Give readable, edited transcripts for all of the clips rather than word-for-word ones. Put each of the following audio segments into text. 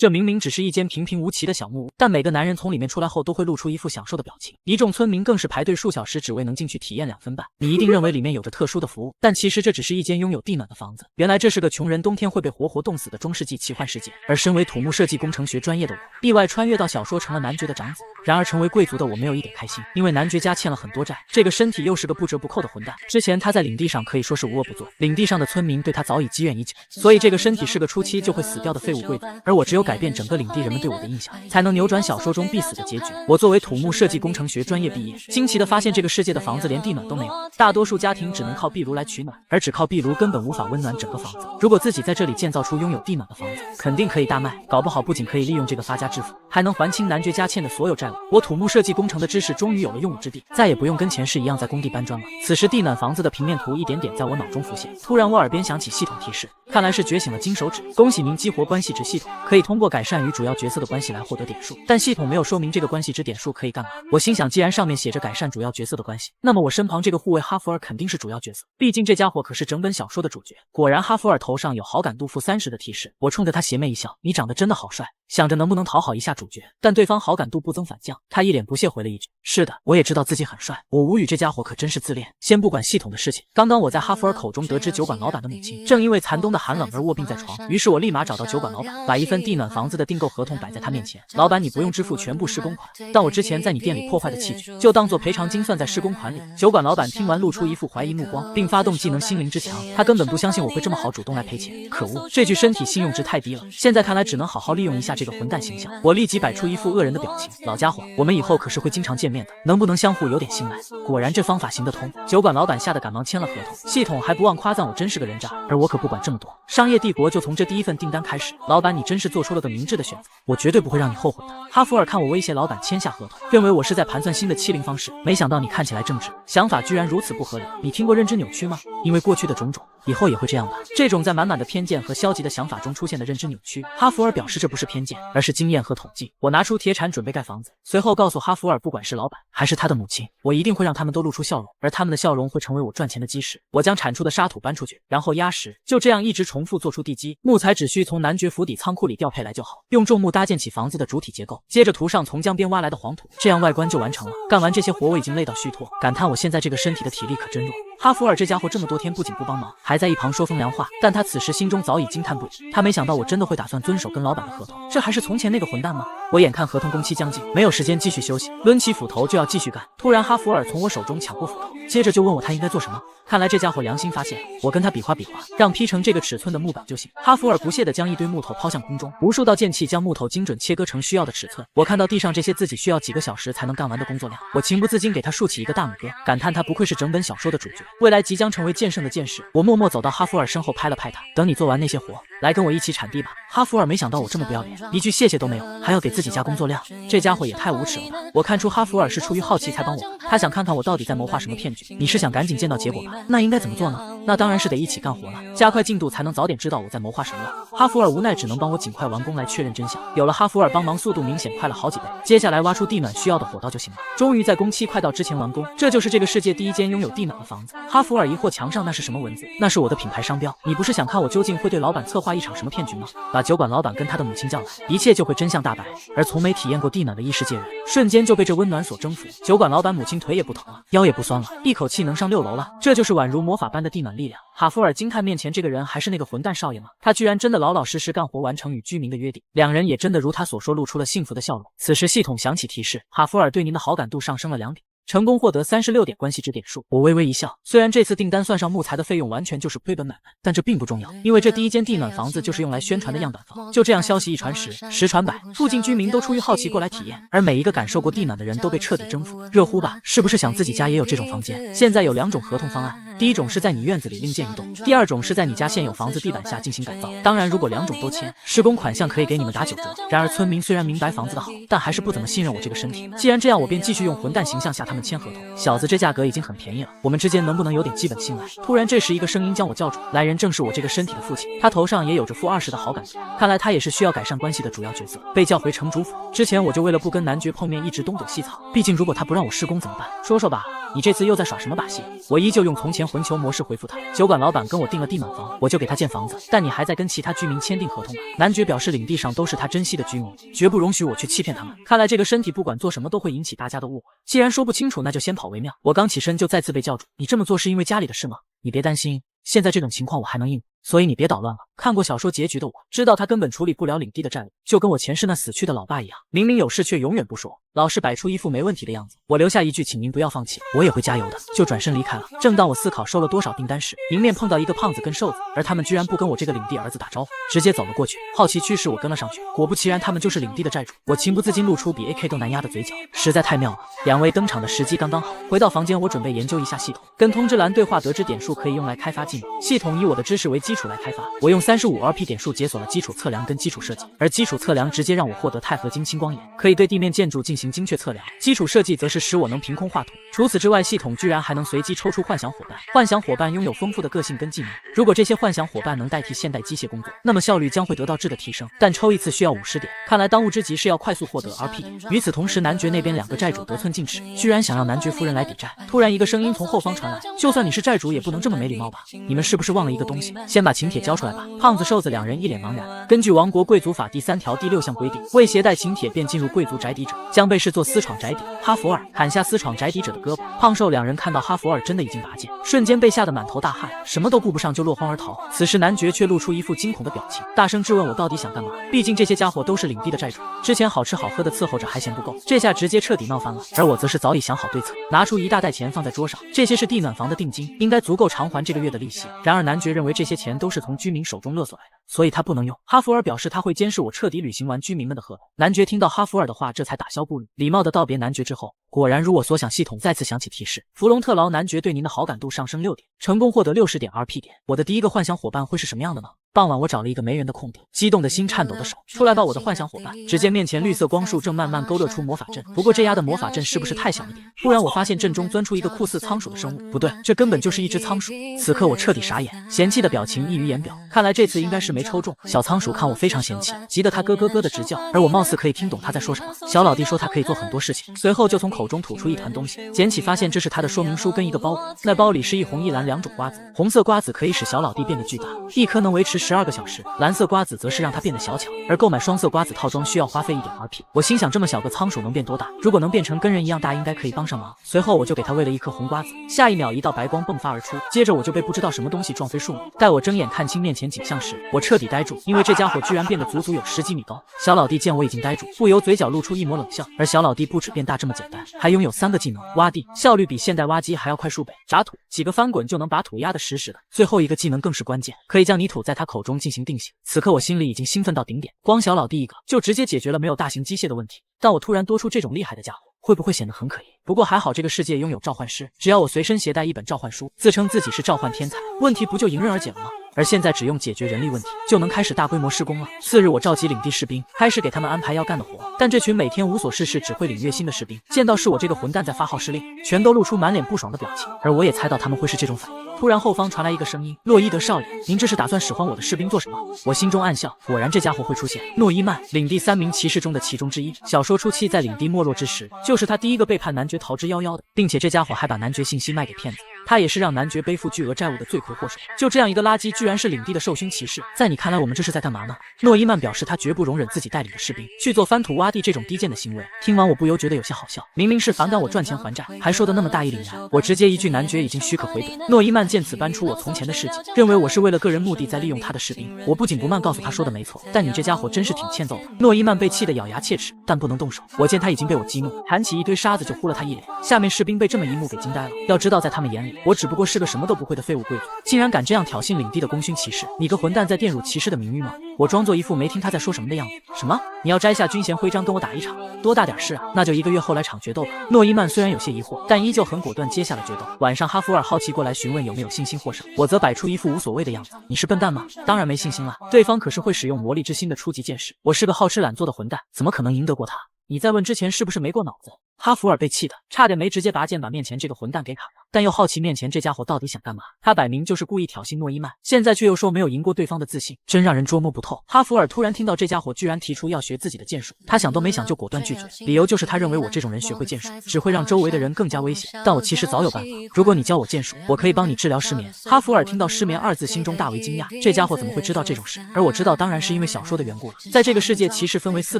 这明明只是一间平平无奇的小木屋，但每个男人从里面出来后都会露出一副享受的表情，一众村民更是排队数小时，只为能进去体验2分半。你一定认为里面有着特殊的服务，但其实这只是一间拥有地暖的房子。原来这是个穷人冬天会被活活冻死的中世纪奇幻世界，而身为土木设计工程学专业的我，意外穿越到小说成了男爵的长子。然而成为贵族的我没有一点开心，因为男爵家欠了很多债，这个身体又是个不折不扣的混蛋。之前他在领地上可以说是无恶不作，领地上的村民对他早已积怨已久，所以这个身体是个初期就会死掉的废物贵族。而我只有改变整个领地人们对我的印象，才能扭转小说中必死的结局。我作为土木设计工程学专业毕业，惊奇地发现这个世界的房子连地暖都没有，大多数家庭只能靠壁炉来取暖，而只靠壁炉根本无法温暖整个房子。如果自己在这里建造出拥有地暖的房子，肯定可以大卖，搞不好不仅可以利用这个发家致富，还能还清男爵家欠的所有债务。我土木设计工程的知识终于有了用武之地，再也不用跟前世一样在工地搬砖了。此时地暖房子的平面图一点点在我脑中浮现，突然我耳边响起系统提示，看来是觉醒了金手指，恭喜您激活关系值系统，可以通过改善与主要角色的关系来获得点数，但系统没有说明这个关系值点数可以干嘛。我心想，既然上面写着改善主要角色的关系，那么我身旁这个护卫哈弗尔肯定是主要角色，毕竟这家伙可是整本小说的主角。果然哈弗尔头上有好感度-30的提示，我冲着他邪魅一笑，你长得真的好帅，想着能不能讨好一下主角，但对方好感度不增反降，他一脸不屑回了一句，是的，我也知道自己很帅。我无语，这家伙可真是自恋。先不管系统的事情，刚刚我在哈弗尔口中得知酒馆老板的母亲正因为残冬的寒冷而卧病在床，于是我立马找到酒馆老板，把一份地暖房子的订购合同摆在他面前。老板，你不用支付全部施工款，但我之前在你店里破坏的器具就当做赔偿金算在施工款里。酒馆老板听完露出一副怀疑目光，并发动技能心灵之墙，他根本不相信我会这么好主动来赔钱。可恶，这具身体信用值太低了，现在看来只能好好利用一下这个混蛋形象。我立即摆出一副恶人的表情，老家伙，我们以后可是会经常见面的，能不能相互有点信赖？果然这方法行得通，酒馆老板吓得赶忙签了合同，系统还不忘夸赞我真是个人渣，而我可不管这么多，商业帝国就从这第一份订单开始。老板，你真是做出了个明智的选择，我绝对不会让你后悔的。哈弗尔看我威胁老板签下合同，认为我是在盘算新的欺凌方式，没想到你看起来正直，想法居然如此不合理。你听过认知扭曲吗？因为过去的种种，以后也会这样吧。这种在满满的偏见和消极的想法中出现的认知扭曲，哈弗尔表示这不是偏见，而是经验和统计。我拿出铁铲准备盖房子，随后告诉哈弗尔，不管是老板还是他的母亲，我一定会让他们都露出笑容，而他们的笑容会成为我赚钱的基石。我将铲出的沙土搬出去，然后压实，就这样一直重复做出地基。木材只需从男爵府邸仓库里调配来就好，用重木搭建起房子的主体结构，接着涂上从江边挖来的黄土，这样外观就完成了。干完这些活我已经累到虚脱，感叹我现在这个身体的体力可真弱。哈弗尔这家伙这么多天不仅不帮忙，还在一旁说风凉话，但他此时心中早已惊叹不已。他没想到我真的会打算遵守跟老板的合同，这还是从前那个混蛋吗？我眼看合同工期将近，没有时间继续休息，抡起斧头就要继续干。突然哈弗尔从我手中抢过斧头，接着就问我他应该做什么。看来这家伙良心发现，我跟他比划比划，让劈成这个尺寸的木板就行。哈弗尔不屑地将一堆木头抛向空中，无数道剑气将木头精准切割成需要的尺寸。我看到地上这些自己需要几个小时才能干完的工作量，我情不自禁给他竖起一个大拇哥，感叹他不愧是整本小说的主角，未来即将成为剑圣的剑士。我默默走到哈弗尔身后拍了拍他，等你做完那些活，来跟我一起铲地吧。哈弗尔没想到我这么不要脸，一句谢谢都没有，还要给自己加工作量，这家伙也太无耻了吧。我看出哈弗尔是出于好奇才帮我，他想看看我到底在谋划什么骗局。你是想赶紧见到结果吧？那应该怎么做呢？那当然是得一起干活了，加快进度才能早点知道我在谋划什么了。哈弗尔无奈只能帮我尽快完工来确认真相。有了哈弗尔帮忙，速度明显快了好几倍。接下来挖出地暖需要的火道就行了。终于在工期快到之前完工，这就是这个世界第一间拥有地暖的房子。哈弗尔疑惑，墙上那是什么文字？那是我的品牌商标。你不是想看我究竟会对老板策划一场什么骗局吗？把酒馆老板跟他的母亲叫来，一切就会真相大白。而从没体验过地暖的异世界人，瞬间就被这温暖所征服。酒馆老板母亲腿也不疼了，腰也不酸了，一口气能上6楼了。这就是宛如魔法般的地暖力量。哈弗尔惊叹面前这个人还是那个混蛋少爷吗？他居然真的老老实实干活，完成与居民的约定。两人也真的如他所说，露出了幸福的笑容。此时系统响起提示，哈弗尔对您的好感度上升了2点。成功获得36点关系值点数。我微微一笑，虽然这次订单算上木材的费用完全就是亏本买卖，但这并不重要，因为这第一间地暖房子就是用来宣传的样板房。就这样消息一传十，十传百，附近居民都出于好奇过来体验，而每一个感受过地暖的人都被彻底征服。热乎吧？是不是想自己家也有这种房间？现在有2种合同方案，第一种是在你院子里另建一栋，第二种是在你家现有房子地板下进行改造。当然如果2种都签，施工款项可以给你们打9折。然而村民虽然明白房子的好，但还是不怎么信任我这个身体。既然这样，我便继续用混蛋形象下他们签合同。小子，这价格已经很便宜了，我们之间能不能有点基本信赖？突然这时一个声音将我叫住，来人正是我这个身体的父亲，他头上也有着-20的好感度，看来他也是需要改善关系的主要角色。被叫回城主府之前，我就为了不跟男爵碰面一直东躲西藏，毕竟如果他不让我施工怎么办？说说吧，你这次又在耍什么把戏？我依旧用从前前魂球模式回复他，酒馆老板跟我订了地满房，我就给他建房子，但你还在跟其他居民签订合同吧？男爵表示领地上都是他珍惜的居民，绝不容许我去欺骗他们。看来这个身体不管做什么都会引起大家的误会，既然说不清楚，那就先跑为妙。我刚起身就再次被叫住，你这么做是因为家里的事吗？你别担心，现在这种情况我还能应付，所以你别捣乱了。看过小说结局的我知道他根本处理不了领地的债务，就跟我前世那死去的老爸一样，明明有事却永远不说，老是摆出一副没问题的样子。我留下一句请您不要放弃，我也会加油的，就转身离开了。正当我思考收了多少订单时，迎面碰到一个胖子跟瘦子，而他们居然不跟我这个领地儿子打招呼，直接走了过去。好奇驱使我跟了上去，果不其然，他们就是领地的债主。我情不自禁露出比 AK 更难压的嘴角，实在太妙了。两位登场的时机刚刚好。回到房间，我准备研究一下系统，跟通知栏对话得知点数可以用来开发技能，系统以我的知识为基础来开发。我用35 RP 点数解锁了基础测量跟基础设计，而基础测量直接让我获得钛合金青光眼，可以对地面建筑进行精确测量。基础设计则是使我能凭空画图。除此之外，系统居然还能随机抽出幻想伙伴。幻想伙伴拥有丰富的个性跟技能，如果这些幻想伙伴能代替现代机械工作，那么效率将会得到质的提升，但抽一次需要50点。看来当务之急是要快速获得 RP 点。与此同时，男爵那边两个债主得寸进尺，居然想要男爵夫人来抵债。突然一个声音从后方传来，就算你是债主也不能这么没礼貌吧？你们是不是忘了一个东西？先把请帖交出来吧。胖子瘦子两人一脸茫然。根据王国贵族法第3条第6项规定，未携带请帖便进入贵族宅邸者，将被视作私闯宅邸。哈弗尔砍下私闯宅邸者的胳膊。胖瘦两人看到哈弗尔真的已经拔剑，瞬间被吓得满头大汗，什么都顾不上就落荒而逃。此时男爵却露出一副惊恐的表情，大声质问我到底想干嘛。毕竟这些家伙都是领地的债主，之前好吃好喝的伺候着还嫌不够，这下直接彻底闹翻了。而我则是早已想好对策，拿出一大袋钱放在桌上，这些是地暖房的定金，应该足够偿还这个月的利息。然而男爵认为这些钱都是从居民手中勒索来的，所以他不能用。哈弗尔表示他会监视我彻底履行完居民们的合同。男爵听到哈弗尔的话，这才打消顾虑，礼貌地道别男爵之后，果然如我所想，系统再次响起提示：弗隆特劳男爵对您的好感度上升6点，成功获得60点 RP 点。我的第一个幻想伙伴会是什么样的呢？傍晚我找了一个没人的空地，激动的心，颤抖的手，出来吧我的幻想伙伴。只见面前绿色光束正慢慢勾勒出魔法阵，不过这丫的魔法阵是不是太小一点？突然我发现阵中钻出一个酷似仓鼠的生物，不对，这根本就是一只仓鼠。此刻我彻底傻眼，嫌弃的表情溢于言表。看来这次应该是没抽中。小仓鼠看我非常嫌弃，急得它咯咯咯的直叫，而我貌似可以听懂它在说什么。小老弟说他可以做很多事情，随后就从口中吐出一团东西，捡起发现这是他的说明书跟一个包裹，那包里是一红一蓝两种瓜子，红色瓜子可以使小老弟变得巨大，一颗能维持12个小时，蓝色瓜子则是让它变得小巧，而购买双色瓜子套装需要花费1点 RP。我心想这么小个仓鼠能变多大？如果能变成跟人一样大，应该可以帮上忙。随后我就给他喂了一颗红瓜子，下一秒一道白光迸发而出，接着我就被不知道什么东西撞飞数米。待我睁眼看清面前景象时，我彻底呆住，因为这家伙居然变得足足有10几米高。小老弟见我已经呆住，不由嘴角露出一抹冷笑。而小老弟不止变大这么简单，还拥有3个技能：挖地，效率比现代挖机还要快数倍；铡土，几个翻滚就能把土压得实实的。最后一个技能更是关键，可以将泥土在他口中进行定型。此刻我心里已经兴奋到顶点，光小老弟一个就直接解决了没有大型机械的问题。但我突然多出这种厉害的家伙，会不会显得很可疑？不过还好这个世界拥有召唤师，只要我随身携带一本召唤书，自称自己是召唤天才，问题不就迎刃而解了吗？而现在只用解决人力问题，就能开始大规模施工了。次日我召集领地士兵，开始给他们安排要干的活。但这群每天无所事事只会领月薪的士兵，见到是我这个混蛋在发号施令，全都露出满脸不爽的表情。而我也猜到他们会是这种反应。突然后方传来一个声音：洛伊德少爷，您这是打算使唤我的士兵做什么？我心中暗笑，果然这家伙会出现。诺伊曼，领地3名骑士中的其中之一。小说初期在领地没落之时，就是他第一个背叛男爵逃之夭夭的，并且这家伙还把男爵信息卖给骗子。他也是让男爵背负巨额债务的罪魁祸首。就这样一个垃圾居然是领地的受勋骑士，在你看来我们这是在干嘛呢？诺伊曼表示他绝不容忍自己带领的士兵去做翻土挖地这种低贱的行为。听完我不由觉得有些好笑，明明是反感我赚钱还债，还说的那么大义凛然。我直接一句男爵已经许可回怼。诺伊曼见此搬出我从前的事迹，认为我是为了个人目的在利用他的士兵。我不紧不慢告诉他说的没错，但你这家伙真是挺欠揍的。诺伊曼被气得咬牙切齿，但不能动手。我见他已经被我激怒，弹起一堆沙子就呼了他一脸。下面士兵被这么一幕给惊呆了。要知道在他们眼里，我只不过是个什么都不会的废物贵族，竟然敢这样挑衅领地的功勋骑士，你个混蛋在玷辱骑士的名誉吗？我装作一副没听他在说什么的样子。什么？你要摘下军衔徽章跟我打一场？多大点事啊？那就1个月后来场决斗吧。诺伊曼虽然有些疑惑，但依旧很果断接下了决斗。晚上哈弗尔好奇过来询问有没有信心获胜，我则摆出一副无所谓的样子。你是笨蛋吗？当然没信心了，对方可是会使用魔力之心的初级剑士，我是个好吃懒做的混蛋，怎么可能赢得过他？你在问之前是不是没过脑子？哈弗尔被气的差点没直接拔剑把面前这个混蛋给砍了，但又好奇面前这家伙到底想干嘛。他摆明就是故意挑衅诺伊曼，现在却又说没有赢过对方的自信，真让人捉摸不透。哈弗尔突然听到这家伙居然提出要学自己的剑术，他想都没想就果断拒绝，理由就是他认为我这种人学会剑术只会让周围的人更加危险，但我其实早有办法，如果你教我剑术，我可以帮你治疗失眠。哈弗尔听到失眠二字，心中大为惊讶，这家伙怎么会知道这种事？而我知道当然是因为小说的缘故了。在这个世界，骑士分为4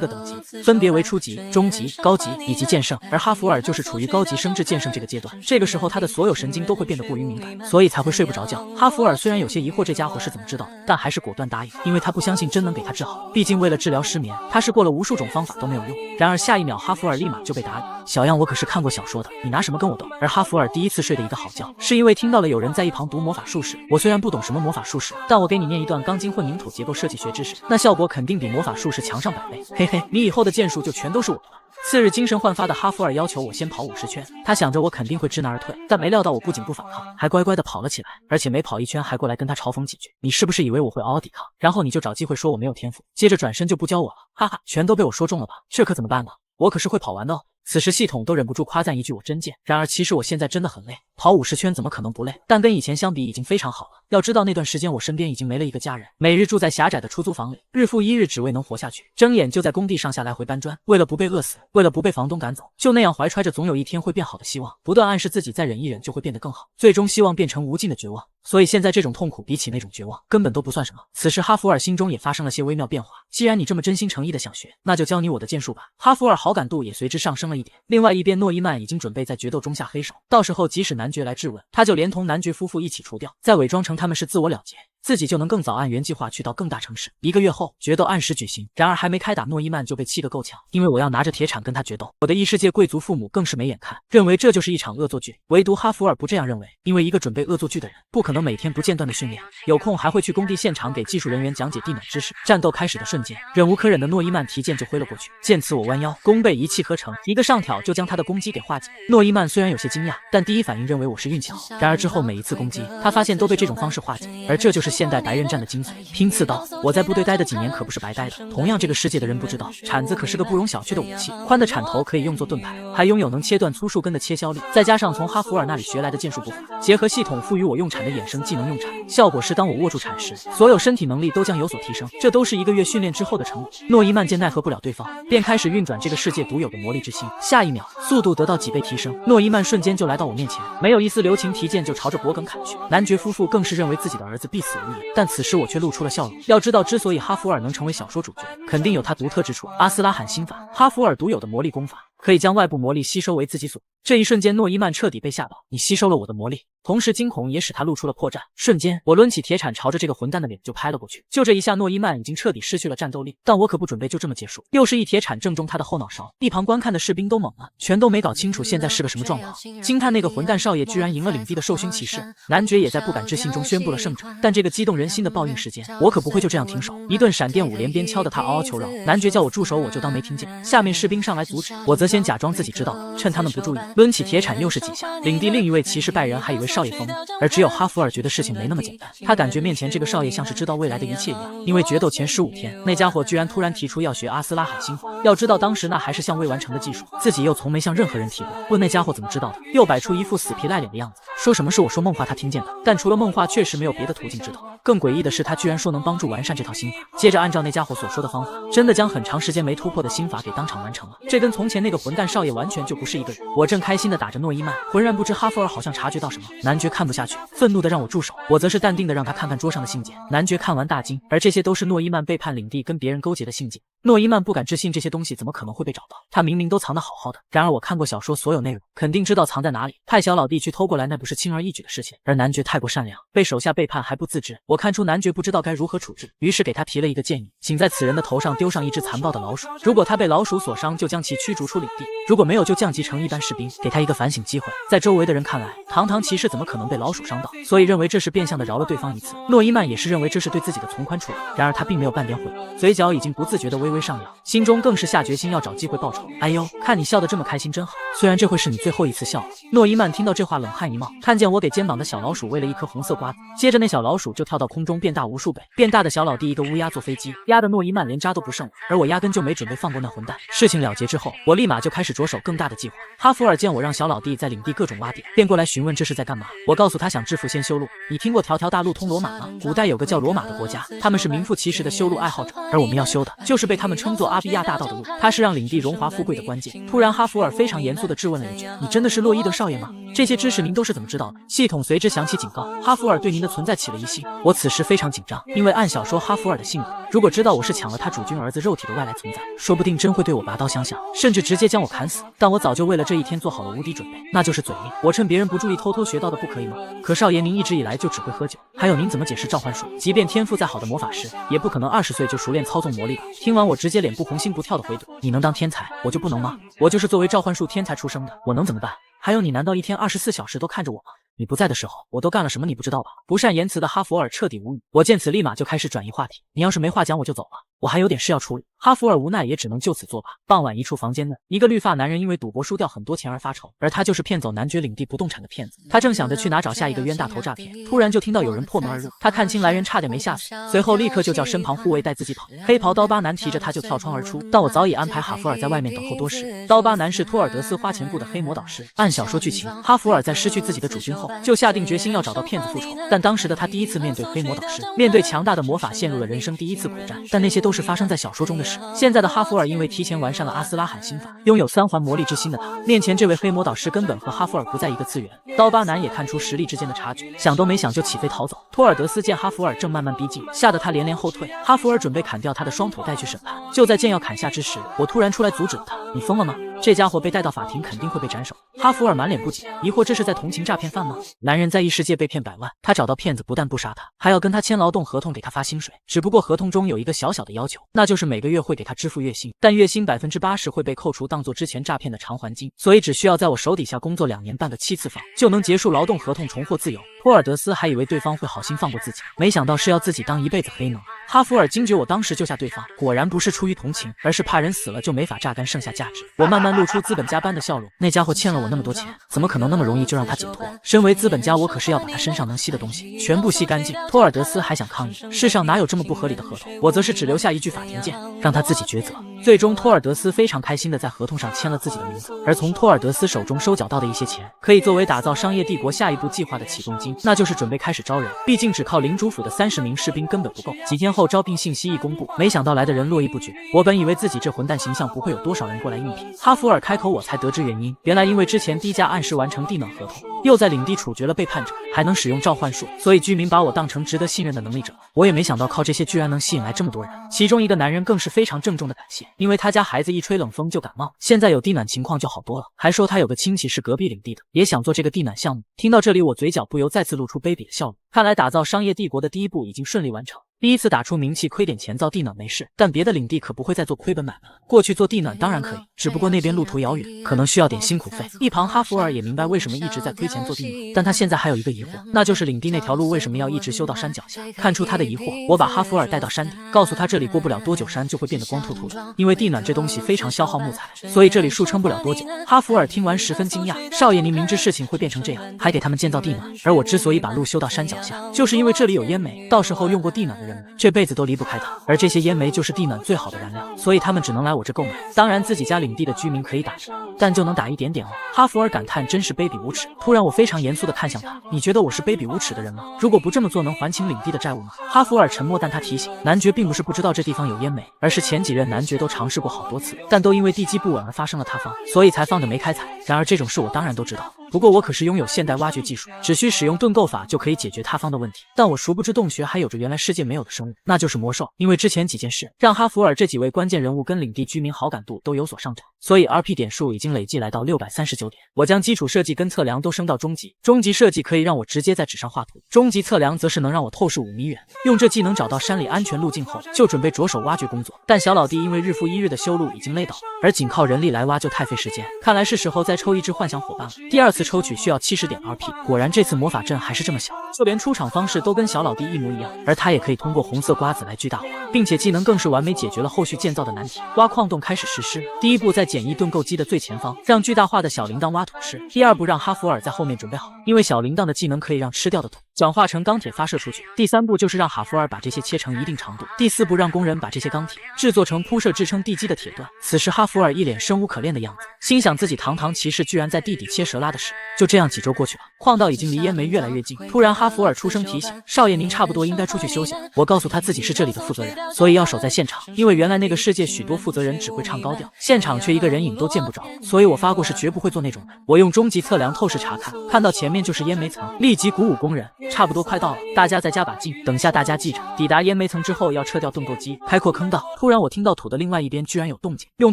个等级，分别为初级、中级、高级以及剑圣，而哈弗尔就是处于高级升至剑圣这个阶段。这个时候他的所有神经都会变得过于敏感，所以才会睡不着觉。哈弗尔虽然有些疑惑这家伙是怎么知道的，但还是果断答应，因为他不相信真能给他治好，毕竟为了治疗失眠，他试过了无数种方法都没有用。然而下一秒，哈弗尔立马就被打脸，小样，我可是看过小说的，你拿什么跟我斗？而哈弗尔第一次睡的一个好觉，是因为听到了有人在一旁读魔法术士。我虽然不懂什么魔法术士，但我给你念一段钢筋混凝土结构设计学知识，那效果肯定比魔法术士强上100倍。嘿嘿，你以后的剑术就全都是我的了。次日精神焕发的哈弗尔要求我先跑50圈，他想着我肯定会知难而退，但没料到我不仅不反抗，还乖乖的跑了起来，而且每跑1圈还过来跟他嘲讽几句。你是不是以为我会嗷嗷抵抗，然后你就找机会说我没有天赋，接着转身就不教我了？哈哈，全都被我说中了吧？这可怎么办呢？我可是会跑完的哦。此时系统都忍不住夸赞一句我真贱。然而其实我现在真的很累，跑50圈怎么可能不累？但跟以前相比已经非常好了。要知道那段时间我身边已经没了一个家人，每日住在狭窄的出租房里，日复一日只为能活下去，睁眼就在工地上下来回搬砖，为了不被饿死，为了不被房东赶走，就那样怀揣着总有一天会变好的希望，不断暗示自己再忍一忍就会变得更好，最终希望变成无尽的绝望。所以现在这种痛苦比起那种绝望根本都不算什么。此时哈弗尔心中也发生了些微妙变化，既然你这么真心诚意的想学，那就教你我的剑术吧。哈弗尔好感度也随之上升了一点。另外一边诺伊曼已经准备在决斗中下黑手，到时候即使男爵来质问，他就连同男爵夫妇一起除掉，再伪装成他们是自我了结，自己就能更早按原计划去到更大城市。1个月后，决斗按时举行。然而还没开打，诺伊曼就被气得够呛，因为我要拿着铁铲跟他决斗。我的异世界贵族父母更是没眼看，认为这就是一场恶作剧。唯独哈弗尔不这样认为，因为一个准备恶作剧的人，不可能每天不间断的训练，有空还会去工地现场给技术人员讲解地暖知识。战斗开始的瞬间，忍无可忍的诺伊曼提剑就挥了过去，见此我弯腰，弓背一气呵成，一个上挑就将他的攻击给化解。诺伊曼虽然有些惊讶，但第一反应认为我是运气好。然而之后每一次攻击，他发现都被这种方式化解，而这就是现代白刃战的精髓，拼刺刀。我在部队待的几年可不是白待的。同样，这个世界的人不知道，铲子可是个不容小觑的武器，宽的铲头可以用作盾牌，还拥有能切断粗树根的切削力。再加上从哈弗尔那里学来的剑术步伐，结合系统赋予我用铲的衍生技能用铲，效果是当我握住铲时，所有身体能力都将有所提升。这都是1个月训练之后的成果。诺伊曼见奈何不了对方，便开始运转这个世界独有的魔力之心。下一秒，速度得到几倍提升，诺伊曼瞬间就来到我面前，没有一丝留情，提剑就朝着脖梗砍去。男爵夫妇更是认为自己的儿子必死无疑，但此时我却露出了笑容。要知道，之所以哈弗尔能成为小说主角，肯定有他独特之处。阿斯拉罕心法，哈弗尔独有的魔力功法，可以将外部魔力吸收为自己所。这一瞬间，诺伊曼彻底被吓到，你吸收了我的魔力。同时惊恐也使他露出了破绽。瞬间，我抡起铁铲朝着这个混蛋的脸就拍了过去。就这一下，诺伊曼已经彻底失去了战斗力，但我可不准备就这么结束。又是一铁铲正中他的后脑勺。一旁观看的士兵都懵了，全都没搞清楚现在是个什么状况。惊叹那个混蛋少爷居然赢了领地的受勋骑士，男爵也在不敢置信中宣布了胜者。但这个激动人心的报应时间，我可不会就这样停手。一顿闪电5连鞭敲得他嗷嗷求饶。男爵叫我住手，我就当没听见。下面士兵上来阻止，我则先假装自己知道，趁他们不注意，抡起铁铲又是几下。领地另一位骑士拜仁还以为少爷疯了，而只有哈弗尔觉得事情没那么简单。他感觉面前这个少爷像是知道未来的一切一样，因为决斗前15天，那家伙居然突然提出要学阿斯拉罕心法。要知道当时那还是项未完成的技术，自己又从没向任何人提过。问那家伙怎么知道的，又摆出一副死皮赖脸的样子，说什么是我说梦话他听见的，但除了梦话确实没有别的途径知道。更诡异的是，他居然说能帮助完善这套心法。接着按照那家伙所说的方法，真的将很长时间没突破的心法给当场完成了。这跟从前那个混蛋少爷完全就不是一个人。我正开心的打着诺伊曼，浑然不知哈弗尔好像察觉到什么。男爵看不下去，愤怒的让我住手，我则是淡定的让他看看桌上的信件。男爵看完大惊，而这些都是诺伊曼背叛领地跟别人勾结的信件。诺伊曼不敢置信这些东西怎么可能会被找到，他明明都藏得好好的。然而我看过小说所有内容，肯定知道藏在哪里，派小老弟去偷过来那不是轻而易举的事情。而男爵太过善良，被手下背叛还不自知，我看出男爵不知道该如何处置，于是给他提了一个建议，请在此人的头上丢上一只残暴的老鼠，如果他被老鼠所伤，就将其驱逐出领地，如果没有就降级成一般士兵，给他一个反省机会。在周围的人看来，堂堂骑士怎么可能被老鼠伤到，所以认为这是变相的饶了对方一次。诺伊曼也是认为这是对自己的从宽处理，然而他并没有半点悔意，嘴角已经不自觉的微微上扬，心中更是下决心要找机会报仇。哎呦，看你笑得这么开心真好，虽然这会是你最后一次笑了。诺伊曼听到这话冷汗一冒，看见我给肩膀的小老鼠喂了一颗红色瓜子，接着那小老鼠就跳到到空中变大无数倍，变大的小老弟一个乌鸦坐飞机，压得诺伊曼连渣都不剩了，而我压根就没准备放过那混蛋。事情了结之后，我立马就开始着手更大的计划。哈弗尔见我让小老弟在领地各种挖点，便过来询问这是在干嘛。我告诉他想致富先修路。你听过条条大路通罗马吗？古代有个叫罗马的国家，他们是名副其实的修路爱好者，而我们要修的就是被他们称作阿比亚大道的路，它是让领地荣华富贵的关键。突然，哈弗尔非常严肃地质问了一句：“你真的是洛伊德少爷吗？这些知识您都是怎么知道的？”系统随之响起警告，哈弗尔对您的存在起了疑心。我此时非常紧张，因为按小说哈弗尔的性格，如果知道我是抢了他主君儿子肉体的外来存在，说不定真会对我拔刀相向，甚至直接将我砍死。但我早就为了这一天做好了无敌准备，那就是嘴硬。我趁别人不注意偷偷学到的，不可以吗？可少爷您一直以来就只会喝酒，还有您怎么解释召唤术？即便天赋再好的魔法师，也不可能20岁就熟练操纵魔力吧？听完我直接脸不红心不跳的回怼：“你能当天才，我就不能吗？我就是作为召唤术天才出生的，我能怎么办？还有你难道一天24小时都看着我吗？你不在的时候，我都干了什么你不知道吧？”不善言辞的哈弗尔彻底无语，我见此立马就开始转移话题：“你要是没话讲，我就走了，我还有点事要处理。”哈弗尔无奈也只能就此作罢。傍晚一处房间内，一个绿发男人因为赌博输掉很多钱而发愁，而他就是骗走男爵领地不动产的骗子。他正想着去哪找下一个冤大头诈骗，突然就听到有人破门而入，他看清来人差点没吓死，随后立刻就叫身旁护卫带自己跑。黑袍刀疤男提着他就跳窗而出，但我早已安排哈弗尔在外面等候多时。刀疤男是托尔德斯花钱雇的黑魔导师，按小说剧情，哈弗尔在失去自己的主君后，就下定决心要找到骗子复仇。但当时的他第一次面对黑魔导师，面对强大的魔法，陷入了人生第一次苦战。但那些都是发生在小说中的事。现在的哈弗尔因为提前完善了阿斯拉罕心法，拥有3环魔力之心的他，面前这位黑魔导师根本和哈弗尔不在一个次元。刀疤男也看出实力之间的差距，想都没想就起飞逃走。托尔德斯见哈弗尔正慢慢逼近，吓得他连连后退。哈弗尔准备砍掉他的双腿带去审判，就在剑要砍下之时，我突然出来阻止了他：“你疯了吗？这家伙被带到法庭肯定会被斩首。”哈弗尔满脸不解，疑惑这是在同情诈骗犯吗？男人在异世界被骗100万，他找到骗子不但不杀他，还要跟他签劳动合同，给他发薪水。只不过合同中有一个小小的要求，那就是每个月会给他支付月薪，但月薪80%会被扣除，当做之前诈骗的偿还金。所以只需要在我手底下工作2年，办个7次房，就能结束劳动合同，重获自由。托尔德斯还以为对方会好心放过自己，没想到是要自己当一辈子黑奴。哈弗尔惊觉我当时救下对方，果然不是出于同情，而是怕人死了就没法榨干剩下价值。我慢慢露出资本家般的笑容，那家伙欠了我那么多钱，怎么可能那么容易就让他解脱？身为资本家，我可是要把他身上能吸的东西全部吸干净。托尔德斯还想抗议，世上哪有这么不合理的合同？我则是只留下一句法庭见，让他自己抉择。最终，托尔德斯非常开心的在合同上签了自己的名字，而从托尔德斯手中收缴到的一些钱，可以作为打造商业帝国下一步计划的启动金，那就是准备开始招人。毕竟只靠领主府的30名士兵根本不够。几天后，招聘信息一公布，没想到来的人络绎不绝。我本以为自己这混蛋形象不会有多少人过来应聘，哈弗尔开口我才得知原因，原来因为之前低价按时完成地暖合同，又在领地处决了背叛者，还能使用召唤术，所以居民把我当成值得信任的能力者。我也没想到靠这些居然能吸引来这么多人，其中一个男人更是非常郑重的感谢，因为他家孩子一吹冷风就感冒，现在有地暖情况就好多了，还说他有个亲戚是隔壁领地的，也想做这个地暖项目。听到这里，我嘴角不由再次露出卑鄙的笑容。看来打造商业帝国的第一步已经顺利完成。第一次打出名气，亏点钱造地暖没事，但别的领地可不会再做亏本买卖了。过去做地暖当然可以，只不过那边路途遥远，可能需要点辛苦费。一旁哈弗尔也明白为什么一直在亏钱做地暖，但他现在还有一个疑惑，那就是领地那条路为什么要一直修到山脚下。看出他的疑惑，我把哈弗尔带到山顶，告诉他这里过不了多久山就会变得光秃秃的，因为地暖这东西非常消耗木材，所以这里树撑不了多久。哈弗尔听完十分惊讶，少爷您明知事情会变成这样，还给他们建造地暖，而我之所以把路修到山脚下，就是因为这里有烟煤，到时候用过地暖的人们这辈子都离不开它，而这些烟煤就是地暖最好的燃料，所以他们只能来我这购买。当然自己家领地的居民可以打折，但就能打一点点哦。哈弗尔感叹真是卑鄙无耻。突然我非常严肃地看向他，你觉得我是卑鄙无耻的人吗？如果不这么做能还清领地的债务吗？哈弗尔沉默，但他提醒男爵并不是不知道这地方有烟煤，而是前几任男爵都尝试过好多次，但都因为地基不稳而发生了塌方，所以才放着没开采。然而这种事我当然都知道，不过我可是拥有现代挖掘技术，只需使用盾构法就可以解决塌方的问题。但我殊不知洞穴还有着原来世界没有的生物，那就是魔兽。因为之前几件事让哈弗尔这几位关键人物跟领地居民好感度都有所上涨，所以 RP 点数已经累计来到639点。我将基础设计跟测量都升到中级，中级设计可以让我直接在纸上画图，中级测量则是能让我透视5米远。用这技能找到山里安全路径后，就准备着手挖掘工作。但小老弟因为日复一日的修路已经累倒，而仅靠人力来挖就太费时间，看来是时候再抽一只幻想伙伴了。第二次次抽取需要70点 RP， 果然这次魔法阵还是这么小，就连出场方式都跟小老弟一模一样，而他也可以通过红色瓜子来巨大化，并且技能更是完美解决了后续建造的难题。挖矿洞开始实施，第一步在简易盾构机的最前方，让巨大化的小铃铛挖土吃；第二步让哈弗尔在后面准备好，因为小铃铛的技能可以让吃掉的土转化成钢铁发射出去。第三步就是让哈弗尔把这些切成一定长度。第四步让工人把这些钢铁制作成铺设支撑地基的铁段。此时哈弗尔一脸生无可恋的样子，心想自己堂堂骑士居然在地底切蛇拉的屎。就这样几周过去了，矿道已经离烟煤越来越近。突然哈弗尔出声提醒：“少爷，您差不多应该出去休息了。”我告诉他自己是这里的负责人，所以要守在现场，因为原来那个世界许多负责人只会唱高调，现场却一个人影都见不着，所以我发过誓绝不会做那种人。我用终极测量透视查看，看到前面就是烟煤层，立即鼓舞工人，差不多快到了，大家再加把劲，等下大家记着，抵达烟煤层之后要撤掉盾构机，开阔坑道。突然我听到土的另外一边居然有动静，用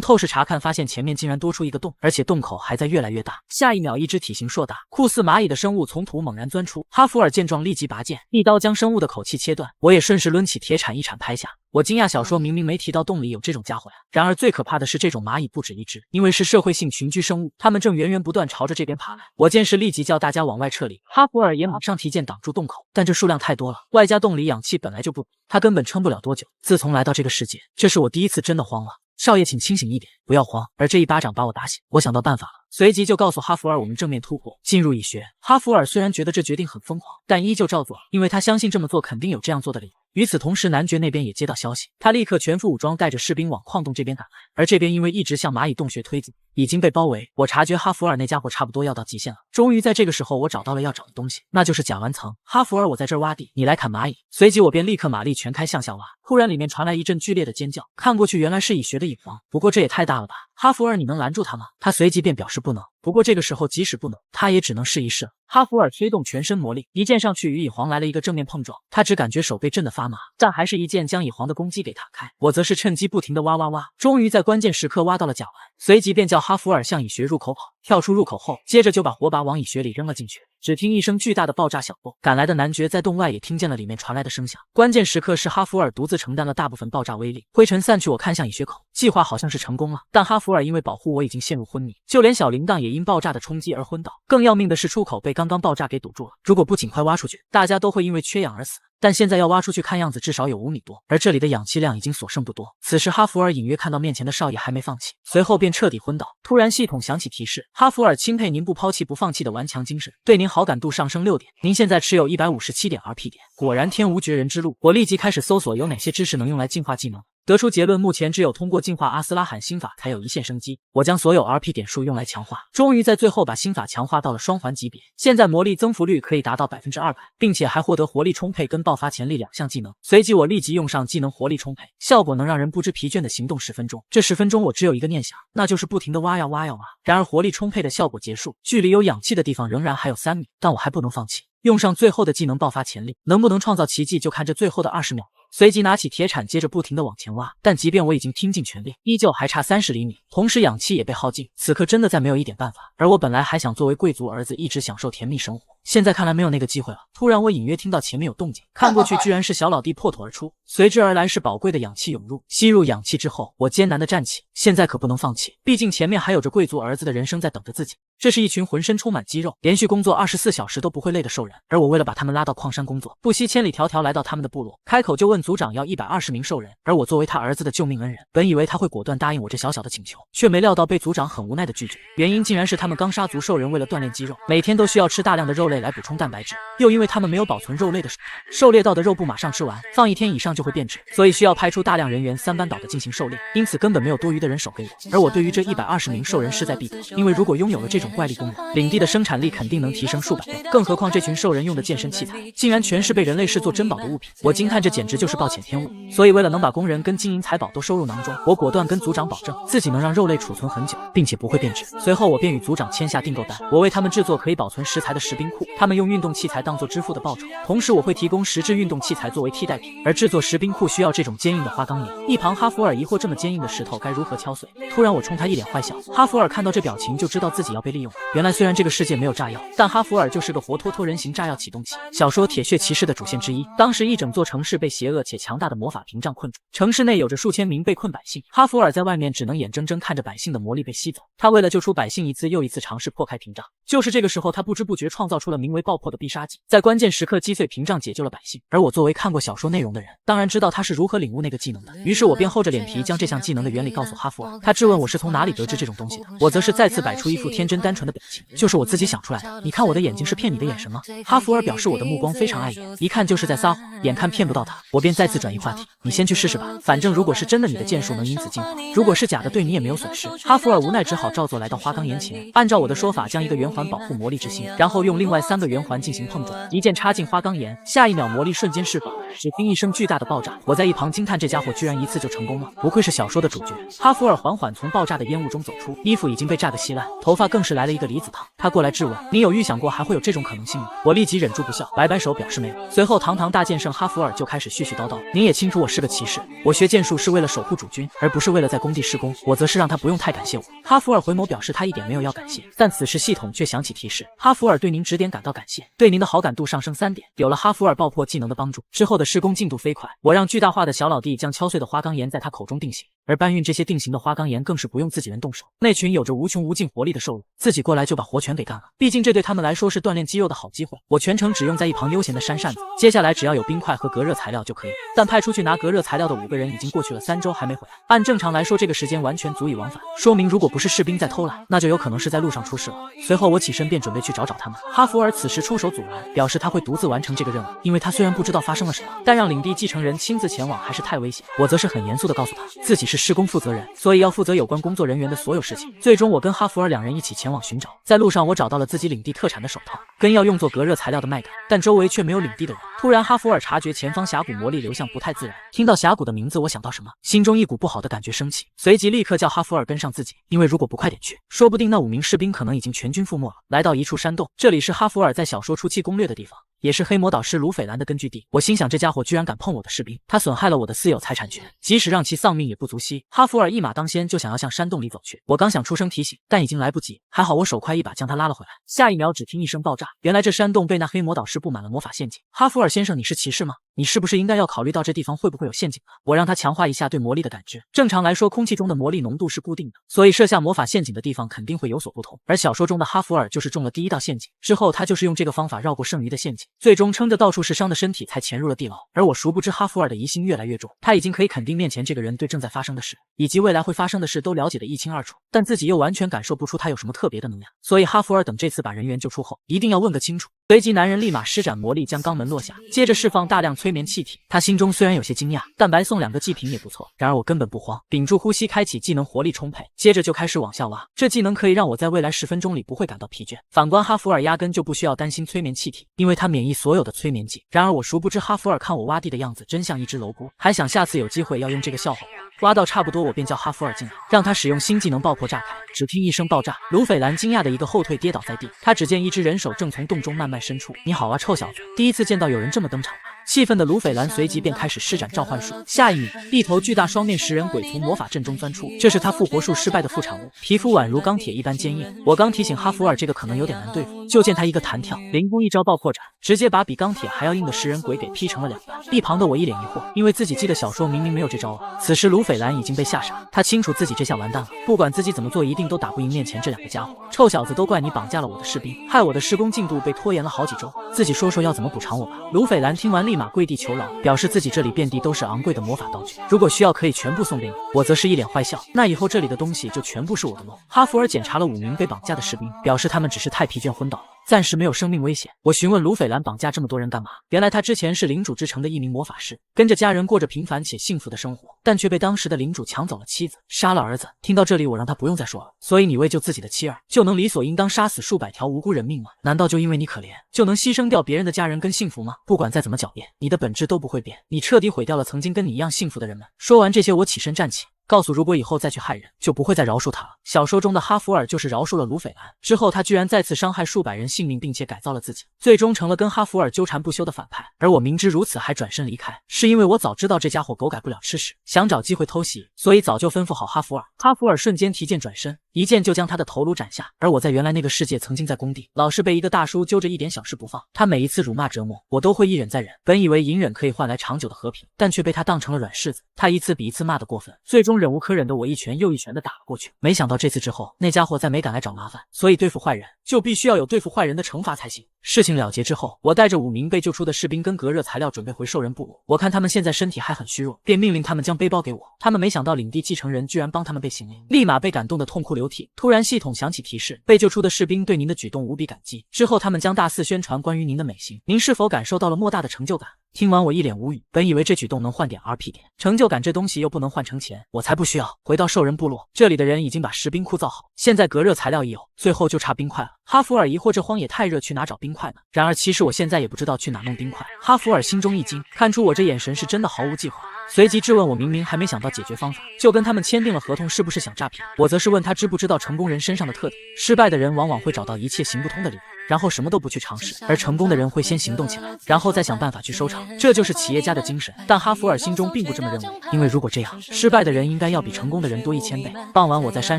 透视查看发现前面竟然多出一个洞，而且洞口还在越来越大。下一秒，一只体型硕大、酷似蚂蚁的生物从土猛然钻出，哈弗尔见状立即拔剑，一刀将生物的口气切断，我也顺势抡起铁铲一铲拍下。我惊讶小说明明没提到洞里有这种家伙呀，然而最可怕的是这种蚂蚁不止一只，因为是社会性群居生物，它们正源源不断朝着这边爬来。我见势立即叫大家往外撤离，哈弗尔也马上提剑挡住洞口，但这数量太多了，外加洞里氧气本来就不足，他根本撑不了多久。自从来到这个世界，这是我第一次真的慌了。少爷，请清醒一点，不要慌。而这一巴掌把我打醒，我想到办法了，随即就告诉哈弗尔我们正面突破，进入蚁穴。哈弗尔虽然觉得这决定很疯狂，但依旧照做，因为他相信这么做肯定有这样做的理由。与此同时，男爵那边也接到消息，他立刻全副武装带着士兵往矿洞这边赶来，而这边因为一直向蚂蚁洞穴推进，已经被包围。我察觉哈弗尔那家伙差不多要到极限了，终于在这个时候我找到了要找的东西，那就是甲烷层。哈弗尔，我在这儿挖地，你来砍蚂蚁。随即我便立刻马力全开向下挖，突然里面传来一阵剧烈的尖叫，看过去原来是蚁穴的蚁王，不过这也太大了吧，哈弗尔你能拦住他吗？他随即便表示不能，不过这个时候即使不能，他也只能试一试。哈弗尔催动全身魔力，一剑上去与蚁皇来了一个正面碰撞，他只感觉手被震得发麻，但还是一剑将蚁皇的攻击给打开。我则是趁机不停地挖，终于在关键时刻挖到了甲烷，随即便叫哈弗尔向蚁穴入口跑，跳出入口后，接着就把火把往蚁穴里扔了进去。只听一声巨大的爆炸响后，赶来的男爵在洞外也听见了里面传来的声响。关键时刻是哈弗尔独自承担了大部分爆炸威力，灰尘散去，我看向蚁穴口，计划好像是成功了，但哈弗尔因为保护我已经陷入昏迷，就连小铃铛也因爆炸的冲击而昏倒。更要命的是出口被刚刚爆炸给堵住了，如果不尽快挖出去，大家都会因为缺氧而死。但现在要挖出去，看样子至少有5米多，而这里的氧气量已经所剩不多。此时哈弗尔隐约看到面前的少爷还没放弃，随后便彻底昏倒。突然系统响起提示，哈弗尔钦佩您不抛弃不放弃的顽强精神，对您好感度上升6点，您现在持有157点 RP 点。果然天无绝人之路，我立即开始搜索有哪些知识能用来进化技能。得出结论，目前只有通过进化阿斯拉罕心法才有一线生机。我将所有 RP 点数用来强化，终于在最后把心法强化到了双环级别，现在魔力增幅率可以达到200%，并且还获得活力充沛跟爆发潜力2项技能。随即我立即用上技能活力充沛，效果能让人不知疲倦的行动10分钟。这10分钟我只有一个念想，那就是不停的挖呀挖呀挖。然而活力充沛的效果结束，距离有氧气的地方仍然还有3米，但我还不能放弃，用上最后的技能爆发潜力，能不能创造奇迹就看这最后的20秒。随即拿起铁铲，接着不停地往前挖，但即便我已经拼尽全力，依旧还差30厘米，同时氧气也被耗尽。此刻真的再没有一点办法，而我本来还想作为贵族儿子一直享受甜蜜生活，现在看来没有那个机会了。突然我隐约听到前面有动静，看过去居然是小老弟破土而出，随之而来是宝贵的氧气涌入。吸入氧气之后，我艰难地站起，现在可不能放弃，毕竟前面还有着贵族儿子的人生在等着自己。这是一群浑身充满肌肉，连续工作24小时都不会累的兽人，而我为了把他们拉到矿山工作，不惜千里迢迢来到他们的部落，开口就问族长要120名兽人。而我作为他儿子的救命恩人，本以为他会果断答应我这小小的请求，却没料到被族长很无奈的拒绝。原因竟然是他们刚杀族兽人为了锻炼肌肉，每天都需要吃大量的肉类来补充蛋白质，又因为他们没有保存肉类的狩猎到的肉不马上吃完，放1天以上就会变质，所以需要派出大量人员3班倒的进行狩猎，因此根本没有多余的人手给我。而我对于这120名兽人势在必得，因为如果拥有了这种怪力功能，领地的生产力肯定能提升数百倍。更何况这群兽人用的健身器材竟然全是被人类视作珍宝的物品，我惊叹这简直就是暴殄天物。所以为了能把工人跟金银财宝都收入囊中，我果断跟族长保证自己能让肉类储存很久，并且不会变质。随后我便与族长签下订购单，我为他们制作可以保存食材的食冰库，库，他们用运动器材当做支付的报酬，同时我会提供实质运动器材作为替代品。而制作石冰库需要这种坚硬的花岗岩。一旁哈弗尔疑惑这么坚硬的石头该如何敲碎，突然我冲他一脸坏笑。哈弗尔看到这表情就知道自己要被利用了。原来虽然这个世界没有炸药，但哈弗尔就是个活脱脱人形炸药启动器。小说《铁血骑士》的主线之一，当时一整座城市被邪恶且强大的魔法屏障困住，城市内有着数千名被困百姓，哈弗尔在外面只能眼睁睁看着百姓的魔力被吸走。他为了救出百姓，一次又一次尝试破开屏障。就是这个时候，他不知不觉创造出了名为爆破的必杀技，在关键时刻击碎屏障，解救了百姓。而我作为看过小说内容的人，当然知道他是如何领悟那个技能的。于是我便厚着脸皮将这项技能的原理告诉哈弗尔。他质问我是从哪里得知这种东西的，我则是再次摆出一副天真单纯的表情，就是我自己想出来的。你看我的眼睛是骗你的眼神吗？哈弗尔表示我的目光非常碍眼，一看就是在撒谎。眼看骗不到他，我便再次转移话题，你先去试试吧，反正如果是真的，你的剑术能因此进化；如果是假的，对你也没有损失。哈弗尔无奈只好照做，来到花岗岩前，按照我的说法将一个圆环保护魔力之心，然后用另外3个圆环进行碰撞，一剑插进花岗岩，下一秒魔力瞬间释放，只听一声巨大的爆炸。我在一旁惊叹，这家伙居然一次就成功了，不愧是小说的主角。哈弗尔缓缓从爆炸的烟雾中走出，衣服已经被炸得稀烂，头发更是来了一个离子烫。他过来质问，你有预想过还会有这种可能性吗？我立即忍住不笑，摆摆手表示没有。随后堂堂大剑圣哈弗尔就开始絮絮叨叨，您也清楚我是个骑士，我学剑术是为了守护主君，而不是为了在工地施工，我则是让他不用太感谢我。哈弗尔回眸表示他一点没有要感谢，但此时系统却响起提示，哈弗尔对您指点感到感谢，对您的好感度上升3点。有了哈弗尔爆破技能的帮助，之后的施工进度飞快，我让巨大化的小老弟将敲碎的花岗岩在他口中定型，而搬运这些定型的花岗岩更是不用自己人动手。那群有着无穷无尽活力的兽人自己过来就把活全给干了，毕竟这对他们来说是锻炼肌肉的好机会。我全程只用在一旁悠闲的扇扇子，接下来只要有冰块和隔热材料就可以。但派出去拿隔热材料的5个人已经过去了3周还没回来，按正常来说这个时间完全足以往返，说明如果不是士兵在偷懒，那就有可能是在路上出事了。随后我起身便准备去找他们，哈弗尔此时出手阻拦，表示他会独自完成这个任务，因为他虽然不知道发生了什么，但让领地继承人亲自前往还是太危险。我则是很严肃地告诉他，自己是施工负责人，所以要负责有关工作人员的所有事情。最终我跟哈弗尔2人一起前往寻找，在路上我找到了自己领地特产的手套跟要用作隔热材料的麦秆，但周围却没有领地的人。突然哈弗尔察觉前方峡谷魔力流向不太自然，听到峡谷的名字，我想到什么，心中一股不好的感觉升起，随即立刻叫哈弗尔跟上自己，因为如果不快点去，说不定那5名士兵可能已经全军覆没了。来到一处山洞，这里是哈弗尔在小说初期攻略的地方，也是黑魔导师鲁斐兰的根据地。我心想这家伙居然敢碰我的士兵，他损害了我的私有财产权，即使让其丧命也不足惜。哈弗尔一马当先就想要向山洞里走去，我刚想出声提醒，但已经来不及，还好我手快一把将他拉了回来。下一秒只听一声爆炸，原来这山洞被那黑魔导师布满了魔法陷阱。哈弗尔先生，你是骑士吗？你是不是应该要考虑到这地方会不会有陷阱啊？我让他强化一下对魔力的感知。正常来说，空气中的魔力浓度是固定的，所以设下魔法陷阱的地方肯定会有所不同。而小说中的哈弗尔就是中了第1道陷阱，之后他就是用这个方法绕过剩余的陷阱，最终撑着到处是伤的身体才潜入了地牢。而我殊不知哈弗尔的疑心越来越重，他已经可以肯定面前这个人对正在发生的事以及未来会发生的事都了解得一清二楚，但自己又完全感受不出他有什么特别的能量。所以哈弗尔等这次把人员救出后，一定要问个清楚。随即男人立马施展魔力将肛门落下，接着释放大量催眠气体。他心中虽然有些惊讶，但白送2个祭品也不错。然而我根本不慌，屏住呼吸开启技能活力充沛，接着就开始往下挖。这技能可以让我在未来10分钟里不会感到疲倦。反观哈弗尔压根就不需要担心催眠气体，因为他免疫所有的催眠剂。然而我殊不知哈弗尔看我挖地的样子真像一只蝼蛄，还想下次有机会要用这个笑话我。挖到差不多，我便叫哈弗尔进来，让他使用新技能爆破炸开。只听一声爆炸，鲁斐兰惊讶的一个后退跌倒在地，他只见一只人手正从洞中慢慢伸出。你好啊，臭小子，第一次见到有人这么登场。气愤的鲁斐兰随即便开始施展召唤术，下一秒，一头巨大双面食人鬼从魔法阵中钻出，这是他复活术失败的副产物，皮肤宛如钢铁一般坚硬。我刚提醒哈弗尔这个可能有点难对付，就见他一个弹跳，凌空一招爆破斩，直接把比钢铁还要硬的食人鬼给劈成了2半。一旁的我一脸疑惑，因为自己记得小说明明没有这招啊。此时鲁斐兰已经被吓傻，他清楚自己这下完蛋了，不管自己怎么做一定都打不赢面前这2个家伙。臭小子，都怪你绑架了我的士兵，害我的施工进度被拖延了好几周，自己说说要怎么补偿我吧。鲁斐兰听完立马跪地求饶，表示自己这里遍地都是昂贵的魔法道具，如果需要可以全部送给你。我则是一脸坏笑，那以后这里的东西就全部是我的喽。哈弗尔检查了5名被绑架的士兵，表示他们只是太疲倦昏倒了，暂时没有生命危险。我询问鲁斐兰绑架这么多人干嘛？原来他之前是领主之城的一名魔法师，跟着家人过着平凡且幸福的生活，但却被当时的领主抢走了妻子，杀了儿子。听到这里，我让他不用再说了。所以你为救自己的妻儿，就能理所应当杀死数百条无辜人命吗？难道就因为你可怜，就能牺牲掉别人的家人跟幸福吗？不管再怎么狡辩，你的本质都不会变，你彻底毁掉了曾经跟你一样幸福的人们。说完这些，我起身站起，告诉如果以后再去害人，就不会再饶恕他了。小说中的哈弗尔就是饶恕了卢斐兰之后，他居然再次伤害数百人性命，并且改造了自己，最终成了跟哈弗尔纠缠不休的反派。而我明知如此还转身离开，是因为我早知道这家伙狗改不了吃屎，想找机会偷袭，所以早就吩咐好哈弗尔。哈弗尔瞬间提剑转身，一剑就将他的头颅斩下。而我在原来那个世界曾经在工地老是被一个大叔揪着一点小事不放，他每一次辱骂折磨我都会一忍再忍，本以为隐忍可以换来长久的和平，但却被他当成了软柿子。他一次比一次骂得过分，最终忍无可忍的我一拳又一拳的打了过去。没想到这次之后，那家伙再没敢来找麻烦，所以对付坏人就必须要有对付坏人的惩罚才行。事情了结之后，我带着5名被救出的士兵跟隔热材料准备回兽人部落。我看他们现在身体还很虚弱，便命令他们将背包给我。他们没想到领地继承人居然帮他们背行李，立马被感动得痛哭流涕。突然系统响起提示，被救出的士兵对您的举动无比感激，之后他们将大肆宣传关于您的美行，您是否感受到了莫大的成就感？听完我一脸无语，本以为这举动能换点 RP 点，成就感这东西又不能换成钱，我才不需要。回到兽人部落，这里的人已经把石冰窟造好，现在隔热材料已有，最后就差冰块了。哈弗尔疑惑这荒野太热，去哪找冰块呢？然而其实我现在也不知道去哪弄冰块。哈弗尔心中一惊，看出我这眼神是真的毫无计划，随即质问我明明还没想到解决方法，就跟他们签订了合同，是不是想诈骗？我则是问他知不知道成功人身上的特点，失败的人往往会找到一切行不通的理由，然后什么都不去尝试，而成功的人会先行动起来，然后再想办法去收场，这就是企业家的精神。但哈弗尔心中并不这么认为，因为如果这样，失败的人应该要比成功的人多1000倍。傍晚我在山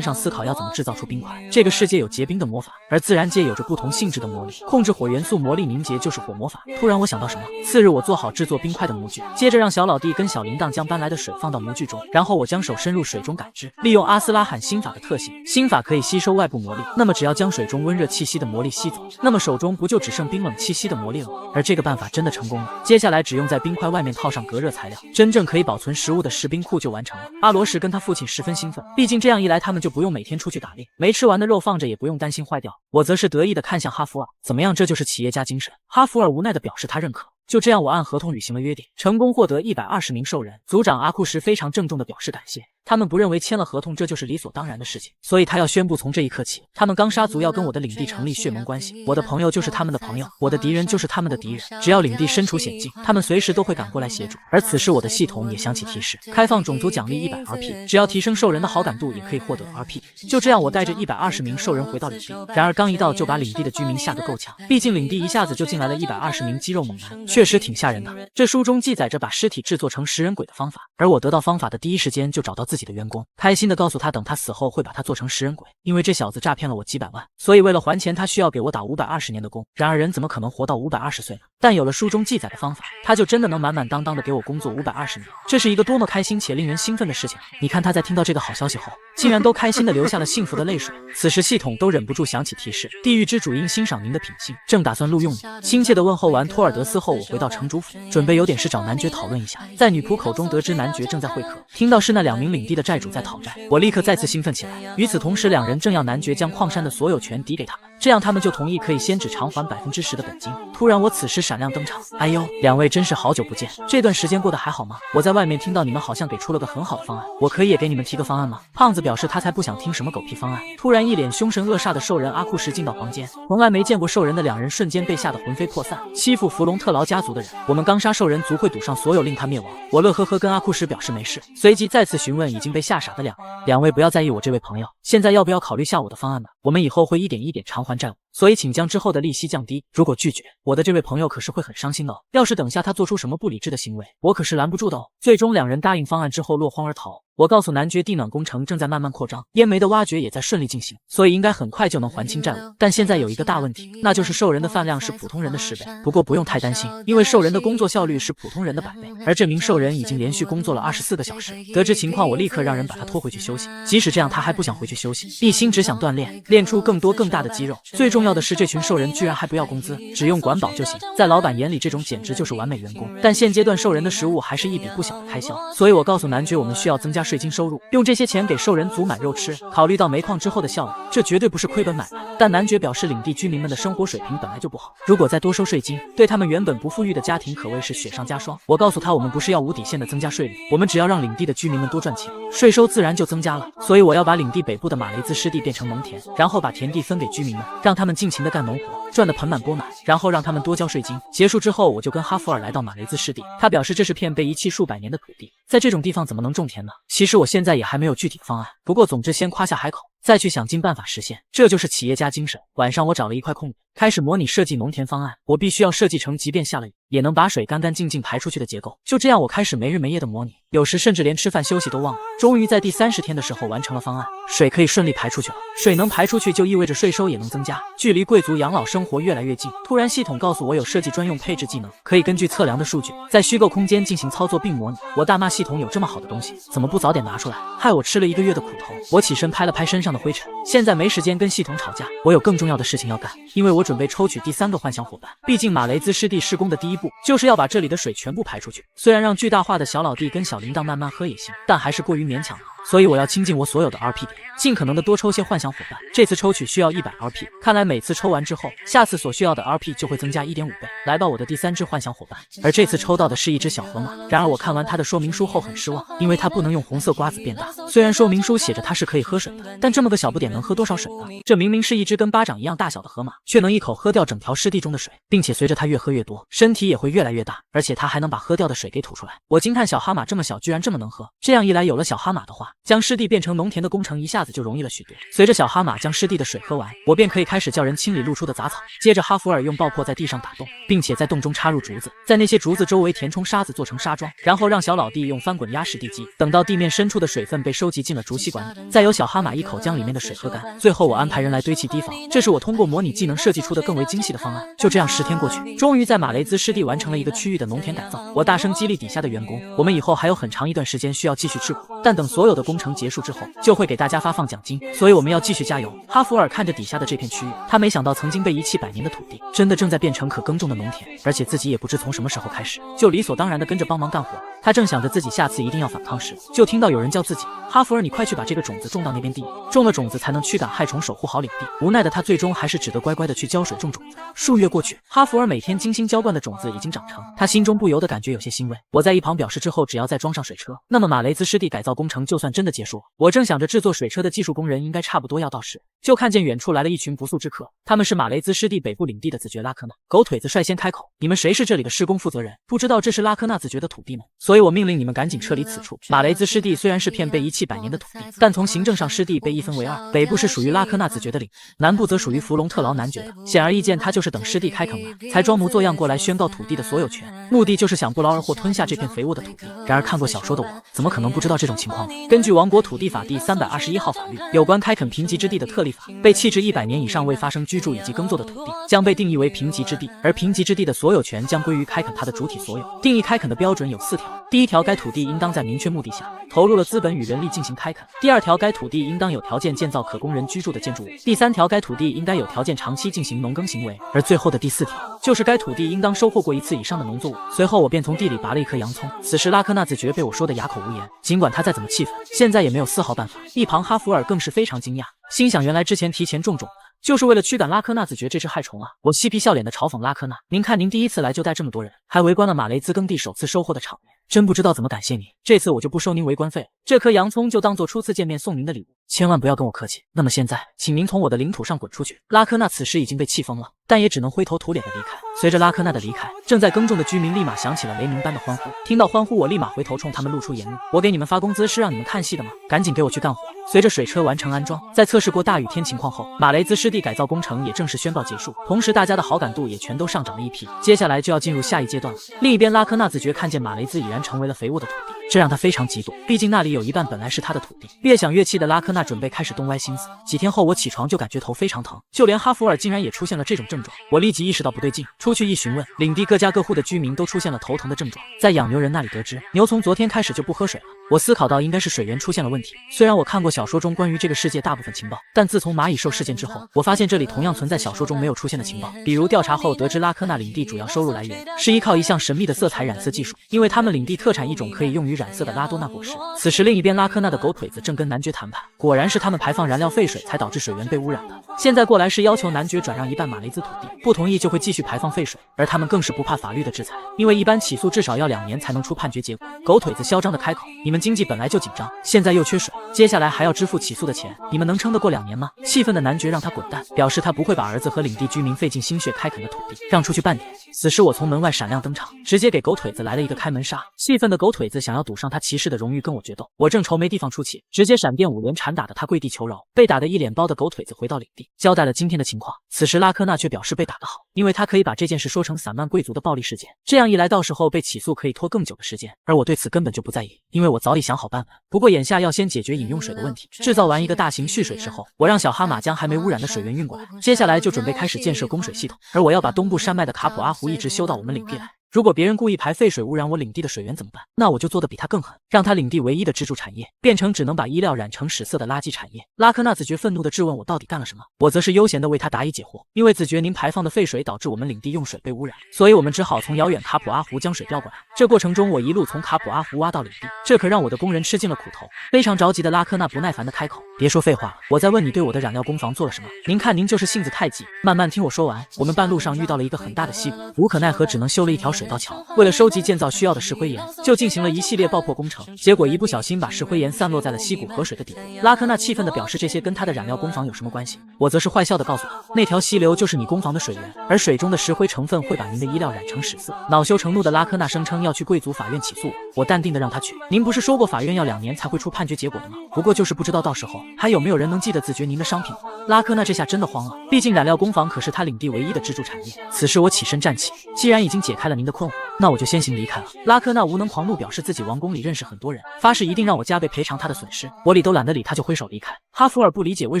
上思考要怎么制造出冰块。这个世界有结冰的魔法，而自然界有着不同性质的魔力，控制火元素魔力凝结就是火魔法。突然我想到什么，次日我做好制作冰块的模具，接着让小老弟跟小铃铛将搬来的水放到模具中，然后我将手伸入水中感知，利用阿斯拉罕心法的特性，心法可以吸收外部魔力，那么只要将水中温热气息的魔力吸走，那么手中不就只剩冰冷气息的魔力了吗？而这个办法真的成功了。接下来只用在冰块外面套上隔热材料，真正可以保存食物的石冰库就完成了。阿罗什跟他父亲十分兴奋，毕竟这样一来他们就不用每天出去打猎，没吃完的肉放着也不用担心坏掉。我则是得意地看向哈弗尔，怎么样，这就是企业家精神。哈弗尔无奈地表示他认可。就这样，我按合同履行了约定，成功获得120名兽人。族长阿库什非常郑重地表示感谢。他们不认为签了合同这就是理所当然的事情，所以他要宣布从这一刻起，他们钢沙族要跟我的领地成立血盟关系。我的朋友就是他们的朋友，我的敌人就是他们的敌人。只要领地身处险境，他们随时都会赶过来协助。而此时我的系统也响起提示，开放种族奖励100 RP， 只要提升兽人的好感度也可以获得 RP。就这样，我带着120名兽人回到领地，然而刚一到就把领地的居民吓得够呛，毕竟领地一下子就进来了120名肌肉猛男，确实挺吓人的。这书中记载着把尸体制作成食人鬼的方法，而我得到方法的第一时间就找到自己的员工，开心地告诉他，等他死后会把他做成食人鬼，因为这小子诈骗了我几百万，所以为了还钱，他需要给我打520年的工。然而人怎么可能活到520岁呢？但有了书中记载的方法，他就真的能满满当当的给我工作520年。这是一个多么开心且令人兴奋的事情！你看他在听到这个好消息后，竟然都开心地流下了幸福的泪水。此时系统都忍不住响起提示，地狱之主因欣赏您的品性，正打算录用你。亲切地问候完托尔德斯后，我回到城主府，准备有点事找男爵讨论一下。在女仆口中得知男爵正在会客，听到是那2名领地的债主在讨债，我立刻再次兴奋起来。与此同时，2人正要男爵将矿山的所有权抵给他们，这样他们就同意可以先只偿还10%的本金。突然我此时闪亮登场，哎呦，2位真是好久不见，这段时间过得还好吗？我在外面听到你们好像给出了个很好的方案，我可以也给你们提个方案吗？胖子表示他才不想听什么狗屁方案。突然一脸凶神恶煞的兽人阿库什进到房间，从来没见过兽人的2人瞬间被吓得魂飞魄散。欺负弗隆特劳家族的人，我们钢沙兽人族会赌上所有令他灭亡。我乐呵呵跟阿库什表示没事，随即再次询问已经被吓傻的两位，不要在意我这位朋友，现在要不要考虑下我的方案呢？我们以后会一点一点偿还债务，所以请将之后的利息降低。如果拒绝，我的这位朋友可是会很伤心的哦。要是等下他做出什么不理智的行为，我可是拦不住的哦。最终2人答应方案之后落荒而逃。我告诉男爵，地暖工程正在慢慢扩张，烟煤的挖掘也在顺利进行，所以应该很快就能还清债务。但现在有一个大问题，那就是兽人的饭量是普通人的10倍。不过不用太担心，因为兽人的工作效率是普通人的100倍。而这名兽人已经连续工作了24个小时。得知情况，我立刻让人把他拖回去休息。即使这样，他还不想回去休息，一心只想锻炼，练出更多更大的肌肉。最重要的是，这群兽人居然还不要工资，只用管饱就行。在老板眼里，这种简直就是完美员工。但现阶段兽人的食物还是一笔不小的开销，所以我告诉男爵，我们需要增加税金收入，用这些钱给兽人族买肉吃。考虑到煤矿之后的效益，这绝对不是亏本买卖。但男爵表示，领地居民们的生活水平本来就不好，如果再多收税金，对他们原本不富裕的家庭可谓是雪上加霜。我告诉他，我们不是要无底线的增加税率，我们只要让领地的居民们多赚钱，税收自然就增加了。所以我要把领地北部的马雷兹湿地变成农田，然后把田地分给居民们，让他们尽情的干农活，赚得盆满钵满，然后让他们多交税金。结束之后，我就跟哈弗尔来到马雷兹湿地，他表示这是片被遗弃数百年的土地，在这种地方怎么能种田呢？其实我现在也还没有具体的方案，不过总之先夸下海口，再去想尽办法实现，这就是企业家精神。晚上我找了一块空地，开始模拟设计农田方案。我必须要设计成即便下了雨也能把水干干净净排出去的结构。就这样，我开始没日没夜的模拟，有时甚至连吃饭休息都忘了。终于在第30天的时候完成了方案，水可以顺利排出去了。水能排出去，就意味着税收也能增加，距离贵族养老生活越来越近。突然，系统告诉我有设计专用配置技能，可以根据测量的数据，在虚构空间进行操作并模拟。我大骂系统有这么好的东西，怎么不早点拿出来？害我吃了1个月的苦头。我起身拍了拍身上的灰尘，现在没时间跟系统吵架，我有更重要的事情要干，因为我准备抽取第3个幻想伙伴。毕竟马雷兹湿地施工的第一步就是要把这里的水全部排出去。虽然让巨大化的小老弟跟小铃铛慢慢喝也行，但还是过于勉强了。所以我要倾尽我所有的 RP 点，尽可能的多抽些幻想伙伴。这次抽取需要100 RP， 看来每次抽完之后，下次所需要的 RP 就会增加 1.5 倍。来吧，我的第3只幻想伙伴。而这次抽到的是一只小河马。然而我看完它的说明书后很失望，因为它不能用红色瓜子变大。虽然说明书写着它是可以喝水的，但这么个小不点能喝多少水呢？这明明是一只跟巴掌一样大小的河马，却能一口喝掉整条湿地中的水，并且随着它越喝越多，身体也会越来越大，而且它还能把喝掉的水给吐出来。我惊叹小哈马这么小居然这么能喝。这样一来，有了小哈马的话，将湿地变成农田的工程一下子就容易了许多。随着小哈马将湿地的水喝完，我便可以开始叫人清理露出的杂草。接着哈弗尔用爆破在地上打洞，并且在洞中插入竹子，在那些竹子周围填充沙子做成沙桩，然后让小老弟用翻滚压实地基，等到地面深处的水分被收集进了竹吸管里，再由小哈马一口将里面的水喝干。最后我安排人来堆砌堤防，这是我通过模拟技能设计出的更为精细的方案。就这样10天过去，终于在马雷兹湿地完成了一个区域的农田改造。我大声激励底下的员工，我们以后还有很长一段时间需要继续吃苦，但等所有的工程结束之后，就会给大家发放奖金，所以我们要继续加油。哈弗尔看着底下的这片区域，他没想到曾经被遗弃100年的土地，真的正在变成可耕种的农田，而且自己也不知从什么时候开始，就理所当然的跟着帮忙干活。他正想着自己下次一定要反抗时，就听到有人叫自己：哈弗尔，你快去把这个种子种到那边地里，种了种子才能驱赶害虫，守护好领地。无奈的他最终还是只得乖乖的去浇水种种子。数月过去，哈弗尔每天精心浇灌的种子已经长成，他心中不由得感觉有些欣慰。我在一旁表示，之后只要再装上水车，那么马雷兹湿地改造工程就算真的结束了。我正想着制作水车的技术工人应该差不多要到时，就看见远处来了一群不速之客，他们是马雷兹湿地北部领地的子爵拉科纳。狗腿子率先开口：你们谁是这里的施工负责人？不知道这是拉科纳子爵的土地吗？所以我命令你们赶紧撤离此处。马雷兹湿地虽然是片被遗弃100年的土地，但从行政上湿地被一分为2，北部是属于拉科纳子爵的领地，南部则属于弗隆特劳男爵的。显而易见，他就是等湿地开垦完，才装模作样过来宣告土地的所有权，目的就是想不劳而获吞下这片肥沃的土地。然而看过小说的我，怎么可能不知道这种情况呢？根据王国土地法第321号法律，有关开垦贫瘠之地的特例法，被弃置100年以上未发生居住以及耕作的土地，将被定义为贫瘠之地，而贫瘠之地的所有权将归于开垦它的主体所有。定义开垦的标准有4条：第1条，该土地应当在明确目的下投入了资本与人力进行开垦；第2条，该土地应当有条件建造可供人居住的建筑物；第3条，该土地应该有条件长期进行农耕行为；而最后的第4条，就是该土地应当收获过1次以上的农作物。随后我便从地里拔了一颗洋葱。此时拉科纳子爵被我说得哑口无言，尽管他再怎么气愤，现在也没有丝毫办法。一旁哈弗尔更是非常惊讶，心想原来之前提前种种就是为了驱赶拉科纳子爵这只害虫啊！我嬉皮笑脸的嘲讽拉科纳：您看您第一次来就带这么多人，还围观了马雷兹耕地首次收获的场面，真不知道怎么感谢您。这次我就不收您围观费了，这颗洋葱就当做初次见面送您的礼物，千万不要跟我客气。那么现在，请您从我的领土上滚出去。拉科纳此时已经被气疯了，但也只能灰头土脸的离开。随着拉科纳的离开，正在耕种的居民立马响起了雷鸣般的欢呼。听到欢呼，我立马回头冲他们露出严怒：我给你们发工资是让你们看戏的吗？赶紧给我去干活！随着水车完成安装，在测试过大雨天情况后，马雷兹湿地改造工程也正式宣告结束，同时大家的好感度也全都上涨了一批。接下来就要进入下一阶段了。另一边，拉科纳子爵看见马雷兹已然成为了肥沃的土地，这让他非常嫉妒，毕竟那里有一半本来是他的土地。越想越气的拉科纳准备开始动歪心思。几天后，我起床就感觉头非常疼，就连哈弗尔竟然也出现了这种症状。我立即意识到不对劲，出去一询问，领地各家各户的居民都出现了头疼的症状。在养牛人那里得知，牛从昨天开始就不喝水了。我思考到应该是水源出现了问题。虽然我看过小说中关于这个世界大部分情报，但自从蚂蚁兽事件之后，我发现这里同样存在小说中没有出现的情报。比如调查后得知，拉科纳领地主要收入来源是依靠一项神秘的色彩染色技术，因为他们领地特产一种可以用于染色的拉多纳果实。此时另一边，拉科纳的狗腿子正跟男爵谈判，果然是他们排放燃料废水才导致水源被污染的。现在过来是要求男爵转让一半马雷兹土地，不同意就会继续排放废水，而他们更是不怕法律的制裁，因为一般起诉至少要2年才能出判决结果。狗腿子嚣张的开口：你们们经济本来就紧张，现在又缺水，接下来还要支付起诉的钱，你们能撑得过2年吗？气愤的男爵让他滚蛋，表示他不会把儿子和领地居民费尽心血开垦的土地让出去半点。此时我从门外闪亮登场，直接给狗腿子来了一个开门杀。气愤的狗腿子想要赌上他骑士的荣誉跟我决斗，我正愁没地方出气，直接闪电5连缠打的他跪地求饶。被打得一脸包的狗腿子回到领地，交代了今天的情况。此时拉科纳却表示被打得好，因为他可以把这件事说成散漫贵族的暴力事件，这样一来到时候被起诉可以拖更久的时间。而我对此根本就不在意，因为我早已想好办法。不过眼下要先解决饮用水的问题，制造完一个大型蓄水池后，我让小哈马将还没污染的水源运过来，接下来就准备开始建设供水系统。而我要把东部山脉的卡普阿湖一直修到我们领地来。如果别人故意排废水污染我领地的水源怎么办？那我就做得比他更狠，让他领地唯一的支柱产业变成只能把衣料染成屎色的垃圾产业。拉科纳子爵愤怒地质问我到底干了什么，我则是悠闲地为他答疑解惑。因为子爵您排放的废水导致我们领地用水被污染，所以我们只好从遥远卡普阿湖将水调过来。这过程中我一路从卡普阿湖挖到领地，这可让我的工人吃尽了苦头。非常着急的拉科纳不耐烦地开口，别说废话了，我在问你对我的染料工坊做了什么？您看您就是性子太急，慢慢听我说完。我们半路上遇到了一个很大的溪谷，无可奈何只能修了一条水道桥，为了收集建造需要的石灰岩，就进行了一系列爆破工程，结果一不小心把石灰岩散落在了溪谷河水的底部。拉科纳气愤地表示这些跟他的染料工坊有什么关系？我则是坏笑地告诉他，那条溪流就是你工坊的水源，而水中的石灰成分会把您的衣料染成屎色。恼羞成怒的拉科纳声称要去贵族法院起诉我淡定地让他去。您不是说过法院要2年才会出判决结果的吗？不过就是不知道到时候还有没有人能记得子爵您的商品吗？拉科纳这下真的慌了，毕竟染料工坊可是他领地唯一的支柱产业。此时我起身站起，既然已经解开了您的困惑，那我就先行离开了。拉科纳无能狂怒，表示自己王宫里认识很多人，发誓一定让我加倍赔偿他的损失。我理都懒得理他，就挥手离开。哈弗尔不理解为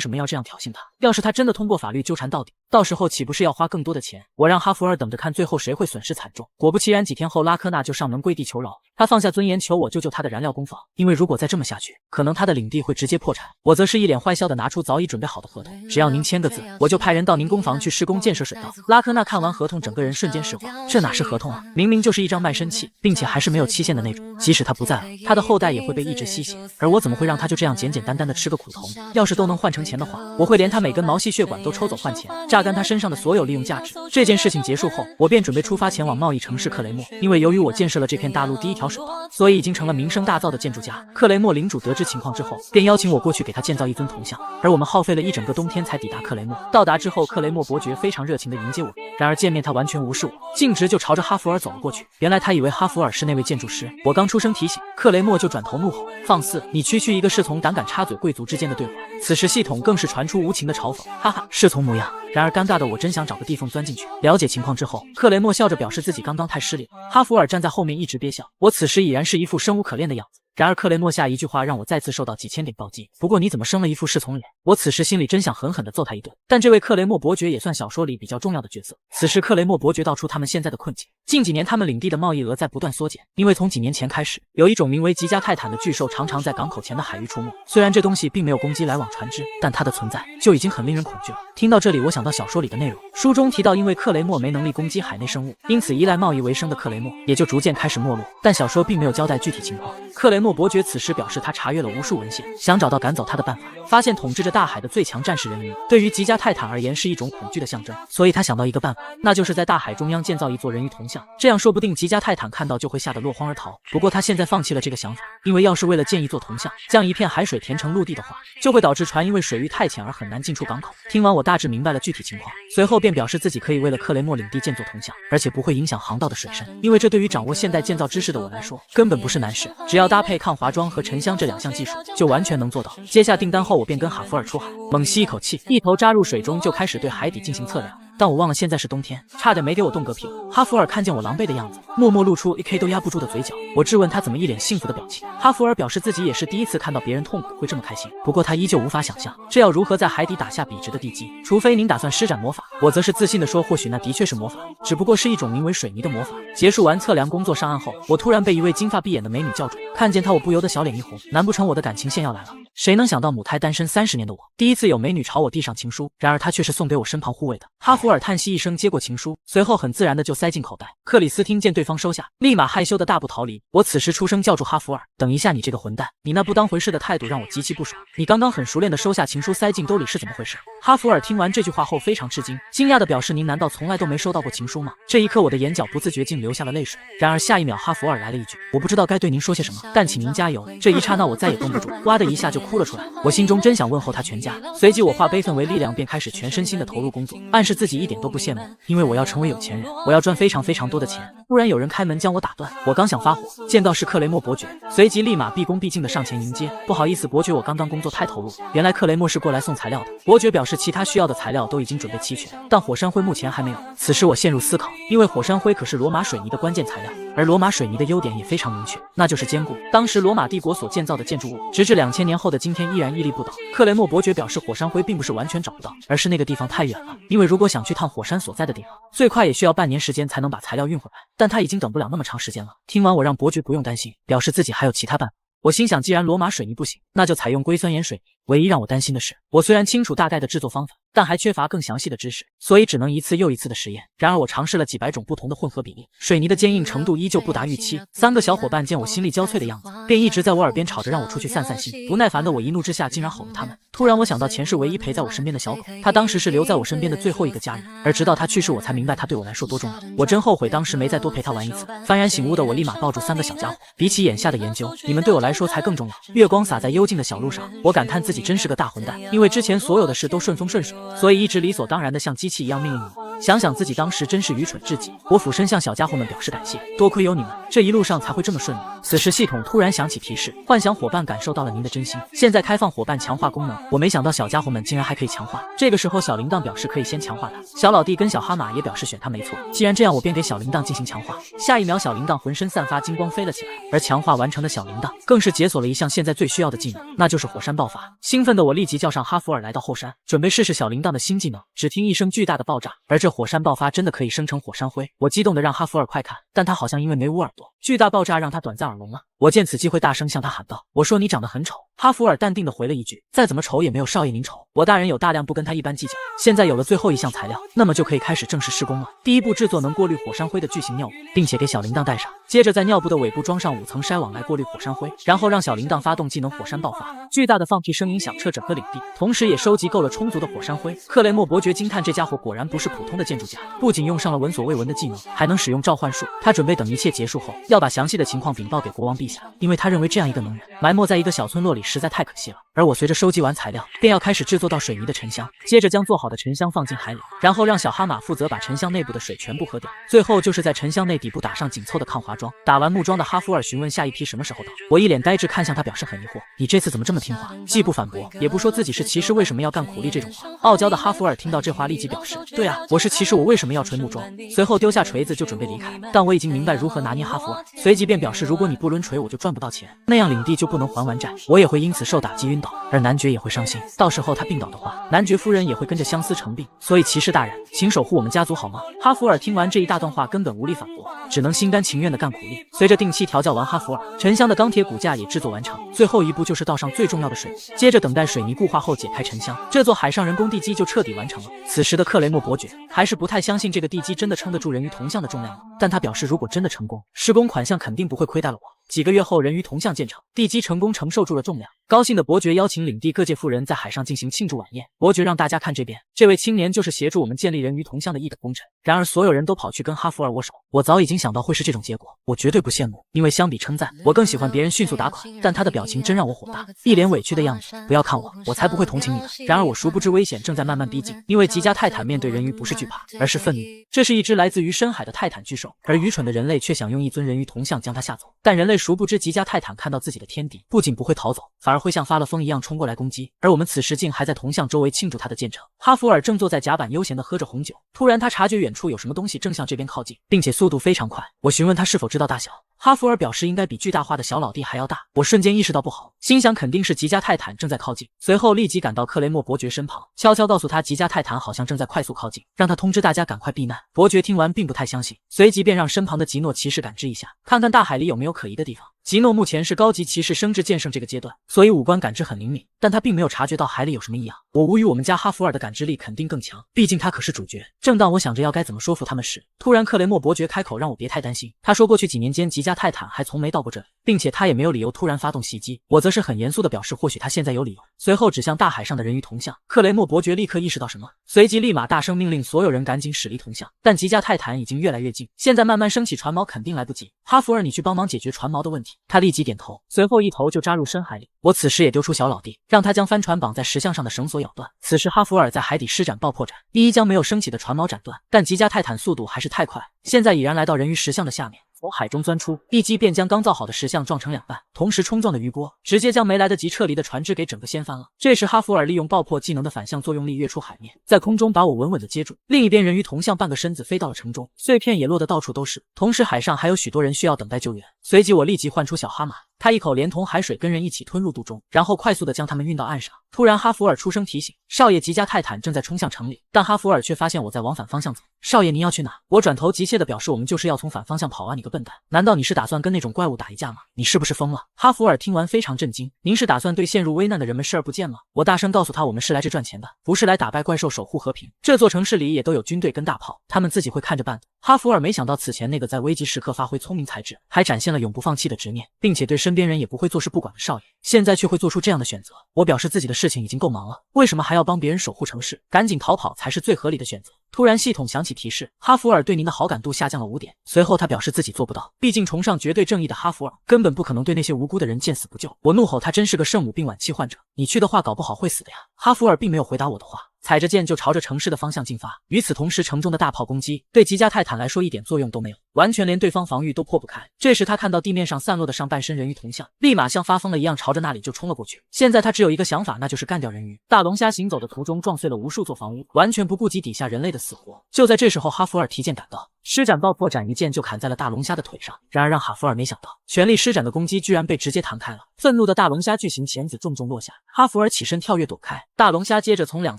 什么要这样挑衅他，要是他真的通过法律纠缠到底，到时候岂不是要花更多的钱？我让哈弗尔等着看最后谁会损失惨重。果不其然，几天后拉科纳就上门跪地求饶，他放下尊严求我救救他的燃料工坊，因为如果再这么下去，可能他的领地会直接破产。我则是一脸坏笑的拿出早已准备好的合同，只要您签个字，我就派人到您工坊去施工建设水道。拉科纳看完合同，整个人瞬间石化，这哪是合同啊，明明就是一张卖身契，并且还是没有期限的那种，即使他不在了，他的后代也会被一直吸血，而我怎么会让他就这样简简单单的吃个苦头呢？要是都能换成钱的话，我会连他每根毛细血管都抽走换钱，榨干他身上的所有利用价值。这件事情结束后，我便准备出发前往贸易城市克雷默，因为由于我建设了这片大陆第一条水道，所以已经成了名声大噪的建筑家。克雷默领主得知情况之后，便邀请我过去给他建造一尊铜像，而我们耗费了一整个冬天才抵达克雷默。到达之后，克雷默伯爵非常热情地迎接我，然而见面他完全无视我，径直就朝着哈弗尔走了过去。原来他以为哈弗尔是那位建筑师，我刚出声提醒，克雷默就转头怒吼，放肆，你区区一个侍从胆敢插嘴贵族之间的对话。此时系统更是传出无情的嘲讽，哈哈，侍从模样。然而尴尬的我真想找个地缝钻进去。了解情况之后，克雷默笑着表示自己刚刚太失礼了。哈弗尔站在后面一直憋笑，我此时已然是一副生无可恋的样子。然而克雷默下一句话让我再次受到几千点暴击，不过你怎么生了一副侍从脸？我此时心里真想狠狠地揍他一顿。但这位克雷默伯爵也算小说里比较重要的角色。此时克雷默伯爵道出他们现在的困境，近几年他们领地的贸易额在不断缩减，因为从几年前开始，有一种名为吉加泰坦的巨兽常常在港口前的海域出没。虽然这东西并没有攻击来往船只，但它的存在就已经很令人恐惧了。听到这里，我想到小说里的内容，书中提到因为克雷默没能力攻击海内生物，因此依赖贸易为生的克雷默也就逐渐开始没落，但小说并没有交代具体情况。克雷默伯爵此时表示他查阅了无数文献，想找到赶走他的办法，发现统治着大海的最强战士人鱼对于吉加泰坦而言是一种恐惧的象征，所以他想到一个办法，那就是在大海中央建造一座人鱼铜像，这样说不定吉加泰坦看到就会吓得落荒而逃。不过他现在放弃了这个想法，因为要是为了建一座铜像，将一片海水填成陆地的话，就会导致船因为水域太浅而很难进出港口。听完我大致明白了具体情况，随后便表示自己可以为了克雷默领地建座铜像，而且不会影响航道的水深，因为这对于掌握现代建造知识的我来说根本不是难事，只要搭配抗滑装和沉香这2项技术就完全能做到。接下订单后，我便跟哈弗尔出海，猛吸一口气，一头扎入水中就开始对海底进行测量。但我忘了现在是冬天，差点没给我冻嗝屁了。哈弗尔看见我狼狈的样子，默默露出 AK 都压不住的嘴角。我质问他怎么一脸幸福的表情，哈弗尔表示自己也是第一次看到别人痛苦会这么开心，不过他依旧无法想象这要如何在海底打下笔直的地基，除非您打算施展魔法。我则是自信地说，或许那的确是魔法，只不过是一种名为水泥的魔法。结束完测量工作上岸后，我突然被一位金发碧眼的美女叫住，看见她我不由得小脸一红，难不成我的感情线要来了？谁能想到母胎单身30年的我，第一次有美女朝我递上情书，然而她却是送给我身旁护卫的。哈弗尔叹息一声，接过情书，随后很自然的就塞进口袋。克里斯汀见对方收下，立马害羞的大步逃离。我此时出声叫住哈弗尔，等一下，你这个混蛋，你那不当回事的态度让我极其不爽。你刚刚很熟练的收下情书塞进兜里是怎么回事？哈弗尔听完这句话后非常吃惊，惊讶的表示您难道从来都没收到过情书吗？这一刻我的眼角不自觉竟流下了泪水。然而下一秒哈弗尔来了一句，我不知道该对您说些什么，但请您加油。这一刹那我再也绷不住，哇的一下就哭了出来。我心中真想问候他全家，随即我化悲愤为力量，便开始全身心的投入工作，暗示自己一点都不羡慕，因为我要成为有钱人，我要赚非常非常多的钱。突然有人开门将我打断，我刚想发火，见到是克雷默伯爵，随即立马毕恭毕敬的上前迎接。不好意思伯爵，我刚刚工作太投入。原来克雷默是过来送材料的。伯爵表示其他需要的材料都已经准备齐全，但火山灰目前还没有。此时我陷入思考，因为火山灰可是罗马水泥的关键材料，而罗马水泥的优点也非常明确，那就是坚固。当时罗马帝国所建造的建筑物，直至2000年后的今天依然屹立不倒。克雷默伯爵表示火山灰并不是完全找不到，而是那个地方太远了，因为如果想去趟火山所在的地方，最快也需要半年时间才能把材料运回来，但他已经等不了那么长时间了。听完我让伯爵不用担心，表示自己还有其他办法。我心想，既然罗马水泥不行，那就采用硅酸盐水泥。唯一让我担心的是，我虽然清楚大概的制作方法，但还缺乏更详细的知识，所以只能一次又一次的实验。然而我尝试了几百种不同的混合比例，水泥的坚硬程度依旧不达预期。3个小伙伴见我心力交瘁的样子，便一直在我耳边吵着让我出去散散心。不耐烦的我一怒之下竟然吼了他们。突然我想到前世唯一陪在我身边的小狗，它当时是留在我身边的最后一个家人，而直到它去世我才明白它对我来说多重要。我真后悔当时没再多陪它玩一次。幡然醒悟的我立马抱住3个小家伙，比起眼下的研究，你们对我来说才更重要。月光洒在幽静的小路上，我感叹自己真是个大混蛋，因为之前所有的事都顺风顺水，所以一直理所当然的像机器一样命令我。想想自己当时真是愚蠢至极，我俯身向小家伙们表示感谢，多亏有你们，这一路上才会这么顺利。此时系统突然响起提示，幻想伙伴感受到了您的真心，现在开放伙伴强化功能。我没想到小家伙们竟然还可以强化。这个时候小铃铛表示可以先强化它，小老弟跟小哈马也表示选它没错。既然这样，我便给小铃铛进行强化。下一秒小铃铛浑身散发金光飞了起来，而强化完成的小铃铛更是解锁了一项现在最需要的技能，那就是火山爆发。兴奋的我立即叫上哈弗尔来到后山，准备试试小铃铛的新技能。只听一声巨大的爆炸，而这火山爆发真的可以生成火山灰。我激动的让哈弗尔快看，但他好像因为没捂耳朵，巨大爆炸让他短暂耳聋了。我见此机会大声向他喊道，我说你长得很丑。哈弗尔淡定的回了一句，再怎么丑也没有少爷您丑。我大人有大量，不跟他一般计较。现在有了最后一项材料，那么就可以开始正式施工了。第一步制作能过滤火山灰的巨型尿布，并且给小铃铛戴上，接着在尿布的尾部装上5层筛网来过滤火山灰，然后让小铃铛发动技能火山爆发。巨大的放屁声音响彻整个领地，同时也收集够了充足的火山灰。克雷默伯爵惊叹这家伙果然不是普通的建筑家，不仅用上了闻所未闻的技能，还能使用召唤术。他准备等一切结束后，要把详细的情况禀报给国王陛下，因为他认为这样一个能人埋没在一个小村落里实在太可惜了。而我随着收集完材料，便要开始制作到水泥的沉香，接着将做好的沉香放进海里，然后让小哈马负责把沉香内部的水全部喝掉。最后就是在沉香内底部打上紧凑的抗滑桩。打完木桩的哈弗尔询问下一批什么时候到，我一脸呆滞看向他，表示很疑惑，你这次怎么这么听话，既不反驳也不说自己是骑士，为什么要干苦力这种活？傲娇的哈弗尔听到这话立即表示，对啊，我是骑士，我为什么要锤木桩？随后丢下锤子就准备离开，但我已经明白如何拿捏哈弗尔，随即便表示，如果你不抡锤我就赚不到钱，那样领地就不能还完债，我也会因此受打击晕倒，而男爵也会伤心，到时候他病倒的话，男爵夫人也会跟着相思成病，所以骑士大人请守护我们家族好吗？哈弗尔听完这一大段话根本无力反驳，只能心甘情愿的干苦力。随着定期调教完哈弗尔，沉香的钢铁骨架也制作完成，最后一步就是倒上最重要的水泥，接着等待水泥固化后解开沉香，这座海上人工地基就彻底完成了。此时的克雷默伯爵还是不太相信这个地基真的撑得住人鱼铜像的重量了，但他表示如果真的成功，施工款项肯定不会亏待了我。几个月后，人鱼铜像建成，地基成功承受住了重量。高兴的伯爵邀请领地各界富人在海上进行庆祝晚宴。伯爵让大家看这边，这位青年就是协助我们建立人鱼铜像的一等功臣。然而所有人都跑去跟哈弗尔握手，我早已经想到会是这种结果，我绝对不羡慕，因为相比称赞，我更喜欢别人迅速打款。但他的表情真让我火大，一脸委屈的样子，不要看我，我才不会同情你的。然而我殊不知危险正在慢慢逼近，因为吉加泰坦面对人鱼不是惧怕，而是愤怒。这是一只来自于深海的泰坦巨兽，而愚蠢的人类却想用一尊人鱼铜像将它吓走。但人类殊不知吉加泰坦看到自己的天敌，不仅不会逃走，反而会像发了疯一样冲过来攻击。而我们此时竟还在铜像周围庆祝它的建成。哈弗尔正坐在甲板悠闲地喝着红酒，突然他察觉远处有什么东西正向这边靠近，并且速度非常快。我询问他是否知道大小，哈弗尔表示应该比巨大化的小老弟还要大。我瞬间意识到不好，心想肯定是吉加泰坦正在靠近，随后立即赶到克雷默伯爵身旁，悄悄告诉他吉加泰坦好像正在快速靠近，让他通知大家赶快避难。伯爵听完并不太相信，随即便让身旁的吉诺骑士感知一下，看看大海里有没有可疑的地方。吉诺目前是高级骑士升至剑圣这个阶段，所以五官感知很灵敏，但他并没有察觉到海里有什么异样。我无语，我们家哈弗尔的感知力肯定更强，毕竟他可是主角。正当我想着要该怎么说服他们时，突然克雷默伯爵开口让我别太担心。他说过去几年间吉加泰坦还从没到过这里，并且他也没有理由突然发动袭击。我则是很严肃地表示或许他现在有理由，随后指向大海上的人鱼铜像。克雷默伯爵立刻意识到什么，随即立马大声命令所有人赶紧驶离铜像。但吉加泰坦已经越来越近，现在慢慢升起船锚肯定来不及。哈弗尔，你去帮忙解决船锚的问题。他立即点头，随后一头就扎入深海里。我此时也丢出小老弟，让他将帆船绑在石像上的绳索咬断。此时哈弗尔在海底施展爆破斩，一将没有升起的船锚斩断，但吉加泰坦速度还是太快，现在已然来到人鱼石像的下面，从海中钻出，一击便将刚造好的石像撞成两半，同时冲撞的余波直接将没来得及撤离的船只给整个掀翻了。这时哈弗尔利用爆破技能的反向作用力跃出海面，在空中把我稳稳地接住。另一边人鱼铜像半个身子飞到了城中，碎片也落得到处都是，同时海上还有许多人需要等待救援。随即我立即唤出小哈马，他一口连同海水跟人一起吞入肚中，然后快速地将他们运到岸上。突然哈弗尔出声提醒，少爷吉加泰坦正在冲向城里，但哈弗尔却发现我在往反方向走。少爷您要去哪？我转头急切地表示我们就是要从反方向跑啊，你个笨蛋，难道你是打算跟那种怪物打一架吗？你是不是疯了？哈弗尔听完非常震惊，您是打算对陷入危难的人们视而不见吗？我大声告诉他，我们是来这赚钱的，不是来打败怪兽守护和平。这座城市里也都有军队跟大炮，他们自己会看着办的。哈弗尔没想到此前那个在危急时刻发挥聪明才智，还展现了永不放弃的执念，并且对身边人也不会坐视不管的少爷，现在却会做出这样的选择。我表示自己的事情已经够忙了，为什么还要帮别人守护城市？赶紧逃跑才是最合理的选择。突然系统响起提示，哈弗尔对您的好感度下降了5点。随后他表示自己做不到，毕竟崇尚绝对正义的哈弗尔根本不可能对那些无辜的人见死不救。我怒吼他真是个圣母病晚期患者，你去的话搞不好会死的呀。哈弗尔并没有回答我的话，踩着剑就朝着城市的方向进发。与此同时，城中的大炮攻击对吉加泰坦来说一点作用都没有，完全连对方防御都破不开。这时他看到地面上散落的上半身人鱼铜像，立马像发疯了一样朝着那里就冲了过去。现在他只有一个想法，那就是干掉人鱼。大龙虾行走的途中撞碎了无数座房屋，完全不顾及底下人类的死活。就在这时候，哈弗尔提剑赶到，施展爆破斩，一剑就砍在了大龙虾的腿上。然而让哈弗尔没想到，全力施展的攻击居然被直接弹开了。愤怒的大龙虾巨型钳子重重落下，哈弗尔起身跳跃躲开，大龙虾接着从两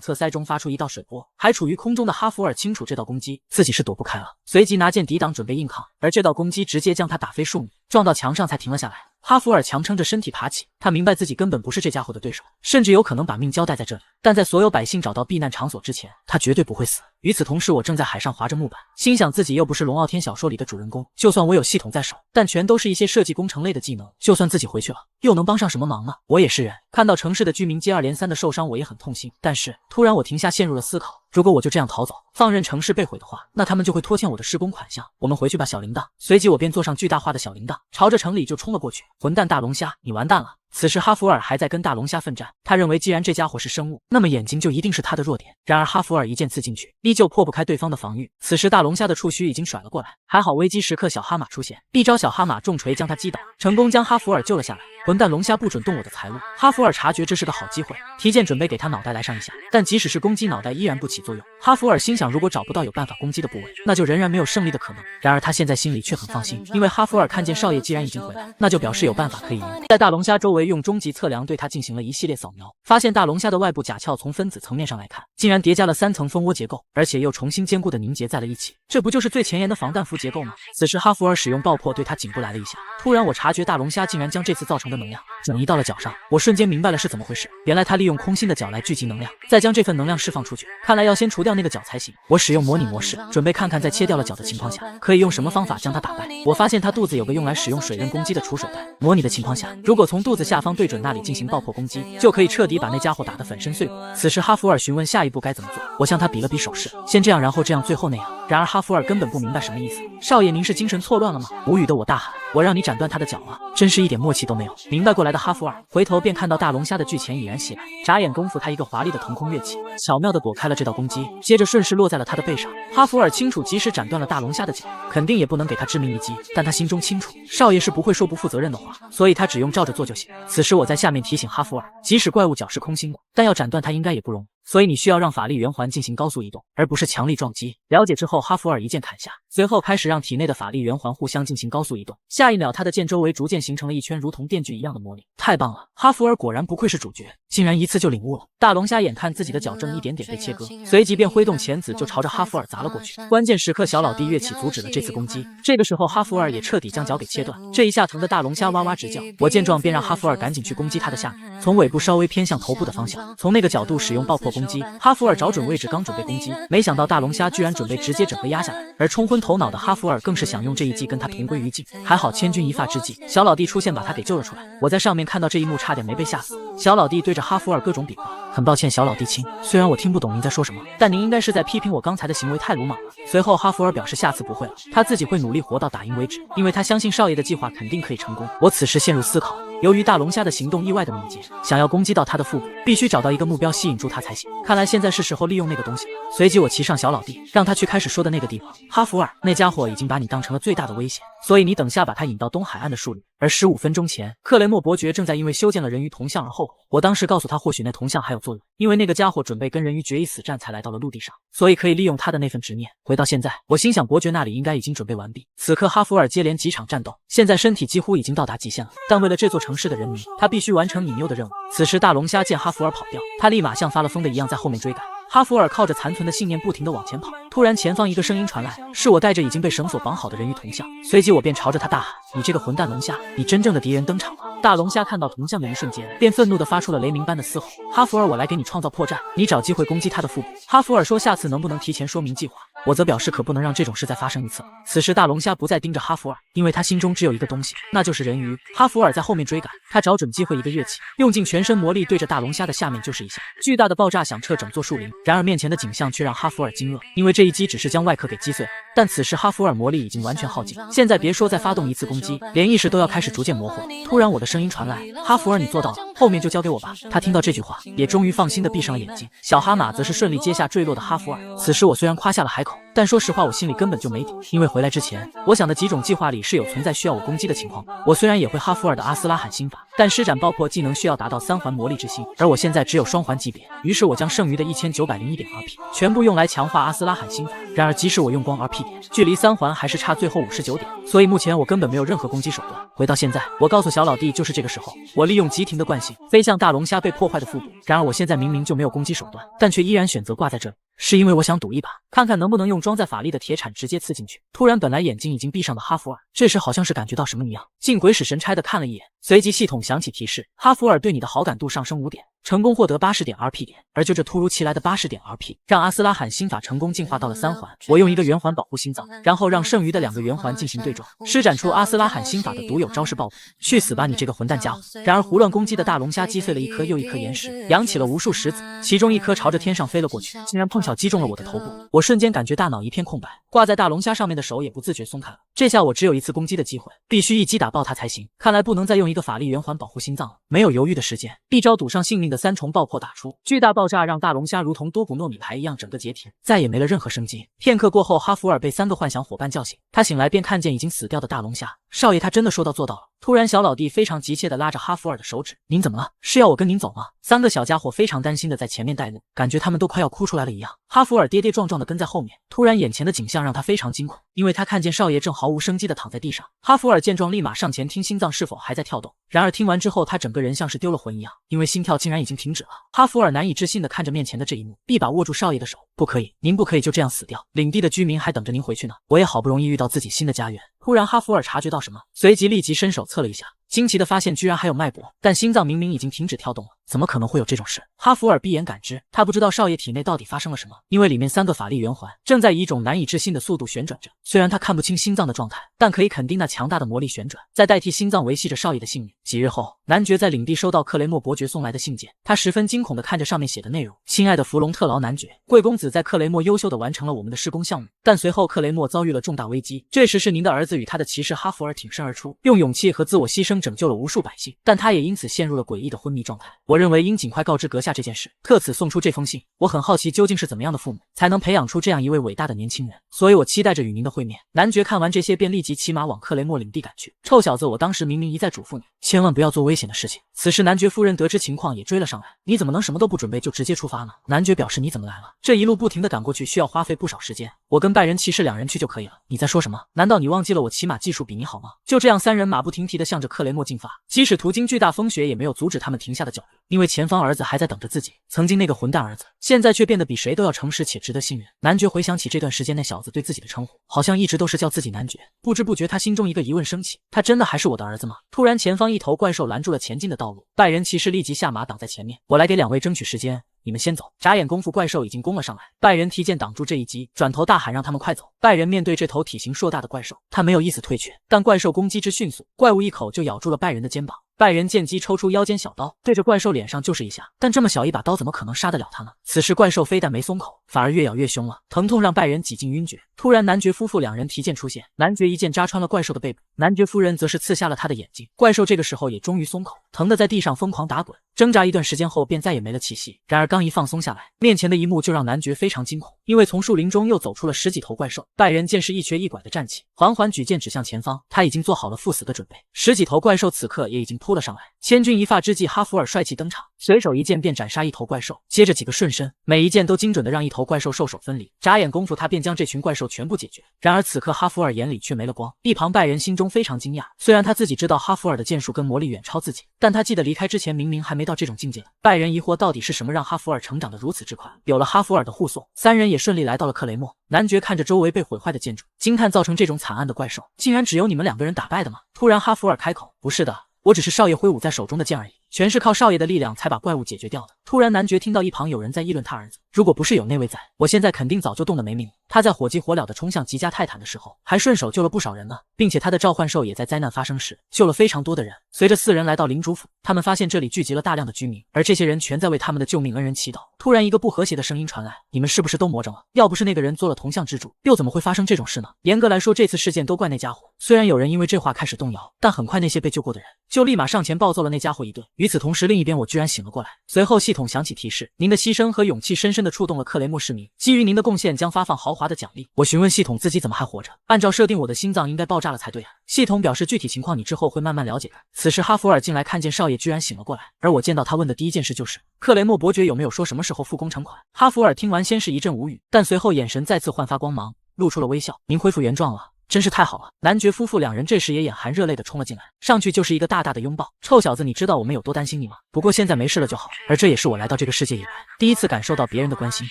侧腮中发出一道水波。还处于空中的哈弗尔清楚这道攻击自己是躲不开了，随即拿剑抵挡准备硬抗，而这道攻击直接将他打飞数米，撞到墙上才停了下来。哈弗尔强撑着身体爬起，他明白自己根本不是这家伙的对手，甚至有可能把命交代在这里，但在所有百姓找到避难场所之前，他绝对不会死。与此同时，我正在海上划着木板，心想自己又不是龙傲天小说里的主人公，就算我有系统在手，但全都是一些设计工程类的技能，就算自己回去了，又能帮上什么忙呢？我也是人，看到城市的居民接二连三的受伤，我也很痛心。但是突然我停下，陷入了思考，如果我就这样逃走，放任城市被毁的话，那他们就会拖欠我的施工款项。我们回去吧，小铃铛。随即我便坐上巨大化的小铃铛，朝着城里就冲了过去。混蛋大龙虾，你完蛋了！此时哈弗尔还在跟大龙虾奋战，他认为既然这家伙是生物，那么眼睛就一定是他的弱点。然而哈弗尔一剑刺进去，依旧破不开对方的防御。此时大龙虾的触须已经甩了过来，还好危机时刻小哈马出现，一招小哈马重锤将他击倒，成功将哈弗尔救了下来。混蛋龙虾不准动我的财路！哈弗尔察觉这是个好机会，提剑准备给他脑袋来上一下，但即使是攻击脑袋依然不起作用。哈弗尔心想，如果找不到有办法攻击的部位，那就仍然没有胜利的可能。然而他现在心里却很放心，因为哈弗尔看见少爷既然已经回来，那就表示有办法可以赢。在大龙虾周围用终极测量对它进行了一系列扫描，发现大龙虾的外部甲壳从分子层面上来看，竟然叠加了3层蜂窝结构，而且又重新坚固的凝结在了一起，这不就是最前沿的防弹服结构吗？此时哈弗尔使用爆破对它颈部来了一下，突然我察觉大龙虾竟然将这次造成的能量转移到了脚上，我瞬间明白了是怎么回事。原来他利用空心的脚来聚集能量，再将这份能量释放出去，看来要先除掉那个脚才行。我使用模拟模式，准备看看在切掉了脚的情况下，可以用什么方法将它打败。我发现他肚子有个用来使用水刃攻击的储水袋，模拟的情况下，如果从肚子下方对准那里进行爆破攻击，就可以彻底把那家伙打得粉身碎骨。此时哈弗尔询问下一步该怎么做，我向他比了比手势，先这样，然后这样，最后那样。然而哈弗尔根本不明白什么意思。少爷，您是精神错乱了吗？无语的我大喊，我让你斩断他的脚啊，真是一点默契都没有。明白过来的哈弗尔回头便看到大龙虾的巨钳已然袭来，眨眼功夫他一个华丽的腾空跃起，巧妙地躲开了这道攻击，接着顺势落在了他的背上。哈弗尔清楚，即使斩断了大龙虾的脚，肯定也不能给他致命一击，但他心中清楚，少爷是不会说不负责任的话，所以他只用照着做就行。此时我在下面提醒哈弗尔，即使怪物脚是空心的，但要斩断它应该也不容易，所以你需要让法力圆环进行高速移动，而不是强力撞击。了解之后，哈弗尔一剑砍下，随后开始让体内的法力圆环互相进行高速移动。下一秒，他的剑周围逐渐形成了一圈如同电锯一样的魔力。太棒了，哈弗尔果然不愧是主角，竟然一次就领悟了。大龙虾眼看自己的脚正一点点被切割，随即便挥动钳子就朝着哈弗尔砸了过去。关键时刻，小老弟跃起阻止了这次攻击。这个时候，哈弗尔也彻底将脚给切断，这一下疼的大龙虾哇哇直叫。我见状便让哈弗尔赶紧去攻击他的下面，从尾部稍微偏向头部的方向，从那个角度使用爆破攻击。哈弗尔找准位置刚准备攻击，没想到大龙虾居然准备直接整个压下来，而冲昏头脑的哈弗尔更是想用这一击跟他同归于尽。还好千钧一发之际，小老弟出现把他给救了出来。我在上面看到这一幕差点没被吓死。小老弟对着哈弗尔各种比划，很抱歉小老弟亲，虽然我听不懂您在说什么，但您应该是在批评我刚才的行为太鲁莽了。随后哈弗尔表示下次不会了，他自己会努力活到打赢为止，因为他相信少爷的计划肯定可以成功。我此时陷入思考，由于大龙虾的行动意外的敏捷，想要攻击到他的腹部，必须找到一个目标吸引住他才行。看来现在是时候利用那个东西了。随即我骑上小老弟，让他去开始说的那个地方。哈弗尔，那家伙已经把你当成了最大的威胁，所以你等下把他引到东海岸的树林。而15分钟前，克雷默伯爵正在因为修建了人鱼铜像而后悔。我当时告诉他，或许那铜像还有作用，因为那个家伙准备跟人鱼决一死战才来到了陆地上，所以可以利用他的那份执念。回到现在，我心想伯爵那里应该已经准备完毕。此刻哈弗尔接连几场战斗，现在身体几乎已经到达极限了，但为了这座城市的人民，他必须完成引诱的任务。此时大龙虾见哈弗尔跑掉，他立马像发了疯的一样在后面追赶。哈弗尔靠着残存的信念不停地往前跑，突然前方一个声音传来，是我带着已经被绳索绑好的人鱼铜像。随即我便朝着他大喊，你这个混蛋龙虾，你真正的敌人登场了。大龙虾看到铜像的一瞬间，便愤怒地发出了雷鸣般的嘶吼，哈弗尔，我来给你创造破绽，你找机会攻击他的腹部。哈弗尔说下次能不能提前说明计划，我则表示可不能让这种事再发生一次。此时大龙虾不再盯着哈弗尔，因为他心中只有一个东西，那就是人鱼。哈弗尔在后面追赶，他找准机会一个跃起，用尽全身魔力对着大龙虾的下面就是一下，巨大的爆炸响彻整座树林。然而面前的景象却让哈弗尔惊愕，因为这一击只是将外壳给击碎了，但此时哈弗尔魔力已经完全耗尽，现在别说再发动一次攻击，连意识都要开始逐渐模糊。突然我的声音传来，哈弗尔你做到了，后面就交给我吧。他听到这句话，也终于放心的闭上了眼睛。小哈马则是顺利接下坠落的哈弗尔。此时我虽然夸下了海口，但说实话我心里根本就没底，因为回来之前，我想的几种计划里是有存在需要我攻击的情况。我虽然也会哈弗尔的阿斯拉罕心法，但施展爆破技能需要达到3环魔力之星，而我现在只有双环级别，于是我将剩余的1901点 RP 全部用来强化阿斯拉罕心法。然而即使我用光 RP 点，距离3环还是差最后59点，所以目前我根本没有任何攻击手段。回到现在，我告诉小老弟，就是这个时候，我利用急停的惯性飞向大龙虾被破坏的腹部。然而我现在明明就没有攻击手段，但却依然选择挂在这里。是因为我想赌一把，看看能不能用装载法力的铁铲直接刺进去。突然，本来眼睛已经闭上的哈弗尔，这时好像是感觉到什么一样，竟鬼使神差的看了一眼，随即系统响起提示：哈弗尔对你的好感度上升5点，成功获得80点 RP 点。而就这突如其来的80点 RP， 让阿斯拉罕心法成功进化到了3环。我用一个圆环保护心脏，然后让剩余的2个圆环进行对撞，施展出阿斯拉罕心法的独有招式爆破。去死吧你这个混蛋家伙！然而胡乱攻击的大龙虾击碎了一颗又一颗岩石，扬起了无数石子，其中一颗朝着天上飞了过去，竟然碰巧击中了我的头部。我瞬间感觉大脑一片空白，挂在大龙虾上面的手也不自觉松开了。这下我只有一次攻击的机会，必须一击打爆它才行。看来不能再用一个法力圆环保护心脏了。没有犹豫的时间，一招赌上性命的3重爆破打出，巨大爆炸让大龙虾如同多股糯米牌一样整个解体，再也没了任何生机。片刻过后，哈弗尔被3个幻想伙伴叫醒，他醒来便看见已经死掉的大龙虾。少爷他真的说到做到了。突然小老弟非常急切地拉着哈弗尔的手指，您怎么了？是要我跟您走吗？3个小家伙非常担心地在前面带路，感觉他们都快要哭出来了一样。哈弗尔跌跌撞撞地跟在后面，突然眼前的景象让他非常惊恐，因为他看见少爷正毫无生机地躺在地上。哈弗尔见状立马上前听心脏是否还在跳动，然而听完之后他整个人像是丢了魂一样，因为心跳竟然已经停止了。哈弗尔难以置信地看着面前的这一幕，一把握住少爷的手，不可以，您不可以就这样死掉，领地的居民还等着您回去呢，我也好不容易遇到自己新的家园。突然哈弗尔察觉到什么，随即立即伸手测了一下，惊奇的发现居然还有脉搏，但心脏明明已经停止跳动了，怎么可能会有这种事？哈弗尔闭眼感知，他不知道少爷体内到底发生了什么，因为里面3个法力圆环正在以一种难以置信的速度旋转着。虽然他看不清心脏的状态，但可以肯定那强大的魔力旋转在代替心脏维系着少爷的性命。几日后，男爵在领地收到克雷默伯爵送来的信件，他十分惊恐地看着上面写的内容：亲爱的弗隆特劳男爵，贵公子在克雷默优秀地完成了我们的施工项目，但随后克雷默遭遇了重大危机，这时是您的儿子与他的骑士哈弗尔挺身而出，用勇气和自我牺牲拯救了无数百姓，但他也因此陷入了诡异的昏迷状态。我认为应尽快告知阁下这件事，特此送出这封信。我很好奇究竟是怎么样的父母才能培养出这样一位伟大的年轻人，所以我期待着与您的会面。男爵看完这些便立即骑马往克雷默领地赶去。臭小子，我当时明明一再嘱咐你，千万不要做危险的事情。此时男爵夫人得知情况也追了上来，你怎么能什么都不准备就直接出发呢？男爵表示你怎么来了？这一路不停地赶过去需要花费不少时间，我跟拜仁骑士2人去就可以了。你在说什么？难道你忘记了我骑马技术比你好吗？就这样3人马不停蹄地向着克雷默进发，即使途经巨大风雪也没有阻止他们停下的脚步，因为前方儿子还在等着自己。曾经那个混蛋儿子，现在却变得比谁都要诚实且值得信任。男爵回想起这段时间那小子对自己的称呼，好像一直都是叫自己男爵。不知不觉他心中一个疑问升起，他真的还是我的儿子吗？突然前方一头怪兽拦住了前进的道路，拜仁骑士立即下马挡在前面，我来给2位争取时间，你们先走。眨眼功夫怪兽已经攻了上来，拜仁提剑挡住这一击，转头大喊让他们快走。拜仁面对这头体型硕大的怪兽，他没有意思退却，但怪兽攻击之迅速，怪物一口就咬住了拜仁的肩膀。拜仁见机抽出腰间小刀，对着怪兽脸上就是一下，但这么小一把刀怎么可能杀得了他呢？此时怪兽非但没松口，反而越咬越凶了，疼痛让拜仁几近晕厥。突然男爵夫妇2人提剑出现，男爵一剑扎穿了怪兽的背部，男爵夫人则是刺瞎了他的眼睛。怪兽这个时候也终于松口，疼得在地上疯狂打滚，挣扎一段时间后便再也没了气息。然而刚一放松下来，面前的一幕就让男爵非常惊恐，因为从树林中又走出了10几头怪兽。拜仁见势一瘸一拐的站起，缓缓举剑指向前方，他已经做好了赴死的准备。10几头怪兽此刻也已经扑了上来，千钧一发之际，哈弗尔帅气登场，随手一剑便斩杀一头怪兽，接着几个顺身，每一剑都精准的让一头怪兽兽首分离。眨眼功夫他便将这群怪兽全部解决。然而此刻哈弗尔眼里却没了光，一旁拜仁心中非常惊讶，虽然他自己知道哈弗尔的剑术跟魔力远超自己，但他记得离开之前明明还没到这种境界。拜仁疑惑到底是什么让哈弗尔成长得如此之快。有了哈弗尔的护送，3人也顺利来到了克雷默。男爵看着周围被毁坏的建筑，惊叹造成这种惨案的怪兽竟然只有你们2个人打败的吗？突然哈弗尔开口，不是的，我只是少爷挥舞在手中的剑而已，全是靠少爷的力量才把怪物解决掉的。突然男爵听到一旁有人在议论他儿子，如果不是有那位在，我现在肯定早就冻得没命了。他在火急火燎地冲向吉加泰坦的时候，还顺手救了不少人呢，并且他的召唤兽也在灾难发生时救了非常多的人。随着4人来到领主府，他们发现这里聚集了大量的居民，而这些人全在为他们的救命恩人祈祷。突然一个不和谐的声音传来，你们是不是都魔怔了？要不是那个人做了铜像之主，又怎么会发生这种事呢？严格来说，这次事件都怪那家伙。虽然有人因为这话开始动摇，但很快那些被救过的人就立马上前暴揍了那家伙一顿。与此同时，另一边我居然醒了过来，随后系统响起提示，您的牺牲和勇气深深地触动了克雷默市民，基于您的贡献将发放豪华的奖励。我询问系统自己怎么还活着，按照设定我的心脏应该爆炸了才对啊。系统表示具体情况你之后会慢慢了解的。此时哈弗尔进来看见少爷居然醒了过来，而我见到他问的第一件事就是克雷默伯爵有没有说什么时候复工成款。哈弗尔听完先是一阵无语，但随后眼神再次焕发光芒，露出了微笑，您恢复原状了，真是太好了！男爵夫妇2人这时也眼含热泪的冲了进来，上去就是一个大大的拥抱。臭小子，你知道我们有多担心你吗？不过现在没事了就好。而这也是我来到这个世界以来第一次感受到别人的关心，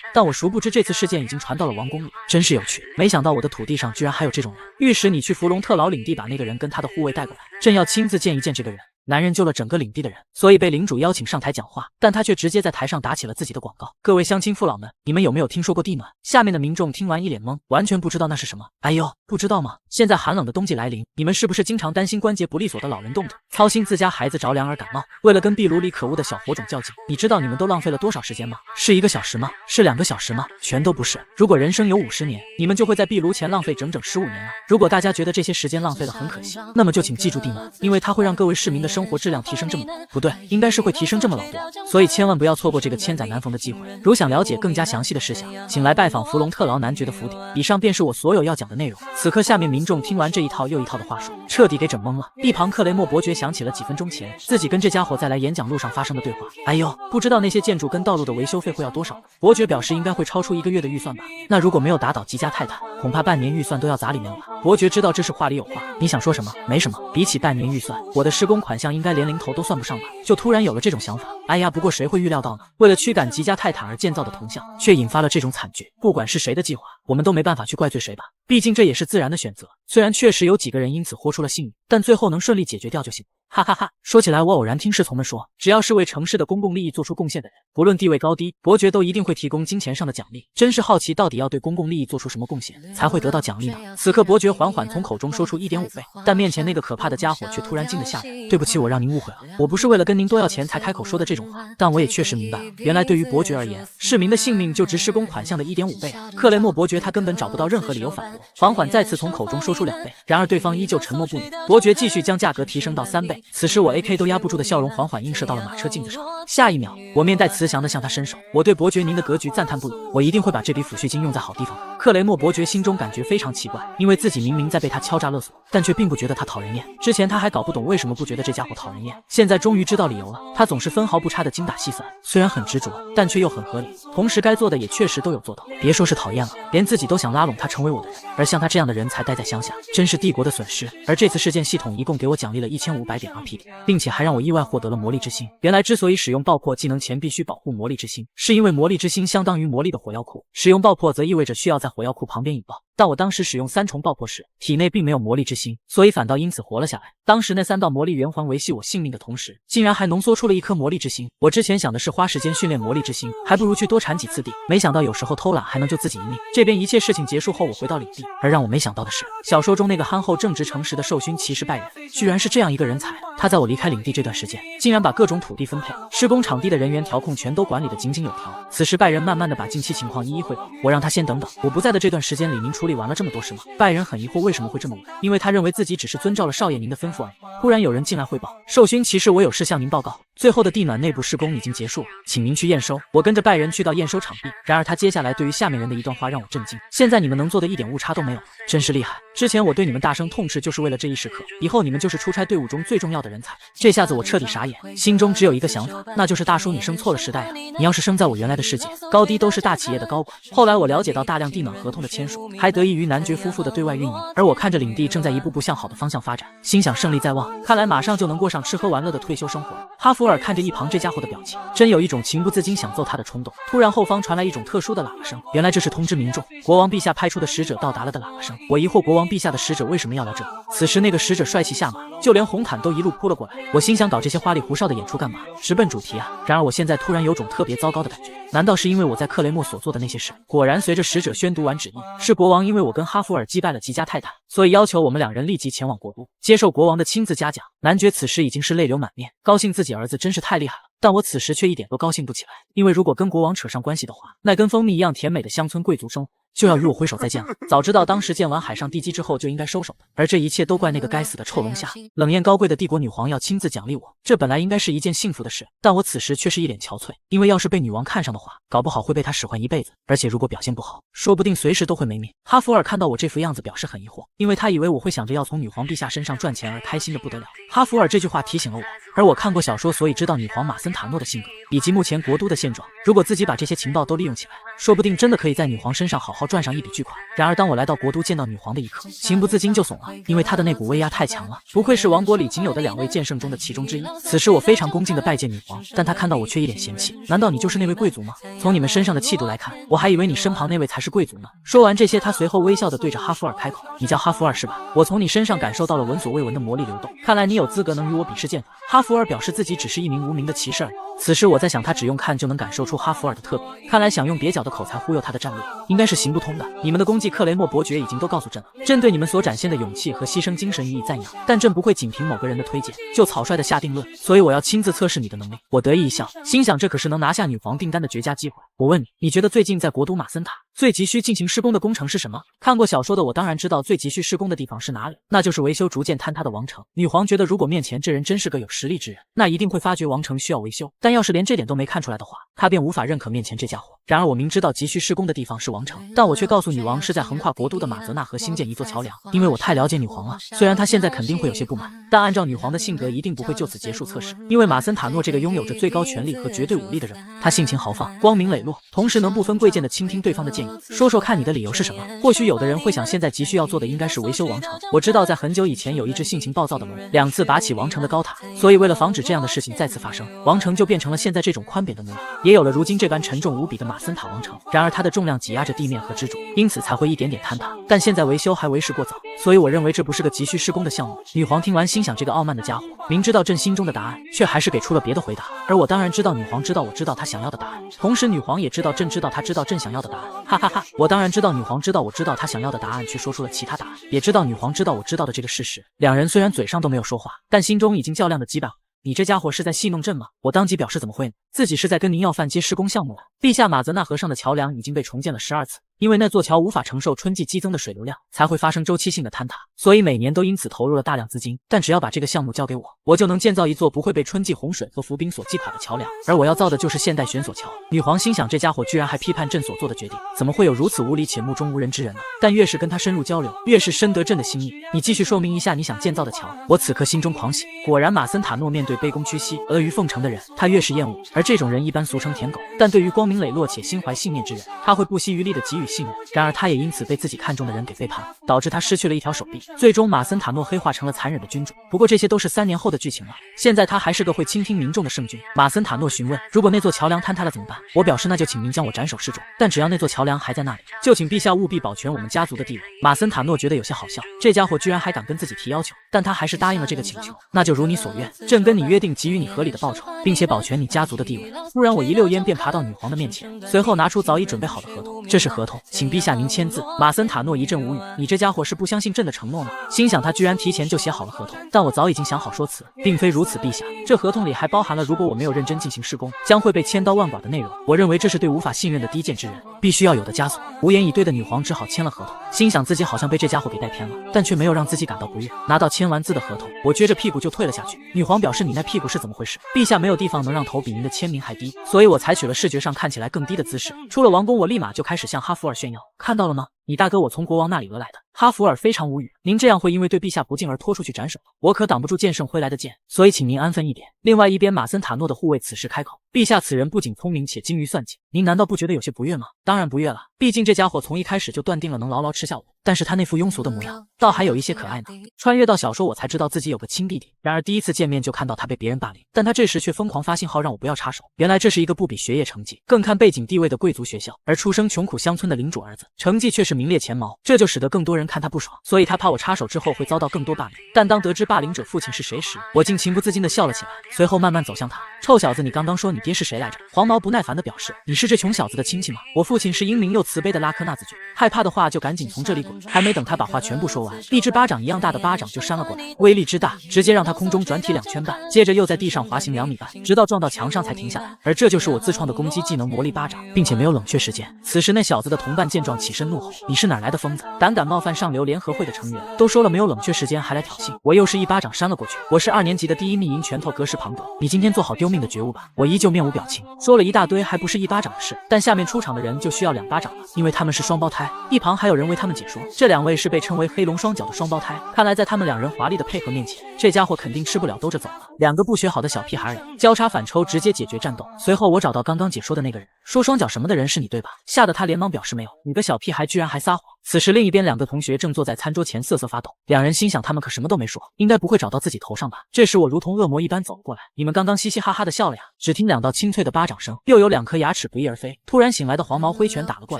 但我殊不知这次事件已经传到了王宫里，真是有趣。没想到我的土地上居然还有这种人。御史，你去弗隆特劳领地把那个人跟他的护卫带过来，朕要亲自见一见这个人。男人救了整个领地的人，所以被领主邀请上台讲话，但他却直接在台上打起了自己的广告。各位乡亲父老们，你们有没有听说过地暖？下面的民众听完一脸懵，完全不知道那是什么。哎呦，不知道吗？现在寒冷的冬季来临，你们是不是经常担心关节不利索的老人冻着，操心自家孩子着凉而感冒？为了跟壁炉里可恶的小火种较劲，你知道你们都浪费了多少时间吗？是1个小时吗？是2个小时吗？全都不是。如果人生有50年，你们就会在壁炉前浪费整整15年了。如果大家觉得这些时间浪费了很可惜，那么就请记住地暖，因为它会让各位市民的生活质量提升这么多，不对，应该是会提升这么老多，所以千万不要错过这个千载难逢的机会。如想了解更加详细的事项，请来拜访弗隆特劳男爵的府邸。以上便是我所有要讲的内容。此刻下面民众听完这一套又一套的话术，彻底给整懵了。一旁克雷默伯爵想起了几分钟前自己跟这家伙在来演讲路上发生的对话。哎呦，不知道那些建筑跟道路的维修费会要多少？伯爵表示应该会超出1个月的预算吧。那如果没有打倒吉加泰坦，恐怕半年预算都要砸里面了吧。伯爵知道这是话里有话，你想说什么？没什么，比起半年预算，我的施工款项应该连零头都算不上吧，就突然有了这种想法。哎呀，不过谁会预料到呢？为了驱赶吉加泰坦而建造的铜像，却引发了这种惨剧。不管是谁的计划，我们都没办法去怪罪谁吧，毕竟这也是自然的选择。虽然确实有几个人因此豁出了性命，但最后能顺利解决掉就行。哈哈哈！说起来，我偶然听侍从们说，只要是为城市的公共利益做出贡献的人，不论地位高低，伯爵都一定会提供金钱上的奖励。真是好奇，到底要对公共利益做出什么贡献，才会得到奖励呢？此刻，伯爵缓缓从口中说出1.5倍，但面前那个可怕的家伙却突然静了下来。对不起，我让您误会了，我不是为了跟您多要钱才开口说的这种话，但我也确实明白了，原来对于伯爵而言，市民的性命就值施工款项的1.5倍啊！克雷默伯爵他根本找不到任何理由反缓缓再次从口中说出2倍，然而对方依旧沉默不语。伯爵继续将价格提升到3倍，此时我 AK 都压不住的笑容缓缓映射到了马车镜子上。下一秒，我面带慈祥的向他伸手，我对伯爵您的格局赞叹不已，我一定会把这笔抚恤金用在好地方。克雷默伯爵心中感觉非常奇怪，因为自己明明在被他敲诈勒索，但却并不觉得他讨人厌。之前他还搞不懂为什么不觉得这家伙讨人厌，现在终于知道理由了。他总是分毫不差的精打细算，虽然很执着，但却又很合理，同时该做的也确实都有做到。别说是讨厌了，连自己都想拉拢他成为我的人，而像他这样的人才待在乡下，真是帝国的损失。而这次事件系统一共给我奖励了1500点 RP 点，并且还让我意外获得了魔力之心。原来之所以使用爆破技能前必须保护魔力之心，是因为魔力之心相当于魔力的火药库，使用爆破则意味着需要在火药库旁边引爆。但我当时使用3重爆破时，体内并没有魔力之心，所以反倒因此活了下来。当时那3道魔力圆环维系我性命的同时，竟然还浓缩出了1颗魔力之心。我之前想的是花时间训练魔力之心，还不如去多铲几次地，没想到有时候偷懒还能救自己一命。这边一切事情结束后，我回到领地，而让我没想到的是，小说中那个憨厚正直诚实的授勋骑士拜仁，居然是这样一个人才。他在我离开领地这段时间，竟然把各种土地分配、施工场地的人员调控全都管理得井井有条。此时拜仁慢慢的把近期情况一一汇报，我让他先等等，我不在的这段时间里您处理完了这么多事吗？拜仁很疑惑为什么会这么问，因为他认为自己只是遵照了少爷您的吩咐而已。忽然有人进来汇报，授勋骑士，我有事向您报告，最后的地暖内部施工已经结束了，请您去验收。我跟着拜仁去到验收场地，然而他接下来对于下面人的一段话让我震惊，现在你们能做的一点误差都没有了，真是厉害。之前我对你们大声痛斥就是为了这一时刻，以后你们就是出差队伍中最重要的人才。这下子我彻底傻眼，心中只有一个想法，那就是大叔你生错了时代啊，你要是生在我原来的世界，高低都是大企业的高管。后来我了解到大量地暖合同的签署，还得益于男爵夫妇的对外运营，而我看着领地正在一步步向好的方向发展，心想胜利在望，看来马上就能过上吃喝玩乐的退休生活了。哈弗尔看着一旁这家伙的表情，真有一种情不自禁想揍他的冲动。突然后方传来一种特殊的喇叭声，原来这是通知民众国王陛下派出的使者到达了的喇叭声。我疑惑国王陛下的使者为什么要来这里，此时那个使者帅气下马，就连红毯都一路扑了过来。我心想搞这些花里胡哨的演出干嘛，直奔主题啊。然而我现在突然有种特别糟糕的感觉，难道是因为我在克雷默所做的那些事？果然随着使者宣读完旨意，是国王因为我跟哈弗尔击败了吉加泰坦，所以要求我们2人立即前往国都，接受国王的亲自嘉奖。男爵此时已经是泪流满面，高兴自己儿子真是太厉害了。但我此时却一点都高兴不起来，因为如果跟国王扯上关系的话，那跟蜂蜜一样甜美的乡村贵族生活就要与我挥手再见了。早知道当时建完海上地基之后就应该收手的，而这一切都怪那个该死的臭龙虾。冷艳高贵的帝国女皇要亲自奖励我，这本来应该是一件幸福的事，但我此时却是一脸憔悴，因为要是被女王看上的话，搞不好会被她使唤一辈子，而且如果表现不好，说不定随时都会没命。哈弗尔看到我这副样子表示很疑惑，因为他以为我会想着要从女皇陛下身上赚钱而开心的不得了。哈弗尔这句话提醒了我，而我看过小说，所以知道女皇马森塔诺的性格以及目前国都的现状，如果自己把这些情报都利用起来，说不定真的可以在女皇身上好好赚上一笔巨款。然而当我来到国都见到女皇的一刻，情不自禁就怂了，因为她的那股威压太强了，不愧是王国里仅有的2位剑圣中的其中之一。此时我非常恭敬地拜见女皇，但她看到我却一脸嫌弃，难道你就是那位贵族吗？从你们身上的气度来看，我还以为你身旁那位才是贵族呢。说完这些，她随后微笑地对着哈弗尔开口，你叫哈弗尔是吧？我从你身上感受到了闻所未闻的魔力流动，看来你有资格能与我比试剑法。哈弗尔表示自己只是一名无名的骑士而已。此时我在想，他只用看就能感受出哈弗尔的特别，看来想用蹩脚的口才忽悠他的战略应该是行不通的。你们的功绩克雷默伯爵已经都告诉朕了，朕对你们所展现的勇气和牺牲精神予以赞扬，但朕不会仅凭某个人的推荐就草率的下定论，所以我要亲自测试你的能力。我得意一笑，心想这可是能拿下女皇订单的绝佳机会。我问你，你觉得最近在国都马森塔最急需进行施工的工程是什么？看过小说的我当然知道最急需施工的地方是哪里，那就是维修逐渐坍塌的王城。女皇觉得如果面前这人真是个有实力之人，那一定会发觉王城需要维修，但要是连这点都没看出来的话，她便无法认可面前这家伙。然而我明知道急需施工的地方是王城，但我却告诉女王是在横跨国都的马泽纳河兴建一座桥梁，因为我太了解女皇了。虽然她现在肯定会有些不满，但按照女皇的性格一定不会就此结束测试，因为马森塔诺这个拥有着最高权力和绝对武力的人，他性情豪放，光明磊落，同时能不分贵贱的倾听对方的建议。说说看你的理由是什么？或许有的人会想，现在急需要做的应该是维修王城。我知道在很久以前有一只性情暴躁的龙2次拔起王城的高塔，所以为了防止这样的事情再次发生，王城就变成了现在这种宽扁的模样，也有了如今这般沉重无比的马森塔王城。然而它的重量挤压着地面和支柱，因此才会一点点坍塌，但现在维修还为时过早，所以我认为这不是个急需施工的项目。女皇听完心想，这个傲慢的家伙明知道朕心中的答案，却还是给出了别的回答，而我当然知道女皇知道我知道她想要的答案，同时女皇也知道朕知道她知道朕想要的答案，哈哈哈！我当然知道女皇知道我知道她想要的答案，却说出了其他答案，也知道女皇知道我知道的这个事实。2人虽然嘴上都没有说话，但心中已经较量的几百回。你这家伙是在戏弄朕吗？我当即表示怎么会呢？自己是在跟您要饭接施工项目了。陛下，马泽纳河上的桥梁已经被重建了12次，因为那座桥无法承受春季激增的水流量，才会发生周期性的坍塌，所以每年都因此投入了大量资金。但只要把这个项目交给我，我就能建造一座不会被春季洪水和伏兵所击垮的桥梁。而我要造的就是现代悬索桥。女皇心想，这家伙居然还批判朕所做的决定，怎么会有如此无理且目中无人之人呢？但越是跟他深入交流，越是深得朕的心意。你继续说明一下你想建造的桥。我此刻心中狂喜，果然马森塔诺面对卑躬屈膝、阿谀奉承的人，他越是厌恶。而这种人一般俗称舔狗，但对于光明磊落且心怀信念之人，他会不惜余力的给予信任。然而他也因此被自己看中的人给背叛了，导致他失去了一条手臂。最终马森塔诺黑化成了残忍的君主。不过这些都是3年后的剧情了，现在他还是个会倾听民众的圣君。马森塔诺询问，如果那座桥梁坍塌了怎么办？我表示那就请您将我斩首示众，但只要那座桥梁还在那里，就请陛下务必保全我们家族的地位。马森塔诺觉得有些好笑，这家伙居然还敢跟自己提要求，但他还是答应了这个请求。那就如你所愿，朕跟你约定给予你合理的报酬，并且保全你家族的地位。突然我一溜烟便爬到女皇的面前，随后拿出早已准备好的合同。这是合同，请陛下您签字。马森塔诺一阵无语，你这家伙是不相信朕的承诺吗？心想他居然提前就写好了合同，但我早已经想好说辞，并非如此，陛下，这合同里还包含了如果我没有认真进行施工，将会被千刀万剐的内容。我认为这是对无法信任的低贱之人必须要有的枷锁。无言以对的女皇只好签了合同，心想自己好像被这家伙给带偏了，但却没有让自己感到不悦。拿到签完字的合同，我撅着屁股就退了下去。女皇表示，你那屁股是怎么回事？陛下没有地方能让头比您的签名还低，所以我采取了视觉上看起来更低的姿势。出了王宫，我立马就开始向哈弗尔炫耀，看到了吗？你大哥我从国王那里讹来的。哈弗尔非常无语，您这样会因为对陛下不敬而拖出去斩首，我可挡不住剑圣挥来的剑，所以请您安分一点。另外一边，马森塔诺的护卫此时开口，陛下此人不仅聪明且精于算计，您难道不觉得有些不悦吗？当然不悦了，毕竟这家伙从一开始就断定了能牢牢吃下我，但是他那副庸俗的模样，倒还有一些可爱呢。穿越到小说我才知道自己有个亲弟弟，然而第一次见面就看到他被别人霸凌，但他这时却疯狂发信号让我不要插手。原来这是一个不比学业成绩，更看背景地位的贵族学校，而出生穷苦乡村的领主儿子，成绩却是名列前茅，这就使得更多人看他不爽，所以他怕我插手之后会遭到更多霸凌。但当得知霸凌者父亲是谁时，我竟情不自禁地笑了起来，随后慢慢走向他。臭小子，你刚刚说你爹是谁来着？黄毛不耐烦地表示，你是这穷小子的亲戚吗？我父亲是英明又慈悲的拉科纳子爵，害怕的话就赶紧从这里滚。还没等他把话全部说完，一只巴掌一样大的巴掌就扇了过来，威力之大，直接让他空中转体2圈半，接着又在地上滑行2米半，直到撞到墙上才停下来。而这就是我自创的攻击技能魔力巴掌，并且没有冷却时间。此时那小子的同伴见状起身怒吼，你是哪来的疯子，胆敢冒犯上流联合会的成员，都说了没有冷却时间还来挑衅。我又是一巴掌扇了过去，我是2年级的第1密银拳头格什庞德，你今天做好丢命的觉悟吧。我依旧面无表情，说了一大堆还不是一巴掌的事，但下面出场的人就需要2巴掌了，因为他们是双胞胎。一旁还有人为他们解说，这2位是被称为黑龙双脚的双胞胎，看来在他们2人华丽的配合面前，这家伙肯定吃不了兜着走了。2个不学好的小屁孩儿交叉反抽直接解决战斗。随后我找到刚刚解说的那个人，说双脚什么的人是你对吧？吓得他连忙表示没有。你个小屁孩居然还撒谎。此时另一边2个同学正坐在餐桌前瑟瑟发抖，2人心想他们可什么都没说，应该不会找到自己头上吧。这时我如同恶魔一般走了过来，你们刚刚嘻嘻哈哈的笑了呀？只听2道清脆的巴掌声，又有2颗牙齿不翼而飞。突然醒来的黄毛挥拳打了过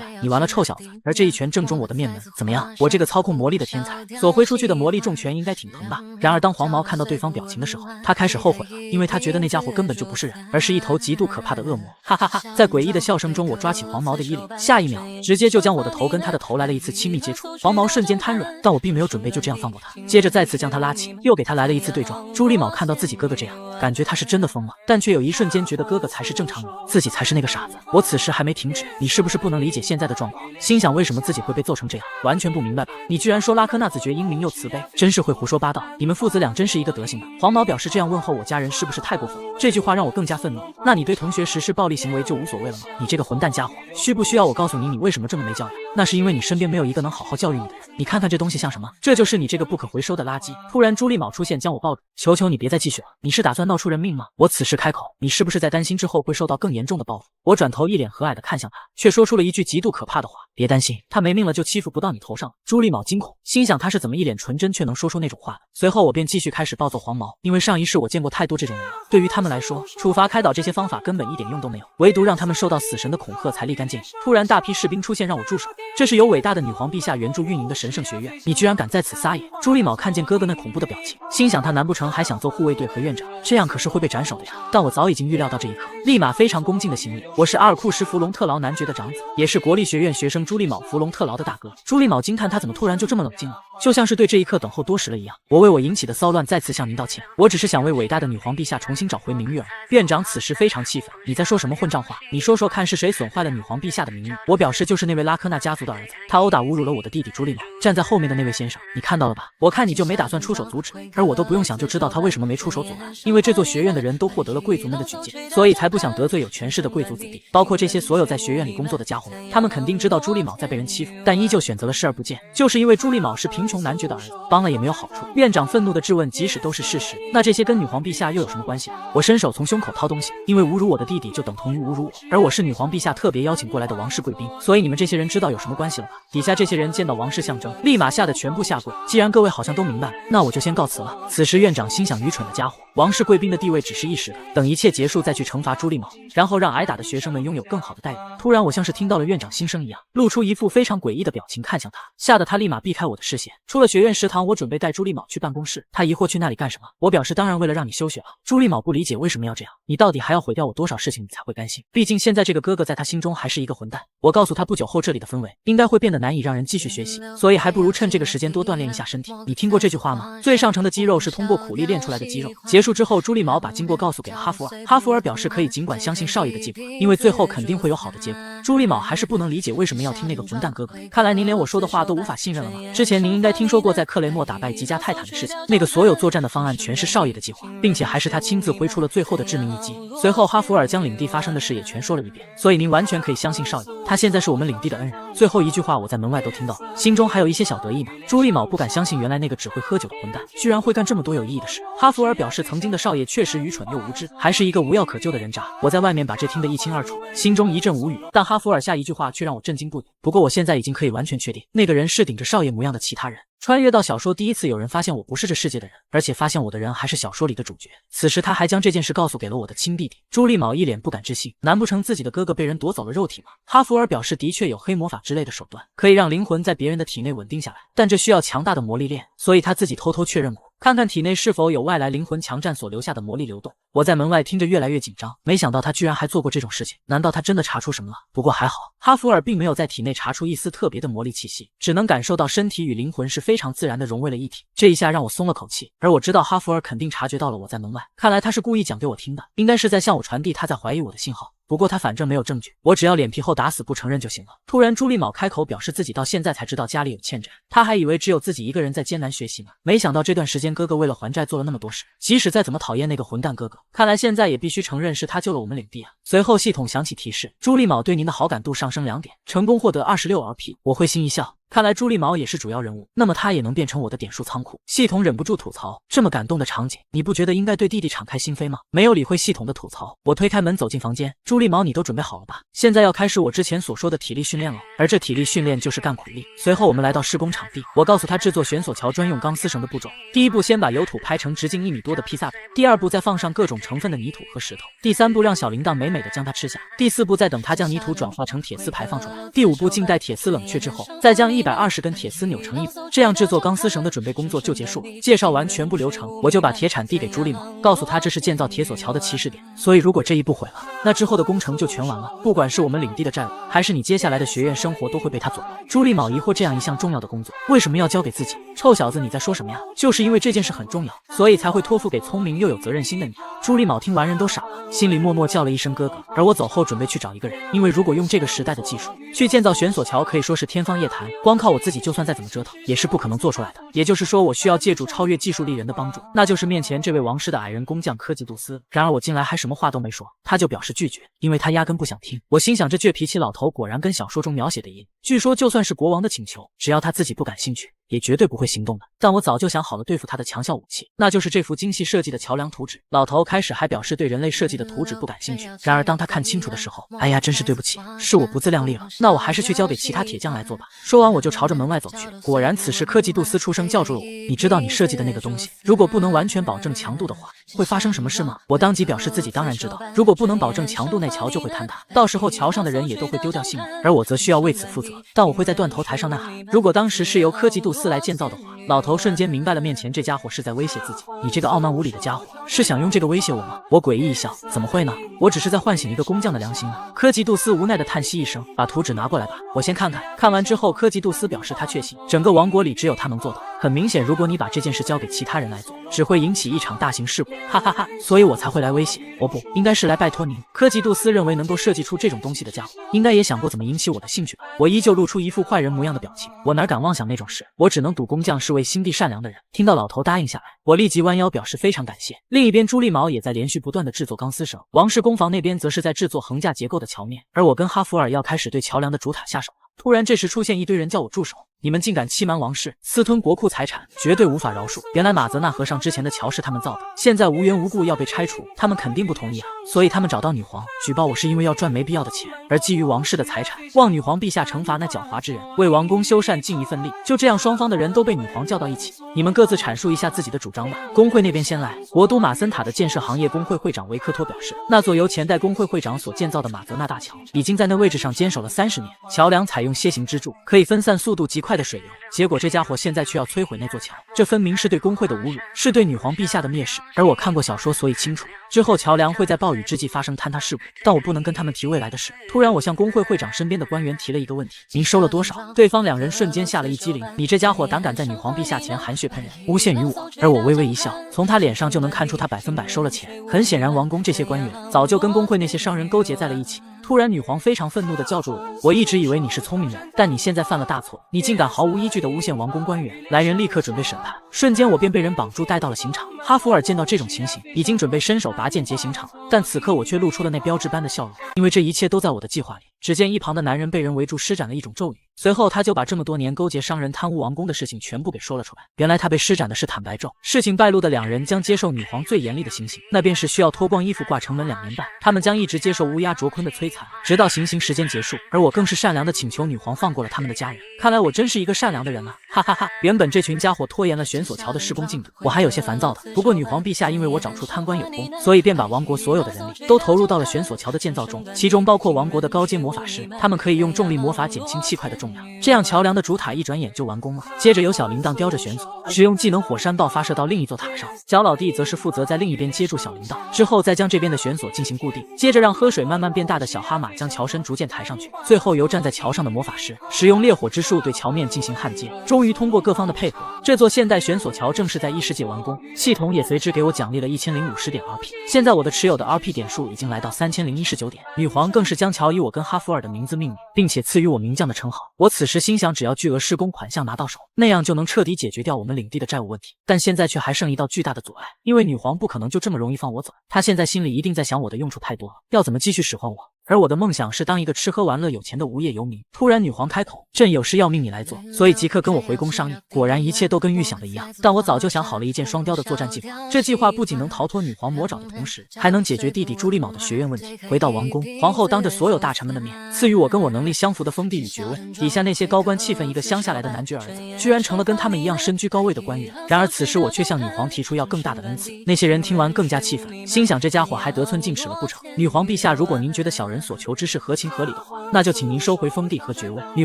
来，你完了臭小子！而这一拳正中我的面门，怎么样？我这个操控魔力的天才所挥出去的魔力重拳应该挺疼吧？然而当黄毛看到对方表情的时候，他开始后悔了，因为他觉得那家伙根本就不是人，而是一头极度可怕的恶魔。哈哈哈！在诡异的笑声中，我抓起黄毛的衣领，下一秒直接就将我的头跟他的头来了一次亲密接触。黄毛瞬间瘫软，但我并没有准备就这样放过他，接着再次将他拉起，又给他来了一次对撞。朱莉卯看到自己哥哥这样，感觉他是真的疯了，但却有一瞬间觉得哥哥才是正常人，自己才是那个傻子。我此时还没停止，你是不是不能理解现在的状况？心想为什么自己会被揍成这样，完全不明白吧？你居然说拉科纳子爵英明又慈悲，真是会胡说八道！你们父子俩真是一个德行吧？黄毛表示这样问候我家人是不是太过分？这句话让我更加愤怒。那你对同学实施暴力行为就无所谓了吗？你这个混蛋家伙，需不需要我告诉你你为什么这么没教养？那是因为你身边没有一个能好好教育你的人。你看看这东西像什么？这就是你这个不可回收的垃圾！突然朱莉卯出现将我抱住，求求你别再继续了，你是打算闹出人命吗？我此时开口，你是不是在担心之后会受到更严重的报复？我转头一脸和蔼地看向他，却说出了一句极度可怕的话，别担心，他没命了就欺负不到你头上了。朱莉卯惊恐，心想他是怎么一脸纯真却能说出那种话的。随后我便继续开始暴揍黄毛，因为上一世我见过太多这种人了，对于他们来说，处罚开导这些方法根本一点用都没有，唯独让他们受到死神的恐吓才立竿见影。突然大批士兵出现让我住手，这是由伟大的女皇陛下援助运营的神圣学院，你居然敢在此撒野！朱莉卯看见哥哥那恐怖的表情，心想他难不成还想做护卫队和院长？这样可是会被斩首的呀！但我早已经预料到这一刻，立马非常恭敬的行礼，我是阿尔库什弗隆特劳男爵的长子，也是国立学院学生朱丽卯伏龙特劳的大哥。朱丽卯惊叹他怎么突然就这么冷静了，就像是对这一刻等候多时了一样。我为我引起的骚乱再次向您道歉，我只是想为伟大的女皇陛下重新找回名誉而已。院长此时非常气愤，你在说什么混账话？你说说看是谁损坏了女皇陛下的名誉？我表示就是那位拉科纳家族的儿子，他殴打侮辱了我的弟弟朱丽卯。站在后面的那位先生，你看到了吧？我看你就没打算出手阻止，而我都不用想就知道他为什么没出手阻拦，因为这座学院的人都获得了贵族们的举荐，所以才不想得罪有权势的贵族子弟，包括这些所有在学院里工作的家伙们。他们肯定知道朱丽卯在被人欺负，但依旧选择了视而不见，就是因为朱丽卯是贫穷男爵的儿子，帮了也没有好处。院长愤怒地质问，即使都是事实，那这些跟女皇陛下又有什么关系？我伸手从胸口掏东西，因为侮辱我的弟弟就等同于侮辱我，而我是女皇陛下特别邀请过来的王室贵宾，所以你们这些人知道有什么关系了吧？底下这些人见到王室象征，立马吓得全部下跪。既然各位好像都明白了，那我就先告辞了。此时院长心想，愚蠢的家伙，王室贵宾的地位只是一时的，等一切结束再去惩罚朱丽卯，然后让挨打的学生们拥有更好的待遇。突然我像是听到了院长心声一样，露出一副非常诡异的表情看向他，吓得他立马避开我的视线。出了学院食堂，我准备带朱丽卯去办公室。他疑惑去那里干什么？我表示当然为了让你休学了。朱丽卯不理解为什么要这样，你到底还要毁掉我多少事情你才会甘心？毕竟现在这个哥哥在他心中还是一个混蛋。我告诉他不久后这里的氛围应该会变得难以让人继续学习，所以还不如趁这个时间多锻炼一下身体。你听过这句话吗？最上乘的肌肉是通过苦力练出来的肌肉。结束之后，朱丽卯把经过告诉给了哈弗尔，哈弗尔表示可以尽管相信少爷的计划，因为最后肯定会有好的结果。朱丽卯还是不能理解为什么要听那个混蛋哥哥，看来您连我说的话都无法信任了吗？之前您应该听说过在克雷默打败吉加泰坦的事情，那个所有作战的方案全是少爷的计划，并且还是他亲自挥出了最后的致命一击。随后哈弗尔将领地发生的事也全说了一遍，所以您完全可以相信少爷，他现在是我们领地的恩人。最后一句话我在门外都听到，心中还有一些小得意呢。朱丽卯不敢相信原来那个只会喝酒的混蛋居然会干这么多有意义的事。哈弗尔表示曾经的少爷确实愚蠢又无知，还是一个无药可救的人渣。我在外面把这听得一清二楚，心中一阵无语，但哈弗尔下一句话却让我震惊不已。不过我现在已经可以完全确定，那个人是顶着少爷模样的其他人。穿越到小说，第一次有人发现我不是这世界的人，而且发现我的人还是小说里的主角。此时他还将这件事告诉给了我的亲弟弟。朱丽卯一脸不敢置信，难不成自己的哥哥被人夺走了肉体吗？哈弗尔表示的确有黑魔法之类的手段，可以让灵魂在别人的体内稳定下来，但这需要强大的魔力链，所以他自己偷偷确认过，看看体内是否有外来灵魂强占所留下的魔力流动。我在门外听着越来越紧张，没想到他居然还做过这种事情，难道他真的查出什么了？不过还好，哈弗尔并没有在体内查出一丝特别的魔力气息，只能感受到身体与灵魂是非常自然的融为了一体。这一下让我松了口气，而我知道哈弗尔肯定察觉到了我在门外，看来他是故意讲给我听的，应该是在向我传递他在怀疑我的信号。不过他反正没有证据，我只要脸皮厚打死不承认就行了。突然朱丽卯开口表示自己到现在才知道家里有欠债，他还以为只有自己一个人在艰难学习呢，没想到这段时间哥哥为了还债做了那么多事，即使再怎么讨厌那个混蛋哥哥，看来现在也必须承认是他救了我们领地啊。随后系统响起提示，朱丽卯对您的好感度上升2点，成功获得26RP。我会心一笑，看来朱丽卯也是主要人物，那么他也能变成我的点数仓库。系统忍不住吐槽，这么感动的场景，你不觉得应该对弟弟敞开心扉吗？没有理会系统的吐槽，我推开门走进房间，朱丽卯你都准备好了吧？现在要开始我之前所说的体力训练了，而这体力训练就是干苦力。随后我们来到施工场地，我告诉他制作悬索桥专用钢丝绳的步骤。第一步，先把油土拍成直径1米多的披萨饼；第二步，再放上各种成分的泥土和石头；第三步，让小铃铛美美的将它吃下；第四步，再等它将泥土转化成铁丝排放出来；第五步，静待铁丝冷却之后，再将120根铁丝扭成一组，这样制作钢丝绳的准备工作就结束了。介绍完全部流程，我就把铁铲递给朱丽卯，告诉他这是建造铁索桥的起始点，所以如果这一步毁了，那之后的工程就全完了。不管是我们领地的债务，还是你接下来的学院生活，都会被他左右。朱丽卯疑惑，这样一项重要的工作，为什么要交给自己？臭小子，你在说什么呀？就是因为这件事很重要，所以才会托付给聪明又有责任心的你。朱丽卯听完人都傻了，心里默默叫了一声哥哥。而我走后准备去找一个人，因为如果用这个时代的技术去建造悬索桥，可以说是天方夜谭，光靠我自己就算再怎么折腾，也是不可能做出来的。也就是说，我需要借助超越技术丽人的帮助，那就是面前这位王室的矮人工匠科吉杜斯。然而我进来还什么话都没说，他就表示拒绝，因为他压根不想听。我心想，这倔脾气老头果然跟小说中描写的一样，据说就算是国王的请求，只要他自己不感兴趣，也绝对不会行动的。但我早就想好了对付他的强效武器，那就是这幅精细设计的桥梁图纸。老头开始还表示对人类设计的图纸不感兴趣，然而当他看清楚的时候，哎呀，真是对不起，是我不自量力了，那我还是去交给其他铁匠来做吧。说完我就朝着门外走去。果然此时科吉杜斯出声叫住了我，你知道你设计的那个东西，如果不能完全保证强度的话，会发生什么事吗？我当即表示自己当然知道，如果不能保证强度内桥就会坍塌，到时候桥上的人也都会丢掉性命，而我则需要为此负责。但我会在断头台上呐喊，如果当时是由科技杜斯来建造的话。老头瞬间明白了，面前这家伙是在威胁自己。你这个傲慢无礼的家伙，是想用这个威胁我吗？我诡异一笑，怎么会呢？我只是在唤醒一个工匠的良心呢。科技杜斯无奈的叹息一声，把图纸拿过来吧，我先看看。看完之后，科技杜斯表示他确信，整个王国里只有他能做到。很明显，如果你把这件事交给其他人来做，只会引起一场大型事故，哈哈哈！所以我才会来威胁。我不应该是来拜托您。科技杜斯认为能够设计出这种东西的家伙，应该也想过怎么引起我的兴趣吧。我依旧露出一副坏人模样的表情，我哪敢妄想那种事？我只能赌工匠是位心地善良的人。听到老头答应下来，我立即弯腰表示非常感谢。另一边，朱利毛也在连续不断的制作钢丝绳，王室工坊那边则是在制作横架结构的桥面，而我跟哈弗尔要开始对桥梁的主塔下手了。突然，这时出现一堆人叫我住手！你们竟敢欺瞒王室，私吞国库财产，绝对无法饶恕！原来马泽纳河上之前的桥是他们造的，现在无缘无故要被拆除，他们肯定不同意啊！所以他们找到女皇，举报我是因为要赚没必要的钱，而觊觎王室的财产，望女皇陛下惩罚那狡猾之人，为王宫修缮尽一份力。就这样，双方的人都被女皇叫到一起，你们各自阐述一下自己的主张吧。工会那边先来，国都马森塔的建设行业工会会长维克托表示，那座由前代工会会长所建造的马泽纳大桥，已经在那位置上坚守了30年，桥梁采用楔形支柱，可以分散速度极快的水流。结果这家伙现在却要摧毁那座桥，这分明是对工会的侮辱，是对女皇陛下的蔑视。而我看过小说，所以清楚之后桥梁会在暴雨之际发生坍塌事故，但我不能跟他们提未来的事。突然，我向工会会长身边的官员提了一个问题：您收了多少？对方两人瞬间吓了一激灵，你这家伙胆敢在女皇陛下前含血喷人，诬陷于我。而我微微一笑，从他脸上就能看出他100%收了钱。很显然，王宫这些官员早就跟工会那些商人勾结在了一起。突然，女皇非常愤怒地叫住了我。我一直以为你是聪明人，但你现在犯了大错，你竟敢毫无依据地诬陷王宫官员。来人立刻准备审判。瞬间，我便被人绑住带到了刑场。哈弗尔见到这种情形，已经准备伸手拔剑劫刑场了，但此刻我却露出了那标志般的笑容，因为这一切都在我的计划里。只见一旁的男人被人围住，施展了一种咒语，随后他就把这么多年勾结商人贪污王宫的事情全部给说了出来。原来他被施展的是坦白咒，事情败露的两人将接受女皇最严厉的刑刑，那便是需要脱光衣服挂城门2年半。他们将一直接受乌鸦卓坤的摧残，直到行刑时间结束。而我更是善良的请求女皇放过了他们的家人。看来我真是一个善良的人啊！哈哈哈！原本这群家伙拖延了悬索桥的施工进度，我还有些烦躁的。不过女皇陛下因为我找出贪官有功，所以便把王国所有的人力都投入到了悬索桥的建造中，其中包括王国的高阶魔法师，他们可以用重力魔法减轻气块的重量，这样桥梁的主塔一转眼就完工了。接着由小铃铛叼着悬索，使用技能火山爆发射到另一座塔上，角老弟则是负责在另一边接住小铃铛，之后再将这边的悬索进行固定，接着让喝水慢慢变大的小哈马将桥身逐渐抬上去，最后由站在桥上的魔法师使用烈火之术对桥面进行焊接。终于通过各方的配合，这座现代悬索桥正式在1世纪完工，系统也随之给我奖励了1050点 RP。现在我的持有的 RP 点数已经来到3019点。女皇更是将桥以我跟哈弗尔的名字命名，并且赐予我名将的称号。我此时心想，只要巨额施工款项拿到手，那样就能彻底解决掉我们领地的债务问题。但现在却还剩一道巨大的阻碍，因为女皇不可能就这么容易放我走，她现在心里一定在想我的用处太多了，要怎么继续使唤我。而我的梦想是当一个吃喝玩乐有钱的无业游民。突然女皇开口，朕有事要命你来做，所以即刻跟我回宫商议。果然一切都跟预想的一样，但我早就想好了一箭双雕的作战计划。这计划不仅能逃脱女皇魔爪的同时，还能解决弟弟朱利卯的学院问题。回到王宫，皇后当着所有大臣们的面赐予我跟我能力相符的封地与爵位，底下那些高官气愤一个乡下来的男爵儿子居然成了跟他们一样身居高位的官员。然而此时我却向女皇提出要更大的恩赐，那些人听完更加气愤，心想这家伙还得寸进尺了不成？女皇陛下，如果您觉得小人所求之事合情合理的话，那就请您收回封地和爵位。女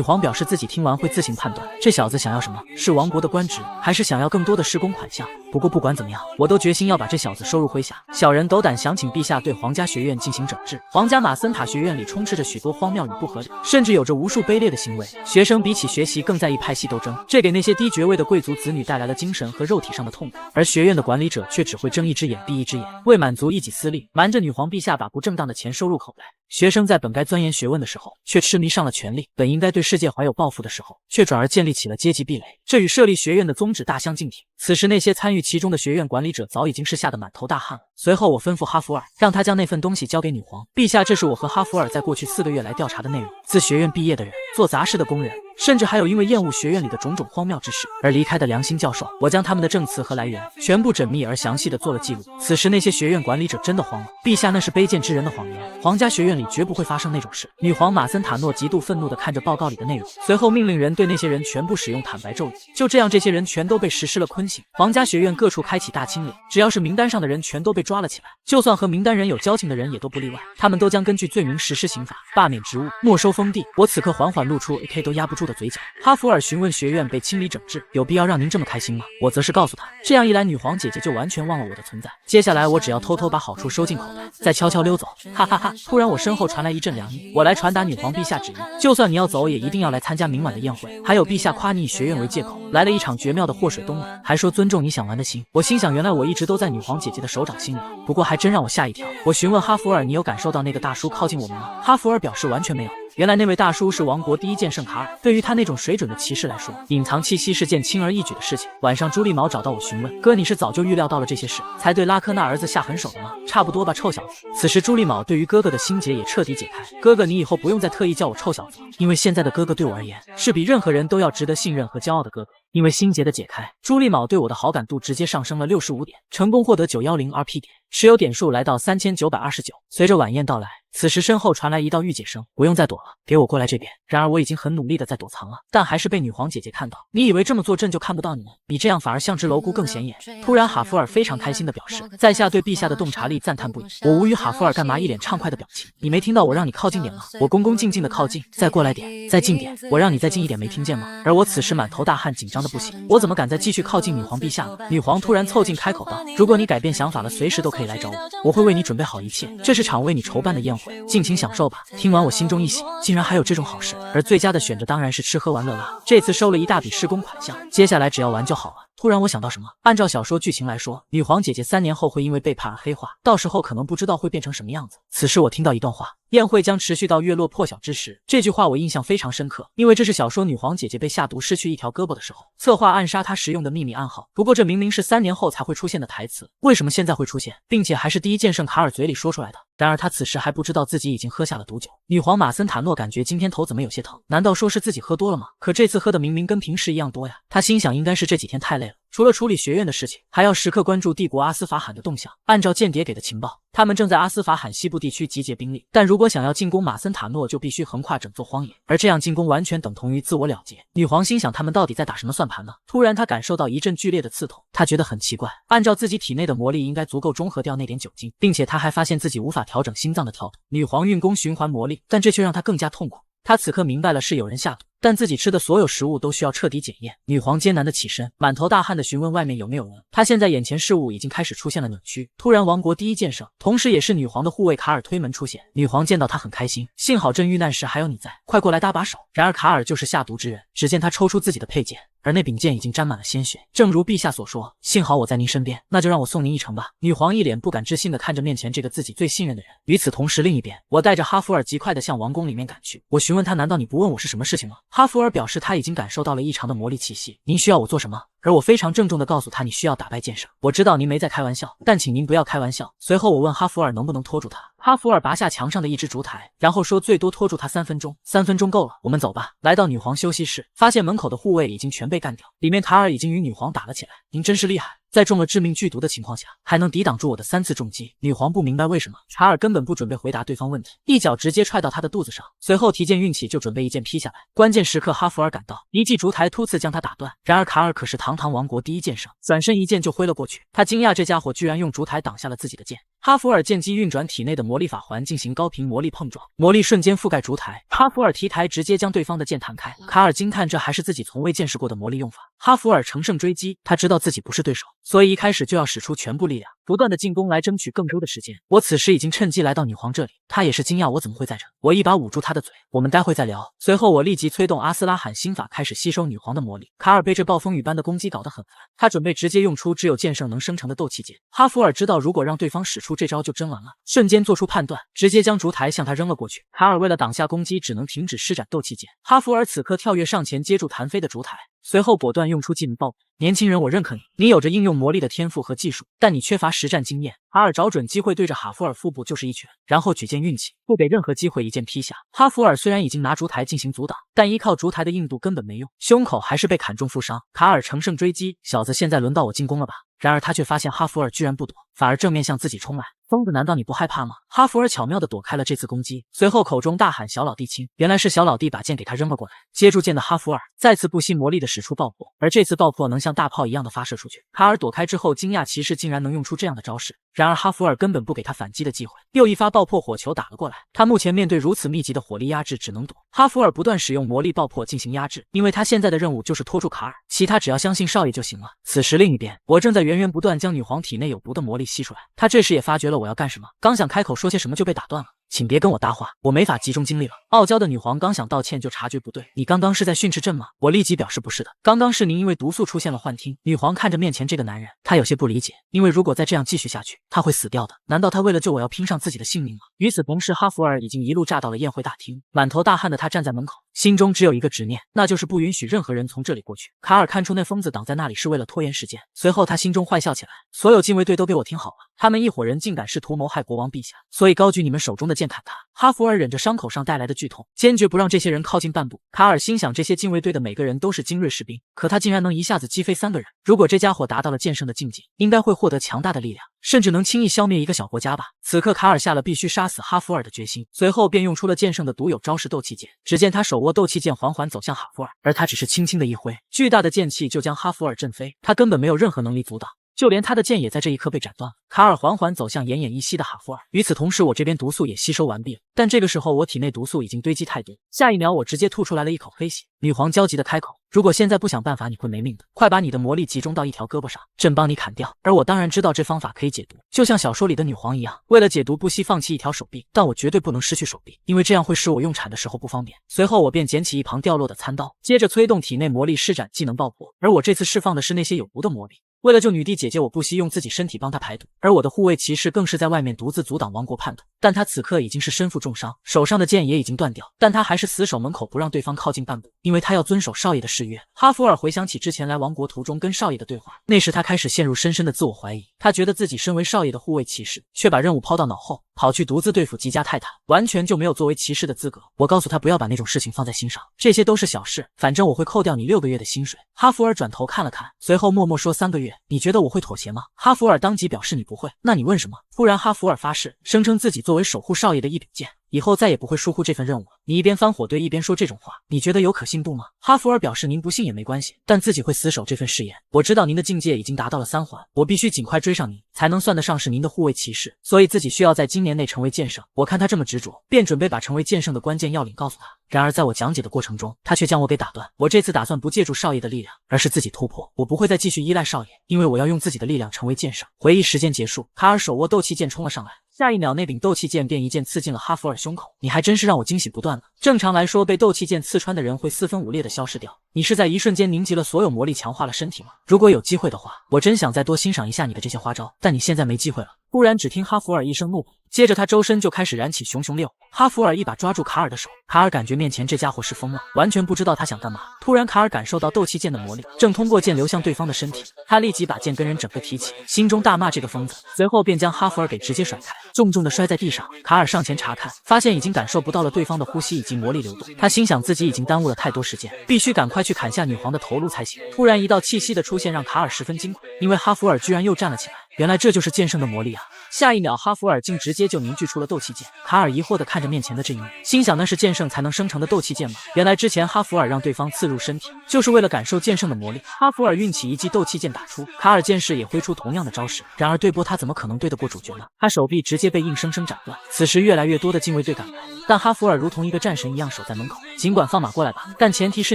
皇表示自己听完会自行判断，这小子想要什么？是王国的官职，还是想要更多的施工款项？不过不管怎么样，我都决心要把这小子收入麾下。小人斗胆想请陛下对皇家学院进行整治。皇家马森塔学院里充斥着许多荒谬与不合理，甚至有着无数卑劣的行为。学生比起学习更在意派系斗争，这给那些低爵位的贵族子女带来了精神和肉体上的痛苦。而学院的管理者却只会睁一只眼闭一只眼，为满足一己私利，瞒着女皇陛下把不正当的钱收入口来。学生在本该钻研学问的时候，却痴迷上了权力；本应该对世界怀有抱负的时候，却转而建立起了阶级壁垒。这与设立学院的宗旨大相径庭。此时那些参与其中的学院管理者早已经是吓得满头大汗了。随后我吩咐哈弗尔，让他将那份东西交给女皇陛下。这是我和哈弗尔在过去4个月来调查的内容。自学院毕业的人，做杂事的工人，甚至还有因为厌恶学院里的种种荒谬之事而离开的良心教授。我将他们的证词和来源全部缜密而详细的做了记录。此时那些学院管理者真的慌了，陛下那是卑贱之人的谎言，皇家学院里绝不会发生那种事。女皇马森塔诺极度愤怒地看着报告里的内容，随后命令人对那些人全部使用坦白咒语。就这样，这些人全都被实施了坤刑。皇家学院各处开启大清理，只要是名单上的人全都被抓了起来，就算和名单人有交情的人也都不例外，他们都将根据罪名实施刑罚，罢免职务，没收封地。我此刻缓缓露出 AK 都压不住的嘴角。哈弗尔询问学院被清理整治，有必要让您这么开心吗？我则是告诉他，这样一来女皇姐姐就完全忘了我的存在，接下来我只要偷偷把好处收进口袋，再悄悄溜走。哈哈哈！突然我身后传来一阵凉意，我来传达女皇陛下旨意，就算你要走也一定要来参加明晚的宴会，还有陛下夸你以学院为借口来了一场绝妙的祸水冬泳，还说尊重你想玩的心。我心想，原来我一直都在女皇姐姐的手掌心里，不过还真让我吓一跳。我询问哈弗尔，你有感受到那个大叔靠近我们吗？哈弗尔表示完全没有。原来那位大叔是王国第一剑圣卡尔，对于他那种水准的骑士来说，隐藏气息是件轻而易举的事情。晚上朱莉毛找到我询问，哥，你是早就预料到了这些事，才对拉科纳儿子下狠手的吗？差不多吧，臭小子。此时朱莉毛对于哥哥的心结也彻底解开。哥哥，你以后不用再特意叫我臭小子了，因为现在的哥哥对我而言是比任何人都要值得信任和骄傲的哥哥。因为心结的解开，朱莉毛对我的好感度直接上升了65点，成功获得910 RP 点，持有点数来到3929。随着晚宴到来，此时身后传来一道御姐声，不用再躲了，给我过来这边。然而我已经很努力的在躲藏了，但还是被女皇姐姐看到。你以为这么做朕就看不到你吗？你这样反而像只蝼蛄更显眼。突然哈弗尔非常开心的表示，在下对陛下的洞察力赞叹不已。我无语，哈弗尔干嘛一脸畅快的表情？你没听到我让你靠近点吗？我恭恭敬敬的靠近，再过来点，再近点，我让你再近一点，没听见吗？而我此时满头大汗，紧张的不行，我怎么敢再继续靠近女皇陛下呢？女皇突然凑近开口道，如果你改变想法了，随时都可以来找我，我会为你准备好一切，这是场为你筹办的宴会，尽情享受吧。听完我心中一喜，竟然还有这种好事，而最佳的选择当然是吃喝玩乐啦。这次收了一大笔施工款项，接下来只要玩就好了。突然我想到什么，按照小说剧情来说，女皇姐姐3年后会因为背叛而黑化，到时候可能不知道会变成什么样子。此时我听到一段话，宴会将持续到月落破晓之时。这句话我印象非常深刻，因为这是小说女皇姐姐被下毒失去一条胳膊的时候，策划暗杀她时用的秘密暗号。不过这明明是3年后才会出现的台词，为什么现在会出现，并且还是第一剑圣卡尔嘴里说出来的？然而他此时还不知道自己已经喝下了毒酒。女皇马森塔诺感觉今天头怎么有些疼，难道说是自己喝多了吗？可这次喝的明明跟平时一样多呀。他心想，应该是这几天太累了，除了处理学院的事情，还要时刻关注帝国阿斯法罕的动向。按照间谍给的情报，他们正在阿斯法罕西部地区集结兵力，但如果想要进攻马森塔诺，就必须横跨整座荒野，而这样进攻完全等同于自我了结。女皇心想，他们到底在打什么算盘呢？突然她感受到一阵剧烈的刺痛，她觉得很奇怪，按照自己体内的魔力应该足够中和掉那点酒精，并且她还发现自己无法调整心脏的跳动。女皇运功循环魔力，但这却让她更加痛苦。她此刻明白了是有人下毒，但自己吃的所有食物都需要彻底检验。女皇艰难的起身，满头大汗的询问外面有没有人。她现在眼前事物已经开始出现了扭曲。突然王国第一剑圣，同时也是女皇的护卫卡尔推门出现。女皇见到他很开心，幸好朕遇难时还有你在，快过来搭把手。然而卡尔就是下毒之人，只见他抽出自己的佩剑，而那柄剑已经沾满了鲜血。正如陛下所说，幸好我在您身边，那就让我送您一程吧。女皇一脸不敢置信的看着面前这个自己最信任的人。与此同时，另一边，我带着哈弗尔极快的向王宫里面赶去。我询问他，难道你不问我是什么事情吗？哈弗尔表示他已经感受到了异常的魔力气息。您需要我做什么？而我非常郑重地告诉他，你需要打败剑圣。我知道您没在开玩笑，但请您不要开玩笑。随后我问哈弗尔能不能拖住他。哈弗尔拔下墙上的一只烛台，然后说最多拖住他3分钟，3分钟够了，我们走吧。来到女皇休息室，发现门口的护卫已经全被干掉，里面卡尔已经与女皇打了起来。您真是厉害，在中了致命剧毒的情况下，还能抵挡住我的3次重击。女皇不明白为什么，卡尔根本不准备回答对方问题，一脚直接踹到他的肚子上，随后提剑运起就准备一剑劈下来。关键时刻哈弗尔赶到，一记烛台突刺将他打断。然而卡尔可是堂堂王国第一剑圣，转身一剑就挥了过去。他惊讶这家伙居然用烛台挡下了自己的剑。哈弗尔见机运转体内的魔力法环进行高频魔力碰撞，魔力瞬间覆盖烛台。哈弗尔提台直接将对方的剑弹开。卡尔惊叹这还是自己从未见识过的魔力用法。哈弗尔乘胜追击，他知道自己不是对手，所以一开始就要使出全部力量，不断的进攻来争取更多的时间。我此时已经趁机来到女皇这里，她也是惊讶我怎么会在这。我一把捂住她的嘴，我们待会再聊。随后我立即催动阿斯拉罕心法，开始吸收女皇的魔力。卡尔被这暴风雨般的攻击搞得很烦，他准备直接用出只有剑圣能生成的斗气剑。哈弗尔知道如果让对方使出这招就真完了，瞬间做出判断，直接将烛台向他扔了过去。卡尔为了挡下攻击，只能停止施展斗气剑。哈弗尔此刻跳跃上前接住弹飞的烛台，随后果断用出技能爆。年轻人，我认可你，你有着应用魔力的天赋和技术，但你缺乏实战经验。卡尔找准机会对着哈弗尔腹部就是一拳，然后举剑运气，不给任何机会一剑劈下。哈弗尔虽然已经拿烛台进行阻挡，但依靠烛台的硬度根本没用，胸口还是被砍中负伤。卡尔乘胜追击，小子，现在轮到我进攻了吧？然而他却发现哈弗尔居然不躲，反而正面向自己冲来。疯子，难道你不害怕吗？哈弗尔巧妙地躲开了这次攻击，随后口中大喊：“小老弟亲！”原来是小老弟把剑给他扔了过来。接住剑的哈弗尔再次不惜魔力地使出爆破，而这次爆破能像大炮一样的发射出去。卡尔躲开之后，惊讶骑士竟然能用出这样的招式。然而哈弗尔根本不给他反击的机会，又一发爆破火球打了过来。他目前面对如此密集的火力压制，只能躲。哈弗尔不断使用魔力爆破进行压制，因为他现在的任务就是拖住卡尔，其他只要相信少爷就行了。此时另一边，我正在源源不断将女皇体内有毒的魔力吸出来。他这时也发觉了我要干什么，刚想开口说些什么就被打断了。请别跟我搭话，我没法集中精力了。傲娇的女皇刚想道歉就察觉不对，你刚刚是在训斥朕吗？我立即表示不是的，刚刚是您因为毒素出现了幻听。女皇看着面前这个男人，她有些不理解，因为如果再这样继续下去，他会死掉的。难道他为了救我要拼上自己的性命吗？与此同时，哈弗尔已经一路炸到了宴会大厅，满头大汗的他站在门口，心中只有一个执念，那就是不允许任何人从这里过去。卡尔看出那疯子挡在那里是为了拖延时间，随后他心中坏笑起来。所有禁卫队都给我听好了，他们一伙人竟敢试图谋害国王陛下，所以高举你们手中的剑砍他。哈弗尔忍着伤口上带来的剧痛，坚决不让这些人靠近半步。卡尔心想，这些禁卫队的每个人都是精锐士兵，可他竟然能一下子击飞3个人。如果这家伙达到了剑圣的境界，应该会获得强大的力量，甚至能轻易消灭一个小国家吧。此刻卡尔下了必须杀死哈弗尔的决心，随后便用出了剑圣的独有招式斗气剑。只见他手握斗气剑缓缓走向哈弗尔，而他只是轻轻的一挥，巨大的剑气就将哈弗尔震飞，他根本没有任何能力阻挡。就连他的剑也在这一刻被斩断了。卡尔缓缓走向奄奄一息的哈弗尔，与此同时，我这边毒素也吸收完毕了，但这个时候我体内毒素已经堆积太多，下一秒我直接吐出来了一口黑血。女皇焦急地开口：“如果现在不想办法，你会没命的。快把你的魔力集中到一条胳膊上，朕帮你砍掉。”而我当然知道这方法可以解毒，就像小说里的女皇一样，为了解毒不惜放弃一条手臂，但我绝对不能失去手臂，因为这样会使我用铲的时候不方便。随后我便捡起一旁掉落的餐刀，接着催动体内魔力施展技能爆破，而我这次释放的是那些有毒的魔力。为了救女帝姐姐，我不惜用自己身体帮她排毒，而我的护卫骑士更是在外面独自阻挡王国叛徒。但他此刻已经是身负重伤，手上的剑也已经断掉，但他还是死守门口，不让对方靠近半步，因为他要遵守少爷的誓约。哈弗尔回想起之前来王国途中跟少爷的对话，那时他开始陷入深深的自我怀疑，他觉得自己身为少爷的护卫骑士，却把任务抛到脑后，跑去独自对付吉家泰坦，完全就没有作为骑士的资格。我告诉他不要把那种事情放在心上，这些都是小事，反正我会扣掉你6个月的薪水。哈弗尔转头看了看，随后默默说：“3个月，你觉得我会妥协吗？”哈弗尔当即表示你不会，那你问什么？突然哈弗尔发誓，声称自己作为守护少爷的一柄剑，以后再也不会疏忽这份任务了。你一边翻火堆一边说这种话，你觉得有可信度吗？哈弗尔表示您不信也没关系，但自己会死守这份誓言。我知道您的境界已经达到了3环，我必须尽快追上您，才能算得上是您的护卫骑士，所以自己需要在今年内成为剑圣。我看他这么执着，便准备把成为剑圣的关键要领告诉他。然而在我讲解的过程中，他却将我给打断。我这次打算不借助少爷的力量，而是自己突破。我不会再继续依赖少爷，因为我要用自己的力量成为剑圣。回忆时间结束，卡尔手握斗气剑冲了上来，下一秒那柄斗气剑便一剑刺进了哈弗尔胸口。你还真是让我惊喜不断了。正常来说，被斗气剑刺穿的人会4分5裂的消失掉，你是在一瞬间凝集了所有魔力，强化了身体吗？如果有机会的话，我真想再多欣赏一下你的这些花招，但你现在没机会了。忽然只听哈弗尔一声怒吼，接着他周身就开始燃起熊熊烈火。哈弗尔一把抓住卡尔的手，卡尔感觉面前这家伙是疯了，完全不知道他想干嘛。突然卡尔感受到斗气剑的魔力正通过剑流向对方的身体，他立即把剑跟人整个提起，心中大骂这个疯子，随后便将哈弗尔给直接甩开，重重的摔在地上。卡尔上前查看，发现已经感受不到了对方的呼吸以及魔力流动，他心想自己已经耽误了太多时间，必须赶快去砍下女皇的头颅才行。突然一道气息的出现让卡尔十分惊恐，因为哈弗尔居然又站了起来，原来这就是剑圣的魔力啊！下一秒哈弗尔竟直接就凝聚出了斗气剑。卡尔疑惑地看着面前的这一幕，心想那是剑圣才能生成的斗气剑吗？原来之前哈弗尔让对方刺入身体，就是为了感受剑圣的魔力。哈弗尔运起一记斗气剑打出，卡尔剑士也挥出同样的招式，然而对波他怎么可能对得过主角呢？他手臂直接被硬生生斩断。此时越来越多的禁卫队赶来，但哈弗尔如同一个战神一样守在门口，尽管放马过来吧，但前提是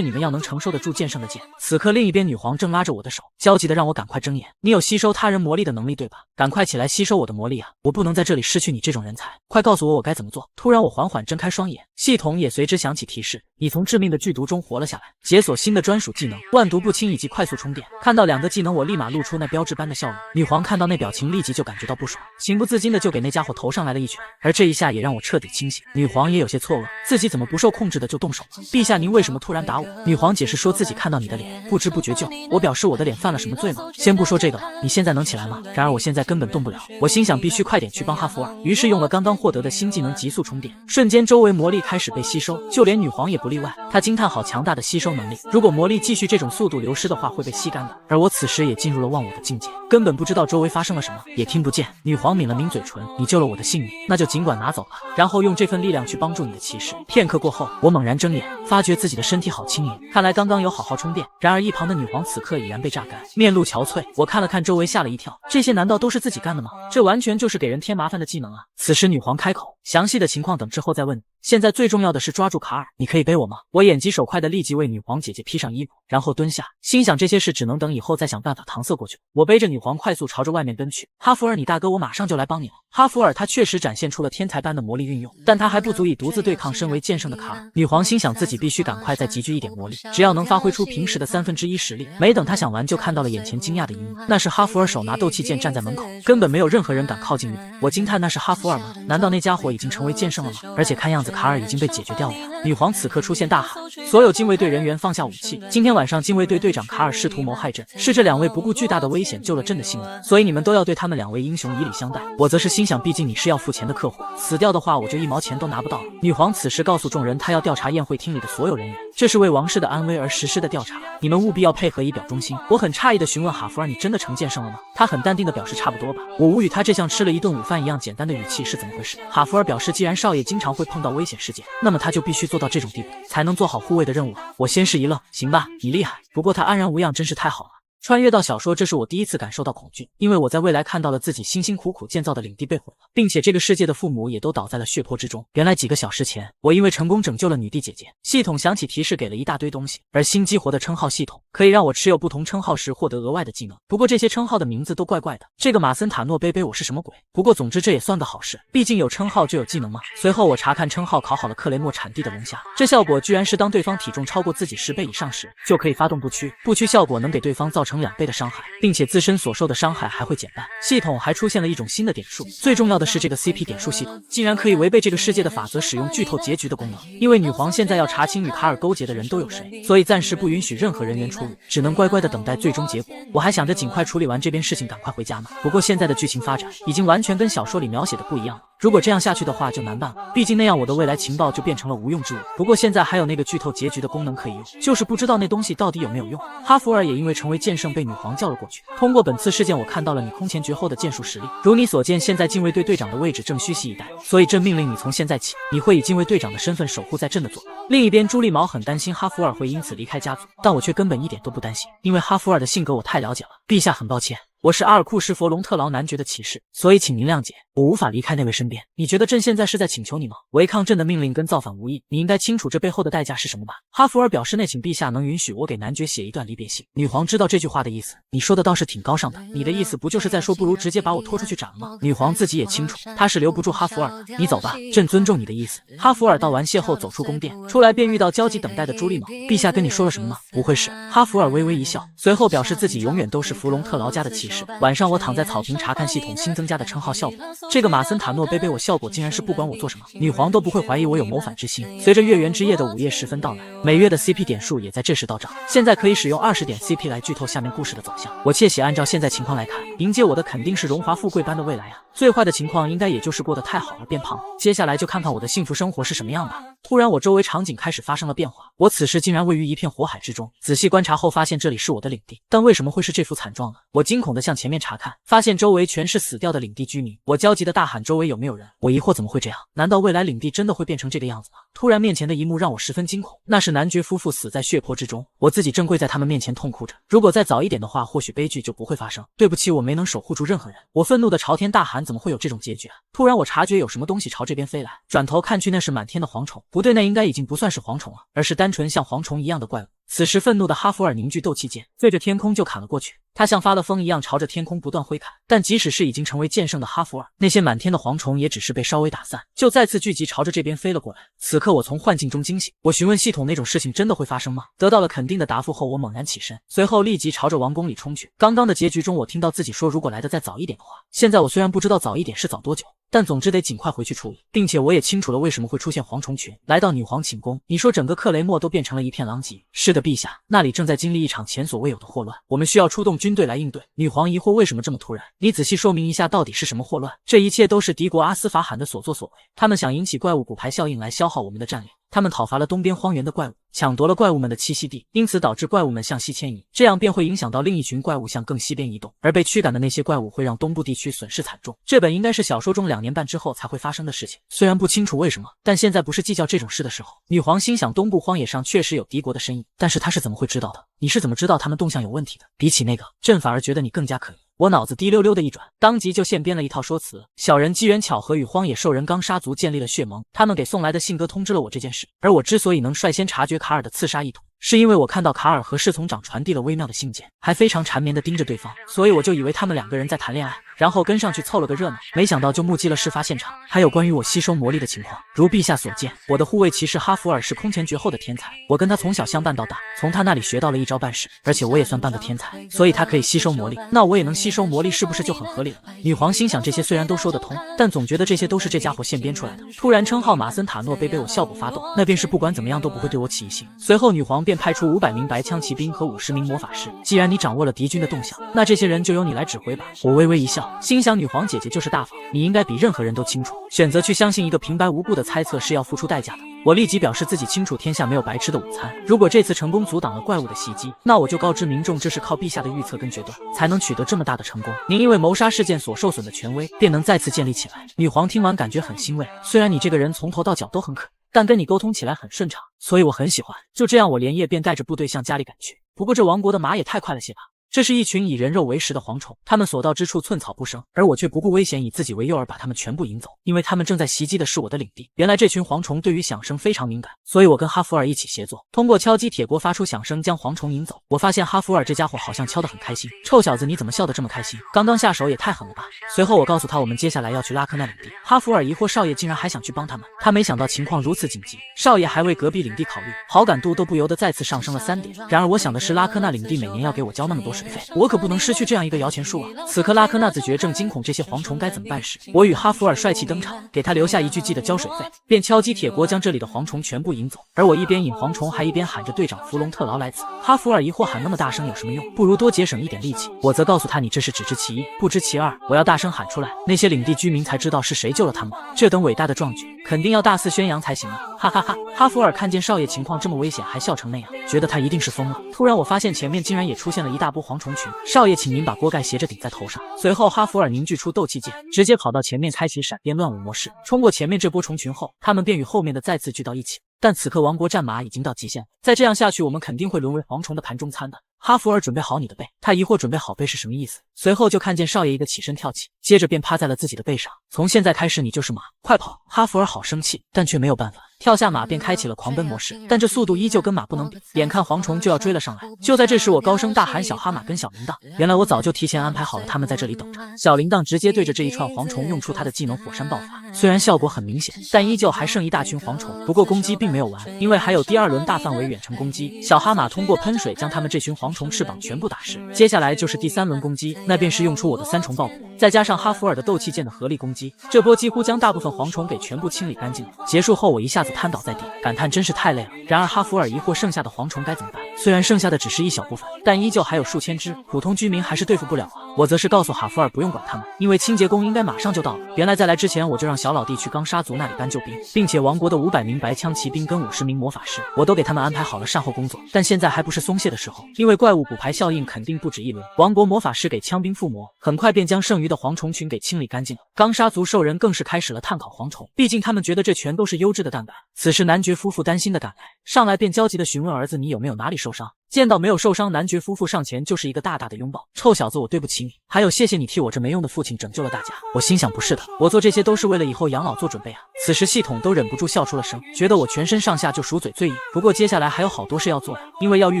你们要能承受得住剑圣的剑。此刻另一边女皇正拉着我的手，焦急的让我赶快睁眼。你有吸收他人魔力的能力对吧？赶快起来吸收我的魔力啊！我不能在这里失去你这种人才，快告诉我该怎么做。突然我缓缓睁开双眼，系统也随之响起提示，你从致命的剧毒中活了下来，解锁新的专属技能万毒不侵以及快速充电。看到2个技能，我立马露出那标志般的笑容。女皇看到那表情立即就感觉到不爽，情不自禁的就给那家伙头上来了一拳，而这一下也让我彻底清醒。女皇也有些错愕，自己怎么不受控制的就动手。手吗？陛下，您为什么突然打我？女皇解释说自己看到你的脸，不知不觉就……我表示我的脸犯了什么罪吗？先不说这个了，你现在能起来吗？然而我现在根本动不了，我心想必须快点去帮哈弗尔，于是用了刚刚获得的新技能急速充电，瞬间周围魔力开始被吸收，就连女皇也不例外。她惊叹好强大的吸收能力，如果魔力继续这种速度流失的话，会被吸干的。而我此时也进入了忘我的境界，根本不知道周围发生了什么，也听不见。女皇抿了抿嘴唇，你救了我的性命，那就尽管拿走吧，然后用这份力量去帮助你的骑士。片刻过后，我猛然睁眼，发觉自己的身体好轻盈，看来刚刚有好好充电。然而一旁的女皇此刻已然被榨干，面露憔悴。我看了看周围，吓了一跳，这些难道都是自己干的吗？这完全就是给人添麻烦的技能啊！此时女皇开口，详细的情况等之后再问你，现在最重要的是抓住卡尔，你可以背我吗？我眼疾手快的立即为女皇姐姐披上衣服，然后蹲下，心想这些事只能等以后再想办法搪塞过去。我背着女皇快速朝着外面奔去。哈弗尔，你大哥，我马上就来帮你了。哈弗尔他确实展现出了天才般的魔力运用，但他还不足以独自对抗身为剑圣的卡尔。女皇心想自己必须赶快再集聚一点魔力，只要能发挥出平时的1/3实力。没等他想完，就看到了眼前惊讶的一幕，那是哈弗尔手拿斗气剑站在门口，根本没有任何人敢靠近女。我惊叹那是哈弗尔吗？难道那家伙已经成为剑圣了吗？而且看样子卡尔已经被解决掉了呀！女皇此刻出现大喊，所有禁卫队人员放下武器，今天晚上禁卫队队长卡尔试图谋害朕，是这2位不顾巨大的危险救了朕的性命，所以你们都要对他们2位英雄以礼相待。我则是心想，毕竟你是要付钱的客户，死掉的话我就1毛钱都拿不到了。女皇此时告诉众人，她要调查宴会厅里的所有人员，这是为王室的安危而实施的调查，你们务必要配合以表忠心。我很诧异的询问哈弗尔，你真的成剑圣了吗？他很淡定的表示差不多吧。我无语，他这像吃了一顿午饭一样简单的语气是怎么回事？哈弗尔表示，既然少爷经常会碰到危险事件，那么他就必须做到这种地步，才能做好护卫的任务啊。我先是一愣，行吧，你厉害，不过他安然无恙真是太好了。穿越到小说，这是我第一次感受到恐惧，因为我在未来看到了自己辛辛苦苦建造的领地被毁了，并且这个世界的父母也都倒在了血泊之中。原来几个小时前，我因为成功拯救了女帝姐姐，系统响起提示给了一大堆东西，而新激活的称号系统可以让我持有不同称号时获得额外的技能。不过这些称号的名字都怪怪的，这个马森塔诺贝贝我是什么鬼？不过总之这也算个好事，毕竟有称号就有技能嘛。随后我查看称号，考好了克雷莫产地的龙虾，这效果居然是当对方体重超过自己10倍以上时，就可以发动不屈，不屈效果能给对方造成2倍的伤害，并且自身所受的伤害还会减半。系统还出现了一种新的点数，最重要的是这个 CP 点数系统竟然可以违背这个世界的法则，使用剧透结局的功能。因为女皇现在要查清与卡尔勾结的人都有谁，所以暂时不允许任何人员出入，只能乖乖的等待最终结果。我还想着尽快处理完这边事情，赶快回家呢。不过现在的剧情发展已经完全跟小说里描写的不一样了，如果这样下去的话就难办了，毕竟那样我的未来情报就变成了无用之物。不过现在还有那个剧透结局的功能可以用，就是不知道那东西到底有没有用。哈弗尔也因为成为剑圣被女皇叫了过去。通过本次事件，我看到了你空前绝后的剑术实力。如你所见，现在禁卫队队长的位置正虚席以待，所以朕命令你从现在起，你会以禁卫队长的身份守护在朕的左右。另一边，朱莉毛很担心哈弗尔会因此离开家族，但我却根本一点都不担心，因为哈弗尔的性格我太了解了。陛下，很抱歉，我是阿尔库什佛隆特劳男爵的骑士，所以请您谅解，我无法离开那位身边。你觉得朕现在是在请求你吗？违抗朕的命令跟造反无异，你应该清楚这背后的代价是什么吧？哈弗尔表示内请陛下能允许我给男爵写一段离别信。女皇知道这句话的意思，你说的倒是挺高尚的，你的意思不就是在说不如直接把我拖出去斩了吗？女皇自己也清楚，她是留不住哈弗尔的，你走吧，朕尊重你的意思。哈弗尔道完谢后走出宫殿，出来便遇到焦急等待的朱莉毛。陛下跟你说了什么吗？不会是……哈弗尔微微一笑，随后表示自己永远都是弗隆特劳家的骑士。晚上我躺在草坪查看系统新增加的称号效果，这个马森塔诺贝贝我效果竟然是不管我做什么，女皇都不会怀疑我有谋反之心。随着月圆之夜的午夜时分到来，每月的 CP 点数也在这时到账，现在可以使用20点 CP 来剧透下面故事的走向。我窃喜按照现在情况来看，迎接我的肯定是荣华富贵般的未来啊，最坏的情况应该也就是过得太好而变胖，接下来就看看我的幸福生活是什么样吧。突然我周围场景开始发生了变化，我此时竟然位于一片火海之中，仔细观察后发现这里是我的领地，但为什么会是这副惨状呢？我惊恐地向前面查看，发现周围全是死掉的领地居民，我焦急地大喊周围有没有人，我疑惑怎么会这样，难道未来领地真的会变成这个样子吗？突然面前的一幕让我十分惊恐，那是男爵夫妇死在血泊之中，我自己正跪在他们面前痛哭着，如果再早一点的话，或许悲剧就不会发生，对不起，我没能守护住任何人。我愤怒地朝天大喊，怎么会有这种结局啊？突然我察觉有什么东西朝这边飞来，转头看去那是满天的蝗虫，不对，那应该已经不算是蝗虫了，而是单纯像蝗虫一样的怪物。此时愤怒的哈弗尔凝聚斗气剑，对着天空就砍了过去，他像发了疯一样朝着天空不断挥砍，但即使是已经成为剑圣的哈弗尔，那些满天的蝗虫也只是被稍微打散，就再次聚集朝着这边飞了过来。此刻我从幻境中惊醒，我询问系统那种事情真的会发生吗？得到了肯定的答复后，我猛然起身，随后立即朝着王宫里冲去。刚刚的结局中我听到自己说如果来的再早一点的话，现在我虽然不知道早一点是早多久，但总之得尽快回去处理，并且我也清楚了为什么会出现蝗虫群。来到女皇寝宫，你说整个克雷默都变成了一片狼藉。是的，陛下，那里正在经历一场前所未有的祸乱，我们需要出动军队来应对。女皇疑惑为什么这么突然，你仔细说明一下到底是什么祸乱？这一切都是敌国阿斯法罕的所作所为，他们想引起怪物骨牌效应来消耗我们的战力。他们讨伐了东边荒原的怪物，抢夺了怪物们的栖息地，因此导致怪物们向西迁移，这样便会影响到另一群怪物向更西边移动，而被驱赶的那些怪物会让东部地区损失惨重。这本应该是小说中2年半之后才会发生的事情，虽然不清楚为什么，但现在不是计较这种事的时候。女皇心想，东部荒野上确实有敌国的身影，但是她是怎么会知道的？你是怎么知道他们动向有问题的？比起那个，朕反而觉得你更加可疑。我脑子滴溜溜的一转，当即就现编了一套说辞。小人机缘巧合与荒野兽人钢沙族建立了血盟，他们给送来的信鸽通知了我这件事。而我之所以能率先察觉卡尔的刺杀意图，是因为我看到卡尔和侍从长传递了微妙的信件，还非常缠绵地盯着对方，所以我就以为他们2个人在谈恋爱，然后跟上去凑了个热闹。没想到就目击了事发现场，还有关于我吸收魔力的情况。如陛下所见，我的护卫骑士哈弗尔是空前绝后的天才，我跟他从小相伴到大，从他那里学到了一招半式，而且我也算半个天才，所以他可以吸收魔力，那我也能吸收魔力，是不是就很合理了？女皇心想，这些虽然都说得通，但总觉得这些都是这家伙现编出来的。突然称号马森塔诺被我效果发动，那便是不管怎么样都不会对我起疑心。随后女皇便派出500名白枪骑兵和50名魔法师，既然你掌握了敌军的动向，那这些人就由你来指挥吧。我微微一笑，心想女皇姐姐就是大方，你应该比任何人都清楚，选择去相信一个平白无故的猜测是要付出代价的。我立即表示自己清楚天下没有白吃的午餐，如果这次成功阻挡了怪物的袭击，那我就告知民众这是靠陛下的预测跟决断才能取得这么大的成功，您因为谋杀事件所受损的权威便能再次建立起来。女皇听完感觉很欣慰，虽然你这个人从头到脚都很可，但跟你沟通起来很顺畅，所以我很喜欢。就这样，我连夜便带着部队向家里赶去。不过这王国的马也太快了些吧。这是一群以人肉为食的蝗虫，他们所到之处寸草不生，而我却不顾危险以自己为诱饵把他们全部引走，因为他们正在袭击的是我的领地。原来这群蝗虫对于响声非常敏感，所以我跟哈弗尔一起协作，通过敲击铁锅发出响声将蝗虫引走。我发现哈弗尔这家伙好像敲得很开心，臭小子你怎么笑得这么开心？刚刚下手也太狠了吧。随后我告诉他我们接下来要去拉克那领地，哈弗尔疑惑少爷竟然还想去帮他们，他没想到情况如此紧急，少爷还为隔壁领地考虑，好感度都不由得再次上升了3点。然而我想的是拉克那领地每年要给我交那么多水费，我可不能失去这样一个摇钱树啊！此刻拉科纳子爵正惊恐这些蝗虫该怎么办时，我与哈弗尔帅气登场，给他留下一句记得交水费，便敲击铁锅将这里的蝗虫全部引走。而我一边引蝗虫，还一边喊着队长弗隆特劳来此。哈弗尔疑惑喊那么大声有什么用？不如多节省一点力气。我则告诉他你这是只知其一不知其二，我要大声喊出来，那些领地居民才知道是谁救了他们。这等伟大的壮举肯定要大肆宣扬才行啊！哈哈哈！哈弗尔看见少爷情况这么危险还笑成那样，觉得他一定是疯了。突然我发现前面竟然也出现了一大波蝗虫群，少爷请您把锅盖斜着顶在头上。随后哈弗尔凝聚出斗气剑，直接跑到前面开启闪电乱舞模式，冲过前面这波虫群后，他们便与后面的再次聚到一起。但此刻王国战马已经到极限了，再这样下去我们肯定会沦为蝗虫的盘中餐的。哈弗尔准备好你的背，他疑惑准备好背是什么意思，随后就看见少爷一个起身跳起，接着便趴在了自己的背上。从现在开始你就是马，快跑！哈弗尔好生气，但却没有办法，跳下马便开启了狂奔模式，但这速度依旧跟马不能比，眼看蝗虫就要追了上来。就在这时我高声大喊小哈马跟小铃铛，原来我早就提前安排好了他们在这里等着。小铃铛直接对着这一串蝗虫用出他的技能火山爆发，虽然效果很明显，但依旧还剩一大群蝗虫。不过攻击并没有完，因为还有第2轮大范围远程攻击，小哈马通过喷水将他们这群蝗虫翅膀全部打湿。接下来就是第3轮攻击，那便是用出我的3重爆破，再加上哈弗尔的斗气剑的合力攻击，这波几乎将大部分蝗虫给全部清理干净了。结束后我一下子瘫倒在地，感叹真是太累了。然而哈弗尔疑惑剩下的蝗虫该怎么办，虽然剩下的只是一小部分，但依旧还有数千只，普通居民还是对付不了啊。我则是告诉哈弗尔不用管他们，因为清洁工应该马上就到了。原来在来之前我就让小老弟去钢沙族那里搬救兵，并且王国的500名白枪骑兵跟50名魔法师我都给他们安排好了善后工作。但现在还不是松懈的时候，因为怪物骨牌效应肯定不止1轮，王国魔法师给枪兵附魔，很快便将剩余的蝗虫群给清理干净了。钢沙族兽人更是开始了炭烤蝗虫，毕竟他们觉得这全都是优质的蛋白。此时男爵夫妇担心的赶来，上来便焦急的询问儿子你有没有哪里受伤。见到没有受伤，男爵夫妇上前就是一个大大的拥抱。臭小子，我对不起你，还有谢谢你替我这没用的父亲拯救了大家。我心想不是的，我做这些都是为了以后养老做准备啊。此时系统都忍不住笑出了声，觉得我全身上下就鼠嘴最硬。不过接下来还有好多事要做呀，因为要预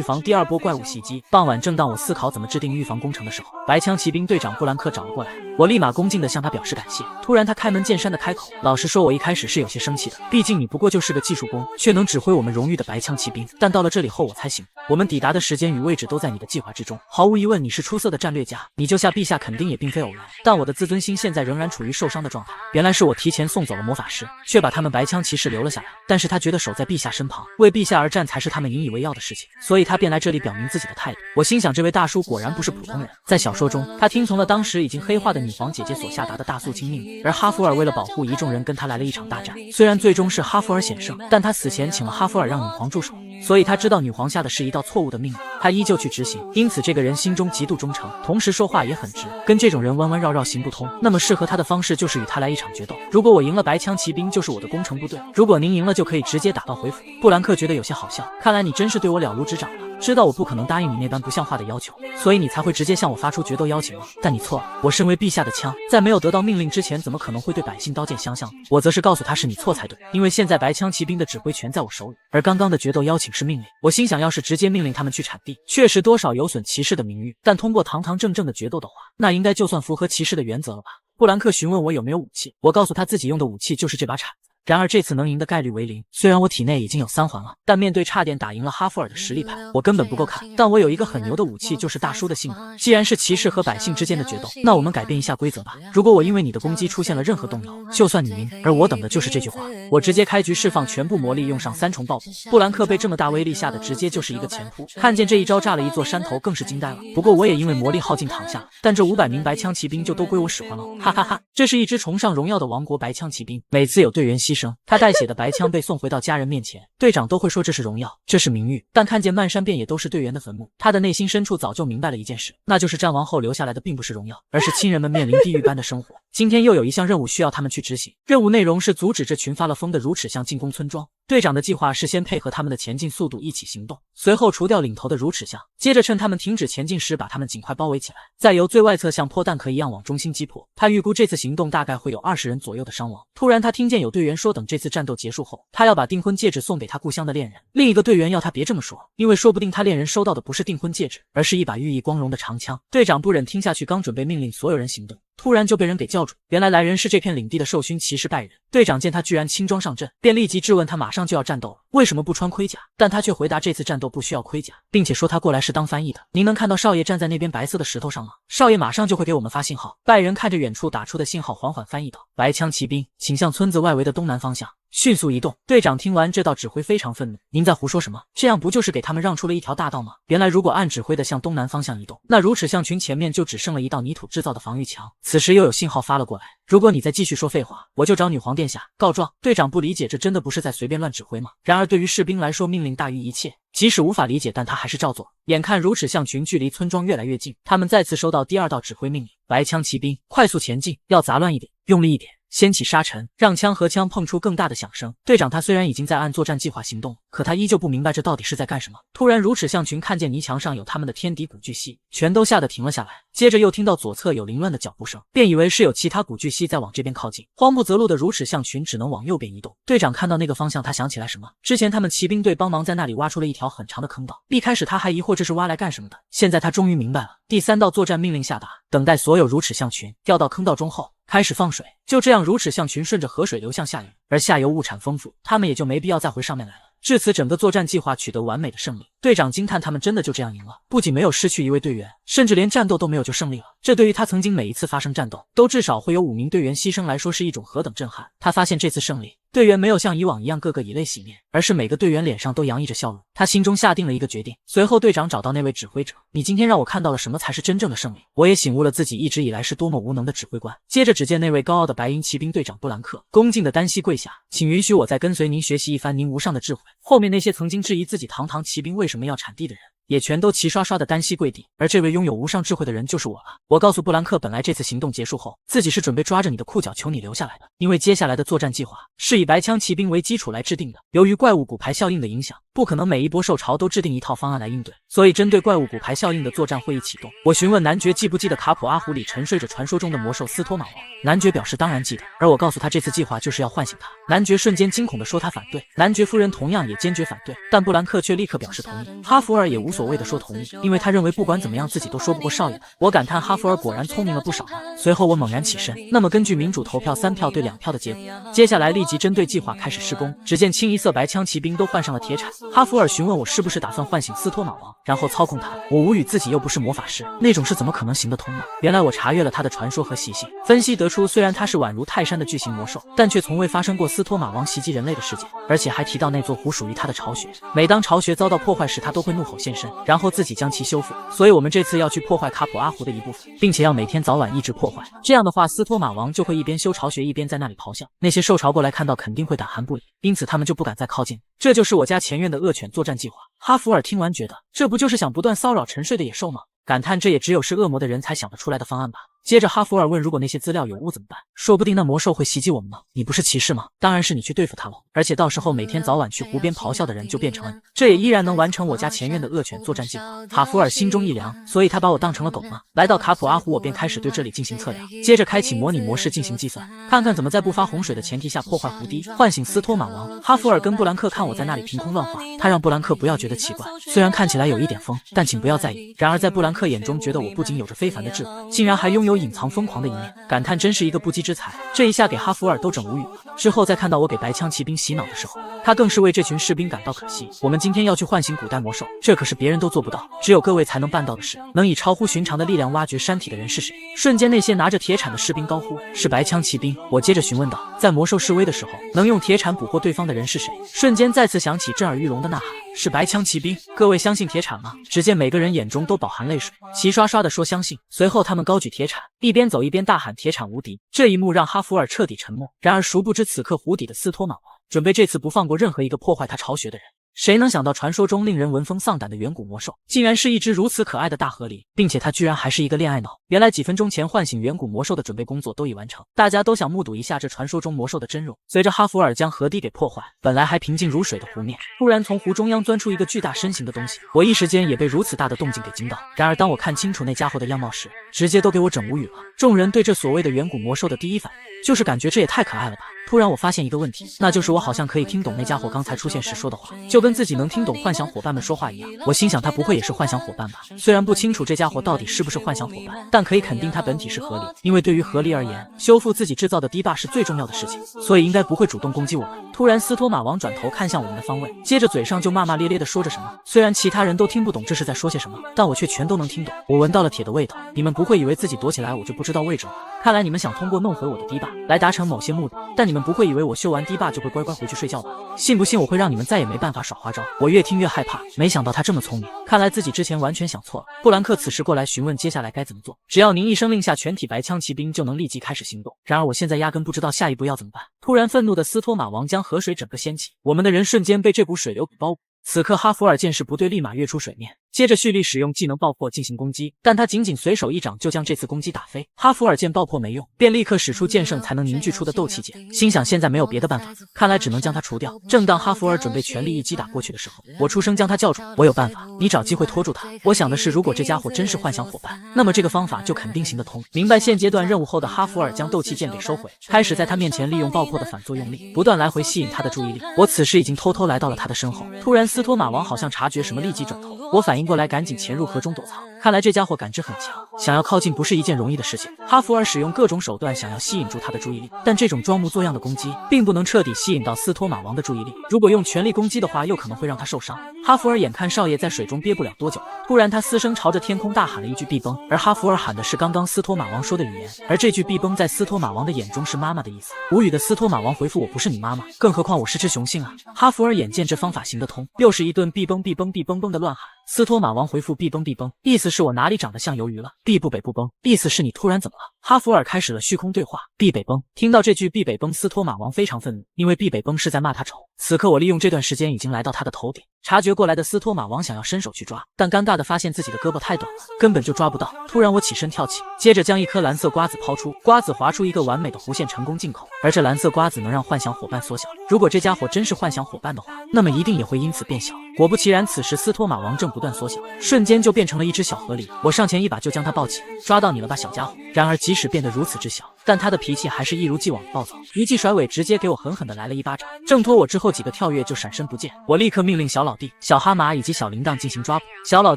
防第2波怪物袭击。傍晚正当我思考怎么制定预防工程的时候，白枪骑兵队长布兰克找了过来，我立马恭敬地向他表示感谢。突然他开门见山地开口，老实说我一开始是有些生气的，毕竟你不过就是个技术工，却能指挥我们荣誉的白枪骑兵。但到了这里后我才醒，我们抵达的时间与位置都在你的计划之中。毫无疑问，你是出色的战略家，你救下陛下肯定也并非偶然。但我的自尊心现在仍然处于受伤的状态。原来是我提前送走了魔法师，却把他们白枪骑士留了下来。但是他觉得守在陛下身旁，为陛下而战才是他们引以为傲的事情，所以他便来这里表明自己的态度。我心想，这位大叔果然不是普通人。在小说中，他听从了当时已经黑化的女皇姐姐所下达的大肃清命令，而哈弗尔为了保护一众人，跟他来了一场大战。虽然最终是哈弗尔险胜，但他死前请了哈弗尔让女皇驻守，所以他知道女皇下的是一道错误的命令，他依旧去执行。因此这个人心中极度忠诚，同时说话也很直。跟这种人弯弯绕绕行不通，那么适合他的方式就是与他来一场决斗。如果我赢了，白枪骑兵就是我的攻城部队；如果您赢了，就可以直接打道回府。布兰克觉得有些好笑，看来你真是对我了如指掌了。知道我不可能答应你那般不像话的要求，所以你才会直接向我发出决斗邀请吗？但你错了，我身为陛下的枪，在没有得到命令之前，怎么可能会对百姓刀剑相向？我则是告诉他是你错才对，因为现在白枪骑兵的指挥权在我手里，而刚刚的决斗邀请是命令。我心想，要是直接命令他们去产地，确实多少有损骑士的名誉，但通过堂堂正正的决斗的话，那应该就算符合骑士的原则了吧？布兰克询问我有没有武器，我告诉他自己用的武器就是这把铲子。然而这次能赢的概率为0，虽然我体内已经有3环了，但面对差点打赢了哈弗尔的实力派，我根本不够看。但我有一个很牛的武器，就是大叔的性格。既然是骑士和百姓之间的决斗，那我们改变一下规则吧。如果我因为你的攻击出现了任何动摇，就算你赢，而我等的就是这句话。我直接开局释放全部魔力，用上3重爆破。布兰克被这么大威力吓得直接就是一个前扑，看见这一招炸了一座山头，更是惊呆了。不过我也因为魔力耗尽躺下，但这500名白枪骑兵就都归我使唤了，哈哈哈！这是一支崇尚荣耀的王国白枪骑兵，每次有队员牺牲，他带血的白枪被送回到家人面前，队长都会说这是荣耀，这是名誉。但看见漫山遍野都是队员的坟墓，他的内心深处早就明白了一件事，那就是战亡后留下来的并不是荣耀，而是亲人们面临地狱般的生活。今天又有一项任务需要他们去执行，任务内容是阻止这群发了疯的乳齿象进攻村庄。队长的计划是先配合他们的前进速度一起行动，随后除掉领头的乳齿象，接着趁他们停止前进时把他们尽快包围起来，再由最外侧像泼弹壳一样往中心击破。他预估这次行动大概会有20人左右的伤亡。突然他听见有队员说，等这次战斗结束后，他要把订婚戒指送给他故乡的恋人。另一个队员要他别这么说，因为说不定他恋人收到的不是订婚戒指，而是一把寓意光荣的长枪。队长不忍听下去，刚准备命令所有人行动，突然就被人给叫住。原来来人是这片领地的受勋骑士拜仁。队长见他居然轻装上阵，便立即质问他马上就要战斗了，为什么不穿盔甲？但他却回答这次战斗不需要盔甲，并且说他过来是当翻译的。您能看到少爷站在那边白色的石头上吗？少爷马上就会给我们发信号。拜仁看着远处打出的信号，缓缓翻译道：白枪骑兵，请向村子外围的东南方向迅速移动。队长听完这道指挥非常愤怒，您在胡说什么？这样不就是给他们让出了一条大道吗？原来如果按指挥的向东南方向移动，那乳齿象群前面就只剩了一道泥土制造的防御墙。此时又有信号发了过来，如果你再继续说废话，我就找女皇殿下告状。队长不理解，这真的不是在随便乱指挥吗？然而对于士兵来说，命令大于一切，即使无法理解，但他还是照做。眼看乳齿象群距离村庄越来越近，他们再次收到第2道指挥命令：白枪骑兵快速前进，要杂乱一点，用力一点，掀起沙尘，让枪和枪碰出更大的响声。队长他虽然已经在按作战计划行动，可他依旧不明白这到底是在干什么。突然乳齿象群看见泥墙上有他们的天敌古巨蜥，全都吓得停了下来。接着又听到左侧有凌乱的脚步声，便以为是有其他古巨蜥在往这边靠近。慌不择路的乳齿象群只能往右边移动。队长看到那个方向，他想起来什么，之前他们骑兵队帮忙在那里挖出了一条很长的坑道，一开始他还疑惑这是挖来干什么的，现在他终于明白了。第3道作战命令下达，等待所有乳齿象群掉到坑道中后开始放水。就这样，乳齿象群顺着河水流向下游，而下游物产丰富，他们也就没必要再回上面来了。至此，整个作战计划取得完美的胜利。队长惊叹，他们真的就这样赢了，不仅没有失去一位队员，甚至连战斗都没有就胜利了。这对于他曾经每一次发生战斗都至少会有5名队员牺牲来说，是一种何等震撼。他发现这次胜利，队员没有像以往一样个个以泪洗面，而是每个队员脸上都洋溢着笑容。他心中下定了一个决定。随后队长找到那位指挥者，你今天让我看到了什么才是真正的胜利。我也醒悟了自己一直以来是多么无能的指挥官。接着只见那位高傲的白银骑兵队长布兰克恭敬地单膝跪下，请允许我再跟随您学习一番您无上的智慧。后面那些曾经质疑自己堂堂骑兵为什么要产地的人，也全都齐刷刷的单膝跪地，而这位拥有无上智慧的人就是我了。我告诉布兰克，本来这次行动结束后，自己是准备抓着你的裤脚求你留下来的，因为接下来的作战计划是以白枪骑兵为基础来制定的。由于怪物骨牌效应的影响，不可能每一波受潮都制定一套方案来应对，所以针对怪物骨牌效应的作战会议启动。我询问男爵记不记得卡普阿湖里沉睡着传说中的魔兽斯托马王，男爵表示当然记得，而我告诉他这次计划就是要唤醒他。男爵瞬间惊恐地说他反对，男爵夫人同样也坚决反对，但布兰克却立刻表示同意。哈弗尔也无所谓地说同意，因为他认为不管怎么样自己都说不过少爷的。我感叹哈弗尔果然聪明了不少啊。随后我猛然起身，那么根据民主投票3票对2票的结果，接下来立即针对计划开始施工。只见清一色白枪骑兵都换上了铁铲，哈弗尔询问我是不是打算唤醒斯托马王，然后操控他。我无语，自己又不是魔法师，那种事怎么可能行得通呢？原来我查阅了他的传说和习性，分析得出，虽然他是宛如泰山的巨型魔兽，但却从未发生过斯托马王袭击人类的事件，而且还提到那座湖属于他的巢穴。每当巢穴遭到破坏时，他都会怒吼现身，然后自己将其修复。所以我们这次要去破坏卡普阿湖的一部分，并且要每天早晚一直破坏。这样的话，斯托马王就会一边修巢穴一边在那里咆哮，那些兽巢过来看到肯定会胆寒不已，因此他们就不敢再靠近。这就是我家前院的恶犬作战计划。哈弗尔听完觉得，这不就是想不断骚扰沉睡的野兽吗？感叹这也只有是恶魔的人才想得出来的方案吧。接着哈弗尔问，如果那些资料有误怎么办？说不定那魔兽会袭击我们呢。你不是骑士吗？当然是你去对付他喽。而且到时候每天早晚去湖边咆哮的人就变成了你，这也依然能完成我家前院的恶犬作战计划。哈弗尔心中一凉，所以他把我当成了狗吗？来到卡普阿湖，我便开始对这里进行测量，接着开启模拟模式进行计算，看看怎么在不发洪水的前提下破坏湖堤，唤醒斯托马王。哈弗尔跟布兰克看我在那里凭空乱画，他让布兰克不要觉得奇怪，虽然看起来有一点疯，但请不要在意。然而在布兰克眼中，觉得我不仅有着非凡的智慧，竟然还拥有隐藏疯狂的一面，感叹真是一个不羁之才。这一下给哈弗尔都整无语了。之后再看到我给白枪骑兵洗脑的时候，他更是为这群士兵感到可惜。我们今天要去唤醒古代魔兽，这可是别人都做不到，只有各位才能办到的事。能以超乎寻常的力量挖掘山体的人是谁？瞬间那些拿着铁铲的士兵高呼，是白枪骑兵。我接着询问道，在魔兽示威的时候，能用铁铲捕获对方的人是谁？瞬间再次响起震耳欲聋的呐喊，是白枪骑兵。各位相信铁铲吗？只见每个人眼中都饱含泪水，齐刷刷地说相信。随后他们高举铁铲，一边走一边大喊铁铲无敌。这一幕让哈弗尔彻底沉默。然而殊不知，此刻湖底的斯托马王准备这次不放过任何一个破坏他巢穴的人。谁能想到，传说中令人闻风丧胆的远古魔兽，竟然是一只如此可爱的大河狸，并且它居然还是一个恋爱脑。原来几分钟前唤醒远古魔兽的准备工作都已完成，大家都想目睹一下这传说中魔兽的真容。随着哈弗尔将河堤给破坏，本来还平静如水的湖面，突然从湖中央钻出一个巨大身形的东西，我一时间也被如此大的动静给惊到。然而当我看清楚那家伙的样貌时，直接都给我整无语了。众人对这所谓的远古魔兽的第一反应就是感觉这也太可爱了吧。突然我发现一个问题，那就是我好像可以听懂那家伙刚才出现时说的话，就跟自己能听懂幻想伙伴们说话一样。我心想，他不会也是幻想伙伴吧？虽然不清楚这家伙到底是不是幻想伙伴，但可以肯定他本体是河狸，因为对于河狸而言，修复自己制造的堤坝是最重要的事情，所以应该不会主动攻击我们。突然斯托马王转头看向我们的方位，接着嘴上就骂骂咧咧地说着什么，虽然其他人都听不懂这是在说些什么，但我却全都能听懂。我闻到了铁的味道，你们不会以为自己躲起来我就不知道位置了吧？看来你们想通过弄回我的堤坝来达成某些目的，但你们不会以为我修完堤坝就会乖乖回去睡觉吧？信不信我会让你们再也没办法耍花招？我越听越害怕，没想到他这么聪明，看来自己之前完全想错了。布兰克此时过来询问接下来该怎么做，只要您一声令下，全体白枪骑兵就能立即开始行动。然而我现在压根不知道下一步要怎么办。突然愤怒的斯托马王将河水整个掀起，我们的人瞬间被这股水流给包裹。此刻哈弗尔见势不对，立马跃出水面，接着蓄力使用技能爆破进行攻击，但他仅仅随手一掌就将这次攻击打飞。哈弗尔见爆破没用，便立刻使出剑圣才能凝聚出的斗气剑，心想现在没有别的办法，看来只能将他除掉。正当哈弗尔准备全力一击打过去的时候，我出声将他叫住，我有办法，你找机会拖住他。我想的是，如果这家伙真是幻想伙伴，那么这个方法就肯定行得通。明白现阶段任务后的哈弗尔将斗气剑给收回，开始在他面前利用爆破的反作用力，不断来回吸引他的注意力。我此时已经偷偷来到了他的身后，突然斯托马王好像察觉什么，立即转头。我反应过来，赶紧潜入河中躲藏。看来这家伙感知很强，想要靠近不是一件容易的事情。哈弗尔使用各种手段想要吸引住他的注意力，但这种装模作样的攻击并不能彻底吸引到斯托马王的注意力。如果用全力攻击的话，又可能会让他受伤。哈弗尔眼看少爷在水中憋不了多久，突然他嘶声朝着天空大喊了一句必崩，而哈弗尔喊的是刚刚斯托马王说的语言，而这句必崩在斯托马王的眼中是妈妈的意思。无语的斯托马王回复，我不是你妈妈，更何况我是只雄性啊。哈弗尔眼见这方法行得通，又是一顿必崩必崩必崩崩的乱喊。斯托马王回复必崩必崩，意思是我哪里长得像鱿鱼了？必不北不崩，意思是你突然怎么了？哈弗尔开始了虚空对话，必北崩。听到这句必北崩，斯托马王非常愤怒，因为必北崩是在骂他丑。此刻我利用这段时间已经来到他的头顶，察觉过来的斯托马王想要伸手去抓，但尴尬的发现自己的胳膊太短了，根本就抓不到。突然我起身跳起，接着将一颗蓝色瓜子抛出，瓜子划出一个完美的弧线，成功进口。而这蓝色瓜子能让幻想伙伴缩小，如果这家伙真是幻想伙伴的话，那么一定也会因此变小。果不其然，此时斯托马王正不断缩小，瞬间就变成了一只小河狸。我上前一把就将他抱起，抓到你了吧小家伙。然而即使变得如此之小，但他的脾气还是一如既往的暴躁，一记甩尾直接给我狠狠的来了一巴掌，挣脱我之后几个跳跃就闪身不见。我立刻命令小老弟、小哈马以及小铃铛进行抓捕。小老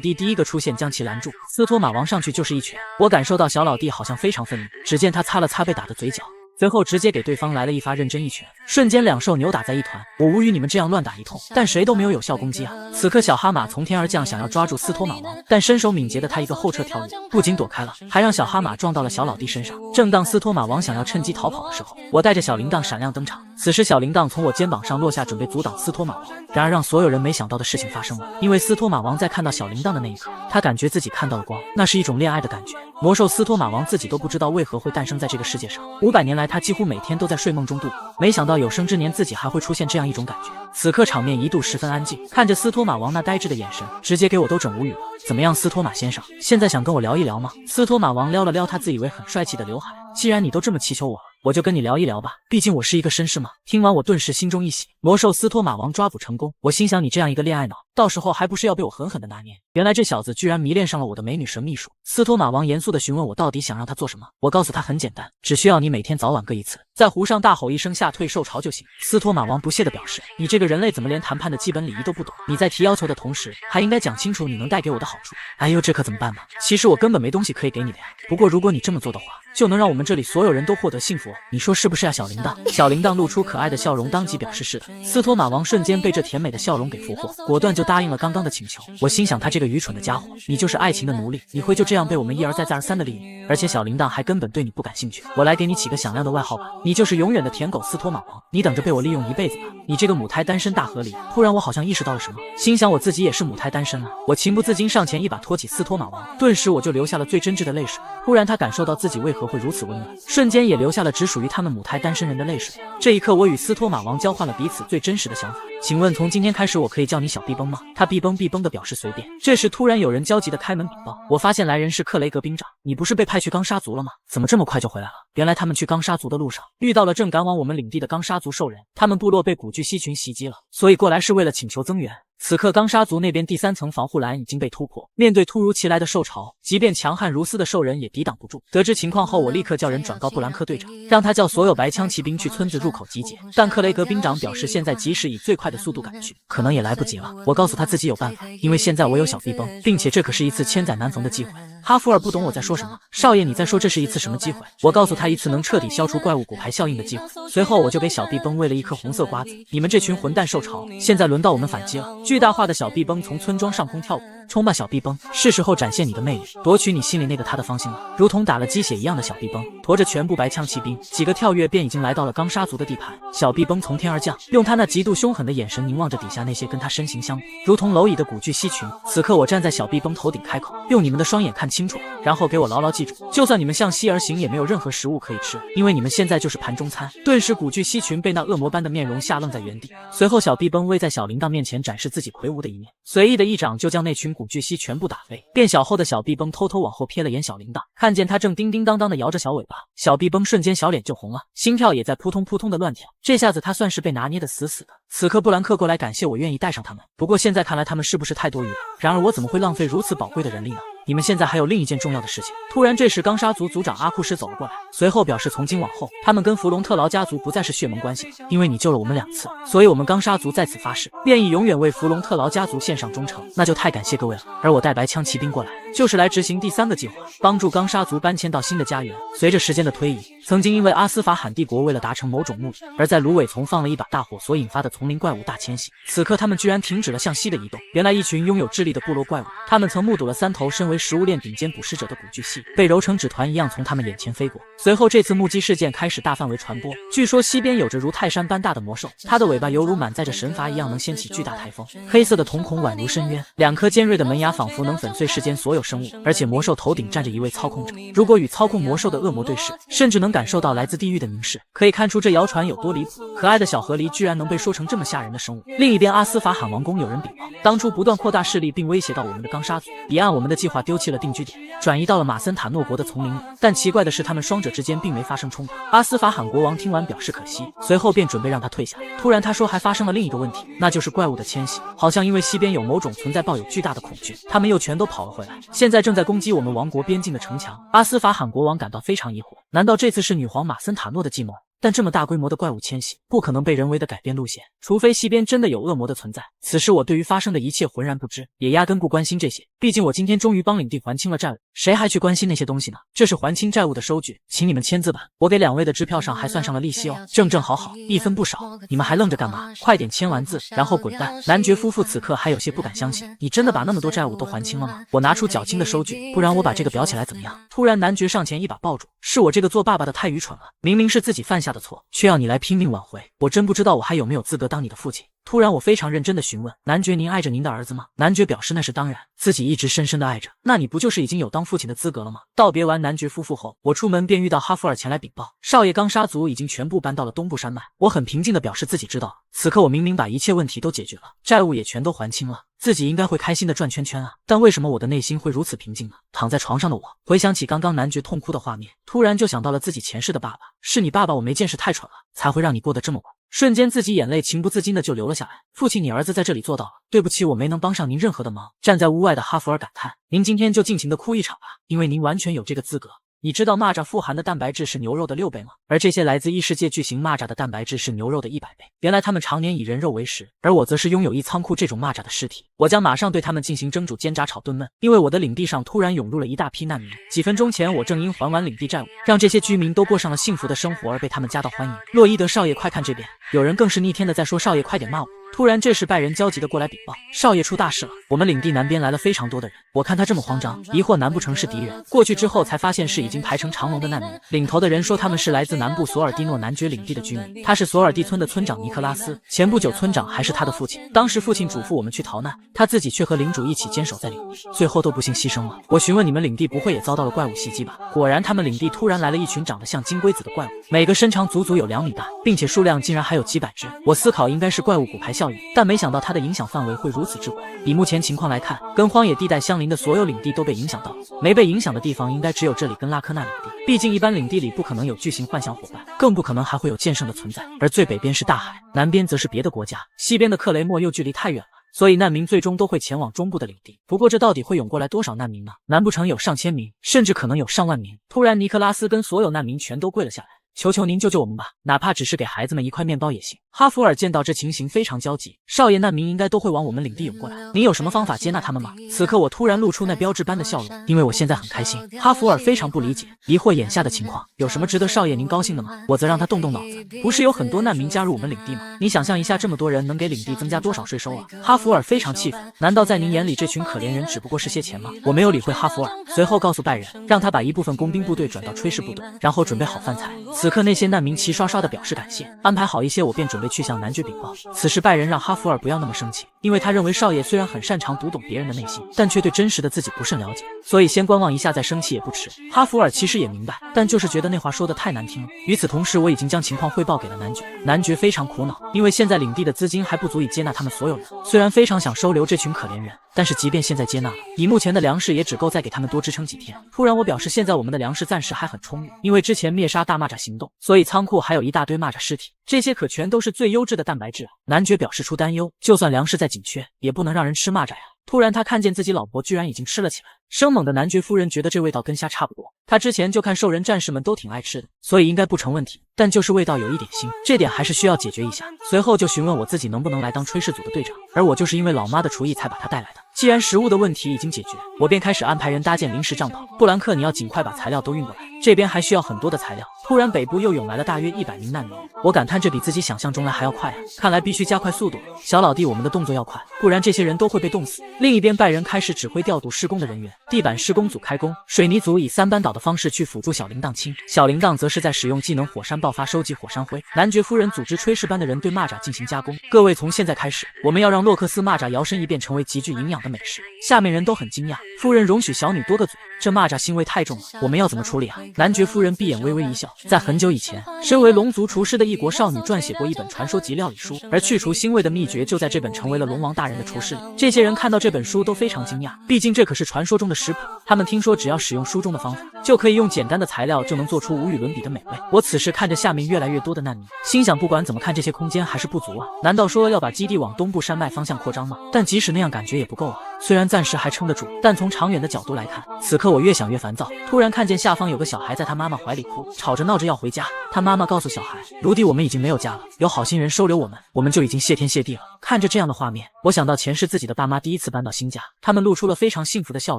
弟第一个出现将其拦住，斯托马王上去就是一拳。我感受到小老弟好像非常愤怒，只见他擦了擦被打的嘴角，随后直接给对方来了一发认真一拳，瞬间两兽扭打在一团。我无语你们这样乱打一通，但谁都没有有效攻击啊！此刻小哈马从天而降，想要抓住司托马王，但身手敏捷的他一个后撤跳跃，不仅躲开了，还让小哈马撞到了小老弟身上。正当司托马王想要趁机逃跑的时候，我带着小铃铛闪亮登场。此时小铃铛从我肩膀上落下，准备阻挡司托马王。然而让所有人没想到的事情发生了，因为司托马王在看到小铃铛的那一刻，他感觉自己看到了光，那是一种恋爱的感觉。魔兽司托马王自己都不知道为何会诞生在这个世界上，500年来他几乎每天都在睡梦中度过，没想到有生之年自己还会出现这样一种感觉。此刻场面一度十分安静，看着司托马王那呆滞的眼神，直接给我都整无语了。怎么样，司托马先生，现在想跟我聊一聊吗？司托马王撩了撩他自以为很帅气的刘海，既然你都这么祈求我了，我就跟你聊一聊吧，毕竟我是一个绅士嘛。听完我顿时心中一喜，魔兽司托马王抓捕成功。我心想你这样一个恋爱脑，到时候还不是要被我狠狠的拿捏。原来这小子居然迷恋上了我的美女神秘术。司托马王严肃地询问我到底想让他做什么，我告诉他很简单，只需要你每天早晚各一次，在湖上大吼一声下退兽巢就行。司托马王不屑地表示，你这个人类怎么连谈判的基本礼仪都不懂？你在提要求的同时，还应该讲清楚你能带给我的好处。哎呦，这可怎么办嘛？其实我根本没东西可以给你的呀，不过如果你这么做的话，就能让我们这里所有人都获得幸福，你说是不是呀？小铃铛，小铃铛露出可爱的笑容，当即表示是的。司托马王瞬间被这甜美的笑容给俘获，果断就答应了刚刚的请求。我心想他这个愚蠢的家伙，你就是爱情的奴隶，你会就这样被我们一而再再而三的利用？而且小铃铛还根本对你不感兴趣，我来给你起个响亮的外号吧，你就是永远的舔狗司托马王，你等着被我利用一辈子吧！你这个母胎单身大合理。突然我好像意识到了什么，心想我自己也是母胎单身啊！我情不自禁上前一把托起司托马王，顿时我就流下了最真挚的泪水。忽然他感受到自己为何会如此温暖，瞬间也流下了只属于他们母胎单身人的泪水。这一刻我与司托马王交换了彼此最真实的想法。请问从今天开始我可以叫你小逼崩吗？他逼崩的表示随便。这时突然有人焦急的开门禀报，我发现来人是克雷格兵长。你不是被派去钢沙族了吗？怎么这么快就回来了？原来他们去钢沙族的路上遇到了正赶往我们领地的钢沙族兽人，他们部落被古巨蜥群袭击了，所以过来是为了请求增援。此刻钢沙族那边第3层防护栏已经被突破，面对突如其来的兽潮，即便强悍如斯的兽人也抵挡不住。得知情况后，我立刻叫人转告布兰克队长，让他叫所有白枪骑兵去村子入口集结。但克雷格兵长表示，现在即使以最快的速度赶去，可能也来不及了。我告诉他自己有办法，因为现在我有小逼崩，并且这可是一次千载难逢的机会。哈弗尔不懂我在说什么，少爷你在说这是一次什么机会？我告诉他一次能彻底消除怪物骨牌效应的机会。随后我就给小逼崩喂了一颗红色瓜子。你们这群混蛋兽潮，现在轮到我们反击了！巨大化的小逼崩从村庄上空跳过，冲吧小逼崩，是时候展现你的魅力，夺取你心里那个他的芳心了。如同打了鸡血一样的小逼崩，驮着全部白枪骑兵，几个跳跃便已经来到了钢沙族的地盘。小逼崩从天而降，用他那极度凶狠的眼神凝望着底下那些跟他身形相比如同蝼蚁的古巨蜥群。此刻我站在小逼崩头顶开口，用你们的双眼看清楚，然后给我牢牢记住，就算你们向西而行，也没有任何食物可以吃，因为你们现在就是盘中餐。顿时古巨蜥群被那恶魔般的面容吓愣在原地。随后小逼崩位在小铃铛面前展示自己魁梧的一面，随意的一掌就将那群古巨蜥全部打飞。变小后的小逼崩偷偷往后瞥了眼小铃铛，看见他正叮叮当当的摇着小尾巴，小逼崩瞬间小脸就红了，心跳也在扑通扑通的乱跳。这下子他算是被拿捏的死死的。此刻布兰克过来感谢我愿意带上他们，不过现在看来他们是不是太多余了？然而我怎么会浪费如此宝贵的人力呢？你们现在还有另一件重要的事情。突然这时钢沙族族长阿库什走了过来，随后表示从今往后他们跟弗隆特劳家族不再是血盟关系，因为你救了我们2次，所以我们钢沙族在此发誓，愿意永远为弗隆特劳家族献上忠诚，那就太感谢各位了。而我带白枪骑兵过来，就是来执行第3个计划，帮助钢沙族搬迁到新的家园。随着时间的推移，曾经因为阿斯法罕帝国为了达成某种目的，而在芦苇丛放了一把大火所引发的丛林怪物大迁徙，此刻他们居然停止了向西的移动。原来一群拥有智力的部落怪物，他们曾目睹了3头身为食物链顶尖捕食者的古巨蜥被揉成纸团一样从他们眼前飞过。随后这次目击事件开始大范围传播，据说西边有着如泰山般大的魔兽，它的尾巴犹如满载着神罚一样能掀起巨大台风，黑色的瞳孔宛如深渊，2颗尖锐的门牙仿佛能粉碎世间所有生物，而且魔兽头顶站着一位操控者，如果与操控魔兽的恶魔对视，甚至能感受到来自地狱的凝视，可以看出这谣传有多离谱。可爱的小河狸居然能被说成这么吓人的生物。另一边阿斯法罕王宫有人禀报，当初不断扩大势力并威胁到我们的钢沙族，已按我们的计划丢弃了定居点，转移到了马森塔诺国的丛林里。但奇怪的是他们双者之间并没发生冲突。阿斯法罕国王听完表示可惜，随后便准备让他退下。突然他说还发生了另一个问题，那就是怪物的迁徙，好像因为西边有某种存在抱有巨大的恐惧，他们又全都跑了回来，现在正在攻击我们王国边境的城墙。阿斯法罕国王感到非常疑惑，难道这次是女皇马森塔诺的计谋？但这么大规模的怪物迁徙，不可能被人为的改变路线，除非西边真的有恶魔的存在。此时我对于发生的一切浑然不知，也压根不关心这些。毕竟我今天终于帮领地还清了债务，谁还去关心那些东西呢？这是还清债务的收据，请你们签字吧。我给2位的支票上还算上了利息哦，正正好好，一分不少。你们还愣着干嘛？快点签完字，然后滚蛋！男爵夫妇此刻还有些不敢相信，你真的把那么多债务都还清了吗？我拿出缴清的收据，不然我把这个裱起来怎么样？突然男爵上前一把抱住，是我这个做爸爸的太愚蠢了，明明是自己犯下的错，却要你来拼命挽回，我真不知道我还有没有资格当你的父亲。突然我非常认真地询问男爵，您爱着您的儿子吗？男爵表示那是当然，自己一直深深地爱着。那你不就是已经有当父亲的资格了吗？道别完男爵夫妇后，我出门便遇到哈弗尔前来禀报，少爷刚杀族已经全部搬到了东部山脉。我很平静地表示自己知道了，此刻我明明把一切问题都解决了，债务也全都还清了，自己应该会开心地转圈圈啊，但为什么我的内心会如此平静呢？躺在床上的我回想起刚刚男爵痛哭的画面，突然就想到了自己前世的爸爸，是你爸爸，我没见识太蠢了，才会让你过得这么晚。瞬间自己眼泪情不自禁的就流了下来。父亲，你儿子在这里做到了，对不起，我没能帮上您任何的忙。站在屋外的哈弗尔感叹，您今天就尽情的哭一场吧，因为您完全有这个资格。你知道蚂蚱富含的蛋白质是牛肉的6倍吗？而这些来自异世界巨型蚂蚱的蛋白质是牛肉的100倍。原来他们常年以人肉为食，而我则是拥有一仓库这种蚂蚱的尸体。我将马上对他们进行蒸煮、煎炸、炒、炖焖。因为我的领地上突然涌入了一大批难民，几分钟前我正因还完领地债务，让这些居民都过上了幸福的生活而被他们夹道欢迎。洛伊德少爷，快看这边！有人更是逆天的在说，少爷快点骂我。突然这时拜仁焦急的过来禀报，少爷出大事了，我们领地南边来了非常多的人。我看他这么慌张，疑惑难不成是敌人？过去之后才发现是已经排成长龙的难民。领头的人说他们是来自南部索尔蒂诺男爵领地的居民，他是索尔蒂村的村长尼克拉斯，前不久村长还是他的父亲，当时父亲嘱咐我们去逃难，他自己却和领主一起坚守在领地，最后都不幸牺牲了。我询问你们领地不会也遭到了怪物袭击吧？果然他们领地突然来了一群长得像金龟子的怪物，每个身长足足有2米大，并且数量竟然还有几百只。我思考应该是怪物骨牌效应，但没想到它的影响范围会如此之广。以目前情况来看，跟荒野地带相邻的所有领地都被影响到了，没被影响的地方应该只有这里跟拉科纳领地。毕竟一般领地里不可能有巨型幻象伙伴，更不可能还会有剑圣的存在。而最北边是大海，南边则是别的国家，西边的克雷默又距离太远了，所以难民最终都会前往中部的领地。不过这到底会涌过来多少难民呢？难不成有上千名，甚至可能有上万名？突然尼克拉斯跟所有难民全都跪了下来，求求您救救我们吧，哪怕只是给孩子们一块面包也行。哈弗尔见到这情形非常焦急，少爷，难民应该都会往我们领地涌过来，您有什么方法接纳他们吗？此刻我突然露出那标志般的笑容，因为我现在很开心。哈弗尔非常不理解，疑惑眼下的情况，有什么值得少爷您高兴的吗？我则让他动动脑子，不是有很多难民加入我们领地吗？你想象一下，这么多人能给领地增加多少税收啊？哈弗尔非常气愤，难道在您眼里这群可怜人只不过是些钱吗？我没有理会哈弗尔，随后告诉拜仁，让他把一部分工兵部队转到炊事部队，然后准备好饭菜。此刻那些难民齐刷刷地表示感谢，安排好一些，我便准备去向男爵禀报。此时拜仁让哈弗尔不要那么生气，因为他认为少爷虽然很擅长读懂别人的内心，但却对真实的自己不甚了解，所以先观望一下再生气也不迟。哈弗尔其实也明白，但就是觉得那话说的太难听了。与此同时，我已经将情况汇报给了男爵，男爵非常苦恼，因为现在领地的资金还不足以接纳他们所有人，虽然非常想收留这群可怜人，但是即便现在接纳了，以目前的粮食也只够再给他们多支撑几天。突然我表示现在我们的粮食暂时还很充裕，因为之前灭杀大蚂蚱行动，所以仓库还有一大堆蚂蚱尸体，这些可全都是最优质的蛋白质啊。男爵表示出担忧，就算粮食再紧缺，也不能让人吃蚂蚱呀。突然他看见自己老婆居然已经吃了起来，生猛的男爵夫人觉得这味道跟虾差不多，他之前就看兽人战士们都挺爱吃的，所以应该不成问题，但就是味道有一点腥，这点还是需要解决一下。随后就询问我自己能不能来当炊事组的队长，而我就是因为老妈的厨艺才把他带来的。既然食物的问题已经解决，我便开始安排人搭建临时帐篷。布兰克，你要尽快把材料都运过来，这边还需要很多的材料。突然北部又涌来了大约100名难民，我感叹这比自己想象中来还要快啊，看来必须加快速度。小老弟，我们的动作要快，不然这些人都会被冻死。另一边拜仁开始指挥调度施工的人员，地板施工组开工，水泥组以3班倒的方式去辅助小铃铛清，小铃铛则是在使用技能火山爆发收集火山灰。男爵夫人组织炊事班的人对蚂蚱进行加工。各位，从现在开始，我们要让洛克斯蚂蚱摇身一变成为极具营养的美食。下面人都很惊讶，夫人容许小女多个嘴，这蚂蚱腥味太重了，我们要怎么处理啊？男爵夫人闭眼微微一笑，在很久以前，身为龙族厨师的异国少女撰写过一本传说级料理书，而去除腥味的秘诀就在这本成为了龙王大人的厨师里。这些人看到这本书都非常惊讶，毕竟这可是传说中的食谱，他们听说只要使用书中的方法，就可以用简单的材料就能做出无与伦比的美味。我此时看着下面越来越多的难民，心想不管怎么看这些空间还是不足啊，难道说要把基地往东部山脉方向扩张吗？但即使那样感觉也不够啊。虽然暂时还撑得住，但从长远的角度来看，此刻我越想越烦躁。突然看见下方有个小孩在他妈妈怀里哭，吵着闹着要回家。他妈妈告诉小孩，卢迪，我们已经没有家了，有好心人收留我们，我们就已经谢天谢地了。看着这样的画面，我想到前世自己的爸妈第一次搬到新家，他们露出了非常幸福的笑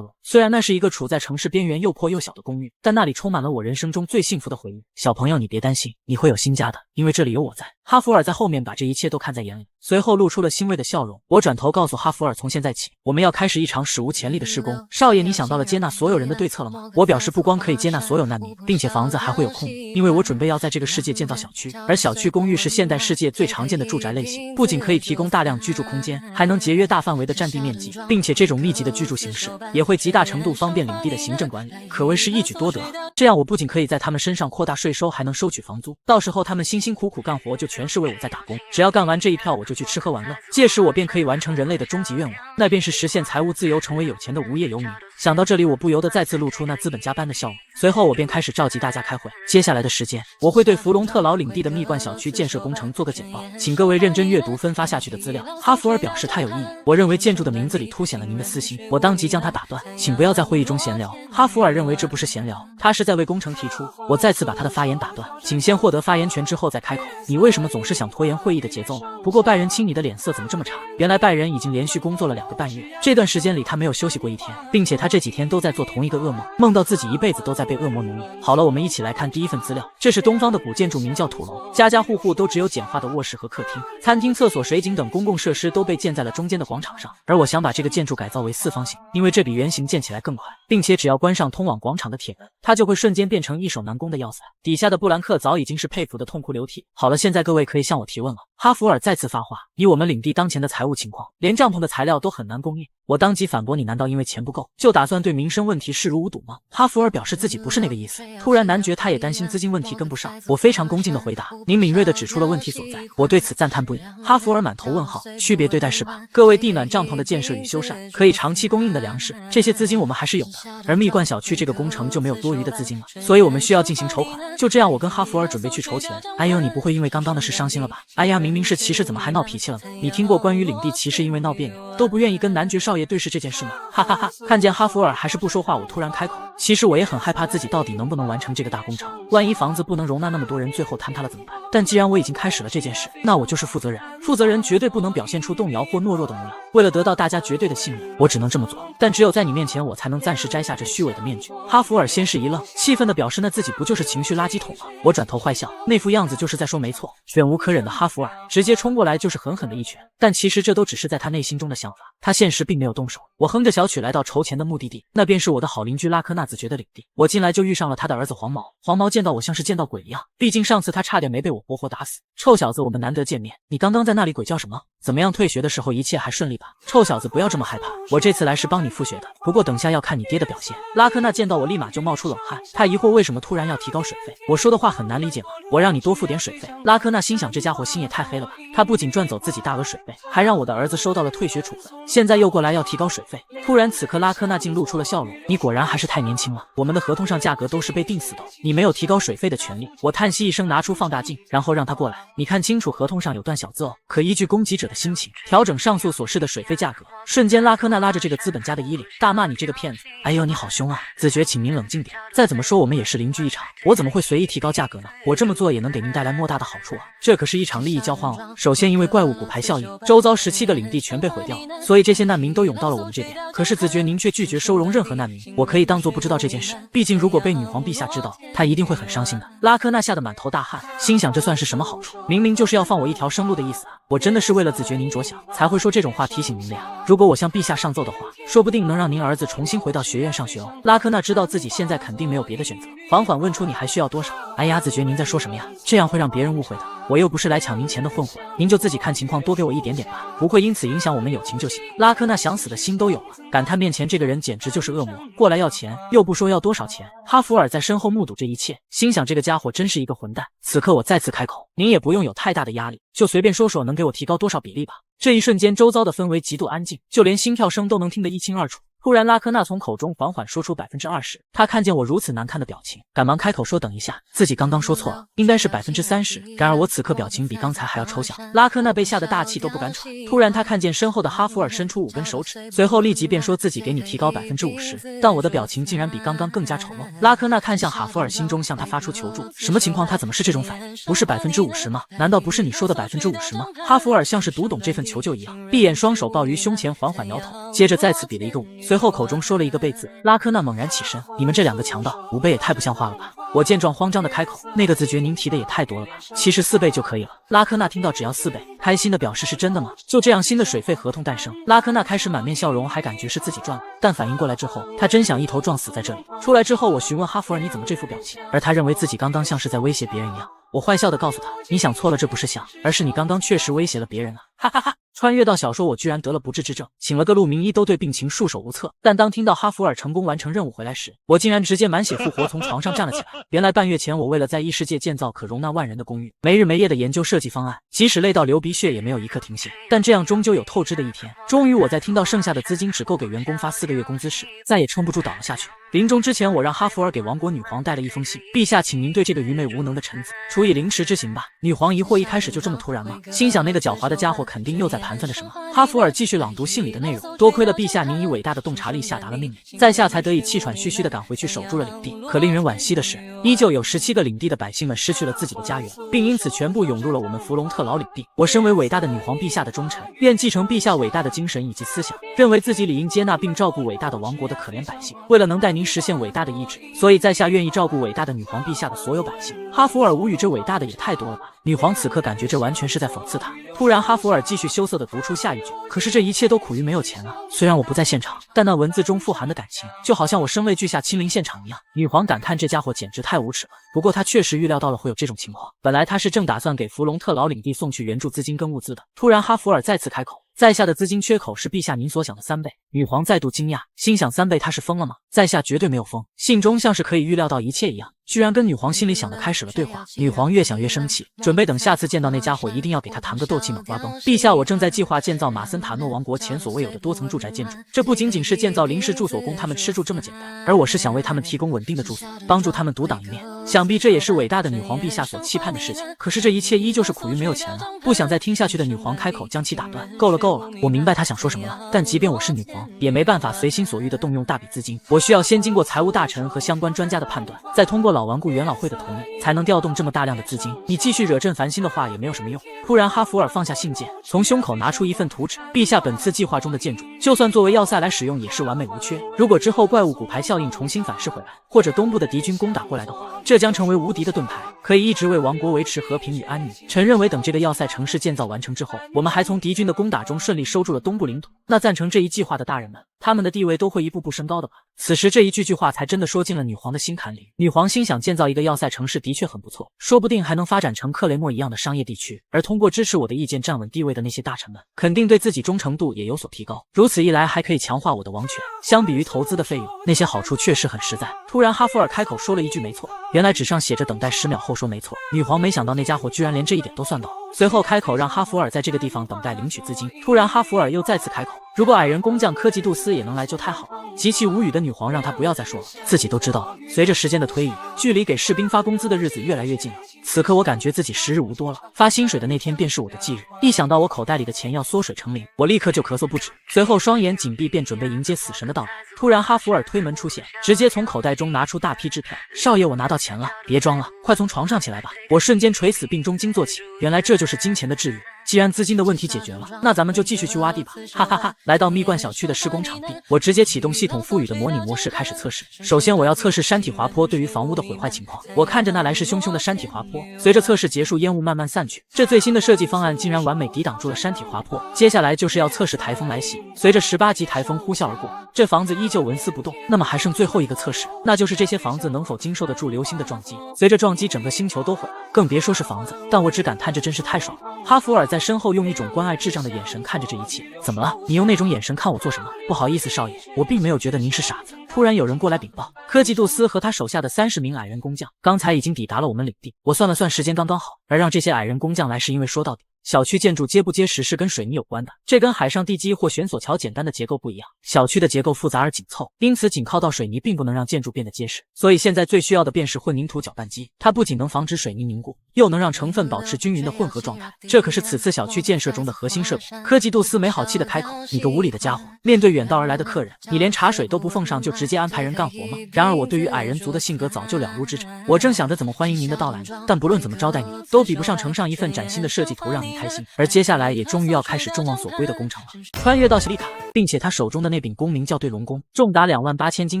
容。虽然那是一个处在城市边缘又破又小的公寓，但那里充满了我人生中最幸福的回忆。小朋友，你别担心，你会有新家的，因为这里有我在。哈弗尔在后面把这一切都看在眼里，随后露出了欣慰的笑容。我转头告诉哈弗尔，从现在起，我们要开始一场史无前例的施工。少爷，你想到了接纳所有人的对策了吗？我表示，不光可以接纳所有难民，并且房子还会有空余，因为我准备要在这个世界建造小区，而小区公寓是现代世界最常见的住宅类型，不仅可以提供大量居住空间，还能节约大范围的占地面积，并且这种密集的居住形式也会极大程度方便领地的行政管理，可谓是一举多得。这样我不仅可以在他们身上扩大税收，还能收取房租，到时候他们辛辛苦苦干活就全是为我在打工，只要干完这一票我就去吃喝玩乐，届时我便可以完成人类的终极愿望，那便是实现财务自由，成为有钱的无业游民。想到这里，我不由得再次露出那资本家般的笑容。随后我便开始召集大家开会，接下来的时间我会对弗隆特劳领地的蜜罐小区建设工程做个简报，请各位认真阅读分发下去的资料。哈弗尔表示太有意义，我认为建筑的名字里凸显了您的私心，我当即将他打断，请不要在会议中闲聊。哈弗尔认为这不是闲聊，他是在为工程提出。我再次把他的发言打断，请先获得发言权之后再开口。你为什么总是想拖延会议的节奏呢？不过拜仁亲，你的脸色怎么这么差？原来拜仁已经连续工作了2个半月，这段时间里他没有休息过1天，并且他这几天都在做同一个噩梦，梦到自己一辈子都在被恶魔奴役。好了，我们一起来看第一份资料。这是东方的古建筑，名叫土楼，家家户户都只有简化的卧室和客厅，餐厅、厕所、水井等公共设施都被建在了中间的广场上。而我想把这个建筑改造为4方形，因为这比圆形建起来更快，并且只要关上通往广场的铁门，它就会瞬间变成易守难攻的要塞。底下的布兰克早已经是佩服的痛哭流涕。好了，现在各位可以向我提问了。哈弗尔再次发话，以我们领地当前的财务情况，连帐篷的材料都很难供应。我当即反驳，你难道因为钱不够，就打算对民生问题视如无睹吗？哈弗尔表示自己不是那个意思。突然男爵他也担心资金问题跟不上。我非常恭敬地回答，您敏锐地指出了问题所在，我对此赞叹不已。哈弗尔满头问号，区别对待是吧？各位，地暖帐篷的建设与修缮，可以长期供应的粮食，这些资金我们还是有的，而蜜罐小区这个工程就没有多余的资金了，所以我们需要进行筹款。就这样，我跟哈弗尔准备去筹钱。哎呦，你不会因为刚刚的事伤心了吧？哎呀，明明是骑士，怎么还闹脾气了呢？你听过关于领地骑士因为闹别扭都不愿意跟男爵少爷对视这件事吗？哈哈哈！看见哈弗尔还是不说话，我突然开口，其实我也很害怕自己到底能不能完成这个大工程，万一房子不能容纳那么多人，最后坍塌了怎么办？但既然我已经开始了这件事，那我就是负责人，负责人绝对不能表现出动摇或懦弱的模样。为了得到大家绝对的信任，我只能这么做，但只有在你面前，我才能暂时摘下这虚伪的面具。哈弗尔先是一愣，气愤地表示，那自己不就是情绪垃圾桶吗？我转头坏笑，那副样子就是在说没错。忍无可忍的哈弗尔直接冲过来就是狠狠的一拳，但其实这都只是在他内心中的想法，他现实并没有动手。我哼着小曲来到筹钱的目的地，那便是我的好邻居拉科纳子爵的领地。我进来就遇上了他的儿子黄毛，黄毛见到我像是见到鬼一样，毕竟上次他差点没被我活活打死。臭小子，我们难得见面，你刚刚在那里鬼叫什么？怎么样，退学的时候一切还顺利吧？臭小子，不要这么害怕，我这次来是帮你复学的，不过等下要看你爹的表现。拉科纳见到我立马就冒出冷汗，他疑惑为什么突然要提高水费。我说的话很难理解吗？我让你多付点水费。拉科纳心想，这家伙心也太黑了吧，他不仅赚走自己大额水费，还让我的儿子收到了退学处分，现在又过来要提高水费。突然此刻拉科纳竟露出了笑容，你果然还是太年轻了，我们的合同上价格都是被定死的，你没有提高水费的权利。我叹息一声，拿出放大镜，然后让他过来，你看清楚合同上有段小字哦，可依据供给者的心情调整上述所示的水费价格。瞬间拉科纳拉着这个资本家的衣领，大骂你这个骗子。哎呦，你好凶啊，子爵，请您冷静点，再怎么说我们也是邻居一场，我怎么会随意提高价格呢？我这么做也能给您带来莫大的好处啊，这可是一场利益交换哦。首先因为怪物骨牌效应，周遭17个领地全被毁掉，所以这些难民都涌到了我们这边，可是子爵您却拒绝收容任何难民，我可以当做不知道这件事，毕竟如果被女皇陛下知道，她一定会很伤心的。拉科纳吓得满头大汗，心想这算是什么好处？明明就是要放我一条生路的意思啊！我真的是为了子爵您着想，才会说这种话提醒您的呀。如果我向陛下上奏的话，说不定能让您儿子重新回到学院上学哦。拉科纳知道自己现在肯定没有别的选择，缓缓问出你还需要多少？哎呀，子爵您在说什么呀？这样会让别人误会的，我又不是来抢您钱的混混，您就自己看情况多给我一点点吧，不会因此影响我们友情就行。拉科纳想死的心都有了，感叹面前这个人简直就是恶魔，过来要钱又不说要多少钱。哈弗尔在身后目睹这一切，心想这个家伙真是一个混蛋。此刻我再次开口，您也不用有太大的压力，就随便说说能给我提高多少比例吧。这一瞬间周遭的氛围极度安静，就连心跳声都能听得一清二楚。突然，拉科纳从口中缓缓说出20%。他看见我如此难看的表情，赶忙开口说：“等一下，自己刚刚说错了，应该是30%。”然而我此刻表情比刚才还要抽象。拉科纳被吓得大气都不敢喘。突然，他看见身后的哈弗尔伸出5根手指，随后立即便说自己给你提高50%。但我的表情竟然比刚刚更加丑陋。拉科纳看向哈弗尔，心中向他发出求助：“什么情况？他怎么是这种反应？不是50%吗？难道不是你说的50%吗？”哈弗尔像是读懂这份求救一样，闭眼双手抱于胸前，缓缓摇头，接着再次比了一个5，随后口中说了一个“倍”字。拉科纳猛然起身：“你们这2个强盗，5倍也太不像话了吧！”我见状慌张的开口：“那个字诀您提的也太多了吧？其实4倍就可以了。”拉科纳听到只要4倍，开心的表示：“是真的吗？”就这样，新的水费合同诞生。拉科纳开始满面笑容，还感觉是自己赚了，但反应过来之后，他真想一头撞死在这里。出来之后，我询问哈弗尔：“你怎么这副表情？”而他认为自己刚刚像是在威胁别人一样。我坏笑的告诉他：“你想错了，这不是想，而是你刚刚确实威胁了别人啊！”哈哈哈。穿越到小说，我居然得了不治之症，请了个路名医都对病情束手无策。但当听到哈弗尔成功完成任务回来时，我竟然直接满血复活，从床上站了起来。原来半月前，我为了在异世界建造可容纳万人的公寓，没日没夜的研究设计方案，即使累到流鼻血也没有一刻停歇。但这样终究有透支的一天。终于我在听到剩下的资金只够给员工发4个月工资时，再也撑不住倒了下去。临终之前，我让哈弗尔给王国女皇带了一封信：“陛下，请您对这个愚昧无能的臣子处以凌迟之刑吧。”女皇疑惑：“一开始就这么突然吗？”心想那个狡猾的家伙肯定又在盘算着什么。哈弗尔继续朗读信里的内容：“多亏了陛下您以伟大的洞察力下达了命令，在下才得以气喘吁吁地赶回去守住了领地。可令人惋惜的是，依旧有17个领地的百姓们失去了自己的家园，并因此全部涌入了我们弗隆特劳领地。我身为伟大的女皇陛下的忠臣，愿继承陛下伟大的精神以及思想，认为自己理应接纳并照顾伟大的王国的可怜百姓。为了能带您实现伟大的意志，所以在下愿意照顾伟大的女皇陛下的所有百姓。”哈弗尔无语：“这伟大的也太多了吧！”女皇此刻感觉这完全是在讽刺她。突然，哈弗尔继续羞涩地读出下一句：“可是这一切都苦于没有钱啊！虽然我不在现场，但那文字中富含的感情，就好像我身为巨下亲临现场一样。”女皇感叹这家伙简直太无耻了。不过她确实预料到了会有这种情况。本来她是正打算给弗隆特劳领地送去援助资金跟物资的。突然，哈弗尔再次开口：“在下的资金缺口是陛下您所想的3倍。”女皇再度惊讶，心想3倍他是疯了吗？在下绝对没有疯。信中像是可以预料到一切一样，居然跟女皇心里想的开始了对话。女皇越想越生气，准备等下次见到那家伙一定要给他谈个斗气猛瓜崩。陛下，我正在计划建造马森塔诺王国前所未有的多层住宅建筑，这不仅仅是建造临时住所供他们吃住这么简单，而我是想为他们提供稳定的住所，帮助他们独当一面。想必这也是伟大的女皇陛下所期盼的事情。可是这一切依旧是苦于没有钱了。不想再听下去的女皇开口将其打断：“够了够了，我明白他想说什么了，但即便我是女皇，也没办法随心所欲地动用大笔资金，我需要先经过财务大臣和相关专家的判断，再通过老顽固元老会的同意，才能调动这么大量的资金。你继续惹朕烦心的话也没有什么用。”突然，哈弗尔放下信件，从胸口拿出一份图纸：“陛下，本次计划中的建筑，就算作为要塞来使用，也是完美无缺。如果之后怪物骨牌效应重新反噬回来，或者东部的敌军攻打过来的话，这将成为无敌的盾牌，可以一直为王国维持和平与安宁。臣认为，等这个要塞城市建造完成之后，我们还从敌军的攻打中顺利收住了东部领土，那赞成这一计划的大人们，他们的地位都会一步步升高的吧。”此时这一句话才真的说进了女皇的心坎里。女皇心想，建造一个要塞城市的确很不错，说不定还能发展成克雷默一样的商业地区，而通过支持我的意见站稳地位的那些大臣们，肯定对自己忠诚度也有所提高。如此一来，还可以强化我的王权。相比于投资的费用，那些好处确实很实在。突然，哈弗尔开口说了一句：“没错。”原来纸上写着等待10秒后说没错。女皇没想到那家伙居然连这一点都算到，随后开口让哈弗尔在这个地方等待领取资金。突然，哈弗尔又再次开口：“如果矮人工匠科吉杜斯也能来就太好了。”极其无语的女皇让他不要再说了，自己都知道了。随着时间的推移，距离给士兵发工资的日子越来越近了。此刻我感觉自己时日无多了，发薪水的那天便是我的忌日。一想到我口袋里的钱要缩水成零，我立刻就咳嗽不止，随后双眼紧闭，便准备迎接死神的到来。突然，哈弗尔推门出现，直接从口袋中拿出大批支票：“少爷，我拿到钱了，别装了，快从床上起来吧！”我瞬间垂死，并中惊坐起。原来这就是金钱的治愈。既然资金的问题解决了，那咱们就继续去挖地吧！哈哈哈！来到蜜罐小区的施工场地，我直接启动系统赋予的模拟模式开始测试。首先，我要测试山体滑坡对于房屋的毁坏情况。我看着那来势汹汹的山体滑坡，随着测试结束，烟雾慢慢散去。这最新的设计方案竟然完美抵挡住了山体滑坡。接下来就是要测试台风来袭。随着18级台风呼啸而过，这房子依旧纹丝不动。那么还剩最后一个测试，那就是这些房子能否经受得住流星的撞击。随着撞击，整个星球都毁了，更别说是房子。但我只感叹这真是太爽了。哈弗尔在身后用一种关爱智障的眼神看着这一切。怎么了？你用那种眼神看我做什么？不好意思，少爷，我并没有觉得您是傻子。突然有人过来禀报，科吉杜斯和他手下的30名矮人工匠刚才已经抵达了我们领地。我算了算时间刚刚好，而让这些矮人工匠来是因为说到底小区建筑结不结实是跟水泥有关的，这跟海上地基或悬索桥简单的结构不一样。小区的结构复杂而紧凑，因此仅靠到水泥并不能让建筑变得结实。所以现在最需要的便是混凝土搅拌机，它不仅能防止水泥凝固，又能让成分保持均匀的混合状态。这可是此次小区建设中的核心设备。科技杜斯没好气的开口：“你个无理的家伙！面对远道而来的客人，你连茶水都不奉上就直接安排人干活吗？”然而我对于矮人族的性格早就了如指掌，我正想着怎么欢迎您的到来呢，但不论怎么招待您，都比不上呈上一份崭新的设计图让您开心。而接下来也终于要开始众望所归的工程了。穿越到西利卡，并且他手中的那柄弓名叫对龙弓，重达28000斤，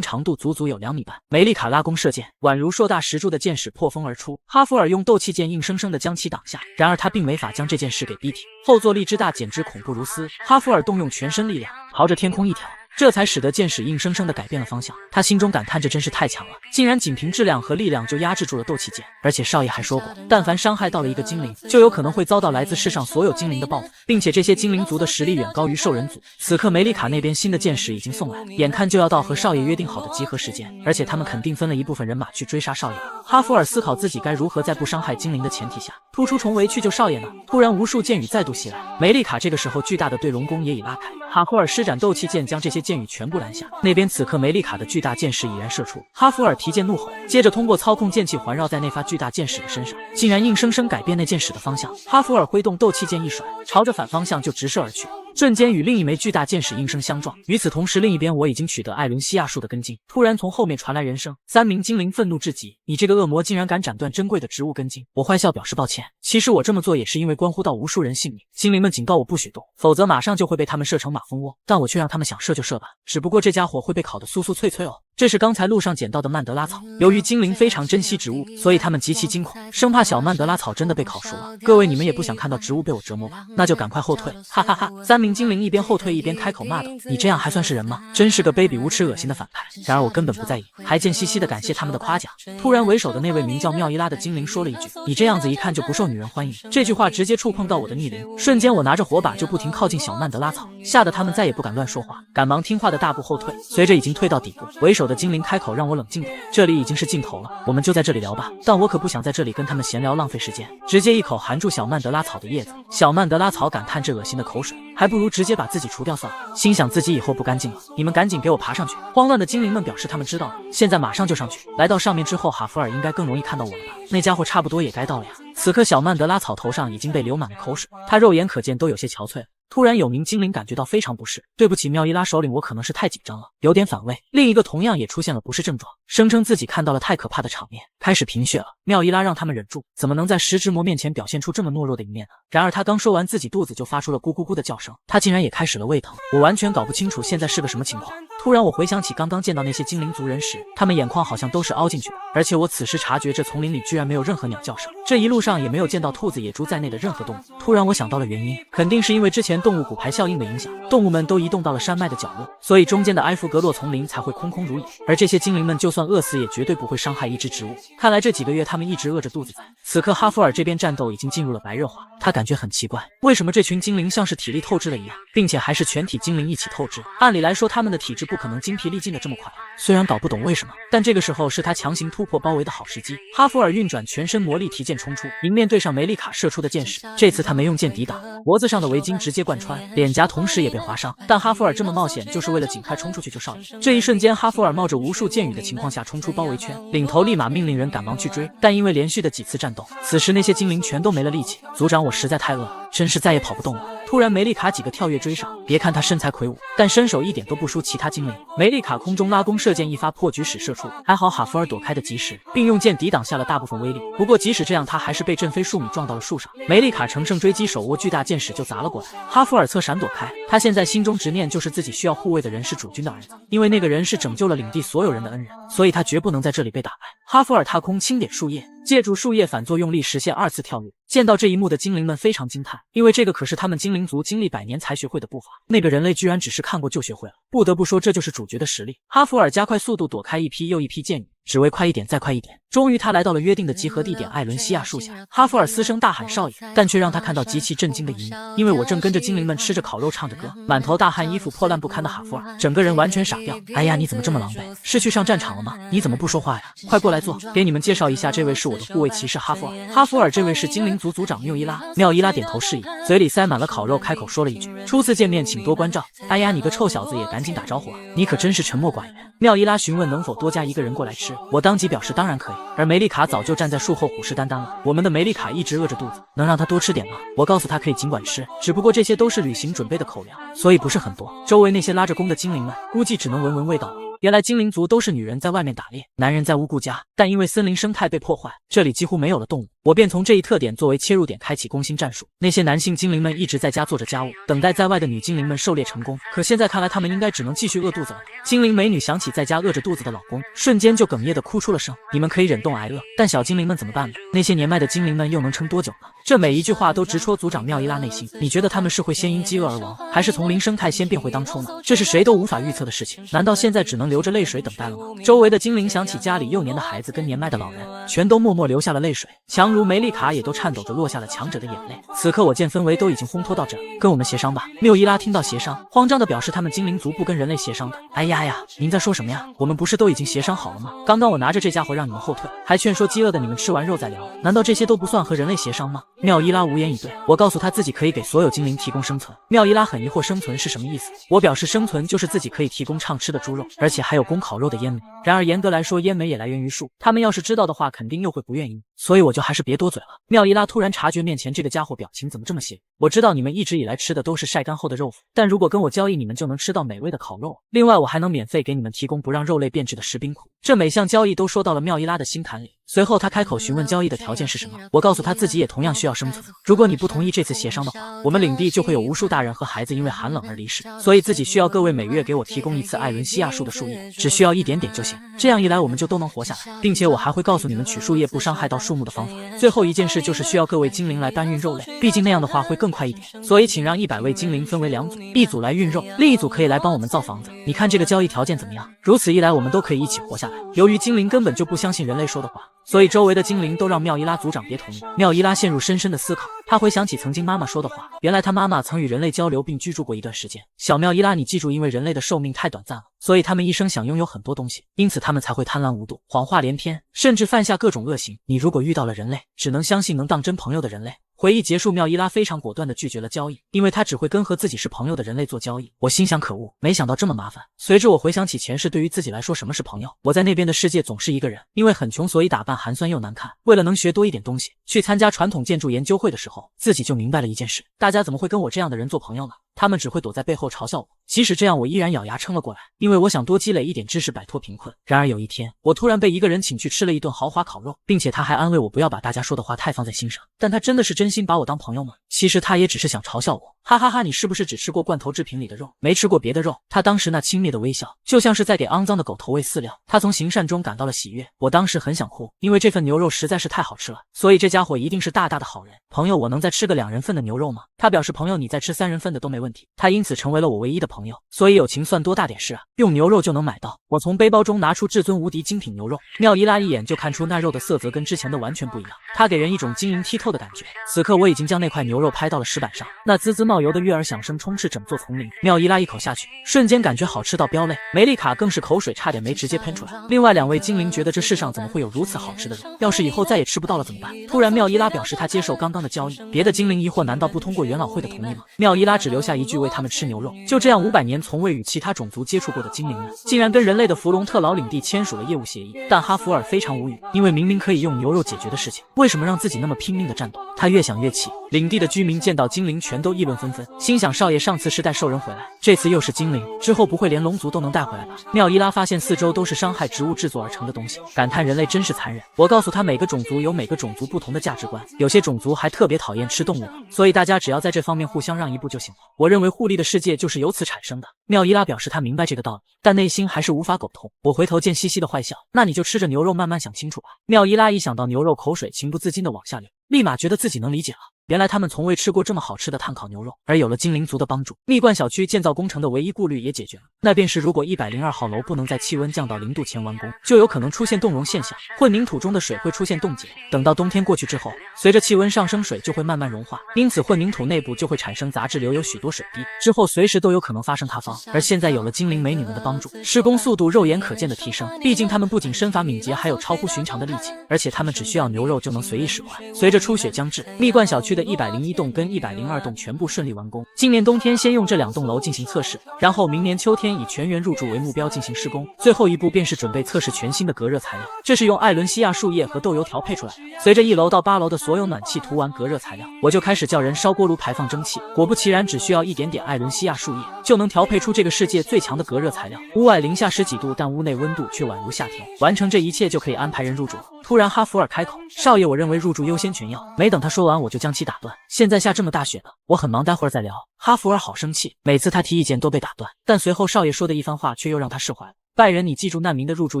长度足足有2米半。梅丽卡拉弓射箭，宛如硕大石柱的箭矢破风而出，哈弗尔用斗气剑硬生生地将其挡下。然而他并没法将这件事给逼停，后坐力之大简直恐怖如斯。哈弗尔动用全身力量，朝着天空一挑，这才使得箭矢硬生生地改变了方向。他心中感叹，这真是太强了，竟然仅凭质量和力量就压制住了斗气剑。而且少爷还说过，但凡伤害到了一个精灵，就有可能会遭到来自世上所有精灵的报复，并且这些精灵族的实力远高于兽人族。此刻梅丽卡那边新的箭矢已经送来，眼看就要到和少爷约定好的集合时间，而且他们肯定分了一部分人马去追杀少爷。哈弗尔思考自己该如何在不伤害精灵的前提下突出重围去救少爷呢？突然无数箭雨再度袭来，梅丽卡这个时候巨大的对龙弓也已拉开，哈弗尔施展斗气剑将这些箭雨全部拦下。那边此刻梅丽卡的巨大箭矢已然射出，哈弗尔提剑怒吼，接着通过操控剑气环绕在那发巨大箭矢的身上，竟然硬生生改变那箭矢的方向。哈弗尔挥动斗气剑一甩，朝着反方向就直射而去，瞬间与另一枚巨大箭矢应声相撞。与此同时，另一边我已经取得艾伦西亚树的根茎，突然从后面传来人声，3名精灵愤怒至极，你这个恶魔竟然敢斩断珍贵的植物根茎！我坏笑表示抱歉，其实我这么做也是因为关乎到无数人性命，精灵们警告我不许动，否则马上就会被他们射成马蜂窝，但我却让他们想射就射吧，只不过这家伙会被烤得酥酥脆脆哦。这是刚才路上捡到的曼德拉草，由于精灵非常珍惜植物，所以他们极其惊恐，生怕小曼德拉草真的被烤熟了。各位，你们也不想看到植物被我折磨吧？那就赶快后退！哈哈哈！3名精灵一边后退一边开口骂道：“你这样还算是人吗？真是个卑鄙无耻恶心的反派！”然而我根本不在意，还贱兮兮的感谢他们的夸奖。突然为首的那位名叫妙伊拉的精灵说了一句：“你这样子一看就不受女人欢迎。”这句话直接触碰到我的逆鳞，瞬间我拿着火把就不停靠近小曼德拉草，吓得他们再也不敢乱说话，赶忙听话的大步后退。随着已经退到底部，为首的精灵开口让我冷静点，这里已经是尽头了，我们就在这里聊吧。但我可不想在这里跟他们闲聊浪费时间，直接一口含住小曼德拉草的叶子。小曼德拉草感叹这恶心的口水，还不如直接把自己除掉算了，心想自己以后不干净了，你们赶紧给我爬上去。慌乱的精灵们表示他们知道了，现在马上就上去。来到上面之后，哈弗尔应该更容易看到我了吧？那家伙差不多也该到了呀。此刻小曼德拉草头上已经被流满了口水，他肉眼可见都有些憔悴了。突然有名精灵感觉到非常不适，对不起妙伊拉首领，我可能是太紧张了，有点反胃。另一个同样也出现了不适症状，声称自己看到了太可怕的场面，开始贫血了。妙伊拉让他们忍住，怎么能在食之魔面前表现出这么懦弱的一面呢？然而他刚说完，自己肚子就发出了咕咕咕的叫声，他竟然也开始了胃疼。我完全搞不清楚现在是个什么情况。突然我回想起刚刚见到那些精灵族人时，他们眼眶好像都是凹进去的，而且我此时察觉这丛林里居然没有任何鸟叫声，这一路上也没有见到兔子、野猪在内的任何动物。突然我想到了原因，肯定是因为之前动物骨牌效应的影响，动物们都移动到了山脉的角落，所以中间的埃弗格洛丛林才会空空如也，而这些精灵们就算饿死也绝对不会伤害一只植物。看来这几个月他们一直饿着肚子在。此刻哈弗尔这边战斗已经进入了白热化，他感觉很奇怪，为什么这群精灵像是体力透支了一样，并且还是全体精灵一起透支？按理来说他们的体质不可能精疲力尽的这么快，虽然搞不懂为什么，但这个时候是他强行突破包围的好时机。哈弗尔运转全身魔力提剑冲出，迎面对上梅丽卡射出的箭矢，这次他没用剑抵挡，脖子上的围巾直接贯穿，脸颊同时也被划伤。但哈弗尔这么冒险就是为了尽快冲出去救少爷。这一瞬间哈弗尔冒着无数箭雨的情况下冲出包围圈，领头立马命令人赶忙去追，但因为连续的几次战斗，此时那些精灵全都没了力气。族长，我实在太饿了，真是再也跑不动了。突然梅丽卡几个跳跃追上，别看她身材魁梧，但身手一点都不输其他精灵。梅丽卡空中拉弓射箭，一发破局矢射出，还好哈弗尔躲开的及时，并用剑抵挡下了大部分威力。不过即使这样，他还是被震飞数米撞到了树上。梅丽卡乘胜追击，手握巨大箭矢就砸了过来。哈弗尔侧闪躲开，他现在心中执念就是自己需要护卫的人是主君的儿子，因为那个人是拯救了领地所有人的恩人，所以他绝不能在这里被打败。哈弗尔踏空轻点树叶，借助树叶反作用力实现2次跳跃。见到这一幕的精灵们非常惊叹，因为这个可是他们精灵族经历100年才学会的步伐，那个人类居然只是看过就学会了，不得不说这就是主角的实力。哈弗尔加快速度躲开一批又一批箭雨，只为快一点再快一点。终于他来到了约定的集合地点艾伦西亚树下，哈弗尔嘶声大喊少爷，但却让他看到极其震惊的一幕，因为我正跟着精灵们吃着烤肉唱着歌，满头大汗衣服破烂不堪的哈弗尔整个人完全傻掉。哎呀，你怎么这么狼狈？是去上战场了吗？你怎么不说话呀？快过来坐，给你们介绍一下，这位是我的护卫骑士哈弗尔。哈弗尔这位是精灵族族长缪伊拉。缪伊拉点头示意，嘴里塞满了烤肉，开口说了一句：初次见面请多关照。哎呀，你个臭小子也赶紧打招呼啊，你可真是沉默寡言。缪伊拉询问能否多加一个人过来吃，我当即表示当然可以，而梅丽卡早就站在树后虎视眈眈了。我们的梅丽卡一直饿着肚子，能让她多吃点吗？我告诉她可以尽管吃，只不过这些都是旅行准备的口粮，所以不是很多。周围那些拉着弓的精灵们估计只能闻闻味道了。原来精灵族都是女人在外面打猎，男人在屋顾家，但因为森林生态被破坏，这里几乎没有了动物。我便从这一特点作为切入点开启攻心战术。那些男性精灵们一直在家做着家务，等待在外的女精灵们狩猎成功。可现在看来，他们应该只能继续饿肚子了。精灵美女想起在家饿着肚子的老公，瞬间就哽咽地哭出了声。你们可以忍冻挨饿，但小精灵们怎么办呢？那些年迈的精灵们又能撑多久呢？这每一句话都直戳族长缪伊拉内心。你觉得他们是会先因饥饿而亡，还是从零生态先变回当初呢？这是谁都无法预测的事情。难道现在只能流着泪水等待了吗？周围的精灵想起家里幼年的孩子跟年迈的老人，全都默默流下了泪水。强如梅丽卡也都颤抖着落下了强者的眼泪。此刻我见氛围都已经烘托到这，跟我们协商吧。缪伊拉听到协商，慌张地表示他们精灵族不跟人类协商的。哎呀呀，您在说什么呀？我们不是都已经协商好了吗？刚刚我拿着这家伙让你们后退，还劝说饥饿的你们吃完肉再聊，难道这些都不算和人类协商吗？缪伊拉无言以对。我告诉他自己可以给所有精灵提供生存。缪伊拉很疑惑，生存是什么意思？我表示生存就是自己可以提供畅吃的猪肉，而且还有供烤肉的烟煤。然而严格来说，烟煤也来源于树，他们要是知道的话，肯定又会不愿意，所以我就还是别多嘴了。缪伊拉突然察觉面前这个家伙表情怎么这么邪，我知道你们一直以来吃的都是晒干后的肉腐，但如果跟我交易，你们就能吃到美味的烤肉，另外我还能免费给你们提供不让肉类变质的食冰库。这每项交易都说到了缪伊拉的心坎里。随后他开口询问交易的条件是什么，我告诉他自己也同样需要生存。如果你不同意这次协商的话，我们领地就会有无数大人和孩子因为寒冷而离世，所以自己需要各位每月给我提供一次艾伦西亚树的树叶，只需要一点点就行。这样一来我们就都能活下来，并且我还会告诉你们取树叶不伤害到树木的方法。最后一件事就是需要各位精灵来搬运肉类，毕竟那样的话会更快一点，所以请让100位精灵分为2组，一组来运肉，另一组可以来帮我们造房子。你看这个交易条件怎么样？如此一来我们都可以一起活下来。由于精灵根本就不相信人类说的话，所以周围的精灵都让缪伊拉族长别同意。缪伊拉陷入深深的思考，他回想起曾经妈妈说的话，原来他妈妈曾与人类交流并居住过一段时间。小缪伊拉，你记住，因为人类的寿命太短暂了，所以他们一生想拥有很多东西，因此他们才会贪婪无度，谎话连篇，甚至犯下各种恶行。你如果遇到了人类，只能相信能当真朋友的人类。回忆结束，缪伊拉非常果断地拒绝了交易，因为他只会跟和自己是朋友的人类做交易。我心想可恶，没想到这么麻烦。随之我回想起前世，对于自己来说什么是朋友？我在那边的世界总是一个人，因为很穷，所以打扮寒酸又难看。为了能学多一点东西，去参加传统建筑研究会的时候，自己就明白了一件事，大家怎么会跟我这样的人做朋友呢？他们只会躲在背后嘲笑我，即使这样我依然咬牙撑了过来，因为我想多积累一点知识，摆脱贫困。然而有一天，我突然被一个人请去吃了一顿豪华烤肉，并且他还安慰我不要把大家说的话太放在心上。但他真的是真心把我当朋友吗？其实他也只是想嘲笑我，哈哈哈，你是不是只吃过罐头制品里的肉，没吃过别的肉？他当时那轻蔑的微笑，就像是在给肮脏的狗投喂饲料。他从行善中感到了喜悦，我当时很想哭，因为这份牛肉实在是太好吃了，所以这家伙一定是大大的好人。朋友，我能再吃个2人份的牛肉吗？他表示朋友，你再吃3人份的都没问题。他因此成为了我唯一的朋友，所以友情算多大点事啊，用牛肉就能买到。我从背包中拿出至尊无敌精品牛肉，缪伊拉一眼就看出那肉的色泽跟之前的完全不一样，它给人一种晶莹剔透的感觉。此刻我已经将那块牛肉拍到了石板上，那滋滋冒油的悦耳响声充斥整座丛林。缪伊拉一口下去，瞬间感觉好吃到飙泪，梅丽卡更是口水差点没直接喷出来。另外2位精灵觉得这世上怎么会有如此好吃的肉，要是以后再也吃不到了怎么办？突然缪伊拉表示他接受刚刚的交易，别的精灵疑惑，难道不通过元老会的同意吗？缪伊拉只留下一句，喂他们吃牛肉。就这样500年从未与其他种族接触过的精灵们，竟然跟人类的弗隆特劳领地签署了业务协议。但哈弗尔非常无语，因为明明可以用牛肉解决的事情，为什么让自己那么拼命的战斗？他越想越气。领地的居民见到精灵全都议论纷纷，心想少爷上次是带兽人回来，这次又是精灵，之后不会连龙族都能带回来吧？缪伊拉发现四周都是伤害植物制作而成的东西，感叹人类真是残忍。我告诉他每个种族有每个种族不同的价值观，有些种族还特别讨厌吃动物，所以大家只要在这方面互相让一步就行了。我认为互利的世界就是由此产生的。缪伊拉表示他明白这个道理，但内心还是无法苟同。我回头见西西的坏笑，那你就吃着牛肉慢慢想清楚吧。缪伊拉一想到牛肉，口水情不自禁地往下流，立马觉得自己能理解了。原来他们从未吃过这么好吃的炭烤牛肉。而有了精灵族的帮助，蜜罐小区建造工程的唯一顾虑也解决了，那便是如果102号楼不能在气温降到0度前完工，就有可能出现冻融现象，混凝土中的水会出现冻结。等到冬天过去之后，随着气温上升，水就会慢慢融化，因此混凝土内部就会产生杂质流，有许多水滴，之后随时都有可能发生塌方。而现在有了精灵美女们的帮助，施工速度肉眼可见的提升，毕竟他们不仅身法敏捷，还有超乎寻常的力气，而且他们只需要牛肉就能随意使唤。随着初雪将至，蜜罐小区的101栋跟102栋全部顺利完工。今年冬天先用这2栋楼进行测试，然后明年秋天以全员入住为目标进行施工，最后一步便是准备测试全新的隔热材料，这是用艾伦西亚树叶和豆油调配出来的。随着1楼到8楼的所有暖气涂完隔热材料，我就开始叫人烧锅炉排放蒸汽，果不其然，只需要一点点艾伦西亚树叶就能调配出这个世界最强的隔热材料。屋外零下10几度，但屋内温度却宛如夏天。完成这一切就可以安排人入住了。突然哈弗尔开口：“少爷，我认为入住优先权要。”没等他说完，我就将其打断：“现在下这么大雪的，我很忙，待会儿再聊。”哈弗尔好生气，每次他提意见都被打断，但随后少爷说的一番话却又让他释怀了。拜仁，你记住，难民的入住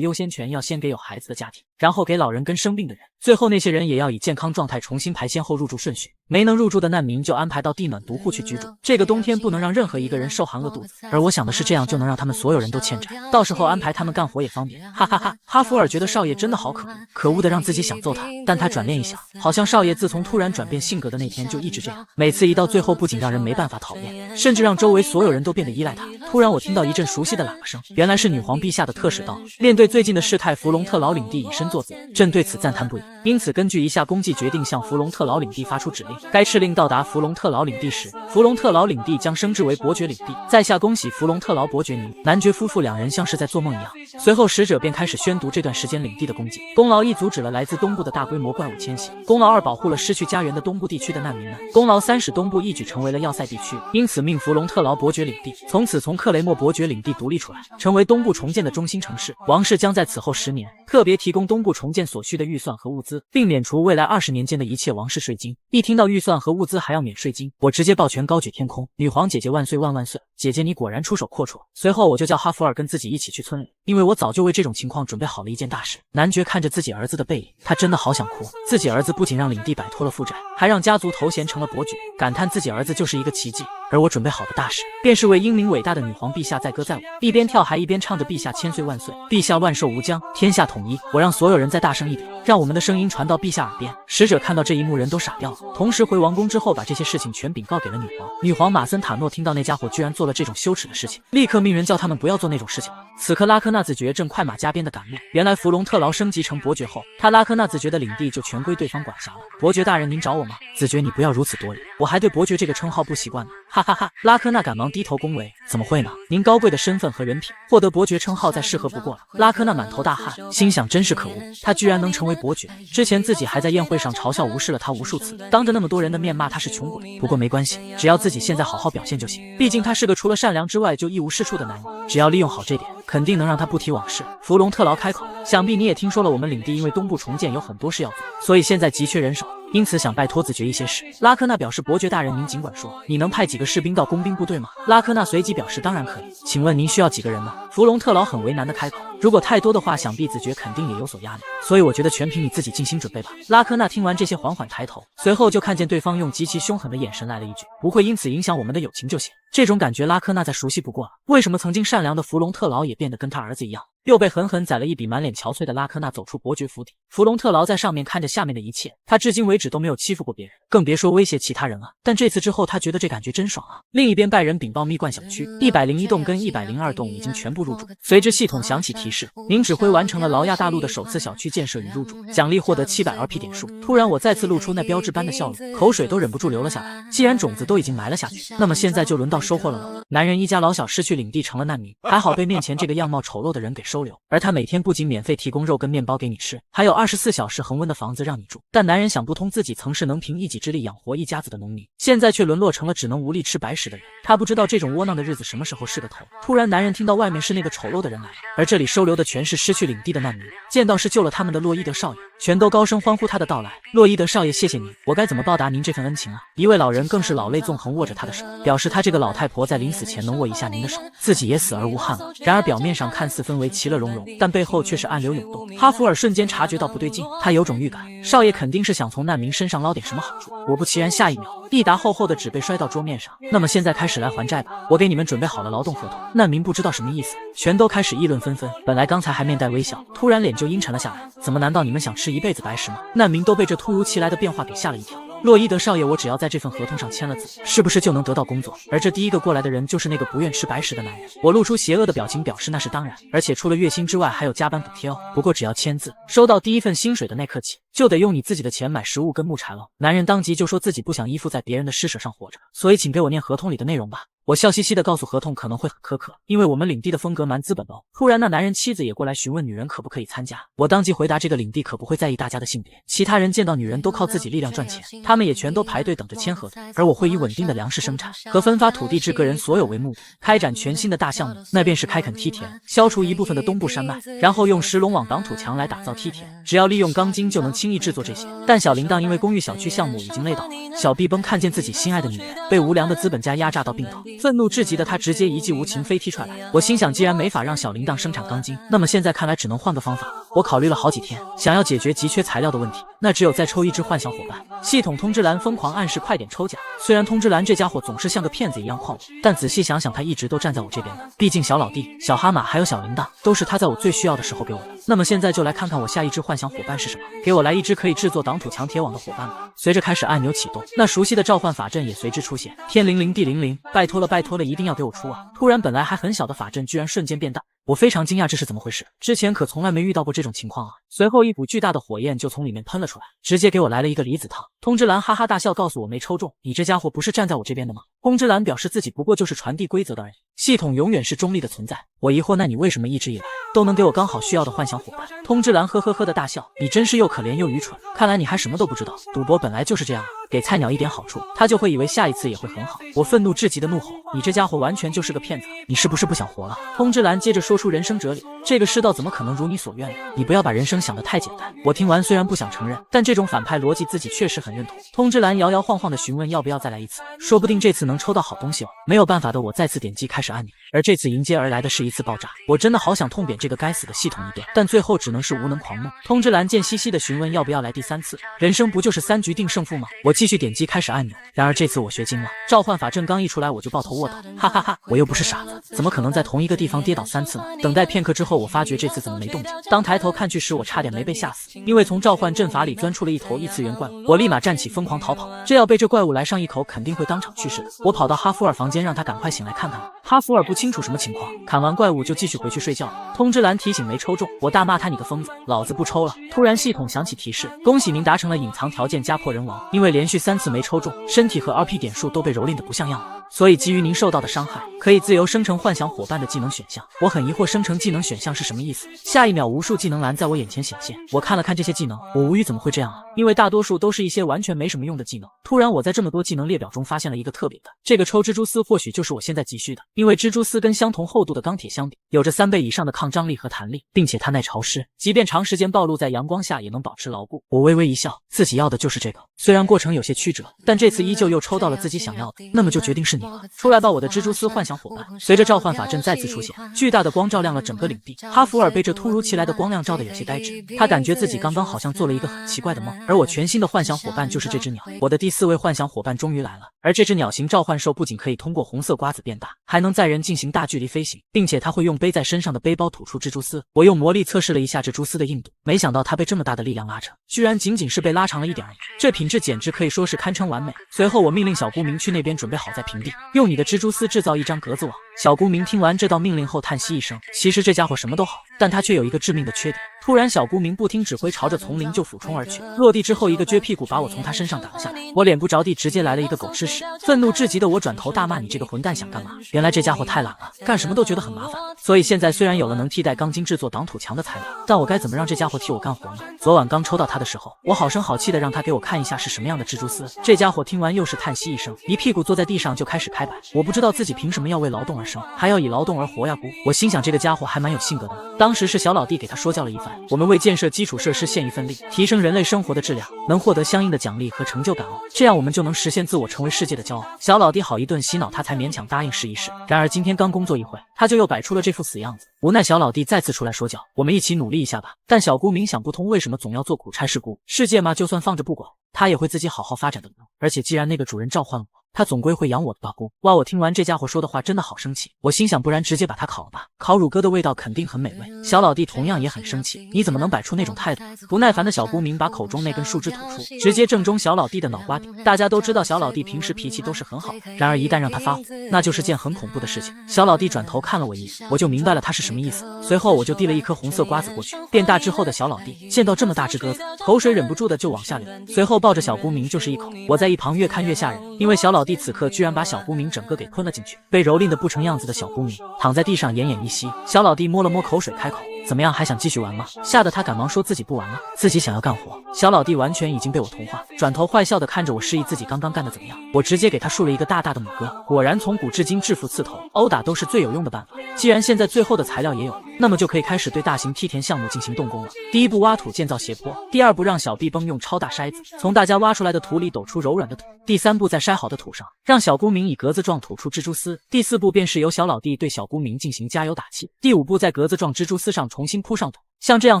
优先权要先给有孩子的家庭，然后给老人跟生病的人，最后那些人也要以健康状态重新排先后入住顺序。没能入住的难民就安排到地暖独户去居住。这个冬天不能让任何一个人受寒饿肚子，而我想的是这样就能让他们所有人都欠债，到时候安排他们干活也方便。哈哈哈！哈弗尔觉得少爷真的好可恶，可恶的让自己想揍他，但他转念一想，好像少爷自从突然转变性格的那天就一直这样，每次一到最后不仅让人没办法讨厌，甚至让周围所有人都变得依赖他。突然我听到一阵熟悉的喇叭声，原来是女皇陛下的特使到了。面对最近的事态，弗隆特劳领地以身作则，朕对此赞叹不已。因此根据以下公祭决定向弗隆特劳领地发出指令，该敕令到达弗隆特劳领地时，弗隆特劳领地将升至为伯爵领地。在下恭喜弗隆特劳伯爵您。男爵夫妇2人像是在做梦一样。随后使者便开始宣读这段时间领地的功绩。功劳1阻止了来自东部的大规模怪物迁徙，功劳2保护了失去家园的东部地区的难民们，功劳3使东部一举成为了要塞地区，因此命弗隆特劳伯爵领地从此从克雷默伯爵领地独立出来，成为东部重建的中心城市。王室将在此后10年特别提供东部重建所需的预算和物资，并免除未来20年间的一切王室税金。一听到预算和物资还要免税金，我直接抱拳高举天空，女皇姐姐万岁万万岁！姐姐你果然出手阔绰。随后我就叫哈弗尔跟自己一起去村里，因为我早就为这种情况准备好了一件大事。男爵看着自己儿子的背影，他真的好想哭。自己儿子不仅让领地摆脱了负债，还让家族头衔成了伯爵，感叹自己儿子就是一个奇迹。而我准备好的大事，便是为英明伟大的女皇陛下载歌载舞，一边跳还一边唱着陛下千岁万岁，陛下万寿无疆，天下统一。我让所有人再大声一点，让我们的声音传到陛下耳边。使者看到这一幕，人都傻掉了。同时回王宫之后，把这些事情全禀告给了女皇。女皇马森塔诺听到那家伙居然做了这种羞耻的事情，立刻命人叫他们不要做那种事情。此刻拉科纳子爵正快马加鞭的赶路。原来弗隆特劳升级成伯爵后，他拉科纳子爵的领地就全归对方管辖了。伯爵大人，您找我吗？子爵，你不要如此多礼，我还对伯爵这个称号不习惯呢。哈哈哈！拉科纳赶忙低头恭维，怎么会呢？您高贵的身份和人品，获得伯爵称号再适合不过了。拉科纳满头大汗，心想真是可恶，他居然能成为伯爵。之前自己还在宴会上嘲笑无视了他无数次，当着那么多人的面骂他是穷鬼。不过没关系，只要自己现在好好表现就行。毕竟他是个除了善良之外就一无是处的男人，只要利用好这点，肯定能让他不提往事。弗隆特劳开口，想必你也听说了，我们领地因为东部重建有很多事要做，所以现在急缺人手，因此想拜托子爵一些事。拉科纳表示，伯爵大人您尽管说，你能派几个士兵到工兵部队吗？拉科纳随即表示当然可以，请问您需要几个人呢？弗隆特劳很为难的开口，如果太多的话，想必子爵肯定也有所压力，所以我觉得全凭你自己尽心准备吧。拉科纳听完这些缓缓抬头，随后就看见对方用极其凶狠的眼神来了一句，不会因此影响我们的友情就行。这种感觉拉科纳再熟悉不过了，为什么曾经善良的弗隆特劳也变得跟他儿子一样？又被狠狠宰了一笔，满脸憔悴的拉科纳走出伯爵府邸，弗隆特劳在上面看着下面的一切，他至今为止都没有欺负过别人，更别说威胁其他人了。但这次之后，他觉得这感觉真爽啊！另一边，拜仁禀报蜜罐小区101栋跟102栋已经全部入住。随之系统响起提示，您指挥完成了劳亚大陆的首次小区建设与入住，奖励获得700 RP 点数。突然，我再次露出那标志般的笑容，口水都忍不住流了下来。既然种子都已经埋了下去，那么现在就轮到收获了吗？男人一家老小失去领地成了难民，还好被面前这个样貌丑陋的人给收留，而他每天不仅免费提供肉跟面包给你吃，还有24小时恒温的房子让你住。但男人想不通，自己曾是能凭一己之力养活一家子的农民，现在却沦落成了只能无力吃白食的人。他不知道这种窝囊的日子什么时候是个头。突然，男人听到外面是那个丑陋的人来了，而这里收留的全是失去领地的难民。见到是救了他们的洛伊德少爷，全都高声欢呼他的到来。洛伊德少爷，谢谢您，我该怎么报答您这份恩情啊？一位老人更是老泪纵横，握着他的手，表示他这个老太婆在临死前能握一下您的手，自己也死而无憾了。然而表面上看似氛围其乐融融，但背后却是暗流涌动。哈弗尔瞬间察觉到不对劲，他有种预感，少爷肯定是想从难民身上捞点什么好处。果不其然，下一秒，一沓厚厚的纸被摔到桌面上。那么现在开始来还债吧，我给你们准备好了劳动合同。难民不知道什么意思，全都开始议论纷纷。本来刚才还面带微笑，突然脸就阴沉了下来。怎么？难道你们想吃一辈子白食吗？难民都被这突如其来的变化给吓了一跳。洛伊德少爷，我只要在这份合同上签了字，是不是就能得到工作？而这第一个过来的人就是那个不愿吃白食的男人。我露出邪恶的表情，表示那是当然，而且除了月薪之外，还有加班补贴哦。不过只要签字，收到第一份薪水的那刻起，就得用你自己的钱买食物跟木柴了。男人当即就说自己不想依附在别人的施舍上活着，所以请给我念合同里的内容吧。我笑嘻嘻地告诉合同可能会很苛刻，因为我们领地的风格蛮资本的哦。突然那男人妻子也过来询问女人可不可以参加，我当即回答这个领地可不会在意大家的性别，其他人见到女人都靠自己力量赚钱，他们也全都排队等着签合同，而我会以稳定的粮食生产和分发土地至个人所有为目的，开展全新的大项目，那便是开垦梯田，消除一部分的东部山脉，然后用石龙网挡土墙来打造梯田，只要利用钢筋就能轻易制作这些。但小铃铛因为公寓小区项目已经累倒了，小壁崩看见自己心爱的女人被无良的资本家压榨到病倒，愤怒至极的他直接一记无情飞踢踹来。我心想，既然没法让小铃铛生产钢筋，那么现在看来只能换个方法。我考虑了好几天，想要解决急缺材料的问题，那只有再抽一只幻想伙伴。系统通知栏疯狂暗示快点抽奖，虽然通知栏这家伙总是像个骗子一样诓我，但仔细想想，他一直都站在我这边的。毕竟小老弟、小哈马还有小铃铛都是他在我最需要的时候给我的。那么现在就来看看我下一只幻想伙伴是什么，给我来一只可以制作挡土墙铁网的伙伴吧。随着开始按钮启动，那熟悉的召唤法阵也随之出现，天灵灵地灵灵，拜托了拜托了，一定要给我出啊！突然本来还很小的法阵居然瞬间变大。我非常惊讶，这是怎么回事？之前可从来没遇到过这种情况啊！随后一股巨大的火焰就从里面喷了出来，直接给我来了一个离子烫。通知栏哈哈大笑，告诉我没抽中，你这家伙不是站在我这边的吗？通知栏表示自己不过就是传递规则的而已，系统永远是中立的存在。我疑惑，那你为什么一直以来都能给我刚好需要的幻想伙伴？通知栏呵呵呵的大笑，你真是又可怜又愚蠢，看来你还什么都不知道。赌博本来就是这样啊，给菜鸟一点好处，他就会以为下一次也会很好。我愤怒至极的怒吼，你这家伙完全就是个骗子，你是不是不想活了？通知栏接着说出人生哲理，这个世道怎么可能如你所愿呢？你不要把人生想得太简单。我听完虽然不想承认，但这种反派逻辑自己确实很认同。通知栏摇摇晃晃的询问要不要再来一次，说不定这次能抽到好东西哦。没有办法的，我再次点击开始按钮，而这次迎接而来的是一次爆炸。我真的好想痛扁这个该死的系统一顿，但最后只能是无能狂怒。通知栏贱兮兮的询问要不要来第三次，人生不就是3局定胜负吗？我继续点击开始按钮，然而这次我学精了，召唤法阵刚一出来我就抱头卧倒，哈哈哈！我又不是傻子，怎么可能在同一个地方跌倒3次呢？等待片刻之后，我发觉这次怎么没动静。当抬头看去时，我差点没被吓死，因为从召唤阵法里钻出了一头异次元怪物。我立马站起疯狂逃跑，这要被这怪物来上一口，肯定会当场去世的。我跑到哈弗尔房间，让他赶快醒来看看我。哈弗尔不清楚什么情况，砍完怪物就继续回去睡觉了。通知栏提醒没抽中，我大骂他你个疯子，老子不抽了。突然系统响起提示，恭喜您达成了隐藏条件家破人亡，因为连续3次没抽中，身体和 RP 点数都被蹂躏的不像样了，所以基于您受到的伤害，可以自由生成幻想伙伴的技能选项。我很疑惑生成技能选项是什么意思，下一秒无数技能栏在我眼前显现，我看了看这些技能，我无语，怎么会这样啊？因为大多数都是一些完全没什么用的技能。突然我在这么多技能列表中发现了一个特别的，这个抽蜘蛛丝或许就是我现在急需的，因为蜘蛛丝跟相同厚度的钢铁相比，有着3倍以上的抗张力和弹力，并且它耐潮湿，即便长时间暴露在阳光下也能保持牢固。我微微一笑，自己要的就是这个，虽然过程有些曲折，但这次依旧又抽到了自己想要的，那么就决定是你了。出来吧，我的蜘蛛丝幻想伙伴！随着召唤法阵再次出现，巨大的光照亮了整个领地。哈弗尔被这突如其来的光亮照得有些呆滞，他感觉自己刚刚好像做了一个很奇怪的梦，而我全新的幻想伙伴就是这只鸟。我的第4位幻想伙伴终于来了，而这只鸟形召唤兽不仅可以通过红色瓜子变大，还能载人进行大距离飞行，并且它会用背在身上的背包吐出蜘蛛丝。我用魔力测试了一下蜘蛛丝的硬度，没想到它被这么大的力量拉扯，居然仅仅是被拉长了一点而已，这品质简直可以说是堪称完美。随后我命令小孤明去那边准备好在平地，用你的蜘蛛丝制造一张格子网。小孤明听完这道命令后叹息一声，其实这家伙什么都好，但他却有一个致命的缺点。突然小孤明不听指挥，朝着丛林就俯冲而去，落地之后一个撅屁股把我从他身上打了下来，我脸不着地直接来了一个狗吃屎。愤怒至极的我转头大骂，你这个混蛋想干嘛？原来这家伙太懒了，干什么都觉得很麻烦，所以现在虽然有了能替代钢筋制作挡土墙的材料，但我该怎么让这家伙替我干活呢？昨晚刚抽到他的时候，我好声好气的让他给我看一下是什么样的蜘蛛丝，这家伙听完又是叹息一声，一屁股坐在地上就开始开摆。我不知道自己凭什么要为劳动而生，还要以劳动而活呀不？我心想这个家伙还蛮有性格的呢，当时是小老弟给他说教了一番，来，我们为建设基础设施献一份力，提升人类生活的质量，能获得相应的奖励和成就感哦。这样我们就能实现自我，成为世界的骄傲。小老弟好一顿洗脑，他才勉强答应试一试。然而今天刚工作一会，他就又摆出了这副死样子。无奈小老弟再次出来说教，我们一起努力一下吧。但小姑冥想不通，为什么总要做苦差事故？世界嘛，就算放着不管，他也会自己好好发展的。而且既然那个主人召唤我，他总归会养我的吧姑。哇，我听完这家伙说的话真的好生气。我心想，不然直接把他烤了吧，烤乳鸽的味道肯定很美味。小老弟同样也很生气，你怎么能摆出那种态度？不耐烦的小姑明把口中那根树枝吐出，直接正中小老弟的脑瓜顶。大家都知道小老弟平时脾气都是很好，然而一旦让他发火，那就是件很恐怖的事情。小老弟转头看了我一眼，我就明白了他是什么意思。随后我就递了一颗红色瓜子过去。变大之后的小老弟见到这么大只鸽子，口水忍不住的就往下流，随后抱着小姑明就是一口。我在一旁越看越吓人，因为小老弟此刻居然把小姑明整个给吞了进去。被蹂躏的不成样子的小姑明躺在地上奄奄一息。小老弟摸了摸口水开口，怎么样，还想继续玩吗？吓得他赶忙说自己不玩了，自己想要干活。小老弟完全已经被我同化，转头坏笑的看着我，示意自己刚刚干的怎么样。我直接给他竖了一个大大的拇哥。果然从古至今，致富刺头，殴打都是最有用的办法。既然现在最后的材料也有，那么就可以开始对大型梯田项目进行动工了。第一步挖土建造斜坡，第二步让小壁崩用超大筛子从大家挖出来的土里抖出柔软的土，第三步在筛好的土上让小姑明以格子状吐出蜘蛛丝，第四步便是由小老弟对小姑明进行加油打气，第五步在格子状蜘蛛丝上重新铺上土。像这样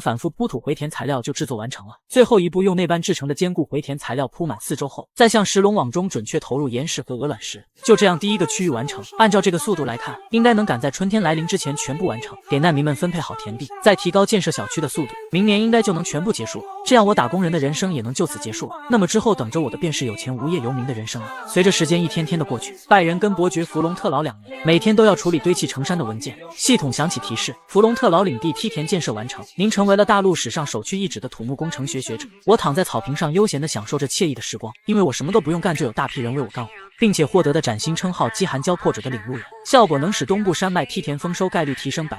反复铺土回填材料就制作完成了。最后一步用那般制成的坚固回填材料铺满四周后，再像石龙网中准确投入岩石和鹅卵石。就这样第一个区域完成，按照这个速度来看，应该能赶在春天来临之前全部完成，给难民们分配好田地，再提高建设小区的速度，明年应该就能全部结束了。这样我打工人的人生也能就此结束了。那么之后等着我的便是有钱无业游民的人生了。随着时间一天天的过去，拜仁跟伯爵弗隆特劳2年，每天都要处理堆砌成山的文件。系统响起提示，弗隆特劳领地梯田建设完成，您成为了大陆史上首屈一指的土木工程学学者。我躺在草坪上悠闲地享受着惬意的时光，因为我什么都不用干，就有大批人为我干活，并且获得的崭新称号饥寒交迫者的领路人，效果能使东部山脉梯田丰收概率提升300%，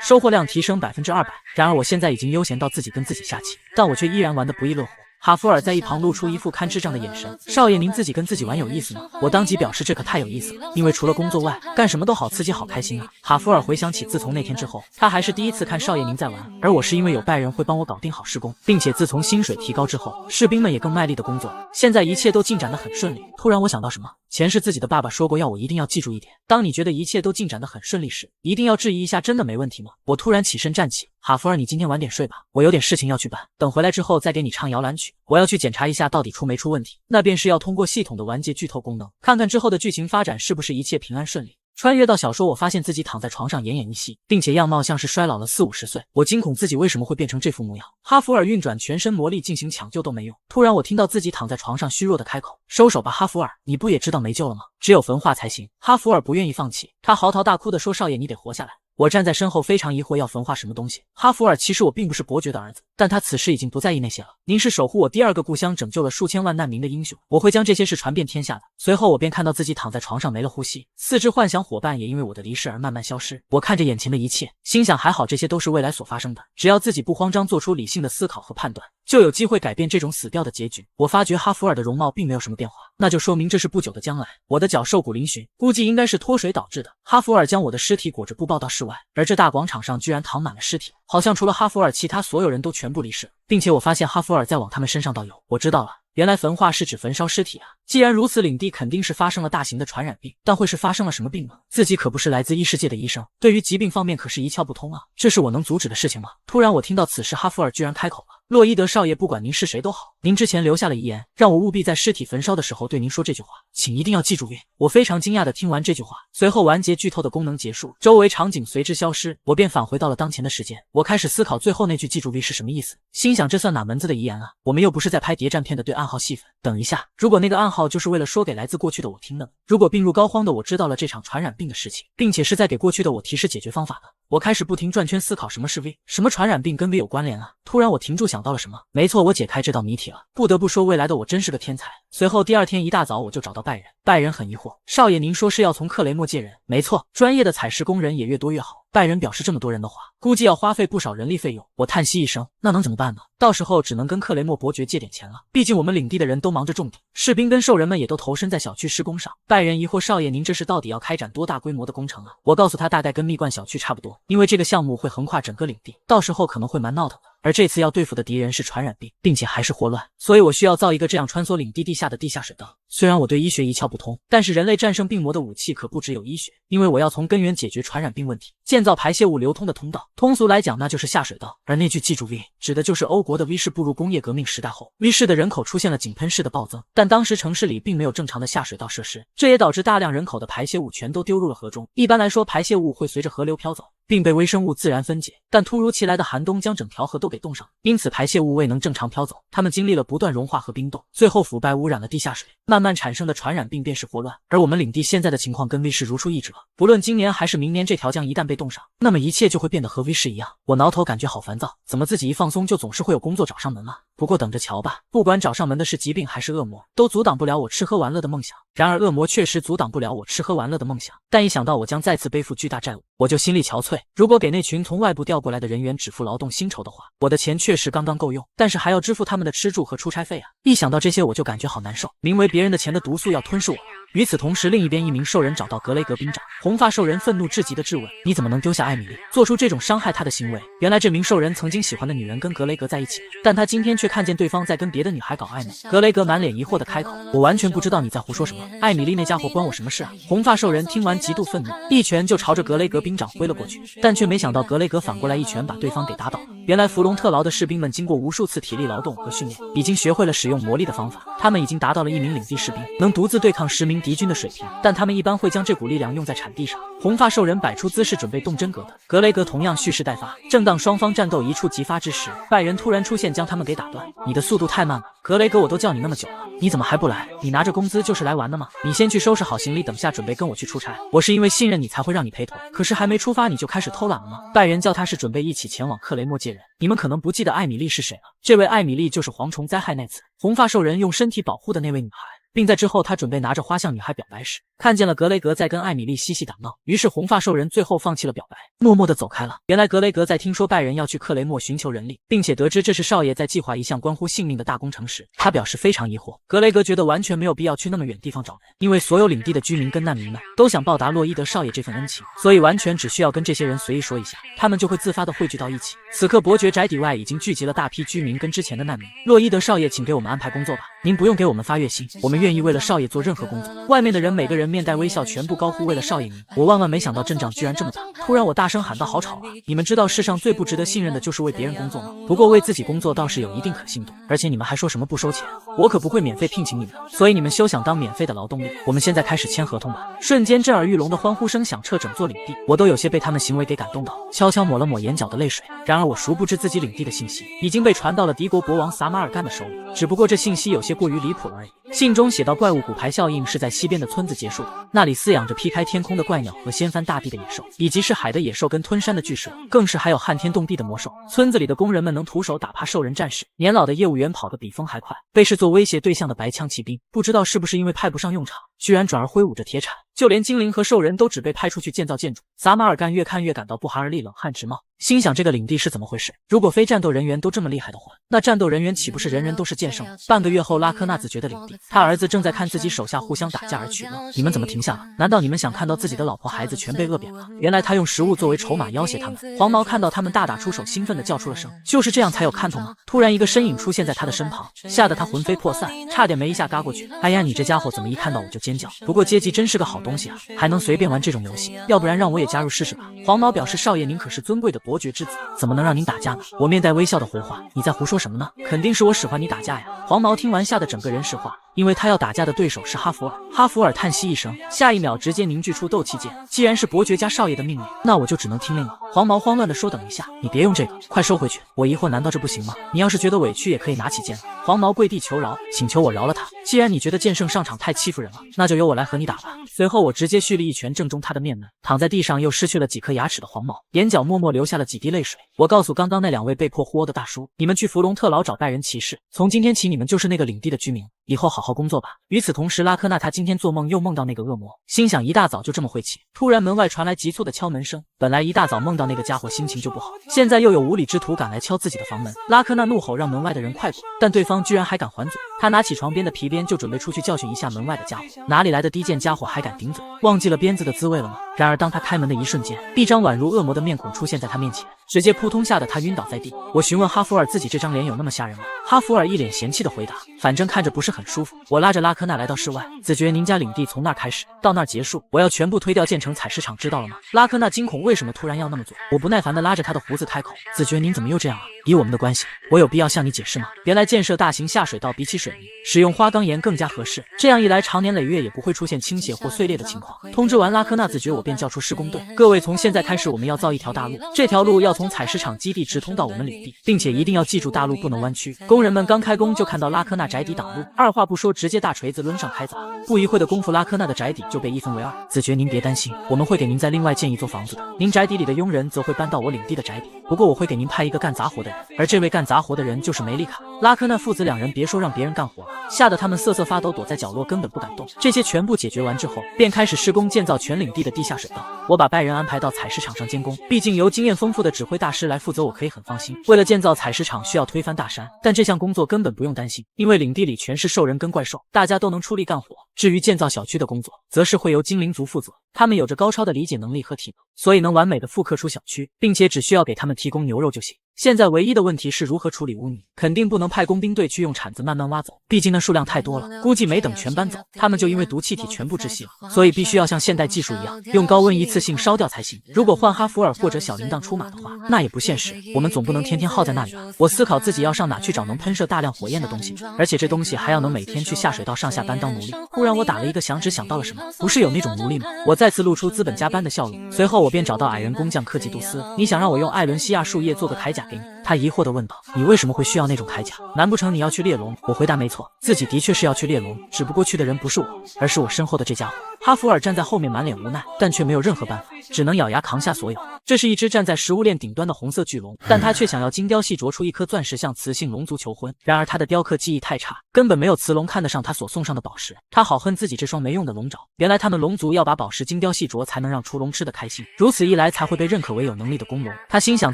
收获量提升200%。然而我现在已经悠闲到自己跟自己下棋，但我却依然玩得不亦乐乎。哈弗尔在一旁露出一副看智障的眼神，少爷您自己跟自己玩有意思吗？我当即表示这可太有意思了，因为除了工作外，干什么都好刺激好开心啊。哈弗尔回想起自从那天之后，他还是第一次看少爷您在玩，而我是因为有拜仁会帮我搞定好施工，并且自从薪水提高之后，士兵们也更卖力的工作，现在一切都进展得很顺利。突然我想到什么，前世自己的爸爸说过要我一定要记住一点，当你觉得一切都进展得很顺利时，一定要质疑一下真的没问题吗？我突然起身站起，哈弗尔你今天晚点睡吧，我有点事情要去办，等回来之后再给你唱摇篮曲，我要去检查一下到底出没出问题，那便是要通过系统的完结剧透功能，看看之后的剧情发展是不是一切平安顺利。穿越到小说，我发现自己躺在床上奄奄一息，并且样貌像是衰老了40-50岁。我惊恐自己为什么会变成这副模样。哈弗尔运转全身魔力进行抢救都没用，突然我听到自己躺在床上虚弱的开口，收手吧哈弗尔，你不也知道没救了吗？只有焚化才行。哈弗尔不愿意放弃，他嚎啕大哭地说，少爷你得活下来。我站在身后非常疑惑，要焚化什么东西？哈弗尔，其实我并不是伯爵的儿子，但他此时已经不在意那些了。您是守护我第二个故乡，拯救了数千万难民的英雄，我会将这些事传遍天下的。随后我便看到自己躺在床上没了呼吸，四肢幻想伙伴也因为我的离世而慢慢消失。我看着眼前的一切，心想还好这些都是未来所发生的，只要自己不慌张，做出理性的思考和判断，就有机会改变这种死掉的结局。我发觉哈弗尔的容貌并没有什么变化，那就说明这是不久的将来。我的脚瘦骨嶙峋，估计应该是脱水导致的。哈弗尔将我的尸体裹着布抱到室外，而这大广场上居然躺满了尸体，好像除了哈弗尔，其他所有人都全部离世，并且我发现哈弗尔在往他们身上倒油。我知道了，原来焚化是指焚烧尸体啊！既然如此，领地肯定是发生了大型的传染病，但会是发生了什么病呢？自己可不是来自异世界的医生，对于疾病方面可是一窍不通啊！这是我能阻止的事情吗？突然我听到此时哈弗尔居然开口了，洛伊德少爷，不管您是谁都好，您之前留下了遗言，让我务必在尸体焚烧的时候对您说这句话，请一定要记住。我非常惊讶的听完这句话，随后完结剧透的功能结束，周围场景随之消失，我便返回到了当前的时间。我开始思考最后那句记住是什么意思，心想这算哪门子的遗言啊？我们又不是在拍谍战片的对暗号戏份。等一下，如果那个暗号就是为了说给来自过去的我听的，如果病入膏肓的我知道了这场传染病的事情，并且是在给过去的我提示解决方法呢？我开始不停转圈思考，什么是 V， 什么传染病跟 V 有关联啊？突然我停住，想到了什么，没错，我解开这道谜题了。不得不说，未来的我真是个天才。随后第二天一大早我就找到拜仁，拜仁很疑惑，少爷您说是要从克雷默借人？没错，专业的采石工人也越多越好。拜仁表示这么多人的话，估计要花费不少人力费用。我叹息一声，那能怎么办呢？到时候只能跟克雷默伯爵借点钱了，毕竟我们领地的人都忙着种地，士兵跟兽人们也都投身在小区施工上。拜仁疑惑少爷，您这是到底要开展多大规模的工程啊？我告诉他，大概跟蜜罐小区差不多，因为这个项目会横跨整个领地，到时候可能会蛮闹腾的。而这次要对付的敌人是传染病，并且还是霍乱，所以我需要造一个这样穿梭领地地下的地下水道。虽然我对医学一窍不通，但是人类战胜病魔的武器可不只有医学，因为我要从根源解决传染病问题，建造排泄物流通的通道。通俗来讲，那就是下水道。而那句记住 V 指的就是欧国的 V 市步入工业革命时代后，V 市的人口出现了井喷式的暴增，但当时城市里并没有正常的下水道设施，这也导致大量人口的排泄物全都丢入了河中。一般来说，排泄物会随着河流飘走，并被微生物自然分解，但突如其来的寒冬将整条河都给冻上，因此排泄物未能正常飘走，它们经历了不断融化和冰冻，最后腐败污染了地下水，慢慢产生的传染病便是霍乱。而我们领地现在的情况跟 V 市如出一辙，不论今年还是明年，这条江一旦被冻上，那么一切就会变得和 V 市一样。我挠头感觉好烦躁，怎么自己一放松就总是会有工作找上门啊？不过等着瞧吧，不管找上门的是疾病还是恶魔，都阻挡不了我吃喝玩乐的梦想。然而恶魔确实阻挡不了我吃喝玩乐的梦想，但一想到我将再次背负巨大债务，我就心力憔悴。如果给那群从外部调过来的人员只付劳动薪酬的话，我的钱确实刚刚够用，但是还要支付他们的吃住和出差费啊！一想到这些我就感觉好难受，名为别人的钱的毒素要吞噬我了。与此同时，另一边一名兽人找到格雷格兵长，红发兽人愤怒至极的质问：你怎么能丢下艾米丽，做出这种伤害她的行为？原来这名兽人曾经喜欢的女人跟格雷格在一起，但他今天却看见对方在跟别的女孩搞暧昧。格雷格满脸疑惑的开口：我完全不知道你在胡说什么，艾米丽那家伙关我什么事啊？红发兽人听完极度愤怒，一拳就朝着格雷格兵长挥了过去，但却没想到格雷格反过来一拳把对方给打倒。原来弗隆特劳的士兵们经过无数次体力劳动和训练，已经学会了使用魔力的方法，他们已经达到了一名领地士兵能独自对抗10名敌军的水平，但他们一般会将这股力量用在产地上。红发兽人摆出姿势准备动真格的，格雷格同样蓄势待发。正当双方战斗一触即发之时，拜仁突然出现将他们给打断。你的速度太慢了，格雷格，我都叫你那么久了，你怎么还不来？你拿着工资就是来玩的吗？你先去收拾好行李，等下准备跟我去出差。我是因为信任你才会让你陪同，可是还没出发你就开始偷懒了吗？拜仁叫他是准备一起前往克雷默借人。你们可能不记得艾米丽是谁了，这位艾米丽就是蝗虫灾害那次红发兽人用身体保护的那位女孩，并在之后他准备拿着花向女孩表白时，看见了格雷格在跟艾米丽嬉戏打闹，于是红发兽人最后放弃了表白，默默地走开了。原来格雷格在听说拜仁要去克雷默寻求人力，并且得知这是少爷在计划一项关乎性命的大工程时，他表示非常疑惑。格雷格觉得完全没有必要去那么远地方找人，因为所有领地的居民跟难民们都想报答洛伊德少爷这份恩情，所以完全只需要跟这些人随意说一下，他们就会自发地汇聚到一起。此刻伯爵宅邸外已经聚集了大批居民跟之前的难民。洛伊德少爷，请给我们安排工作吧，您不用给我们发月薪，我们愿意为了少爷做任何工作。外面的人每个人面带微笑，全部高呼为了少爷您。我万万没想到阵仗居然这么大，突然我大声喊道好吵啊！你们知道世上最不值得信任的就是为别人工作吗？不过为自己工作倒是有一定可信度，而且你们还说什么不收钱，我可不会免费聘请你们，所以你们休想当免费的劳动力。我们现在开始签合同吧。瞬间震耳欲聋的欢呼声响彻整座领地，我都有些被他们行为给感动到，悄悄抹了抹眼角的泪水。然而我殊不知自己领地的信息已经被传到了敌国国王撒马尔干的手里，只不过这信息有些过于离谱了而已。信中写到，怪物骨牌效应是在西边的村子结束的，那里饲养着劈开天空的怪鸟和掀翻大地的野兽，以及是海的野兽跟吞山的巨蛇，更是还有撼天动地的魔兽。村子里的工人们能徒手打趴兽人战士，年老的业务员跑得比风还快，被视作威胁对象的白枪骑兵，不知道是不是因为派不上用场，居然转而挥舞着铁铲，就连精灵和兽人都只被派出去建造建筑。撒马尔干越看越感到不寒而栗，冷汗直冒，心想这个领地是怎么回事？如果非战斗人员都这么厉害的话，那战斗人员岂不是人人都是剑圣？半个月后，拉科纳子爵的领地，他儿子正在看自己手下互相打架而取乐。你们怎么停下了？难道你们想看到自己的老婆孩子全被饿扁了？原来他用食物作为筹码要挟他们。黄毛看到他们大打出手，兴奋地叫出了声。就是这样才有看头吗？突然一个身影出现在他的身旁，吓得他魂飞魄散，差点没一下嘎过去。哎呀，你这家伙怎么一看到我就尖叫？不过阶级真是个好东西啊，还能随便玩这种游戏，要不然让我也加入试试吧。黄毛表示，少爷您可是尊贵的伯爵之子，怎么能让您打架呢？我面带微笑的回话，你在胡说什么呢？肯定是我使唤你打架呀。黄毛听完吓得整个人石化，因为他要打架的对手是哈弗尔。哈弗尔叹息一声，下一秒直接凝聚出斗气剑。既然是伯爵家少爷的命令，那我就只能听令了。黄毛慌乱地说，等一下，你别用这个，快收回去。我疑惑，难道这不行吗？你要是觉得委屈也可以拿起剑了。黄毛跪地求饶，请求我饶了他。既然你觉得剑圣上场太欺负人了，那就由我来和你打吧。随后我直接蓄力一拳正中他的面门，躺在地上又失去了几颗牙齿的黄毛，眼角默默流下了几滴泪水。我告诉刚刚那2位被迫互殴的大叔，你们去弗隆特劳找拜仁骑士，从今天起你们就是那个领地的居民。以后好好工作吧。与此同时，拉科纳他今天做梦又梦到那个恶魔，心想一大早就这么晦气。突然门外传来急促的敲门声，本来一大早梦到那个家伙心情就不好，现在又有无理之徒赶来敲自己的房门。拉科纳怒吼让门外的人快滚，但对方居然还敢还嘴。他拿起床边的皮鞭就准备出去教训一下门外的家伙，哪里来的低贱家伙还敢顶嘴？忘记了鞭子的滋味了吗？然而当他开门的一瞬间，一张宛如恶魔的面孔出现在他面前，直接扑通吓得他晕倒在地。我询问哈弗尔自己这张脸有那么吓人吗？哈弗尔一脸嫌弃的回答，反正看着不是很舒服。我拉着拉科纳来到室外，子爵您家领地从那儿开始到那儿结束，我要全部推掉建成采石场，知道了吗？拉科纳惊恐，为什么突然要那么做？我不耐烦地拉着他的胡子开口，子爵您怎么又这样啊？以我们的关系，我有必要向你解释吗？原来建设大型下水道比起水泥，使用花岗岩更加合适，这样一来长年累月也不会出现倾斜或碎裂的情况。通知完拉科纳子爵，我便叫出施工队，各位从现在开始我们要造一条大路，这条路要从采石场基地直通到我们领地，并且一定要记住大路不能弯曲。工人们刚开工就看到拉科纳宅邸挡路，二话不说直接大锤子抡上开砸，不一会的功夫拉科纳的宅邸就被一分为二。子爵您别担心，我们会给您再另外建一座房子的，您宅邸里的佣人则会搬到我领地的宅邸，不过我会给您派一个干杂活的人，而这位干杂活的人就是梅丽卡。拉科纳父子两人别说让别人干活了，吓得他们瑟瑟发抖，躲在角落根本不敢动。这些全部解决完之后，便开始施工建造全领地的地下水道。我把拜仁安排到采石场上监工，毕竟由经验丰富的指挥大师来负责，我可以很放心。为了建造采石场需要推翻大山，但这项工作根本不用担心，因为领地里全是兽人跟怪兽，大家都能出力干活。至于建造小区的工作，则是会由精灵族负责，他们有着高超的理解能力和体能，所以能完美的复刻出小区，并且只需要给他们提供牛肉就行。现在唯一的问题是如何处理污泥，肯定不能派工兵队去用铲子慢慢挖走，毕竟那数量太多了，估计没等全搬走，他们就因为毒气体全部窒息了，所以必须要像现代技术一样，用高温一次性烧掉才行。如果换哈弗尔或者小铃铛出马的话，那也不现实，我们总不能天天耗在那里吧。我思考自己要上哪去找能喷射大量火焰的东西，而且这东西还要能每天去下水道上下班当奴隶。忽然我打了一个响指，想到了什么，不是有那种奴隶吗？我再次露出资本家般的笑容，随后我便找到矮人工匠克吉杜斯，你想让我用艾伦西亚树叶做个铠甲给你？他疑惑地问道，你为什么会需要那种铠甲？难不成你要去猎龙？我回答没错，自己的确是要去猎龙，只不过去的人不是我，而是我身后的这家伙。哈弗尔站在后面满脸无奈，但却没有任何办法，只能咬牙扛下所有。这是一只站在食物链顶端的红色巨龙，但他却想要精雕细琢出一颗钻石向雌性龙族求婚。然而他的雕刻技艺太差，根本没有雌龙看得上他所送上的宝石。他好恨自己这双没用的龙爪，原来他们龙族要把宝石精雕细琢才能让雏龙吃得开心，如此一来才会被认可为有能力的公龙。他心想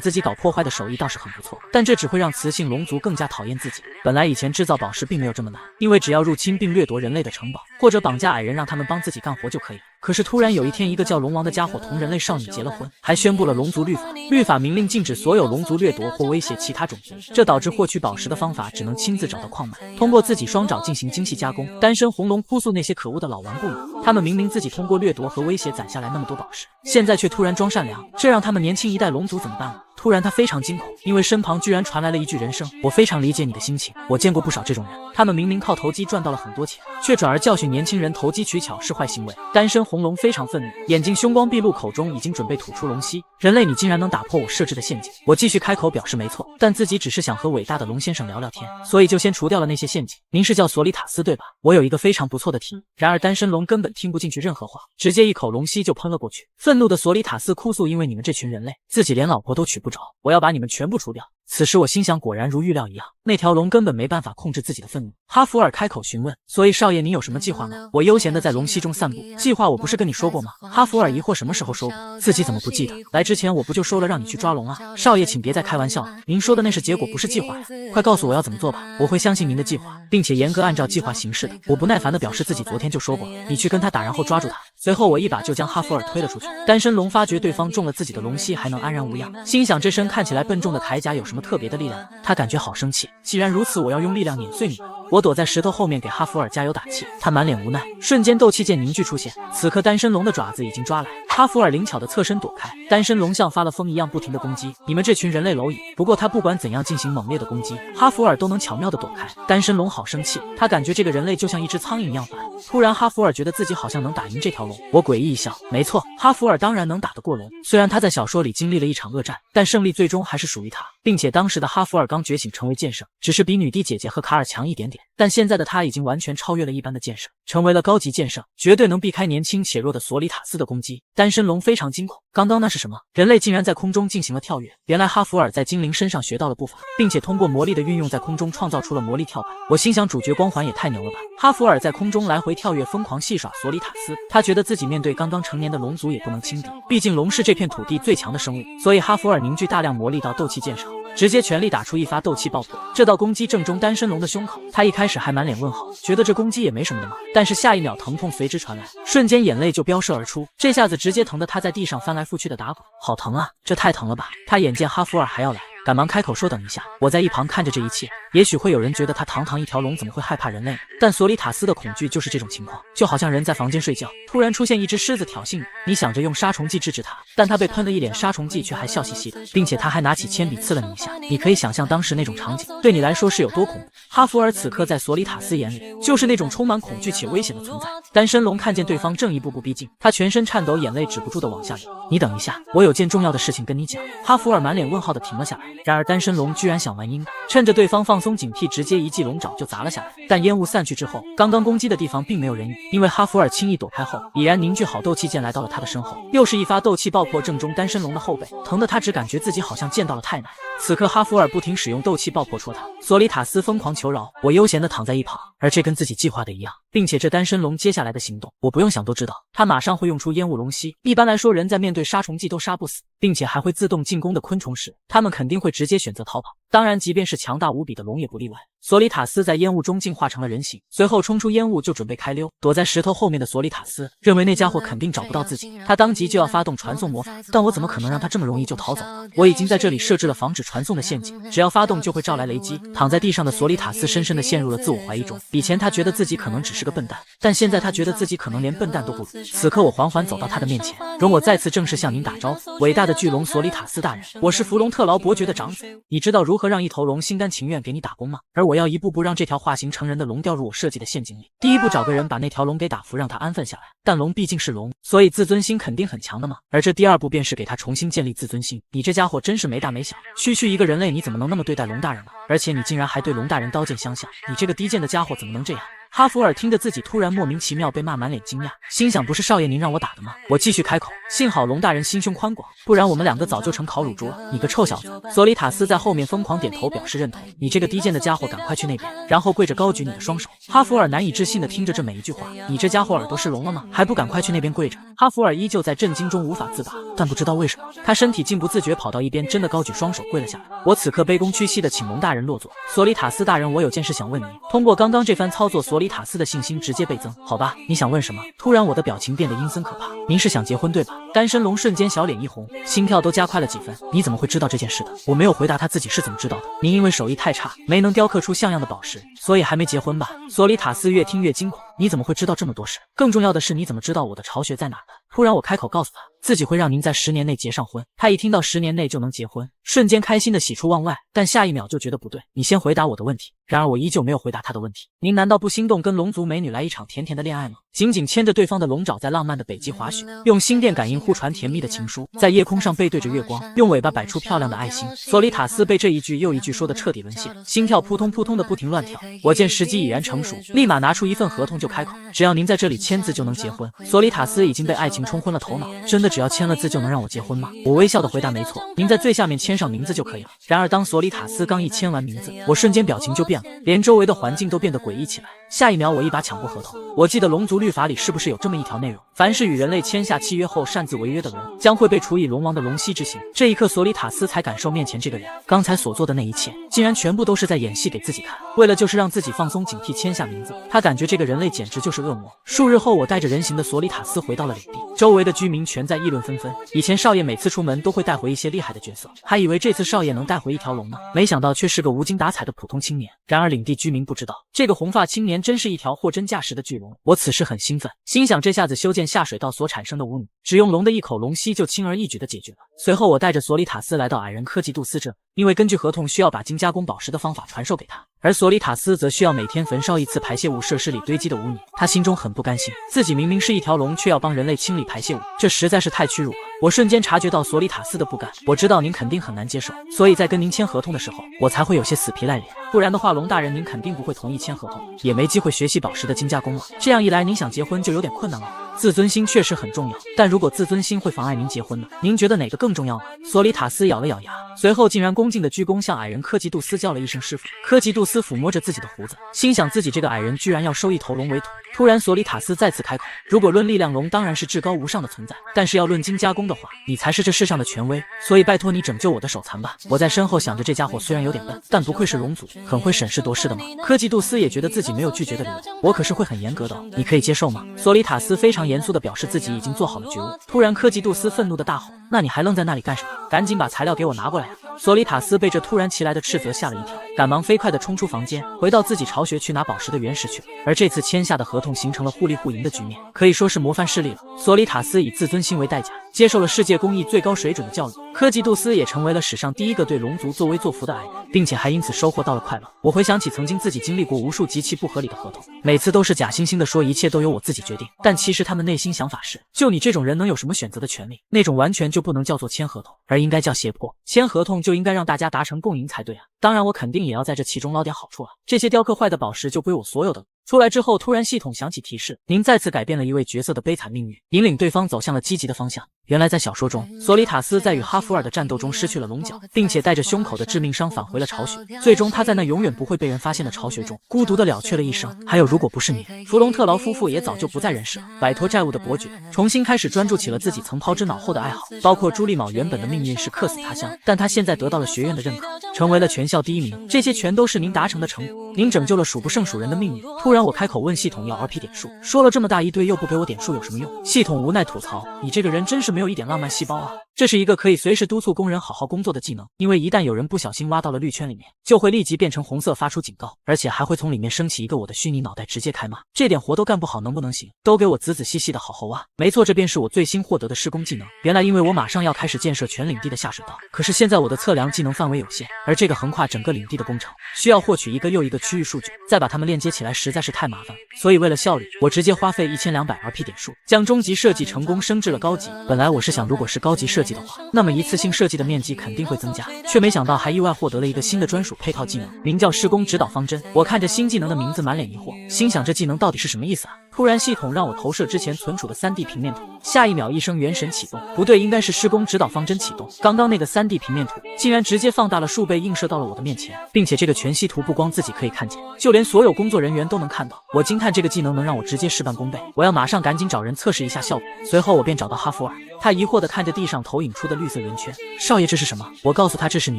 自己搞破坏的手艺倒是很不错，但这只会让雌性龙族更加讨厌自己。本来以前制造宝石并没有这么难，因为只要入侵并掠夺人类的城堡，或者绑架矮人让他们帮自己干活就可以了。可是突然有一天，一个叫龙王的家伙同人类少女结了婚，还宣布了龙族律法。律法明令禁止所有龙族掠夺或威胁其他种族，这导致获取宝石的方法只能亲自找到矿脉，通过自己双爪进行精细加工。单身红龙哭诉那些可恶的老顽固们，他们明明自己通过掠夺和威胁攒下来那么多宝石，现在却突然装善良，这让他们年轻一代龙族怎么办呢？突然他非常惊恐，因为身旁居然传来了一句人声，我非常理解你的心情，我见过不少这种人，他们明明靠投机赚到了很多钱，却转而教训年轻人投机取巧是坏行为。单身红龙非常愤怒，眼睛凶光毕露，口中已经准备吐出龙息。人类，你竟然能打破我设置的陷阱！我继续开口表示没错，但自己只是想和伟大的龙先生聊聊天，所以就先除掉了那些陷阱。您是叫索里塔斯对吧？我有一个非常不错的提议。然而单身龙根本听不进去任何话，直接一口龙息就喷了过去。愤怒的索里塔斯哭诉，因为你们这群人类，自己连老婆都娶不着，我要把你们全部除掉。此时我心想，果然如预料一样，那条龙根本没办法控制自己的愤怒。哈弗尔开口询问，所以少爷您有什么计划吗？我悠闲地在龙息中散步。计划我不是跟你说过吗？哈弗尔疑惑，什么时候说过？自己怎么不记得？来之前我不就说了让你去抓龙啊？少爷请别再开玩笑了，您说的那是结果不是计划呀，快告诉我要怎么做吧，我会相信您的计划，并且严格按照计划行事的。我不耐烦地表示自己昨天就说过了，你去跟他打，然后抓住他。随后我一把就将哈弗尔推了出去。单身龙发觉对方中了自己的龙息还能安然无恙，心想这身看起来笨重的铠甲有什么特别的力量？他感觉好生气，既然如此，我要用力量碾碎你们。我躲在石头后面给哈弗尔加油打气，他满脸无奈，瞬间斗气剑凝聚出现。此刻单身龙的爪子已经抓来，哈弗尔灵巧的侧身躲开，单身龙像发了疯一样不停的攻击。你们这群人类蝼蚁！不过他不管怎样进行猛烈的攻击，哈弗尔都能巧妙的躲开。单身龙好生气，他感觉这个人类就像一只苍蝇一样烦。突然哈弗尔觉得自己好像能打赢这条龙，我诡异一笑，没错，哈弗尔当然能打得过龙。虽然他在小说里经历了一场恶战，但胜利最终还是属于他，并且当时的哈弗尔刚觉醒成为剑圣，只是比女帝姐姐和卡尔强一点点。但现在的他已经完全超越了一般的剑圣，成为了高级剑圣，绝对能避开年轻且弱的索里塔斯的攻击。单身龙非常惊恐，刚刚那是什么？人类竟然在空中进行了跳跃！原来哈弗尔在精灵身上学到了步伐，并且通过魔力的运用，在空中创造出了魔力跳板。我心想，主角光环也太牛了吧！哈弗尔在空中来回跳跃，疯狂戏耍索里塔斯。他觉得自己面对刚刚成年的龙族也不能轻敌，毕竟龙是这片土地最强的生物。所以哈弗尔凝聚大量魔力到斗气剑上，直接全力打出一发斗气爆破。这道攻击正中单身龙的胸口，他一开始还满脸问号，觉得这攻击也没什么的嘛。但是下一秒疼痛随之传来，瞬间眼泪就飙射而出，这下子直接疼得他在地上翻来覆去的打滚，好疼啊！这太疼了吧！他眼见哈弗尔还要来，赶忙开口说等一下。我在一旁看着这一切，也许会有人觉得他堂堂一条龙怎么会害怕人类呢？但索里塔斯的恐惧就是这种情况，就好像人在房间睡觉，突然出现一只狮子挑衅你，你想着用杀虫剂制止它，但他被喷了一脸杀虫剂却还笑嘻嘻的，并且他还拿起铅笔刺了你一下。你可以想象当时那种场景对你来说是有多恐怖。哈弗尔此刻在索里塔斯眼里就是那种充满恐惧且危险的存在。单身龙看见对方正一步步逼近，他全身颤抖，眼泪止不住的往下流。你等一下，我有件重要的事情跟你讲。哈弗尔满脸问号的停了下来，然而单身龙居然想玩阴的，趁着对方放松警惕，直接一记龙爪就砸了下来。但烟雾散去之后，刚刚攻击的地方并没有人影，因为哈弗尔轻易躲开后，已然凝聚好斗气剑来到了他的身后，又是一发斗气爆破，正中单身龙的后背，疼得他只感觉自己好像见到了太奶。此刻哈弗尔不停使用斗气爆破戳他，索里塔斯疯狂求饶，我悠闲的躺在一旁，而这跟自己计划的一样，并且这单身龙接下来的行动，我不用想都知道，他马上会用出烟雾龙息。一般来说，人在面对杀虫剂都杀不死，并且还会自动进攻的昆虫时，他们肯定会直接选择逃跑。当然，即便是强大无比的龙也不例外。索里塔斯在烟雾中进化成了人形，随后冲出烟雾就准备开溜。躲在石头后面的索里塔斯认为那家伙肯定找不到自己，他当即就要发动传送魔法，但我怎么可能让他这么容易就逃走？我已经在这里设置了防止传送的陷阱，只要发动就会招来雷击。躺在地上的索里塔斯深深地陷入了自我怀疑中。以前他觉得自己可能只是个笨蛋，但现在他觉得自己可能连笨蛋都不如。此刻我缓缓走到他的面前，容我再次正式向您打招呼，伟大的巨龙索里塔斯大人，我是弗隆特劳伯爵的长子。你知道如何让一头龙心甘情愿给你打工吗？而我要一步步让这条化形成人的龙掉入我设计的陷阱里。第一步，找个人把那条龙给打服，让他安分下来。但龙毕竟是龙，所以自尊心肯定很强的嘛。而这第二步便是给他重新建立自尊心。你这家伙真是没大没小，区区一个人类你怎么能那么对待龙大人呢？而且你竟然还对龙大人刀剑相向，你这个低贱的家伙怎么能这样？哈弗尔听着自己突然莫名其妙被骂，满脸惊讶，心想不是少爷您让我打的吗？我继续开口，幸好龙大人心胸宽广，不然我们两个早就成烤乳猪了。你个臭小子！索里塔斯在后面疯狂点头表示认同。你这个低贱的家伙，赶快去那边，然后跪着高举你的双手。哈弗尔难以置信地听着这每一句话，你这家伙耳朵是聋了吗？还不赶快去那边跪着！哈弗尔依旧在震惊中无法自拔，但不知道为什么，他身体竟不自觉跑到一边，真的高举双手跪了下来。我此刻卑躬屈膝地请龙大人落座。索里塔斯大人，我有件事想问您。通过刚刚这番操作，索里塔斯的信心直接倍增。好吧，你想问什么？突然我的表情变得阴森可怕。您是想结婚对吧？单身龙瞬间小脸一红，心跳都加快了几分。你怎么会知道这件事的？我没有回答他自己是怎么知道的。您因为手艺太差，没能雕刻出像样的宝石，所以还没结婚吧？索里塔斯越听越惊恐，你怎么会知道这么多事？更重要的是，你怎么知道我的巢穴在哪呢？突然我开口告诉他，自己会让您在10年内结上婚。他一听到10年内就能结婚，瞬间开心的喜出望外，但下一秒就觉得不对。你先回答我的问题。然而我依旧没有回答他的问题。您难道不心动跟龙族美女来一场甜甜的恋爱吗？紧紧牵着对方的龙爪，在浪漫的北极滑雪，用心电感应互传甜蜜的情书，在夜空上背对着月光，用尾巴摆出漂亮的爱心。索里塔斯被这一句又一句说的彻底沦陷，心跳扑通扑通的不停乱跳。我见时机已然成熟，立马拿出一份合同就开口，只要您在这里签字就能结婚。索里塔斯已经被爱情冲昏了头脑，真的只要签了字就能让我结婚吗？我微笑的回答，没错，您在最下面签上名字就可以了。然而当索里塔斯刚一签完名字，我瞬间表情就变了，连周围的环境都变得诡异起来。下一秒我一把抢过合同，我记得龙族律法里是不是有这么一条内容，凡是与人类签下契约后擅自违约的龙，将会被处以龙王的龙息之刑。这一刻索里塔斯才感受面前这个人刚才所做的那一切竟然全部都是在演戏给自己看，为了就是让自己放松警惕签下名字。他感觉这个人类简直就是恶魔。数日后，我带着人形的索里塔斯回到了领地，周围的居民全在议论纷纷。以前少爷每次出门都会带回一些厉害的角色，还以为这次少爷能带回一条龙呢，没想到却是个无精打采的普通青年。然而领地居民不知道，这个红发青年真是一条货真价实的巨龙。我此时很兴奋，心想这下子修建下水道所产生的污泥，只用龙的一口龙息就轻而易举地解决了。随后我带着索里塔斯来到矮人科技杜斯镇，因为根据合同需要把精加工宝石的方法传授给他，而索里塔斯则需要每天焚烧一次排泄物设施里堆积的污泥。他心中很不甘心，自己明明是一条龙，却要帮人类清理排泄物，这实在是太屈辱了。我瞬间察觉到索里塔斯的不甘，我知道您肯定很难接受，所以在跟您签合同的时候，我才会有些死皮赖脸。不然的话，龙大人您肯定不会同意签合同，也没机会学习宝石的精加工了。这样一来，您想结婚就有点困难了。自尊心确实很重要，但如果自尊心会妨碍您结婚呢？您觉得哪个更重要呢？索里塔斯咬了咬牙，随后竟然恭敬的鞠躬向矮人科吉杜斯叫了一声师傅。科吉杜斯抚摸着自己的胡子，心想自己这个矮人居然要收一头龙为徒。突然，索里塔斯再次开口：“如果论力量，龙当然是至高无上的存在，但是要论精加工的话，你才是这世上的权威。所以拜托你拯救我的手残吧。”我在身后想着，这家伙虽然有点笨，但不愧是龙族，很会审时度势的嘛。科吉杜斯也觉得自己没有拒绝的理由，我可是会很严格的哦，你可以接受吗？索里塔斯非常严肃地表示自己已经做好了觉悟。突然，科吉杜斯愤怒地大吼：“那你还愣在那里干什么？赶紧把材料给我拿过来呀！”索里塔斯被这突然其来的斥责吓了一跳，赶忙飞快地冲出房间，回到自己巢穴去拿宝石的原石去了。而这次签下的合同形成了互利互赢的局面，可以说是模范事例了。索里塔斯以自尊心为代价，接受了世界工艺最高水准的教育，科吉杜斯也成为了史上第一个对龙族作威作福的矮人，并且还因此收获到了快乐。我回想起曾经自己经历过无数极其不合理的合同，每次都是假惺惺地说一切都由我自己决定，但其实他们内心想法是，就你这种人能有什么选择的权利？那种完全就不能叫做签合同，而应该叫胁迫。签合同就应该让大家达成共赢才对啊！当然我肯定也要在这其中捞点好处了，这些雕刻坏的宝石就归我所有的了。出来之后，突然系统响起提示，您再次改变了一位角色的悲惨命运，引领对方走向了积极的方向。原来在小说中，索里塔斯在与哈弗尔的战斗中失去了龙角，并且带着胸口的致命伤返回了巢穴，最终他在那永远不会被人发现的巢穴中孤独地了却了一生。还有，如果不是你，弗隆特劳夫妇也早就不在人世了。摆脱债务的伯爵，重新开始专注起了自己曾抛之脑后的爱好，包括朱利卯原本的命运是客死他乡，但他现在得到了学院的认可，成为了全校第一名，这些全都是您达成的成果，您拯救了数不胜数人的命运。突然我开口问系统要 RP 点数，说了这么大一堆又不给我点数有什么用？系统无奈吐槽，你这个人真是没有一点浪漫细胞啊。这是一个可以随时督促工人好好工作的技能，因为一旦有人不小心挖到了绿圈里面，就会立即变成红色发出警告，而且还会从里面升起一个我的虚拟脑袋直接开骂，这点活都干不好能不能行？都给我仔仔细细的好好挖。没错，这便是我最新获得的施工技能。原来因为我马上要开始建设全领地的下水道，可是现在我的测量技能范围有限，而这个横跨整个领地的工程需要获取一个又一个区域数据，再把它们链接起来实在是太麻烦了。所以为了效率，我直接花费1200 RP 点数将终极设计成功升至了高级。本来我是想，如果是高级设计的话，那么一次性设计的面积肯定会增加，却没想到还意外获得了一个新的专属配套技能，名叫施工指导方针。我看着新技能的名字满脸疑惑，心想这技能到底是什么意思啊？突然系统让我投射之前存储的 3D 平面图，下一秒一声元神启动，不对，应该是施工指导方针启动。刚刚那个 3D 平面图竟然直接放大了数倍，映射到了我的面前，并且这个全息图不光自己可以看见，就连所有工作人员都能看到。我惊叹这个技能能让我直接事半功倍，我要马上赶紧找人测试一下效果。随后我便找到哈弗尔，他疑惑地看着地上投影出的绿色圆圈，少爷这是什么？我告诉他这是你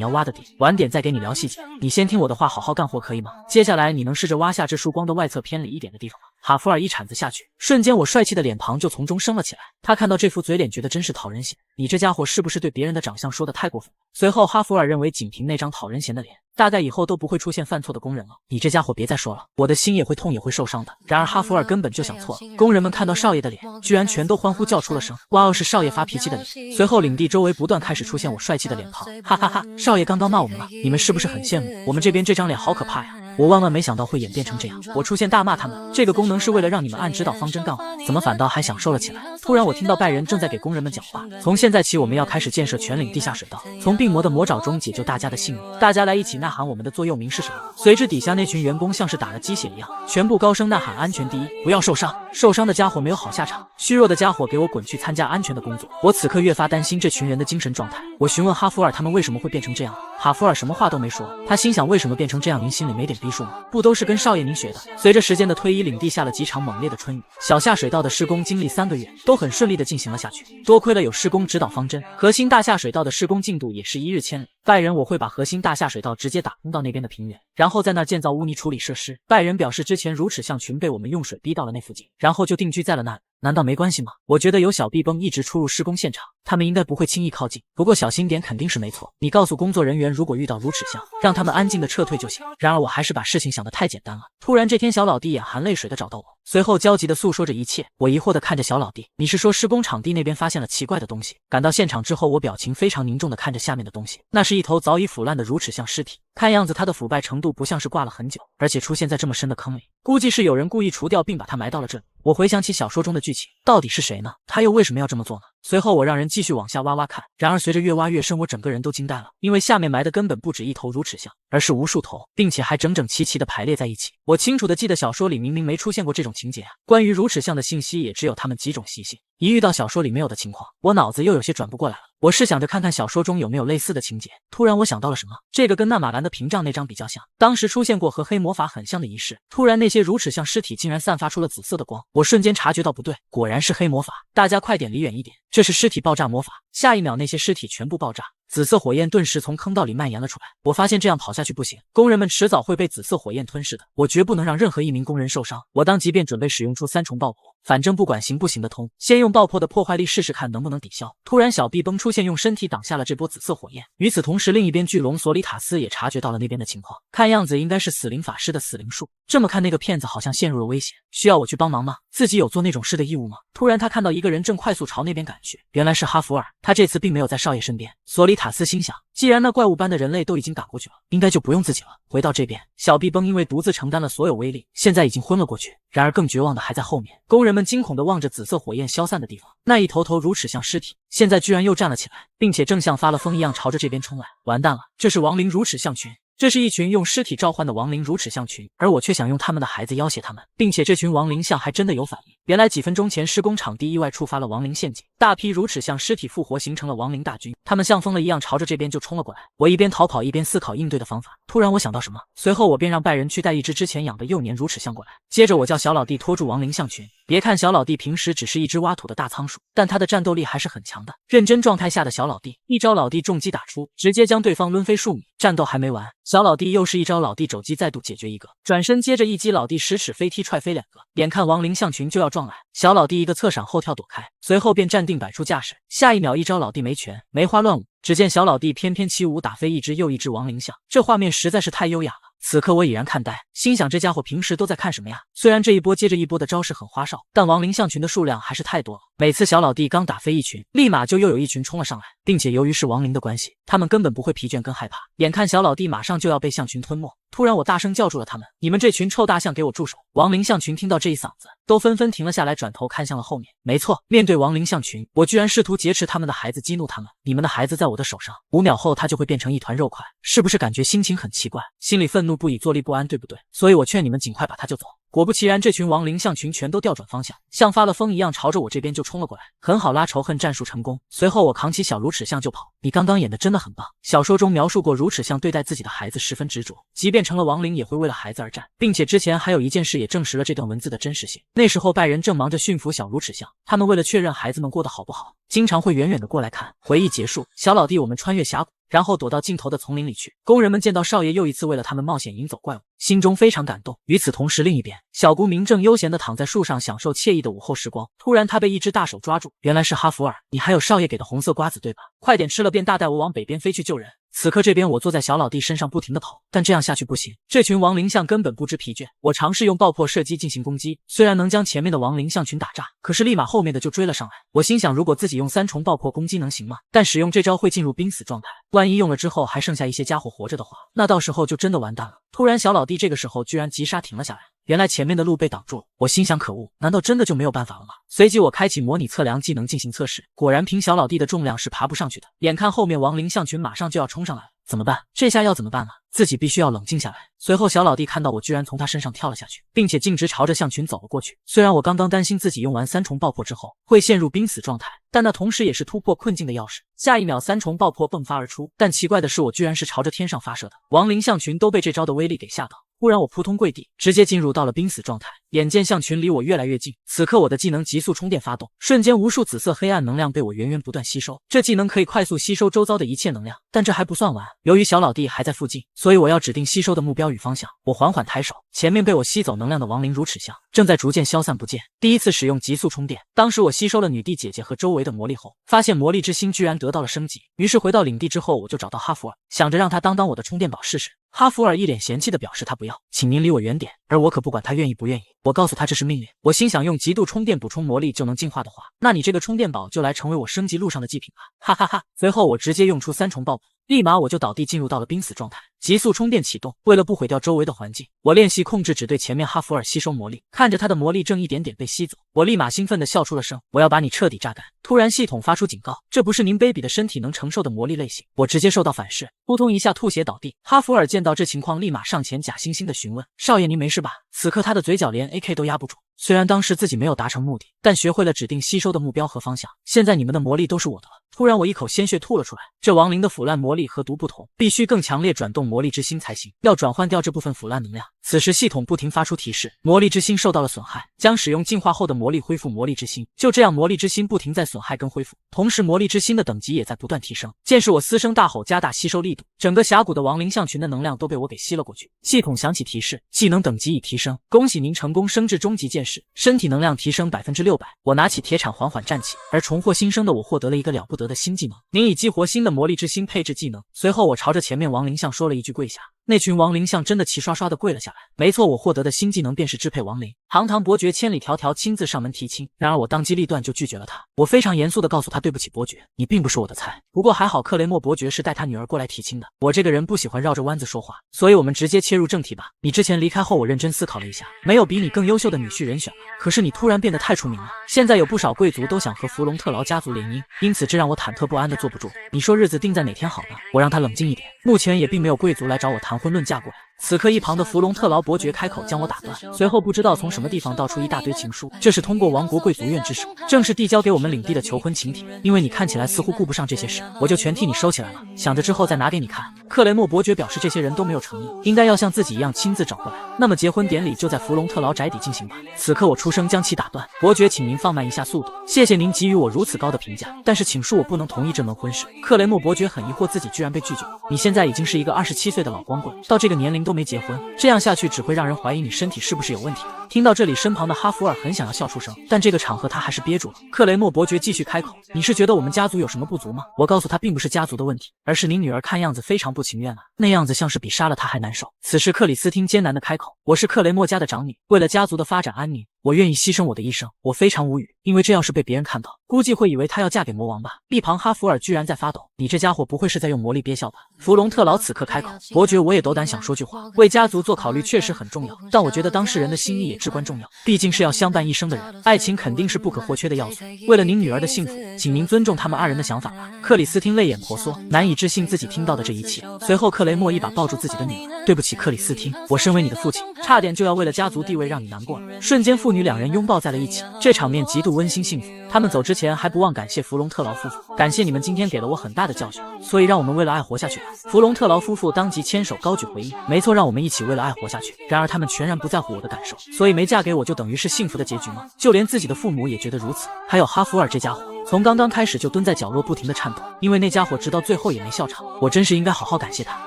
要挖的底，晚点再给你聊细节，你先听我的话好好干活可以吗？接下来你能试着挖下这束光的外侧偏离一点的地方吗？哈弗尔一铲子下去，瞬间我帅气的脸庞就从中升了起来。他看到这副嘴脸觉得真是讨人嫌，你这家伙是不是对别人的长相说的太过分？随后哈弗尔认为仅凭那张讨人嫌的脸，大概以后都不会出现犯错的工人了。你这家伙别再说了，我的心也会痛也会受伤的。然而哈弗尔根本就想错了，工人们看到少爷的脸，居然全都欢呼叫出了声，哇哦，是少爷发脾气的脸。随后领地周围不断开始出现我帅气的脸庞，哈哈哈，少爷刚刚骂我们了，你们是不是很羡慕？我们这边这张脸好可怕呀！我万万没想到会演变成这样，我出现大骂他们，这个功能是为了让你们按指导方针干活，怎么反倒还享受了起来？突然我听到拜仁正在给工人们讲话，从现在起我们要开始建设全领地下水道，从病魔的魔爪中解救大家的性命，大家来一起呐喊我们的座右铭是什么？随之底下那群员工像是打了鸡血一样，全部高声呐喊安全第一，不要受伤，受伤的家伙没有好下场，虚弱的家伙给我滚去参加安全的工作。我此刻越发担心这群人的精神状态，我询问哈弗尔他们为什么会变成这样，哈弗尔什么话都没说，他心想为什么变成这样，您心里没点逼数吗？不都是跟少爷您学的？随着时间的推移，领地下了几场猛烈的春雨，小下水道的施工经历3个月都很顺利的进行了下去，多亏了有施工指导方针，核心大下水道的施工进度也是1日千里。拜仁我会把核心大下水道直接打通到那边的平原，然后在那建造污泥处理设施。拜仁表示之前如齿象群被我们用水逼到了那附近，然后就定居在了那里。难道没关系吗？我觉得有小壁崩一直出入施工现场，他们应该不会轻易靠近。不过小心点肯定是没错。你告诉工作人员，如果遇到如齿象，让他们安静的撤退就行。然而我还是把事情想得太简单了。突然这天，小老弟眼含泪水的找到我，随后焦急的诉说着一切。我疑惑的看着小老弟，你是说施工场地那边发现了奇怪的东西？赶到现场之后，我表情非常凝重的看着下面的东西，那是一头早已腐烂的如齿象尸体。看样子它的腐败程度不像是挂了很久，而且出现在这么深的坑里，估计是有人故意除掉并把它埋到了这里。我回想起小说中的剧情，到底是谁呢？他又为什么要这么做呢？随后我让人继续往下挖挖看，然而随着越挖越深，我整个人都惊呆了，因为下面埋的根本不止一头如齿象，而是无数头，并且还整整齐齐的排列在一起。我清楚的记得小说里明明没出现过这种情节啊，关于如齿象的信息也只有他们几种习性，一遇到小说里没有的情况，我脑子又有些转不过来了。我试想着看看小说中有没有类似的情节，突然我想到了什么，这个跟那马兰的屏障那张比较像，当时出现过和黑魔法很像的仪式。突然那些如齿象尸体竟然散发出了紫色的光，我瞬间察觉到不对，果然是黑魔法，大家快点离远一点，这是尸体爆炸魔法。下一秒那些尸体全部爆炸，紫色火焰顿时从坑道里蔓延了出来。我发现这样跑下去不行，工人们迟早会被紫色火焰吞噬的，我绝不能让任何一名工人受伤。我当即便准备使用出三重爆破，反正不管行不行得通，先用爆破的破坏力试试看能不能抵消。突然小壁崩出现，用身体挡下了这波紫色火焰。与此同时，另一边巨龙索里塔斯也察觉到了那边的情况，看样子应该是死灵法师的死灵术。这么看，那个骗子好像陷入了危险，需要我去帮忙吗？自己有做那种事的义务吗？突然他看到一个人正快速朝那边赶去，原来是哈弗尔，他这次并没有在少爷身边。索里塔斯心想，既然那怪物般的人类都已经赶过去了，应该就不用自己了。回到这边，小壁崩因为独自承担了所有威力，现在已经昏了过去。然而更绝望的还在后面，工人们惊恐地望着紫色火焰消散的地方，那一头头如齿象尸体现在居然又站了起来，并且正像发了疯一样朝着这边冲来。完蛋了，这是亡灵如齿象群。这是一群用尸体召唤的亡灵如齿象群，而我却想用他们的孩子要挟他们，并且这群亡灵象还真的有反应。原来几分钟前施工场地意外触发了亡灵陷阱，大批如齿象尸体复活，形成了亡灵大军，他们像疯了一样朝着这边就冲了过来。我一边逃跑一边思考应对的方法，突然我想到什么，随后我便让拜仁去带一只之前养的幼年如齿象过来，接着我叫小老弟拖住亡灵象群。别看小老弟平时只是一只挖土的大仓鼠，但他的战斗力还是很强的。认真状态下的小老弟，一招老弟重击打出，直接将对方抡飞数米。战斗还没完，小老弟又是一招老弟肘击再度解决一个，转身接着一击老弟十尺飞踢踹飞两个。眼看亡灵象群就要撞来，小老弟一个侧闪后跳躲开，随后便站定摆出架势。下一秒一招老弟没拳，梅花乱舞，只见小老弟翩翩起舞，打飞一只又一只亡灵象，这画面实在是太优雅了。此刻我已然看呆，心想这家伙平时都在看什么呀？虽然这一波接着一波的招式很花哨，但亡灵象群的数量还是太多了。每次小老弟刚打飞一群，立马就又有一群冲了上来，并且由于是亡灵的关系，他们根本不会疲倦跟害怕。眼看小老弟马上就要被象群吞没，突然我大声叫住了他们：你们这群臭大象给我住手！亡灵象群听到这一嗓子，都纷纷停了下来，转头看向了后面。没错，面对亡灵象群，我居然试图劫持他们的孩子，激怒他们。你们的孩子在我的手上，5秒后他就会变成一团肉块，是不是感觉心情很奇怪？心里愤怒不已，坐立不安，对不对？所以我劝你们尽快把他救走。果不其然，这群亡灵象群全都调转方向，像发了疯一样朝着我这边就冲了过来。很好，拉仇恨战术成功。随后我扛起小如齿象就跑。你刚刚演的真的很棒。小说中描述过如齿象对待自己的孩子十分执着，即便成了亡灵也会为了孩子而战，并且之前还有一件事也证实了这段文字的真实性。那时候拜仁正忙着驯服小如齿象，他们为了确认孩子们过得好不好，经常会远远的过来看。回忆结束，小老弟我们穿越峡谷，然后躲到尽头的丛林里去。工人们见到少爷又一次为了他们冒险引走怪物，心中非常感动。与此同时，另一边小孤明正悠闲地躺在树上享受惬意的午后时光，突然他被一只大手抓住，原来是哈弗尔，你还有少爷给的红色瓜子对吧？快点吃了便大带我往北边飞去救人。此刻这边我坐在小老弟身上不停地跑，但这样下去不行，这群亡灵象根本不知疲倦。我尝试用爆破射击进行攻击，虽然能将前面的亡灵象群打炸，可是立马后面的就追了上来。我心想如果自己用3重爆破攻击能行吗？但使用这招会进入濒死状态，万一用了之后还剩下一些家伙活着的话，那到时候就真的完蛋了。突然小老弟这个时候居然急刹停了下来，原来前面的路被挡住了。我心想可恶，难道真的就没有办法了吗？随即我开启模拟测量技能进行测试，果然凭小老弟的重量是爬不上去的。眼看后面亡灵象群马上就要冲上来了，怎么办？这下要怎么办呢？自己必须要冷静下来。随后小老弟看到我居然从他身上跳了下去，并且径直朝着象群走了过去。虽然我刚刚担心自己用完3重爆破之后会陷入濒死状态，但那同时也是突破困境的钥匙。下一秒3重爆破迸发而出，但奇怪的是我居然是朝着天上发射的。亡灵象群都被这招的威力给吓到，忽然我扑通跪地，直接进入到了濒死状态。眼见象群离我越来越近，此刻我的技能急速充电发动，瞬间无数紫色黑暗能量被我源源不断吸收。这技能可以快速吸收周遭的一切能量，但这还不算完，由于小老弟还在附近，所以我要指定吸收的目标与方向。我缓缓抬手，前面被我吸走能量的亡灵如齿象，正在逐渐消散不见。第一次使用急速充电，当时我吸收了女帝姐姐和周围的魔力后，发现魔力之心居然得到了升级。于是回到领地之后，我就找到哈弗尔，想着让他当我的充电宝试试。哈弗尔一脸嫌弃地表示他不要，请您离我远点。而我可不管他愿意不愿意，我告诉他这是命令。我心想用极度充电补充魔力就能进化的话，那你这个充电宝就来成为我升级路上的祭品吧，哈哈哈。随后我直接用出3重爆破，立马我就倒地进入到了濒死状态。急速充电启动，为了不毁掉周围的环境，我练习控制只对前面哈弗尔吸收魔力，看着他的魔力正一点点被吸走，我立马兴奋地笑出了声，我要把你彻底榨干。突然系统发出警告，这不是您卑鄙的身体能承受的魔力类型。我直接受到反噬，扑通一下吐血倒地。哈弗尔见到这情况，立马上前假惺惺地询问，少爷您没事吧？此刻他的嘴角连 AK 都压不住。虽然当时自己没有达成目的，但学会了指定吸收的目标和方向，现在你们的魔力都是我的了。突然我一口鲜血吐了出来，这亡灵的腐烂魔力和毒不同，必须更强烈转动魔力之心才行，要转换掉这部分腐烂能量。此时系统不停发出提示，魔力之心受到了损害，将使用进化后的魔力恢复魔力之心。就这样魔力之心不停在损害跟恢复，同时魔力之心的等级也在不断提升。见势我嘶声大吼，加大吸收力度，整个峡谷的亡灵象群的能量都被我给吸了过去。系统响起提示，技能等级已提升，恭喜您成功升至终极剑士，身体能量提升600%。我拿起铁铲缓缓站起，而重获新生的我获得了一个了不得的新技能，您已激活新的魔力之心配置技能。随后我朝着前面亡灵象说了一句跪下，那群亡灵象真的齐刷刷的跪了下来。没错，我获得的新技能便是支配亡灵。堂堂伯爵千里迢迢亲自上门提亲，然而我当机立断就拒绝了他。我非常严肃地告诉他，对不起伯爵，你并不是我的菜。不过还好克雷默伯爵是带他女儿过来提亲的，我这个人不喜欢绕着弯子说话，所以我们直接切入正题吧。你之前离开后，我认真思考了一下，没有比你更优秀的女婿人选了。可是你突然变得太出名了，现在有不少贵族都想和弗隆特劳家族联姻，因此这让我忐忑不安的坐不住。你说日子定在哪天好呢？我让他冷静一点，目前也并没有贵族来找我谈婚论嫁过来。此刻一旁的弗隆特劳伯爵开口将我打断，随后不知道从什么地方倒出一大堆情书，这是通过王国贵族院之手正式递交给我们领地的求婚请帖。因为你看起来似乎顾不上这些事，我就全替你收起来了，想着之后再拿给你看。克雷默伯爵表示这些人都没有诚意，应该要像自己一样亲自找过来，那么结婚典礼就在弗隆特劳宅邸进行吧。此刻我出声将其打断，伯爵请您放慢一下速度，谢谢您给予我如此高的评价，但是请恕我不能同意这门婚事。克雷默伯爵很疑惑自己居然被拒绝，你现在已经是一个27岁的老光棍，到这个年龄都没结婚，这样下去只会让人怀疑你身体是不是有问题。听到这里，身旁的哈弗尔很想要笑出声，但这个场合他还是憋住了。克雷默伯爵继续开口，你是觉得我们家族有什么不足吗？我告诉他并不是家族的问题，而是您女儿看样子非常不情愿啊，那样子像是比杀了他还难受。此时克里斯汀艰难的开口，我是克雷默家的长女，为了家族的发展安宁，我愿意牺牲我的一生。我非常无语，因为这要是被别人看到，估计会以为她要嫁给魔王吧。一旁哈弗尔居然在发抖，你这家伙不会是在用魔力憋笑吧？弗隆特劳此刻开口，伯爵我也斗胆想说句话，为家族做考虑确实很重要，但我觉得当事人的心意也至关重要，毕竟是要相伴一生的人，爱情肯定是不可或缺的要素。为了您女儿的幸福，请您尊重他们2人的想法吧。克里斯汀泪眼婆娑，难以置信自己听到的这一切。随后克雷默一把抱住自己的女儿，对不起克里斯汀，我身为你的父亲，差点就要为了家族地位让你难过了。瞬间父女2人拥抱在了一起，这场面极度温馨幸福。他们走之前还不忘感谢弗隆特劳夫妇，感谢你们今天给了我很大的教训，所以让我们为了爱活下去吧。弗隆特劳夫妇当即牵手高举回应，没错，让我们一起为了爱活下去。然而他们全然不在乎我的感受，所以没嫁给我就等于是幸福的结局吗？就连自己的父母也觉得如此。还有哈弗尔这家伙，从刚刚开始就蹲在角落不停的颤抖，因为那家伙直到最后也没笑场。我真是应该好好感谢他，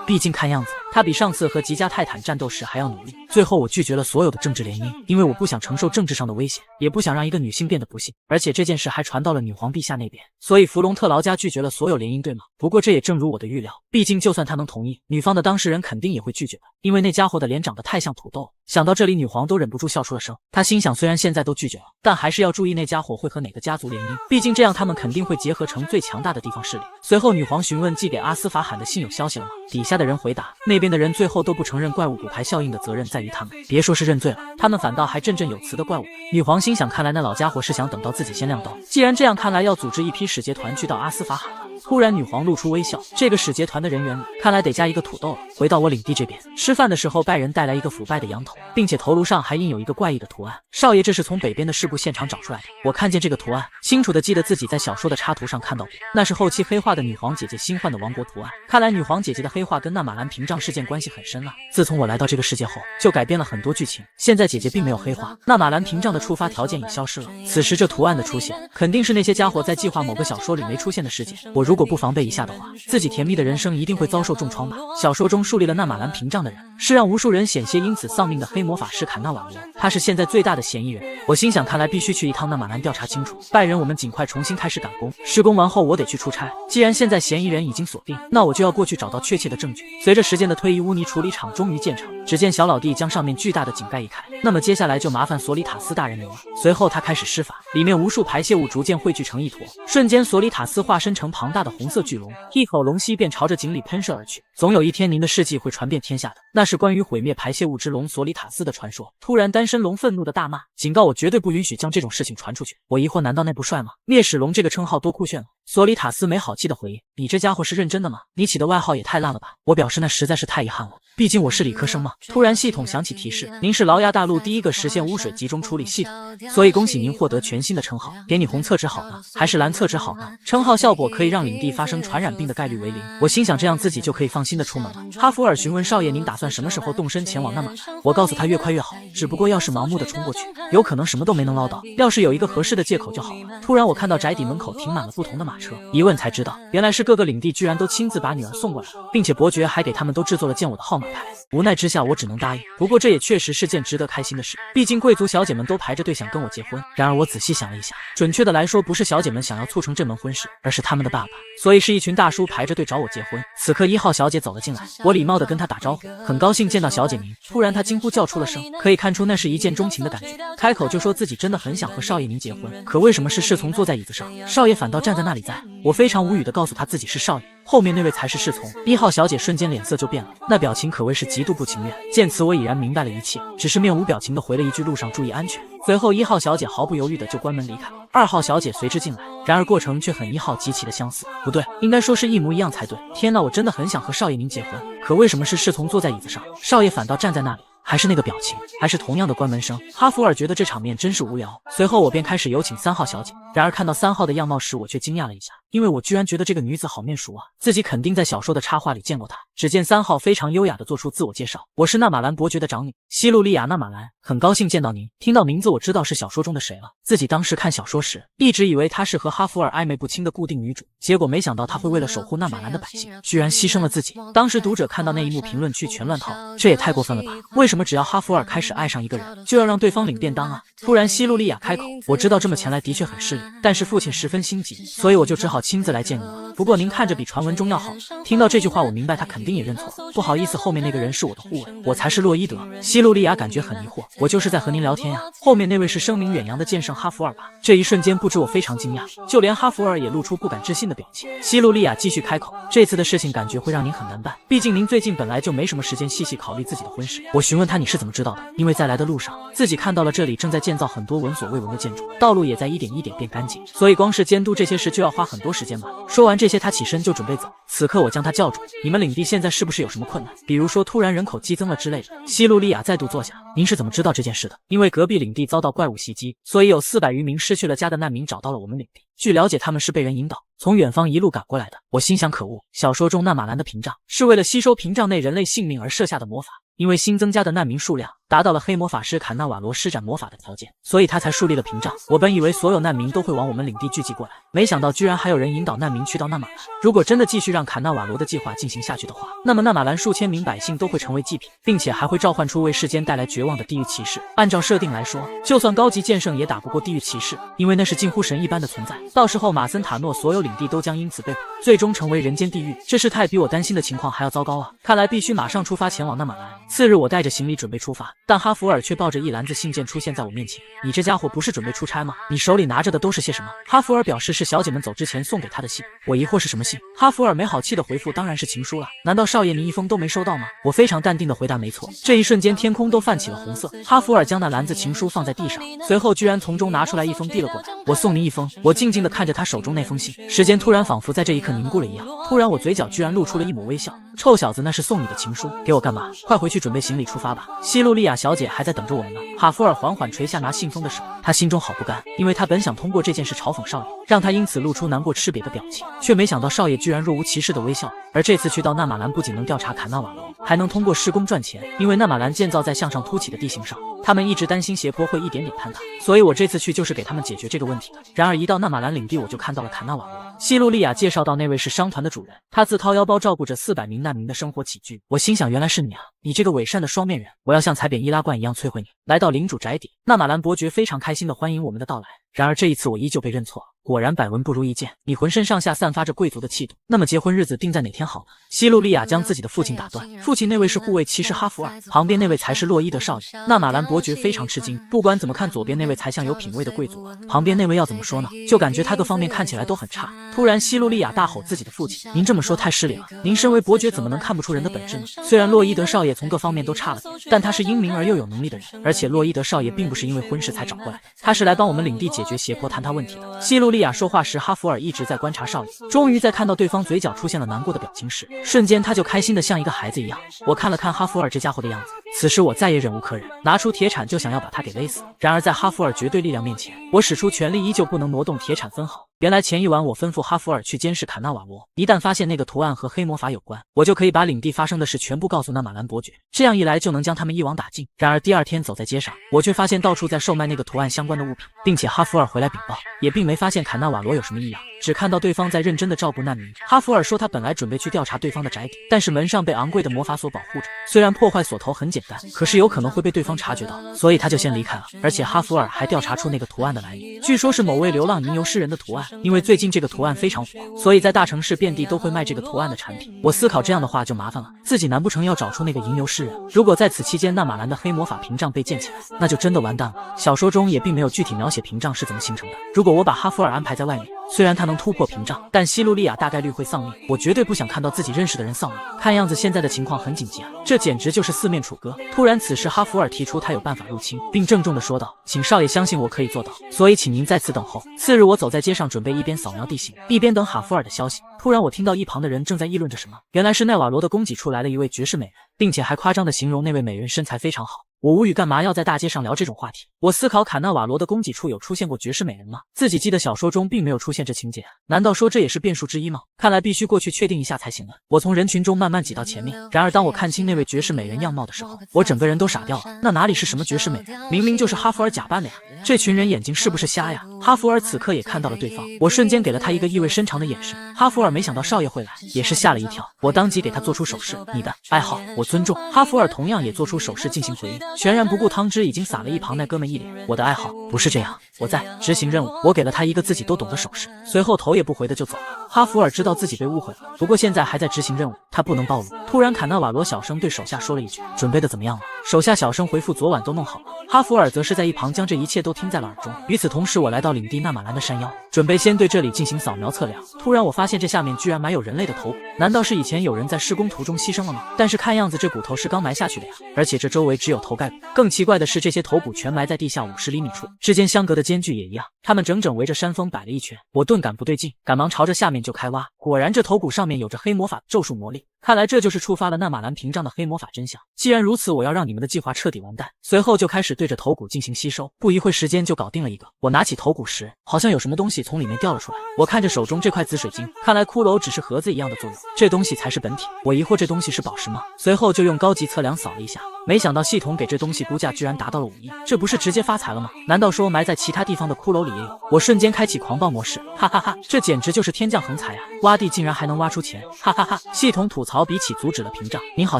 毕竟看样子他比上次和吉加泰坦战斗时还要努力。最后我拒绝了所有的政治联姻，因为我不想承受政治上的危险，也不想让一个女性变得不幸，而且这件事还传到了女皇陛下那边，所以弗隆特劳家拒绝了所有联姻，对吗？不过这也正如我的预料，毕竟就算他能同意，女方的当事人肯定也会拒绝的，因为那家伙的脸长得太像土豆了。想到这里，女皇都忍不住笑出了声。她心想，虽然现在都拒绝了，但还是要注意那家伙会和哪个家族联姻，毕竟这样他们肯定会结合成最强大的地方势力。随后女皇询问寄给阿斯法罕的信有消息了吗？底下的人回答，那边的人最后都不承认怪物骨牌效应的责任在于他们，别说是认罪了，他们反倒还振振有词的怪我。女皇心想，看来那老家伙是想等到自己先亮刀，既然这样，看来要组织一批使节团去到阿斯法罕了。突然女皇露出微笑，这个使节团的人员里看来得加一个土豆了。回到我领地这边，吃饭的时候拜仁带来一个腐败的羊头，并且头颅上还印有一个怪异的图案。少爷，这是从北边的事故现场找出来的。我看见这个图案，清楚的记得自己在小说的插图上看到过，那是后期黑化的女皇姐姐新换的王国图案。看来女皇姐姐的黑化跟纳马兰屏障事件关系很深啊。自从我来到这个世界后，就改变了很多剧情，现在姐姐并没有黑化，纳马兰屏障的触发条件已消失了。此时这图案的出现，肯定是那些家伙在计划某个小说里没出现的事件。我如果果不防备一下的话，自己甜蜜的人生一定会遭受重创吧。小说中树立了纳马兰屏障的人，是让无数人险些因此丧命的黑魔法师坎纳瓦罗，他是现在最大的嫌疑人。我心想，看来必须去一趟纳马兰调查清楚。拜仁，我们尽快重新开始赶工。施工完后，我得去出差。既然现在嫌疑人已经锁定，那我就要过去找到确切的证据。随着时间的推移，污泥处理厂终于建成。只见小老弟将上面巨大的井盖一开，那么接下来就麻烦索里塔斯大人牛了。随后他开始施法，里面无数排泄物逐渐汇聚成一坨，瞬间索里塔斯化身成庞大的红色巨龙，一口龙息便朝着井里喷射而去。总有一天，您的事迹会传遍天下的，那是关于毁灭排泄物之龙索里塔斯的传说。突然，单身龙愤怒的大骂，警告我绝对不允许将这种事情传出去。我疑惑，难道那不帅吗？灭始龙这个称号多酷炫啊！索里塔斯没好气的回应：“你这家伙是认真的吗？你起的外号也太烂了吧！”我表示那实在是太遗憾了，毕竟我是理科生嘛。突然系统响起提示：“您是劳亚大陆第一个实现污水集中处理系统，所以恭喜您获得全新的称号。给你红厕纸好呢，还是蓝厕纸好呢？称号效果可以让领地发生传染病的概率为0。”我心想，这样自己就可以放心的出门了。哈弗尔询问少爷：“您打算什么时候动身前往纳马兰？”我告诉他越快越好，只不过要是盲目的冲过去，有可能什么都没能捞到。要是有一个合适的借口就好了。突然我看到宅邸门口停满了不同的马车，一问才知道，原来是各个领地居然都亲自把女儿送过来，并且伯爵还给他们都制作了见我的号码牌。无奈之下，我只能答应。不过这也确实是件值得开心的事，毕竟贵族小姐们都排着队想跟我结婚。然而我仔细想了一下，准确的来说，不是小姐们想要促成这门婚事，而是他们的爸爸。所以是一群大叔排着队找我结婚。此刻1号小姐走了进来，我礼貌地跟她打招呼，很高兴见到小姐您。突然她惊呼叫出了声，可以看出那是一见钟情的感觉，开口就说自己真的很想和少爷您结婚，可为什么是侍从坐在椅子上，少爷反倒站在那里在？我非常无语地告诉她自己是少爷，后面那位才是侍从。1号小姐瞬间脸色就变了，那表情可谓是极度不情愿。见此我已然明白了一切，只是面无表情地回了一句路上注意安全。随后1号小姐毫不犹豫地就关门离开，2号小姐随之进来，然而过程却很1号极其的相似，不对，应该说是一模一样才对。天哪，我真的很想和少爷您结婚，可为什么是侍从坐在椅子上，少爷反倒站在那里？还是那个表情，还是同样的关门声。哈弗尔觉得这场面真是无聊，随后我便开始有请3号小姐。然而看到3号的样貌时，我却惊讶了一下，因为我居然觉得这个女子好面熟啊，自己肯定在小说的插画里见过她。只见3号非常优雅地做出自我介绍：“我是纳马兰伯爵的长女西路利亚·纳马兰，很高兴见到您。”听到名字我知道是小说中的谁了，自己当时看小说时一直以为她是和哈弗尔暧昧不清的固定女主，结果没想到她会为了守护纳马兰的百姓，居然牺牲了自己。当时读者看到那一幕，评论区全乱套，这也太过分了吧？为什么只要哈弗尔开始爱上一个人，就要让对方领便当啊？突然西路利亚开口：“我知道这么前来的确很失礼，但是父亲十分心急，所以我就只好亲自来见你了。不过您看着比传闻中要好。”听到这句话，我明白他肯定也认错，不好意思，后面那个人是我的护卫，我才是洛伊德。西路利亚感觉很疑惑：“我就是在和您聊天呀，后面那位是声名远扬的剑圣哈弗尔吧？”这一瞬间不知我非常惊讶，就连哈弗尔也露出不敢置信的表情。西路利亚继续开口：“这次的事情感觉会让您很难办，毕竟您最近本来就没什么时间细细考虑自己的婚事。”我询问他：“你是怎么知道的？”因为在来的路上，自己看到了这里正在建造很多闻所未闻的建筑，道路也在一点一点变干净，所以光是监督这些事就要花很多时间吧。说完这些，他起身就准备走。此刻我将他叫住：“你们领地现在是不是有什么困难？比如说突然人口激增了之类的？”西路利亚再度坐下：“您是怎么知道这件事的？”因为隔壁领地遭到怪物袭击，所以有400余名失去了家的难民找到了我们领地。据了解，他们是被人引导从远方一路赶过来的。我心想，可恶，小说中纳马兰的屏障是为了吸收屏障内人类性命而设下的魔法，因为新增加的难民数量达到了黑魔法师坎纳瓦罗施展魔法的条件，所以他才树立了屏障。我本以为所有难民都会往我们领地聚集过来，没想到居然还有人引导难民去到纳马兰。如果真的继续让坎纳瓦罗的计划进行下去的话，那么纳马兰数千名百姓都会成为祭品，并且还会召唤出为世间带来绝望的地狱骑士。按照设定来说，就算高级剑圣也打不过地狱骑士，因为那是近乎神一般的存在。到时候马森塔诺所有领地都将因此被毁，最终成为人间地狱。这事态比我担心的情况还要糟糕啊！看来必须马上出发前往纳马兰。次日，我带着行李准备出发，但哈弗尔却抱着一篮子信件出现在我面前。你这家伙不是准备出差吗？你手里拿着的都是些什么？哈弗尔表示是小姐们走之前送给他的信。我疑惑是什么信？哈弗尔没好气的回复：当然是情书了。难道少爷您一封都没收到吗？我非常淡定的回答：没错。这一瞬间天空都泛起了红色。哈弗尔将那篮子情书放在地上，随后居然从中拿出来一封递了过来。我送您一封。我静静的看着他手中那封信，时间突然仿佛在这一刻凝固了一样。突然我嘴角居然露出了一抹微笑。臭小子，那是送你的情书，给我干嘛？快回去准备行李出发吧，西路利亚小姐还在等着我们呢。哈弗尔缓缓垂下拿信封的手，他心中好不甘，因为他本想通过这件事嘲讽少爷，让他因此露出难过吃瘪的表情，却没想到少爷居然若无其事的微笑。而这次去到纳马兰不仅能调查坎纳瓦罗，还能通过施工赚钱。因为纳马兰建造在向上凸起的地形上，他们一直担心斜坡会一点点坍塌，所以我这次去就是给他们解决这个问题的。然而一到纳马兰领地，我就看到了坎纳瓦罗。西路利亚介绍到那位是商团的主人，他自掏腰包照顾着400名难民的生活起居。我心想，原来是你啊，你这个伪善的双面人，我要像踩扁易拉罐一样摧毁你。来到领主宅邸，纳马兰伯爵非常开心地欢迎我们的到来。然而这一次我依旧被认错了，果然百闻不如一见，你浑身上下散发着贵族的气度。那么结婚日子定在哪天好呢？西路利亚将自己的父亲打断，父亲那位是护卫骑士哈弗尔，旁边那位才是洛伊德少爷。纳马兰伯爵非常吃惊，不管怎么看，左边那位才像有品位的贵族，旁边那位要怎么说呢？就感觉他各方面看起来都很差。突然西路利亚大吼自己的父亲，您这么说太失礼了，您身为伯爵怎么能看不出人的本质呢？虽然洛伊德少爷从各方面都差了点，但他是英明而又有能力的人，而且洛伊德少爷并不是因为婚事才找过来，他是来帮我们领地解决斜坡坍塌问题的。西路利亚说话时，哈弗尔一直在观察少爷，终于在看到对方嘴角出现了难过的表情时，瞬间他就开心的像一个孩子一样。我看了看哈弗尔这家伙的样子，此时我再也忍无可忍，拿出铁铲就想要把他给勒死。然而在哈弗尔绝对力量面前，我使出全力依旧不能挪动铁铲分毫。原来前一晚我吩咐哈弗尔去监视坎纳瓦罗，一旦发现那个图案和黑魔法有关，我就可以把领地发生的事全部告诉纳马兰伯爵，这样一来就能将他们一网打尽。然而第二天走在街上，我却发现到处在售卖那个图案相关的物品，并且哈弗尔回来禀报，也并没发现坎纳瓦罗有什么异样，只看到对方在认真的照顾难民。哈弗尔说他本来准备去调查对方的宅邸，但是门上被昂贵的魔法锁保护着，虽然破坏锁头很简单，可是有可能会被对方察觉到，所以他就先离开了。而且哈弗尔还调查出那个图案的来源，据说是某位流浪吟游诗人的图案，因为最近这个图案非常火，所以在大城市遍地都会卖这个图案的产品。我思考这样的话就麻烦了，自己难不成要找出那个吟游诗人？如果在此期间纳马兰的黑魔法屏障被建起来，那就真的完蛋了。小说中也并没有具体描写屏障是怎么形成的。如果我把哈弗尔安排在外面，虽然他能突破屏障，但西路利亚大概率会丧命，我绝对不想看到自己认识的人丧命。看样子现在的情况很紧急啊，这简直就是四面楚歌。突然此时哈弗尔提出他有办法入侵，并郑重地说道，请少爷相信我可以做到，所以请您在此等候。次日我走在街上，准备一边扫描地形一边等哈弗尔的消息。突然我听到一旁的人正在议论着什么，原来是奈瓦罗的供给处来了一位绝世美人，并且还夸张地形容那位美人身材非常好。我无语，干嘛要在大街上聊这种话题？我思考坎纳瓦罗的供给处有出现过绝世美人吗？自己记得小说中并没有出现这情节，难道说这也是变数之一吗？看来必须过去确定一下才行了。我从人群中慢慢挤到前面，然而当我看清那位绝世美人样貌的时候，我整个人都傻掉了。那哪里是什么绝世美人，明明就是哈弗尔假扮的呀！这群人眼睛是不是瞎呀？哈弗尔此刻也看到了对方，我瞬间给了他一个意味深长的眼神。哈弗尔没想到少爷会来，也是吓了一跳。我当即给他做出手势，你的爱好我尊重。哈弗尔同样也做出手势进行回应，全然不顾汤汁已经洒了一旁那哥们一脸。我的爱好不是这样，我在执行任务。我给了他一个自己都懂的手势，随后头也不回的就走了。哈弗尔知道自己被误会了，不过现在还在执行任务，他不能暴露。突然坎纳瓦罗小声对手下说了一句，准备的怎么样了？手下小声回复，昨晚都弄好了。哈弗尔则是在一旁将这一切都听在了耳中。与此同时，我来到领地纳马兰的山腰，准备先对这里进行扫描测量。突然我发现这下面居然埋有人类的头骨，难道是以前有人在施工途中牺牲了吗？但是看样子这骨头是刚埋下去的呀，而且这周围只有头盖骨。更奇怪的是，这些头骨全埋在地下50厘米处，之间相隔的间距也一样，他们整整围着山峰摆了一圈。我顿感不对劲，赶忙朝着下面就开挖。果然这头骨上面有着黑魔法咒术魔力，看来这就是触发了纳马兰屏障的黑魔法真相。既然如此，我要让你们的计划彻底完蛋。随后就开始对着头骨进行吸收，不一会时间就搞定了一个。我拿起头骨时，好像有什么东西从里面掉了出来。我看着手中这块紫水晶，看来骷髅只是盒子一样的作用，这东西才是本体。我疑惑这东西是宝石吗？随后就用高级测量扫了一下，没想到系统给这东西估价居然达到了5亿，这不是直接发财了吗？难道说埋在其他地方的骷髅里也有？我瞬间开启狂暴模式，哈哈哈，这简直就是天降横财啊！挖地竟然还能挖出钱，哈哈哈！系统吐槽比起阻止了屏障，您好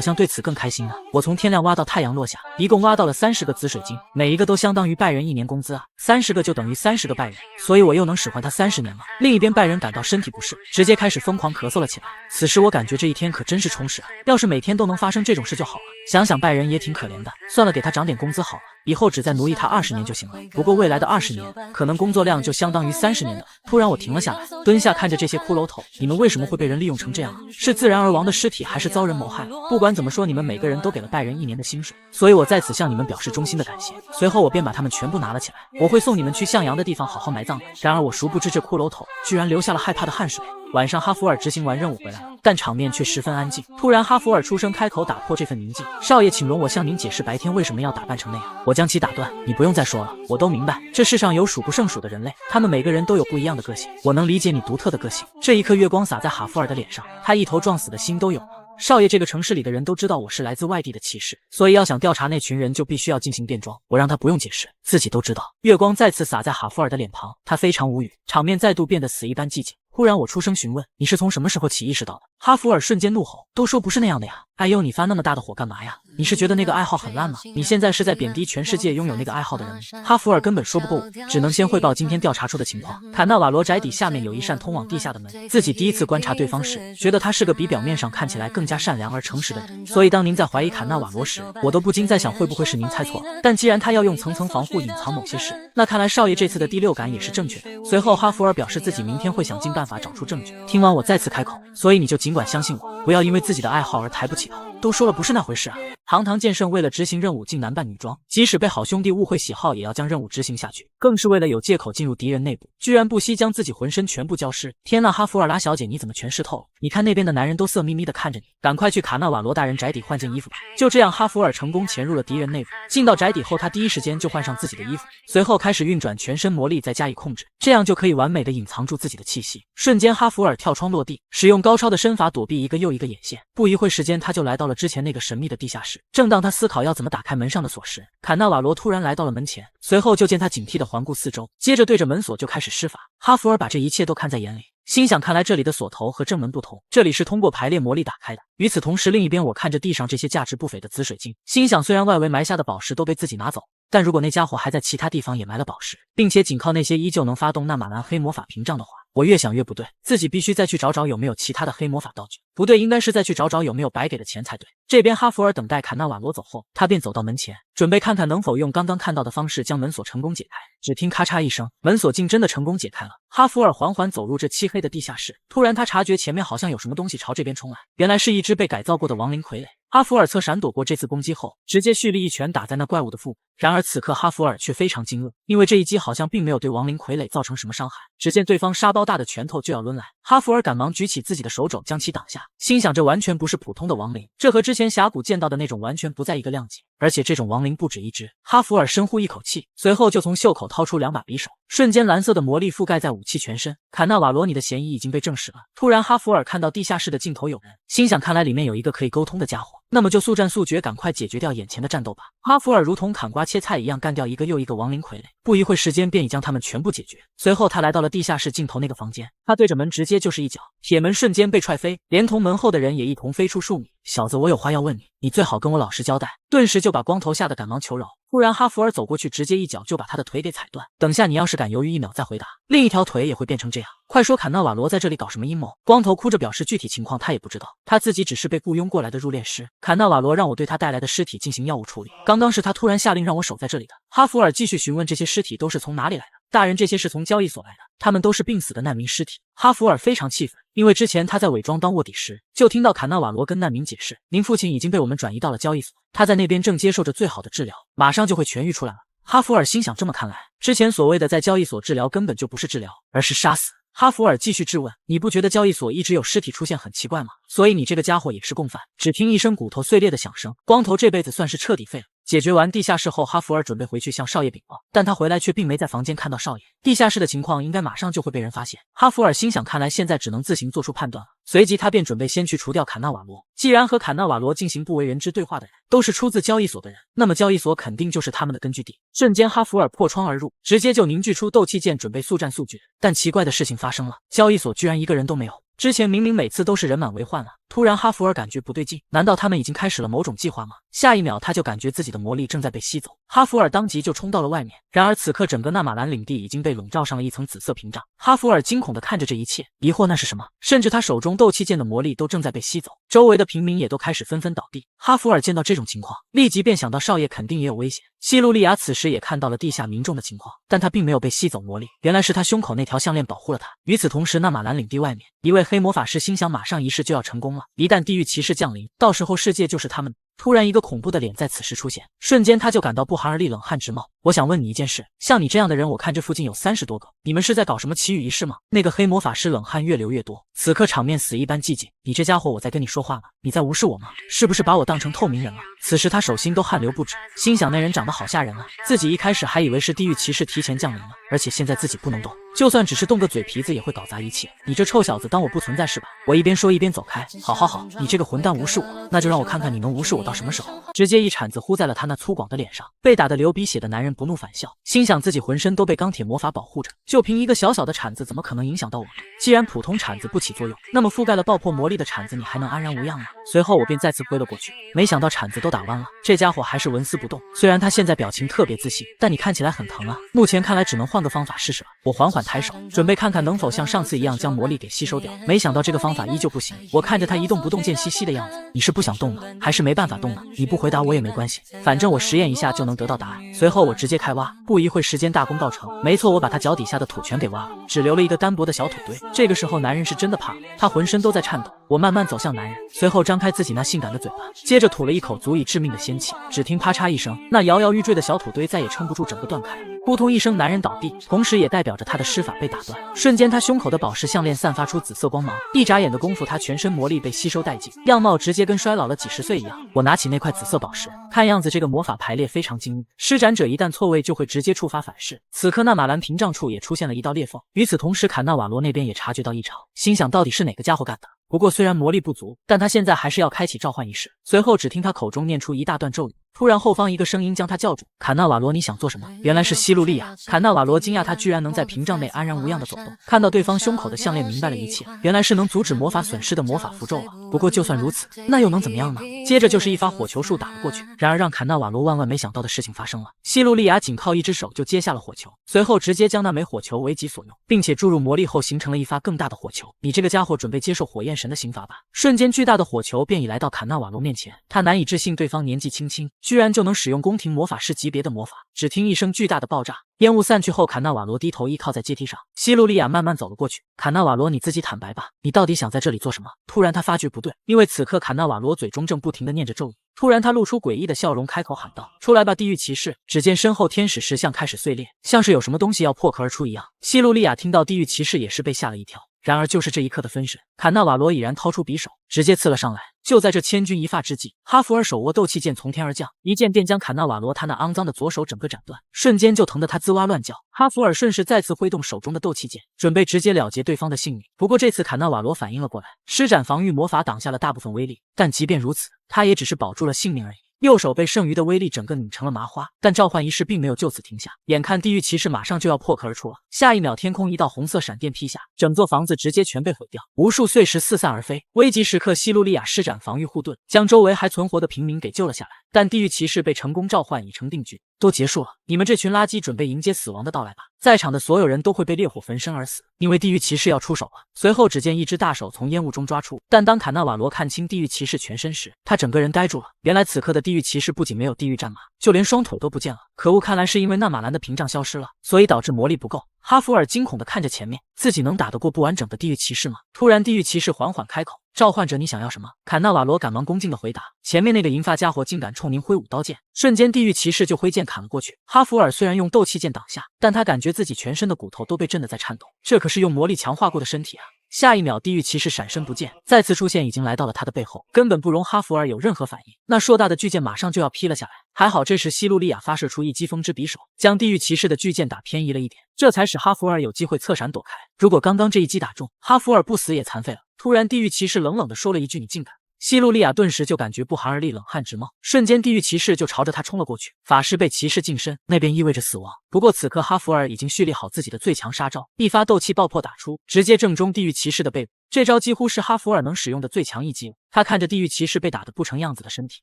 像对此更开心啊！我从天亮挖到太阳落下，一共挖到了30个紫水晶，每一个都相当于拜仁1年工资啊！30个就等于30个拜仁，所以我又能使唤他30年了。另一边拜仁感到身体不适，直接开始疯狂咳嗽了起来。此时我感觉这一天可真是充实啊！要是每天都能发生这种事就好了。想想拜仁也挺可怜的，算了，给他涨点工资好了，以后只再奴役他20年就行了。不过未来的20年，可能工作量就相当于30年的。突然我停了下来，蹲下看着这些骷髅头，你们为什么会被人利用成这样啊？是自然而亡的尸体，还是遭人谋害？不管怎么说，你们每个人都给了拜仁1年的薪水，所以我在此向你们表示衷心的感谢。随后我便把他们全部拿了起来，我会送你们去向阳的地方好好埋葬的。然而我殊不知这骷髅头居然流下了害怕的汗水。晚上哈弗尔执行完任务回来了，但场面却十分安静。突然哈弗尔出声开口打破这份宁静，少爷请容我向您解释白天为什么要打扮成那样。我将其打断，你不用再说了，我都明白，这世上有数不胜数的人类，他们每个人都有不一样的个性，我能理解你独特的个性。这一刻月光洒在哈弗尔的脸上，他一头撞死的心都有了。少爷这个城市里的人都知道我是来自外地的骑士，所以要想调查那群人就必须要进行变装。我让他不用解释，自己都知道。月光再次洒在哈弗尔的脸庞，他非常无语，场面再度变得死一般寂静。忽然我出声询问，你是从什么时候起意识到的？哈弗尔瞬间怒吼，都说不是那样的呀！哎呦，你发那么大的火干嘛呀？你是觉得那个爱好很烂吗？你现在是在贬低全世界拥有那个爱好的人吗？哈弗尔根本说不过我，只能先汇报今天调查出的情况。坎纳瓦罗宅邸下面有一扇通往地下的门，自己第一次观察对方时，觉得他是个比表面上看起来更加善良而诚实的人，所以当您在怀疑坎纳瓦罗时，我都不禁在想会不会是您猜错了。但既然他要用层层防护隐藏某些事，那看来少爷这次的第六感也是正确的。随后哈弗尔表示自己明天会想尽办法找出证据。听完我再次开口，所以你就尽管相信我，不要因为自己的爱好而抬不起头。都说了不是那回事啊！堂堂剑圣为了执行任务竟男扮女装，即使被好兄弟误会喜好，也要将任务执行下去，更是为了有借口进入敌人内部，居然不惜将自己浑身全部浇湿。天呐，哈弗尔拉小姐，你怎么全湿透了？你看那边的男人都色眯眯的看着你，赶快去卡纳瓦罗大人宅邸换件衣服吧。就这样，哈弗尔成功潜入了敌人内部。进到宅邸后，他第一时间就换上自己的衣服，随后开始运转全身魔力，再加以控制，这样就可以完美的隐藏住自己的气息。瞬间，哈弗尔跳窗落地，使用高超的身法躲避一个又一个眼线。不一会时间，他就来到了之前那个神秘的地下室。正当他思考要怎么打开门上的锁时，坎纳瓦罗突然来到了门前，随后就见他警惕地环顾四周，接着对着门锁就开始施法。哈弗尔把这一切都看在眼里，心想看来这里的锁头和正门不同，这里是通过排列魔力打开的。与此同时，另一边我看着地上这些价值不菲的紫水晶，心想虽然外围埋下的宝石都被自己拿走，但如果那家伙还在其他地方也埋了宝石，并且仅靠那些依旧能发动纳马兰黑魔法屏障的话，我越想越不对，自己必须再去找找有没有其他的黑魔法道具。不对，应该是再去找找有没有白给的钱才对。这边哈弗尔等待坎纳瓦罗走后，他便走到门前，准备看看能否用刚刚看到的方式将门锁成功解开。只听咔嚓一声，门锁竟真的成功解开了。哈弗尔缓缓走入这漆黑的地下室，突然他察觉前面好像有什么东西朝这边冲来，原来是一只被改造过的亡灵傀儡。哈弗尔侧闪躲过这次攻击后，直接蓄力一拳打在那怪物的腹部。然而此刻哈弗尔却非常惊愕，因为这一击好像并没有对亡灵傀儡造成什么伤害。只见对方沙包大的拳头就要抡来，哈弗尔赶忙举起自己的手肘将其挡下，心想这完全不是普通的亡灵，这和之前峡谷见到的那种完全不在一个量级，而且这种亡灵不止一只。哈弗尔深呼一口气，随后就从袖口掏出2把匕首，瞬间蓝色的魔力覆盖在武器全身。坎纳瓦罗，你的嫌疑已经被证实了。突然哈弗尔看到地下室的尽头有人，心想看来里面有一个可以沟通的家伙，那么就速战速决，赶快解决掉眼前的战斗吧。哈弗尔如同砍瓜切菜一样干掉一个又一个亡灵傀儡，不一会时间便已将他们全部解决。随后他来到了地下室尽头那个房间，他对着门直接就是一脚，铁门瞬间被踹飞，连同门后的人也一同飞出数米。小子，我有话要问你，你最好跟我老实交代。顿时就把光头吓得赶忙求饶。突然哈弗尔走过去，直接一脚就把他的腿给踩断。等下你要是敢犹豫1秒再回答，另一条腿也会变成这样。快说坎纳瓦罗在这里搞什么阴谋？光头哭着表示具体情况他也不知道，他自己只是被雇佣过来的入殓师。坎纳瓦罗让我对他带来的尸体进行药物处理，刚刚是他突然下令让我守在这里的。哈弗尔继续询问这些尸体都是从哪里来的。大人，这些是从交易所来的，他们都是病死的难民尸体。哈弗尔非常气愤，因为之前他在伪装当卧底时，就听到坎纳瓦罗跟难民解释，您父亲已经被我们转移到了交易所，他在那边正接受着最好的治疗，马上就会痊愈出来了。哈弗尔心想，这么看来，之前所谓的在交易所治疗根本就不是治疗，而是杀死。哈弗尔继续质问，你不觉得交易所一直有尸体出现很奇怪吗？所以你这个家伙也是共犯。只听一声骨头碎裂的响声，光头这辈子算是彻底废了。解决完地下室后，哈弗尔准备回去向少爷禀报，但他回来却并没在房间看到少爷。地下室的情况应该马上就会被人发现。哈弗尔心想，看来现在只能自行做出判断了。随即他便准备先去除掉坎纳瓦罗。既然和坎纳瓦罗进行不为人知对话的人都是出自交易所的人，那么交易所肯定就是他们的根据地。瞬间哈弗尔破窗而入，直接就凝聚出斗气剑，准备速战速决。但奇怪的事情发生了，交易所居然一个人都没有。之前明明每次都是人满为患了，突然哈弗尔感觉不对劲，难道他们已经开始了某种计划吗？下一秒他就感觉自己的魔力正在被吸走，哈弗尔当即就冲到了外面。然而此刻整个纳马兰领地已经被笼罩上了一层紫色屏障，哈弗尔惊恐地看着这一切，疑惑那是什么，甚至他手中斗气剑的魔力都正在被吸走，周围的平民也都开始纷纷倒地。哈弗尔见到这种情况，立即便想到少爷肯定也有危险。希路利亚此时也看到了地下民众的情况，但他并没有被吸走魔力，原来是他胸口那条项链保护了他。与此同时，纳马兰领地外面，一位黑魔法师心想马上仪式就要成功了，一旦地狱骑士降临，到时候世界就是他们的。突然一个恐怖的脸在此时出现，瞬间他就感到不寒而栗，冷汗直冒。我想问你一件事，像你这样的人，我看这附近有30多个，你们是在搞什么奇遇仪式吗？那个黑魔法师冷汗越流越多，此刻场面死一般寂静。你这家伙，我在跟你说话吗？你在无视我吗？是不是把我当成透明人了？此时他手心都汗流不止，心想那人长得好吓人啊，自己一开始还以为是地狱骑士提前降临了，而且现在自己不能动，就算只是动个嘴皮子也会搞砸一切。你这臭小子当我不存在是吧？我一边说一边走开。好，你这个混蛋无视我，那就让我看看你能无视我到什么时候。直接一铲子呼在了他那粗犷的脸上，被打得流鼻血的男人不怒反笑，心想自己浑身都被钢铁魔法保护着，就凭一个小小的铲子怎么可能影响到我？既然普通铲子不起作用，那么覆盖了爆破魔力的铲子你还能安然无恙吗？随后我便再次挥了过去，没想到铲子都打弯了，这家伙还是纹丝不动。虽然他现在表情特别自信，但你看起来很疼啊，目前看来只能换个方法试试了。我缓缓抬手，准备看看能否像上次一样将魔力给吸收掉，没想到这个方法依旧不行。我看着他一动不动贱兮兮的样子，你是不想动吗？还是没办法动呢？你不回答我也没关系，反正我实验一下就能得到答案。随后我直接开挖，不一会时间大功告成。没错，我把他脚底下的土全给挖了，只留了一个单薄的小土堆。这个时候男人是真的怕了，他浑身都在颤抖。我慢慢走向男人，随后张开自己那性感的嘴巴，接着吐了一口足以致命的仙气。只听啪嚓一声，那摇摇欲坠的小土堆再也撑不住，整个断开了。扑通一声，男人倒地，同时也代表着他的施法被打断。瞬间他胸口的宝石项链散发出紫色光芒，一眨眼的功夫他全身魔力被吸收殆尽，样貌直接跟衰老了几十岁一样。我拿起那块紫色宝石，看样子这个魔法排列非常精密，施展者一旦错位就会直接触发反噬。此刻那马兰屏障处也出现了一道裂缝，与此同时坎纳瓦罗那边也察觉到异常，心想到底是哪个家伙干的。不过虽然魔力不足，但他现在还是要开启召唤仪式。随后只听他口中念出一大段咒语，突然后方一个声音将他叫住，坎纳瓦罗，你想做什么？原来是西路利亚。坎纳瓦罗惊讶他居然能在屏障内安然无恙的走动，看到对方胸口的项链明白了一切，原来是能阻止魔法损失的魔法符咒啊。不过就算如此，那又能怎么样呢？接着就是一发火球术打了过去，然而让坎纳瓦罗万万没想到的事情发生了，西路利亚仅靠一只手就接下了火球，随后直接将那枚火球为己所用，并且注入魔力后形成了一发更大的火球。你这个家伙准备接受火焰神的刑罚吧。瞬间巨大的火球便已来到坎纳瓦罗面前，他难以置信对方年纪轻轻，居然就能使用宫廷魔法师级别的魔法。只听一声巨大的爆炸，烟雾散去后，坎纳瓦罗低头依靠在阶梯上，西路利亚慢慢走了过去。坎纳瓦罗，你自己坦白吧，你到底想在这里做什么？突然他发觉不对，因为此刻坎纳瓦罗嘴中正不停地念着咒语，突然他露出诡异的笑容，开口喊道：出来吧，地狱骑士！只见身后天使石像开始碎裂，像是有什么东西要破壳而出一样。西路利亚听到地狱骑士也是被吓了一跳，然而就是这一刻的分神，坎纳瓦罗已然掏出匕首，直接刺了上来。就在这千钧一发之际，哈弗尔手握斗气剑从天而降，一剑便将坎纳瓦罗他那肮脏的左手整个斩断，瞬间就疼得他滋哇乱叫。哈弗尔顺势再次挥动手中的斗气剑，准备直接了结对方的性命。不过这次坎纳瓦罗反应了过来，施展防御魔法挡下了大部分威力，但即便如此，他也只是保住了性命而已。右手被剩余的威力整个拧成了麻花，但召唤仪式并没有就此停下。眼看地狱骑士马上就要破壳而出了，下一秒天空一道红色闪电劈下，整座房子直接全被毁掉，无数碎石四散而飞。危急时刻，西路利亚施展防御护盾，将周围还存活的平民给救了下来。但地狱骑士被成功召唤已成定局，都结束了，你们这群垃圾准备迎接死亡的到来吧！在场的所有人都会被烈火焚身而死，因为地狱骑士要出手了。随后只见一只大手从烟雾中抓出，但当坎纳瓦罗看清地狱骑士全身时，他整个人呆住了。原来此刻的地狱骑士不仅没有地狱战马，就连双腿都不见了。可恶，看来是因为那马兰的屏障消失了，所以导致魔力不够。哈弗尔惊恐地看着前面，自己能打得过不完整的地狱骑士吗？突然地狱骑士缓缓开口，召唤者，你想要什么？坎纳瓦罗赶忙恭敬地回答，前面那个银发家伙竟敢冲您挥舞刀剑。瞬间地狱骑士就挥剑砍了过去。哈弗尔虽然用斗气剑挡下，但他感觉自己全身的骨头都被震得在颤抖，这可是用魔力强化过的身体啊。下一秒，地狱骑士闪身不见，再次出现已经来到了他的背后，根本不容哈弗尔有任何反应。那硕大的巨剑马上就要劈了下来，还好这时西路利亚发射出一击风之匕首，将地狱骑士的巨剑打偏移了一点，这才使哈弗尔有机会侧闪躲开。如果刚刚这一击打中，哈弗尔不死也残废了。突然地狱骑士冷冷地说了一句，你竟敢！西路利亚顿时就感觉不寒而栗，冷汗直冒，瞬间地狱骑士就朝着他冲了过去。法师被骑士近身，那便意味着死亡。不过此刻哈弗尔已经蓄力好自己的最强杀招，一发斗气爆破打出，直接正中地狱骑士的背部。这招几乎是哈弗尔能使用的最强一击。他看着地狱骑士被打得不成样子的身体，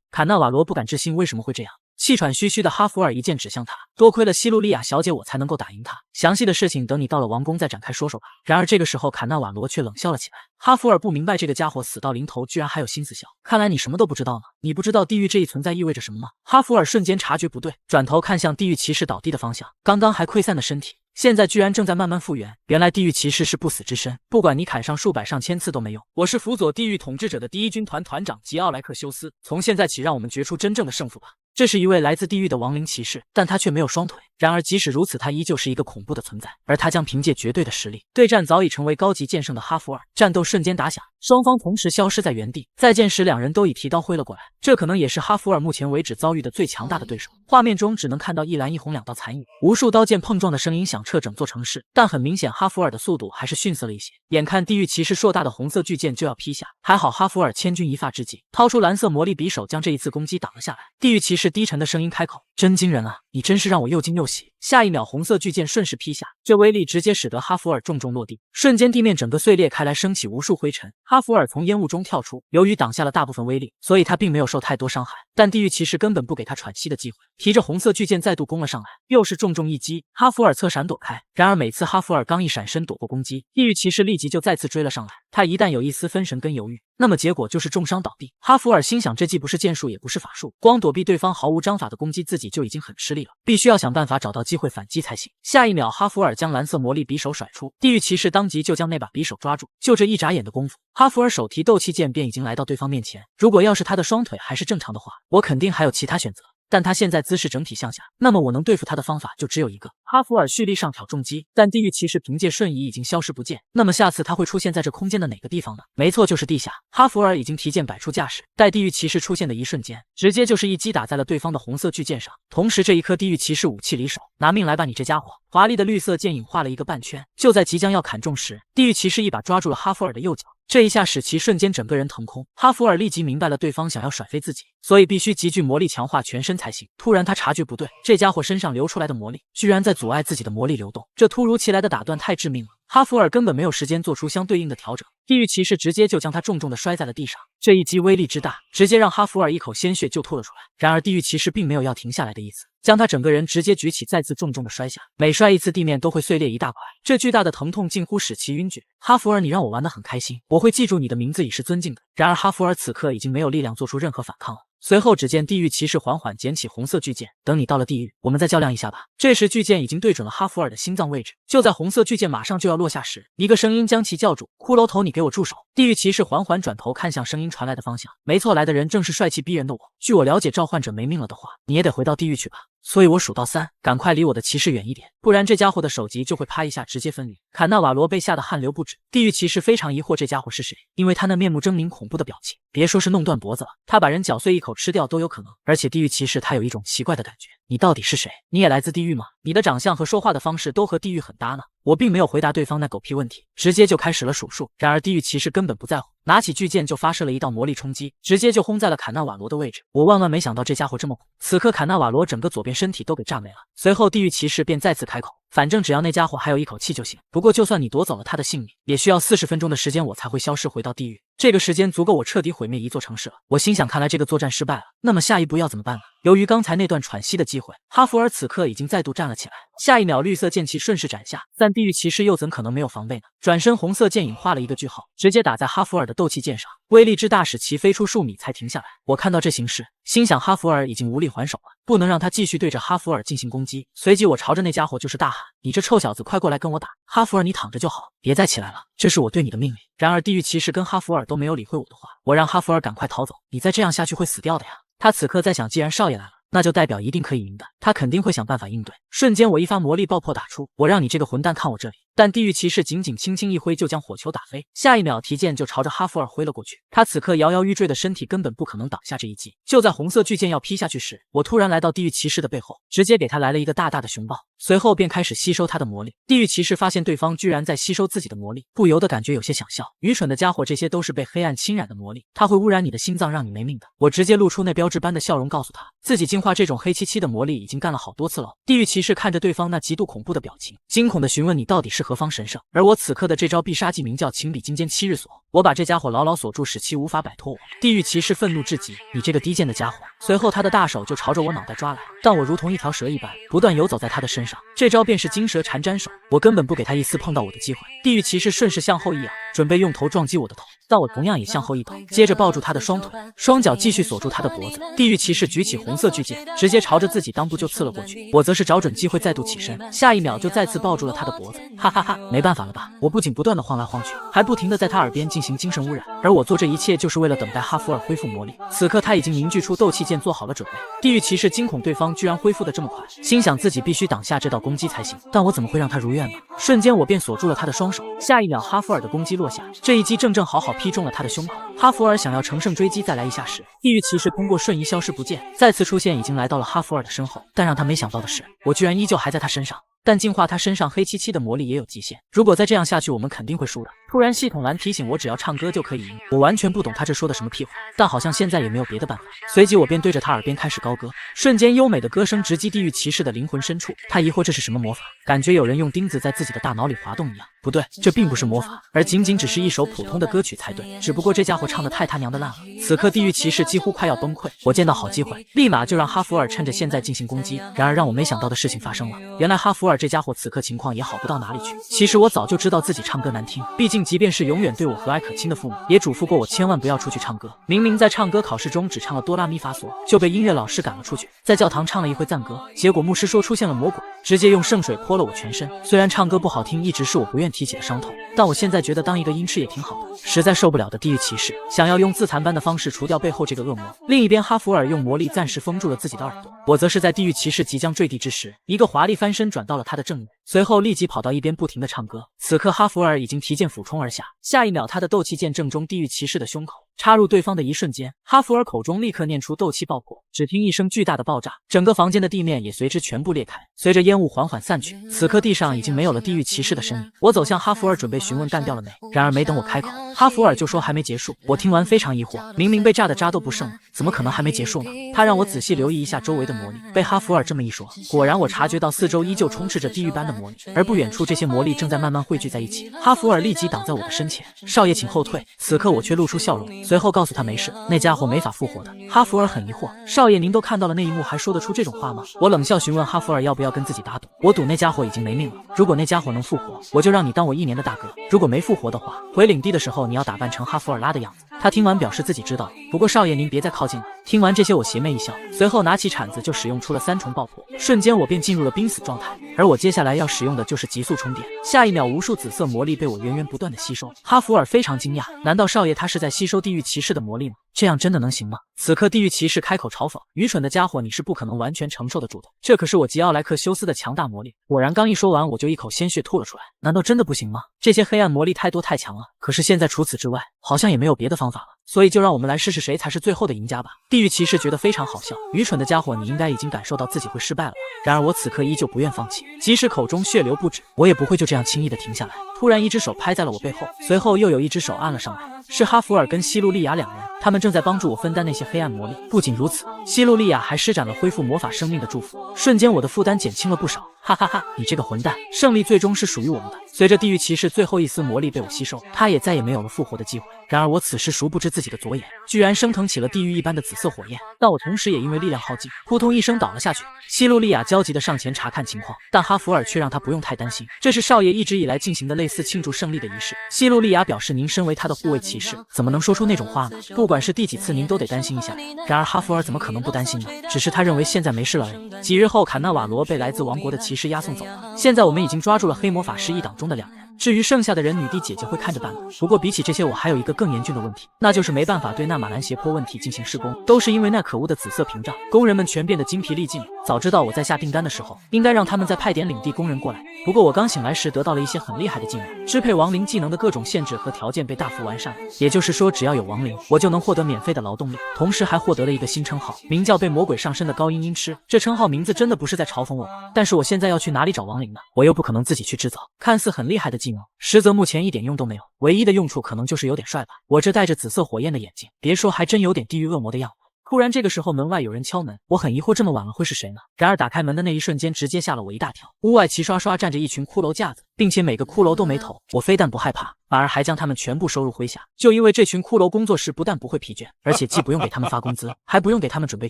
坎纳瓦罗不敢置信为什么会这样。气喘吁吁的哈弗尔一剑指向他，多亏了西路利亚小姐我才能够打赢他，详细的事情等你到了王宫再展开说说吧。然而这个时候坎纳瓦罗却冷笑了起来。哈弗尔不明白这个家伙死到临头居然还有心思笑，看来你什么都不知道呢。你不知道地狱这一存在意味着什么吗？哈弗尔瞬间察觉不对，转头看向地狱骑士倒地的方向，刚刚还溃散的身体现在居然正在慢慢复原。原来地狱骑士是不死之身，不管你砍上数百上千次都没用。我是辅佐地狱统治者的第一军团团长吉奥莱克修斯，从现在起让我们决出真正的胜负吧。这是一位来自地狱的亡灵骑士，但他却没有双腿。然而即使如此，他依旧是一个恐怖的存在，而他将凭借绝对的实力对战早已成为高级剑圣的哈弗尔。战斗瞬间打响，双方同时消失在原地。再见时，两人都以提刀挥了过来，这可能也是哈弗尔目前为止遭遇的最强大的对手。画面中只能看到一蓝一红两道残影，无数刀剑碰撞的声音响彻整座城市。但很明显，哈弗尔的速度还是逊色了一些。眼看地狱骑士硕大的红色巨剑就要劈下，还好哈弗尔千钧一发之际，掏出蓝色魔力匕首将这一次攻击挡了下来。地狱骑士低沉的声音开口：“真惊人啊，你真是让我又惊又喜。”下一秒，红色巨剑顺势劈下，这威力直接使得哈弗尔重重落地，瞬间地面整个碎裂开来，升起无数灰尘。哈弗尔从烟雾中跳出，由于挡下了大部分威力，所以他并没有受太多伤害。但地狱骑士根本不给他喘息的机会，提着红色巨剑再度攻了上来，又是重重一击。哈弗尔侧闪躲开，然而每次哈弗尔刚一闪身躲过攻击，地狱骑士立即就再次追了上来。他一旦有一丝分神跟犹豫，那么结果就是重伤倒地。哈弗尔心想，这既不是剑术也不是法术，光躲避对方毫无章法的攻击，自己就已经很吃力了，必须要想办法找到机会反击才行。下一秒，哈弗尔将蓝色魔力匕首甩出，地狱骑士当即就将那把匕首抓住。就这一眨眼的功夫，哈弗尔手提斗气剑便已经来到对方面前。如果要是他的双腿还是正常的话，我肯定还有其他选择。但他现在姿势整体向下，那么我能对付他的方法就只有一个。哈弗尔蓄力上挑重击，但地狱骑士凭借瞬移已经消失不见。那么下次他会出现在这空间的哪个地方呢？没错，就是地下。哈弗尔已经提剑摆出架势，待地狱骑士出现的一瞬间，直接就是一击打在了对方的红色巨剑上。同时这一刻，地狱骑士武器离手，拿命来吧你这家伙！华丽的绿色剑影画了一个半圈，就在即将要砍中时，地狱骑士一把抓住了哈弗尔的右脚。这一下使其瞬间整个人腾空，哈弗尔立即明白了对方想要甩飞自己，所以必须极具魔力强化全身才行。突然他察觉不对，这家伙身上流出来的魔力居然在阻碍自己的魔力流动，这突如其来的打断太致命了。哈弗尔根本没有时间做出相对应的调整，地狱骑士直接就将他重重的摔在了地上。这一击威力之大，直接让哈弗尔一口鲜血就吐了出来。然而地狱骑士并没有要停下来的意思，将他整个人直接举起，再次重重的摔下。每摔一次，地面都会碎裂一大块，这巨大的疼痛近乎使其晕厥。哈弗尔，你让我玩得很开心，我会记住你的名字，以示尊敬的。然而哈弗尔此刻已经没有力量做出任何反抗了。随后只见地狱骑士缓缓捡起红色巨剑，等你到了地狱，我们再较量一下吧。这时巨剑已经对准了哈弗尔的心脏位置，就在红色巨剑马上就要落下时，一个声音将其叫住：骷髅头，你给我住手！地狱骑士缓缓转头看向声音传来的方向，没错，来的人正是帅气逼人的我。据我了解，召唤者没命了的话，你也得回到地狱去吧。所以我数到3，赶快离我的骑士远一点，不然这家伙的首级就会啪一下直接分离。坎纳瓦罗被吓得汗流不止，地狱骑士非常疑惑这家伙是谁，因为他那面目狰狞恐怖的表情，别说是弄断脖子了，他把人搅碎一口吃掉都有可能。而且地狱骑士他有一种奇怪的感觉，你到底是谁？你也来自地狱吗？你的长相和说话的方式都和地狱很搭呢。我并没有回答对方那狗屁问题，直接就开始了数数。然而地狱骑士根本不在乎，拿起巨剑就发射了一道魔力冲击，直接就轰在了坎纳瓦罗的位置。我万万没想到这家伙这么苦。此刻坎纳瓦罗整个左边身体都给炸没了。随后地狱骑士便再次开口，反正只要那家伙还有一口气就行。不过就算你夺走了他的性命，也需要40分钟的时间我才会消失回到地狱。这个时间足够我彻底毁灭一座城市了。我心想，看来这个作战失败了，那么下一步要怎么办呢？由于刚才那段喘息的机会，哈弗尔此刻已经再度站了起来。下一秒，绿色剑气顺势斩下，但地狱骑士又怎可能没有防备呢？转身，红色剑影画了一个句号，直接打在哈弗尔的斗气剑上，威力之大使其飞出数米才停下来。我看到这形势，心想哈弗尔已经无力还手了，不能让他继续对着哈弗尔进行攻击。随即我朝着那家伙就是大喊：你这臭小子，快过来跟我打！哈弗尔，你躺着就好，别再起来了，这是我对你的命令。然而地狱骑士跟哈弗尔都没有理会我的话，我让哈弗尔赶快逃走，你再这样下去会死掉的呀。他此刻在想，既然少爷来了，那就代表一定可以赢的，他肯定会想办法应对。瞬间我一发魔力爆破打出，我让你这个混蛋看我这里！但地狱骑士仅仅轻轻一挥就将火球打飞，下一秒提剑就朝着哈弗尔挥了过去。他此刻摇摇欲坠的身体根本不可能挡下这一击。就在红色巨剑要劈下去时，我突然来到地狱骑士的背后，直接给他来了一个大大的熊抱，随后便开始吸收他的魔力。地狱骑士发现对方居然在吸收自己的魔力，不由得感觉有些想笑。愚蠢的家伙，这些都是被黑暗侵染的魔力，它会污染你的心脏，让你没命的。我直接露出那标志般的笑容，告诉他自己净化这种黑漆漆的魔力已经干了好多次了。地狱骑士看着对方那极度恐怖的表情，惊恐地询问你到底是何方神圣。而我此刻的这招必杀技名叫情比金坚7日锁，我把这家伙牢牢锁住，使其无法摆脱我。地狱骑士愤怒至极，你这个低贱的家伙！随后他的大手就朝着我脑袋抓来，但我如同一条蛇一般，不断游走在他的身上。这招便是金蛇缠粘手，我根本不给他一丝碰到我的机会。地狱骑士顺势向后一仰，准备用头撞击我的头，但我同样也向后一倒，接着抱住他的双腿，双脚继续锁住他的脖子。地狱骑士举起红色巨剑，直接朝着自己裆部就刺了过去。我则是找准机会再度起身，下一秒就再次抱住了他的脖子。哈哈哈，没办法了吧？我不仅不断的晃来晃去，还不停的在他耳边进行行精神污染，而我做这一切就是为了等待哈弗尔恢复魔力。此刻他已经凝聚出斗气剑，做好了准备。地狱骑士惊恐对方居然恢复得这么快，心想自己必须挡下这道攻击才行，但我怎么会让他如愿呢？瞬间我便锁住了他的双手，下一秒哈弗尔的攻击落下，这一击正好劈中了他的胸口。哈弗尔想要乘胜追击再来一下时，地狱骑士通过瞬移消失不见，再次出现已经来到了哈弗尔的身后，但让他没想到的是，我居然依旧还在他身上。但净化他身上黑漆漆的魔力也有极限，如果再这样下去，我们肯定会输的。突然系统栏提醒我，只要唱歌就可以赢。我完全不懂他这说的什么屁话，但好像现在也没有别的办法。随即我便对着他耳边开始高歌，瞬间优美的歌声直击地狱骑士的灵魂深处。他疑惑这是什么魔法，感觉有人用钉子在自己的大脑里滑动一样。不对，这并不是魔法，而仅仅只是一首普通的歌曲才对。只不过这家伙唱的太他娘的烂了。此刻地狱骑士几乎快要崩溃，我见到好机会，立马就让哈弗尔趁着现在进行攻击。然而让我没想到的事情发生了，原来哈弗尔这家伙此刻情况也好不到哪里去。其实我早就知道自己唱歌难听，毕竟即便是永远对我和蔼可亲的父母，也嘱咐过我千万不要出去唱歌。明明在唱歌考试中只唱了哆啦咪发嗦，就被音乐老师赶了出去。在教堂唱了一会赞歌，结果牧师说出现了魔鬼，直接用圣水泼了我全身。虽然唱歌不好听一直是我不愿提起的伤痛，但我现在觉得当一个音痴也挺好的。实在受不了的地狱骑士想要用自残般的方式除掉背后这个恶魔。另一边哈弗尔用魔力暂时封住了自己的耳朵，我则是在地狱骑士即将坠地之时，一个华丽翻身转到了他的正面，随后立即跑到一边不停地唱歌。此刻哈弗尔已经提剑俯冲而下，下一秒他的斗气剑正中地狱骑士的胸口，插入对方的一瞬间，哈弗尔口中立刻念出斗气爆破，只听一声巨大的爆炸，整个房间的地面也随之全部裂开，随着烟雾缓缓散去，此刻地上已经没有了地狱骑士的身影。我走向哈弗尔准备询问干掉了没，然而没等我开口，哈弗尔就说还没结束。我听完非常疑惑，明明被炸的渣都不剩了，怎么可能还没结束呢？他让我仔细留意一下周围的魔力，被哈弗尔这么一说，果然我察觉到四周依旧充斥着地狱般的魔力，而不远处这些魔力正在慢慢汇聚在一起。哈弗尔立即挡在我的身前，少爷请后退。此刻我却露出笑容，随后告诉他没事，那家伙没法复活的。哈弗尔很疑惑，少爷您都看到了那一幕还说得出这种话吗？我冷笑询问哈弗尔要不要跟自己打赌，我赌那家伙已经没命了，如果那家伙能复活，我就让你当我1年的大哥，如果没复活的话，回领地的时候你要打扮成哈弗尔拉的样子。他听完表示自己知道了，不过少爷您别再靠近了。听完这些我邪魅一笑，随后拿起铲子就使用出了3重爆破，瞬间我便进入了濒死状态，而我接下来要使用的就是急速充电。下一秒无数紫色魔力被我源源不断的吸收。哈弗尔非常惊讶，难道少爷他是在吸收地狱骑士的魔力吗？这样真的能行吗？此刻地狱骑士开口嘲讽，愚蠢的家伙，你是不可能完全承受得住的，这可是我吉奥莱克修斯的强大魔力。果然刚一说完我就一口鲜血吐了出来，难道真的不行吗？这些黑暗魔力太多太强了，可是现在除此之外好像也没有别的方法了，所以就让我们来试试谁才是最后的赢家吧。地狱骑士觉得非常好笑，愚蠢的家伙，你应该已经感受到自己会失败了吧？然而我此刻依旧不愿放弃，即使口中血流不止，我也不会就这样轻易的停下来。突然一只手拍在了我背后，随后又有一只手按了上来，是哈弗尔跟希路利亚2人，他们正在帮助我分担那些黑暗魔力。不仅如此，希路利亚还施展了恢复魔法生命的祝福，瞬间我的负担减轻了不少。哈哈哈，你这个混蛋，胜利最终是属于我们的。随着地狱骑士最后一丝魔力被我吸收，他也再也没有了复活的机会。然而我此时殊不知自己的左眼居然升腾起了地狱一般的紫色火焰，但我同时也因为力量耗尽，扑通一声倒了下去。希路利亚焦急地上前查看情况，但哈弗尔却让他不用太担心，这是少爷一直以来进行的类似庆祝胜利的仪式。希路利亚表示，您身为他的护卫骑士，怎么能说出那种话呢？不管是第几次您都得担心一下。然而哈弗尔怎么可能不担心呢？只是他认为现在没事了而已。几日后，坎纳瓦罗被来自王国的骑士押送走了，现在我们已经抓住了黑魔法师一党中的2人，至于剩下的人，女帝姐姐会看着办吧。不过比起这些，我还有一个更严峻的问题，那就是没办法对纳马兰斜坡问题进行施工，都是因为那可恶的紫色屏障，工人们全变得精疲力尽了。早知道我在下订单的时候，应该让他们再派点领地工人过来。不过我刚醒来时得到了一些很厉害的技能，支配亡灵技能的各种限制和条件被大幅完善了，也就是说只要有亡灵，我就能获得免费的劳动力，同时还获得了一个新称号，名叫被魔鬼上身的高音音痴。这称号名字真的不是在嘲讽我吗？但是我现在要去哪里找亡灵呢？我又不可能自己去制造，看似很厉害的技能，实则目前一点用都没有，唯一的用处可能就是有点帅吧。我这带着紫色火焰的眼睛，别说还真有点地狱恶魔的样子。突然这个时候门外有人敲门，我很疑惑这么晚了会是谁呢？然而打开门的那一瞬间直接吓了我一大跳，屋外齐刷刷站着一群骷髅架子，并且每个骷髅都没头。我非但不害怕，反而还将他们全部收入麾下，就因为这群骷髅工作时不但不会疲倦，而且既不用给他们发工资，还不用给他们准备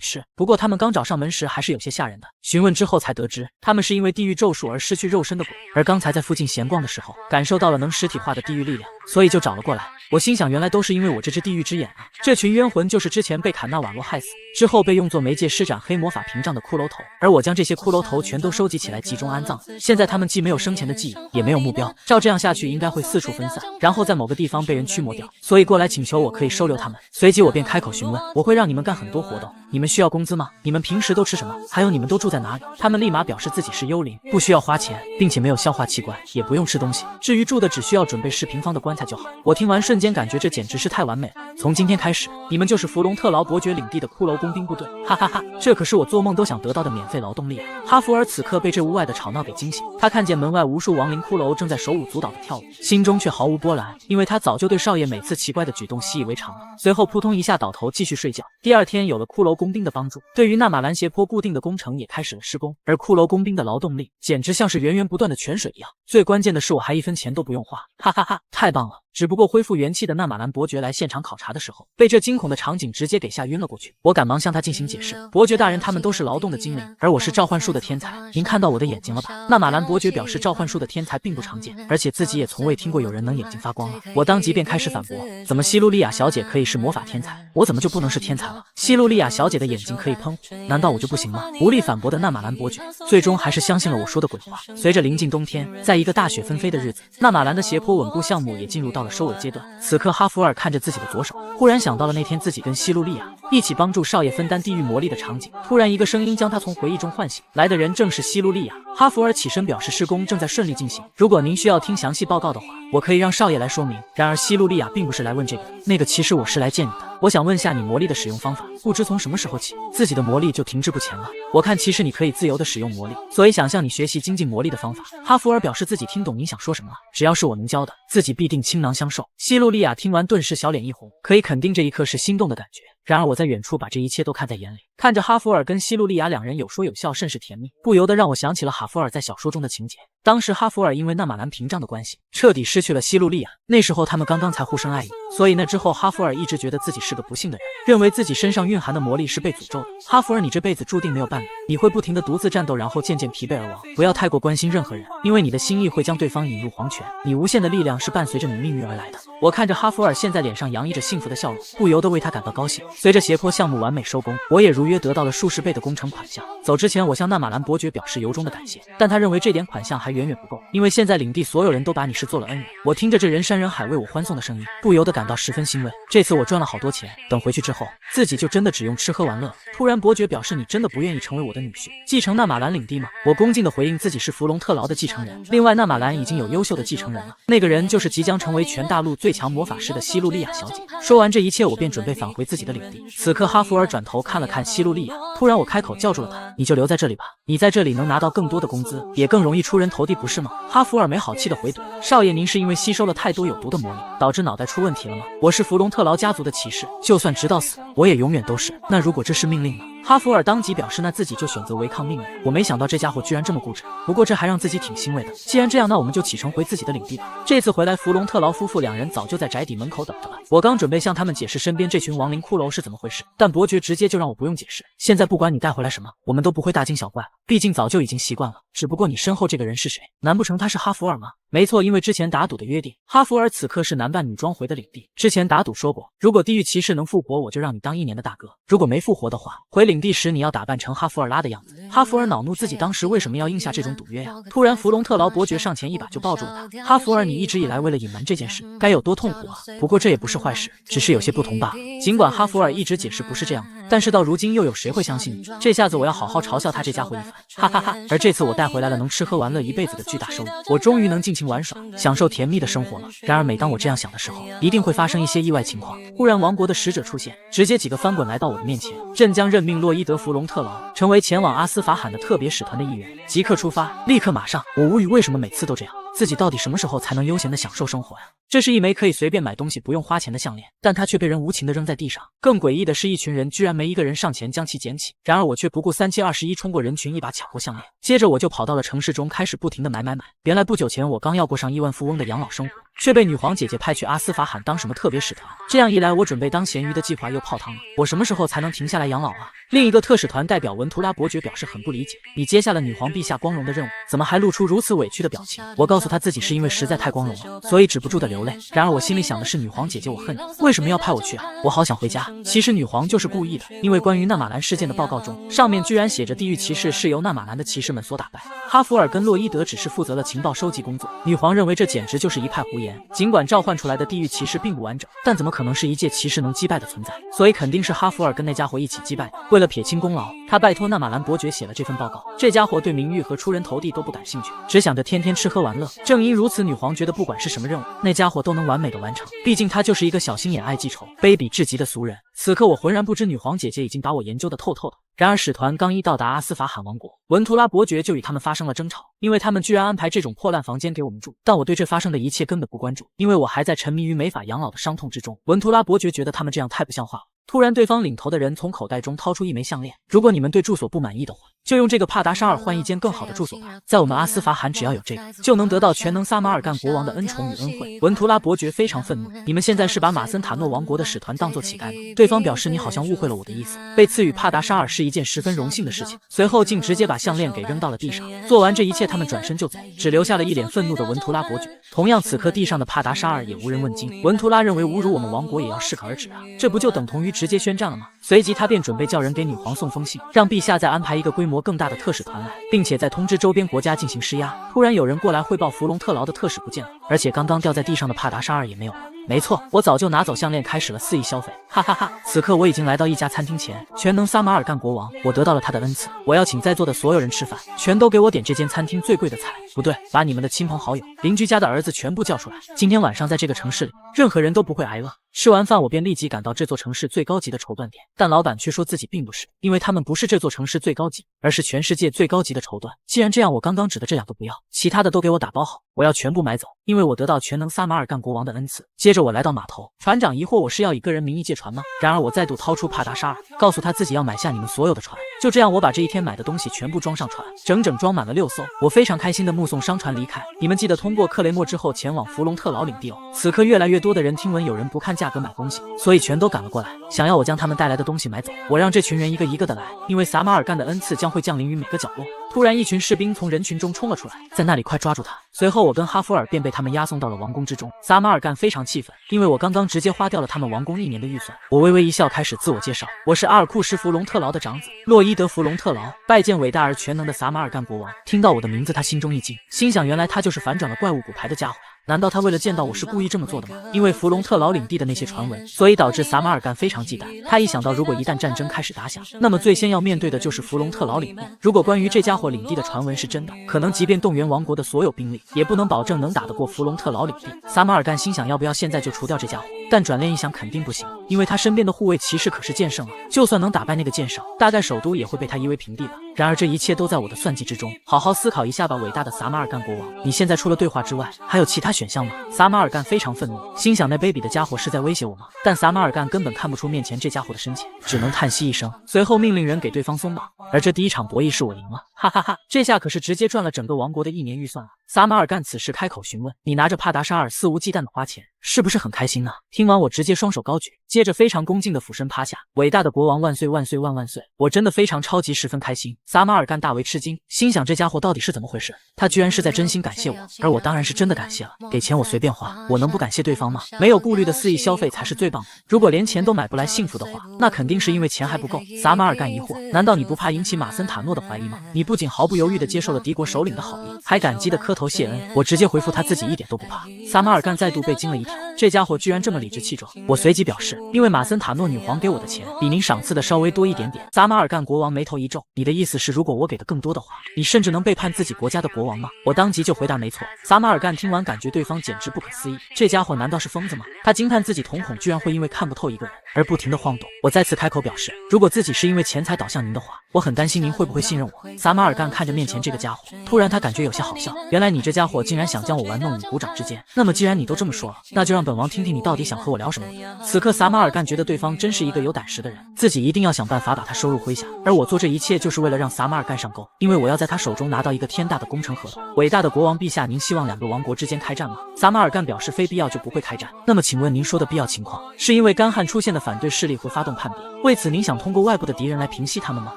吃。不过他们刚找上门时还是有些吓人的，询问之后才得知，他们是因为地狱咒术而失去肉身的鬼，而刚才在附近闲逛的时候感受到了能实体化的地狱力量，所以就找了过来。我心想，原来都是因为我这只地狱之眼啊！这群冤魂就是之前被坎纳瓦罗害死之后被用作媒介施展黑魔法屏障的骷髅头，而我将这些骷髅头全都收集起来集中安葬。现在他们既没有生前的记忆，也没有目标，照这样下去应该会四处分散，然后在某个地方被人驱魔掉，所以过来请求我可以收留他们。随即我便开口询问，我会让你们干很多活动，你们需要工资吗？你们平时都吃什么？还有你们都住在哪里？他们立马表示自己是幽灵，不需要花钱，并且没有消化器官，也不用吃东西，至于住的只需要准备10平方的棺材就好。我听完瞬间感觉这简直是太完美了，从今天开始，你们就是弗隆特劳伯爵领地的骷髅工兵部队，哈哈哈，这可是我做梦都想得到的免费劳动力啊！哈弗尔此刻被这屋外的吵闹给惊醒，他看见门外无数亡灵骷髅正在手舞足蹈的跳舞，心中却毫无波澜，因为他早就对少爷每次奇怪的举动习以为常了。随后扑通一下倒头继续睡觉。第二天有了骷髅工兵的帮助，对于纳马兰斜坡固定的工程也开始了施工，而骷髅工兵的劳动力简直像是源源不断的泉水一样。最关键的是我还1分钱都不用花，哈哈哈，太棒了！只不过恢复元气的纳马兰伯爵来现场考察的时候，被这惊恐的场景直接给吓晕了过去。我赶忙向他进行解释，伯爵大人，他们都是劳动的精灵，而我是召唤术的天才，您看到我的眼睛了吧？纳马兰伯爵表示召唤术的天才并不常见，而且自己也从未听过有人能眼睛发光了。我当即便开始反驳，怎么西露莉亚小姐可以是魔法天才，我怎么就不能是天才了？西露莉亚小姐的眼睛可以喷火，难道我就不行吗？无力反驳的纳马兰伯爵最终还是相信了我说的鬼话。随着临近冬天，在一个大雪纷飞的日子，纳马兰的斜坡稳固项目也进入到了收尾阶段。此刻哈弗尔看着自己的左手，忽然想到了那天自己跟西露莉亚一起帮助少爷分担地狱魔力的场景，突然一个声音将他从回忆中唤醒，来的人正是西露莉亚。哈弗尔起身表示施工正在顺利进行，如果您需要听详细报告的话，我可以让少爷来说明。然而西露莉亚并不是来问这个的，那个其实我是来见你的，我想问下你魔力的使用方法，不知从什么时候起自己的魔力就停滞不前了，我看其实你可以自由的使用魔力，所以想向你学习精进魔力的方法。哈弗尔表示自己听懂您想说什么了，只要是我能教的，自己必定倾囊相授。西露莉亚听完顿时小脸一红，可以肯定这一刻是心动的感觉。然而我在远处把这一切都看在眼里，看着哈弗尔跟西露莉亚两人有说有笑，甚是甜蜜，不由得让我想起了哈弗尔在小说中的情节。当时哈弗尔因为纳马兰屏障的关系，彻底失去了西露莉亚，那时候他们刚刚才互生爱意，所以那之后哈弗尔一直觉得自己是个不幸的人，认为自己身上蕴含的魔力是被诅咒的。哈弗尔，你这辈子注定没有伴侣，你会不停地独自战斗，然后渐渐疲惫而亡。不要太过关心任何人，因为你的心意会将对方引入黄泉，你无限的力量是伴随着你命运而来的。我看着哈弗尔现在脸上洋溢着幸福的笑容，不由得为他感到高兴。随着斜坡项目完美收工，我也如约得到了数十倍的工程款项。走之前，我向纳马兰伯爵表示由衷的感谢，但他认为这点款项还远远不够，因为现在领地所有人都把你视作了恩人。我听着这人山人海为我欢送的声音，不由得感到十分欣慰。这次我赚了好多钱，等回去之后，自己就真的只用吃喝玩乐。突然伯爵表示，你真的不愿意成为我的女婿，继承纳马兰领地吗？我恭敬地回应自己是弗隆特劳的继承人，另外纳马兰已经有优秀的继承人了，那个人就是即将成为全大陆最强魔法师的西露莉亚小姐。说完这一切，我便准备返回自己的领地。此刻哈弗尔转头看了看西露莉亚，突然我开口叫住了他，你就留在这里吧，你在这里能拿到更多的工资，也更容易出人头地，不是吗？哈弗尔没好气地回怼，少爷，您是因为吸收了太多有毒的魔力，导致脑袋出问题了吗？我是弗隆特劳家族的骑士，就算直到死，我也永远都是。那如果这是命令呢？哈弗尔当即表示，那自己就选择违抗命令。我没想到这家伙居然这么固执，不过这还让自己挺欣慰的。既然这样，那我们就启程回自己的领地吧。这次回来，弗隆特劳夫妇两人早就在宅邸门口等着了。我刚准备向他们解释身边这群亡灵骷髅是怎么回事，但伯爵直接就让我不用解释。现在不管你带回来什么，我们都不会大惊小怪了，毕竟早就已经习惯了。只不过你身后这个人是谁？难不成他是哈弗尔吗？没错，因为之前打赌的约定，哈弗尔此刻是男扮女装回的领地。之前打赌说过，如果地狱骑士能复活，我就让你当1年的大哥；如果没复活的话，回领地时你要打扮成哈弗尔拉的样子。哈弗尔恼怒自己当时为什么要应下这种赌约呀？突然弗隆特劳伯爵上前一把就抱住了他。哈弗尔，你一直以来为了隐瞒这件事，该有多痛苦啊！不过这也不是坏事，只是有些不同罢了。尽管哈弗尔一直解释不是这样的，但是到如今又有谁会相信你？这下子我要好好嘲笑他这家伙一番，哈哈哈！而这次我带回来了能吃喝玩乐一辈子的巨大收入，我终于能尽情玩耍，享受甜蜜的生活了。然而每当我这样想的时候，一定会发生一些意外情况。忽然王国的使者出现，直接几个翻滚来到我的面前，朕将任命洛伊德·弗隆特劳成为前往阿斯法罕的特别使团的一员，即刻出发，立刻马上。我无语，为什么每次都这样？自己到底什么时候才能悠闲的享受生活呀？这是一枚可以随便买东西不用花钱的项链，但它却被人无情的扔在地上。更诡异的是，一群人居然没一个人上前将其捡起，然而我却不顾3七21冲过人群，一把抢过项链。接着我就跑到了城市中，开始不停的买。原来不久前我刚要过上亿万富翁的养老生活，却被女皇姐姐派去阿斯法罕当什么特别使团。这样一来，我准备当咸鱼的计划又泡汤了。我什么时候才能停下来养老啊？另一个特使团代表文图拉伯爵表示很不理解，你接下了女皇陛下光荣的任务，怎么还露出如此委屈的表情？我告诉他自己是因为实在太光荣了，所以止不住的流泪。然而我心里想的是，女皇姐姐，我恨你，为什么要派我去啊？我好想回家。其实女皇就是故意的，因为关于纳马兰事件的报告中，上面居然写着地狱骑士是由纳马兰的骑士们所打败，哈弗尔跟洛伊德只是负责了情报收集工作。女皇认为这简直就是一派胡言，尽管召唤出来的地狱骑士并不完整，但怎么可能是一介骑士能击败的存在？所以肯定是哈弗尔跟那家伙一起击败的。为了撇清功劳，他拜托纳马兰伯爵写了这份报告。这家伙对名誉和出人头地都不感兴趣，只想着天天吃喝玩乐。正因如此，女皇觉得不管是什么任务，那家伙都能完美的完成。毕竟他就是一个小心眼、爱记仇、卑鄙至极的俗人。此刻我浑然不知，女皇姐姐已经把我研究的透透的。然而使团刚一到达阿斯法罕王国，文图拉伯爵就与他们发生了争吵，因为他们居然安排这种破烂房间给我们住。但我对这发生的一切根本不关注，因为我还在沉迷于没法养老的伤痛之中。文图拉伯爵觉得他们这样太不像话了。突然，对方领头的人从口袋中掏出一枚项链。如果你们对住所不满意的话，就用这个帕达沙尔换一间更好的住所吧。在我们阿斯法罕，只要有这个，就能得到全能撒马尔干国王的恩宠与恩惠。文图拉伯爵非常愤怒，你们现在是把马森塔诺王国的使团当作乞丐吗？对方表示你好像误会了我的意思，被赐予帕达沙尔是一件十分荣幸的事情。随后竟直接把项链给扔到了地上。做完这一切，他们转身就走，只留下了一脸愤怒的文图拉伯爵。同样，此刻地上的帕达沙尔也无人问津。文图拉认为侮辱我们王国也要适可而止啊，这不就等同于直接宣战了吗？随即他便准备叫人给女皇送封信，让陛下再安排一个规模更大的特使团来，并且再通知周边国家进行施压。突然有人过来汇报弗隆特劳的特使不见了，而且刚刚掉在地上的帕达沙尔也没有了。没错，我早就拿走项链，开始了肆意消费，哈哈哈！此刻我已经来到一家餐厅前，全能撒马尔干国王，我得到了他的恩赐，我要请在座的所有人吃饭，全都给我点这间餐厅最贵的菜。不对，把你们的亲朋好友、邻居家的儿子全部叫出来，今天晚上在这个城市里，任何人都不会挨饿。吃完饭，我便立即赶到这座城市最高级的绸缎店，但老板却说自己并不是，因为他们不是这座城市最高级，而是全世界最高级的绸缎。既然这样，我刚刚指的这两个不要，其他的都给我打包好，我要全部买走，因为我得到全能撒马尔干国王的恩赐。接着我来到码头，船长疑惑我是要以个人名义借船吗？然而我再度掏出帕达沙尔，告诉他自己要买下你们所有的船。就这样，我把这一天买的东西全部装上船，整整装满了6艘。我非常开心的目送商船离开。你们记得通过克雷默之后前往弗隆特劳领地哦。此刻越来越多的人听闻有人不看价格买东西，所以全都赶了过来，想要我将他们带来的东西买走。我让这群人一个一个的来，因为撒马尔干的恩赐将会降临于每个角落。突然，一群士兵从人群中冲了出来，在那里，快抓住他！随后，我跟哈弗尔便被他们押送到了王宫之中。撒马尔干非常气愤，因为我刚刚直接花掉了他们王宫1年的预算。我微微一笑，开始自我介绍：我是阿尔库什弗隆特劳的长子洛伊德弗隆特劳，拜见伟大而全能的撒马尔干国王。听到我的名字，他心中一惊，心想原来他就是反转了怪物骨牌的家伙呀。难道他为了见到我是故意这么做的吗？因为弗隆特劳领地的那些传闻，所以导致撒马尔干非常忌惮。他一想到如果一旦战争开始打响，那么最先要面对的就是弗隆特劳领地。如果关于这家伙领地的传闻是真的，可能即便动员王国的所有兵力，也不能保证能打得过弗隆特劳领地。撒马尔干心想要不要现在就除掉这家伙，但转念一想肯定不行，因为他身边的护卫骑士可是剑圣啊，就算能打败那个剑圣，大概首都也会被他夷为平地吧。然而这一切都在我的算计之中，好好思考一下吧，伟大的撒马尔干国王，你现在除了对话之外，还有其他选项吗？撒马尔干非常愤怒，心想那卑鄙的家伙是在威胁我吗？但撒马尔干根本看不出面前这家伙的深浅，只能叹息一声，随后命令人给对方松绑。而这第一场博弈是我赢了，哈哈哈！这下可是直接赚了整个王国的1年预算啊！撒马尔干此时开口询问：“你拿着帕达沙尔肆无忌惮的花钱，是不是很开心呢？”听完我直接双手高举，接着非常恭敬的俯身趴下：“伟大的国王万岁万岁万万岁！我真的非常超级十分开心。”撒马尔干大为吃惊，心想这家伙到底是怎么回事？他居然是在真心感谢我，而我当然是真的感谢了。给钱我随便花，我能不感谢对方吗？没有顾虑的肆意消费才是最棒的。如果连钱都买不来幸福的话，那肯定是因为钱还不够。撒马尔干疑惑：难道你不怕引起马森塔诺的怀疑吗？你不仅毫不犹豫地接受了敌国首领的好意，还感激地磕头谢恩。我直接回复他自己一点都不怕。撒马尔干再度被惊了一跳，这家伙居然这么理直气壮。我随即表示，因为马森塔诺女皇给我的钱比您赏赐的稍微多一点点。撒马尔干国王眉头一皱，你的意思是如果我给的更多的话，你甚至能背叛自己国家的国王吗？我当即就回答没错。撒马尔干听完感觉对方简直不可思议，这家伙难道是疯子吗？他惊叹自己瞳孔居然会因为看不透一个人而不停地晃动。我再次开口表示，如果自己是因为钱财导向您的话，我很担心您会不会信任我。撒马尔干看着面前这个家伙，突然他感觉有些好笑，原来你这家伙竟然想将我玩弄于股掌之间。那么既然你都这么说了，那就让本王听听你到底想和我聊什么。此刻撒马尔干觉得对方真是一个有胆识的人，自己一定要想办法把他收入麾下，而我做这一切就是为了让撒马尔干上钩，因为我要在他手中拿到一个天大的工程合同。伟大的国王陛下，您希望两个王国之间开战吗？撒马尔干表示非必要就不会开战。那么请问您说的必要情况，是因为干旱出现的反对势力会发动叛变，为此您想通过外部的敌人来平息他们吗？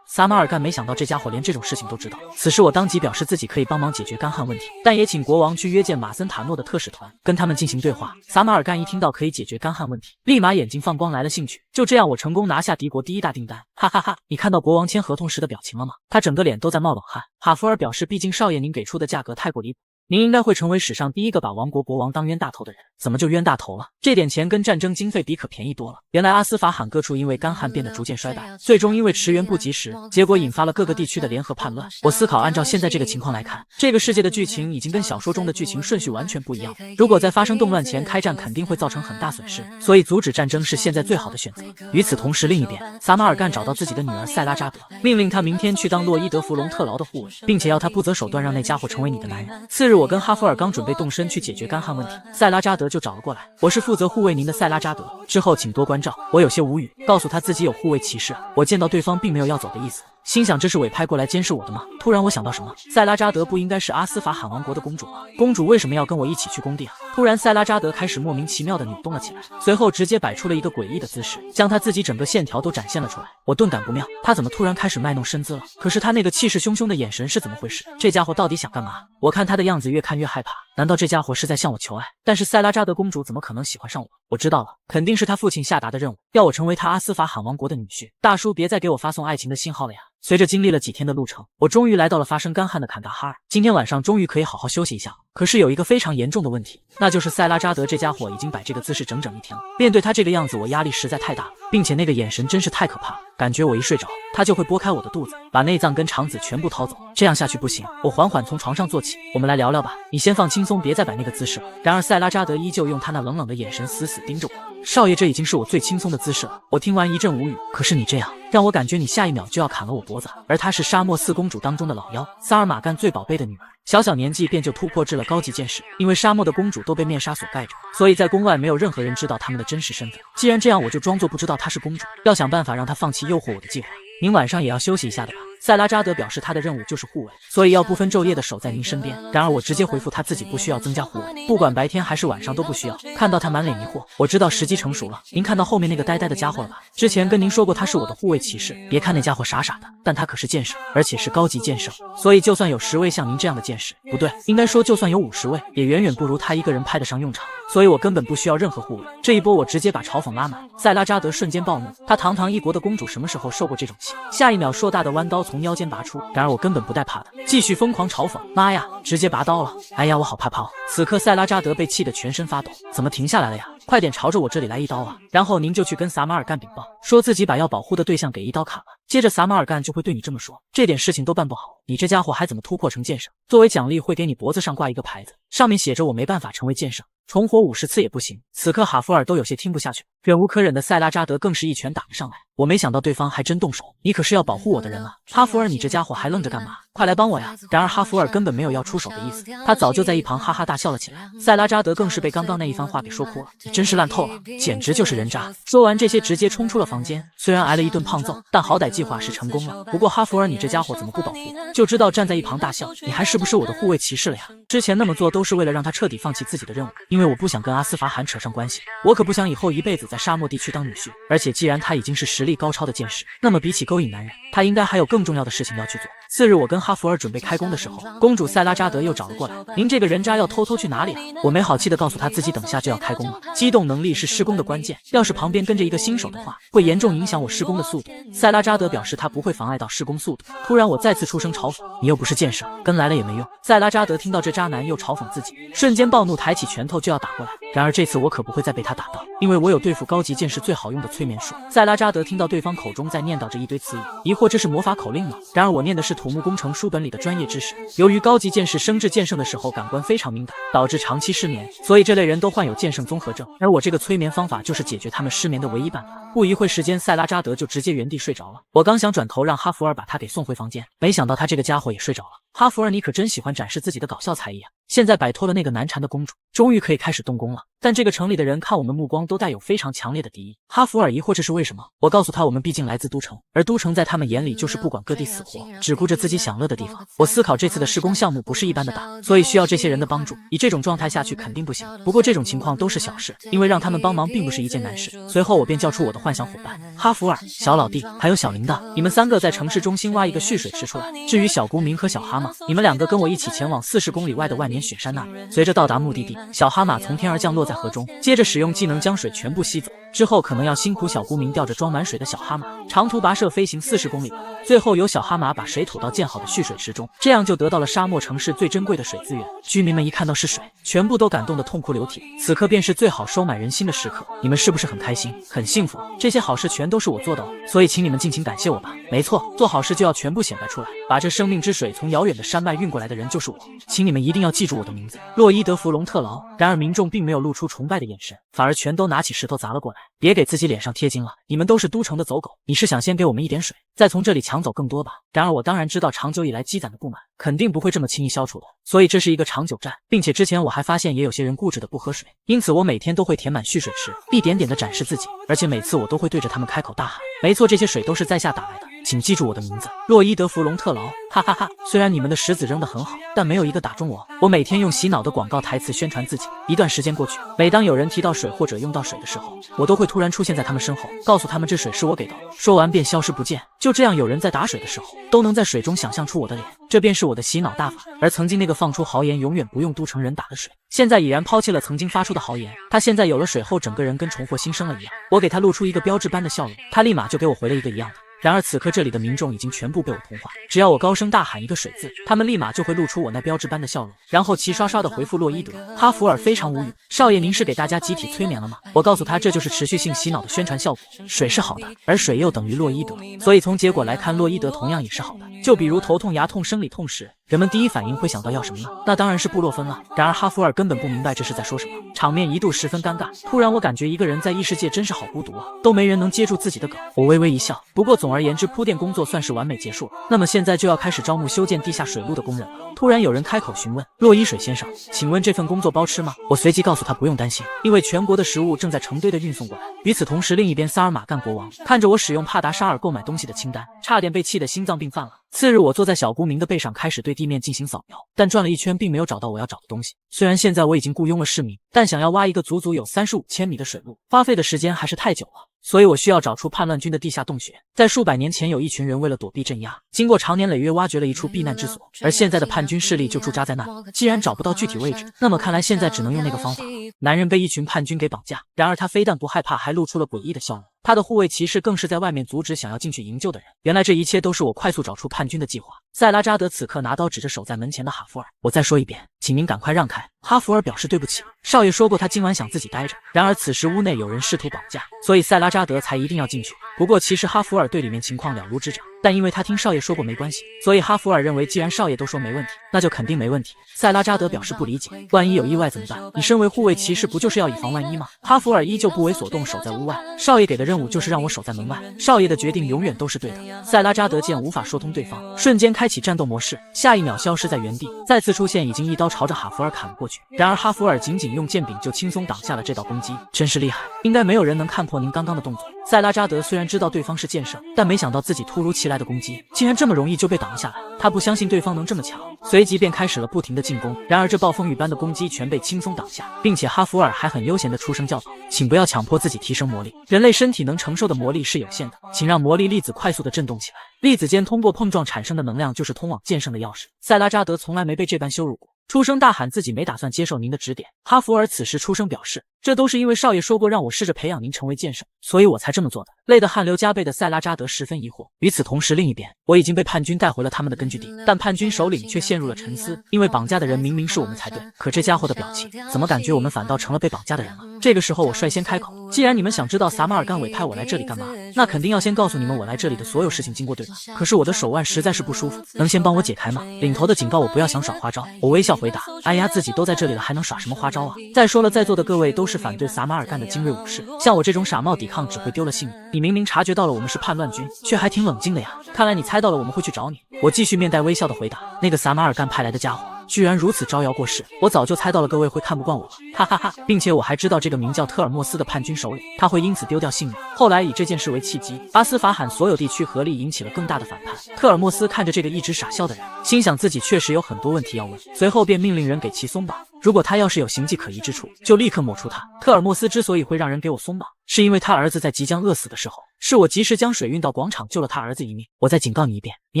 撒马尔干没想到这家伙连这种事情都知道，此时我当即表示自己可以帮忙解决干旱问题，但也请国王去约见马森塔诺的特使团，跟他们进行对话。撒马尔干一听到可以解决干旱问题，立马眼睛放光来了兴趣。就这样，我成功拿下敌国第一大订单，哈哈哈！你看到国王签合同时的表情了吗？他整个脸都在冒冷汗。哈弗尔表示，毕竟少爷您给出的价格太过离谱。您应该会成为史上第一个把王国国王当冤大头的人，怎么就冤大头了？这点钱跟战争经费比可便宜多了。原来阿斯法罕各处因为干旱变得逐渐衰败，最终因为驰援不及时，结果引发了各个地区的联合叛乱。我思考，按照现在这个情况来看，这个世界的剧情已经跟小说中的剧情顺序完全不一样。如果在发生动乱前开战，肯定会造成很大损失，所以阻止战争是现在最好的选择。与此同时，另一边，撒马尔干找到自己的女儿塞拉扎德，命令她明天去当洛伊德弗隆特劳的护卫，并且要她不择手段让那家伙成为你的男人。次日，我跟哈弗尔刚准备动身去解决干旱问题，塞拉扎德就找了过来。我是负责护卫您的塞拉扎德，之后请多关照。我有些无语，告诉他自己有护卫骑士。我见到对方并没有要走的意思，心想这是委派过来监视我的吗？突然我想到什么，塞拉扎德不应该是阿斯法罕王国的公主吗？公主为什么要跟我一起去工地啊？突然塞拉扎德开始莫名其妙的扭动了起来，随后直接摆出了一个诡异的姿势，将她自己整个线条都展现了出来。我顿感不妙，她怎么突然开始卖弄身姿了？可是她那个气势汹汹的眼神是怎么回事？这家伙到底想干嘛？我看他的样子越看越害怕，难道这家伙是在向我求爱？但是塞拉扎德公主怎么可能喜欢上我？我知道了，肯定是他父亲下达的任务，要我成为他阿斯法罕王国的女婿。大叔别再给我发送爱情的信号了呀！随着经历了几天的路程，我终于来到了发生干旱的坎达哈尔。今天晚上终于可以好好休息一下了。可是有一个非常严重的问题，那就是塞拉扎德这家伙已经摆这个姿势整整一天了。面对他这个样子，我压力实在太大了，并且那个眼神真是太可怕了，感觉我一睡着，他就会拨开我的肚子，把内脏跟肠子全部掏走。这样下去不行，我缓缓从床上坐起，我们来聊聊吧。你先放轻松，别再摆那个姿势了。然而塞拉扎德依旧用他那冷冷的眼神死死盯着我。少爷，这已经是我最轻松的姿势了。我听完一阵无语，可是你这样让我感觉你下一秒就要砍了我脖子。而她是沙漠四公主当中的老幺，萨尔马干最宝贝的女儿，小小年纪便就突破至了高级剑士。因为沙漠的公主都被面纱所盖着，所以在宫外没有任何人知道她们的真实身份。既然这样，我就装作不知道她是公主，要想办法让她放弃诱惑我的计划。您晚上也要休息一下的吧？塞拉扎德表示他的任务就是护卫，所以要不分昼夜的守在您身边。然而我直接回复他自己不需要增加护卫，不管白天还是晚上都不需要。看到他满脸迷惑，我知道时机成熟了。您看到后面那个呆呆的家伙了吧？之前跟您说过他是我的护卫骑士，别看那家伙傻傻的，但他可是剑圣，而且是高级剑圣，所以就算有10位像您这样的剑士，不对，应该说就算有50位，也远远不如他一个人派得上用场。所以我根本不需要任何护卫。这一波我直接把嘲讽拉满。塞拉扎德瞬间暴怒，她堂堂一国的公主什么时候受过这种气？下一秒硕大的弯刀从腰间拔出，然而我根本不带怕的，继续疯狂嘲讽。妈呀，直接拔刀了！哎呀，我好怕怕哦！此刻塞拉扎德被气得全身发抖，怎么停下来了呀？快点朝着我这里来一刀啊！然后您就去跟撒马尔干禀报，说自己把要保护的对象给一刀砍了。接着撒马尔干就会对你这么说，这点事情都办不好，你这家伙还怎么突破成剑圣？作为奖励会给你脖子上挂一个牌子，上面写着我没办法成为剑圣，重活50次也不行。此刻哈弗尔都有些听不下去，忍无可忍的塞拉扎德更是一拳打了上来。我没想到对方还真动手，你可是要保护我的人啊！哈弗尔，你这家伙还愣着干嘛？快来帮我呀！然而哈弗尔根本没有要出手的意思，他早就在一旁哈哈大笑了起来。塞拉扎德更是被刚刚那一番话给说哭了，你真是烂透了，简直就是人渣！说完这些，直接冲出了房间。虽然挨了一顿胖揍，但好歹计划是成功了。不过哈弗尔，你这家伙怎么不保护？就知道站在一旁大笑，你还是不是我的护卫骑士了呀？之前那么做都是为了让他彻底放弃自己的任务，因为我不想跟阿斯法罕扯上关系，我可不想以后一辈子在沙漠地区当女婿。而且既然他已经是实力高超的剑士，那么比起勾引男人，他应该还有更重要的事情要去做。次日，我跟哈弗尔准备开工的时候，公主塞拉扎德又找了过来。您这个人渣要偷偷去哪里啊？我没好气的告诉他自己等下就要开工了，机动能力是施工的关键，要是旁边跟着一个新手的话，会严重影响我施工的速度。塞拉扎德表示他不会妨碍到施工速度。突然我再次出声嘲讽，你又不是剑圣，跟来了也没用。塞拉扎德听到这渣男又嘲讽自己，瞬间暴怒，抬起拳头就要打过来。然而这次我可不会再被他打到，因为我有对付高级剑士最好用的催眠术。塞拉扎德听到对方口中在念叨着一堆词语，疑惑这是魔法口令吗？然而我念的是土木工程书本里的专业知识。由于高级剑士升至剑圣的时候感官非常敏感，导致长期失眠，所以这类人都患有剑圣综合症。而我这个催眠方法就是解决他们失眠的唯一办法。不一会时间，塞拉扎德就直接原地睡着了。我刚想转头让哈弗尔把他给送回房间，没想到他这个家伙也睡着了。哈弗尔，你可真喜欢展示自己的搞笑才艺啊！现在摆脱了那个难缠的公主，终于可以开始动工了。但这个城里的人看我们目光都带有非常强烈的敌意。哈弗尔疑惑这是为什么？我告诉他，我们毕竟来自都城，而都城在他们眼里就是不管各地死活，只顾着自己享乐的地方。我思考这次的施工项目不是一般的大，所以需要这些人的帮助。以这种状态下去肯定不行。不过这种情况都是小事，因为让他们帮忙并不是一件难事。随后我便叫出我的幻想伙伴哈弗尔、小老弟还有小铃铛，你们3个在城市中心挖一个蓄水池出来。至于小公民和小蛤蟆，你们2个跟我一起前往40公里外的万年雪山那里。随着到达目的地，小蛤蟆从天而降落在河中，接着使用技能将水全部吸走。之后可能要辛苦小公民吊着装满水的小蛤蟆长途跋涉飞行40公里，最后由小蛤蟆把水吐到建好的蓄水池中，这样就得到了沙漠城市最珍贵的水资源。居民们一看到是水，全部都感动得痛哭流涕。此刻便是最好收买人心的时刻，你们是不是很开心、很幸福？这些好事全都是我做的哦，所以请你们尽情感谢我吧。没错，做好事就要全部显摆出来，把这生命之水从遥远的山脉运过来的人就是我，请你们一定要记住我的名字，洛伊德·弗隆特劳。然而民众并没有露出崇拜的眼神，反而全都拿起石头砸了过来。别给自己脸上贴金了，你们都是都城的走狗，你是想先给我们一点水，再从这里抢走更多吧？然而我当然知道长久以来积攒的不满肯定不会这么轻易消除的，所以这是一个长久战，并且之前我还发现也有些人固执的不喝水，因此我每天都会填满蓄水池，一点点的展示自己，而且每次我都会对着他们开口大喊，没错，这些水都是在下打来的，请记住我的名字，洛伊德·弗隆特劳，哈哈哈！虽然你们的石子扔得很好，但没有一个打中我。我每天用洗脑的广告台词宣传自己。一段时间过去，每当有人提到水或者用到水的时候，我都会突然出现在他们身后，告诉他们这水是我给的，说完便消失不见。就这样，有人在打水的时候，都能在水中想象出我的脸，这便是我的洗脑大法。而曾经那个放出豪言永远不用都城人打的水，现在已然抛弃了曾经发出的豪言。他现在有了水后，整个人跟重获新生了一样。我给他露出一个标志般的笑容，他立马就给我回了一个一样的。然而此刻这里的民众已经全部被我同化，只要我高声大喊一个水字，他们立马就会露出我那标志般的笑容，然后齐刷刷的回复洛伊德。哈弗尔非常无语，少爷您是给大家集体催眠了吗？我告诉他这就是持续性洗脑的宣传效果，水是好的，而水又等于洛伊德，所以从结果来看，洛伊德同样也是好的。就比如头痛、牙痛、生理痛时，人们第一反应会想到要什么呢？那当然是布洛芬了。然而哈弗尔根本不明白这是在说什么，场面一度十分尴尬。突然我感觉一个人在异世界真是好孤独啊，都没人能接住自己的梗。我微微一笑，不过总而言之，铺垫工作算是完美结束了。那么现在就要开始招募修建地下水路的工人了。突然有人开口询问，洛伊水先生，请问这份工作包吃吗？我随即告诉他不用担心，因为全国的食物正在成堆的运送过来。与此同时，另一边萨尔马干国王看着我使用帕达沙尔购买东西的清单，差点被气得心脏病犯了。次日，我坐在小孤明的背上，开始对地面进行扫描，但转了一圈并没有找到我要找的东西。虽然现在我已经雇佣了市民，但想要挖一个足足有35千米的水路，花费的时间还是太久了。所以我需要找出叛乱军的地下洞穴。在数百年前，有一群人为了躲避镇压，经过长年累月挖掘了一处避难之所，而现在的叛军势力就驻扎在那里。既然找不到具体位置，那么看来现在只能用那个方法了。男人被一群叛军给绑架，然而他非但不害怕，还露出了诡异的笑容。他的护卫骑士更是在外面阻止想要进去营救的人。原来这一切都是我快速找出叛军的计划。塞拉扎德此刻拿刀指着守在门前的哈弗尔，我再说一遍，请您赶快让开。哈弗尔表示对不起，少爷说过他今晚想自己待着，然而此时屋内有人试图绑架，所以塞拉扎德才一定要进去。不过其实哈弗尔对里面情况了如指掌，但因为他听少爷说过没关系，所以哈弗尔认为既然少爷都说没问题，那就肯定没问题。塞拉扎德表示不理解，万一有意外怎么办？你身为护卫骑士不就是要以防万一吗？哈弗尔依旧不为所动，守在屋外。少爷给的任务就是让我守在门外，少爷的决定永远都是对的。塞拉扎德见无法说通对方，瞬间开启战斗模式，下一秒消失在原地，再次出现已经一刀朝着哈弗尔砍了过去。然而哈弗尔仅仅用剑柄就轻松挡下了这道攻击，真是厉害，应该没有人能看破您刚刚的动作。塞拉扎德虽然知道对方是剑圣，但没想到自己突如其来的攻击竟然这么容易就被挡了下来，他不相信对方能这么强，随即便开始了不停的进攻。然而这暴风雨般的攻击全被轻松挡下，并且哈弗尔还很悠闲的出声教导，请不要强迫自己提升魔力，人类身体能承受的魔力是有限的，请让魔力粒子快速的震动起来，粒子间通过碰撞产生的能量就是通往剑圣的钥匙。塞拉扎德从来没被这般羞辱过，出声大喊自己没打算接受您的指点。哈弗尔此时出声表示，这都是因为少爷说过让我试着培养您成为剑圣，所以我才这么做的。累得汗流浃背的塞拉扎德十分疑惑。与此同时，另一边我已经被叛军带回了他们的根据地，但叛军首领却陷入了沉思，因为绑架的人明明是我们才对，可这家伙的表情怎么感觉我们反倒成了被绑架的人了？这个时候我率先开口，既然你们想知道撒马尔干委派我来这里干嘛，那肯定要先告诉你们我来这里的所有事情经过，对吧？可是我的手腕实在是不舒服，能先帮我解开吗？领头的警告我不要想耍花招，我微笑回答，哎呀，自己都在这里了，还能耍什么花招啊？再说了，在座的各位都是是反对撒马尔干的精锐武士，像我这种傻帽抵抗只会丢了性命。你明明察觉到了我们是叛乱军，却还挺冷静的呀，看来你猜到了我们会去找你。我继续面带微笑的回答，那个撒马尔干派来的家伙居然如此招摇过市，我早就猜到了各位会看不惯我了，哈哈哈！并且我还知道这个名叫特尔莫斯的叛军首领，他会因此丢掉性命。后来以这件事为契机，阿斯法罕所有地区合力引起了更大的反叛。特尔莫斯看着这个一直傻笑的人，心想自己确实有很多问题要问，随后便命令人给其松绑。如果他要是有形迹可疑之处，就立刻抹除他。特尔莫斯之所以会让人给我松绑，是因为他儿子在即将饿死的时候，是我及时将水运到广场救了他儿子一命。我再警告你一遍，你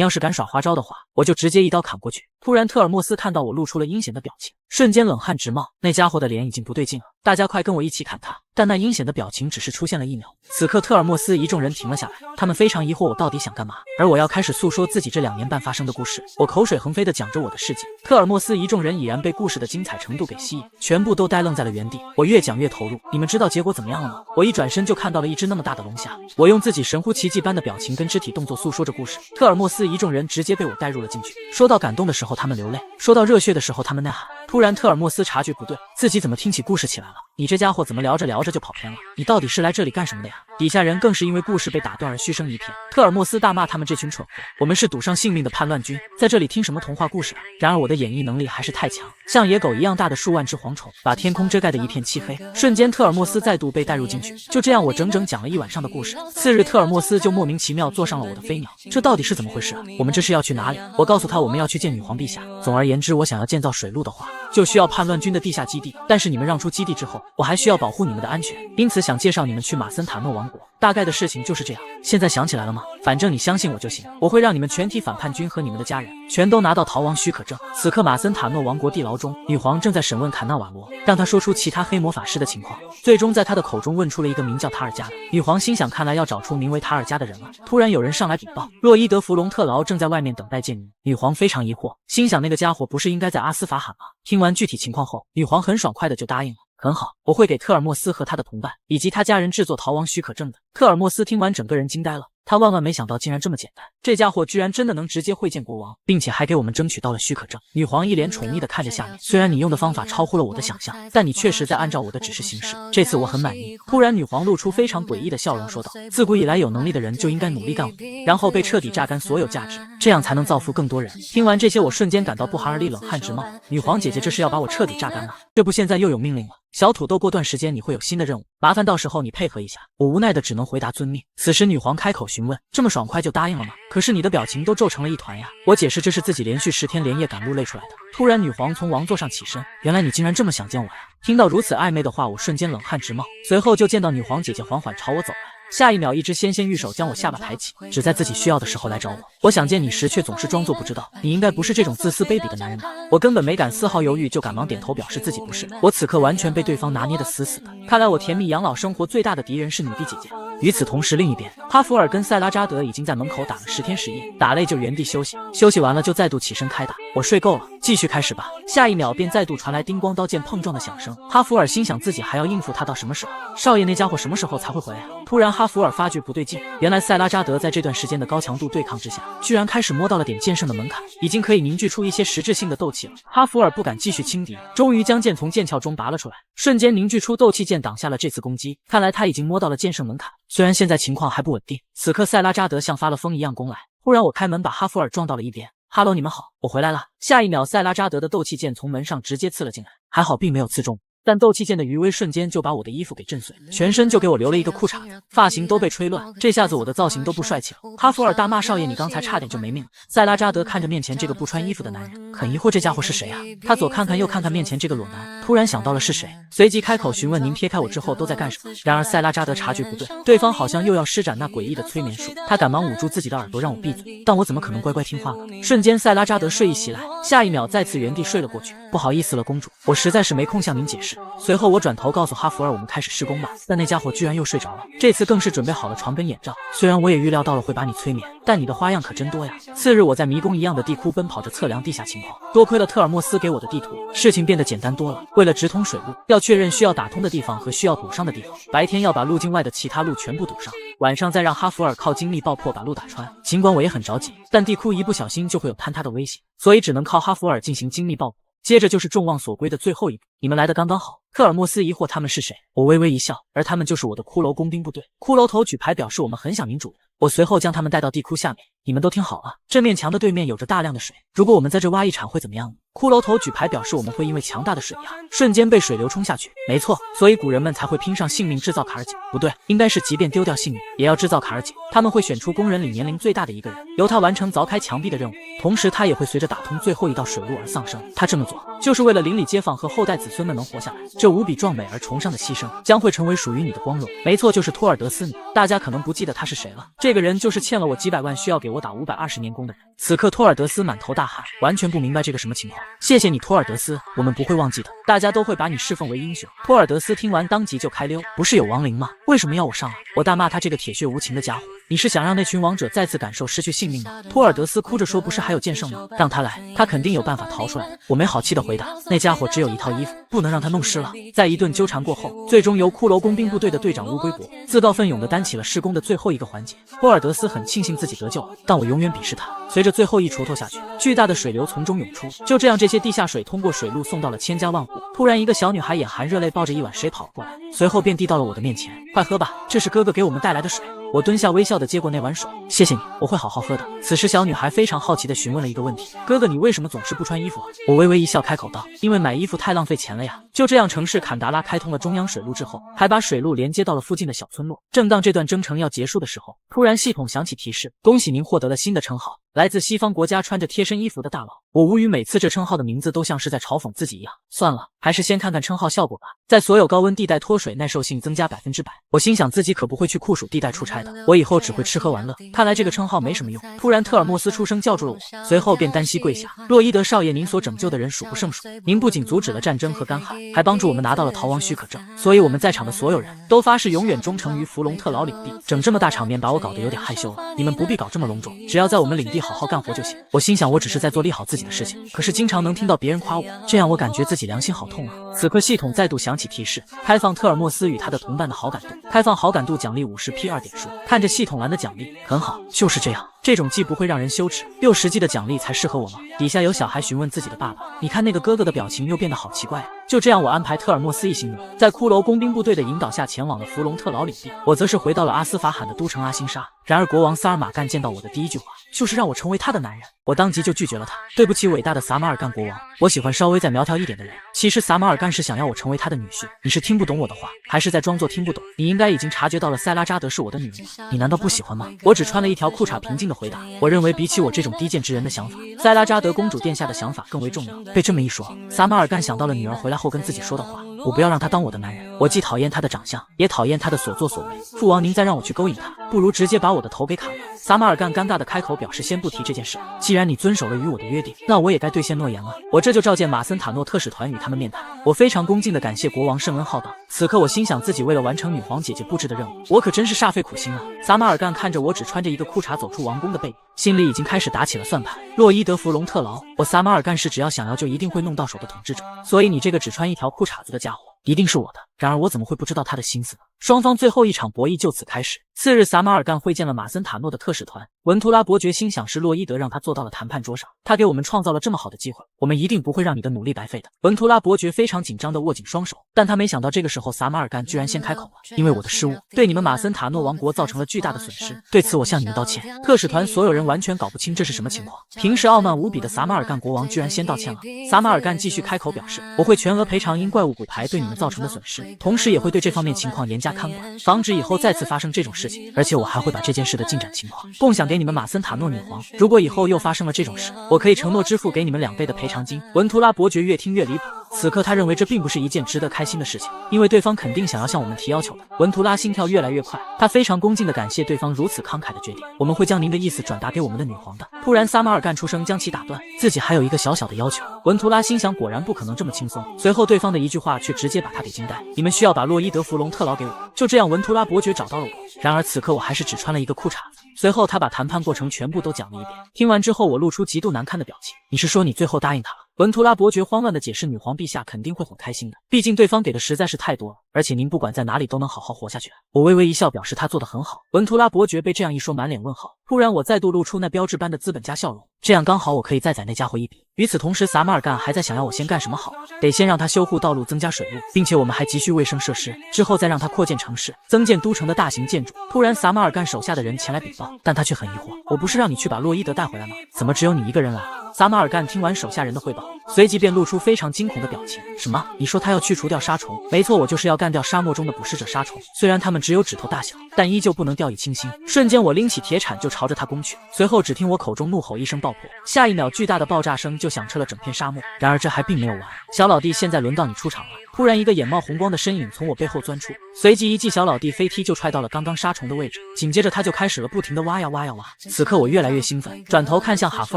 要是敢耍花招的话，我就直接一刀砍过去。突然特尔莫斯看到我露出了阴险的表情，瞬间冷汗直冒，那家伙的脸已经不对劲了，大家快跟我一起砍他！但那阴险的表情只是出现了1秒，此刻特尔莫斯一众人停了下来，他们非常疑惑我到底想干嘛，而我要开始诉说自己这2年半发生的故事。我口水横飞地讲着我的事迹，特尔莫斯一众人已然被故事的精彩程度给吸引，全部都呆愣在了原地。我越讲越投入，你们知道结果怎么样了吗？我一转身就看到了一只那么大的龙虾，我用自己神乎其技般的表情跟肢体动作诉说着故事，特尔莫斯一众人直接被我带入了进去。说到感动的时候他们流泪，说到热血的时候他们呐喊。突然特尔莫斯察觉不对，自己怎么听起故事起来了？你这家伙怎么聊着聊着就跑偏了？你到底是来这里干什么的呀？底下人更是因为故事被打断而嘘声一片。特尔莫斯大骂他们这群蠢货，我们是赌上性命的叛乱军，在这里听什么童话故事啊？然而我的演绎能力还是太强，像野狗一样大的数万只蝗虫把天空遮盖的一片漆黑，瞬间特尔莫斯再度被带入进去。就这样我整整讲了1晚上的故事。次日特尔莫斯就莫名其妙坐上了我的飞鸟，这到底是怎么回事啊？我们这是要去哪里？我告诉他我们要去见女皇陛下。总而言之，我想要建造水路的话，就需要叛乱军的地下基地，但是你们让出基地之后，我还需要保护你们的安全，因此想介绍你们去马森塔诺王国。大概的事情就是这样，现在想起来了吗？反正你相信我就行，我会让你们全体反叛军和你们的家人全都拿到逃亡许可证。此刻马森塔诺王国地牢中，女皇正在审问坎纳瓦罗，让他说出其他黑魔法师的情况，最终在他的口中问出了一个名叫塔尔加的。女皇心想，看来要找出名为塔尔加的人了。突然有人上来禀报，洛伊德弗隆特劳正在外面等待见女。女皇非常疑惑，心想那个家伙不是应该在阿斯法罕吗？听完具体情况后，女皇很爽快的就答应了。很好，我会给特尔莫斯和他的同伴以及他家人制作逃亡许可证的。特尔莫斯听完整个人惊呆了，他万万没想到竟然这么简单，这家伙居然真的能直接会见国王，并且还给我们争取到了许可证。女皇一脸宠溺的看着下面，虽然你用的方法超乎了我的想象，但你确实在按照我的指示行事，这次我很满意。突然女皇露出非常诡异的笑容说道，自古以来有能力的人就应该努力干活，然后被彻底榨干所有价值，这样才能造福更多人。听完这些我瞬间感到不寒而栗，冷汗直冒。女皇姐姐这是要把我彻底榨干吗？这不现在又有命令了，小土豆过段时间你会有新的任务，麻烦到时候你配合一下。我无奈的只能回答遵命。此时女皇开口询问，这么爽快就答应了吗？可是你的表情都皱成了一团呀。我解释这是自己连续10天连夜赶路累出来的。突然女皇从王座上起身，原来你竟然这么想见我呀。听到如此暧昧的话，我瞬间冷汗直冒，随后就见到女皇姐姐缓缓朝我走来，下一秒一只纤纤玉手将我下巴抬起，只在自己需要的时候来找我。我想见你时却总是装作不知道，你应该不是这种自私卑鄙的男人吧？我根本没敢丝毫犹豫，就赶忙点头表示自己不是。我此刻完全被对方拿捏得死死的，看来我甜蜜养老生活最大的敌人是女帝姐姐。与此同时，另一边哈弗尔跟塞拉扎德已经在门口打了10天10夜，打累就原地休息，休息完了就再度起身开打。我睡够了，继续开始吧。下一秒便再度传来叮咣刀剑碰撞的响声。哈弗尔心想自己还要应付他到什么时候？少爷那家伙什么时候才会回来啊？突然哈弗尔发觉不对劲，原来塞拉扎德在这段时间的高强度对抗之下，居然开始摸到了点剑圣的门槛，已经可以凝聚出一些实质性的斗气了。哈弗尔不敢继续轻敌，终于将剑从剑鞘中拔了出来，瞬间凝聚出斗气剑挡下了这次攻击。看来他已经摸到了剑圣门槛，虽然现在情况还不稳定。此刻塞拉扎德像发了疯一样攻来，突然我开门把哈弗尔撞到了一边。哈喽，你们好，我回来了。下一秒塞拉扎德的斗气剑从门上直接刺了进来，还好并没有刺中，但斗气剑的余威瞬间就把我的衣服给震碎，全身就给我留了一个裤衩子，发型都被吹乱，这下子我的造型都不帅气了。哈弗尔大骂少爷，你刚才差点就没命了。塞拉扎德看着面前这个不穿衣服的男人，很疑惑这家伙是谁啊？他左看看右看看面前这个裸男，突然想到了是谁，随即开口询问您撇开我之后都在干什么。然而塞拉扎德察觉不对，对方好像又要施展那诡异的催眠术，他赶忙捂住自己的耳朵让我闭嘴，但我怎么可能乖乖听话呢？瞬间塞拉扎德睡意袭来，下一秒再次原地睡了过去。不好意思了公主，我实在是没空向您解释。随后我转头告诉哈弗尔我们开始施工吧，但那家伙居然又睡着了，这次更是准备好了床跟眼罩。虽然我也预料到了会把你催眠，但你的花样可真多呀。次日我在迷宫一样的地库奔跑着测量地下情况，多亏了特尔莫斯给我的地图，事情变得简单多了。为了直通水路，要确认需要打通的地方和需要堵上的地方，白天要把路径外的其他路全部堵上，晚上再让哈弗尔靠精力爆破把路打穿。尽管我也很着急，但地库一不小心就会有坍塌的危险，所以只能靠哈弗尔进行精密爆破。接着就是众望所归的最后一步，你们来的刚刚好。特尔莫斯疑惑他们是谁，我微微一笑，而他们就是我的骷髅工兵部队。骷髅头举牌表示我们很想您主人。我随后将他们带到地窟下面，你们都听好啊，这面墙的对面有着大量的水，如果我们在这挖一场会怎么样呢？骷髅头举牌表示我们会因为强大的水压，瞬间被水流冲下去。没错，所以古人们才会拼上性命制造卡尔井，不对，应该是即便丢掉性命也要制造卡尔井。他们会选出工人里年龄最大的一个人，由他完成凿开墙壁的任务，同时他也会随着打通最后一道水路而丧生。他这么做就是为了邻里街坊和后代子孙们能活下来，这无比壮美而崇尚的牺牲将会成为属于你的光荣。没错，就是托尔德斯你，大家可能不记得他是谁了，这个人就是欠了我几百万需要给我打520年工的人。此刻托尔德斯满头大汗，完全不明白这个什么情况。谢谢你托尔德斯，我们不会忘记的，大家都会把你侍奉为英雄。托尔德斯听完当即就开溜，不是有亡灵吗？为什么要我上啊？我大骂他这个铁血无情的家伙，你是想让那群王者再次感受失去性命吗？托尔德斯哭着说，不是还有剑圣吗？让他来，他肯定有办法逃出来的。我没好气的回答，那家伙只有一套衣服，不能让他弄湿了。在一顿纠缠过后，最终由骷髅工兵部队的队长乌龟国自告奋勇地担起了施工的最后一个环节。托尔德斯很庆幸自己得救了，但我永远鄙视他。随着最后一锄头下去，巨大的水流从中涌出，就这样这些地下水通过水路送到了千家万户。突然一个小女孩眼含热泪抱着一碗水跑过来，随后便递到了我的面前，快喝吧，这是哥哥给我们带来的水。我蹲下微笑地接过那碗水，谢谢你，我会好好喝的。此时小女孩非常好奇地询问了一个问题，哥哥你为什么总是不穿衣服啊？我微微一笑开口道，因为买衣服太浪费钱了呀。就这样城市坎达拉开通了中央水路之后，还把水路连接到了附近的小村落。正当这段征程要结束的时候，突然系统响起提示，恭喜您获得了新的称号，来自西方国家穿着贴身衣服的大佬。我无语，每次这称号的名字都像是在嘲讽自己一样。算了，还是先看看称号效果吧。在所有高温地带脱水耐受性增加100%。我心想自己可不会去酷暑地带出差的，我以后只会吃喝玩乐，看来这个称号没什么用。突然特尔莫斯出声叫住了我，随后便单膝跪下，洛伊德少爷，您所拯救的人数不胜数，您不仅阻止了战争和干旱，还帮助我们拿到了逃亡许可证，所以我们在场的所有人都发誓永远忠诚于弗隆特劳领地。整这么大场面把我搞得有点害羞了，你们不必搞这么隆重，只要在我们领地好好干活就行。我心想我只是在做利好自己的事情，可是经常能听到别人夸我，这样我感觉自己良心好痛啊。此刻系统再度响起提示，开放特尔莫斯与他的同伴的好感度，开放好感度奖励50P 2点数。看着系统栏的奖励，很好，就是这样，这种既不会让人羞耻又实际的奖励才适合我吗？底下有小孩询问自己的爸爸，你看那个哥哥的表情又变得好奇怪啊。就这样，我安排特尔莫斯一行人在骷髅工兵部队的引导下前往了弗隆特劳领地，我则是回到了阿斯法罕的都城阿辛沙。然而国王萨尔马干见到我的第一句话就是让我成为他的男人，我当即就拒绝了他。对不起伟大的撒马尔干国王，我喜欢稍微再苗条一点的人。其实撒马尔干是想要我成为他的女婿，你是听不懂我的话，还是在装作听不懂？你应该已经察觉到了塞拉扎德是我的女人吧？你难道不喜欢吗？我只穿了一条裤衩，平静的回答，我认为比起我这种低贱之人的想法，塞拉扎德公主殿下的想法更为重要。被这么一说，撒马尔干想到了女儿回来后跟自己说的话，我不要让他当我的男人，我既讨厌他的长相，也讨厌他的所作所为。父王您再让我去勾引他，不如直接把我的头给砍了。撒马尔干尴尬的开口表示先不提这件事，既然你遵守了与我的约定，那我也该兑现诺言了。我这就召见马森塔诺特使团与他们面谈。我非常恭敬地感谢国王圣恩浩荡。此刻我心想自己为了完成女皇姐姐布置的任务，我可真是煞费苦心啊。撒马尔干看着我只穿着一个裤衩走出王宫的背影，心里已经开始打起了算盘。洛伊德弗隆特劳，我撒马尔干是只要想要就一定会弄到手的统治者，所以你这个只穿一条裤衩子的家伙一定是我的。然而我怎么会不知道他的心思呢？双方最后一场博弈就此开始。次日，撒马尔干会见了马森塔诺的特使团。文图拉伯爵心想是洛伊德让他坐到了谈判桌上，他给我们创造了这么好的机会，我们一定不会让你的努力白费的。文图拉伯爵非常紧张地握紧双手，但他没想到这个时候撒马尔干居然先开口了，因为我的失误对你们马森塔诺王国造成了巨大的损失，对此我向你们道歉。特使团所有人完全搞不清这是什么情况，平时傲慢无比的撒马尔干国王居然先道歉了。撒马尔干继续开口表示，我会全额赔偿因怪物骨牌对你们造成的损失，同时也会对这方面情况严加看管，防止以后再次发生这种事情，而且我还会把这件事的进展情况共享给你们马森塔诺女皇。如果以后又发生了这种事，我可以承诺支付给你们2倍的赔偿金。文图拉伯爵越听越离谱，此刻他认为这并不是一件值得开心的事情，因为对方肯定想要向我们提要求的。文图拉心跳越来越快，他非常恭敬地感谢对方如此慷慨的决定，我们会将您的意思转达给我们的女皇的。突然撒马尔干出声将其打断，自己还有一个小小的要求。文图拉心想果然不可能这么轻松，随后对方的一句话却直接把他给惊呆，你们需要把洛伊德弗隆特劳给我。就这样文图拉伯爵找到了我，然而此刻我还是只穿了一个裤衩子。随后他把谈判过程全部都讲了一遍，听完之后我露出极度难堪的表情，你是说你最后答应他了？文图拉伯爵慌乱地解释，女皇陛下肯定会很开心的，毕竟对方给的实在是太多了，而且您不管在哪里都能好好活下去。我微微一笑，表示他做得很好。文图拉伯爵被这样一说，满脸问号。突然我再度露出那标志般的资本家笑容，这样刚好我可以再宰那家伙一笔。与此同时，撒马尔干还在想要我先干什么好，得先让他修护道路，增加水路，并且我们还急需卫生设施，之后再让他扩建城市，增建都城的大型建筑。突然撒马尔干手下的人前来禀报，但他却很疑惑，我不是让你去把洛伊德带回来吗？怎么只有你一个人来？撒马尔干听完手下人的汇报，随即便露出非常惊恐的表情。什么？你说他要去除掉沙虫？没错，我就是要干掉沙漠中的捕食者沙虫。虽然他们只有指头大小，但依旧不能掉以轻心。瞬间，我拎起铁铲就朝着他攻去。随后，只听我口中怒吼一声爆破，下一秒巨大的爆炸声就响彻了整片沙漠。然而这还并没有完，小老弟，现在轮到你出场了。突然，一个眼冒红光的身影从我背后钻出，随即一记小老弟飞踢就踹到了刚刚沙虫的位置。紧接着他就开始了不停的挖呀挖呀挖。此刻我越来越兴奋，转头看向哈弗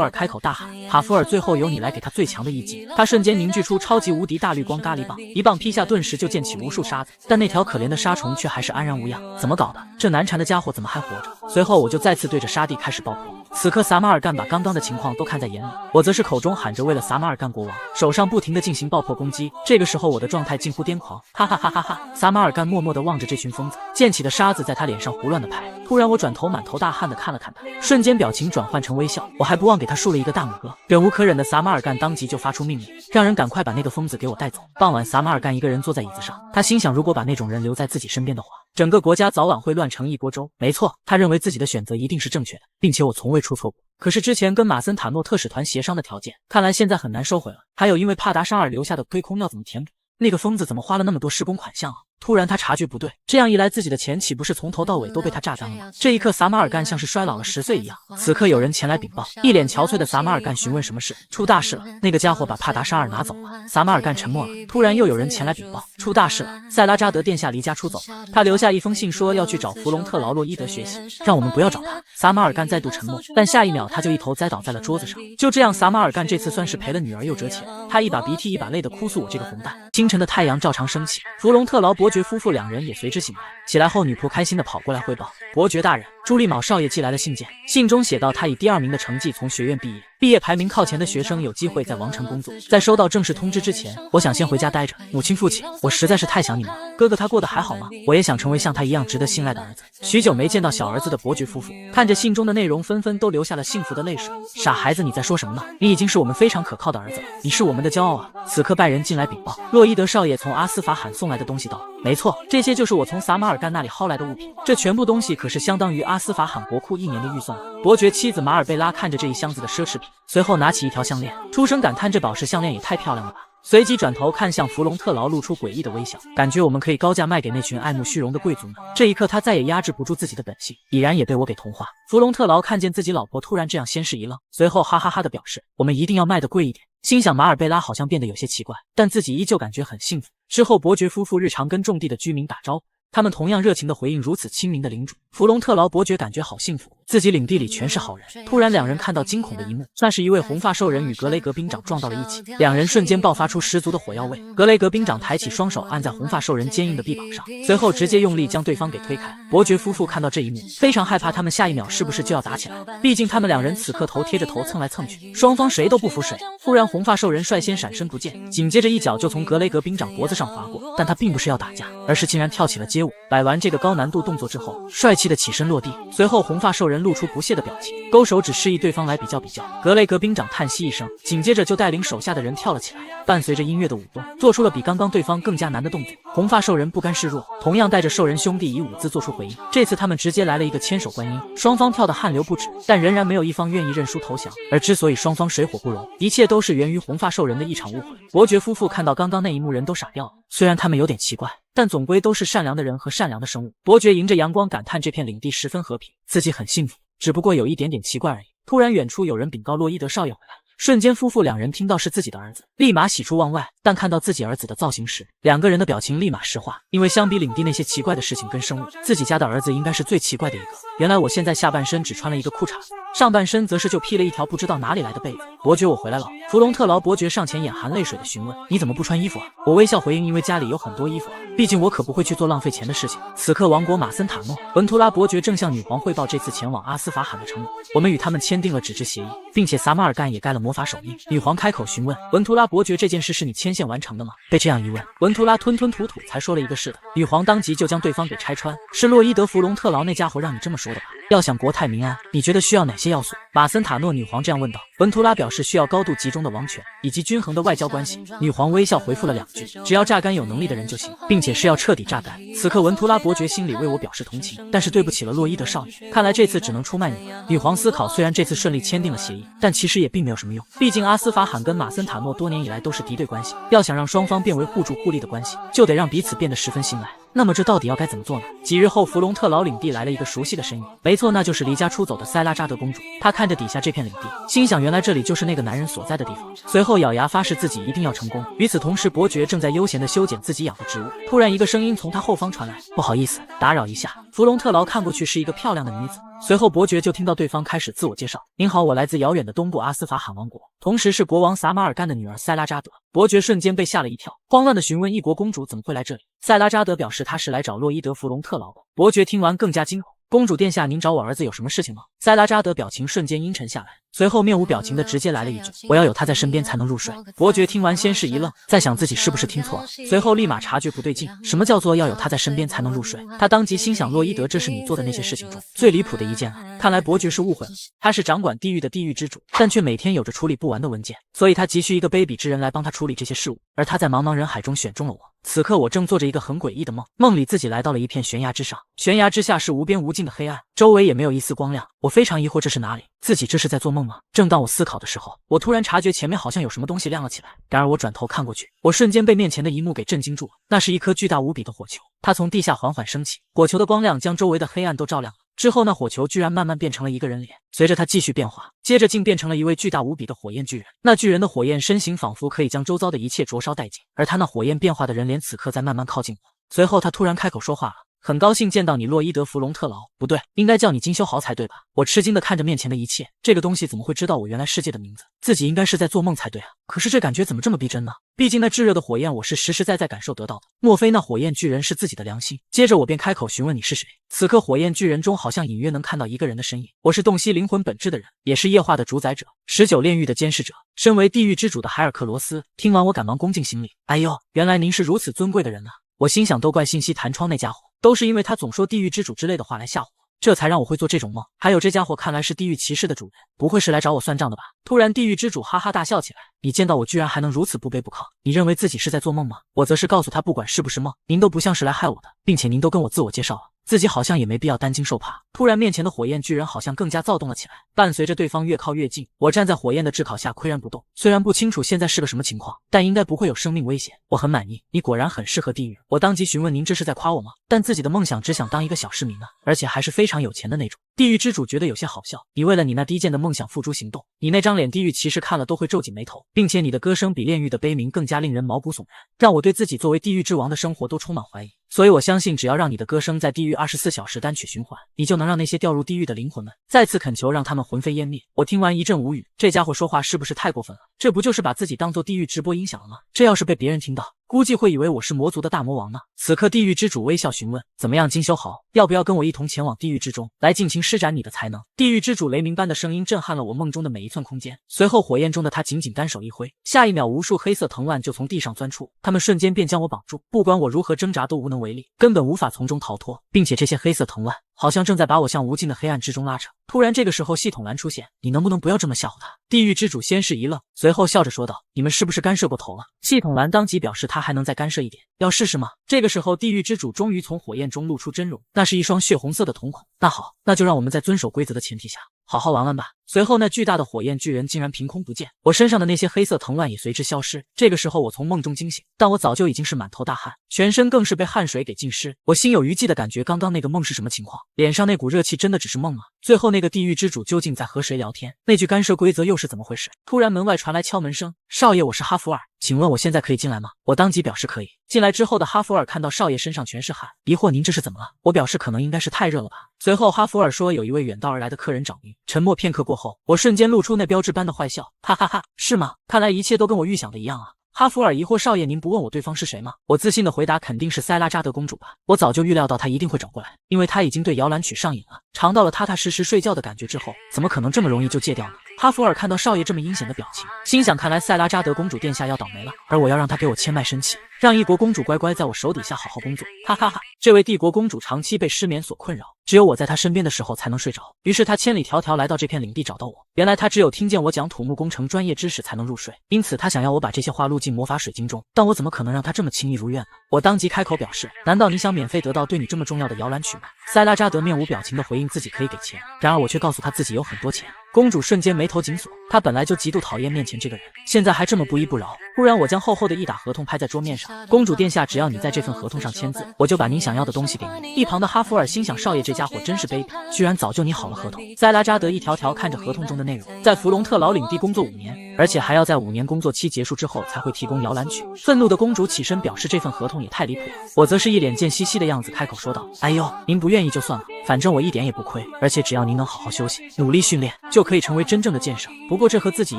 尔，开口大喊：哈弗尔，最后由你来给他最强的一击！他瞬间凝聚出超级无敌大绿光咖喱棒，一棒劈下，顿时就溅起无数沙子。但那条可怜的沙虫却还是安然无恙。怎么搞的？这难缠的家伙怎么还活着？随后我就再次对着沙地开始爆破。此刻撒马尔干把刚刚的情况都看在眼里，我则是口中喊着为了撒马尔干国王，手上不停地进行爆破攻击。这个时候我的状态近乎癫狂，哈哈哈哈哈！撒马尔干默默地望着这群疯子，溅起的沙子在他脸上胡乱地拍。突然我转头满头大汗地看了看他，瞬间表情转换成微笑，我还不忘给他竖了一个大拇哥。忍无可忍的撒马尔干当即就发出命令，让人赶快把那个疯子给我带走。傍晚，撒马尔干一个人坐在椅子上，他心想，如果把那种人留在自己身边的话，整个国家早晚会乱成一锅粥。没错，他认为自己的选择一定是正确的，并且我从未出错过。可是之前跟马森塔诺特使团协商的条件，看来现在很难收回了。还有因为帕达沙尔留下的亏空要怎么填补？那个疯子怎么花了那么多施工款项啊？突然他察觉不对，这样一来自己的钱岂不是从头到尾都被他榨干了？这一刻撒马尔干像是衰老了10岁一样。此刻有人前来禀报，一脸憔悴的撒马尔干询问什么事。出大事了，那个家伙把帕达沙尔拿走了。撒马尔干沉默了。突然又有人前来禀报，出大事了，塞拉扎德殿下离家出走，他留下一封信说要去找弗隆特劳洛伊德学习，让我们不要找他。撒马尔干再度沉默，但下一秒他就一头栽倒在了桌子上。就这样，撒马尔干这次算是赔了女儿又折钱，他一把鼻涕一把泪的哭诉我这个混蛋。清晨的太阳照常升起，弗隆特劳伯爵夫妇两人也随之醒来。起来后，女仆开心地跑过来汇报：伯爵大人，朱利卯少爷寄来了信件，信中写道他以第2名的成绩从学院毕业，毕业排名靠前的学生有机会在王城工作。在收到正式通知之前，我想先回家待着。母亲父亲，我实在是太想你们了。哥哥他过得还好吗？我也想成为像他一样值得信赖的儿子。许久没见到小儿子的伯爵夫妇，看着信中的内容，纷纷都流下了幸福的泪水。傻孩子，你在说什么呢？你已经是我们非常可靠的儿子了，你是我们的骄傲啊！此刻拜仁进来禀报，洛伊德少爷从阿斯法罕送来的东西到了。没错，这些就是我从撒马尔干那里薅来的物品，这全部东西可是相当于阿斯法罕国库1年的预算了。伯爵妻子马尔贝拉看着这一箱子的奢侈品，随后拿起一条项链，出声感叹：这宝石项链也太漂亮了吧！随即转头看向弗隆特劳，露出诡异的微笑，感觉我们可以高价卖给那群爱慕虚荣的贵族呢。这一刻，他再也压制不住自己的本性，已然也被我给同化。弗隆特劳看见自己老婆突然这样，先是一愣，随后哈哈哈的表示：我们一定要卖得贵一点。心想马尔贝拉好像变得有些奇怪，但自己依旧感觉很幸福。之后，伯爵夫妇日常跟种地的居民打招呼，他们同样热情地回应如此亲民的领主。弗隆特劳伯爵感觉好幸福，自己领地里全是好人。突然两人看到惊恐的一幕，算是一位红发兽人与格雷格兵长撞到了一起，两人瞬间爆发出十足的火药味。格雷格兵长抬起双手按在红发兽人坚硬的臂膀上，随后直接用力将对方给推开。伯爵夫妇看到这一幕，非常害怕他们下一秒是不是就要打起来，毕竟他们两人此刻头贴着头蹭来蹭去，双方谁都不服谁。突然红发兽人率先闪身不见，紧接着一脚就从格雷格兵长脖子上划过，但他并不是要打架，而是竟然跳起了街舞。摆完这个高难度动作之后，帅气的起身落地，随后红发兽人露出不屑的表情，勾手指示意对方来比较比较。格雷格兵长叹息一声，紧接着就带领手下的人跳了起来，伴随着音乐的舞动，做出了比刚刚对方更加难的动作。红发兽人不甘示弱，同样带着兽人兄弟以舞姿做出回应。这次他们直接来了一个千手观音，双方跳得汗流不止，但仍然没有一方愿意认输投降。而之所以双方水火不容，一切都是源于红发兽人的一场误会。伯爵夫妇看到刚刚那一幕，人都傻掉了。虽然他们有点奇怪，但总归都是善良的人和善良的生物。伯爵迎着阳光感叹这片领地十分和平，自己很幸福，只不过有一点点奇怪而已。突然远处有人禀告洛伊德少爷回来，瞬间夫妇两人听到是自己的儿子，立马喜出望外，但看到自己儿子的造型时，两个人的表情立马石化，因为相比领地那些奇怪的事情跟生物，自己家的儿子应该是最奇怪的一个。原来我现在下半身只穿了一个裤衩子，上半身则是就披了一条不知道哪里来的被子。伯爵我回来了。弗隆特劳伯爵上前眼含泪水的询问，你怎么不穿衣服啊？我微笑回应，因为家里有很多衣服啊。毕竟我可不会去做浪费钱的事情。此刻，王国马森塔诺、文图拉伯爵正向女皇汇报这次前往阿斯法罕的承诺。我们与他们签订了纸质协议，并且萨马尔干也盖了魔法手印。女皇开口询问文图拉伯爵：“这件事是你牵线完成的吗？”被这样一问，文图拉吞吞吐吐才说了一个是的。女皇当即就将对方给拆穿：“是洛伊德·弗隆特劳那家伙让你这么说的吧？要想国泰民安，你觉得需要哪些要素？”马森塔诺女皇这样问道。文图拉表示需要高度集中的王权以及均衡的外交关系。女皇微笑回复了2句：“只要榨干有能力的人就行，并且是要彻底榨干。”此刻文图拉伯爵心里为我表示同情，但是对不起了洛伊德少爷，看来这次只能出卖你了。女皇思考，虽然这次顺利签订了协议，但其实也并没有什么用，毕竟阿斯法罕跟马森塔诺多年以来都是敌对关系，要想让双方变为互助互利的关系，就得让彼此变得十分信赖。那么这到底要该怎么做呢？几日后，弗隆特劳领地来了一个熟悉的身影，没错，那就是离家出走的塞拉扎德公主。她看着底下这片领地，心想原来这里就是那个男人所在的地方。随后咬牙发誓自己一定要成功。与此同时，伯爵正在悠闲地修剪自己养的植物。突然，一个声音从他后方传来：“不好意思，打扰一下。”弗隆特劳看过去是一个漂亮的女子。随后，伯爵就听到对方开始自我介绍：“您好，我来自遥远的东部阿斯法罕王国，同时是国王萨马尔干的女儿塞拉扎德。”伯爵瞬间被吓了一跳，慌乱地询问：“异国公主怎么会来这里？”塞拉扎德表示她是来找洛伊德·弗隆特劳的。伯爵听完更加惊恐：“公主殿下，您找我儿子有什么事情吗？”塞拉扎德表情瞬间阴沉下来，随后面无表情的直接来了一句：“我要有他在身边才能入睡。”伯爵听完先是一愣，在想自己是不是听错了，随后立马察觉不对劲，什么叫做要有他在身边才能入睡？他当即心想：洛伊德，这是你做的那些事情中最离谱的一件了。看来伯爵是误会了，他是掌管地狱的地狱之主，但却每天有着处理不完的文件，所以他急需一个卑鄙之人来帮他处理这些事务，而他在茫茫人海中选中了我。此刻我正做着一个很诡异的梦，梦里自己来到了一片悬崖之上，悬崖之下是无边无尽的黑暗，周围也没有一丝光亮。我非常疑惑这是哪里，自己这是在做梦吗？正当我思考的时候，我突然察觉前面好像有什么东西亮了起来，然而我转头看过去，我瞬间被面前的一幕给震惊住了，那是一颗巨大无比的火球，它从地下缓缓升起，火球的光亮将周围的黑暗都照亮了。之后那火球居然慢慢变成了一个人脸，随着它继续变化，接着竟变成了一位巨大无比的火焰巨人。那巨人的火焰身形仿佛可以将周遭的一切灼烧殆尽，而他那火焰变化的人脸此刻在慢慢靠近我。随后他突然开口说话了：“很高兴见到你，洛伊德·弗隆特劳，不对，应该叫你金修豪才对吧？”我吃惊地看着面前的一切，这个东西怎么会知道我原来世界的名字？自己应该是在做梦才对啊，可是这感觉怎么这么逼真呢？毕竟那炙热的火焰我是实实在在感受得到的，莫非那火焰巨人是自己的良心？接着我便开口询问：“你是谁？”此刻火焰巨人中好像隐约能看到一个人的身影，我是洞悉灵魂本质的人，也是液化的主宰者，19炼狱的监视者，身为地狱之主的海尔克罗斯。听完我赶忙恭敬行礼：“哎呦，原来您是如此尊贵的人啊！”我心想，都怪信息弹窗那家伙，都是因为他总说地狱之主之类的话来吓唬我，这才让我会做这种梦。还有这家伙看来是地狱骑士的主人，不会是来找我算账的吧？突然地狱之主哈哈大笑起来：“你见到我居然还能如此不卑不亢，你认为自己是在做梦吗？”我则是告诉他，不管是不是梦，您都不像是来害我的，并且您都跟我自我介绍了，自己好像也没必要担惊受怕。突然面前的火焰巨人好像更加躁动了起来，伴随着对方越靠越近，我站在火焰的炙烤下岿然不动。虽然不清楚现在是个什么情况，但应该不会有生命危险，我很满意。你果然很适合地狱。我当即询问：“您这是在夸我吗？”但自己的梦想只想当一个小市民啊，而且还是非常有钱的那种。地狱之主觉得有些好笑：“你为了你那低贱的梦想付诸行动，你那张脸地狱骑士看了都会皱紧眉头，并且你的歌声比炼狱的悲鸣更加令人毛骨悚然，让我对自己作为地狱之王的生活都充满怀疑。所以我相信只要让你的歌声在地狱24小时单曲循环，你就能让那些掉入地狱的灵魂们再次恳求让他们魂飞烟灭。”我听完一阵无语，这家伙说话是不是太过分了？这不就是把自己当做地狱直播音响了吗？这要是被别人听到，估计会以为我是魔族的大魔王呢。此刻地狱之主微笑询问：“怎么样，金修豪，要不要跟我一同前往地狱之中，来尽情施展你的才能？”地狱之主雷鸣般的声音震撼了我梦中的每一寸空间，随后火焰中的他紧紧单手一挥，下一秒无数黑色藤蔓就从地上钻出，他们瞬间便将我绑住，不管我如何挣扎都无能为力，根本无法从中逃脱，并且这些黑色藤蔓好像正在把我向无尽的黑暗之中拉扯。突然这个时候系统栏出现：“你能不能不要这么吓唬他？”地狱之主先是一愣，随后笑着说道：“你们是不是干涉过头了？”系统栏当即表示他还能再干涉一点，要试试吗？这个时候地狱之主终于从火焰中露出真容，那是一双血红色的瞳孔。那好，那就让我们在遵守规则的前提下好好玩玩吧。随后那巨大的火焰巨人竟然凭空不见，我身上的那些黑色藤蔓也随之消失。这个时候我从梦中惊醒，但我早就已经是满头大汗，全身更是被汗水给浸湿。我心有余悸的感觉刚刚那个梦是什么情况，脸上那股热气真的只是梦吗？最后那个地狱之主究竟在和谁聊天？那句干涉规则又是怎么回事？突然门外传来敲门声：“少爷，我是哈弗尔，请问我现在可以进来吗？”我当即表示可以。进来之后的哈弗尔看到少爷身上全是汗，疑惑：“您这是怎么了？”我表示可能应该是太热了吧。随后哈弗尔说有一位远道而来的客人找您。沉默片刻过后，我瞬间露出那标志般的坏笑：“哈哈哈，是吗？看来一切都跟我预想的一样啊。”哈弗尔疑惑：少爷，您不问我对方是谁吗？我自信的回答：肯定是塞拉扎德公主吧。我早就预料到她一定会找过来，因为她已经对摇篮曲上瘾了，尝到了踏踏实实睡觉的感觉之后，怎么可能这么容易就戒掉呢？哈弗尔看到少爷这么阴险的表情，心想：看来塞拉扎德公主殿下要倒霉了，而我要让她给我牵脉生气，让一国公主乖乖在我手底下好好工作。哈哈哈！这位帝国公主长期被失眠所困扰，只有我在她身边的时候才能睡着，于是她千里迢迢来到这片领地找到我。原来她只有听见我讲土木工程专业知识才能入睡，因此她想要我把这些话录进魔法水晶中，但我怎么可能让她这么轻易如愿呢？我当即开口表示：难道你想免费得到对你这么重要的摇篮曲吗？塞拉扎德面无表情地回应自己可以给钱，然而我却告诉她自己有很多钱。公主瞬间眉头紧锁，她本来就极度讨厌面前这个人，现在还这么不依不饶。忽然我将厚厚的一沓合同拍在桌面上，公主殿下，只要你在这份合同上签字，我就把您想要的东西给您。一旁的哈弗尔心想：少爷这家伙真是卑鄙，居然早就拟好了合同。塞拉扎德一条条看着合同中的内容，在弗隆特劳领地工作5年，而且还要在5年工作期结束之后才会提供摇篮曲。愤怒的公主起身表示这份合同也太离谱了，我则是一脸贱兮兮的样子开口说道：哎呦，您不愿意就算了，反正我一点也不亏，而且只要您能好好休息，努力训练，就可以成为真正的剑圣。不过这和自己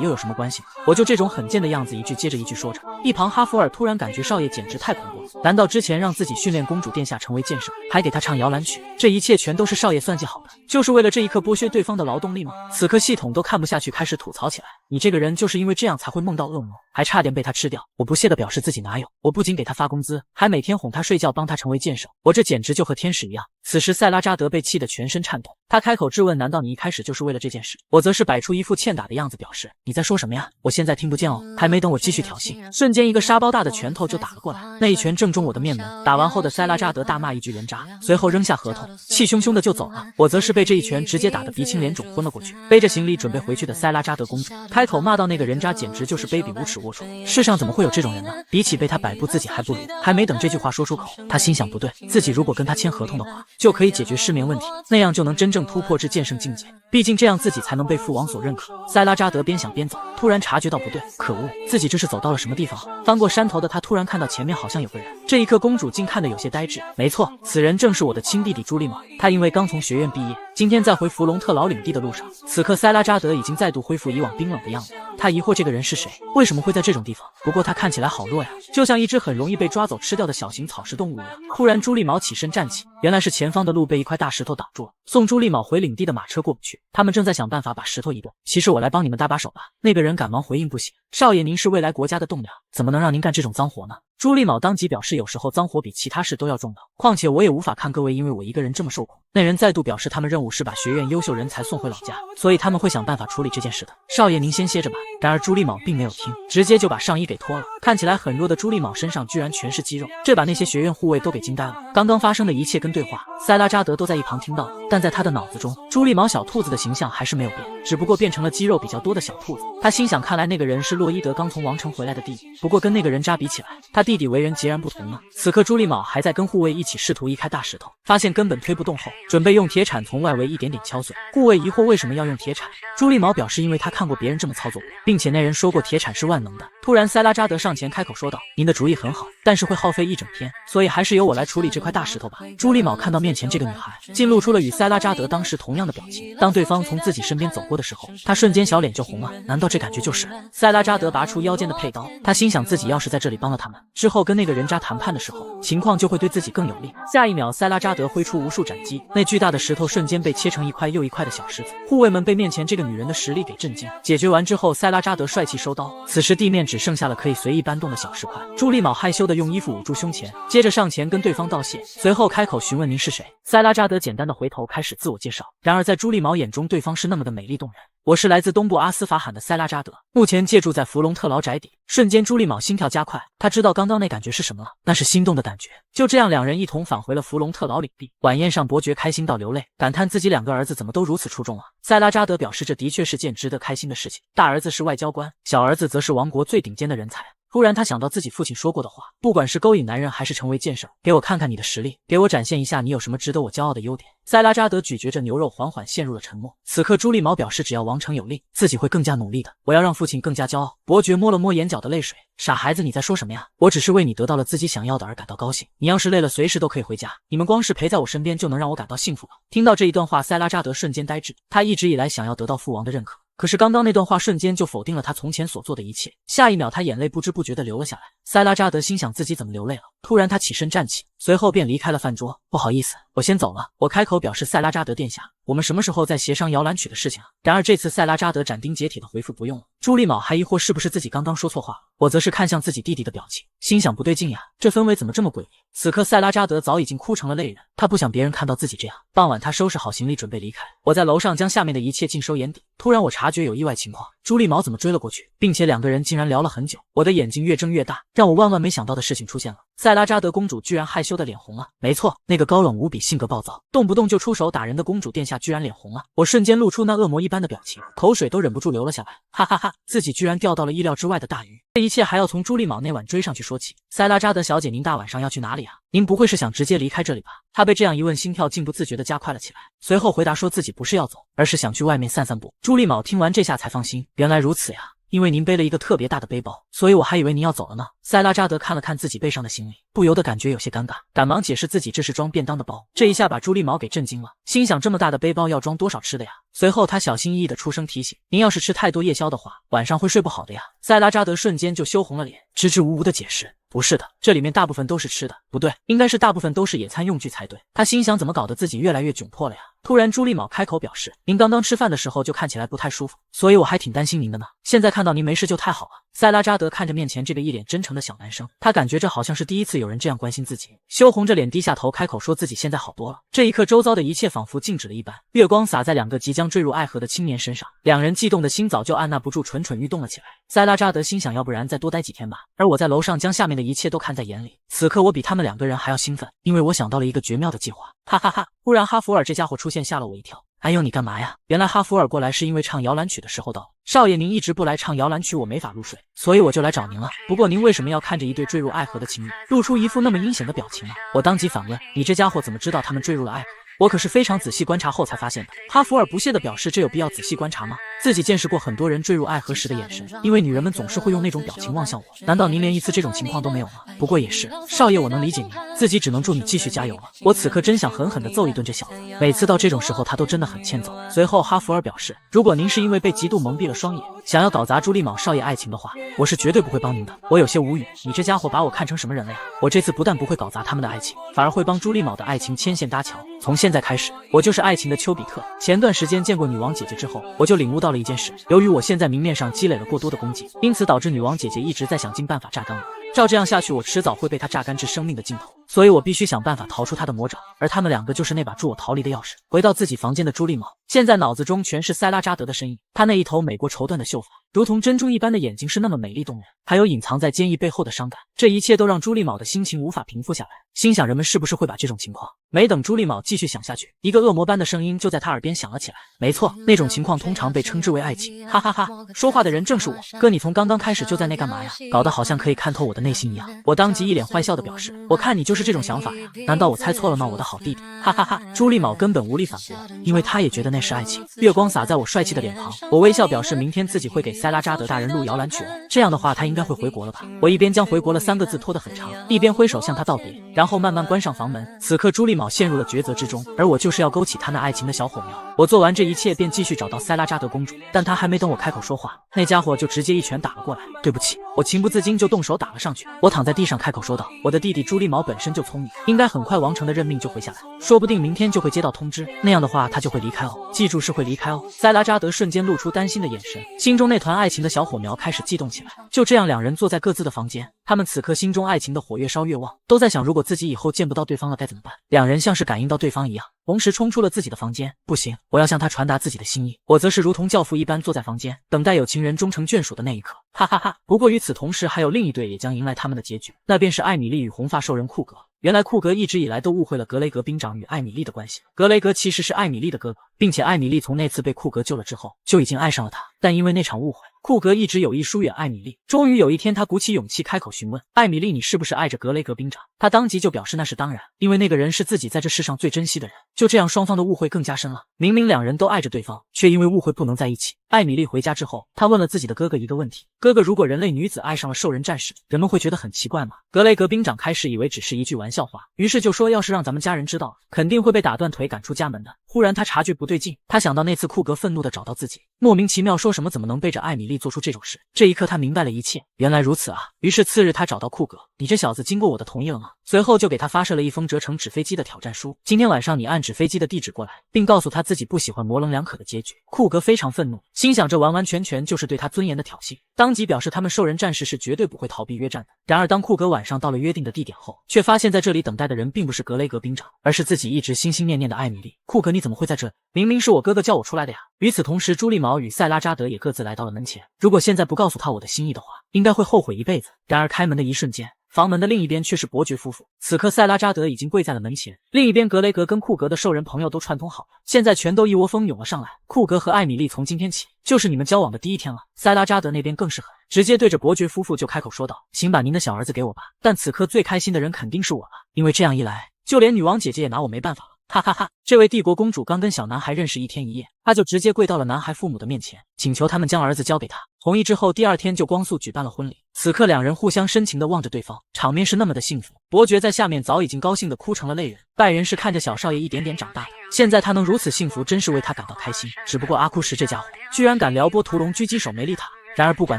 又有什么关系呢？我就这种很贱的样子一句接着一句说着。一旁哈弗尔突然感觉少爷简直太恐怖了，难道之前让自己训练公主殿下成为剑圣，还给她唱摇篮曲，这一切全都是少爷算计好的，就是为了这一刻剥削对方的劳动力吗？此刻系统都看不下去，开始吐槽起来：你这个人就是因为这样才会梦到恶魔，还差点被他吃掉。我不屑地表示自己哪有，我不仅给他发工资，还每天哄他睡觉，帮他成为剑圣，我这简直就和天使一样。此时塞拉扎德被气得全身颤抖，他开口质问：难道你一开始就是为了这件事？我则是摆出一副欠打的样子表示：你在说什么呀？我现在听不见哦。还没等我继续挑衅，瞬间一个沙包大的拳头就打了过来，那一拳正中我的面门。打完后的塞拉扎德大骂一句人渣，随后扔下合同，气汹汹的就走了。我则是被这一拳直接打得鼻青脸肿昏了过去。背着行李准备回去的塞拉扎德公主开口骂到：那个人渣简直就是卑鄙无耻龌龊，世上怎么会有这种人呢？比起被他摆布自己还不如。还没等这句话说出口，他心想不对，自己如果跟他签合同的话，就可以解决失眠问题，那样就能真正突破至剑圣境界，毕竟这样自己才能被父王所认可。塞拉扎德边想边走，突然察觉到不对，可恶，自己这是走到了什么地方？翻过山头的他突然看到前面好像有个人，这一刻公主竟看得有些呆滞。没错，此人正是我的亲弟弟朱利卯，他因为刚从学院毕业，今天在回弗隆特劳领地的路上。此刻塞拉扎德已经再度恢复以往冰冷的样子，他疑惑这个人是谁，为什么会在这种地方？不过他看起来好弱呀，就像一只很容易被抓走吃掉的小型草食动物一样。突然朱利卯起身站起，原来是前方的路被一块大石头挡住了，送朱利卯回领地的马车过不去，他们正在想办法把石头移动。其实我来帮你们搭把手吧。那个人赶忙回应：不行，少爷您是未来国家的栋梁，怎么能让您干这种脏活呢？朱利卯当即表示，有时候脏活比其他事都要重要，况且我也无法看各位因为我一个人这么受苦。那人再度表示，他们任务是把学院优秀人才送回老家，所以他们会想办法处理这件事的。少爷您先歇着吧。然而朱利卯并没有听，直接就把上衣给脱了，看起来很弱的朱利卯身上居然全是肌肉，这把那些学院护卫都给惊呆了。刚刚发生的一切跟对话，塞拉扎德都在一旁听到，但在他的脑子中，朱利卯小兔子的形象还是没有变，只不过变成了肌肉比较多的小兔子。他心想，看来那个人是洛伊德刚从王城回来的弟弟，不过跟那个人渣比起来，他弟弟为人截然不同呢。此刻朱利卯还在跟护卫一起试图移开大石头，发现根本推不动后，准备用铁铲从外围一点点敲碎。护卫疑惑为什么要用铁铲，朱利卯表示因为他看过别人这么操作过，并且那人说过铁铲是万能的。突然塞拉扎德上前开口说道：您的主意很好，但是会耗费一整天，所以还是由我来处理这块大石头吧。朱利卯看到面前这个女孩，竟露出了与塞拉扎德当时同样的表情。当对方从自己身边走过的时候，他瞬间小脸就红了。难道这感觉就是塞拉扎德拔出腰间的佩刀，他心想自己要是在这里帮了他们，之后跟那个人渣谈判的时候，情况就会对自己更有利。下一秒，塞拉扎德挥出无数斩击，那巨大的石头瞬间被切成一块又一块的小石子。护卫们被面前这个女人的实力给震惊。解决完之后，塞拉扎德帅气收刀，此时地面只剩下了可以随意搬动的小石块。朱利卯害羞的用衣服捂住胸前，接着上前跟对方道谢，随后开口询问您是谁。塞拉扎德简单的回头开始自我介绍，然而在朱利卯眼中，对方是那么的美丽动人。我是来自东部阿斯法罕的塞拉扎德，目前借住在弗隆特劳宅邸。瞬间朱利卯心跳加快，他知道刚刚那感觉是什么了，那是心动的感觉。就这样，两人一同返回了弗隆特劳领地。晚宴上，伯爵开心到流泪，感叹自己2个儿子怎么都如此出众啊。塞拉扎德表示，这的确是件值得开心的事情。大儿子是外交官，小儿子则是王国最顶尖的人才。突然他想到自己父亲说过的话，不管是勾引男人还是成为剑圣，给我看看你的实力，给我展现一下你有什么值得我骄傲的优点。塞拉扎德咀嚼着牛肉，缓缓陷入了沉默。此刻朱利卯表示，只要王城有令，自己会更加努力的，我要让父亲更加骄傲。伯爵摸了摸眼角的泪水，傻孩子，你在说什么呀？我只是为你得到了自己想要的而感到高兴，你要是累了随时都可以回家，你们光是陪在我身边就能让我感到幸福了。听到这一段话，塞拉扎德瞬间呆滞，他一直以来想要得到父王的认可，可是刚刚那段话瞬间就否定了他从前所做的一切，下一秒他眼泪不知不觉地流了下来。塞拉扎德心想自己怎么流泪了，突然他起身站起，随后便离开了饭桌。不好意思，我先走了。我开口表示，塞拉扎德殿下，我们什么时候再协商摇篮曲的事情啊？然而这次塞拉扎德斩钉截铁地回复不用了。朱利卯还疑惑是不是自己刚刚说错话了，我则是看向自己弟弟的表情，心想不对劲呀，这氛围怎么这么诡异？此刻塞拉扎德早已经哭成了泪人，他不想别人看到自己这样。傍晚他收拾好行李准备离开，我在楼上将下面的一切尽收眼底。突然我察觉有意外情况，朱利卯怎么追了过去，并且两个人竟然聊了很久。我的眼睛越睁越大，让我万万没想到的事情出现了。塞拉扎德公主居然害羞的脸红了。没错，那个高冷无比、性格暴躁、动不动就出手打人的公主殿下居然脸红了。我瞬间露出那恶魔一般的表情，口水都忍不住流了下来。哈哈哈，自己居然钓到了意料之外的大鱼。这一切还要从朱利卯那晚追上去说起。塞拉扎德小姐，您大晚上要去哪里啊？您不会是想直接离开这里吧？她被这样一问，心跳竟不自觉地加快了起来，随后回答说自己不是要走，而是想去外面散散步。朱利卯听完这下才放心，原来如此呀。因为您背了一个特别大的背包，所以我还以为您要走了呢。塞拉扎德看了看自己背上的行李，不由得感觉有些尴尬，赶忙解释自己这是装便当的包。这一下把朱利卯给震惊了，心想这么大的背包要装多少吃的呀？随后他小心翼翼地出声提醒，您要是吃太多夜宵的话，晚上会睡不好的呀。塞拉扎德瞬间就羞红了脸，支支吾吾地解释，不是的，这里面大部分都是吃的，不对，应该是大部分都是野餐用具才对。他心想怎么搞得自己越来越窘迫了呀？突然朱利卯开口表示，您刚刚吃饭的时候就看起来不太舒服，所以我还挺担心您的呢。现在看到您没事就太好了。塞拉扎德看着面前这个一脸真诚的小男生，他感觉这好像是第一次有人这样关心自己，羞红着脸低下头开口说自己现在好多了。这一刻周遭的一切仿佛静止了一般，月光洒在两个即将坠入爱河的青年身上，两人悸动的心早就按捺不住蠢蠢欲动了起来。塞拉扎德心想要不然再多待几天吧，而我在楼上将下面的一切都看在眼里。此刻我比他们两个人还要兴奋，因为我想到了一个绝妙的计划。哈哈哈！忽然哈弗尔这家伙出现吓了我一跳。哎呦你干嘛呀？原来哈弗尔过来是因为唱摇篮曲的时候到了。少爷您一直不来唱摇篮曲，我没法入睡，所以我就来找您了。不过您为什么要看着一对坠入爱河的情侣，露出一副那么阴险的表情呢？我当即反问，你这家伙怎么知道他们坠入了爱河？我可是非常仔细观察后才发现的。哈弗尔不屑地表示，这有必要仔细观察吗？自己见识过很多人坠入爱河时的眼神，因为女人们总是会用那种表情望向我。难道您连一次这种情况都没有吗？不过也是，少爷我能理解您，自己只能祝你继续加油了。我此刻真想狠狠地揍一顿这小子，每次到这种时候他都真的很欠揍。随后哈弗尔表示，如果您是因为被嫉妒蒙蔽了双眼，想要搞砸朱利卯少爷爱情的话，我是绝对不会帮您的。我有些无语，你这家伙把我看成什么人了呀？我这次不但不会搞砸他们的爱情，反而会帮朱利卯的爱情牵线搭桥。从现在开始，我就是爱情的丘比特。前段时间见过女王姐姐之后，我就领悟到了一件事，由于我现在明面上积累了过多的功绩，因此导致女王姐姐一直在想尽办法榨干我。照这样下去，我迟早会被她榨干至生命的尽头，所以我必须想办法逃出她的魔爪，而他们两个就是那把助我逃离的钥匙。回到自己房间的朱利卯，现在脑子中全是塞拉扎德的身影，他那一头美国绸缎的秀发，如同珍珠一般的眼睛是那么美丽动人，还有隐藏在坚毅背后的伤感，这一切都让朱利卯的心情无法平复下来，心想人们是不是会把这种情况……没等朱利卯继续想下去，一个恶魔般的声音就在他耳边响了起来。没错，那种情况通常被称之为爱情。哈哈哈，说话的人正是我。哥，你从刚刚开始就在那干嘛呀？搞得好像可以看透我的内心一样。我当即一脸坏笑的表示，我看你就是这种想法呀，难道我猜错了吗？我的好弟弟。哈哈哈，朱利卯根本无力反驳，因为他也觉得那是爱情。月光洒在我帅气的脸庞，我微笑表示明天自己会给塞拉扎德大人录摇篮曲哦，这样的话他应该会回国了吧。我一边将回国了3个字拖得很长，一边挥手向他道别，然后慢慢关上房门。此刻朱利卯陷入了抉择之中，而我就是要勾起他那爱情的小火苗。我做完这一切便继续找到塞拉扎德公主，但她还没等我开口说话，那家伙就直接一拳打了过来。对不起，我情不自禁就动手打了上去。我躺在地上开口说道，我的弟弟朱利卯本身就聪明，应该很快王城的任命就回下来，说不定明天就会接到通知，那样的话他就会离开哦，记住是会离开哦。塞拉扎德瞬间露出担心的眼神，心中那团爱情的小火苗开始悸动起来。就这样，两人坐在各自的房间，他们此刻心中爱情的火越烧越旺，都在想如果自己以后见不到对方了该怎么办。两人像是感应到对方一样，同时冲出了自己的房间。不行，我要向他传达自己的心意。我则是如同教父一般坐在房间，等待有情人终成眷属的那一刻。哈哈哈！不过与此同时，还有另一对也将迎来他们的结局，那便是艾米丽与红发兽人库格。原来库格一直以来都误会了格雷格兵长与艾米丽的关系，格雷格其实是艾米丽的哥哥，并且艾米丽从那次被库格救了之后就已经爱上了他，但因为那场误会，库格一直有意疏远艾米丽。终于有一天，他鼓起勇气开口询问艾米丽，你是不是爱着格雷格兵长？他当即就表示那是当然，因为那个人是自己在这世上最珍惜的人。就这样，双方的误会更加深了，明明两人都爱着对方，却因为误会不能在一起。艾米丽回家之后，她问了自己的哥哥一个问题：哥哥，如果人类女子爱上了兽人战士，人们会觉得很奇怪吗？格雷格兵长开始以为只是一句玩笑话，于是就说要是让咱们家人知道了，肯定会被打断腿赶出家门的。忽然他察觉不对劲，他想到那次库格愤怒地找到自己，莫名其妙说什么怎么能背着艾米丽做出这种事。这一刻他明白了一切，原来如此啊！于是次日他找到库格，你这小子经过我的同意了吗？随后就给他发射了一封折成纸飞机的挑战书，今天晚上你按纸飞机的地址过来，并告诉他自己不喜欢模棱两可的结局。库格非常愤怒，心想这完完全全就是对他尊严的挑衅，当即表示他们兽人战士是绝对不会逃避约战的。然而当库格晚上到了约定的地点后，却发现在这里等待的人并不是格雷格兵长，而是自己一直心心念念的艾米丽。库格，你怎么会在这？明明是我哥哥叫我出来的呀！与此同时，朱莉毛与塞拉扎德也各自来到了门前。如果现在不告诉他我的心意的话，应该会后悔一辈子。然而开门的一瞬间，房门的另一边却是伯爵夫妇。此刻塞拉扎德已经跪在了门前，另一边格雷格跟库格的兽人朋友都串通好了，现在全都一窝蜂涌了上来。库格和艾米丽从今天起就是你们交往的第一天了。塞拉扎德那边更是狠，直接对着伯爵夫妇就开口说道：请把您的小儿子给我吧。但此刻最开心的人肯定是我了，因为这样一来，就连女王姐姐也拿我没办法了。哈哈哈！这位帝国公主刚跟小男孩认识一天一夜，她就直接跪到了男孩父母的面前，请求他们将儿子交给她。同意之后，第二天就光速举办了婚礼。此刻两人互相深情地望着对方，场面是那么的幸福。伯爵在下面早已经高兴地哭成了泪人。拜仁是看着小少爷一点点长大的，现在他能如此幸福，真是为他感到开心。只不过阿库什这家伙居然敢撩拨屠龙狙击手梅丽塔。然而不管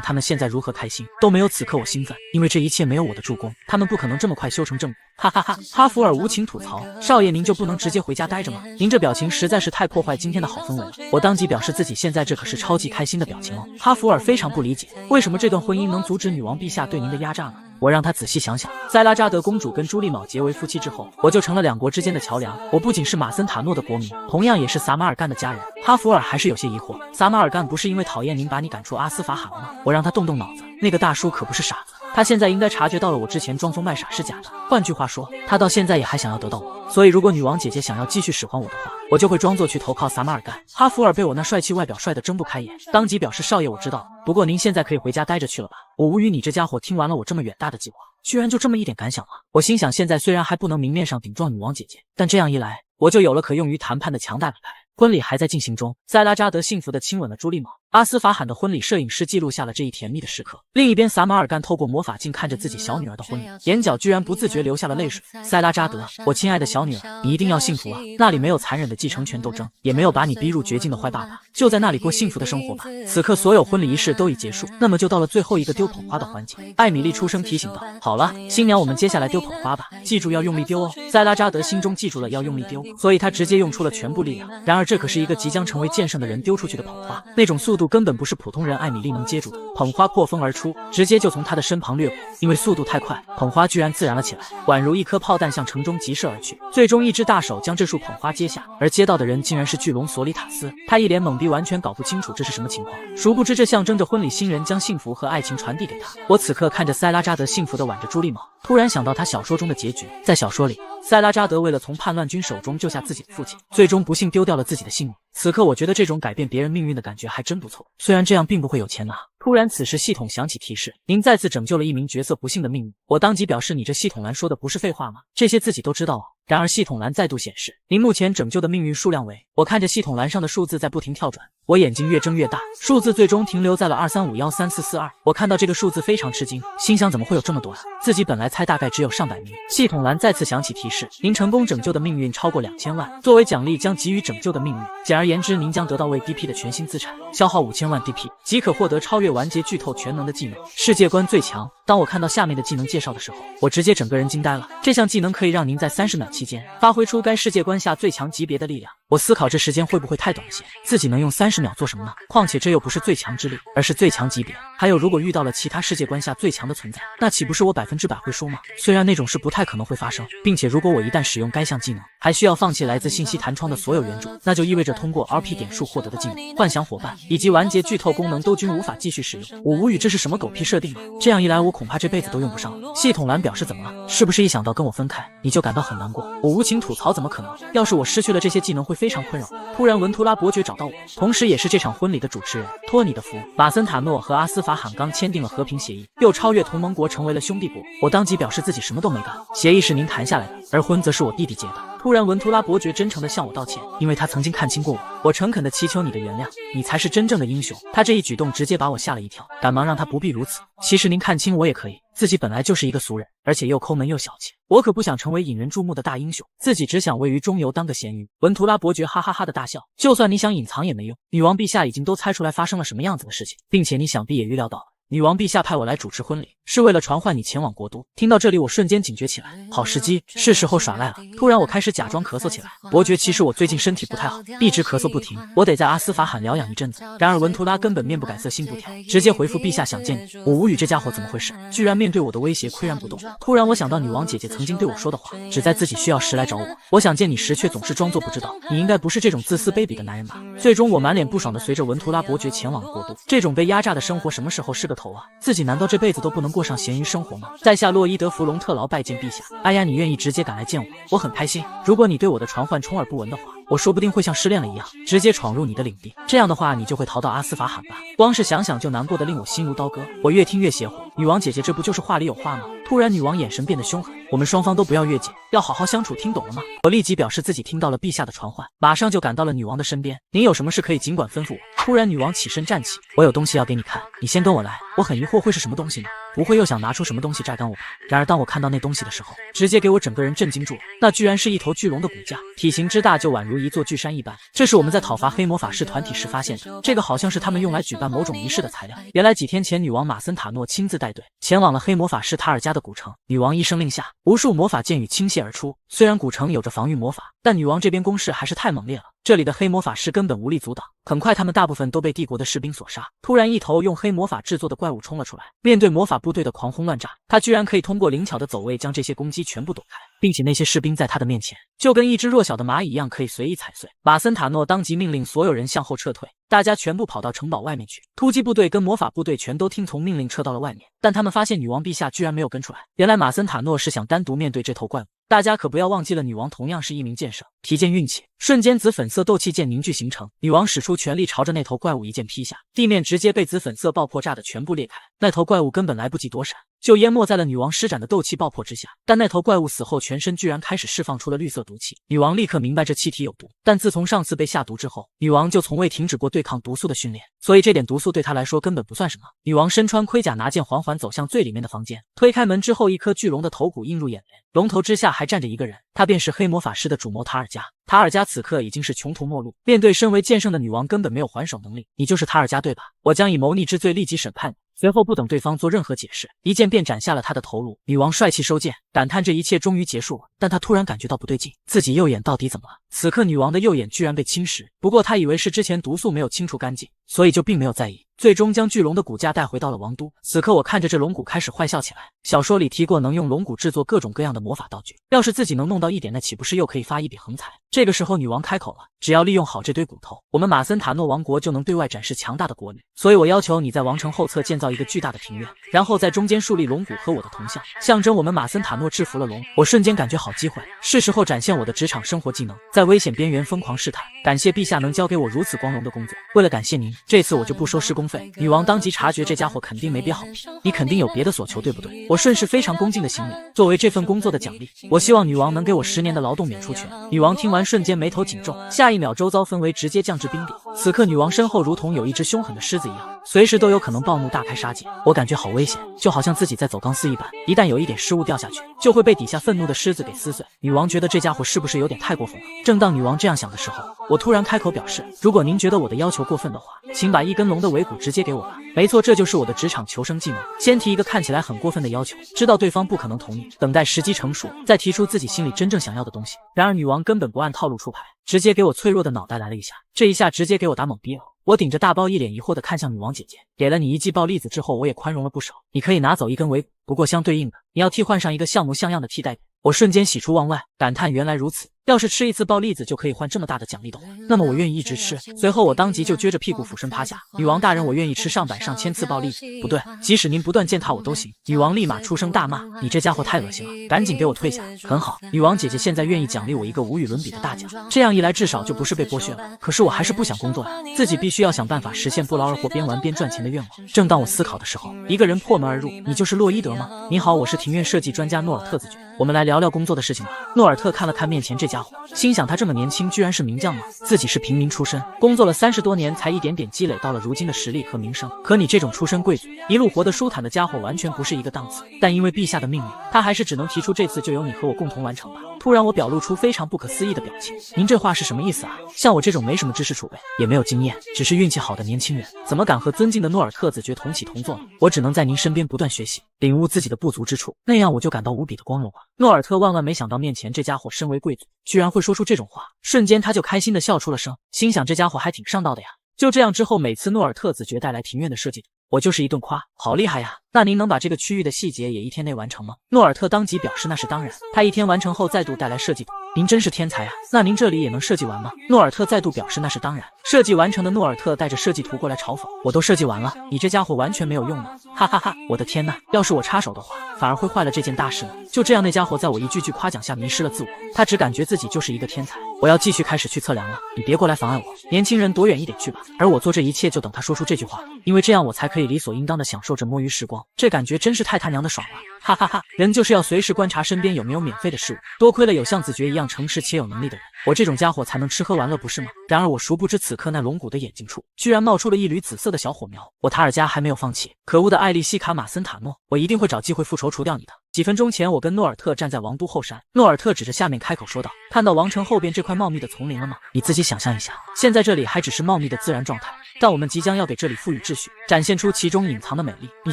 他们现在如何开心，都没有此刻我兴奋，因为这一切没有我的助攻，他们不可能这么快修成正果。哈哈哈！哈弗尔无情吐槽：少爷您就不能直接回家待着吗？您这表情实在是太破坏今天的好氛围了。我当即表示自己现在这可是超级开心的表情哦。哈弗尔非常不理解，为什么这段婚姻能阻止女王陛下对您的压榨呢？我让他仔细想想，塞拉扎德公主跟朱莉卯结为夫妻之后，我就成了两国之间的桥梁。我不仅是马森塔诺的国民，同样也是撒马尔干的家人。哈弗尔还是有些疑惑，撒马尔干不是因为讨厌您把你赶出阿斯法罕了吗？我让他动动脑子，那个大叔可不是傻子，他现在应该察觉到了我之前装疯卖傻是假的。换句话说，他到现在也还想要得到我。所以如果女王姐姐想要继续使唤我的话，我就会装作去投靠撒马尔干。哈弗尔被我那帅气外表帅得睁不开眼，当即表示少爷我知道了，不过您现在可以回家待着去了吧。我无语你这家伙听完了我这么远大的计划，居然就这么一点感想了。我心想现在虽然还不能明面上顶撞女王姐姐，但这样一来我就有了可用于谈判的强大的牌。婚礼还在进行中，塞拉扎德幸福地亲吻了朱莉卯。阿斯法罕的婚礼摄影师记录下了这一甜蜜的时刻。另一边，撒马尔干透过魔法镜看着自己小女儿的婚礼，眼角居然不自觉流下了泪水。塞拉扎德，我亲爱的小女儿，你一定要幸福啊！那里没有残忍的继承权斗争，也没有把你逼入绝境的坏爸爸，就在那里过幸福的生活吧。此刻，所有婚礼仪式都已结束，那么就到了最后一个丢捧花的环节。艾米丽出声提醒道：好了，新娘，我们接下来丢捧花吧，记住要用力丢哦。塞拉扎德心中记住了要用力丢，所以他直接用出了全部力量。然而这可是一个即将成为剑圣的人丢出去的捧花，那种速度根本不是普通人艾米丽能接住的。捧花破风而出，直接就从他的身旁掠过，因为速度太快，捧花居然自燃了起来，宛如一颗炮弹向城中急射而去。最终一只大手将这束捧花接下，而接到的人竟然是巨龙索里塔斯。他一脸懵逼，完全搞不清楚这是什么情况，殊不知这象征着婚礼新人将幸福和爱情传递给他。我此刻看着塞拉扎德幸福地挽着朱莉卯，突然想到他小说中的结局。在小说里，塞拉扎德为了从叛乱军手中救下自己的父亲，最终不幸丢掉了自己的性命。此刻我觉得这种改变别人命运的感觉还真不错，虽然这样并不会有钱拿。突然此时系统响起提示，您再次拯救了一名角色不幸的命运。我当即表示你这系统栏说的不是废话吗？这些自己都知道啊。然而系统栏再度显示，您目前拯救的命运数量为……我看着系统栏上的数字在不停跳转，我眼睛越睁越大，数字最终停留在了235134442。我看到这个数字非常吃惊，心想怎么会有这么多啊？自己本来猜大概只有上百名。系统栏再次响起提示，您成功拯救的命运超过2000万，作为奖励将给予拯救的命运。简而言之，您将得到为 DP 的全新资产，消耗5000万 DP 即可获得超越完结剧透全能的技能，世界观最强。当我看到下面的技能介绍的时候，我直接整个人惊呆了。这项技能可以让您在30秒期间发挥出该世界观下最强级别的力量。我思考这时间会不会太短些，自己能用30秒做什么呢？况且这又不是最强之力，而是最强级别。还有如果遇到了其他世界观下最强的存在，那岂不是我100%会输吗？虽然那种事不太可能会发生，并且如果我一旦使用该项技能，还需要放弃来自信息弹窗的所有援助，那就意味着通过 RP 点数获得的技能、幻想伙伴以及完结剧透功能都均无法继续使用。我无语，这是什么狗屁设定啊！这样一来，我恐怕这辈子都用不上了。系统栏表示怎么了？是不是一想到跟我分开，你就感到很难过？我无情吐槽，怎么可能？要是我失去了这些技能会非常困扰。突然文图拉伯爵找到我，同时也是这场婚礼的主持人。托你的福，马森塔诺和阿斯法罕刚签订了和平协议，又超越同盟国成为了兄弟国。我当即表示自己什么都没干，协议是您谈下来的，而婚则是我弟弟结的。突然文图拉伯爵真诚地向我道歉，因为他曾经看清过我，我诚恳地祈求你的原谅，你才是真正的英雄。他这一举动直接把我吓了一跳，赶忙让他不必如此。其实您看清我也可以，自己本来就是一个俗人，而且又抠门又小气，我可不想成为引人注目的大英雄，自己只想位于中游当个咸鱼。文图拉伯爵哈哈哈的大笑，就算你想隐藏也没用，女王陛下已经都猜出来发生了什么样子的事情，并且你想必也预料到了。女王陛下派我来主持婚礼，是为了传唤你前往国都。听到这里，我瞬间警觉起来，好时机，是时候耍赖了。突然，我开始假装咳嗽起来。伯爵，其实我最近身体不太好，一直咳嗽不停，我得在阿斯法罕疗养一阵子。然而文图拉根本面不改色心不跳，直接回复陛下想见你。我无语，这家伙怎么回事？居然面对我的威胁岿然不动。突然，我想到女王姐姐曾经对我说的话，只在自己需要时来找我。我想见你时，却总是装作不知道。你应该不是这种自私卑鄙的男人吧？最终，我满脸不爽的随着文图拉伯爵前往了国都。这种被压榨的生活什么时候是个头啊？自己难道这辈子都不能过上咸鱼生活吗？在下洛伊德·弗隆特劳拜见陛下。哎呀，你愿意直接赶来见我，我很开心。如果你对我的传唤充耳不闻的话，我说不定会像失恋了一样，直接闯入你的领地。这样的话，你就会逃到阿斯法罕吧。光是想想就难过的令我心如刀割。我越听越邪乎，女王姐姐这不就是话里有话吗？突然，女王眼神变得凶狠，我们双方都不要越界，要好好相处，听懂了吗？我立即表示自己听到了陛下的传唤，马上就赶到了女王的身边。您有什么事可以尽管吩咐我。突然，女王起身站起，我有东西要给你看，你先跟我来。我很疑惑会是什么东西呢？不会又想拿出什么东西榨干我吧？然而当我看到那东西的时候，直接给我整个人震惊住了。那居然是一头巨龙的骨架，体型之大就宛如一座巨山一般。这是我们在讨伐黑魔法师团体时发现的，这个好像是他们用来举办某种仪式的材料。原来几天前，女王马森塔诺亲自带队前往了黑魔法师塔尔加的古城。女王一声令下，无数魔法箭雨倾泻而出。虽然古城有着防御魔法，但女王这边攻势还是太猛烈了，这里的黑魔法师根本无力阻挡。很快，他们大部分都被帝国的士兵所杀。突然，一头用黑魔法制作的怪物冲了出来，面对魔法部队的狂轰乱炸，他居然可以通过灵巧的走位将这些攻击全部躲开，并且那些士兵在他的面前就跟一只弱小的蚂蚁一样，可以随意踩碎。马森塔诺当即命令所有人向后撤退，大家全部跑到城堡外面去。突击部队跟魔法部队全都听从命令撤到了外面，但他们发现女王陛下居然没有跟出来。原来马森塔诺是想单独面对这头怪物。大家可不要忘记了，女王同样是一名剑圣，提剑运气，瞬间紫粉色斗气剑凝聚形成。女王使出全力朝着那头怪物一剑劈下，地面直接被紫粉色爆破炸得全部裂开。那头怪物根本来不及躲闪，就淹没在了女王施展的斗气爆破之下。但那头怪物死后，全身居然开始释放出了绿色毒气。女王立刻明白这气体有毒，但自从上次被下毒之后，女王就从未停止过对抗毒素的训练，所以这点毒素对她来说根本不算什么。女王身穿盔甲，拿剑缓缓走向最里面的房间，推开门之后，一颗巨龙的头骨映入眼帘，龙头之下还站着一个人，他便是黑魔法师的主谋塔尔加。塔尔加此刻已经是穷途末路，面对身为剑圣的女王，根本没有还手能力。你就是塔尔加对吧？我将以谋逆之罪立即审判你。随后不等对方做任何解释，一剑便斩下了他的头颅。女王帅气收剑，感叹这一切终于结束了。但她突然感觉到不对劲，自己右眼到底怎么了？此刻女王的右眼居然被侵蚀，不过她以为是之前毒素没有清除干净，所以就并没有在意。最终将巨龙的骨架带回到了王都。此刻我看着这龙骨开始坏笑起来。小说里提过能用龙骨制作各种各样的魔法道具，要是自己能弄到一点，那岂不是又可以发一笔横财？这个时候女王开口了，只要利用好这堆骨头，我们马森塔诺王国就能对外展示强大的国力。所以我要求你在王城后侧建造一个巨大的庭院，然后在中间树立龙骨和我的铜像，象征我们马森塔诺制服了龙。我瞬间感觉好机会，是时候展现我的职场生活技能，在危险边缘疯狂试探。感谢陛下能交给我如此光荣的工作，为了感谢您，这次我就不收施工费。女王当即察觉这家伙肯定没憋好皮，你肯定有别的所求对不对？我顺势非常恭敬的行礼，作为这份工作的奖励，我希望女王能给我10年的劳动免除权。女王听完瞬间眉头紧皱，下一秒周遭氛围直接降至冰点。此刻女王身后如同有一只凶狠的狮子一样，随时都有可能暴怒大开杀戒。我感觉好危险，就好像自己在走钢丝一般，一旦有一点失误掉下去，就会被底下愤怒的狮子给撕碎。女王觉得这家伙是不是有点太过分了？正当女王这样想的时候，我突然开口表示，如果您觉得我的要求过分的话，请把一根龙的尾骨直接给我吧。没错，这就是我的职场求生技能，先提一个看起来很过分的要求，知道对方不可能同意，等待时机成熟，再提出自己心里真正想要的东西。然而女王根本不按套路出牌，直接给我脆弱的脑袋来了一下，这一下直接给我打懵逼了。我顶着大包，一脸疑惑地看向女王姐姐，给了你一记暴粒子之后，我也宽容了不少，你可以拿走一根尾骨，不过相对应的，你要替换上一个像模像样的替代品。我瞬间喜出望外，感叹原来如此。要是吃一次爆栗子就可以换这么大的奖励的话，那么我愿意一直吃。随后我当即就撅着屁股俯身趴下，女王大人，我愿意吃上百上千次爆栗子，不对，即使您不断践踏我都行。女王立马出声大骂，你这家伙太恶心了，赶紧给我退下。很好，女王姐姐现在愿意奖励我一个无与伦比的大奖，这样一来至少就不是被剥削了。可是我还是不想工作呀，自己必须要想办法实现不劳而获边玩边赚钱的愿望。正当我思考的时候，一个人破门而入，你就是洛伊德吗？你好，我是庭院设计专家诺尔特子爵，我们来聊聊工作的事情吧。诺尔特看了看面前这家伙，心想他这么年轻居然是名将吗？自己是平民出身，工作了30多年才一点点积累到了如今的实力和名声。可你这种出身贵族，一路活得舒坦的家伙完全不是一个档次。但因为陛下的命令，他还是只能提出这次就由你和我共同完成吧。突然我表露出非常不可思议的表情，您这话是什么意思啊？像我这种没什么知识储备，也没有经验，只是运气好的年轻人，怎么敢和尊敬的诺尔特子爵同起同坐呢？我只能在您身边不断学习，领悟自己的不足之处，那样我就感到无比的光荣啊！诺尔特万万没想到面前这家伙身为贵族，居然会说出这种话，瞬间他就开心的笑出了声，心想这家伙还挺上道的呀。就这样之后，每次诺尔特子爵带来庭院的设计图，我就是一顿夸，好厉害呀！那您能把这个区域的细节也一天内完成吗？诺尔特当即表示那是当然，他一天完成后再度带来设计图。您真是天才啊！那您这里也能设计完吗？诺尔特再度表示那是当然。设计完成的诺尔特带着设计图过来嘲讽，我都设计完了，你这家伙完全没有用呢！哈哈哈！我的天呐，要是我插手的话，反而会坏了这件大事呢。就这样，那家伙在我一句句夸奖下迷失了自我，他只感觉自己就是一个天才。我要继续开始去测量了，你别过来妨碍我。年轻人躲远一点去吧。而我做这一切就等他说出这句话，因为这样我才可以理所应当的享受着摸鱼时光，这感觉真是太他娘的爽了！哈哈哈！人就是要随时观察身边有没有免费的事物，多亏了有像子爵一样诚实且有能力的人，我这种家伙才能吃喝玩乐，不是吗？然而我殊不知，此刻那龙骨的眼睛处居然冒出了一缕紫色的小火苗。我塔尔加还没有放弃，可恶的艾丽西卡·马森塔诺，我一定会找机会复仇除掉你的。几分钟前，我跟诺尔特站在王都后山，诺尔特指着下面开口说道：“看到王城后边这块茂密的丛林了吗？你自己想象一下，现在这里还只是茂密的自然状态，但我们即将要给这里赋予秩序，展现出其中隐藏的美丽。你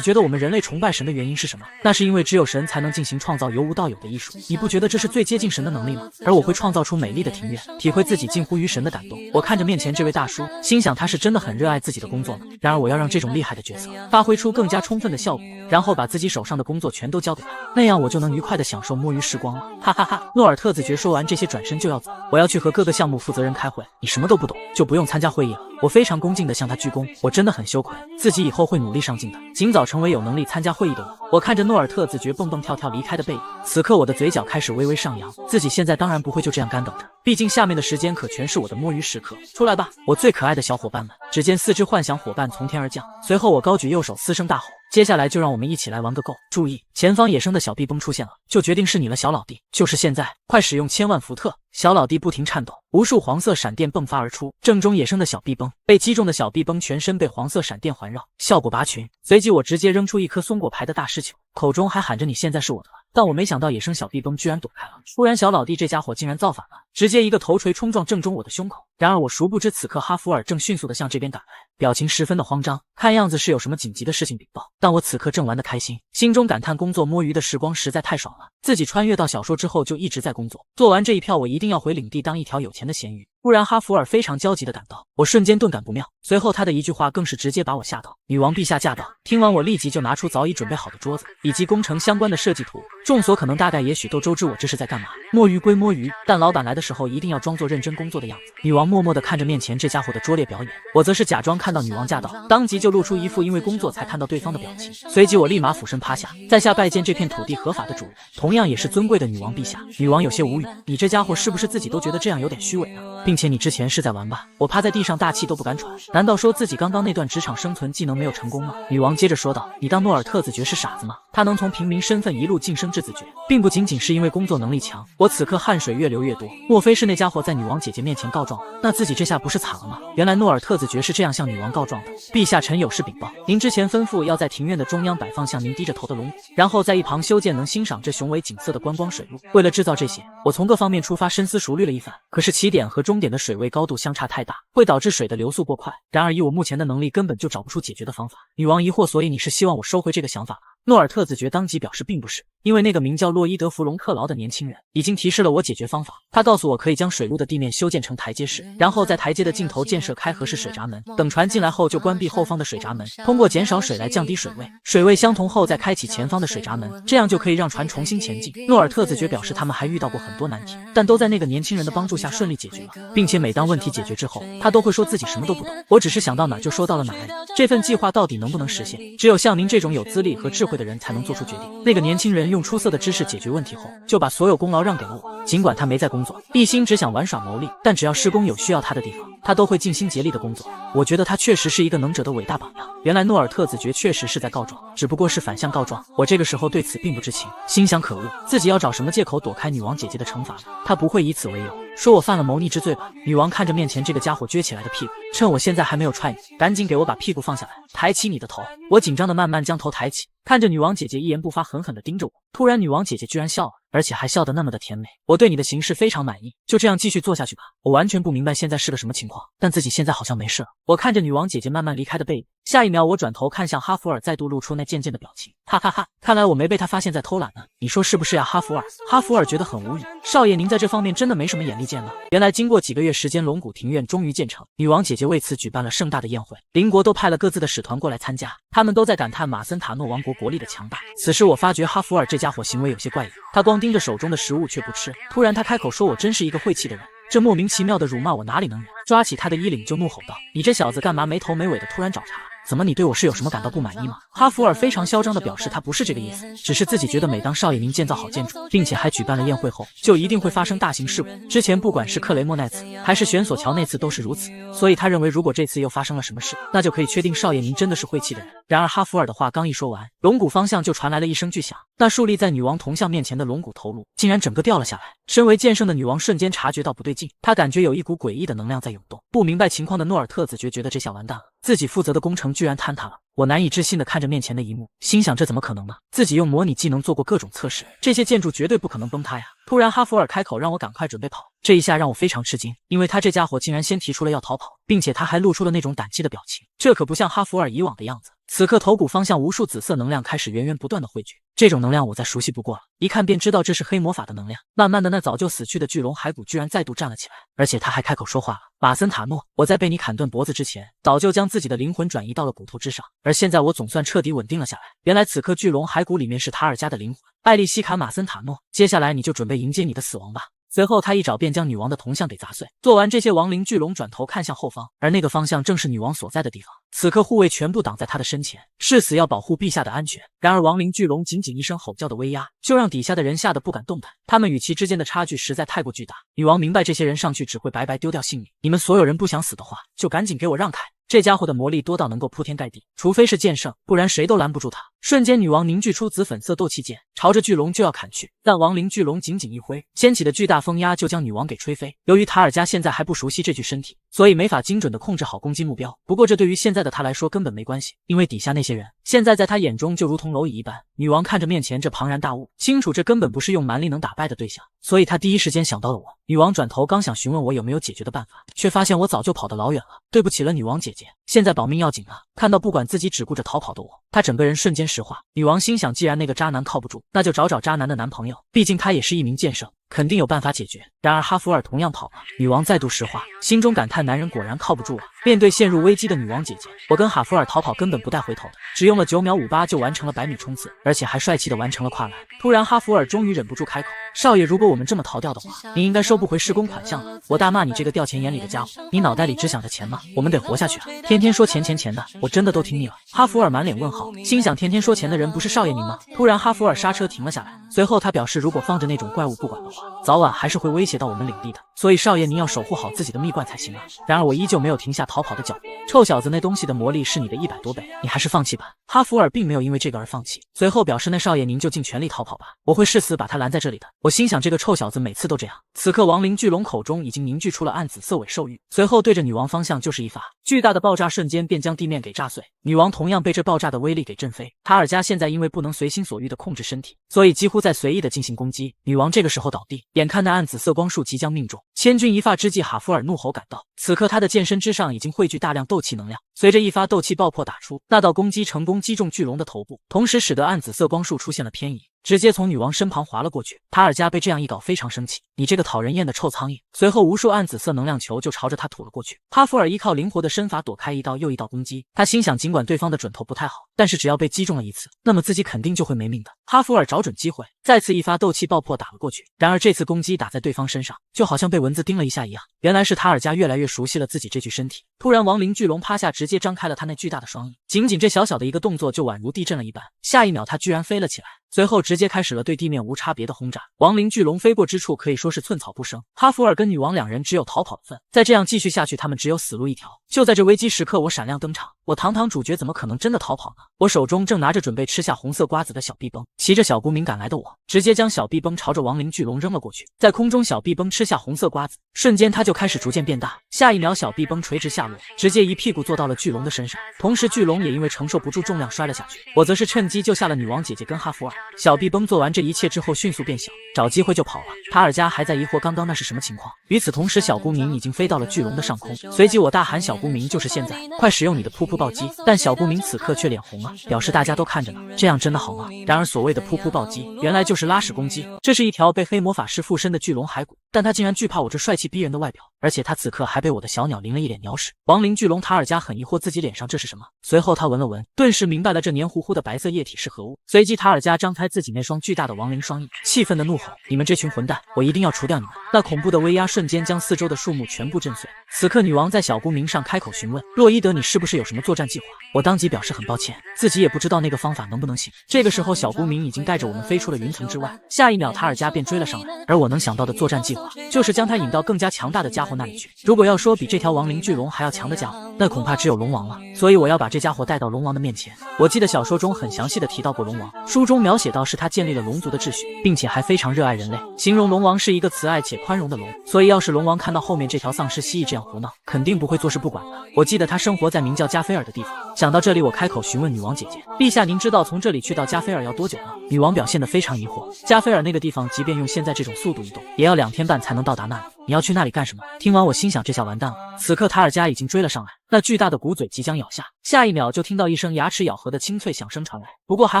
觉得我们人类崇拜神的原因是什么？那是因为只有神才能进行创造由无到有的艺术。你不觉得这是最接近神的能力吗？而我会创造出美丽的庭院，体会自己近乎于神的感动。”我看着面前这位大叔，心想他是真的很热爱自己的工作呢。然而我要让这种厉害的角色发挥出更加充分的效果，然后把自己手上的工作全都交给他，那样我就能愉快的享受摸鱼时光了。哈哈哈！诺尔特子爵说完这些，转身就要走。我要去和各个项目负责人开会，你什么都不懂，就不用参加会议了。我非常恭敬地向他鞠躬，我真的很羞愧，自己以后会努力上进的，尽早成为有能力参加会议的我。我看着诺尔特子爵蹦蹦跳跳离开的背影，此刻我的嘴角开始微微上扬，自己现在当然不会就这样干等着，毕竟下面的时间可全是我的摸鱼时刻。出来吧，我最可爱的小伙伴们！只见4只幻想伙伴从天而降，随后我高举右手嘶声大吼，接下来就让我们一起来玩个够！注意，前方野生的小壁崩出现了，就决定是你了，小老弟，就是现在，快使用千万伏特！小老弟不停颤抖，无数黄色闪电迸发而出，正中野生的小壁崩。被击中的小壁崩全身被黄色闪电环绕，效果拔群。随即我直接扔出一颗松果牌的大师球，口中还喊着你现在是我的了。但我没想到野生小壁崩居然躲开了，突然小老弟这家伙竟然造反了，直接一个头锤冲撞正中我的胸口。然而我殊不知，此刻哈弗尔正迅速地向这边赶来，表情十分的慌张，看样子是有什么紧急的事情禀报。但我此刻正玩得开心，心中感叹工作摸鱼的时光实在太爽了，自己穿越到小说之后就一直在工作，做完这一票我一定要回领地当一条有钱的咸鱼。突然哈弗尔非常焦急地赶到，我瞬间顿感不妙，随后他的一句话更是直接把我吓到：女王陛下驾到！听完我立即就拿出早已准备好的桌子以及工程相关的设计图，众所可能大概也许都周知我这是在干嘛。摸鱼归摸鱼，但老板来的时候一定要装作认真工作的样子。女王默默地看着面前这家伙的拙劣表演，我则是假装看到女王驾到，当即就露出一副因为工作才看到对方的表情，随即我立马俯身趴下，在下拜见这片土地合法的主人，同样也是尊贵的女王陛下。女王有些无语，你这家伙是不是自己都觉得这样有点虚伪呢？并且你之前是在玩吧？我趴在地上大气都不敢喘，难道说自己刚刚那段职场生存技能没有成功吗？女王接着说道，你当诺尔特子爵是傻子吗？他能从平民身份一路晋升至子爵，并不仅仅是因为工作能力强。我此刻汗水越流越多，莫非是那家伙在女王姐姐面前告状了？那自己这下不是惨了吗？原来诺尔特子爵是这样向女王告状的。陛下，臣有事禀报，您之前吩咐要在庭院的中央摆放向您低着头的龙骨，然后在一旁修建能欣赏这雄伟景色的观光水路。为了制造这些，我从各方面出发，深思熟虑了一番，可是起点和终点的水位高度相差太大，会导致水的流速过快。然而以我目前的能力，根本就找不出解决的方法。女王疑惑，所以你是希望我收回这个想法吗？诺尔特子爵当即表示并不是，因为那个名叫洛伊德·弗隆特劳的年轻人已经提示了我解决方法。他告诉我可以将水路的地面修建成台阶式，然后在台阶的尽头建设开合式水闸门，等船进来后就关闭后方的水闸门，通过减少水来降低水位，水位相同后再开启前方的水闸门，这样就可以让船重新前进。诺尔特子爵表示他们还遇到过很多难题，但都在那个年轻人的帮助下顺利解决了，并且每当问题解决之后，他都会说自己什么都不懂，我只是想到哪就说到了哪里。这份计划到底能不能实现，只有像您这种有资历和智慧的人才能做出决定。那个年轻人用出色的知识解决问题后，就把所有功劳让给了我。尽管他没在工作，一心只想玩耍牟利，但只要施工有需要他的地方，他都会尽心竭力的工作。我觉得他确实是一个能者的伟大榜样。原来诺尔特子爵确实是在告状，只不过是反向告状。我这个时候对此并不知情，心想可恶，自己要找什么借口躲开女王姐姐的惩罚呢？他不会以此为由说我犯了谋逆之罪吧？女王看着面前这个家伙撅起来的屁股，趁我现在还没有踹你，赶紧给我把屁股放下来，抬起你的头。我紧张的慢慢将头抬起，看着女王姐姐一言不发，狠狠地盯着我。突然女王姐姐居然笑了，而且还笑得那么的甜美。我对你的行事非常满意，就这样继续做下去吧。我完全不明白现在是个什么情况，但自己现在好像没事了。我看着女王姐姐慢慢离开的背影，下一秒我转头看向哈弗尔，再度露出那贱贱的表情。哈哈哈，看来我没被他发现在偷懒呢，你说是不是呀，哈弗尔？哈弗尔觉得很无语，少爷您在这方面真的没什么眼力见了。原来经过几个月时间，龙骨庭院终于建成，女王姐姐为此举办了盛大的宴会，邻国都派了各自的使团过来参加，他们都在感叹马森塔诺王国国力的强大。此时我发觉哈弗尔这家伙行为有些怪异，他光盯着手中的食物却不吃，突然他开口说我真是一个晦气的人，这莫名其妙的辱骂我哪里能忍？抓起他的衣领就怒吼道，你这小子干嘛没头没尾的突然找茬？怎么你对我是有什么感到不满意吗？哈弗尔非常嚣张地表示他不是这个意思，只是自己觉得每当少爷您建造好建筑，并且还举办了宴会后，就一定会发生大型事故。之前不管是克雷莫那次还是悬索桥那次都是如此，所以他认为如果这次又发生了什么事，那就可以确定少爷您真的是晦气的人。然而哈弗尔的话刚一说完，龙骨方向就传来了一声巨响，那竖立在女王铜像面前的龙骨头颅竟然整个掉了下来。身为剑圣的女王瞬间察觉到不对劲，她感觉有一股诡异的能量在涌动。不明白情况的诺尔特子爵觉得这下完蛋了，自己负责的工程居然坍塌了。我难以置信地看着面前的一幕，心想这怎么可能呢？自己用模拟技能做过各种测试，这些建筑绝对不可能崩塌呀。突然哈弗尔开口让我赶快准备跑，这一下让我非常吃惊，因为他这家伙竟然先提出了要逃跑，并且他还露出了那种胆怯的表情，这可不像哈弗尔以往的样子。此刻头骨方向无数紫色能量开始源源不断的汇聚，这种能量我再熟悉不过了，一看便知道这是黑魔法的能量。慢慢的那早就死去的巨龙骸骨居然再度站了起来，而且他还开口说话了，马森塔诺，我在被你砍断脖子之前，早就将自己的灵魂转移到了骨头之上，而现在我总算彻底稳定了下来。原来此刻巨龙骸骨里面是塔尔加的灵魂，艾利西卡·马森塔诺，接下来你就准备迎接你的死亡吧。随后他一爪便将女王的铜像给砸碎。做完这些，亡灵巨龙转头看向后方，而那个方向正是女王所在的地方。此刻护卫全部挡在他的身前，誓死要保护陛下的安全。然而亡灵巨龙仅仅一声吼叫的威压，就让底下的人吓得不敢动弹。他们与其之间的差距实在太过巨大。女王明白这些人上去只会白白丢掉性命，你们所有人不想死的话，就赶紧给我让开。这家伙的魔力多到能够铺天盖地，除非是剑圣，不然谁都拦不住他。瞬间，女王凝聚出紫粉色斗气剑，朝着巨龙就要砍去，但亡灵巨龙紧紧一挥，掀起的巨大风压就将女王给吹飞。由于塔尔加现在还不熟悉这具身体，所以没法精准的控制好攻击目标。不过这对于现在的他来说根本没关系，因为底下那些人现在在他眼中就如同蝼蚁一般。女王看着面前这庞然大物，清楚这根本不是用蛮力能打败的对象，所以她第一时间想到了我。女王转头刚想询问我有没有解决的办法，却发现我早就跑得老远了。对不起了，女王姐姐，现在保命要紧啊！看到不管自己只顾着逃跑的我，她整个人瞬间石化。女王心想，既然那个渣男靠不住，那就找找渣男的男朋友，毕竟他也是一名剑圣，肯定有办法解决。然而哈弗尔同样跑了，女王再度石化，心中感叹男人果然靠不住啊。面对陷入危机的女王姐姐，我跟哈弗尔逃跑根本不带回头的，只用了9秒58就完成了100米冲刺，而且还帅气的完成了跨栏。突然哈弗尔终于忍不住开口，少爷，如果我们这么逃掉的话，你应该收不回施工款项了。我大骂你这个掉钱眼里的家伙，你脑袋里只想着钱吗？我们得活下去啊，天天说钱钱钱的，我真的都听腻了。哈弗尔满脸问号，心想天天说钱的人不是少爷您吗？突然哈弗尔刹车停了下来，随后他表示如果放着那种怪物不管的话，早晚还是会威胁到我们领地的，所以少爷您要守护好自己的蜜罐才行啊。然而我依旧没有停下逃跑的脚步，臭小子，那东西的魔力是你的100多倍，你还是放弃吧。哈弗尔并没有因为这个而放弃，随后表示那少爷您就尽全力逃跑吧，我会誓死把他拦在这里的。我心想这个臭小子每次都这样。此刻亡灵巨龙口中已经凝聚出了暗紫色尾兽玉，随后对着女王方向就是一发，巨大的爆炸瞬间便将地面给炸碎，女王同样被这爆炸的威力给震飞。塔尔加现在因为不能随心所欲的控制身体，所以几乎在随意的进行攻击。女王这个时候倒地，眼看那暗紫色光束即将命中，千钧一发之际，哈弗尔怒吼赶到。此刻他的剑身之上已经汇聚大量斗气能量，随着一发斗气爆破打出，那道攻击成功击中巨龙的头部，同时使得暗紫色光束出现了偏移。直接从女王身旁滑了过去。塔尔加被这样一搞非常生气，你这个讨人厌的臭苍蝇！随后无数暗紫色能量球就朝着他吐了过去。哈弗尔依靠灵活的身法躲开一道又一道攻击，他心想尽管对方的准头不太好，但是只要被击中了一次，那么自己肯定就会没命的。哈弗尔找准机会，再次一发斗气爆破打了过去。然而这次攻击打在对方身上，就好像被蚊子叮了一下一样。原来是塔尔加越来越熟悉了自己这具身体。突然亡灵巨龙趴下，直接张开了他那巨大的双翼，仅仅这小小的一个动作就宛如地震了一般。下一秒他居然飞了起来，随后直接开始了对地面无差别的轰炸。亡灵巨龙飞过之处可以说是寸草不生，哈弗尔跟女王两人只有逃跑的份，再这样继续下去他们只有死路一条。就在这危机时刻，我闪亮登场，我堂堂主角怎么可能真的逃跑呢？我手中正拿着准备吃下红色瓜子的小壁崩，骑着小孤明赶来的我直接将小壁崩朝着亡灵巨龙扔了过去。在空中小壁崩吃下红色瓜子，瞬间它就开始逐渐变大，下一秒小壁崩垂直下落，直接一屁股坐到了巨龙的身上，同时巨龙也因为承受不住重量摔了下去。我则是趁机救下了女王姐姐跟哈弗尔。小壁崩做完这一切之后迅速变小，找机会就跑了。塔尔加还在疑惑刚刚那是什么情况，与此同时小孤明已经飞到了巨龙的上空，随即我大喊小孤明就是现在，快使用你的噗噗暴击！但小孤明此刻却脸红了，表示大家都看着呢，这样真的好吗？然而所谓的噗噗暴击原来就是拉屎攻击，这是一条被黑魔法师附身的巨龙骸骨，但他竟然惧怕我这帅气逼人的外表，而且他此刻还被我的小鸟淋了一脸鸟屎。亡灵巨龙塔尔加很疑惑自己脸上这是什么，随后他闻了闻，顿时明白了这黏糊糊的白色液体是何物。随即塔尔加张开自己那双巨大的亡灵双翼，气愤的怒吼：你们这群混蛋，我一定要除掉你们！那恐怖的威压瞬间将四周的树木全部震碎。此刻女王在小孤明上开口询问：洛伊德，你是不是有什么作战计划？我当即表示很抱歉，自己也不知道那个方法能不能行。这个时候小孤明已经带着我们飞出了云层之外，下一秒塔尔加便追了上来，而我能想到的作战计划就是将他引到更加强大的家伙那里去。如果要说比这条亡灵巨龙还要强的家伙，那恐怕只有龙王了，所以我要把这家伙带到龙王的面前。我记得小说中很详细的提到过龙王，书中描写到是他建立了龙族的秩序，并且还非常热爱人类，形容龙王是一个慈爱且宽容的龙，所以要是龙王看到后面这条丧尸蜥蜴这样胡闹，肯定不会坐视不管的。我记得他生活在名叫加菲尔的地方。想到这里，我开口询问女王姐姐：陛下，您知道从这里去到加菲尔要多久吗？女王表现得非常疑惑，加菲尔那个地方即便用现在这种速度移动，也要2天半才能到达那里，你要去那里干什么？听完我心想这下完蛋了。此刻塔尔加已经追了上来，那巨大的骨嘴即将咬下，下一秒就听到一声牙齿咬合的清脆响声传来。不过还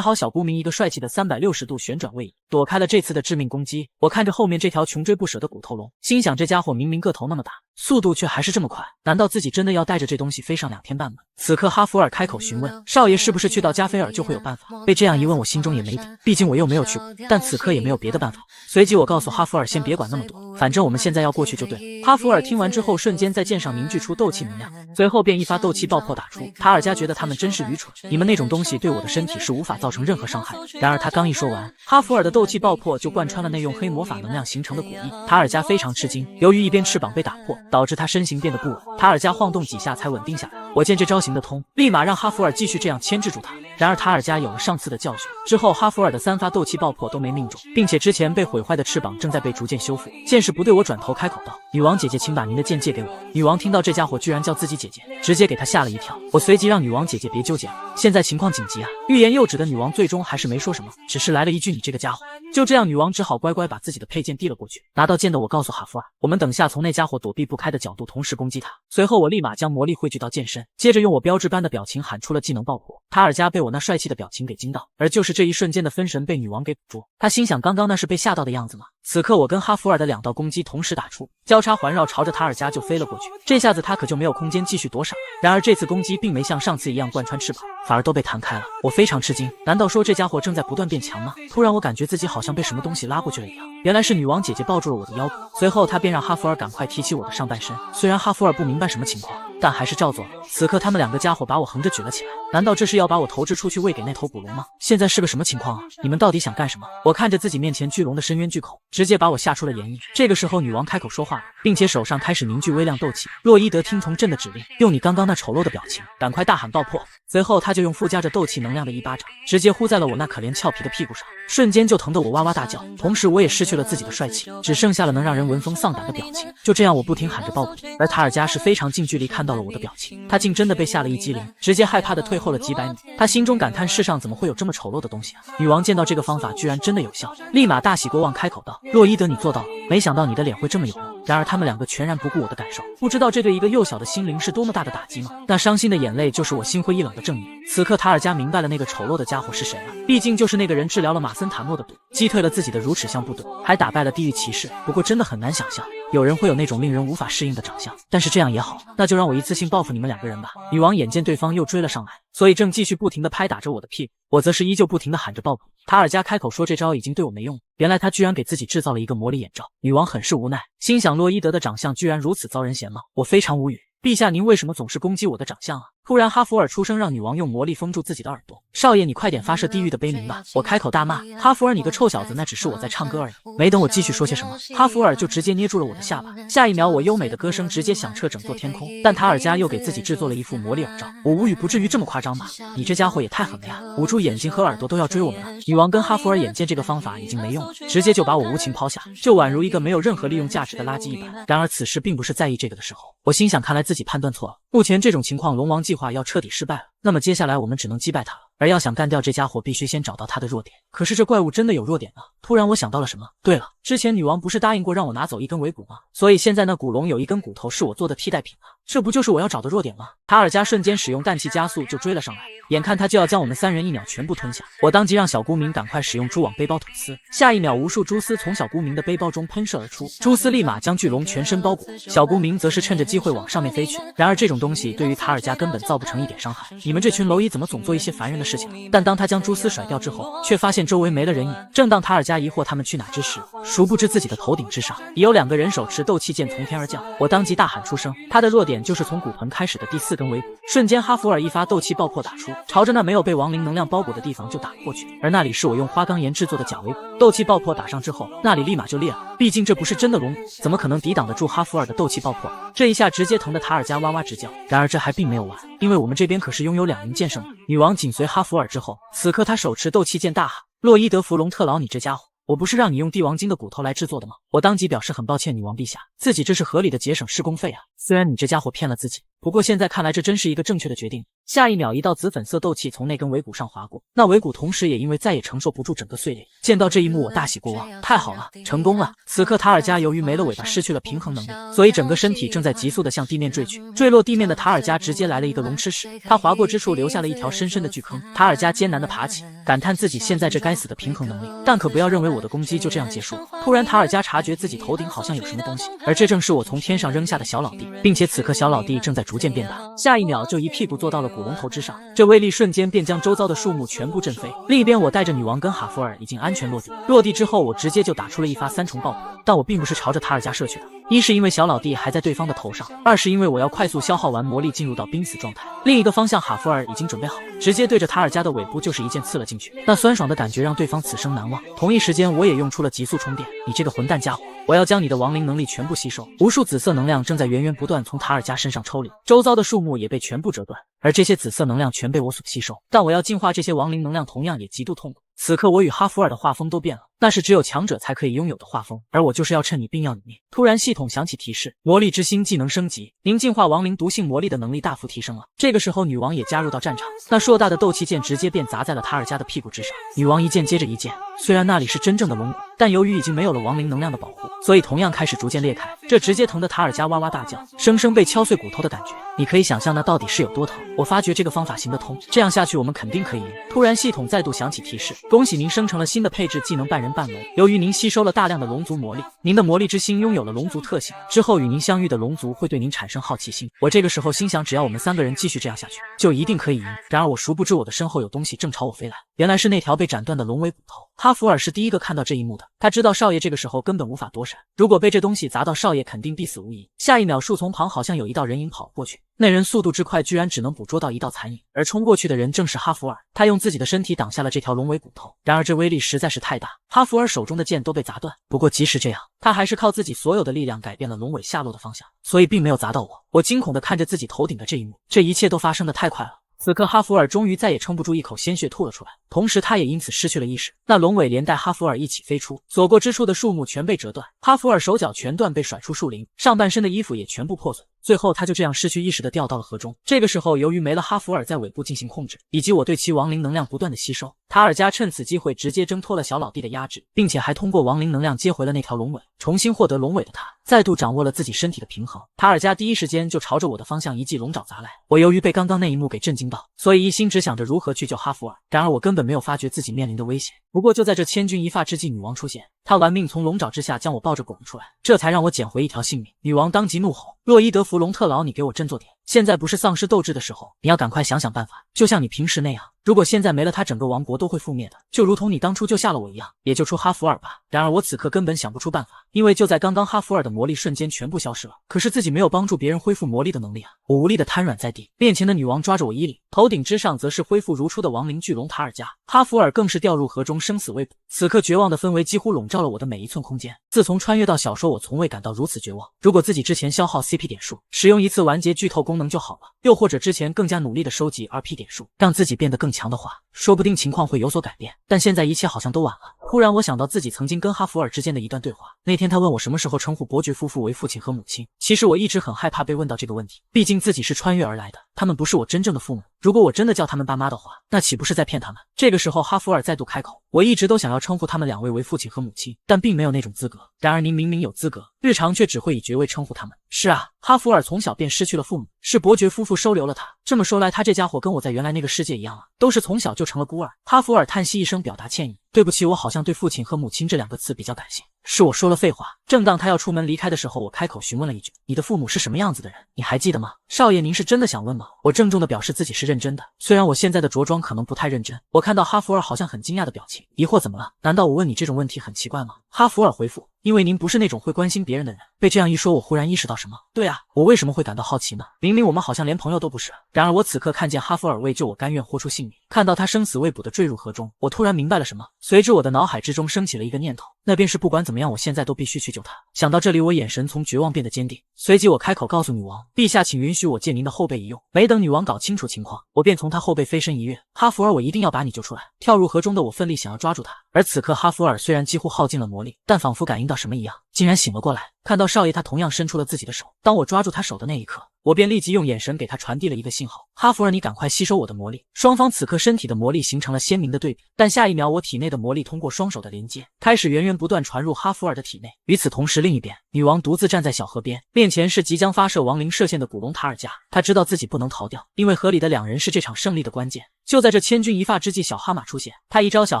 好小孤明一个帅气的360度旋转位移，躲开了这次的致命攻击。我看着后面这条穷追不舍的骨头龙，心想这家伙明明个头那么大，速度却还是这么快，难道自己真的要带着这东西飞上2天半吗？此刻哈弗尔开口询问：少爷是不是去到加菲尔就会有办法？被这样一问我心中也没底，毕竟我又没有去过，但此刻也没有别的办法。随即我告诉哈弗尔先别管那么多，反正我们现在要过去就对。哈弗尔听完之后瞬间在剑上凝聚出斗气能量，随后便一发斗气爆破打出。塔尔加觉得他们真是愚蠢，你们那种东西对我的身体是无法造成任何伤害的。然而他刚一说完，哈弗尔的斗气爆破就贯穿了那用黑魔法能量形成的古翼。塔尔加非常吃惊，由于一边翅膀被打破，导致他身形变得不稳，塔尔加晃动几下才稳定下来。我见这招行得通，立马让哈弗尔继续这样牵制住他。然而塔尔加有了上次的教训之后，哈弗尔的3发斗气爆破都没命中，并且之前被毁坏的翅膀正在被逐渐修复。见势不对，我转头开口道：女王姐姐，请把您的剑借给我。女王听到这家伙居然叫自己姐姐，直接给她吓了一跳。我随即让女王姐姐别纠结了，现在情况紧急啊！欲言又止的女王最终还是没说什么，只是来了一句：你这个家伙。就这样，女王只好乖乖把自己的佩剑递了过去。拿到剑的我告诉哈弗尔，我们等下从那家伙躲避不开的角度同时攻击他。随后我立马将魔力汇聚到剑身，接着用我标志般的表情喊出了技能爆破。塔尔加被我那帅气的表情给惊到，而就是这一瞬间的分神被女王给捕捉。他心想刚刚那是被吓到的样子吗？此刻我跟哈弗尔的2道攻击同时打出，交叉环绕朝着塔尔加就飞了过去。这下子他可就没有空间继续躲闪。然而这次攻击并没像上次一样贯穿翅膀，反而都被弹开了。我非常吃惊，难道说这家伙正在不断变强吗？突然我感觉自己好像被什么东西拉过去了一样，原来是女王姐姐抱住了我的腰部。随后她便让哈弗尔赶快提起我的上半身。虽然哈弗尔不明白什么情况，但还是照做了。此刻他们2个家伙把我横着举了起来，难道这是要把我投掷出去喂给那头古龙吗？现在是个什么情况啊？你们到底想干什么？我看着自己面前巨龙的深渊巨口，直接把我吓出了眼影。这个时候女王开口说话了，并且手上开始凝聚微量斗气。洛伊德听从朕的指令，用你刚刚那丑陋的表情，赶快大喊爆破。随后他就用附加着斗气能量的一巴掌，直接呼在了我那可怜俏皮的屁股上，瞬间就疼得我哇哇大叫，同时我也失去了自己的帅气，只剩下了能让人闻风丧胆的表情。就这样我不停喊着爆破，而塔尔加是非常近距离看到了我的表情，他竟真的被吓了一激灵，直接害怕的退后了几百米。他心中感叹世上怎么会有这么丑陋的东西啊！女王见到这个方法居然真的有效，立马大喜过望，开口道：洛伊德，你做到了，没想到你的脸会这么有用。然而他们2个全然不顾我的感受，不知道这对一个幼小的心灵是多么大的打击吗？那伤心的眼泪就是我心灰意冷的证明。此刻塔尔加明白了那个丑陋的家伙是谁了，毕竟就是那个人治疗了马森塔诺的毒，击退了自己的如齿象部队，还打败了地狱骑士。不过真的很难想象有人会有那种令人无法适应的长相，但是这样也好，那就让我一次性报复你们2个人吧。女王眼见对方又追了上来，所以正继续不停地拍打着我的屁股，我则是依旧不停地喊着报复。塔尔加开口说这招已经对我没用了，原来他居然给自己制造了一个魔力眼罩。女王很是无奈，心想洛伊德的长相居然如此遭人嫌吗？我非常无语。陛下，您为什么总是攻击我的长相啊？突然，哈弗尔出声，让女王用魔力封住自己的耳朵。少爷，你快点发射地狱的悲鸣吧！我开口大骂：哈弗尔，你个臭小子，那只是我在唱歌而已。没等我继续说些什么，哈弗尔就直接捏住了我的下巴。下一秒，我优美的歌声直接响彻整座天空。但塔尔加又给自己制作了一副魔力耳罩，我无语，不至于这么夸张吧？你这家伙也太狠了呀！捂住眼睛和耳朵都要追我们了。女王跟哈弗尔眼见这个方法已经没用了，直接就把我无情抛下，就宛如一个没有任何利用价值的垃圾一般。然而此时并不是在意这个的时候，我心想，看来自己判断错了。目前这种情况，龙王计划要彻底失败了。那么接下来我们只能击败他了，而要想干掉这家伙，必须先找到他的弱点。可是这怪物真的有弱点吗？突然我想到了什么，对了，之前女王不是答应过让我拿走一根尾骨吗？所以现在那古龙有一根骨头是我做的替代品啊，这不就是我要找的弱点吗？塔尔加瞬间使用氮气加速就追了上来，眼看他就要将我们3人一秒全部吞下，我当即让小孤明赶快使用蛛网背包吐丝，下一秒无数蛛丝从小孤明的背包中喷射而出，蛛丝立马将巨龙全身包裹，小孤明则是趁着机会往上面飞去。然而这种东西对于塔尔加根本造不成一点伤害，你们这群蝼蚁怎么总做一些烦人的事情？但当他将蛛丝甩掉之后，却发现周围没了人影。正当塔尔加疑惑他们去哪之时，殊不知自己的头顶之上已有2个人手持斗气剑从天而降。我当即大喊出声，他的弱点就是从骨盆开始的第4根尾骨。瞬间哈弗尔一发斗气爆破打出，朝着那没有被亡灵能量包裹的地方就打了过去，而那里是我用花岗岩制作的假尾骨。斗气爆破打上之后，那里立马就裂了，毕竟这不是真的龙骨，怎么可能抵挡得住哈弗尔的斗气爆破？这一下直接疼得塔尔加哇哇直叫。然而这还并没有完，因为我们这边可是拥有2名剑圣的。女王紧随哈弗尔之后，此刻她手持斗气剑大喊：洛伊德弗隆特劳，你这家伙，我不是让你用帝王金的骨头来制作的吗？我当即表示很抱歉，女王陛下，自己这是合理的节省施工费啊。虽然你这家伙骗了自己，不过现在看来这真是一个正确的决定。下一秒，一道紫粉色斗气从那根尾骨上划过，那尾骨同时也因为再也承受不住整个碎裂。见到这一幕，我大喜过望，太好了，成功了！此刻塔尔加由于没了尾巴，失去了平衡能力，所以整个身体正在急速的向地面坠去。坠落地面的塔尔加直接来了一个龙吃屎，他划过之处留下了一条深深的巨坑。塔尔加艰难的爬起，感叹自己现在这该死的平衡能力，但可不要认为我的攻击就这样结束。突然，塔尔加察觉自己头顶好像有什么东西，而这正是我从天上扔下的小老弟，并且此刻小老弟正在逐渐变大，下一秒就一屁股坐到了古龙头之上，这威力瞬间便将周遭的树木全部震飞。另一边，我带着女王跟哈弗尔已经安全落地，落地之后我直接就打出了一发3重爆破，但我并不是朝着塔尔加射去的，一是因为小老弟还在对方的头上，二是因为我要快速消耗完魔力进入到濒死状态。另一个方向，哈弗尔已经准备好，直接对着塔尔加的尾部就是一剑刺了进去，那酸爽的感觉让对方此生难忘。同一时间，我也用出了急速充电，你这个混蛋家伙，我要将你的亡灵能力全部吸收。无数紫色能量正在源源不断从塔尔加身上抽离，周遭的树木也被全部折断，而这些紫色能量全被我所吸收。但我要净化这些亡灵能量同样也极度痛苦。此刻我与哈弗尔的画风都变了，那是只有强者才可以拥有的画风，而我就是要趁你病要你命。突然系统响起提示，魔力之心技能升级，您净化亡灵毒性魔力的能力大幅提升了。这个时候女王也加入到战场，那硕大的斗气剑直接便砸在了塔尔加的屁股之上，女王一剑接着一剑，虽然那里是真正的龙骨，但由于已经没有了亡灵能量的保护，所以同样开始逐渐裂开，这直接疼得塔尔加哇哇大叫，生生被敲碎骨头的感觉，你可以想象那到底是有多疼。我发觉这个方法行得通，这样下去我们肯定可以赢。突然系统再度响起提示，恭喜您生成了新的配置技能半人半龙，由于您吸收了大量的龙族魔力，您的魔力之心拥有了龙族特性，之后与您相遇的龙族会对您产生好奇心。我这个时候心想，只要我们3个人继续这样下去，就一定可以赢。然而我殊不知我的身后有东西正朝我飞来，原来是那条被斩断的龙尾骨头。哈弗尔是第一个看到这一幕的，他知道少爷这个时候根本无法躲闪，如果被这东西砸到，少爷肯定必死无疑。下一秒，树丛旁好像有一道人影跑过去，那人速度之快，居然只能捕捉到一道残影，而冲过去的人正是哈弗尔，他用自己的身体挡下了这条龙尾骨头。然而这威力实在是太大，哈弗尔手中的剑都被砸断，不过即使这样，他还是靠自己所有的力量改变了龙尾下落的方向，所以并没有砸到我。我惊恐地看着自己头顶的这一幕，这一切都发生得太快了。此刻哈弗尔终于再也撑不住，一口鲜血吐了出来，同时他也因此失去了意识。那龙尾连带哈弗尔一起飞出，所过之处的树木全被折断，哈弗尔手脚全断，被甩出树林，上半身的衣服也全部破损。最后他就这样失去意识的掉到了河中。这个时候，由于没了哈弗尔在尾部进行控制，以及我对其亡灵能量不断的吸收，塔尔加趁此机会直接挣脱了小老弟的压制，并且还通过亡灵能量接回了那条龙尾。重新获得龙尾的他，再度掌握了自己身体的平衡。塔尔加第一时间就朝着我的方向一记龙爪砸来。我由于被刚刚那一幕给震惊到，所以一心只想着如何去救哈弗尔。然而我根本没有发觉自己面临的危险。不过就在这千钧一发之际，女王出现，她玩命从龙爪之下将我抱着拱了出来，这才让我捡回一条性命。女王当即怒吼：“洛伊德弗隆特劳，你给我振作点！现在不是丧尸斗志的时候，你要赶快想想办法，就像你平时那样。如果现在没了他，整个王国都会覆灭的，就如同你当初救下了我一样，也救出哈弗尔吧。”然而我此刻根本想不出办法，因为就在刚刚哈弗尔的魔力瞬间全部消失了，可是自己没有帮助别人恢复魔力的能力啊！我无力的瘫软在地，面前的女王抓着我衣领，头顶之上则是恢复如初的亡灵巨龙塔尔加，哈弗尔更是掉入河中生死未卜。此刻绝望的氛围几乎笼罩了我的每一寸空间。自从穿越到小说，我从未感到如此绝望。如果自己之前消耗 CP 点数，使用一次完结剧透功能就好了，又或者之前更加努力的收集 RP 点数，让自己变得更强的话，说不定情况会有所改变。但现在一切好像都晚了。忽然我想到自己曾经跟哈弗尔之间的一段对话，那天他问我什么时候称呼伯爵夫妇为父亲和母亲。其实我一直很害怕被问到这个问题，毕竟自己是穿越而来的，他们不是我真正的父母。如果我真的叫他们爸妈的话，那岂不是在骗他们？这个时候哈弗尔再度开口，我一直都想要称呼他们两位为父亲和母亲，但并没有那种资格。然而您明明有资格，日常却只会以爵位称呼他们。是啊，哈弗尔从小便失去了父母，是伯爵夫妇收留了他。这么说来，他这家伙跟我在原来那个世界一样啊，都是从小就成了孤儿。哈弗尔叹息一声，表达歉意。对不起，我好像对父亲和母亲这两个词比较感性，是我说了废话。正当他要出门离开的时候，我开口询问了一句：“你的父母是什么样子的人？你还记得吗？”少爷，您是真的想问吗？我郑重地表示自己是认真的，虽然我现在的着装可能不太认真。我看到哈弗尔好像很惊讶的表情，疑惑怎么了？难道我问你这种问题很奇怪吗？哈弗尔回复：“因为您不是那种会关心别人的人。”被这样一说，我忽然意识到什么。对啊，我为什么会感到好奇呢？明明我们好像连朋友都不是。然而我此刻看见哈弗尔为救我甘愿豁出性命，看到他生死未卜的坠入河中，我突然明白了什么。随之我的脑海之中升起了一个念头，那便是不管怎么样，我现在都必须去救他。想到这里，我眼神从绝望变得坚定，随即我开口告诉女王：“陛下，请允许我借您的后背一用。”没等女王搞清楚情况，我便从她后背飞身一跃。哈弗尔，我一定要把你救出来！跳入河中的我奋力想要抓住他，而此刻哈弗尔虽然几乎耗尽了魔力，但仿佛感应到什么一样，竟然醒了过来。看到少爷，他同样伸出了自己的手。当我抓住他手的那一刻，我便立即用眼神给他传递了一个信号：哈弗尔，你赶快吸收我的魔力。双方此刻身体的魔力形成了鲜明的对比，但下一秒我体内的魔力通过双手的连接，开始源源不断传入哈弗尔的体内。与此同时，另一边，女王独自站在小河边，面前是即将发射亡灵射线的古龙塔尔加。她知道自己不能逃掉，因为河里的两人是这场胜利的关键。就在这千钧一发之际，小哈马出现，他一招小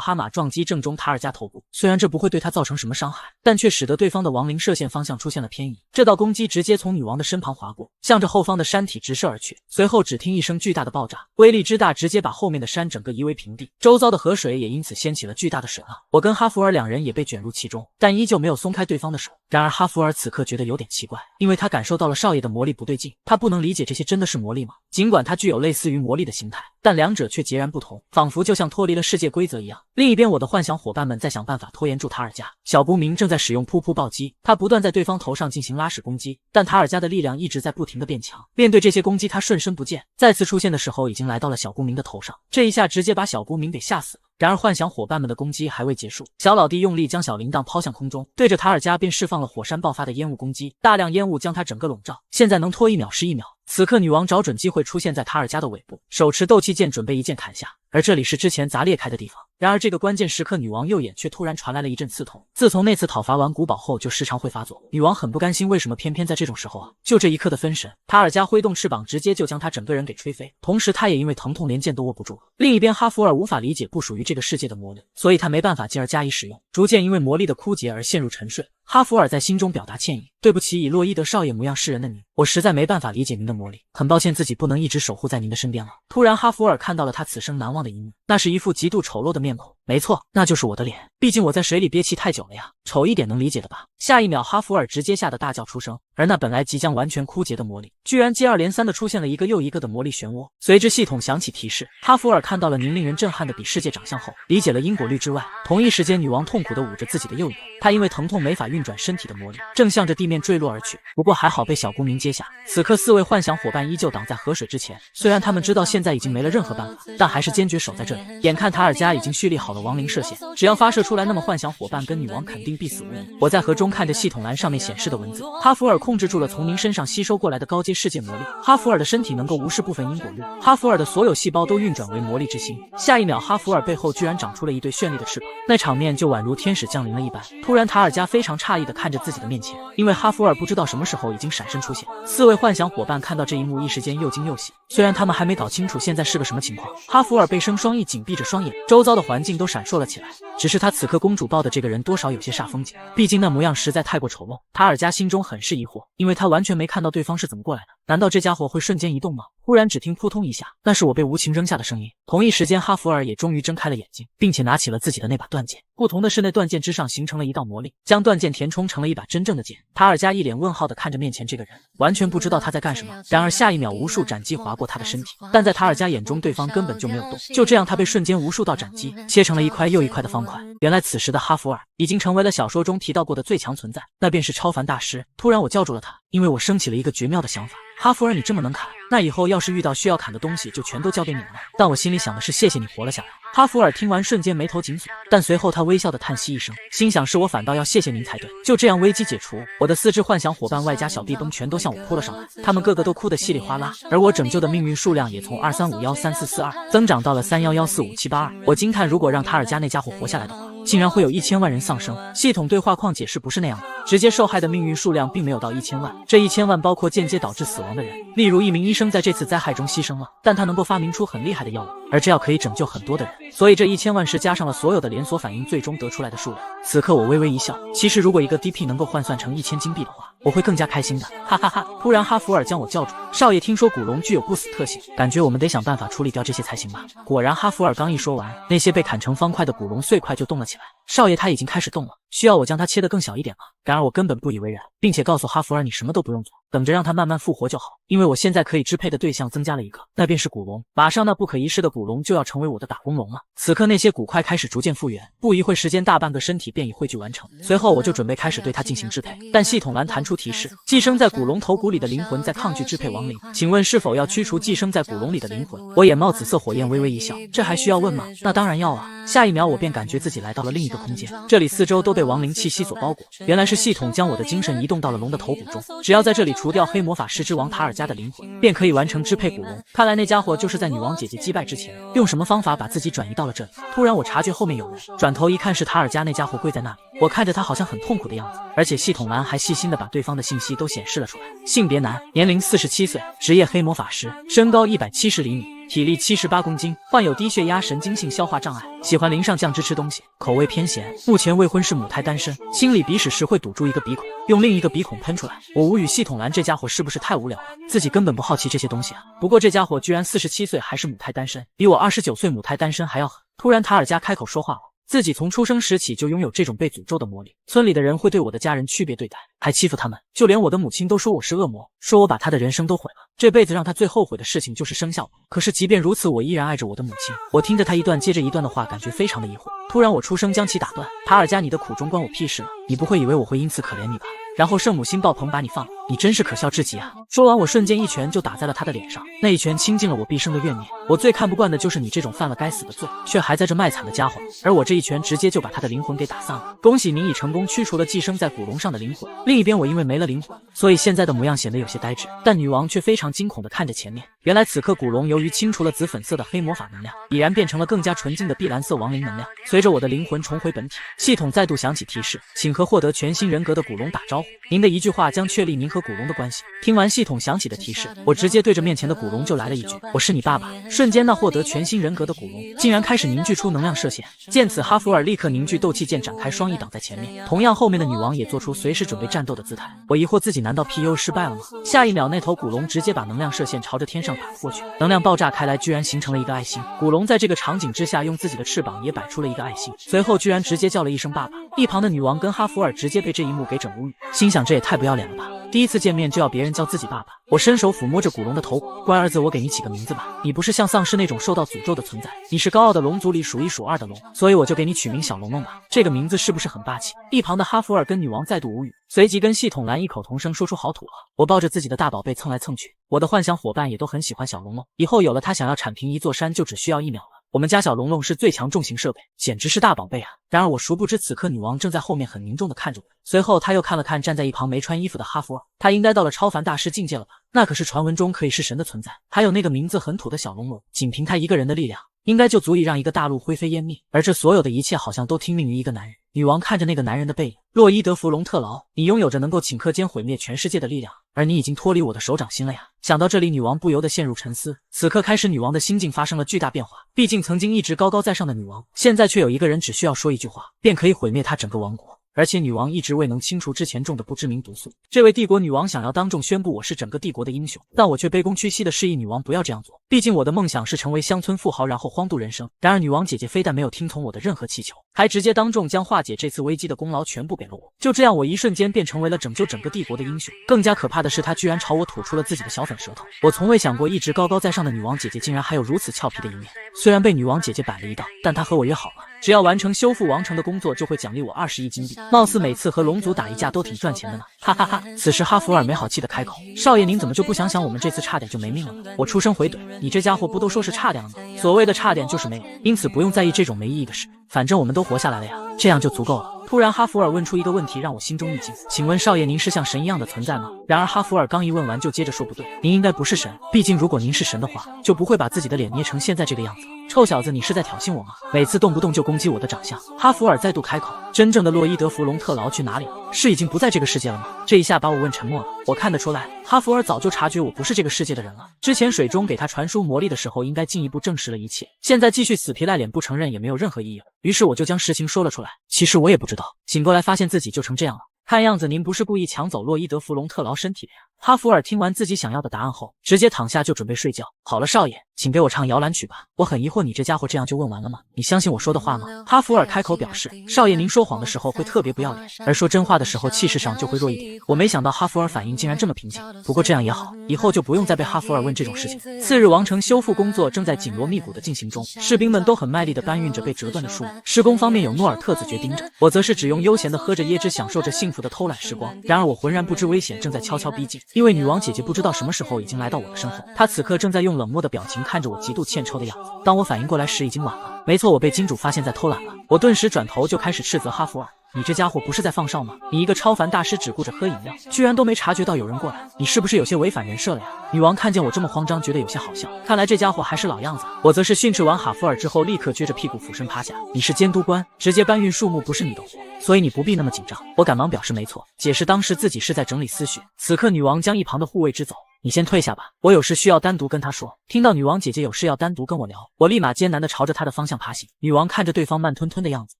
哈马撞击正中塔尔加头部。虽然这不会对他造成什么伤害，但却使得对方的亡灵射线方向出现了偏移。这道攻击直接从女王的身旁划过，向着后方的山体直射而去。随后只听一声巨大的爆炸，威力之大，直接把后面的山整个夷为平地，周遭的河水也因此掀起了巨大的水浪。我跟哈弗尔两人也被卷入其中，但依旧没有松开对方的手。然而哈弗尔此刻觉得有点奇怪，因为他感受到了少爷的魔力不对劲，他不能理解这些真的是魔力吗？尽管它具有类似于魔力的形态，但两者却截然不同，仿佛就像脱离了世界规则一样。另一边，我的幻想伙伴们在想办法拖延住塔尔加。小不明正在使用噗噗暴击，他不断在对方头上进行拉屎攻击，但塔尔加的力量一直在不停的变强。面对这些攻击，他瞬身不见，再次出现的时候已经来到了小不明的头上，这一下直接把小不明给吓死了。然而幻想伙伴们的攻击还未结束，小老弟用力将小铃铛抛向空中，对着塔尔加便释放了火山爆发的烟雾攻击，大量烟雾将他整个笼罩，现在能拖1秒是1秒。此刻女王找准机会出现在塔尔加的尾部，手持斗气剑准备一剑砍下，而这里是之前砸裂开的地方。然而这个关键时刻，女王右眼却突然传来了一阵刺痛。自从那次讨伐完古堡后，就时常会发作。女王很不甘心，为什么偏偏在这种时候啊？就这一刻的分神，塔尔加挥动翅膀，直接就将他整个人给吹飞。同时，他也因为疼痛连剑都握不住了。另一边，哈弗尔无法理解不属于这个世界的魔力，所以他没办法进而加以使用，逐渐因为魔力的枯竭而陷入沉睡。哈弗尔在心中表达歉意：“对不起，以洛伊德少爷模样示人的您，我实在没办法理解您的魔力，很抱歉自己不能一直守护在您的身边了。”突然，哈弗尔看到了他此生难忘的一幕，那是一副极度丑陋的面孔。没错，那就是我的脸，毕竟我在水里憋气太久了呀，丑一点能理解的吧。下一秒，哈弗尔直接吓得大叫出声，而那本来即将完全枯竭的魔力，居然接二连三的出现了一个又一个的魔力漩涡。随之系统响起提示，哈弗尔看到了您令人震撼的比世界长相后，理解了因果律之外。同一时间，女王痛苦地捂着自己的右眼，她因为疼痛没法运转身体的魔力，正向着地面坠落而去。不过还好被小公民接下。此刻4位幻想伙伴依旧挡在河水之前，虽然他们知道现在已经没了任何办法，但还是坚决守在这里。眼看塔尔加已经蓄力好了了亡灵射线，只要发射出来，那么幻想伙伴跟女王肯定必死无疑。我在河中看着系统栏上面显示的文字，哈弗尔控制住了从您身上吸收过来的高阶世界魔力，哈弗尔的身体能够无视部分因果律，哈弗尔的所有细胞都运转为魔力之心。下一秒，哈弗尔背后居然长出了一对绚丽的翅膀，那场面就宛如天使降临了一般。突然，塔尔加非常诧异地看着自己的面前，因为哈弗尔不知道什么时候已经闪身出现。四位幻想伙伴看到这一幕，一时间又惊又喜。虽然他们还没搞清楚现在是个什么情况，哈弗尔背生双翼紧闭着双眼，周遭的环境都闪烁了起来。只是他此刻公主抱的这个人多少有些煞风景，毕竟那模样实在太过丑陋。塔尔加心中很是疑惑，因为他完全没看到对方是怎么过来的。难道这家伙会瞬间移动吗？忽然只听扑通一下，那是我被无情扔下的声音。同一时间，哈弗尔也终于睁开了眼睛，并且拿起了自己的那把断剑。不同的是，那断剑之上形成了一道魔力，将断剑填充成了一把真正的剑。塔尔加一脸问号地看着面前这个人，完全不知道他在干什么。然而下一秒，无数斩击划过他的身体，但在塔尔加眼中，对方根本就没有动。就这样，他被瞬间无数道斩击切成了一块又一块的方块。原来此时的哈弗尔已经成为了小说中提到过的最强存在，那便是超凡大师。突然我叫住了他，因为我升起了一个绝妙的想法。哈弗尔，你这么能砍，那以后要是遇到需要砍的东西就全都交给你了。但我心里想的是，谢谢你活了下来。哈弗尔听完瞬间眉头紧锁，但随后他微笑地叹息一声，心想是我反倒要谢谢您才对。就这样危机解除，我的4只幻想伙伴外加小壁崩全都向我扑了上来，他们个个都哭得稀里哗啦，而我拯救的命运数量也从23513442增长到了3114572。我惊叹，如果让塔尔加那家伙活下来的话，竟然会有1000万人丧生。系统对话框解释不是那样的，直接受害的命运数量并没有到1000万，这1000万包括间接导致死亡的人，例如一名医生在这次灾害中牺牲了，但他能够发明出很厉害的药物，而这药可以拯救很多的人，所以这1000万是加上了所有的连锁反应最终得出来的数量。此刻我微微一笑，其实如果一个 DP 能够换算成1000金币的话，我会更加开心的，哈哈哈。突然哈弗尔将我叫住，少爷，听说古龙具有不死特性，感觉我们得想办法处理掉这些才行吧。果然哈弗尔刚一说完，那些被砍成方块的古龙碎块就动了起来。少爷，他已经开始动了，需要我将它切得更小一点吗？然而我根本不以为然，并且告诉哈弗尔，你什么都不用做，等着让它慢慢复活就好，因为我现在可以支配的对象增加了一个，那便是古龙。马上那不可一世的古龙就要成为我的打工龙了。此刻那些骨块开始逐渐复原，不一会时间大半个身体便已汇聚完成，随后我就准备开始对它进行支配，但系统栏弹出提示，寄生在古龙头骨里的灵魂在抗拒支配亡灵，请问是否要驱除寄生在古龙里的灵魂？我眼冒紫色火焰，微微一笑，这还需要问吗？那当然要啊。下一秒我便感觉自己来到了另一个空间，这里四周都被亡灵气息所包裹，原来是系统将我的精神移动到了龙的头骨中，只要在这里除掉黑魔法师之王塔尔加的灵魂，便可以完成支配古龙。看来那家伙就是在女王姐姐击败之前，用什么方法把自己转移到了这里。突然我察觉后面有人，转头一看是塔尔加那家伙跪在那里，我看着他好像很痛苦的样子，而且系统栏还细心的把对方的信息都显示了出来，性别男，年龄47岁，职业黑魔法师，身高170厘米，体力78公斤，患有低血压、神经性消化障碍，喜欢淋上酱汁吃东西，口味偏咸，目前未婚，是母胎单身，清理鼻屎时会堵住一个鼻孔，用另一个鼻孔喷出来。我无语，系统栏这家伙是不是太无聊了？自己根本不好奇这些东西啊。不过这家伙居然47岁还是母胎单身，比我29岁母胎单身还要狠。突然塔尔加开口说话了。自己从出生时起就拥有这种被诅咒的魔力，村里的人会对我的家人区别对待，还欺负他们，就连我的母亲都说我是恶魔，说我把她的人生都毁了，这辈子让她最后悔的事情就是生下我。可是即便如此，我依然爱着我的母亲。我听着她一段接着一段的话，感觉非常的疑惑。突然我出声将其打断，塔尔加，你的苦衷关我屁事了，你不会以为我会因此可怜你吧？然后圣母心爆棚把你放了，你真是可笑至极啊！说完我瞬间一拳就打在了他的脸上，那一拳倾尽了我毕生的怨念。我最看不惯的就是你这种犯了该死的罪却还在这卖惨的家伙，而我这一拳直接就把他的灵魂给打散了。恭喜您已成功驱除了寄生在古龙上的灵魂。另一边我因为没了灵魂，所以现在的模样显得有些呆滞，但女王却非常惊恐地看着前面。原来此刻古龙由于清除了紫粉色的黑魔法能量，已然变成了更加纯净的碧蓝色亡灵能量。随着我的灵魂重回本体，系统再度响起提示，请和获得全新人格的古龙打招呼，您的一句话将确立您和古龙的关系。听完系统响起的提示，我直接对着面前的古龙就来了一句，我是你爸爸。瞬间那获得全新人格的古龙竟然开始凝聚出能量射线，见此哈弗尔立刻凝聚斗气剑，展开双翼挡在前面，同样后面的女王也做出随时准备战斗的姿态。我疑惑自己难道 PU 失败了吗？下一秒那头古龙直接把能量射线朝着天上打过去，能量爆炸开来，居然形成了一个爱心。古龙在这个场景之下用自己的翅膀也摆出了一个爱心，随后居然直接叫了一声爸爸。一旁的女王跟哈弗尔直接被这一幕给整无语，心想这也太不要脸了吧，第一次见面就要别人叫自己爸爸。我伸手抚摸着古龙的头骨，乖儿子，我给你起个名字吧，你不是像丧尸那种受到诅咒的存在，你是高傲的龙族里数一数二的龙，所以我就给你取名小龙龙吧，这个名字是不是很霸气？一旁的哈弗尔跟女王再度无语，随即跟系统栏异口同声说出好土了。我抱着自己的大宝贝蹭来蹭去，我的幻想伙伴也都很喜欢小龙龙，以后有了它想要铲平一座山就只需要1秒了。我们家小龙龙是最强重型设备，简直是大宝贝啊！然而我殊不知，此刻女王正在后面很凝重地看着我。随后她又看了看站在一旁没穿衣服的哈弗尔，他应该到了超凡大师境界了吧？那可是传闻中可以是神的存在。还有那个名字很土的小龙龙，仅凭他一个人的力量，应该就足以让一个大陆灰飞烟灭。而这所有的一切好像都听命于一个男人。女王看着那个男人的背影，洛伊德·弗隆特劳，你拥有着能够顷刻间毁灭全世界的力量，而你已经脱离我的手掌心了呀！想到这里，女王不由得陷入沉思。此刻开始，女王的心境发生了巨大变化。毕竟曾经一直高高在上的女王，现在却有一个人只需要说一句话，便可以毁灭她整个王国。而且女王一直未能清除之前中的不知名毒素。这位帝国女王想要当众宣布我是整个帝国的英雄，但我却卑躬屈膝的示意女王不要这样做。毕竟我的梦想是成为乡村富豪，然后荒度人生。然而女王姐姐非但没有听从我的任何祈求，还直接当众将化解这次危机的功劳全部给了我。就这样，我一瞬间便成为了拯救整个帝国的英雄。更加可怕的是，她居然朝我吐出了自己的小粉舌头。我从未想过，一直高高在上的女王姐姐竟然还有如此俏皮的一面。虽然被女王姐姐摆了一道，但她和我约好了，只要完成修复王城的工作，就会奖励我20亿金币。貌似每次和龙族打一架都挺赚钱的呢，哈哈哈。此时哈弗尔没好气的开口：“少爷，您怎么就不想想我们这次差点就没命了呢？”我出声回怼：“你这家伙不都说是差点了吗？所谓的差点就是没有，因此不用在意这种没意义的事。反正我们都活下来了呀，这样就足够了。”突然，哈弗尔问出一个问题，让我心中一惊：“请问少爷，您是像神一样的存在吗？”然而哈弗尔刚一问完，就接着说：“不对，您应该不是神。毕竟如果您是神的话，就不会把自己的脸捏成现在这个样子。臭小子，你是在挑衅我吗？每次动不动就攻击我的长相。”哈弗尔再度开口：“真正的洛伊德·弗隆特劳去哪里了？是已经不在这个世界了吗？”这一下把我问沉默了。我看得出来，哈弗尔早就察觉我不是这个世界的人了。之前水中给他传输魔力的时候，应该进一步证实了一切。现在继续死皮赖脸不承认也没有任何意义了。于是我就将实情说了出来。其实我也不知道，醒过来发现自己就成这样了。看样子您不是故意抢走洛伊德·弗隆特劳身体的呀。哈弗尔听完自己想要的答案后，直接躺下就准备睡觉。好了，少爷，请给我唱摇篮曲吧。我很疑惑，你这家伙这样就问完了吗？你相信我说的话吗？哈弗尔开口表示，少爷您说谎的时候会特别不要脸，而说真话的时候气势上就会弱一点。我没想到哈弗尔反应竟然这么平静，不过这样也好，以后就不用再被哈弗尔问这种事情。次日，王城修复工作正在紧锣密鼓的进行中，士兵们都很卖力的搬运着被折断的树木。施工方面有诺尔特子爵盯着，我则是只用悠闲的喝着椰汁，享受着幸福的偷懒时光。然而我浑然不知危险正在悄悄逼近，因为女王姐姐不知道什么时候已经来到我的身后，她此刻正在用冷漠的表情看着我极度欠抽的样子。当我反应过来时，已经晚了。没错，我被金主发现在偷懒了。我顿时转头就开始斥责哈弗尔：“你这家伙不是在放哨吗？你一个超凡大师只顾着喝饮料，居然都没察觉到有人过来，你是不是有些违反人设了呀？”女王看见我这么慌张，觉得有些好笑，看来这家伙还是老样子。我则是训斥完哈弗尔之后，立刻撅着屁股俯身趴下。你是监督官，直接搬运树木不是你的活，所以你不必那么紧张。我赶忙表示没错，解释当时自己是在整理思绪。此刻女王将一旁的护卫支走。你先退下吧，我有事需要单独跟他说。听到女王姐姐有事要单独跟我聊，我立马艰难地朝着她的方向爬行。女王看着对方慢吞吞的样子，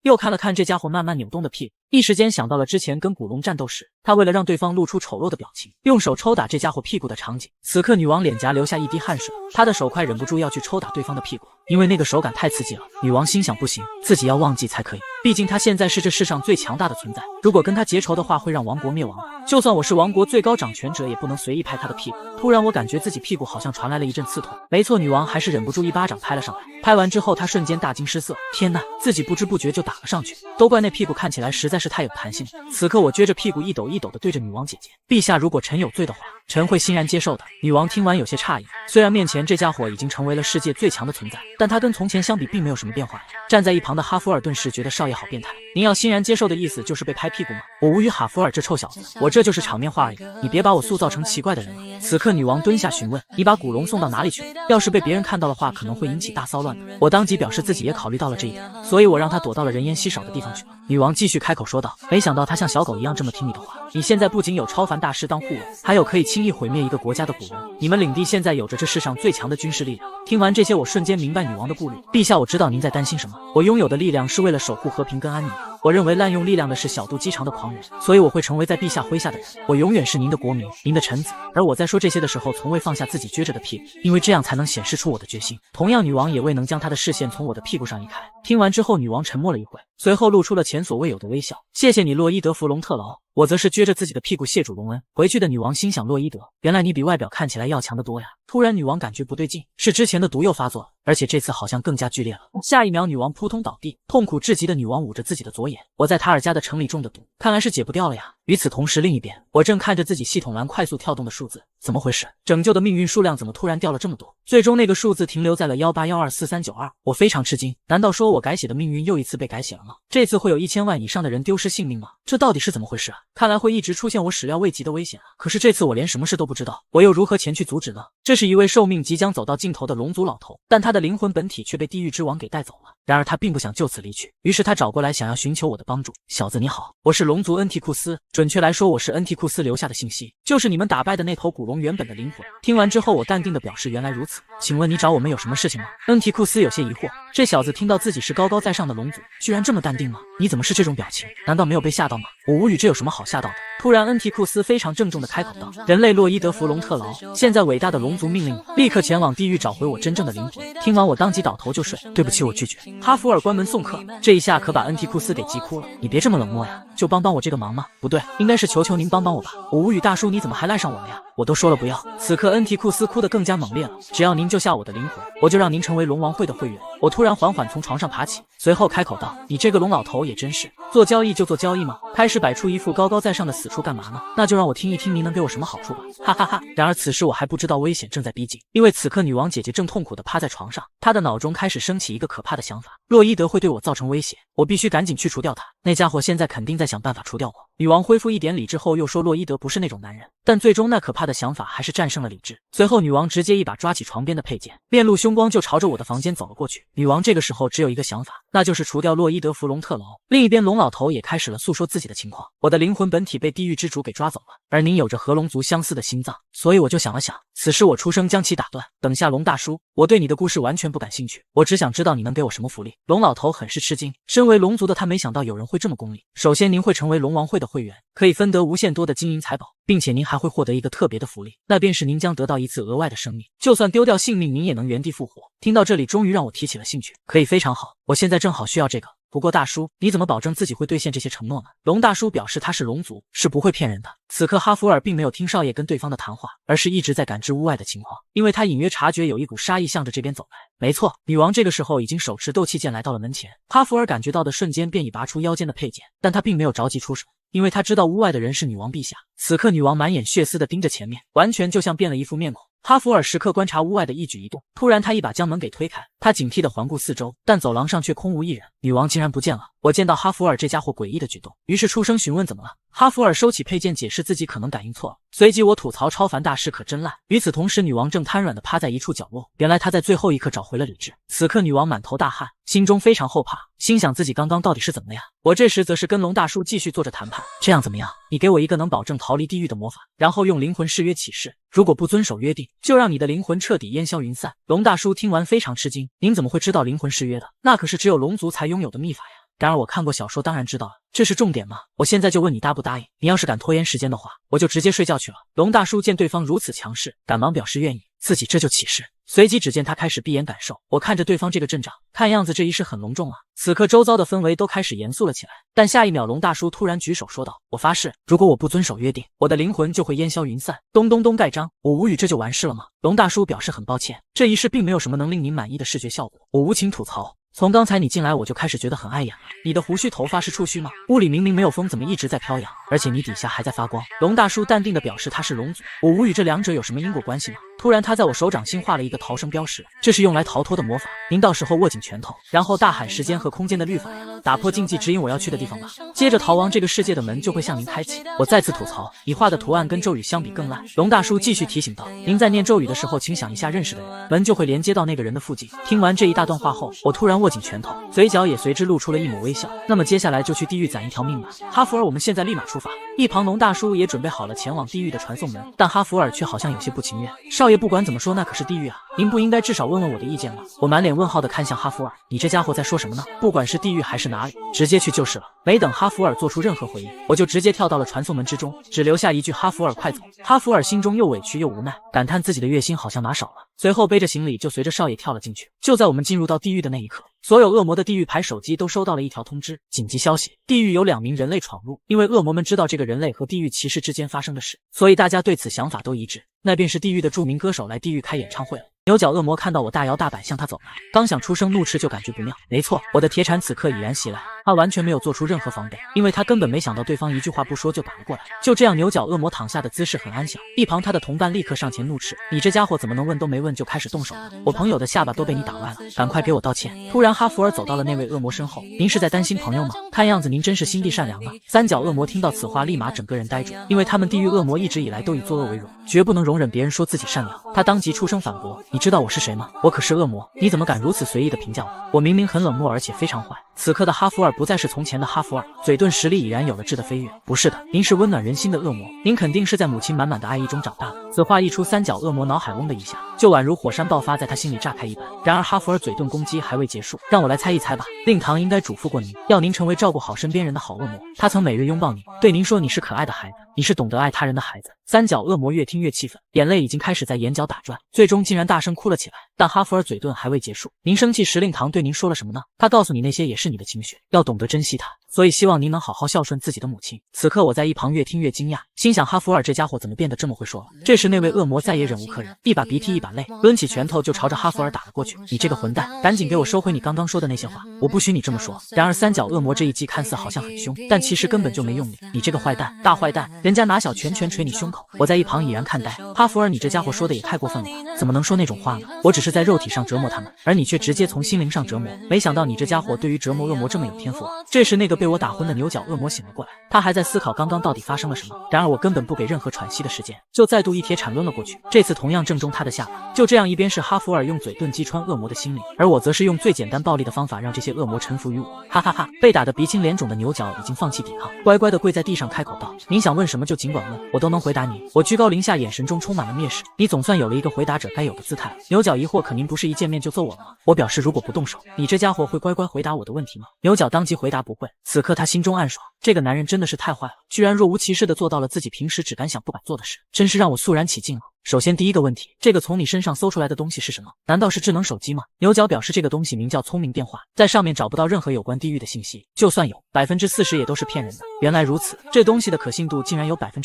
又看了看这家伙慢慢扭动的屁股，一时间想到了之前跟古龙战斗时，她为了让对方露出丑陋的表情，用手抽打这家伙屁股的场景。此刻女王脸颊流下一滴汗水，她的手快忍不住要去抽打对方的屁股，因为那个手感太刺激了。女王心想不行，自己要忘记才可以，毕竟她现在是这世上最强大的存在，如果跟她结仇的话，会让王国灭亡的。就算我是王国最高掌权者，也不能随意拍她的屁股。突然我感觉自己屁股好像传来了一阵刺痛，没错，女王还是忍不住一巴掌拍了上来。拍完之后，她瞬间大惊失色，天哪，自己不知不觉就打了上去，都怪那屁股看起来实在是太有弹性了。此刻我撅着屁股一抖一抖的对着女王姐姐：“陛下，如果臣有罪的话，臣会欣然接受的。”女王听完有些诧异，虽然面前这家伙已经成为了世界最强的存在，但他跟从前相比并没有什么变化。站在一旁的哈弗尔顿时觉得少爷好变态，您要欣然接受的意思就是被拍屁股吗？我无语，哈弗尔这臭小子，我这就是场面话而已，你别把我塑造成奇怪的人了。此刻女王蹲下询问：“你把古龙送到哪里去？要是被别人看到的话，可能会引起大骚乱的。”我当即表示自己也考虑到了这一点，所以我让他躲到了人烟稀少的地方去了。女王继续开口说道：“没想到他像小狗一样这么听你的话，你现在不仅有超凡大师当护卫，还有可以轻易毁灭一个国家的古龙。你们领地现在有着这世上最强的军事力量。”听完这些，我瞬间明白女王的顾虑。陛下，我知道您在担心什么。我拥有的力量是为了守护和平跟安宁。我认为滥用力量的是小肚鸡肠的狂人，所以我会成为在陛下麾下的人。我永远是您的国民，您的臣子。而我在说这些的时候，从未放下自己撅着的屁股，因为这样才能显示出我的决心。同样，女王也未能将她的视线从我的屁股上移开。听完之后，女王沉默了一会，随后露出了前所未有的微笑。谢谢你，洛伊德·弗隆特劳。我则是撅着自己的屁股谢主隆恩。回去的女王心想：洛伊德，原来你比外表看起来要强得多呀。突然，女王感觉不对劲，是之前的毒又发作了，而且这次好像更加剧烈了。下一秒，女王扑通倒地，痛苦至极的女王捂着自己的左眼。我在塔尔加的城里中的毒，看来是解不掉了呀。与此同时，另一边我正看着自己系统栏快速跳动的数字，怎么回事？拯救的命运数量怎么突然掉了这么多？最终那个数字停留在了1812439，我非常吃惊，难道说我改写的命运又一次被改写了吗？这次会有1000万以上的人丢失性命吗？这到底是怎么回事啊？看来会一直出现我始料未及的危险啊！可是这次我连什么事都不知道，我又如何前去阻止呢？这是一位寿命即将走到尽头的龙族老头，但他的灵魂本体却被地狱之王给带走了。然而他并不想就此离去，于是他找过来想要寻求我的帮助。小子你好，我是龙族恩提库斯，准确来说我是恩提库斯留下的信息，就是你们打败的那头古龙原本的灵魂。听完之后我淡定地表示原来如此，请问你找我们有什么事情吗？恩提库斯有些疑惑，这小子听到自己是高高在上的龙族，居然这么淡定吗？你怎么是这种表情？难道没有被吓到吗？我无语，这有什么好吓到的？突然恩提库斯非常郑重地开口道，人类洛伊德·弗隆特劳，现在伟大的龙族命令你立刻前往地狱找回我真正的灵魂。听完我当即倒头就睡，对不起我拒绝。哈弗尔关门送客，这一下可把恩提库斯给急哭了，你别这么冷漠呀，就帮帮我这个忙吗？不对，应该是求求您帮帮我吧。我无语，大叔你怎么还赖上我了呀？我都说了不要。此刻恩提库斯哭得更加猛烈了，只要您救下我的灵魂，我就让您成为龙王会的会员。我突然缓缓从床上爬起，随后开口道，你这个龙老头也真是，做交易就做交易吗？开始摆出一副高高在上的死处干嘛呢？那就让我听一听您能给我什么好处吧，哈哈哈。然而此时我还不知道危险正在逼近，因为此刻女王姐姐正痛苦地趴在床上，她的脑中开始升起一个可怕的想法，洛伊德会对我造成威胁，我必须赶紧去除掉他，那家伙现在肯定在想办法除掉我。女王恢复一点理智后又说洛伊德不是那种男人，但最终那可怕的想法还是战胜了理智。随后女王直接一把抓起床边的佩剑，面露凶光就朝着我的房间走了过去。女王这个时候只有一个想法，那就是除掉洛伊德·弗隆特劳。另一边龙老头也开始了诉说自己的情况，我的灵魂本体被地狱之主给抓走了，而您有着和龙族相似的心脏，所以我就想了想，此时我出声将其打断，等下龙大叔，我对你的故事完全不感兴趣，我只想知道你能给我什么福利。龙老头很是吃惊，身为龙族的他没想到有人会这么功利。首先您会成为龙王会的会员，可以分得无限多的金银财宝，并且您还会获得一个特别的福利，那便是您将得到一次额外的生命，就算丢掉性命您也能原地复活。听到这里终于让我提起了兴趣，可以非常好，我现在正好需要这个。不过大叔，你怎么保证自己会兑现这些承诺呢？龙大叔表示他是龙族，是不会骗人的。此刻哈弗尔并没有听少爷跟对方的谈话，而是一直在感知屋外的情况，因为他隐约察觉有一股杀意向着这边走来。没错，女王这个时候已经手持斗气剑来到了门前，哈弗尔感觉到的瞬间便已拔出腰间的佩剑，但他并没有着急出手，因为他知道屋外的人是女王陛下。此刻女王满眼血丝地盯着前面，完全就像变了一副面孔。哈弗尔时刻观察屋外的一举一动，突然他一把将门给推开，他警惕地环顾四周，但走廊上却空无一人，女王竟然不见了。我见到哈弗尔这家伙诡异的举动，于是出声询问怎么了。哈弗尔收起佩剑，解释自己可能感应错了。随即我吐槽超凡大师可真烂。与此同时，女王正瘫软地趴在一处角落，原来她在最后一刻找回了理智。此刻女王满头大汗，心中非常后怕，心想自己刚刚到底是怎么了呀？我这时则是跟龙大叔继续做着谈判，这样怎么样？你给我一个能保证逃离地狱的魔法，然后用灵魂誓约起誓，如果不遵守约定，就让你的灵魂彻底烟消云散。龙大叔听完非常吃惊，您怎么会知道灵魂誓约的？那可是只有龙族才拥有的秘法呀。然而我看过小说，当然知道了，这是重点吗？我现在就问你答不答应？你要是敢拖延时间的话，我就直接睡觉去了。龙大叔见对方如此强势，赶忙表示愿意，自己这就起誓。随即只见他开始闭眼感受，我看着对方这个阵仗，看样子这仪式很隆重啊。此刻周遭的氛围都开始严肃了起来，但下一秒龙大叔突然举手说道，我发誓，如果我不遵守约定，我的灵魂就会烟消云散。咚咚咚盖章。我无语，这就完事了吗？龙大叔表示很抱歉，这仪式并没有什么能令您满意的视觉效果。我无情吐槽，从刚才你进来我就开始觉得很碍眼了，你的胡须头发是触须吗？屋里明明没有风，怎么一直在飘扬？而且你底下还在发光。龙大叔淡定地表示他是龙族。我无语，这两者有什么因果关系吗？突然他在我手掌心画了一个逃生标识，这是用来逃脱的魔法，您到时候握紧拳头，然后大喊时间和空间的律法呀，打破禁忌指引我要去的地方吧，接着逃亡这个世界的门就会向您开启。我再次吐槽，你画的图案跟咒语相比更烂。龙大叔继续提醒道，您在念咒语的时候请想一下认识的人，门就会连接到那个人的附近。听完这一大段话后，我突然握紧拳头，嘴角也随之露出了一抹微笑。那么接下来就去地狱攒一条命吧，哈弗尔，我们现在立马出发。一旁龙大叔也准备好了前往地狱的传送门，但哈弗尔却好像有些不情愿。少爷，不管怎么说那可是地狱啊，您不应该至少问问我的意见吗？我满脸问号的看向哈弗尔，你这家伙在说什么呢？不管是地狱还是哪里，直接去就是了。没等哈弗尔做出任何回应，我就直接跳到了传送门之中，只留下一句哈弗尔快走。哈弗尔心中又委屈又无奈，感叹自己的月薪好像拿少了，随后背着行李就随着少爷跳了进去。就在我们进入到地狱的那一刻，所有恶魔的地狱牌手机都收到了一条通知，紧急消息，地狱有2名人类闯入，因为恶魔们知道这个人类和地狱骑士之间发生的事，所以大家对此想法都一致，那便是地狱的著名歌手来地狱开演唱会了。牛角恶魔看到我大摇大摆向他走来，刚想出声怒斥，就感觉不妙。没错，我的铁铲此刻已然袭来，他完全没有做出任何防备，因为他根本没想到对方一句话不说就打了过来。就这样，牛角恶魔躺下的姿势很安详，一旁他的同伴立刻上前怒斥：“你这家伙怎么能问都没问就开始动手呢？我朋友的下巴都被你打歪了，赶快给我道歉！”突然，哈弗尔走到了那位恶魔身后：“您是在担心朋友吗？看样子您真是心地善良啊！”三角恶魔听到此话，立马整个人呆住，因为他们地狱恶魔一直以来都以作恶为荣，绝不能容忍别人说自己善良。他当即出声反驳：“你知道我是谁吗？我可是恶魔，你怎么敢如此随意的评价我？我明明很冷漠，而且非常坏。”此刻的哈弗尔不再是从前的哈弗尔，嘴遁实力已然有了质的飞跃。不是的，您是温暖人心的恶魔，您肯定是在母亲满满的爱意中长大的。此话一出，三角恶魔脑海嗡的一下，就宛如火山爆发在他心里炸开一般。然而哈弗尔嘴遁攻击还未结束，让我来猜一猜吧。令堂应该嘱咐过您，要您成为照顾好身边人的好恶魔。他曾每日拥抱你，对您说你是可爱的孩子，你是懂得爱他人的孩子。三角恶魔越听越气愤，眼泪已经开始在眼角打转，最终竟然大声哭了起来。但哈弗尔嘴遁还未结束，您生气时令堂对您说了什么呢？他告诉你那些也是你的情绪，要懂得珍惜它，所以希望您能好好孝顺自己的母亲。此刻我在一旁越听越惊讶，心想哈弗尔这家伙怎么变得这么会说了？这时那位恶魔再也忍无可忍，一把鼻涕一把泪，抡起拳头就朝着哈弗尔打了过去。你这个混蛋，赶紧给我收回你刚刚说的那些话，我不许你这么说。然而三角恶魔这一击看似好像很凶，但其实根本就没用力。你这个坏蛋，大坏蛋，人家拿小拳拳捶你胸口。我在一旁已然看呆，哈弗尔你这家伙说的也太过分了吧？怎么能说那种话呢？我只是在肉体上折磨他们，而你却直接从心灵上折磨。没想到你这家伙对于折磨恶魔这么有天赋啊。这时那个被我打昏的牛角恶魔醒了过来，他还在思考刚刚到底发生了什么。然而我根本不给任何喘息的时间，就再度一铁铲抡了过去，这次同样正中他的下巴。就这样，一边是哈弗尔用嘴遁击穿恶魔的心灵，而我则是用最简单暴力的方法让这些恶魔臣服于我。哈哈哈！被打得鼻青脸肿的牛角已经放弃抵抗，乖乖的跪在地上开口道：“您想问什么就尽管问，我都能回答你。”我居高临下，眼神中充满了蔑视。你总算有了一个回答者该有的姿态了。牛角疑惑：“可您不是一见面就揍我了吗？”我表示如果不动手，你这家伙会乖乖回答我的问题吗？牛角当即回答不会。此刻他心中暗爽，这个男人真的是太坏了，居然若无其事地做到了自己平时只敢想不敢做的事，真是让我肃然起敬了。首先第一个问题，这个从你身上搜出来的东西是什么？难道是智能手机吗？牛角表示这个东西名叫聪明电话，在上面找不到任何有关地狱的信息，就算有，40%也都是骗人的。原来如此，这东西的可信度竟然有40%，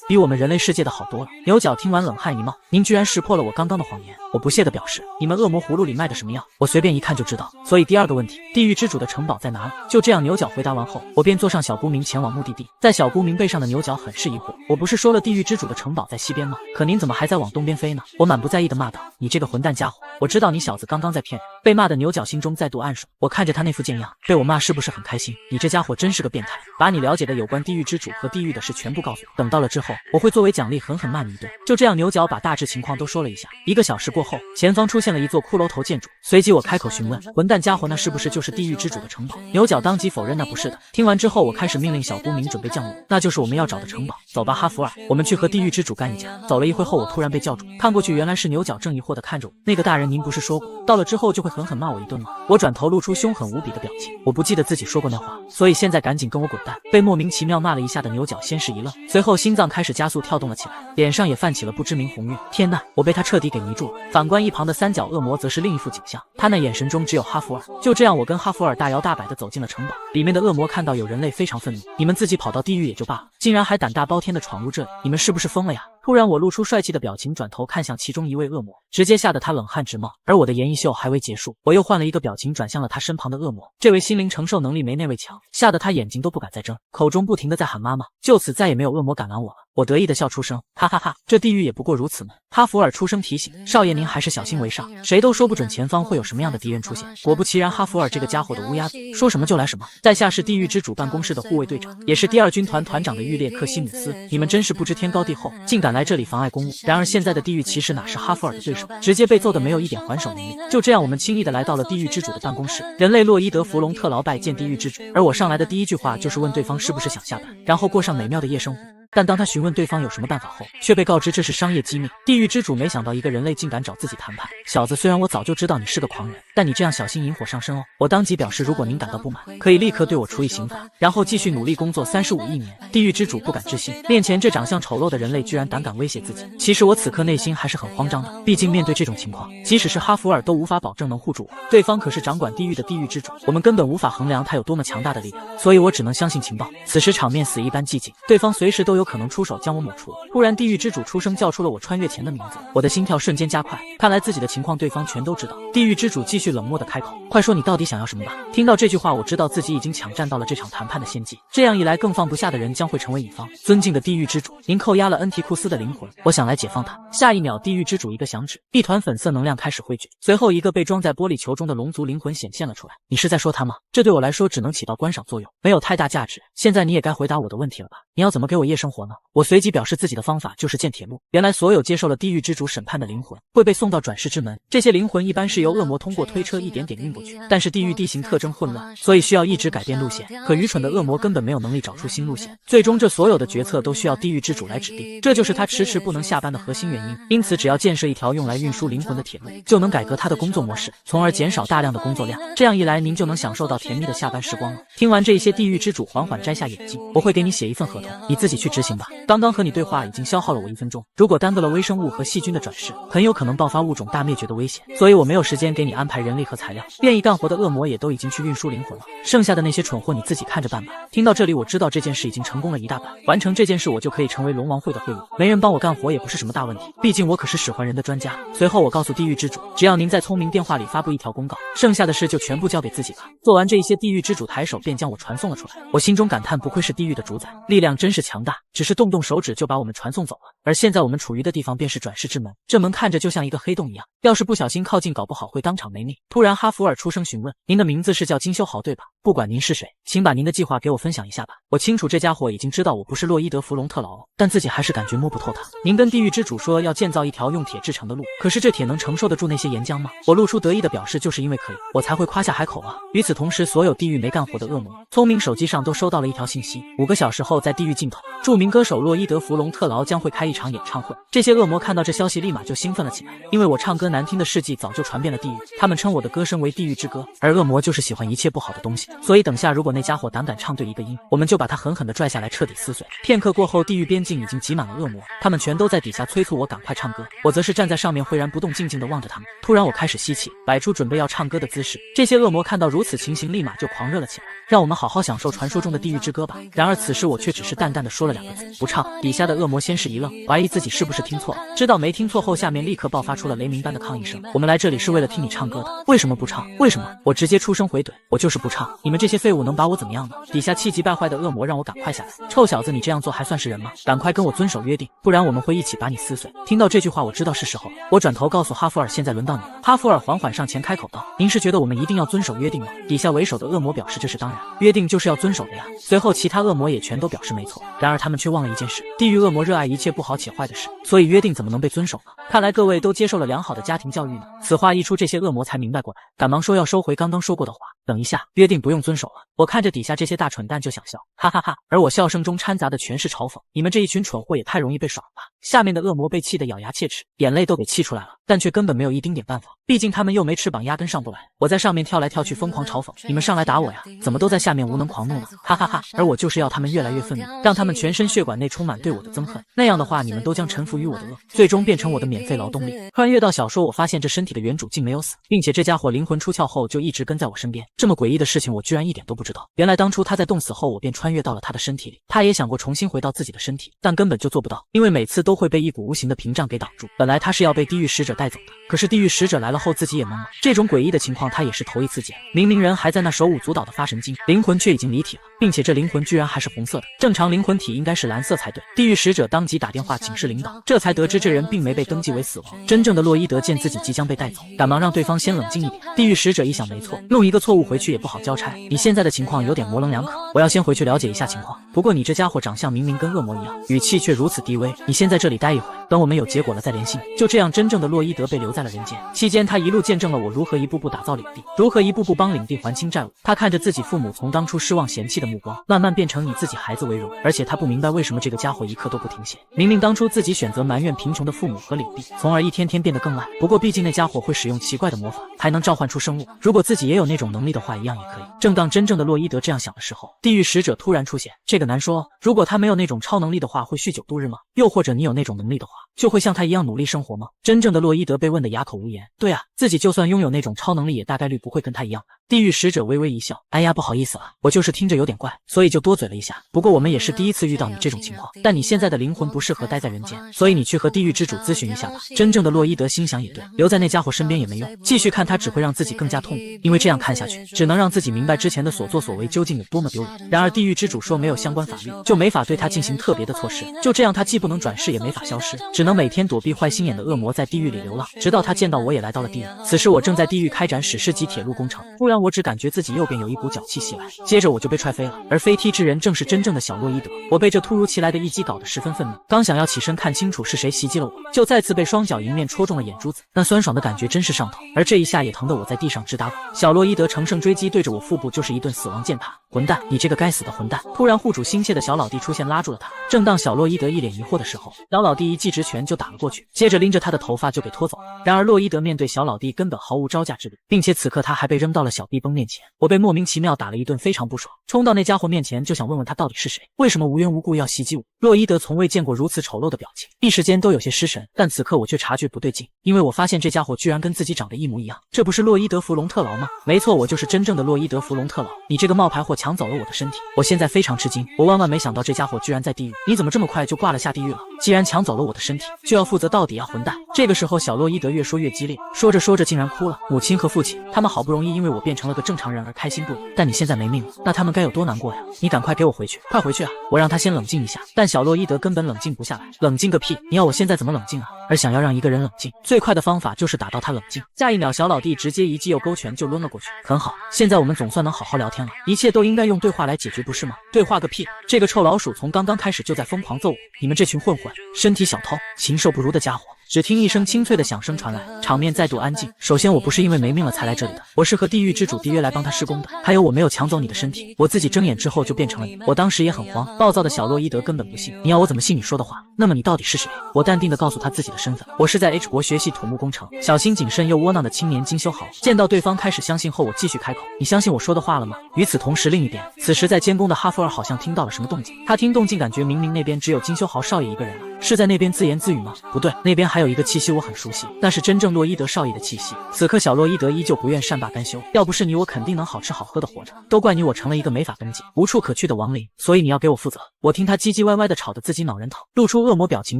比我们人类世界的好多了。牛角听完冷汗一冒，您居然识破了我刚刚的谎言。我不屑地表示，你们恶魔葫芦里卖的什么药，我随便一看就知道。所以第二个问题，地狱之主的城堡在哪里？就这样，牛角回答完后，我便坐上小孤明前往目的地。在小孤明背上的牛角很是疑惑，我不是说了地狱之主的城堡在西边吗？可您怎么还在往东边飞呢？我满不在意地骂道：“你这个混蛋家伙，我知道你小子刚刚在骗人。”被骂的牛角心中再度暗爽，我看着他那副贱样，被我骂是不是很开心？你这家伙真是个变态，把你了解的有关地狱之主和地狱的事全部告诉我，等到了之后，我会作为奖励狠狠骂你一顿。就这样，牛角把大致情况都说了一下。1个小时过后，前方出现了一座骷髅头建筑，随即我开口询问：“混蛋家伙，那是不是就是地狱之主的城堡？”牛角当即否认那不是的。听完之后，我开始命令小孤明准备降落，那就是我们要找的城堡。走吧，哈弗尔，我们去和地狱之主干一架。走了一会后，我突然被叫住，看过去原来是牛角正疑惑地看着我。那个大人，您不是说过到了之后就会狠狠骂我一顿吗？我转头露出凶狠无比的表情，我不记得自己说过那话，所以现在赶紧跟我滚蛋。被莫名其妙骂了一下的牛角先是一愣，随后心脏开始加速跳动了起来，脸上也泛起了不知名红晕。天呐，我被他彻底给迷住了。反观一旁的三角恶魔则是另一副景象，他那眼神中只有哈弗尔。就这样，我跟哈弗尔大摇大摆地走进了城堡。里面的恶魔看到有人类非常愤怒，你们自己跑到地狱也就罢了，竟然还胆大包天地闯入这里，你们是不是疯了呀？突然我露出帅气的表情，转头看向其中一位恶魔，直接吓得他冷汗直冒。而我的演艺秀还未结束，我又换了一个表情转向了他身旁的恶魔。这位心灵承受能力没那位强，吓得他眼睛都不敢再睁，口中不停地在喊妈妈。就此再也没有恶魔敢拦我了。我得意地笑出声，哈哈哈，这地狱也不过如此嘛。哈弗尔出声提醒，少爷您还是小心为上，谁都说不准前方会有什么样的敌人出现。果不其然，哈弗尔这个家伙的乌鸦嘴，说什么就来什么。在下是地狱之主办公室的护卫队长，也是第2军团团长的玉列克西姆斯，你们真是不知天高地厚，竟敢来这里妨碍公务。然而现在的地狱骑士哪是哈弗尔的对手，直接被揍得没有一点还手能力。就这样，我们轻易地来到了地狱之主的办公室。人类洛伊德·弗隆特劳拜见地狱之主，而我上来的第一句话就是问对方是不是想下班，然后过上美妙的夜生活。但当他询问对方有什么办法后，却被告知这是商业机密。地狱之主没想到一个人类竟敢找自己谈判，小子，虽然我早就知道你是个狂人，但你这样小心引火上身哦。我当即表示，如果您感到不满，可以立刻对我处以刑罚，然后继续努力工作35亿年。地狱之主不敢置信，面前这长相丑陋的人类居然胆敢威胁自己。其实我此刻内心还是很慌张的，毕竟面对这种情况，即使是哈弗尔都无法保证能护住我，对方可是掌管地狱的地狱之主，我们根本无法衡量他有多么强大的力量，所以我只能相信情报。此时场面死一般寂静，对方随时都有可能出手将我抹除。突然，地狱之主出声叫出了我穿越前的名字，我的心跳瞬间加快。看来自己的情况对方全都知道。地狱之主继续冷漠地开口：“快说你到底想要什么吧。”听到这句话，我知道自己已经抢占到了这场谈判的先机。这样一来，更放不下的人将会成为乙方。尊敬的地狱之主，您扣押了恩提库斯的灵魂，我想来解放他。下一秒，地狱之主一个响指，一团粉色能量开始汇聚，随后一个被装在玻璃球中的龙族灵魂显现了出来。你是在说他吗？这对我来说只能起到观赏作用，没有太大价值。现在你也该回答我的问题了吧？你要怎么给我夜生活呢？我随即表示自己的方法就是建铁路。原来所有接受了地狱之主审判的灵魂会被送到转世之门，这些灵魂一般是由恶魔通过推车一点点运过去，但是地狱地形特征混乱，所以需要一直改变路线。可愚蠢的恶魔根本没有能力找出新路线，最终这所有的决策都需要地狱之主来指定，这就是他迟迟不能下班的核心原因。因此，只要建设一条用来运输灵魂的铁路，就能改革他的工作模式，从而减少大量的工作量。这样一来，您就能享受到甜蜜的下班时光了。听完这些，地狱之主缓缓摘下眼镜，我会给你写一份合同，你自己去执行吧。刚刚和你对话已经消耗了我1分钟，如果耽搁了微生物和细菌的转世，很有可能爆发物种大灭绝的危险，所以我没有时间给你安排人力和材料。愿意干活的恶魔也都已经去运输灵魂了，剩下的那些蠢货你自己看着办吧。听到这里，我知道这件事已经成功了一大半，完成这件事我就可以成为龙王会的会员，没人帮我干活也不是什么大问题，毕竟我可是使唤人的专家。随后我告诉地狱之主，只要您在聪明电话里发布一条公告，剩下的事就全部交给自己吧。做完这一些，地狱之主抬手便将我传送了出来。我心中感叹，不愧是地狱的主宰，力量真是强大，只是动动手指就把我们传送走了。而现在我们处于的地方便是转世之门，这门看着就像一个黑洞一样，要是不小心靠近，搞不好会当场没命。突然哈弗尔出声询问，您的名字是叫金修豪对吧？不管您是谁，请把您的计划给我分享一下吧。我清楚这家伙已经知道我不是洛伊德弗隆特劳，但自己还是感觉摸不透他。您跟地狱之主说要建造一条用铁制成的路，可是这铁能承受得住那些岩浆吗？我露出得意的表示，就是因为可以，我才会夸下海口啊。与此同时，所有地狱没干活的恶魔聪明手机上都收到了一条信息，5个小时后在地狱尽头，著名歌手洛伊德弗隆特劳将会开一场演唱会。这些恶魔看到这消息立马就兴奋了起来，因为我唱歌难听的事迹早就传遍了地狱，他们称我的歌声为地狱之歌，而恶魔就是喜欢一切不好的东西，所以等下如果那家伙胆敢唱对一个音，我们就把他狠狠地拽下来彻底撕碎。片刻过后，地狱边境已经挤满了恶魔，他们全都在底下催促我赶快唱歌，我则是站在上面岿然不动，静静地望着他们。突然我开始吸气，摆出准备要唱歌的姿势，这些恶魔看到如此情形立马就狂热了起来，让我们好好享受传说中的地狱之歌吧。然而此时我却只是淡淡地说了2个字，不唱。底下的恶魔先是一愣，怀疑自己是不是听错了，知道没听错后，下面立刻爆发出了雷鸣般的抗议声，我们来这里是为了听你唱歌的，为什么不唱？为什么？我直接出声回怼，我就是不唱，你们这些废物能把我怎么样呢？底下气急败坏的恶魔让我赶快下来，臭小子，你这样做还算是人吗？赶快跟我遵守约定，不然我们会一起把你撕碎。听到这句话，我知道是时候了，我转头告诉哈弗尔，现在轮到你了。哈弗尔缓缓上前开口道，您是觉得我们一定要遵守约定吗？底下为首的恶魔表示这是当然，约定就是要遵守的呀。随后其他恶魔也全都表示没错，然而他们却忘了一件事，地狱恶魔热爱一切不好且坏的事，所以约定怎么能被遵守呢？看来各位都接受了良好的家庭教育呢。此话一出，这些恶魔才明白过来，赶忙说要收回刚刚说过的话，等一下，约定不用遵守了。我看着底下这些大蠢蛋就想笑，哈哈哈，而我笑声中掺杂的全是嘲讽，你们这一群蠢货也太容易被耍了吧。下面的恶魔被气得咬牙切齿，眼泪都给气出来了，但却根本没有一丁点办法，毕竟他们又没翅膀，压根上不来。我在上面跳来跳去疯狂嘲讽，你们上来打我呀，怎么都在下面无能狂怒呢？哈哈哈，而我就是要他们越来越愤怒，让他们全身血管内充满对我的憎恨，那样的话你们都将臣服于我的恶，最终变成我的免费劳动力。穿越到小说，我发现这身体的原主竟没有死，并且这家伙灵魂出窍后就一直跟在我身边，这么诡异的事情我居然一点都不知道。原来当初他在冻死后，我便穿越到了他的身体里，他也想过重新回到自己的身体，但根本就做不到，因为每次都会被一股无形的屏障给挡住。本来他是要被地狱使者带走的，可是地狱使者来了后自己也懵了，这种诡异的情况他也是头一次见。明明人还在那手舞足蹈的发神经，灵魂却已经离体了，并且这灵魂居然还是红色的，正常灵魂体应该是蓝色才对。地狱使者当即打电话警示领导，这才得知这人并没被登记为死亡。真正的洛伊德见自己即将被带走，赶忙让对方先冷静一点。地狱使者一想，没错，弄一个错误回去也不好交差，你现在的情况有点模棱两可，我要先回去了解一下情况。不过你这家伙长相明明跟恶魔一样，语气却如此低微，你先在这里待一会，等我们有结果了再联系你。就这样，真正的洛伊德被留在了人间，期间他一路见证了我如何一步步打造领地，如何一步步帮领地还清债务。他看着自己父母从当初失望嫌弃的目光，慢慢变成以自己孩子为荣，而且他不明白为什么这个家伙一刻都不停歇。明明当初自己选择埋怨贫穷的父母和领地，从而一天天变得更烂。不过毕竟那家伙会使用奇怪的魔法，还能召唤出生物，如果自己也有那种能力的话，一样也可以。正当真正的洛伊德这样想的时候，地狱使者突然出现。这个难说，如果他没有那种超能力的话，会酗酒度日吗？又或者你有那种能力的话，就会像他一样努力生活吗？真正的洛伊德被问得哑口无言。对啊，自己就算拥有那种超能力，也大概率不会跟他一样吧。地狱使者微微一笑，哎呀，不好意思了，我就是听着有点怪，所以就多嘴了一下。不过我们也是第一次遇到你这种情况，但你现在的灵魂不适合待在人间，所以你去和地狱之主咨询一下吧。真正的洛伊德心想也对，留在那家伙身边也没用，继续看他只会让自己更加痛苦，因为这样看下去，只能让自己明白之前的所作所为究竟有多么丢脸。然而地狱之主说没有相关法律，就没法对他进行特别的措施，就这样他既不能转世，也没法消失，只能每天躲避坏心眼的恶魔在地狱里流浪，直到他见到我也来到了地狱。此时我正在地狱开展史诗级铁路工程，突然我只感觉自己右边有一股脚气袭来，接着我就被踹飞了，而飞踢之人正是真正的小洛伊德。我被这突如其来的一击搞得十分愤怒，刚想要起身看清楚是谁袭击了我，就再次被双脚迎面戳中了眼珠子，那酸爽的感觉真是上头，而这一下也疼得我在地上直打滚。小洛伊德乘胜追击，对着我腹部就是一顿死亡践踏。混蛋，你这个该死的混蛋！突然护主心切的小老弟出现拉住了他，正当小洛伊德一脸疑惑的时候，小老弟一记直拳就打了过去，接着拎着他的头发就给拖走。然而洛伊德面对小老弟根本毫无招架之力，并且此刻他还被扔到了小壁崩面前。我被莫名其妙打了一顿，非常不爽，冲到那家伙面前就想问问他到底是谁，为什么无缘无故要袭击我。洛伊德从未见过如此丑陋的表情，一时间都有些失神，但此刻我却察觉不对劲，因为我发现这家伙居然跟自己长得一模一样。这不是洛伊德·弗隆特劳吗？没错，我就是真正的洛伊德·弗隆特劳。你这个冒牌货抢走了我的身体，我现在非常吃惊，我万万没想到这家伙居然在地狱，你怎么这么快就挂了下地狱了？既然抢走了我的身体，就要负责到底啊，混蛋！这个时候小洛伊德越说越激烈，说着说着竟然哭了。母亲和父亲，他们好不容易因为我变成了个正常人而开心不已，但你现在没命了，那他们该有多难过呀！你赶快给我回去，快回去啊！我让他先冷静一下，但小洛伊德根本冷静不下来。冷静个屁！你要我现在怎么冷静啊？而想要让一个人冷静，最快的方法就是打到他冷静。下一秒，小老弟直接一记右勾拳就抡了过去。很好，现在我们总算能好好聊天了，一切都应该用对话来解决，不是吗？对话个屁！这个臭老鼠从刚刚开始就在疯狂揍我，你们这群混混，身体小偷，禽兽不如的家伙！只听一声清脆的响声传来，场面再度安静。首先，我不是因为没命了才来这里的，我是和地狱之主缔约来帮他施工的。还有，我没有抢走你的身体，我自己睁眼之后就变成了你。我当时也很慌，暴躁的小洛伊德根本不信，你要我怎么信你说的话？那么你到底是谁？我淡定地告诉他自己的身份，我是在 H 国学习土木工程，小心谨慎又窝囊的青年金修豪。见到对方开始相信后，我继续开口，你相信我说的话了吗？与此同时，另一边，此时在监工的哈弗尔好像听到了什么动静，他听动静感觉明明那边只有金修豪少爷一个人了，是在那边自言自语吗？不对，那边还有一个气息我很熟悉，那是真正洛伊德少爷的气息。此刻小洛伊德依旧不愿善罢甘休，要不是你，我肯定能好吃好喝的活着，都怪你我成了一个没法登记、无处可去的亡灵，所以你要给我负责。我听他唧唧歪歪的吵得自己脑仁疼，露出恶魔表情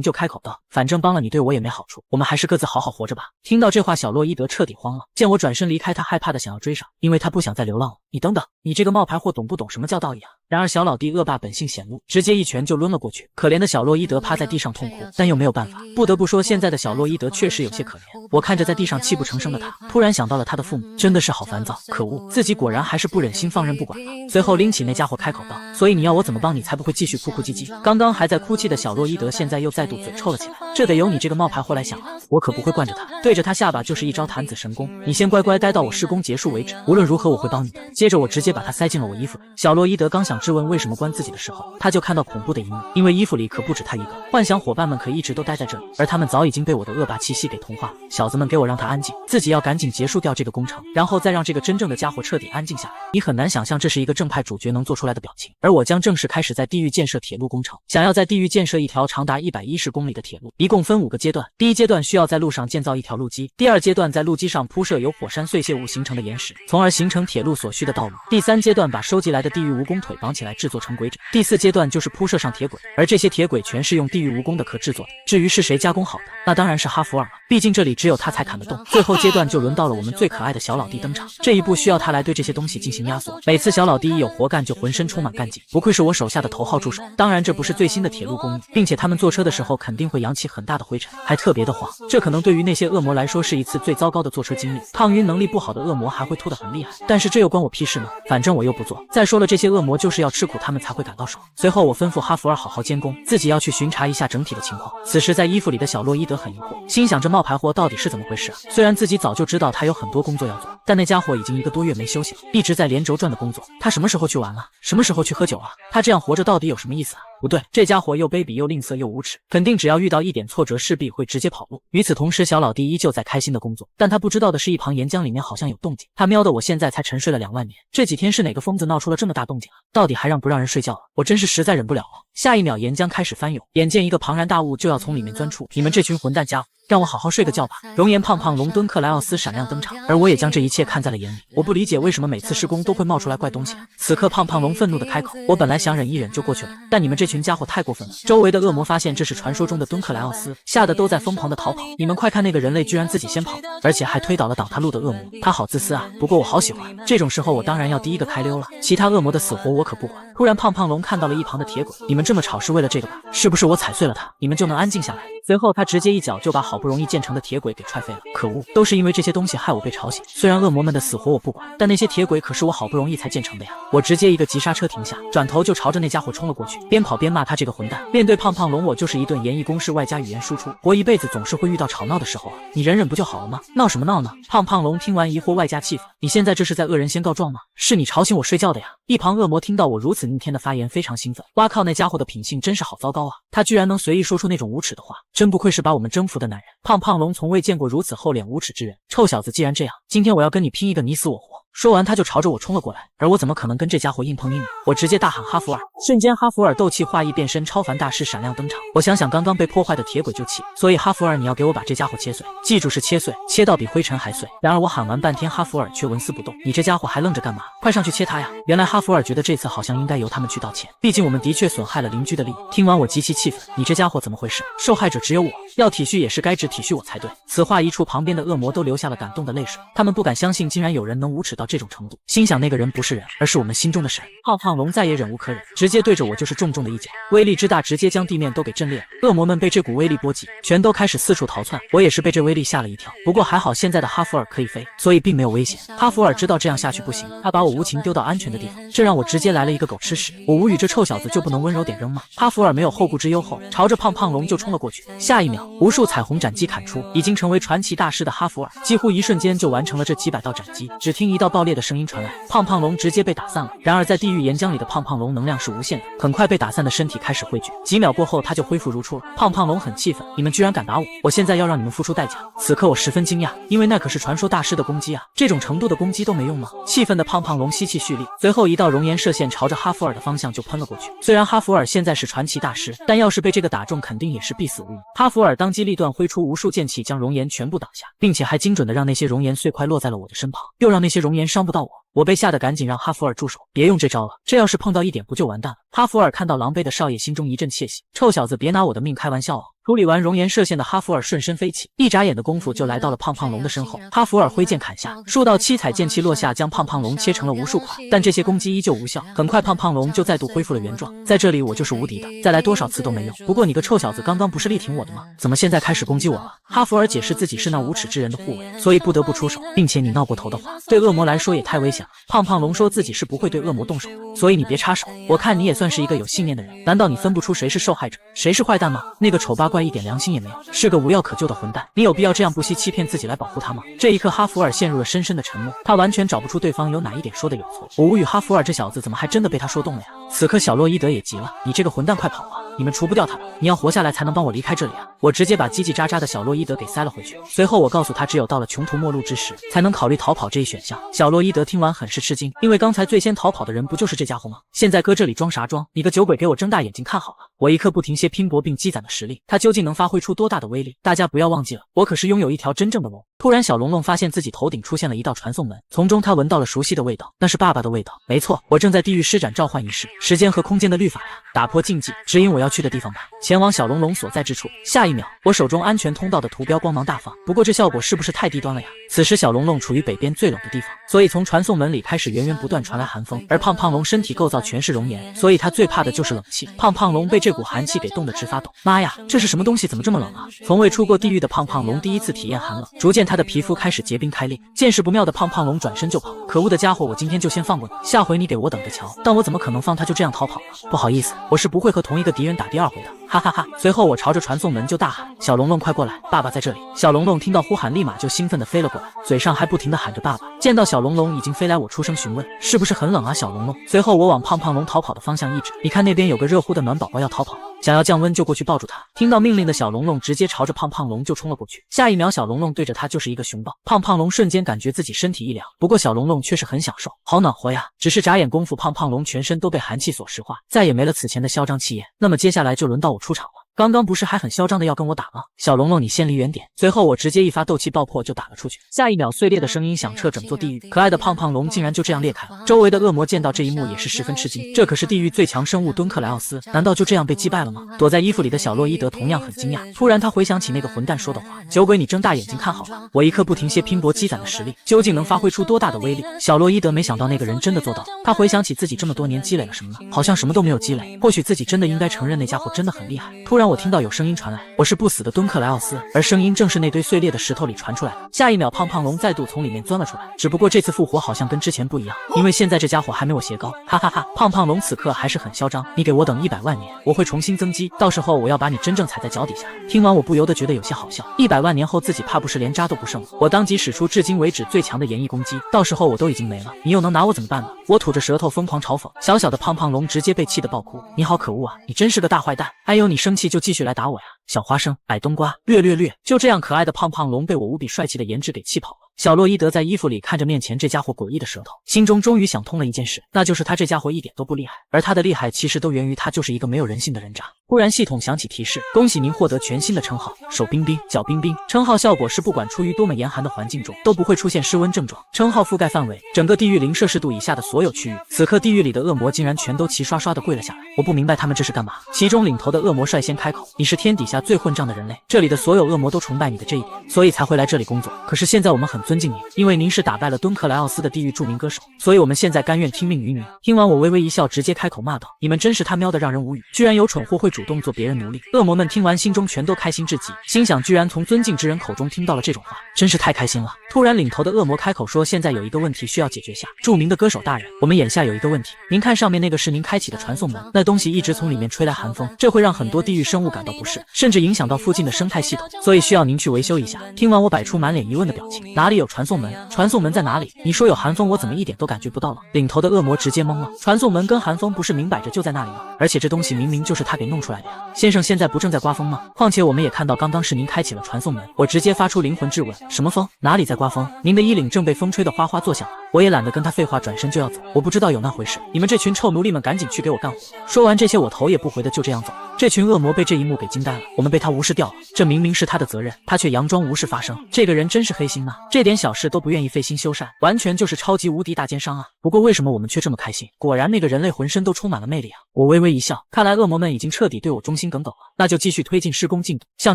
就开口道，反正帮了你对我也没好处，我们还是各自好好活着吧。听到这话，小洛伊德彻底慌了，见我转身离开，他害怕的想要追上，因为他不想再流浪了。你等等，你这个冒牌货懂不懂什么叫道义啊？然而小老弟恶霸本性显露，直接一拳就抡了过去。可怜的小洛伊德趴在地上痛哭，但又没有办法。不得不说，现在的小洛伊德确实有些可怜。我看着在地上泣不成声的他，突然想到了他的父母，真的是好烦躁。可恶，自己果然还是不忍心放任不管了。随后拎起那家伙开口道，所以你要我怎么帮你才不会继续哭哭唧唧？刚刚还在哭泣的小洛伊德现在又再度嘴臭了起来，这得由你这个冒牌货来想啊，我可不会惯着他，对着他下巴就是一招弹子神功，你先乖乖待到我施工结束为止，无论如何我会帮你的。接着我直接把他塞进了我衣服里。小洛伊德刚想质问为什么关自己的时候，他就看到恐怖的一幕，因为衣服里可不止他一个，幻想伙伴们可一直都待在这里，而他们早已经被我的恶霸气息给同化了。小子们，给我让他安静，自己要赶紧结束掉这个工程，然后再让这个真正的家伙彻底安静下来。你很难想象这是一个正派主角能做出来的表情。而我将正式开始在地狱建设铁路工程，想要在地狱建设一条长达110公里的铁路，一共分5个阶段。第一阶段需要在路上建造一条路基，第二阶段在路基上铺设由火山碎屑物形成的岩石，从而形成铁路所需的道路。第三阶段把收集来的地狱蜈蚣腿绑起来制作成轨枕。第四阶段就是铺设上铁轨，而这些铁轨全是用地狱蜈蚣的壳制作的。至于是谁加工好的，那当然是哈弗尔了，毕竟这里只有他才砍得动。最后阶段就轮到了我们最可爱的小老弟登场，这一步需要他来对这些东西进行压缩。每次小老弟一有活干就浑身充满干劲，不愧是我手下的头号助手。当然这不是最新的铁路工艺，并且他们坐车的时候肯定会扬起很大的灰尘，还特别的晃，这可能对于那些恶魔来说是一次最糟糕的坐车经历。抗晕能力不好的恶魔还会吐得很厉害，但是这又关我屁事呢？反正我又不做。再说了，这些恶魔就是要吃苦他们才会感到爽。随后我吩咐哈弗尔好好监工，自己要去巡查一下整体的情况。此时在衣服里的小洛伊德很疑惑，心想这冒牌货到底是怎么回事啊？虽然自己早就知道他有很多工作要做，但那家伙已经1个多月没休息了，一直在连轴转的工作。他什么时候去玩了？什么时候去喝酒了？他这样活着到底有什么意思啊？不对，这家伙又卑鄙又吝啬又无耻，肯定只要遇到一点挫折，势必会直接跑路。与此同时，小老弟依旧在开心的工作，但他不知道的是，一旁岩浆里面好像有动静。他喵的，我现在才沉睡了2万年，这几天是哪个疯子闹出了这么大动静啊？到底还让不让人睡觉了？我真是实在忍不了了。下一秒，岩浆开始翻涌，眼见一个庞然大物就要从里面钻出，你们这群混蛋家伙！让我好好睡个觉吧。熔岩胖胖龙敦克莱奥斯闪亮登场，而我也将这一切看在了眼里。我不理解为什么每次施工都会冒出来怪东西。此刻胖胖龙愤怒地开口，我本来想忍一忍就过去了，但你们这群家伙太过分了。周围的恶魔发现这是传说中的敦克莱奥斯，吓得都在疯狂地逃跑。你们快看，那个人类居然自己先跑，而且还推倒了挡他路的恶魔，他好自私啊。不过我好喜欢，这种时候我当然要第一个开溜了，其他恶魔的死活我可不管。突然胖胖龙看到了一旁的铁轨，你们这么吵是为了这个吧？是不是我踩碎了它，你们就能安静下来？随后他直接一脚就把好不容易建成的铁轨给踹飞了。可恶，都是因为这些东西害我被吵醒。虽然恶魔们的死活我不管，但那些铁轨可是我好不容易才建成的呀。我直接一个急刹车停下，转头就朝着那家伙冲了过去，边跑边骂他这个混蛋。面对胖胖龙，我就是一顿言意攻势外加语言输出。活一辈子总是会遇到吵闹的时候啊，你忍忍不就好了吗？闹什么闹呢？胖胖龙听完疑惑外加气愤，你现在这是在恶人先告状吗？是你吵醒我睡觉的呀。一旁恶魔听到我如此逆天的发言，非常兴奋。哇靠，那家伙的品性真是好糟糕啊，他居然能随意说出那种无耻的话，真不愧是把我们征服的男人。胖胖龙从未见过如此厚脸无耻之人。臭小子，既然这样，今天我要跟你拼一个你死我活。说完他就朝着我冲了过来，而我怎么可能跟这家伙硬碰硬呢？我直接大喊哈弗尔，瞬间哈弗尔斗气化意变身超凡大师闪亮登场。我想想刚刚被破坏的铁轨就气，所以哈弗尔你要给我把这家伙切碎，记住是切碎，切到比灰尘还碎。然而我喊完半天哈弗尔却纹丝不动，你这家伙还愣着干嘛？快上去切他呀！原来哈弗尔觉得这次好像应该由他们去道歉，毕竟我们的确损害了邻居的利益。听完我极其气愤，你这家伙怎么回事？受害者只有我，要体恤也是该只体恤我才对。此话一出，旁边的恶魔都流下了感动的泪水，他们不敢相信竟然有人能无耻到这种程度，心想那个人不是人，而是我们心中的神。胖胖龙再也忍无可忍，直接对着我就是重重的一脚，威力之大直接将地面都给震裂了。恶魔们被这股威力波及，全都开始四处逃窜，我也是被这威力吓了一跳。不过还好现在的哈弗尔可以飞，所以并没有危险。哈弗尔知道这样下去不行，他把我无情丢到安全的地方，这让我直接来了一个狗吃屎。我无语，这臭小子就不能温柔点扔吗？哈弗尔没有后顾之忧后，朝着胖胖龙就冲了过去。下一秒，无数彩虹斩击砍出，已经成为传奇大师的哈弗尔几乎一瞬间就完成了这几百道斩击。只听一道爆裂的声音传来，胖胖龙直接被打散了。然而在地狱岩浆里的胖胖龙能量是无限的，很快被打散的身体开始汇聚，几秒过后他就恢复如初了。胖胖龙很气愤，你们居然敢打我，我现在要让你们付出代价。此刻我十分惊讶，因为那可是传说大师的攻击啊，这种程度的攻击都没用吗？气愤的胖胖龙吸气蓄力，随后一道熔岩射线朝着哈弗尔的方向就喷了过去。虽然哈弗尔现在是传奇大师，但要是被这个打中，肯定也是必死无疑。哈弗尔当机立断挥出无数剑气，将熔岩全部挡下，并且还精准的让那些熔岩碎块落在了我的身旁，又让那些熔岩伤不到我。我被吓得赶紧让哈弗尔住手，别用这招了，这要是碰到一点不就完蛋了。哈弗尔看到狼狈的少爷，心中一阵窃喜，臭小子别拿我的命开玩笑哦。处理完熔岩射线的哈弗尔顺身飞起，一眨眼的功夫就来到了胖胖龙的身后。哈弗尔挥剑砍下，数道七彩剑气落下，将胖胖龙切成了无数块，但这些攻击依旧无效。很快胖胖龙就再度恢复了原状，在这里我就是无敌的，再来多少次都没用。不过你个臭小子刚刚不是力挺我的吗？怎么现在开始攻击我了？哈弗尔解释自己是那无耻之人的护卫，所以不得不出手，并且你闹过头的话，对恶魔来说也太危险了。胖胖龙说自己是不会对恶魔动手的，所以你别插手，我看你也算是一个有信念的人。难道你分不出谁是受害者，谁是坏蛋吗？那个丑八怪一点良心也没有，是个无药可救的混蛋，你有必要这样不惜欺骗自己来保护他吗？这一刻哈弗尔陷入了深深的沉默，他完全找不出对方有哪一点说的有错。我无语，哈弗尔这小子怎么还真的被他说动了呀？此刻小洛伊德也急了，你这个混蛋快跑啊，你们除不掉他了，你要活下来才能帮我离开这里啊。我直接把叽叽喳喳的小洛伊德给塞了回去，随后我告诉他只有到了穷途末路之时才能考虑逃跑这一选项。小洛伊德听完很是吃惊，因为刚才最先逃跑的人不就是这家伙吗？现在搁这里装啥装？你个酒鬼给我睁大眼睛看好了，我一刻不停歇拼搏并积攒的实力，他究竟能发挥出多大的威力？大家不要忘记了，我可是拥有一条真正的龙。突然小龙龙发现自己头顶出现了一道传送门，从中他闻到了熟悉的味道，那是爸爸的味道。没错，我正在地狱施展召唤仪式，时间和空间的律法呀，打破禁忌，指引我要去的地方吧，前往小龙龙所在之处。下一秒，我手中安全通道的图标光芒大放，不过这效果是不是太低端了呀？此时小龙龙处于北边最冷的地方，所以从传送门里开始源源不断传来寒风，而胖胖龙身体构造全是熔岩，所以他最怕的就是冷气。胖胖龙被这股寒气给冻得直发抖，妈呀，这是什么东西，怎么这么冷啊？从未出过地狱的胖胖龙第一次体验寒冷，逐渐他的皮肤开始结冰开裂，见势不妙的胖胖龙转身就跑。可恶的家伙，我今天就先放过你，下回你给我等着瞧。但我怎么可能放他就这样逃跑呢？不好意思，我是不会和同一个敌人打第二回的。哈哈哈！随后我朝着传送门就大喊：小龙龙快过来，爸爸在这里！小龙龙听到呼喊，立马就兴奋地飞了过来，嘴上还不停地喊着爸爸。见到小龙龙已经飞来，我出声询问：是不是很冷啊，小龙龙？随后我往胖胖龙逃跑的方向一指，你看那边有个热乎的暖宝宝要逃跑，想要降温就过去抱住他。听到命令的小龙龙直接朝着胖胖龙就冲了过去，下一秒小龙龙对着他就是一个熊抱，胖胖龙瞬间感觉自己身体一凉，不过小龙龙却是很享受，好暖和呀！只是眨眼功夫，胖胖龙全身都被寒气所石化，再也没了此前的嚣张气焰。那么接下来就轮到我出场了。刚刚不是还很嚣张的要跟我打吗？小龙龙你先离远点！随后我直接一发斗气爆破就打了出去，下一秒碎裂的声音响彻整座地狱，可爱的胖胖龙竟然就这样裂开了。周围的恶魔见到这一幕也是十分吃惊，这可是地狱最强生物敦克莱奥斯，难道就这样被击败了吗？躲在衣服里的小洛伊德同样很惊讶，突然他回想起那个混蛋说的话，酒鬼你睁大眼睛看好了，我一刻不停歇拼搏积攒的实力究竟能发挥出多大的威力？小洛伊德没想到那个人真的做到，他回想起自己这么多年积累了什么呢？好像什么都没有积累，或许自己真的应该承认那家伙真的很厉害。突然我听到有声音传来，我是不死的敦克莱奥斯，而声音正是那堆碎裂的石头里传出来的。下一秒胖胖龙再度从里面钻了出来，只不过这次复活好像跟之前不一样，因为现在这家伙还没我鞋高，哈哈哈！胖胖龙此刻还是很嚣张，你给我等100万年，我会重新增肌，到时候我要把你真正踩在脚底下。听完我不由得觉得有些好笑，100万年后自己怕不是连渣都不剩了。我当即使出至今为止最强的炎翼攻击，到时候我都已经没了，你又能拿我怎么办呢？我吐着舌头疯狂嘲讽，小小的胖胖龙直接被气得爆哭，你好可恶啊，你真是个大坏蛋！哎呦，你生气就继续来打我呀，小花生，矮冬瓜，略略略！就这样，可爱的胖胖龙被我无比帅气的颜值给气跑了。小洛伊德在衣服里看着面前这家伙诡异的舌头，心中终于想通了一件事，那就是他这家伙一点都不厉害，而他的厉害其实都源于他就是一个没有人性的人渣。忽然系统响起提示，恭喜您获得全新的称号，手冰冰，脚冰冰。称号效果是不管处于多么严寒的环境中都不会出现失温症状。称号覆盖范围，整个地狱0摄氏度以下的所有区域。此刻地狱里的恶魔竟然全都齐刷刷的跪了下来，我不明白他们这是干嘛。其中领头的恶魔率先开口，你是天底下最混账的人类，这里的所有恶魔都崇拜你的这一点，所以才会来这里工作。可是现在我们很尊敬您，因为您是打败了敦克莱奥斯的地狱著名歌手，所以我们现在甘愿听命于您。听完我微微一笑，直接开口骂道，你们真是他喵的让人无语，居然有蠢货会主动做别人奴隶。恶魔们听完心中全都开心至极，心想居然从尊敬之人口中听到了这种话，真是太开心了。突然领头的恶魔开口说，现在有一个问题需要解决下，著名的歌手大人，我们眼下有一个问题，您看上面那个是您开启的传送门，那东西一直从里面吹来寒风，这会让很多地狱生物感到不适，甚至影响到附近的生态系统，所以需要您去维修一下。听完我摆出满脸疑问的表情，哪里有传送门？传送门在哪里？你说有寒风，我怎么一点都感觉不到了？领头的恶魔直接懵了，传送门跟寒风不是明摆着就在那里吗？而且这东西明明就是他给弄出来的呀。先生现在不正在刮风吗？况且我们也看到刚刚是您开启了传送门。我直接发出灵魂质问，什么风？哪里在刮风？您的衣领正被风吹得哗哗作响。我也懒得跟他废话，转身就要走。我不知道有那回事，你们这群臭奴隶们赶紧去给我干活。说完这些，我头也不回的就这样走。这群恶魔被这一幕给惊呆了，我们被他无视掉了，这明明是他的责任，他却佯装无事发生。这个人真是黑心啊，这点小事都不愿意费心修缮，完全就是超级无敌大奸商啊。不过为什么我们却这么开心？果然那个人类浑身都充满了魅力啊。我微微一笑，看来恶魔们已经彻底对我忠心耿耿了，那就继续推进施工进度，向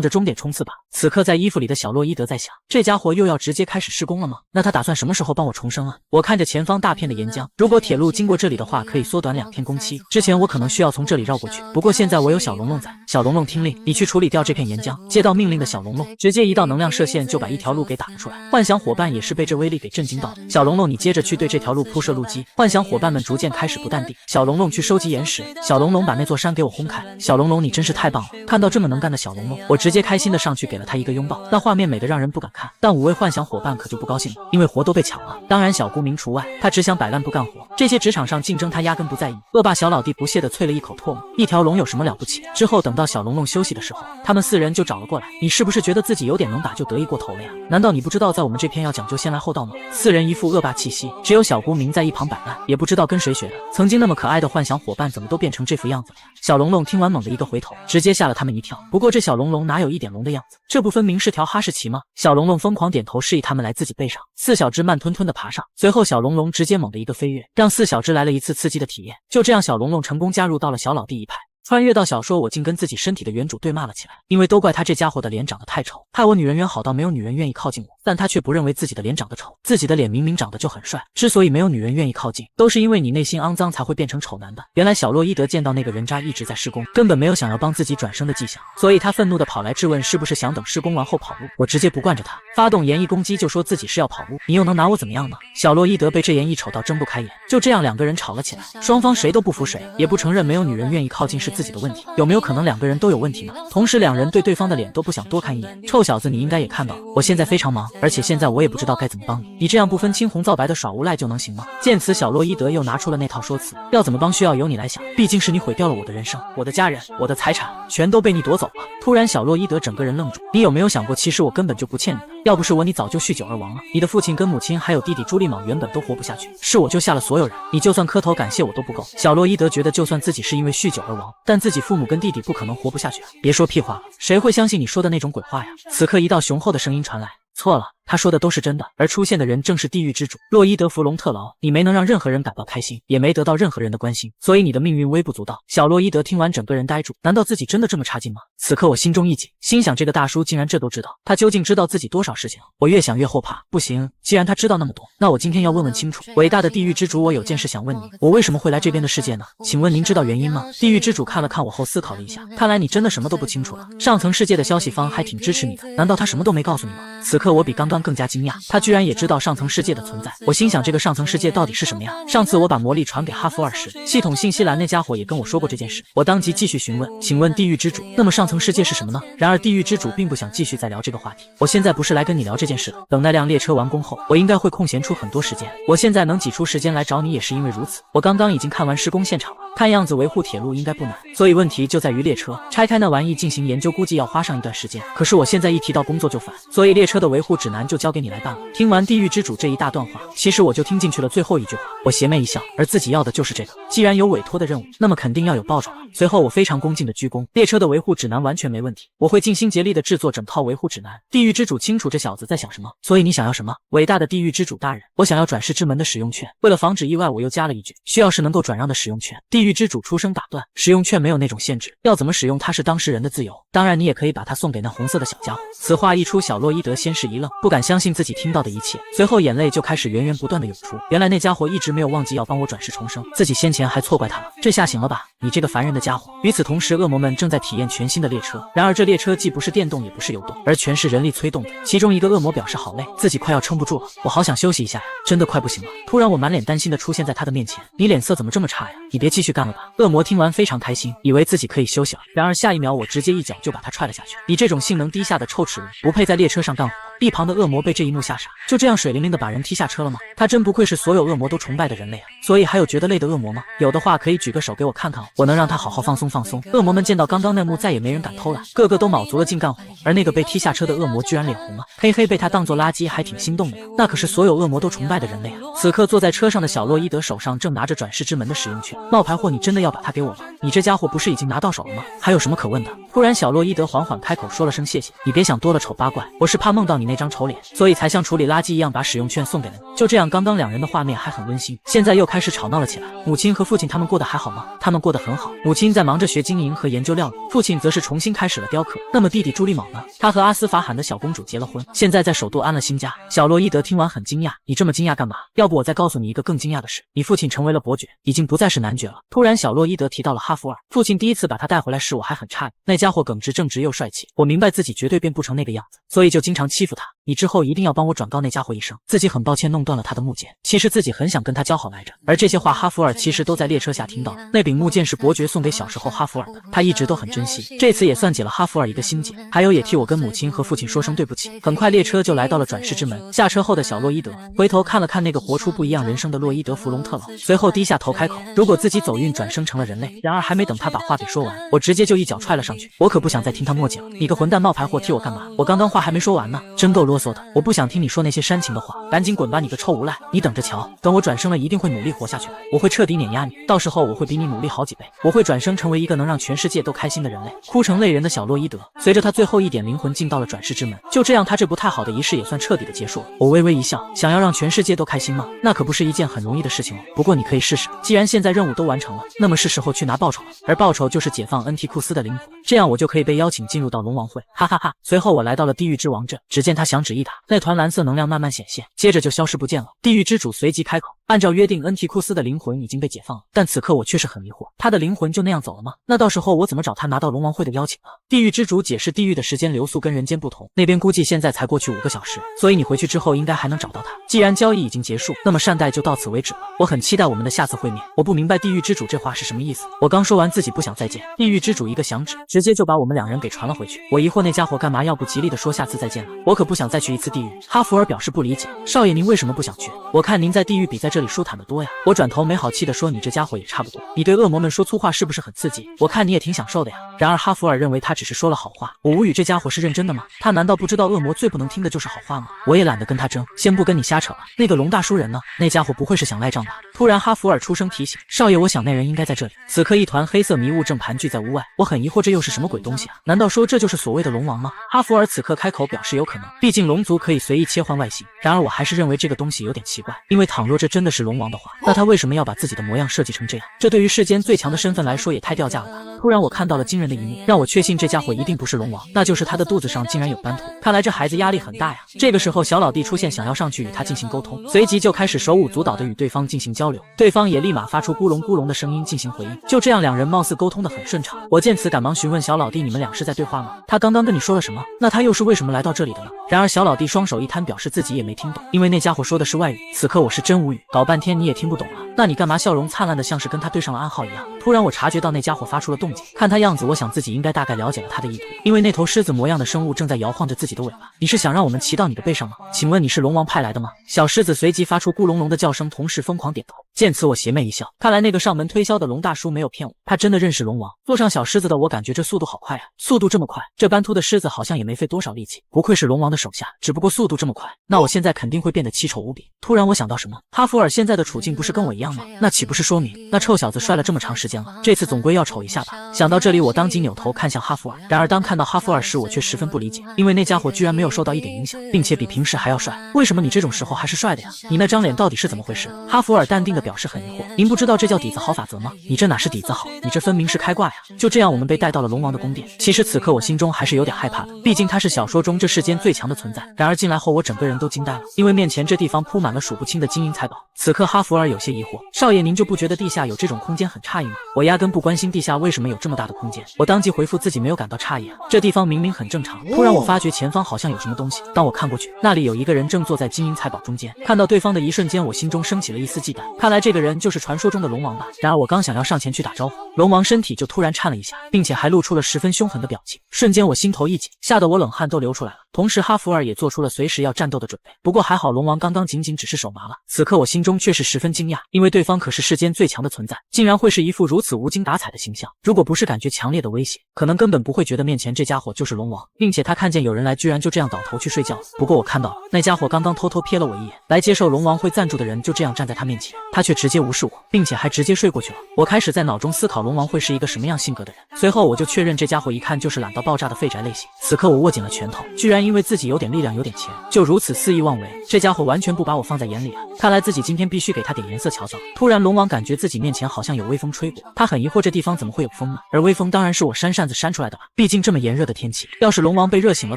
着终点冲刺吧。此刻在衣服里的小洛伊德在想，这家伙又要直接开始施工了吗？那他打算什么时候帮我重生啊？我看着前方大片的岩浆，如果铁路经过这里的话，可以缩短2天工期。之前我可能需要从这里绕过去，不过现在我有小龙龙在。小龙龙听令，你去处理掉这片岩浆。接到命令的小龙龙直接一道能量射线就把一条路给打了出来。幻想伙伴也是被这威力给震惊到了。小龙龙，你接着去对这条路铺设路基。幻想伙伴们逐渐开始不淡定。小龙龙去收集岩石。小龙龙把那座山给我轰开。小龙龙，你真是太棒了！看到这么能干的小龙龙，我直接开心的上去给了他一个拥抱。那画面美得让人不敢看，但5位幻想伙伴可就不高兴了，因为活都被抢了。当然小孤明除外，他只想摆烂不干活。这些职场上竞争他压根不在意。恶霸小老弟不屑地啐了一口唾沫。一条龙有什么了不起？之后等到小龙龙休息的时候，他们4人就找了过来。你是不是觉得自己有点能打就得意过头了呀？难道你不知道在我们这片要讲究先来后到吗？4人一副恶霸气息，只有小孤明在一旁摆烂，也不知道跟谁学的。曾经那么可爱的幻想伙伴怎么都变成这副样子了呀？小龙龙听完猛地一个回头，直接吓了他们一跳。不过这小龙龙哪有一点龙的样子？这不分明是条哈士奇吗？小龙龙疯狂点头示意他们来自己背上。4小只慢吞吞地爬上，随后小龙龙直接猛地一个飞跃，让4小只来了一次刺激的体验。就这样，小龙龙成功加入到了小老弟一派。穿越到小说，我竟跟自己身体的原主对骂了起来，因为都怪他这家伙的脸长得太丑，害我女人缘好到没有女人愿意靠近我，但他却不认为自己的脸长得丑，自己的脸明明长得就很帅，之所以没有女人愿意靠近，都是因为你内心肮脏才会变成丑男的。原来小洛伊德见到那个人渣一直在施工，根本没有想要帮自己转生的迹象，所以他愤怒地跑来质问是不是想等施工完后跑路。我直接不惯着他，发动炎翼攻击，就说自己是要跑路，你又能拿我怎么样呢？小洛伊德被这颜一瞅到睁不开眼，就这样2个人吵了起来，双方谁都不服谁，也不承认没有女人愿意靠近是自己的问题，有没有可能两个人都有问题呢？同时两人对对方的脸都不想多看一眼。臭小子，你应该也看到了，我现在非常忙，而且现在我也不知道该怎么帮你，你这样不分青红皂白的耍无赖就能行吗？见此，小洛伊德又拿出了那套说辞，要怎么帮需要由你来想，毕竟是你毁掉了我的人生，我的家人，我的财产全都被你夺走了。突然小洛伊德整个人愣住，你有没有想过，其实我根本就不欠你的，要不是我，你早就酗酒而亡了。你的父亲跟母亲还有弟弟朱利莽原本都活不下去，是我救下了所有人，你就算磕头感谢我都不够。小洛伊德觉得就算自己是因为酗酒而亡，但自己父母跟弟弟不可能活不下去啊！别说屁话了，谁会相信你说的那种鬼话呀？此刻一道雄厚的声音传来，错了，他说的都是真的，而出现的人正是地狱之主洛伊德·弗隆特劳。你没能让任何人感到开心，也没得到任何人的关心，所以你的命运微不足道。小洛伊德听完整个人呆住，难道自己真的这么差劲吗？此刻我心中一紧，心想这个大叔竟然这都知道，他究竟知道自己多少事情？我越想越后怕，不行，既然他知道那么多，那我今天要问问清楚。伟大的地狱之主，我有件事想问你，我为什么会来这边的世界呢？请问您知道原因吗？地狱之主看了看我后思考了一下，看来你真的什么都不清楚了。上层世界的消息方还挺支持你的，难道他什么都没告诉你吗？此刻我比刚刚更加惊讶，他居然也知道上层世界的存在。我心想这个上层世界到底是什么呀？上次我把魔力传给哈弗尔时，系统信息栏那家伙也跟我说过这件事。我当即继续询问，请问地狱之主，那么上层世界是什么呢？然而地狱之主并不想继续再聊这个话题。我现在不是来跟你聊这件事的，等那辆列车完工后，我应该会空闲出很多时间。我现在能挤出时间来找你也是因为如此。我刚刚已经看完施工现场了，看样子维护铁路应该不难，所以问题就在于列车。拆开那玩意进行研究估计要花上一段时间，可是我现在一提到工作就烦，所以列车的维护指南就交给你来办了。听完地狱之主这一大段话，其实我就听进去了最后一句话，我邪魅一笑，而自己要的就是这个。既然有委托的任务，那么肯定要有报酬了。随后我非常恭敬的鞠躬，列车的维护指南完全没问题，我会尽心竭力的制作整套维护指南。地狱之主清楚这小子在想什么，所以你想要什么？伟大的地狱之主大人，我想要转世之门的使用权。为了防止意外，我又加了一句，需要是能够转让的使用权。地狱之主出声打断，使用权没有那种限制，要怎么使用它是当事人的自由，当然你也可以把它送给那红色的小家伙。此话一出，小洛伊德先是一愣，不敢相信自己听到的一切，随后眼泪就开始源源不断的涌出。原来那家伙一直没有忘记要帮我转世重生，自己先前还错怪他了，这下行了吧，你这个烦人的家伙。与此同时，恶魔们正在体验全新的列车，然而这列车既不是电动也不是油动，而全是人力催动的。其中一个恶魔表示好累，自己快要撑不住了，我好想休息一下呀，真的快不行了。突然我满脸担心的出现在他的面前，你脸色怎么这么差呀？你别继续干了吧。恶魔听完非常开心，以为自己可以休息了，然而下一秒我直接一脚就把他踹了下去。你这种性能低下的臭齿轮，不配在列车上干活。一旁的恶魔被这一幕吓傻，就这样水灵灵的把人踢下车了吗？他真不愧是所有恶魔都崇拜的人类啊！所以还有觉得累的恶魔吗？有的话可以举个手给我看看哦，我能让他好好放松放松。恶魔们见到刚刚那幕，再也没人敢偷懒，个个都卯足了劲干活。而那个被踢下车的恶魔居然脸红了，嘿嘿，被他当作垃圾还挺心动的呢。那可是所有恶魔都崇拜的人类啊！此刻坐在车上的小洛伊德手上正拿着转世之门的使用权，冒牌货，你真的要把它给我吗？你这家伙不是已经拿到手了吗？还有什么可问的？突然小洛伊德缓缓开口说了声谢谢，你别想多了丑八怪，我是怕梦到你那张丑脸，所以才像处理垃圾一样把使用券送给了你。就这样，刚刚两人的画面还很温馨，现在又开始吵闹了起来。母亲和父亲他们过得还好吗？他们过得很好，母亲在忙着学经营和研究料理，父亲则是重新开始了雕刻。那么弟弟朱利卯呢？他和阿斯法罕的小公主结了婚，现在在首都安了新家。小洛伊德听完很惊讶，你这么惊讶干嘛？要不我再告诉你一个更惊讶的事，你父亲成为了伯爵，已经不再是男爵了。突然小洛伊德提到了哈弗尔，父亲第一次把他带回来时我还很诧异，那家伙耿直正直又帅气，我明白自己绝对变不成那个样子，所以就经常欺负他。你之后一定要帮我转告那家伙一声，自己很抱歉弄断了他的木剑，其实自己很想跟他交好来着。而这些话哈弗尔其实都在列车下听到了。那柄木剑是伯爵送给小时候哈弗尔的，他一直都很珍惜，这次也算解了哈弗尔一个心结，还有也替我跟母亲和父亲说声对不起。很快列车就来到了转世之门，下车后的小洛伊德回头看了看那个活出不一样人生的洛伊德·弗隆特劳，随后低下头开口，如果自己走运转生成了人类。然而还没等他把话给说完，我直接就一脚踹了上去，我可不想再听他墨迹了，你个混蛋冒牌货踢我干嘛？我刚刚话还没说完呢，真够啰嗦的，我不想听你说那些煽情的话，赶紧滚吧你个臭无赖，你等着瞧，等我转生了一定会努力活下去的，我会彻底碾压你，到时候我会比你努力好几倍，我会转生成为一个能让全世界都开心的人类。哭成泪人的小洛伊德随着他最后一点灵魂进到了转世之门，就这样他这不太好的仪式也算彻底的结束了。我微微一笑，想要让全世界都开心吗？那可不是一件很容易的事情哦，不过你可以试试，既然现在任务都完成了，那么是时候去拿报酬了，而报酬就是解放恩提库斯的灵魂，这样我就可以被邀请进入到龙王会，哈哈哈。随后我来到了地狱之王镇，只见他响指一打，那团蓝色能量慢慢显现，接着就消失不见了。地狱之主随即开口，按照约定，恩提库斯的灵魂已经被解放了，但此刻我却是很疑惑，他的灵魂就那样走了吗？那到时候我怎么找他拿到龙王会的邀请啊？地狱之主解释，地狱的时间流速跟人间不同，那边估计现在才过去5个小时，所以你回去之后应该还能找到他。既然交易已经结束，那么善待就到此为止了。我很期待我们的下次会面。我不明白地狱之主这话是什么意思。我刚说完自己不想再见，地狱之主一个响指，直接就把我们2人给传了回去。我疑惑那家伙干嘛要不吉利的说下次再见了？我可不想再去一次地狱。哈弗尔表示不理解，少爷您为什么不想去？我看您在地狱比在这里舒坦得多呀。我转头没好气的说，你这家伙也差不多，你对恶魔们说粗话是不是很刺激？我看你也挺享受的呀。然而哈弗尔认为他只是说了好话，我无语，这家伙是认真的吗？他难道不知道恶魔最不能听的就是好话吗？我也懒得跟他争，先不跟你瞎扯了。那个龙大叔人呢？那家伙不会是想赖账吧？突然哈弗尔出声提醒，少爷，我想那人应该在这里。此刻一团黑色迷雾正盘踞在屋外，我很疑惑这又是什么鬼东西啊？难道说这就是所谓的龙王吗？哈弗尔此刻开口表示有可能，毕竟龙族可以随意切换外形。然而我还是认为这个东西有点奇怪，因为倘若这真的是龙王的话，那他为什么要把自己的模样设计成这样？这对于世间最强的身份来说也太掉价了吧。突然我看到了惊人的一幕，让我确信这家伙一定不是龙王，那就是他的肚子上竟然有斑秃。看来这孩子压力很大呀。这个时候小老弟出现，想要上去与他进行沟通，随即就开始手舞足蹈的与对方进行交流，对方也立马发出咕隆咕隆的声音进行回应。就这样2人貌似沟通的很顺畅。我见此赶忙询问小老弟，你们俩是在对话吗？他刚刚跟你说了什么？那他又是为什么来到这里的呢？然而小老弟双手一摊，表示自己也没听懂，因为那家伙说的是外语。此刻我是真无语，搞半天你也听不懂了，那你干嘛笑容灿烂的像是跟他对上了暗号一样？突然我察觉到那家伙发出了动静，看他样子，我想自己应该大概了解了他的意图，因为那头狮子模样的生物正在摇晃着自己的尾巴。你是想让我们骑到你的背上吗？请问你是龙王派来的吗？小狮子随即发出咕隆隆的叫声，同时疯狂点头。见此我邪魅一笑，看来那个上门推销的龙大叔没有骗我，他真的认识龙王。坐上小狮子的我感觉这速度好快啊，速度这么快，这斑秃的狮子好像也没费多少力气，不愧是龙王的手下，只不过速度这么快，那我现在肯定会变得奇丑无比。突然我想到什么，哈弗尔现在的处境不是跟我一样吗？那岂不是说明那臭小子帅了这么长时间了，这次总归要丑一下吧。想到这里我当即扭头看向哈弗尔，然而当看到哈弗尔时我却十分不理解，因为那家伙居然没有受到一点影响，并且比平时还要帅。为什么你这种时候还是帅的呀？你那张脸到底是怎么回事？哈弗尔淡定的表示很疑惑，您不知道这叫底子好法则吗？你这哪是底子好，你这分明是开挂呀。就这样我们被带到了龙王的宫殿，其实此刻我心中还是有点害怕的，毕竟他是小说中这世间最强的存在。然而进来后我整个人都惊呆了，因为面前这地方铺满了数不清的金银财宝。此刻哈弗尔有些疑惑，少爷您就不觉得地下有这种空间很诧异吗？我压根不关心地下为什么有这么大的空间，我当即回复自己没有感到诧异啊，这地方明明很正常。突然我发觉前方好像有什么东西，当我看过去，那里有一个人正坐在金银财宝中间，看到对方的一瞬间我心中升起了一丝忌惮，看来这个人就是传说中的龙王吧。然而我刚想要上前去打招呼，龙王身体就突然颤了一下，并且还露出了十分凶狠的表情，瞬间我心头一紧，吓得我冷汗都流出来了。同时哈弗尔也做出了随时要战斗的准备，不过还好龙王刚刚仅仅只是手麻了。此刻我心中却是十分惊讶，因为对方可是世间最强的存在，竟然会是一副如此无精打采的形象。如果不是感觉强烈的威胁，可能根本不会觉得面前这家伙就是龙王，并且他看见有人来居然就这样倒头去睡觉了。不过我看到了，那家伙刚刚偷偷瞥了我一眼，来接受龙王会赞助的人就这样站在他面前，他却直接无视我，并且还直接睡过去了。我开始在脑中思考龙王会是一个什么样性格的人，随后我就确认这家伙一看就是懒到爆炸的废宅类型。此刻我握紧了拳头，居然因为自己有点力量有点钱，就如此肆意妄为，这家伙完全不把我放在眼里啊！看来自己今天必须给他点颜色瞧瞧。突然龙王感觉自己面前好像有微风吹过，他很疑惑这地方怎么会有风呢？而微风当然是我扇扇子扇出来的吧，毕竟这么炎热的天气，要是龙王被热醒了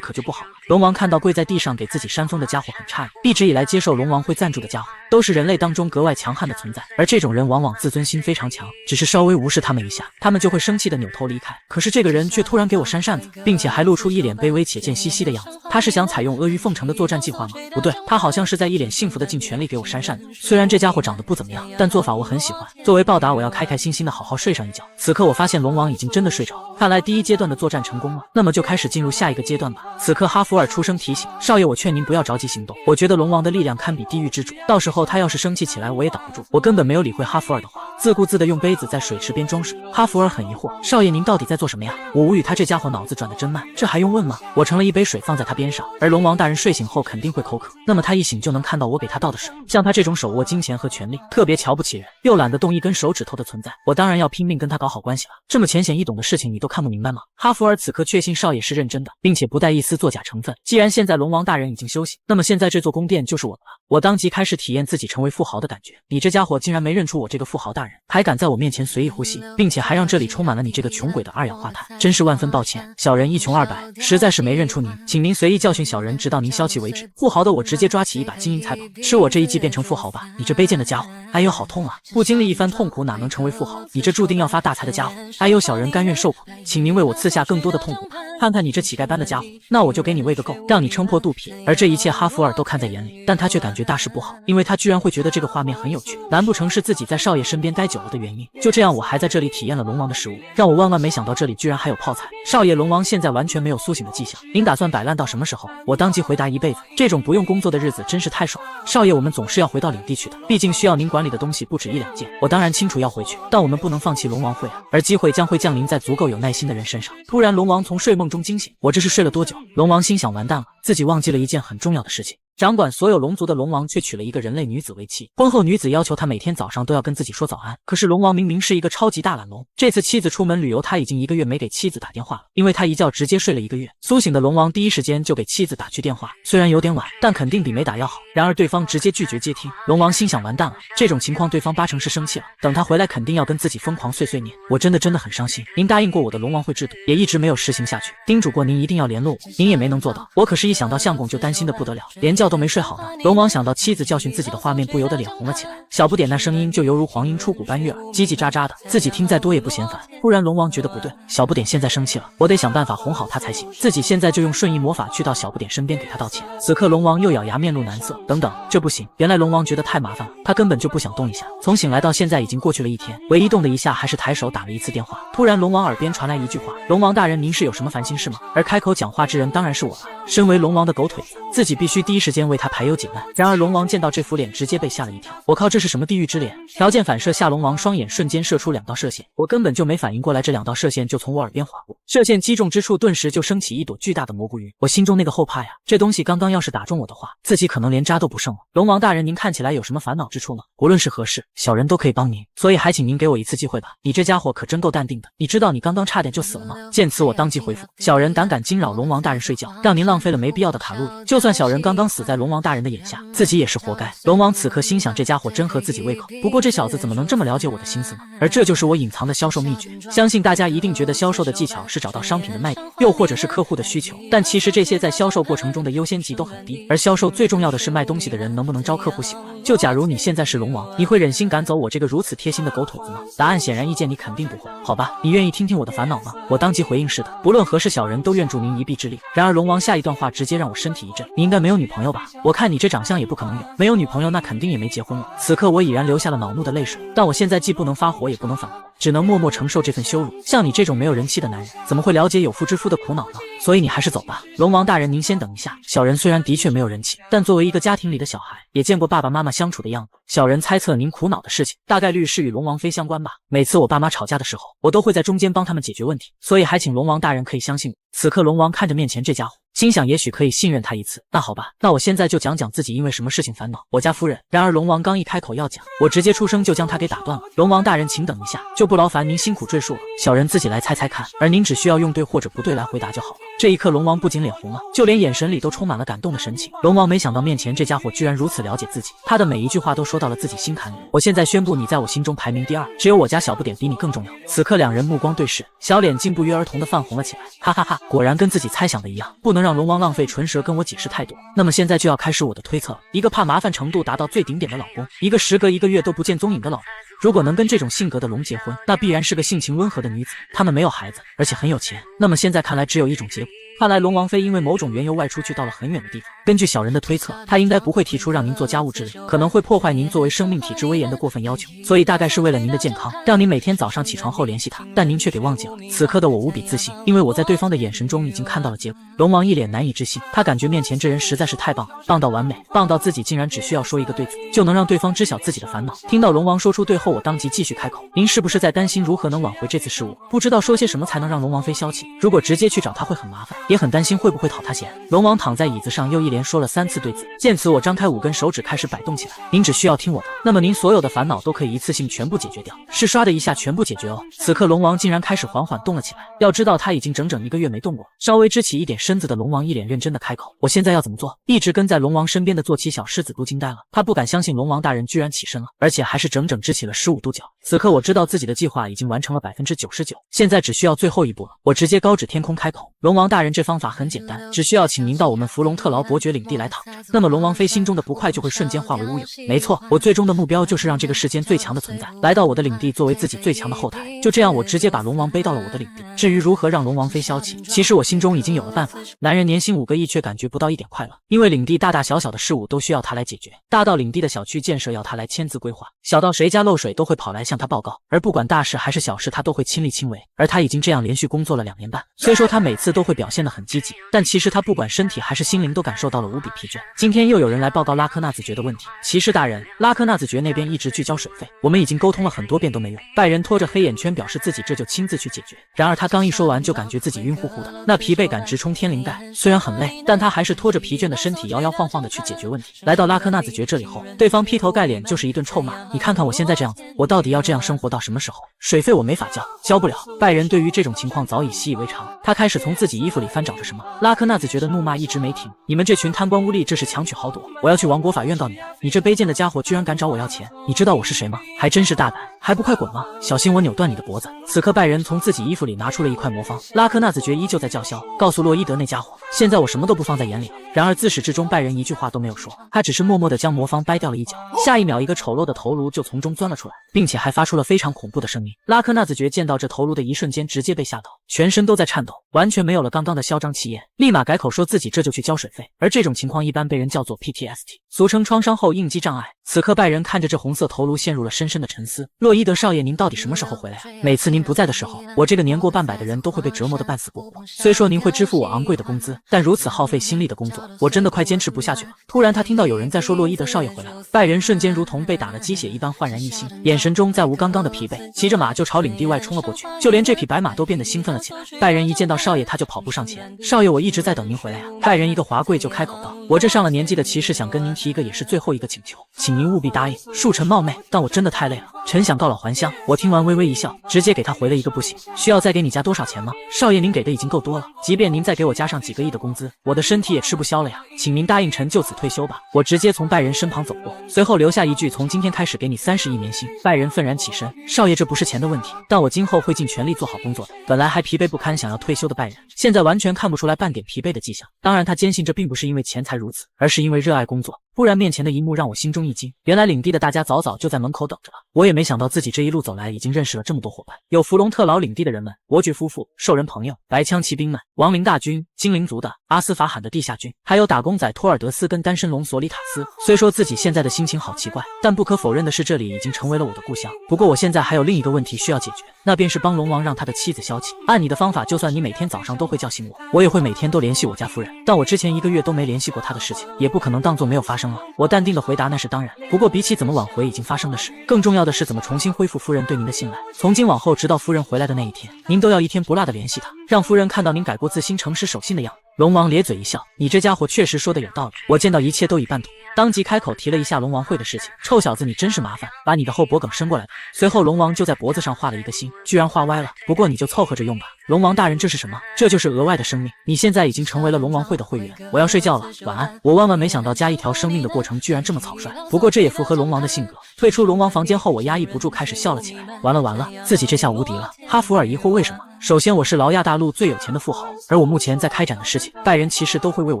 可就不好了。龙王看到跪在地上给自己扇风的家伙很诧异，一直以来接受龙王会赞助的家伙都是人类当中格外强悍的存在，而这种人往往自尊心非常强，只是稍微无视他们一下，他们就会生气的扭头离开。可是这个人却突然给我扇扇子，并且还露出一脸卑微且贱兮兮的样子，他是想采用阿谀奉承的作战计划吗？不对，他好像是在一脸幸福的尽全力给我扇扇子。虽然这家伙长得不怎么样，但做法我很喜欢，作为报答我要开开心心的好好睡上一觉。此刻我发现龙王已经真的睡着，看来第一阶段的作战成功了，那么就开始进入下一个阶段吧。此刻哈弗尔出声提醒，少爷我劝您不要着急行动，我觉得龙王的力量堪比地狱之主，到时候他要是生气起来我也挡不住。我根本没有理会哈弗尔的话，自顾自的用杯子在水池边装水。哈弗尔很疑惑，少爷您到底在做什么呀？我无语，他这家伙脑子转得真慢，这还用问吗？我盛了一杯水放在他边上，而龙王大人睡醒后肯定会口渴，那么他一醒就能看到我给他倒的水。像他这种手握金钱和权力，特别瞧不起人，又懒得动一根手指头的存在，我当然要拼命跟他搞好关系了。这么浅显易懂的事情你都看不明白吗？哈弗尔此刻确信少爷是认真的，并且不带一丝作假成分。既然现在龙王大人已经休息，那么现在这座宫殿就是我的了。我当即开始体验自己成为富豪的感觉。你这家伙竟然没认出我这个富豪大人，还敢在我面前随意呼吸，并且还让这里充满了你这个穷鬼的二氧化碳，真是万分抱歉，小人一穷二白，实在是没认出您，请您随意教训小人，直到您消气为止。富豪的我直接抓起一把金银财宝，吃我这一记变成富豪吧！你这卑贱的家伙！哎呦，好痛啊！不经历一番痛苦，哪能成为富豪？你这注定要发大财的家伙！哎呦，小人甘愿受苦，请您为我赐下更多的痛苦吧！看看你这乞丐般的家伙，那我就给你喂个够，让你撑破肚皮。而这一切哈弗尔都看在眼里，但他却感觉大事不好，因为他居然会觉得这个画面很有趣，难不成是自己在少爷身边待久了的原因？就这样，我还在这里体验了龙王的食物，让我万万没想到这里居然还有泡菜。少爷，龙王现在完全没有苏醒的迹象，您打算摆烂到什么时候？我当即回答：一辈子。这种不用工作的日子真是太爽了。少爷，我们总是要回到领地去的，毕竟需要您管理的东西不止一两件。我当然清楚要回去，但我们不能放弃龙王会啊，而机会将会降临在足够有耐心的人身上。突然，龙王从睡梦中惊醒，我这是睡了多久？龙王心想，完蛋了，自己忘记了一件很重要的事情。掌管所有龙族的龙王却娶了一个人类女子为妻，婚后女子要求他每天早上都要跟自己说早安。可是龙王明明是一个超级大懒龙，这次妻子出门旅游，他已经1个月没给妻子打电话了，因为他一觉直接睡了1个月。苏醒的龙王第一时间就给妻子打去电话，虽然有点晚，但肯定比没打要好。然而对方直接拒绝接听，龙王心想，完蛋了，这种情况对方80%是生气了，等他回来肯定要跟自己疯狂碎碎念。我真的很伤心，您答应过我的龙王会制度，也一直没有实行下去，叮嘱过您一定要联络我，您也没能做到。我可是一想到相公就担心的不得了，连觉都没睡好呢。龙王想到妻子教训自己的画面，不由得脸红了起来。小不点那声音就犹如黄莺出谷般悦耳，叽叽喳喳的，自己听再多也不嫌烦。突然龙王觉得不对，小不点现在生气了，我得想办法哄好他才行。自己现在就用瞬移魔法去到小不点身边给他道歉。此刻龙王又咬牙面露难色，等等，这不行，原来龙王觉得太麻烦了，他根本就不想动一下。从醒来到现在已经过去了1天，唯一动的一下还是抬手打了1次电话。突然龙王耳边传来一句话：龙王大人，您是有什么烦心事吗？而开口讲话之人当然是我了。身为龙王的狗腿子，自己必须第一时间为他排忧解难。然而龙王见到这副脸，直接被吓了一跳。我靠，这是什么地狱之脸？条件反射下，龙王双眼瞬间射出2道射线，我根本就没反应过来，这2道射线就从我耳边划过，射线击中之处，顿时就升起一朵巨大的蘑菇云。我心中那个后怕呀，这东西刚刚要是打中我的话，自己可能连渣都不剩了。龙王大人，您看起来有什么烦恼之处吗？无论是何事，小人都可以帮您，所以还请您给我一次机会吧。你这家伙可真够淡定的，你知道你刚刚差点就死了吗？见此我当即回复：小人胆敢惊扰龙王大人睡觉，让您浪费了没必要的卡路里，就算小人刚刚死在龙王大人的眼下，自己也是活该。龙王此刻心想，这家伙真合自己胃口，不过这小子怎么能这么了解我的心思呢？而这就是我隐藏的销售秘诀。相信大家一定觉得销售的技巧是找到商品的卖点，又或者是客户的需求，但其实这些在销售过程中的优先级都很低，而销售最重要的是卖东西的人能不能招客户喜欢。就假如你现在是龙王，你会忍心赶走我这个如此贴心的狗腿子吗？答案显然易见，你肯定不会。好吧，你愿意听听我的烦恼吗？我当即回应是的，不论何事，小人都愿助您一臂之力。然而龙王下一段话直接让我身体一震，你应该没有女朋友吧？我看你这长相也不可能有，没有女朋友那肯定也没结婚了。此刻我已然流下了恼怒的泪水，但我现在既不能发火也不能反驳，只能默默承受这份羞辱。像你这种没有人气的男人，怎么会了解有妇之夫的苦恼呢？所以你还是走吧。龙王大人，您先等一下，小人虽然的确没有人气，但作为一个家庭里的小孩，也见过爸爸妈妈相处的样子。小人猜测您苦恼的事情，大概率是与龙王妃相关吧。每次我爸妈吵架的时候，我都会在中间帮他们解决问题，所以还请龙王大人可以相信我。此刻龙王看着面前这家伙，心想也许可以信任他一次。那好吧，那我现在就讲讲自己因为什么事情烦恼。我家夫人。然而龙王刚一开口要讲，我直接出声就将他给打断了。龙王大人，请等一下，就不劳烦您辛苦赘述了，小人自己来猜猜看，而您只需要用对或者不对来回答就好了。这一刻龙王不仅脸红了，就连眼神里都充满了感动的神情。龙王没想到面前这家伙居然如此了解自己，他的每一句话都说到了自己心坎里。我现在宣布，你在我心中排名第2，只有我家小不点比你更重要。此刻两人目光对视，小脸竟不约而同的泛红了起来。哈哈哈，果然跟自己猜想的一样，不能让龙王浪费唇舌跟我解释太多。那么现在就要开始我的推测了，一个怕麻烦程度达到最顶点的老公，一个时隔1个月都不见踪影的老人。如果能跟这种性格的龙结婚，那必然是个性情温和的女子，他们没有孩子，而且很有钱。那么现在看来只有一种结果，看来龙王妃因为某种缘由外出去到了很远的地方。根据小人的推测，她应该不会提出让您做家务之类，可能会破坏您作为生命体质威严的过分要求，所以大概是为了您的健康，让您每天早上起床后联系她，但您却给忘记了。此刻的我无比自信，因为我在对方的眼神中已经看到了结果。龙王一脸难以置信，他感觉面前这人实在是太棒了，棒到完美，棒到自己竟然只需要说一个对字，就能让对方知晓自己的烦恼。听到龙王说出对后后我当即继续开口：“您是不是在担心如何能挽回这次失误？不知道说些什么才能让龙王妃消气？如果直接去找他会很麻烦，也很担心会不会讨他嫌。”龙王躺在椅子上又一连说了3次对子。见此，我张开5根手指开始摆动起来。您只需要听我的，那么您所有的烦恼都可以一次性全部解决掉，是刷的一下全部解决哦。此刻龙王竟然开始缓缓动了起来。要知道他已经整整1个月没动过，稍微支起一点身子的龙王一脸认真的开口：“我现在要怎么做？”一直跟在龙王身边的坐骑小狮子都惊呆了，他不敢相信龙王大人居然起身了，而且还是整整支起了15度角。此刻我知道自己的计划已经完成了99%，现在只需要最后一步了。我直接高指天空开口：“龙王大人，这方法很简单，只需要请您到我们弗隆特劳伯爵领地来躺着，那么龙王妃心中的不快就会瞬间化为乌有。没错，我最终的目标就是让这个世间最强的存在来到我的领地，作为自己最强的后台。就这样，我直接把龙王背到了我的领地。至于如何让龙王妃消气，其实我心中已经有了办法。男人年薪5个亿却感觉不到一点快乐，因为领地大大小小的事务都需要他来解决，大到领地的小区建设要他来签字规划，小到谁家漏水都会跑来向他报告，而不管大事还是小事他都会亲力亲为。而他已经这样连续工作了2年半，虽说他每次都会表现得很积极，但其实他不管身体还是心灵都感受到了无比疲倦。今天又有人来报告拉科纳子爵的问题。骑士大人，拉科纳子爵那边一直拒交水费，我们已经沟通了很多遍都没用。拜仁拖着黑眼圈表示自己这就亲自去解决，然而他刚一说完就感觉自己晕乎乎的，那疲惫感直冲天灵盖。虽然很累，但他还是拖着疲倦的身体摇摇晃晃的去解决问题。来到拉科纳子爵这里后，对方劈头盖脸就是一顿臭骂：“你看看我现在这样子，我到底要这样生活到什么时候？水费我没法交，交不了。”拜仁对于这种情况早已习以为常，他开始从自己衣服里翻找着什么。拉科纳子爵的怒骂一直没停：“你们这群贪官污吏，这是强取豪夺！我要去王国法院告你们！你这卑贱的家伙居然敢找我要钱！你知道我是谁吗？还真是大胆，还不快滚吗？小心我扭断你的脖子！”此刻拜仁从自己衣服里拿出了一块魔方，拉科纳子爵依旧在叫嚣，告诉洛伊德那家伙，现在我什么都不放在眼里了。然而自始至终拜仁一句话都没有说，他只是默默地将魔方掰掉了一角，下一秒一个丑陋的头颅就从中钻了出来，并且还发出了非常恐怖的声音。拉科纳子爵见到这头颅的一瞬间直接被吓到，全身都在颤抖，完全没有了刚刚的嚣张气焰，立马改口说自己这就去交水费。而这种情况一般被人叫做 PTSD， 俗称创伤后应激障碍。此刻拜仁看着这红色头颅陷入了深深的沉思。洛伊德少爷，您到底什么时候回来啊？每次您不在的时候，我这个年过半百的人都会被折磨得半死不活。虽说您会支付我昂贵的工资，但如此耗费心力的工作，我真的快坚持不下去了。突然他听到有人在说洛伊德少爷回来了，拜仁瞬间如同被打了鸡血一般焕然一新，眼神中再无刚刚的疲惫，骑着马就朝领地外冲了过去，就连这匹白马都变得兴奋了起来。拜仁一见到少爷他就跑步上前：“少爷，我一直在等您回来啊！”拜仁一个滑跪就开口道：“我这上了年纪的骑士想跟您提一个也是最后一个请求，请您务必答应。恕臣冒昧，但我真的太累了，臣想告老还乡。”我听完微微一笑，直接给他回了一个不行。需要再给你加多少钱吗？少爷您给的已经够多了，即便您再给我加上几个亿的工资，我的身体也吃不消了呀，请您答应臣就此退休吧。我直接从拜仁身旁走过，随后留下一句：“从今天开始给你30亿年薪。”拜仁愤然起身：“少爷，这不是钱的问题，但我今后会尽全力做好工作的。”本来还疲惫不堪想要退休的拜仁，现在完全看不出来半点疲惫的迹象。当然他坚信这并不是因为钱才如此，而是因为热爱工作。不然面前的一幕让我心中一惊，原来领地的大家早早就在门口等着了。我也没想到自己这一路走来已经认识了这么多伙伴，有弗隆特劳领地的人们，伯爵夫妇、兽人朋友、白枪骑兵们、亡灵大军、精灵族的、阿斯法罕的地下军，还有打工仔托尔德斯跟单身龙索里塔斯。虽说自己现在的心情好奇怪，但不可否认的是这里已经成为了我的故乡。不过我现在还有另一个问题需要解决，那便是帮龙王让他的妻子消气。按你的方法，就算你每天早上都会叫醒我，我也会每天都联系我家夫人，但我之前1个月都没联系过她的事情，也不可能当作没有发生了。我淡定的回答：“那是当然，不过比起怎么挽回已经发生的事，更重要的是怎么重新恢复夫人对您的信赖。从今往后，直到夫人回来的那一天，您都要一天不落的联系她，让夫人看到您改过自新、诚实守信的样子。”龙王咧嘴一笑：“你这家伙确实说的有道理，我见到一切都已办妥。”当即开口提了一下龙王会的事情：“臭小子，你真是麻烦，把你的后脖梗伸过来吧。”随后龙王就在脖子上画了一个心，居然画歪了，不过你就凑合着用吧。龙王大人，这是什么？这就是额外的生命，你现在已经成为了龙王会的会员。我要睡觉了，晚安。我万万没想到加一条生命的过程居然这么草率，不过这也符合龙王的性格。退出龙王房间后，我压抑不住开始笑了起来。完了，自己这下无敌了。哈弗尔疑惑为什么？首先，我是劳亚大陆最有钱的富豪，而我目前在开展的事情，拜仁骑士都会为我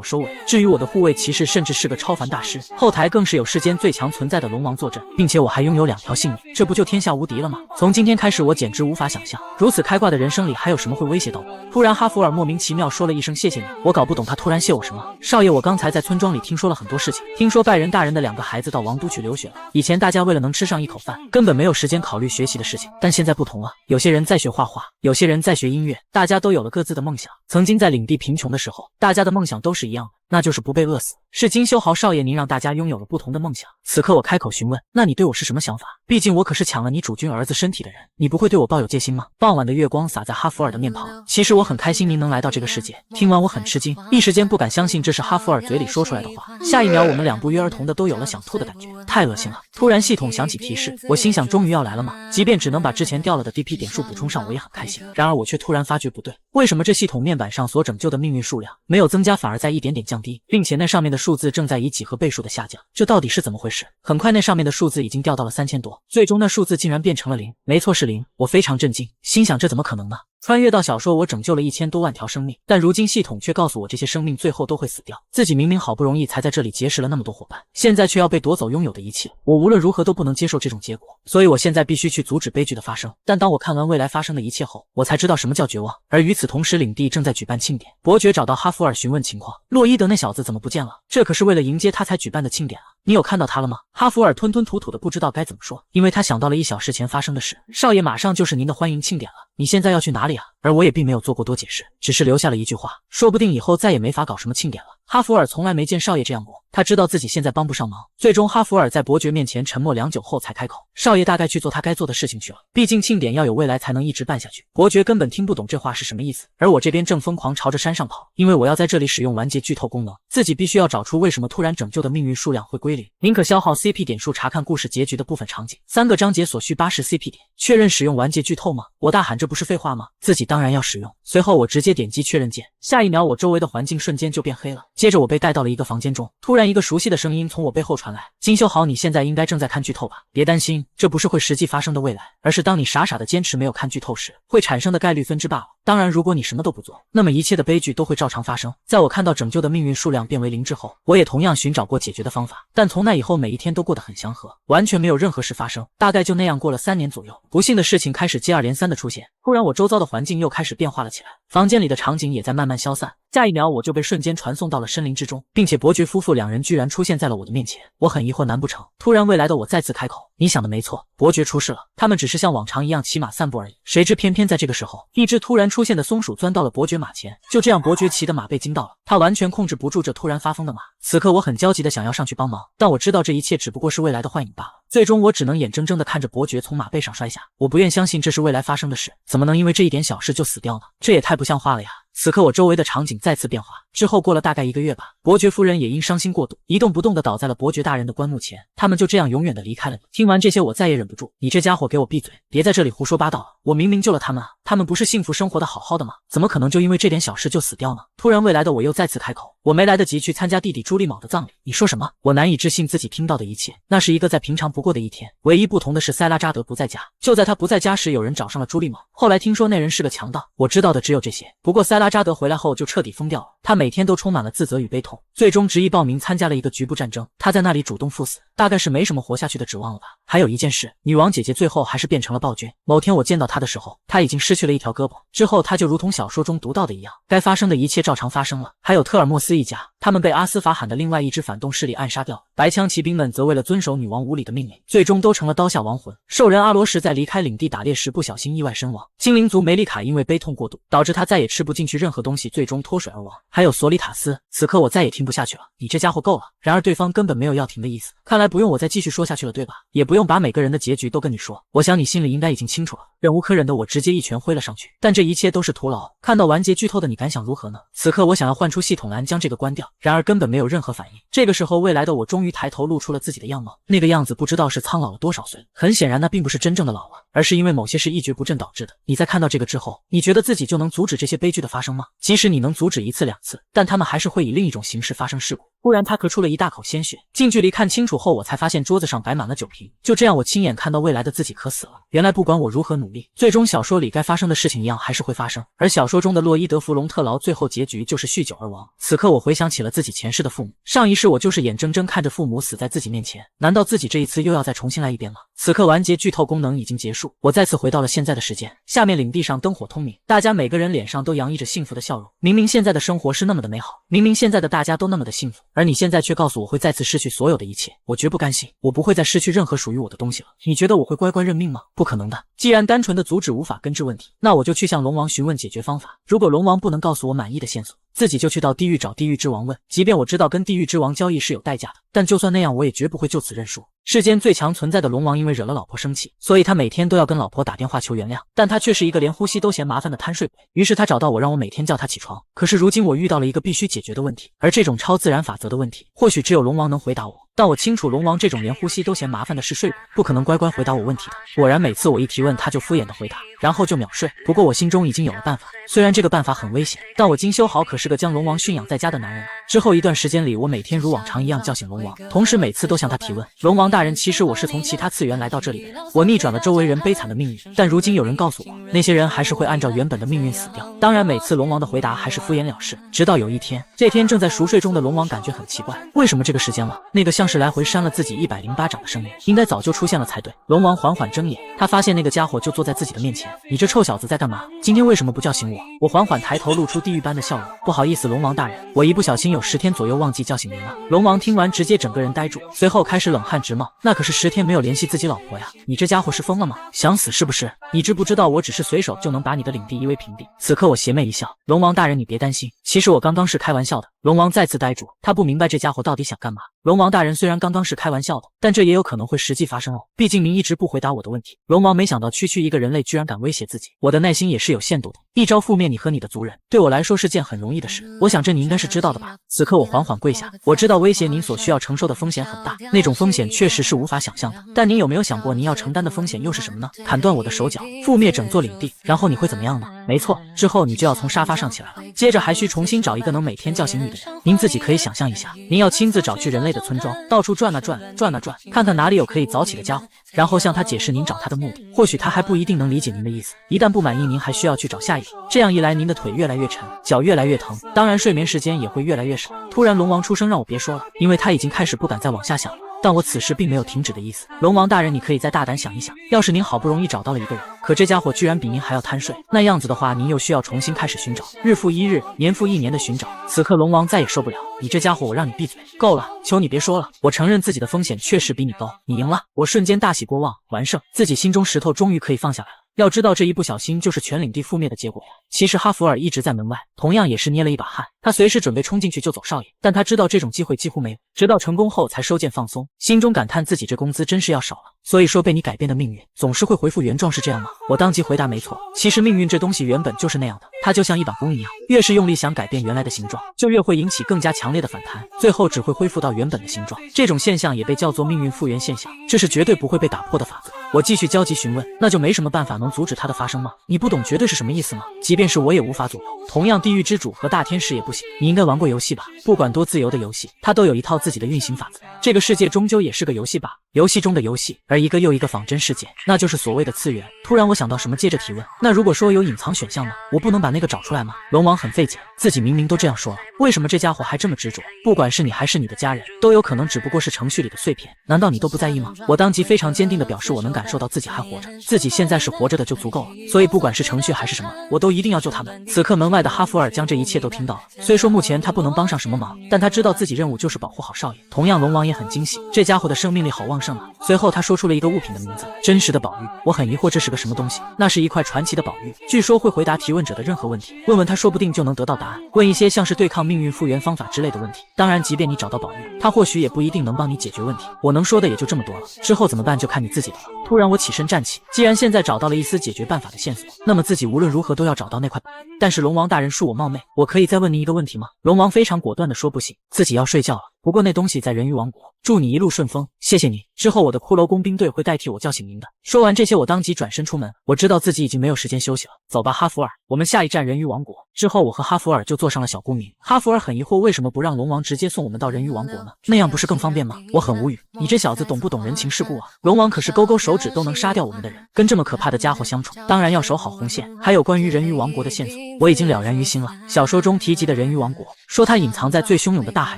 收尾。至于我的护卫骑士，甚至是个超凡大师，后台更是有世间最强存在的龙王坐镇，并且我还拥有2条性命，这不就天下无敌了吗？从今天开始，我简直无法想象，如此开挂的人生里还有什么会威胁到我。突然，哈弗尔莫名其妙说了一声谢谢你，我搞不懂他突然谢我什么。少爷，我刚才在村庄里听说了很多事情，听说拜仁大人的2个孩子到王都去留学了。以前大家为了能吃上一口饭，根本没有时间考虑学习的事情，但现在不同了，有些人在学画画，有些人在学音乐，大家都有了各自的梦想。曾经在领地贫穷的时候，大家的梦想都是一样的，那就是不被饿死。是金修豪少爷您让大家拥有了不同的梦想。此刻我开口询问，那你对我是什么想法？毕竟我可是抢了你主君儿子身体的人，你不会对我抱有戒心吗？傍晚的月光洒在哈弗尔的面庞，其实我很开心您能来到这个世界。听完我很吃惊，一时间不敢相信这是哈弗尔嘴里说出来的话。下一秒我们俩不约而同的都有了想吐的感觉，太恶心了。突然系统响起提示，我心想终于要来了吗？即便只能把之前掉了的 DP 点数补充上，我也很开心。然而我却突然发觉不对，为什么这系统面板上所拯救的命运数量没有增加，反而在一点点降低，并且那上面的数字正在以几何倍数的下降，这到底是怎么回事？很快那上面的数字已经掉到了3000多，最终那数字竟然变成了0，没错是0，我非常震惊，心想这怎么可能呢？穿越到小说，我拯救了1000多万条生命，但如今系统却告诉我这些生命最后都会死掉。自己明明好不容易才在这里结识了那么多伙伴，现在却要被夺走拥有的一切，我无论如何都不能接受这种结果，所以我现在必须去阻止悲剧的发生。但当我看完未来发生的一切后，我才知道什么叫绝望。而与此同时，领地正在举办庆典，伯爵找到哈弗尔询问情况，洛伊德那小子怎么不见了？这可是为了迎接他才举办的庆典啊！你有看到他了吗？哈弗尔吞吞吐吐的不知道该怎么说，因为他想到了1小时前发生的事。少爷马上就是您的欢迎庆典了，你现在要去哪里啊？而我也并没有做过多解释，只是留下了一句话，说不定以后再也没法搞什么庆典了。哈弗尔从来没见少爷这样过，他知道自己现在帮不上忙。最终哈弗尔在伯爵面前沉默良久后才开口，少爷大概去做他该做的事情去了，毕竟庆典要有未来才能一直办下去。伯爵根本听不懂这话是什么意思，而我这边正疯狂朝着山上跑，因为我要在这里使用完结剧透功能，自己必须要找出为什么突然拯救的命运数量会归0。您可消耗 CP 点数查看故事结局的部分场景，3个章节所需80 CP 点，确认使用完结剧透吗？我大喊这不是废话吗？自己当然要使用。随后我直接点击确认键，下一秒我周围的环境瞬间就变黑了，接着我被带到了一个房间中，突然一个熟悉的声音从我背后传来，金修豪，你现在应该正在看剧透吧？别担心，这不是会实际发生的未来，而是当你傻傻的坚持没有看剧透时会产生的概率分支罢了。当然如果你什么都不做，那么一切的悲剧都会照常发生。在我看到拯救的命运数量变为0之后，我也同样寻找过解决的方法，但从那以后每一天都过得很祥和，完全没有任何事发生。大概就那样过了3年左右，不幸的事情开始接二连三的出现，突然我周遭的环境又开始变化了起来，房间里的场景也在慢慢消散，下一秒我就被瞬间传送到了森林之中，并且伯爵夫妇2人居然出现在了我的面前。我很疑惑，难不成突然未来的我再次开口，你想的没错，伯爵出事了，他们只是像往常一样骑马散步而已。谁知偏偏在这个时候，一只突然出现的松鼠钻到了伯爵马前，就这样伯爵骑的马被惊到了，他完全控制不住这突然发疯的马。此刻我很焦急的想要上去帮忙，但我知道这一切只不过是未来的幻影罢了。最终我只能眼睁睁的看着伯爵从马背上摔下，我不愿相信这是未来发生的事，怎么能因为这一点小事就死掉呢？这也太不像话了呀。此刻我周围的场景再次变化，之后过了大概1个月吧，伯爵夫人也因伤心过度，一动不动地倒在了伯爵大人的棺木前，他们就这样永远地离开了你。听完这些我再也忍不住，你这家伙给我闭嘴，别在这里胡说八道了，我明明救了他们啊，他们不是幸福生活的好好的吗？怎么可能就因为这点小事就死掉呢？突然未来的我又再次开口，我没来得及去参加弟弟朱利卯的葬礼。你说什么？我难以置信自己听到的一切，那是一个再平常不过的一天，唯一不同的是塞拉扎德不在家。就在他不在家时，有人找上了朱利卯，后来听说那人是个强盗，我知道的只有这些。不过塞拉扎德回来后就彻底疯掉了，他每天都充满了自责与悲痛，最终执意报名参加了一个局部战争，他在那里主动赴死，大概是没什么活下去的指望了吧。还有一件事，女王姐姐最后还是变成了暴君。某天我见到她的时候，她已经失去了一条胳膊，之后她就如同小说中读到的一样，该发生的一切照常发生了。还有特尔莫斯一家，他们被阿斯法罕的另外一支反动势力暗杀掉，白枪骑兵们则为了遵守女王无礼的命令，最终都成了刀下亡魂。兽人阿罗什在离开领地打猎时不小心意外身亡，精灵族梅丽卡因为悲痛过度，导致他再也吃不进去任何东西，最终脱水而亡。还有索里塔斯，此刻我再也听不下去了，你这家伙够了。然而对方根本没有要停的意思，看来不用我再继续说下去了，对吧？也不用把每个人的结局都跟你说，我想你心里应该已经清楚了。忍无可忍的我直接一拳挥了上去，但这一切都是徒劳。看到完结剧透的你感想如何呢？此刻我想要换出系统栏将这个关掉，然而根本没有任何反应。这个时候未来的我终于抬头露出了自己的样貌，那个样子不知道是苍老了多少岁，很显然那并不是真正的老了，而是因为某些事一蹶不振导致的。你在看到这个之后，你觉得自己就能阻止这些悲剧的发生吗？即使你能阻止1次2次，但他们还是会以另一种形式发生事故。忽然他咳出了一大口鲜血，近距离看清楚后，我才发现桌子上摆满了酒瓶。就这样我亲眼看到未来的自己渴死了。原来不管我如何努力，最终小说里该发生的事情一样还是会发生，而小说中的洛伊德·弗隆特劳最后结局就是酗酒而亡。此刻我回想起了自己前世的父母，上一世我就是眼睁睁看着父母死在自己面前，难道自己这一次又要再重新来一遍吗？此刻完结剧透功能已经结束，束，我再次回到了现在的时间。下面领地上灯火通明，大家每个人脸上都洋溢着幸福的笑容。明明现在的生活是那么的美好，明明现在的大家都那么的幸福，而你现在却告诉我会再次失去所有的一切。我绝不甘心，我不会再失去任何属于我的东西了。你觉得我会乖乖认命吗？不可能的。既然单纯的阻止无法根治问题，那我就去向龙王询问解决方法。如果龙王不能告诉我满意的线索，自己就去到地狱找地狱之王问。即便我知道跟地狱之王交易是有代价的，但就算那样，我也绝不会就此认输。世间最强存在的龙王因为惹了老婆生气，所以他每天都要跟老婆打电话求原谅，但他却是一个连呼吸都嫌麻烦的贪睡鬼。于是他找到我，让我每天叫他起床。可是如今我遇到了一个必须解决的问题，而这种超自然法则的问题，或许只有龙王能回答我。但我清楚龙王这种连呼吸都嫌麻烦的是睡鬼，不可能乖乖回答我问题的。果然每次我一提问，他就敷衍的回答，然后就秒睡。不过我心中已经有了办法，虽然这个办法很危险，但我金修豪可是个将龙王驯养在家的男人啊。之后一段时间里，我每天如往常一样叫醒龙王，同时每次都向他提问。龙王大人，其实我是从其他次元来到这里的人，我逆转了周围人悲惨的命运，但如今有人告诉我，那些人还是会按照原本的命运死掉。当然每次龙王的回答还是敷衍了事，直到有一天，这天正在熟睡中的龙王感觉很奇怪，为什么这个时间了，那个像是来回扇了自己108掌的声音应该早就出现了才对。龙王缓缓睁眼，他发现那个家伙就坐在自己的面前。你这臭小子在干嘛？今天为什么不叫醒我？我缓缓抬头，露出地狱般的笑容。不好意思，龙王大人，我一不小心有10天左右忘记叫醒您了。龙王听完直接整个人呆住，随后开始冷汗直冒。那可是10天没有联系自己老婆呀，你这家伙是疯了吗？想死是不是？你知不知道我只是随手就能把你的领地夷为平地？此刻我邪魅一笑，龙王大人你别担心，其实我刚刚是开玩笑的。龙王再次呆住，他不明白这家伙到底想干嘛。龙王大人，虽然刚刚是开玩笑的，但这也有可能会实际发生哦，毕竟您一直不回答我的问题。龙王没想到区区一个人类居然敢威胁自己，我的耐心也是有限度的，一招覆灭你和你的族人，对我来说是件很容易的事，我想这你应该是知道的吧。此刻我缓缓跪下，我知道威胁您所需要承受的风险很大，那种风险确实是无法想象的，但您有没有想过您要承担的风险又是什么呢？砍断我的手脚，覆灭整座领地，然后你会怎么样呢？没错，之后你就要从沙发上起来了，接着还需重新找一个能每天叫醒你的人。您自己可以想象一下，您要亲自找去人类的村庄，到处转啊转，转啊转，看看哪里有可以早起的家伙，然后向他解释您找他的目的，或许他还不一定能理解您的意思，一旦不满意，您还需要去找下一个。这样一来，您的腿越来越沉，脚越来越疼，当然睡眠时间也会越来越少。突然龙王出声让我别说了，因为他已经开始不敢再往下想了。但我此时并没有停止的意思。龙王大人，你可以再大胆想一想，要是您好不容易找到了一个人，可这家伙居然比您还要贪睡，那样子的话，您又需要重新开始寻找，日复一日，年复一年的寻找。此刻龙王再也受不了，你这家伙，我让你闭嘴，够了，求你别说了。我承认自己的风险确实比你高，你赢了。我瞬间大喜过望，完胜，自己心中石头终于可以放下来了。要知道这一不小心就是全领地覆灭的结果呀。其实哈弗尔一直在门外，同样也是捏了一把汗，他随时准备冲进去救走少爷，但他知道这种机会几乎没有，直到成功后才收剑放松，心中感叹自己这工资真是要少了。所以说被你改变的命运总是会恢复原状，是这样吗？我当即回答没错，其实命运这东西原本就是那样的，它就像一把弓一样，越是用力想改变原来的形状，就越会引起更加强烈的反弹，最后只会恢复到原本的形状。这种现象也被叫做命运复原现象，这是绝对不会被打破的法则。我继续焦急询问，那就没什么办法能阻止它的发生吗？你不懂绝对是什么意思吗？即便是我也无法左右，同样地狱之主和大天使也不行。你应该玩过游戏吧？不管多自由的游戏，它都有一套自己的运行法则，这个世界终究也是个游戏吧，游戏中的游戏，而一个又一个仿真世界，那就是所谓的次元。突然我想到什么，接着提问，那如果说有隐藏选项呢？我不能把那个找出来吗？龙王很费解，自己明明都这样说了，为什么这家伙还这么执着？不管是你还是你的家人，都有可能只不过是程序里的碎片，难道你都不在意吗？我当即非常坚定地表示，我能感受到自己还活着，自己现在是活着的就足够了，所以不管是程序还是什么，我都一定要救他们。此刻门外的哈弗尔将这一切都听到了，虽说目前他不能帮上什么忙，但他知道自己任务就是保护好少爷。同样龙王也很惊喜，这家伙的生命力好旺盛啊。随后他说出了一个物品的名字，真实的宝玉。我很疑惑这是个什么东西，那是一块传奇的宝玉，据说会回答提问者的任何问题，问问他说不定就能得到答案，问一些像是对抗命运复原方法之类的问题。当然即便你找到宝玉，他或许也不一定能帮你解决问题，我能说的也就这么多了，之后怎么办就看你自己的了。突然我起身站起，既然现在找到了一丝解决办法的线索，那么自己无论如何都要找到那块宝玉。但是龙王大人恕我冒昧，我可以再问您一个问题吗？龙王非常果断地说不行，自己要睡觉了，不过那东西在人鱼王国，祝你一路顺风，谢谢你，之后我的骷髅工兵队会代替我叫醒您的。说完这些我当即转身出门，我知道自己已经没有时间休息了。走吧哈弗尔，我们下一站人鱼王国。之后我和哈弗尔就坐上了小公民。哈弗尔很疑惑，为什么不让龙王直接送我们到人鱼王国呢？那样不是更方便吗？我很无语，你这小子懂不懂人情世故啊？龙王可是勾勾手指都能杀掉我们的人，跟这么可怕的家伙相处，当然要守好红线。还有关于人鱼王国的线索，我已经了然于心了。小说中提及的人鱼王国，说它隐藏在最汹涌的大海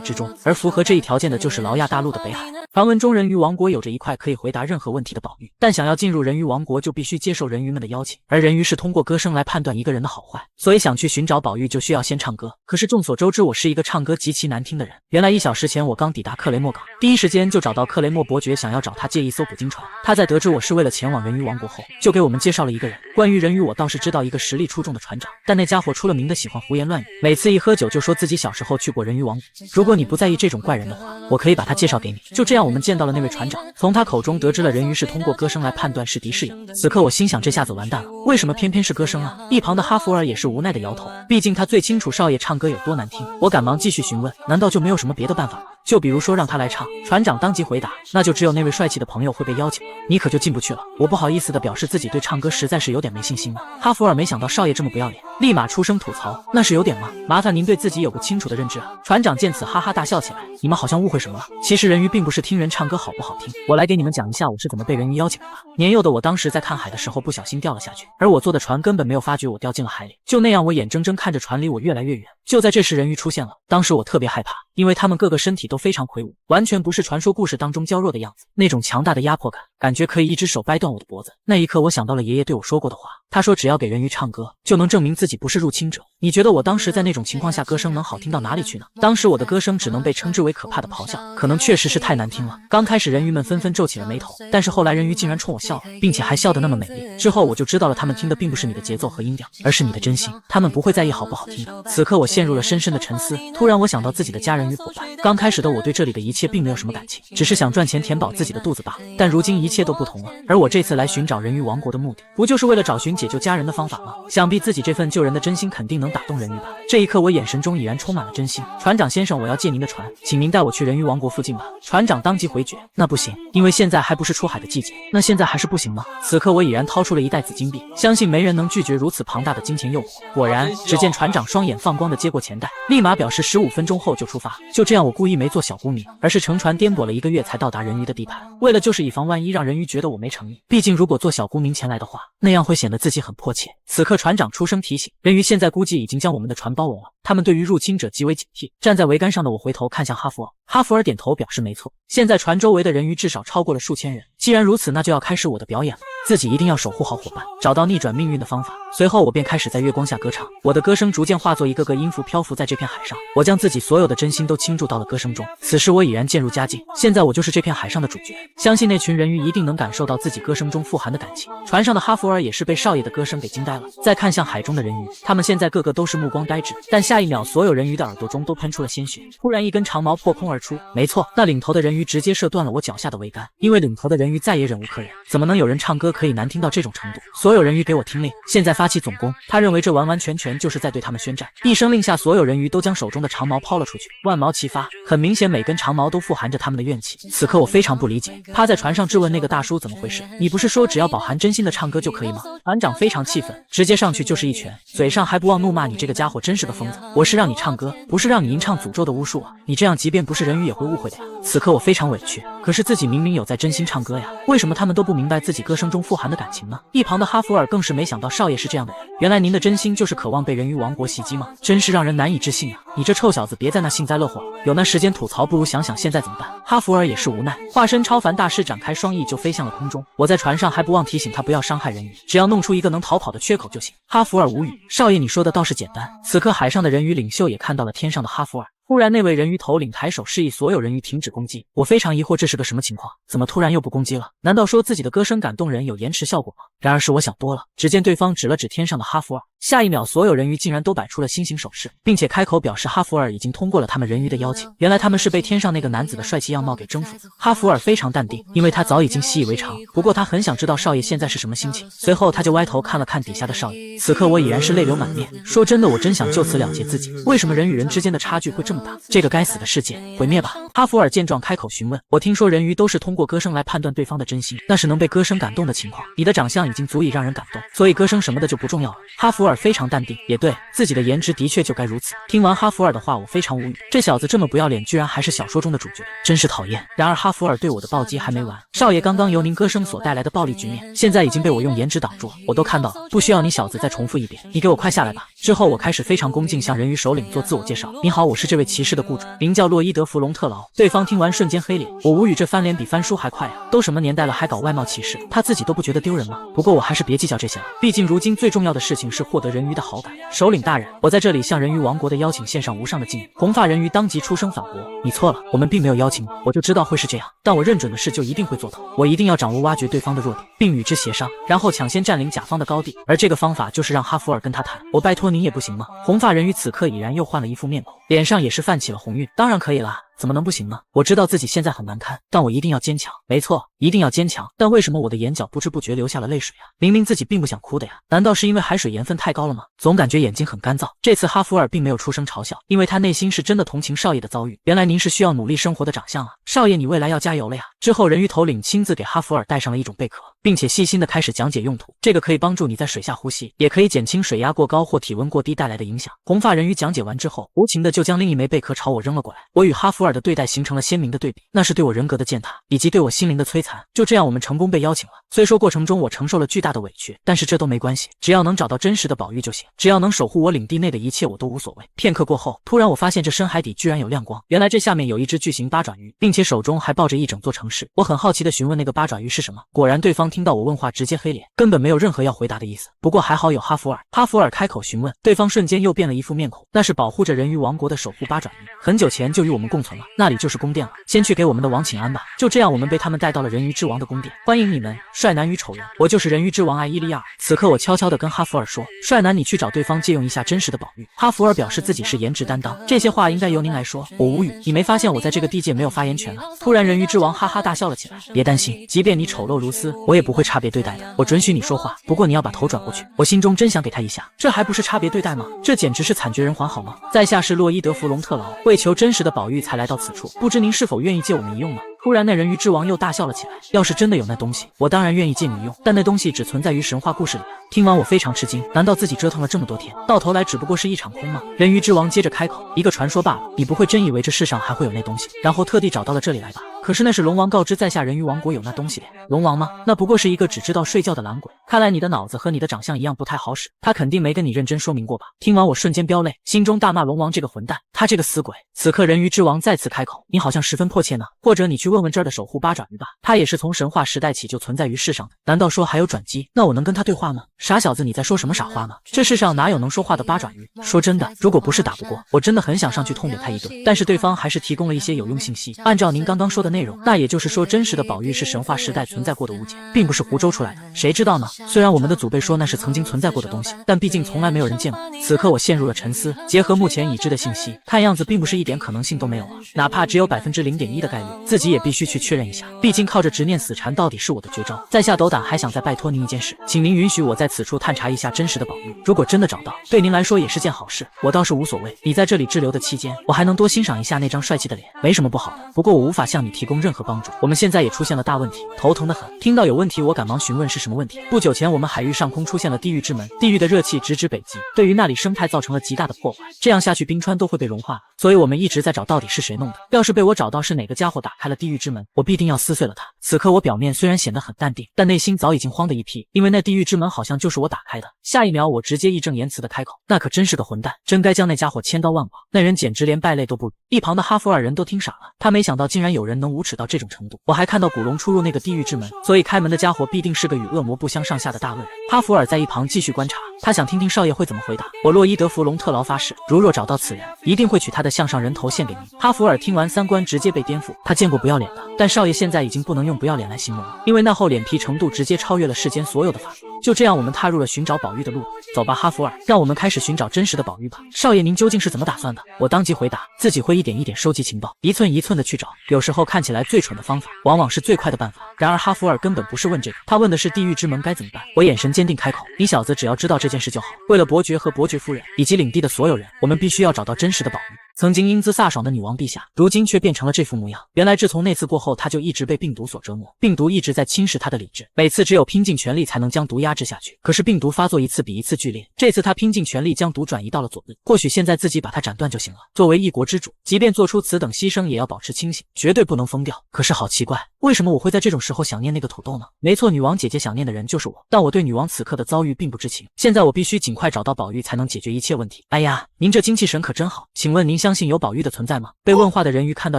之中，而符合合这一条件的就是劳亚大陆的北海。传闻中人鱼王国有着一块可以回答任何问题的宝玉，但想要进入人鱼王国就必须接受人鱼们的邀请，而人鱼是通过歌声来判断一个人的好坏，所以想去寻找宝玉就需要先唱歌。可是众所周知，我是一个唱歌极其难听的人。原来1小时前我刚抵达克雷莫港，第一时间就找到克雷莫伯爵，想要找他借一艘捕鲸船。他在得知我是为了前往人鱼王国后，就给我们介绍了一个人。关于人鱼，我倒是知道一个实力出众的船长，但那家伙出了名的喜欢胡言乱语，每次一喝酒就说自己小时候去过人鱼王国。如果你不在意这种怪人的话，我可以把他介绍给你。就这样，我们见到了那位船长，从他口中得知了人鱼是通过歌声来判断是敌是友。此刻我心想，这下子完蛋了，为什么偏偏是歌声啊？一旁的哈弗尔也是无奈的摇头，毕竟他最清楚少爷唱歌有多难听。我赶忙继续询问，难道就没有什么别的办法吗？就比如说让他来唱。船长当即回答，那就只有那位帅气的朋友会被邀请了，你可就进不去了。我不好意思的表示自己对唱歌实在是有点没信心了。哈弗尔没想到少爷这么不要脸，立马出声吐槽，那是有点吗？麻烦您对自己有个清楚的认知啊。船长见此哈哈大笑起来，你们好像误会什么了，其实人鱼并不是听人唱歌好不好听，我来给你们讲一下我是怎么被人鱼邀请的吧。年幼的我当时在看海的时候不小心掉了下去，而我坐的船根本没有发觉我掉进了海里，就那样我眼睁睁看着船离我越来越远。就在这时人鱼出现了，当时我特别害怕，因为他们个个身体都非常魁梧，完全不是传说故事当中娇弱的样子，那种强大的压迫感，感觉可以一只手掰断我的脖子。那一刻我想到了爷爷对我说过的话，他说只要给人鱼唱歌，就能证明自己不是入侵者。你觉得我当时在那种情况下歌声能好听到哪里去呢？当时我的歌声只能被称之为可怕的咆哮，可能确实是太难听了。刚开始人鱼们纷纷皱起了眉头，但是后来人鱼竟然冲我笑了，并且还笑得那么美丽。之后我就知道了，他们听的并不是你的节奏和音调，而是你的真心，他们不会在意好不好听的。此刻我陷入了深深的沉思，突然我想到自己的家人与伙伴。刚开始的我对这里的一切并没有什么感情，只是想赚钱填饱自己的肚子罢了。但如今一切都不同了，而我这次来寻找人鱼王国的目的，不就是为了找寻解救家人的方法吗？想必自己这份救人的真心肯定能打动人鱼吧。这一刻我眼神中已然充满了真心。船长先生，我要借您的船，请您带我去人鱼王国附近吧。船长当即回绝，那不行，因为现在还不是出海的季节。那现在还是不行吗？此刻我已然掏出了一袋紫金币，相信没人能拒绝如此庞大的金钱诱惑。果然，只见船长双眼放光的接过钱袋，立马表示15分钟后就出发。就这样，我故意没做小孤民，而是乘船颠簸了1个月才到达人鱼的地盘，为了就是以防万一让人鱼觉得我没诚意。毕竟如果做小孤民前来的话，那样会显得自己很迫切。此刻船长出声提醒，人鱼现在估计已经将我们的船包围了，他们对于入侵者极为警惕。站在桅杆上的我回头看向哈弗尔，哈弗尔点头表示没错，现在船周围的人鱼至少超过了数千人。既然如此，那就要开始我的表演了，自己一定要守护好伙伴，找到逆转命运的方法。随后我便开始在月光下歌唱，我的歌声逐渐化作一个个音符漂浮在这片海上，我将自己所有的真心都倾注到了歌声中。此时我已然渐入佳境，现在我就是这片海上的主角，相信那群人鱼一定能感受到自己歌声中富含的感情。船上的哈弗尔也是被少爷的歌声给惊呆了，再看向海中的人鱼，他们现在个个都是目光呆滞，但下一秒所有人鱼的耳朵中都喷出了鲜血，突然一根长矛破空而出，没错，那领头的人鱼直接射断了我脚下的桅杆，因为领头的人鱼再也忍无可忍，怎么能有人唱歌可以难听到这种程度？所有人鱼给我听令，现在发起总攻。他认为这完完全全就是在对他们宣战，一声令下，所有人鱼都将手中的长矛抛了出去，万矛齐发，很明显每根长矛都富含着他们的怨气。此刻我非常不理解，趴在船上质问那个大叔怎么回事，你不是说只要饱含真心的唱歌就可以吗？船长非常气愤，直接上去就是一拳，嘴上还不忘怒骂，你这个家伙真是个疯子，我是让你唱歌，不是让你吟唱诅咒的巫术啊，你这样即便不是人鱼也会误会的呀。此刻我非常委屈，可是自己明明有在真心唱歌呀，为什么他们都不明白自己歌声中富含的感情呢？一旁的哈弗尔更是没想到少爷是这样的人，原来您的真心就是渴望被人鱼王国袭击吗？真是让人难以置信啊！你这臭小子别在那幸灾乐祸了，有那时间吐槽不如想想现在怎么办。哈弗尔也是无奈，化身超凡大师展开双翼就飞向了空中。我在船上还不忘提醒他不要伤害人鱼，只要弄出一个能逃跑的缺口就行。哈弗尔无语，少爷你说的倒是简单。此刻海上的人鱼领袖也看到了天上的哈弗尔，忽然那位人鱼头领抬手示意所有人鱼停止攻击，我非常疑惑这是个什么情况，怎么突然又不攻击了？难道说自己的歌声感动人有延迟效果吗？然而是我想多了，只见对方指了指天上的哈弗尔，下一秒所有人鱼竟然都摆出了心形手势，并且开口表示哈弗尔已经通过了他们人鱼的邀请。原来他们是被天上那个男子的帅气样貌给征服。哈弗尔非常淡定，因为他早已经习以为常，不过他很想知道少爷现在是什么心情。随后他就歪头看了看底下的少爷，此刻我已然是泪流满面，说真的我真想就此了结自己，为什么人与人之间的差距会这么大？这个该死的世界毁灭吧！哈弗尔见状开口询问，我听说人鱼都是通过歌声来判断对方的真心，那是能被歌声感动的情况，你的长相已经足以让人感动，所以歌声什么的就不重要了。哈弗尔非常淡定，也对，自己的颜值的确就该如此。听完哈弗尔的话，我非常无语，这小子这么不要脸，居然还是小说中的主角，真是讨厌。然而哈弗尔对我的暴击还没完，少爷刚刚由您歌声所带来的暴力局面，现在已经被我用颜值挡住了，我都看到了，不需要你小子再重复一遍，你给我快下来吧。之后我开始非常恭敬向人鱼首领做自我介绍，您好，我是这位骑士的雇主，名叫洛伊德·弗隆特劳。对方听完瞬间黑脸，我无语，这翻脸比翻书还快啊！都什么年代了，还搞外貌歧视，他自己都不觉得丢人吗？不过我还是别计较这些了，毕竟如今最重要的事情是获得人鱼的好感。首领大人，我在这里向人鱼王国的邀请献上无上的敬意。红发人鱼当即出声反驳：你错了，我们并没有邀请你，我就知道会是这样，但我认准的事就一定会做到，我一定要掌握挖掘对方的弱点，并与之协商，然后抢先占领甲方的高地，而这个方法就是让哈弗尔跟他谈。我拜托您也不行吗？红发人鱼此刻已然又换了一副面孔，脸上也是泛起了红晕。当然可以啦，怎么能不行呢？我知道自己现在很难堪，但我一定要坚强。没错，一定要坚强。但为什么我的眼角不知不觉流下了泪水啊？明明自己并不想哭的呀，难道是因为海水盐分太高了吗？总感觉眼睛很干燥。这次哈弗尔并没有出声嘲笑，因为他内心是真的同情少爷的遭遇。原来您是需要努力生活的长相啊，少爷你未来要加油了呀。之后人鱼头领亲自给哈弗尔戴上了一种贝壳，并且细心的开始讲解用途。这个可以帮助你在水下呼吸，也可以减轻水压过高或体温过低带来的影响。红发人鱼讲解完之后，无情的就将另一枚贝壳朝我扔了过来。我与哈弗尔的对待形成了鲜明的对比，那是对我人格的践踏，以及对我心灵的摧残。就这样，我们成功被邀请了。虽说过程中我承受了巨大的委屈，但是这都没关系，只要能找到真实的宝玉就行，只要能守护我领地内的一切，我都无所谓。片刻过后，突然我发现这深海底居然有亮光，原来这下面有一只巨型八爪鱼，并且手中还抱着一整座城市。我很好奇地询问那个八爪鱼是什么，果然对方听到我问话直接黑脸，根本没有任何要回答的意思。不过还好有哈弗尔，哈弗尔开口询问，对方瞬间又变了一副面孔，那是保护着人鱼王国的守护八爪鱼，很久前就与我们共存了，那里就是宫殿了，先去给我们的王请安吧。就这样，我们被他们带到了人鱼之王的宫殿，欢迎你们，帅男与丑人，我就是人鱼之王艾伊利亚。此刻我悄悄地跟哈弗尔说，帅男你去找对方借用一下真实的宝玉。哈弗尔表示自己是颜值担当，这些话应该由您来说。我无语，你没发现我在这个地界没有发言权啊？突然人鱼之王哈哈大笑了起来，别担心，即便你丑陋如斯，我也不会差别对待的，我准许你说话，不过你要把头转过去。我心中真想给他一下，这还不是差别对待吗？这简直是惨绝人寰好吗？在下是洛伊德·弗隆特劳，为求真实的宝玉才来到此处，不知您是否愿意借我们一用呢？突然那人鱼之王又大笑了起来，要是真的有那东西，我当然愿意借你用，但那东西只存在于神话故事里。听完我非常吃惊，难道自己折腾了这么多天，到头来只不过是一场空吗？人鱼之王接着开口，一个传说罢了，你不会真以为这世上还会有那东西，然后特地找到了这里来吧？可是那是龙王告知在下人鱼王国有那东西的。龙王吗？那不过是一个只知道睡觉的懒鬼，看来你的脑子和你的长相一样不太好使，他肯定没跟你认真说明过吧？听完我瞬间飙泪，心中大骂龙王这个混蛋，他这个死鬼。此刻人鱼之王再次开口，你好像十分迫切呢，或者你去问问这儿的守护八爪鱼吧，他也是从神话时代起就存在于世上的，难道说还有转机？那我能跟他对话吗？傻小子，你在说什么傻话呢？这世上哪有能说话的八爪鱼？说真的，如果不是打不过，我真的很想上去痛扁他一顿，但是对方还是提供了一些有用信息。按照您刚刚说的内容，那也就是说真实的宝玉是神话时代存在过的物件，并不是胡诌出来的。谁知道呢？虽然我们的祖辈说那是曾经存在过的东西，但毕竟从来没有人见过。此刻我陷入了沉思，结合目前已知的信息，看样子并不是一点可能性都没有啊，哪怕只有0.1%的概率，自己也必须去确认一下，毕竟靠着执念死缠到底是我的绝招。在下斗胆还想再拜托您一件事，请您允许我在此处探查一下真实的宝玉，如果真的找到，对您来说也是件好事，我倒是无所谓。你在这里滞留的期间，我还能多欣赏一下那张帅气的脸，没什么不好的。不过我无法向你提供任何帮助，我们现在也出现了大问题，头疼得很。听到有问题，我赶忙询问是什么问题。不久前我们海域上空出现了地狱之门，地狱的热气直指北极，对于那里生态造成了极大的破坏，这样下去冰川都会被融化了，所以我们一直在找到底是谁弄的。要是被我找到是哪个家伙打开了地狱之门，我必定要撕碎了他。此刻我表面虽然显得很淡定，但内心早已经慌得一批，因为那地狱之门好像就是我打开的。下一秒我直接义正言辞地开口，那可真是个混蛋，真该将那家伙千刀万剐。那人简直连败类都不如。一旁的哈弗尔人都听傻了，他没想到竟然有人能无耻到这种程度。我还看到古龙出入那个地狱之门，所以开门的家伙必定是个与恶魔不相上下的大恶人。哈弗尔在一旁继续观察，他想听听少爷会怎么回答。我洛伊德·弗隆特劳发誓，如若找到此人，一定会取他的项上人头献给您。哈弗尔听完三观直接被颠覆，他见过不要脸的，但少爷现在已经不能用不要脸来形容了，因为那厚脸皮程度直接超越了世间所有的法术。就这样，我们踏入了寻找宝玉的路。走吧，哈弗尔，让我们开始寻找真实的宝玉吧。少爷，您究竟是怎么打算的？我当即回答，自己会一点一点收集情报，一寸一寸的去找。有时候看起来最蠢的方法，往往是最快的办法。然而哈弗尔根本不是问这个，他问的是地狱之门该怎么办。我眼神坚定开口，你小子只要知道这件事就好。为了伯爵和伯爵夫人以及领地的所有人，我们必须要找到真实的宝玉。曾经英姿飒爽的女王陛下，如今却变成了这副模样。原来自从那次过后，她就一直被病毒所折磨，病毒一直在侵蚀她的理智，每次只有拼尽全力才能将毒压制下去。可是病毒发作一次比一次剧烈，这次她拼尽全力将毒转移到了左臂，或许现在自己把它斩断就行了。作为一国之主，即便做出此等牺牲，也要保持清醒，绝对不能疯掉。可是好奇怪，为什么我会在这种时候想念那个土豆呢？没错，女王姐姐想念的人就是我，但我对女王此刻的遭遇并不知情。现在我必须尽快找到宝玉，才能解决一切问题。哎呀，您这精气神可真好，请问您相相信有宝玉的存在吗？被问话的人鱼看到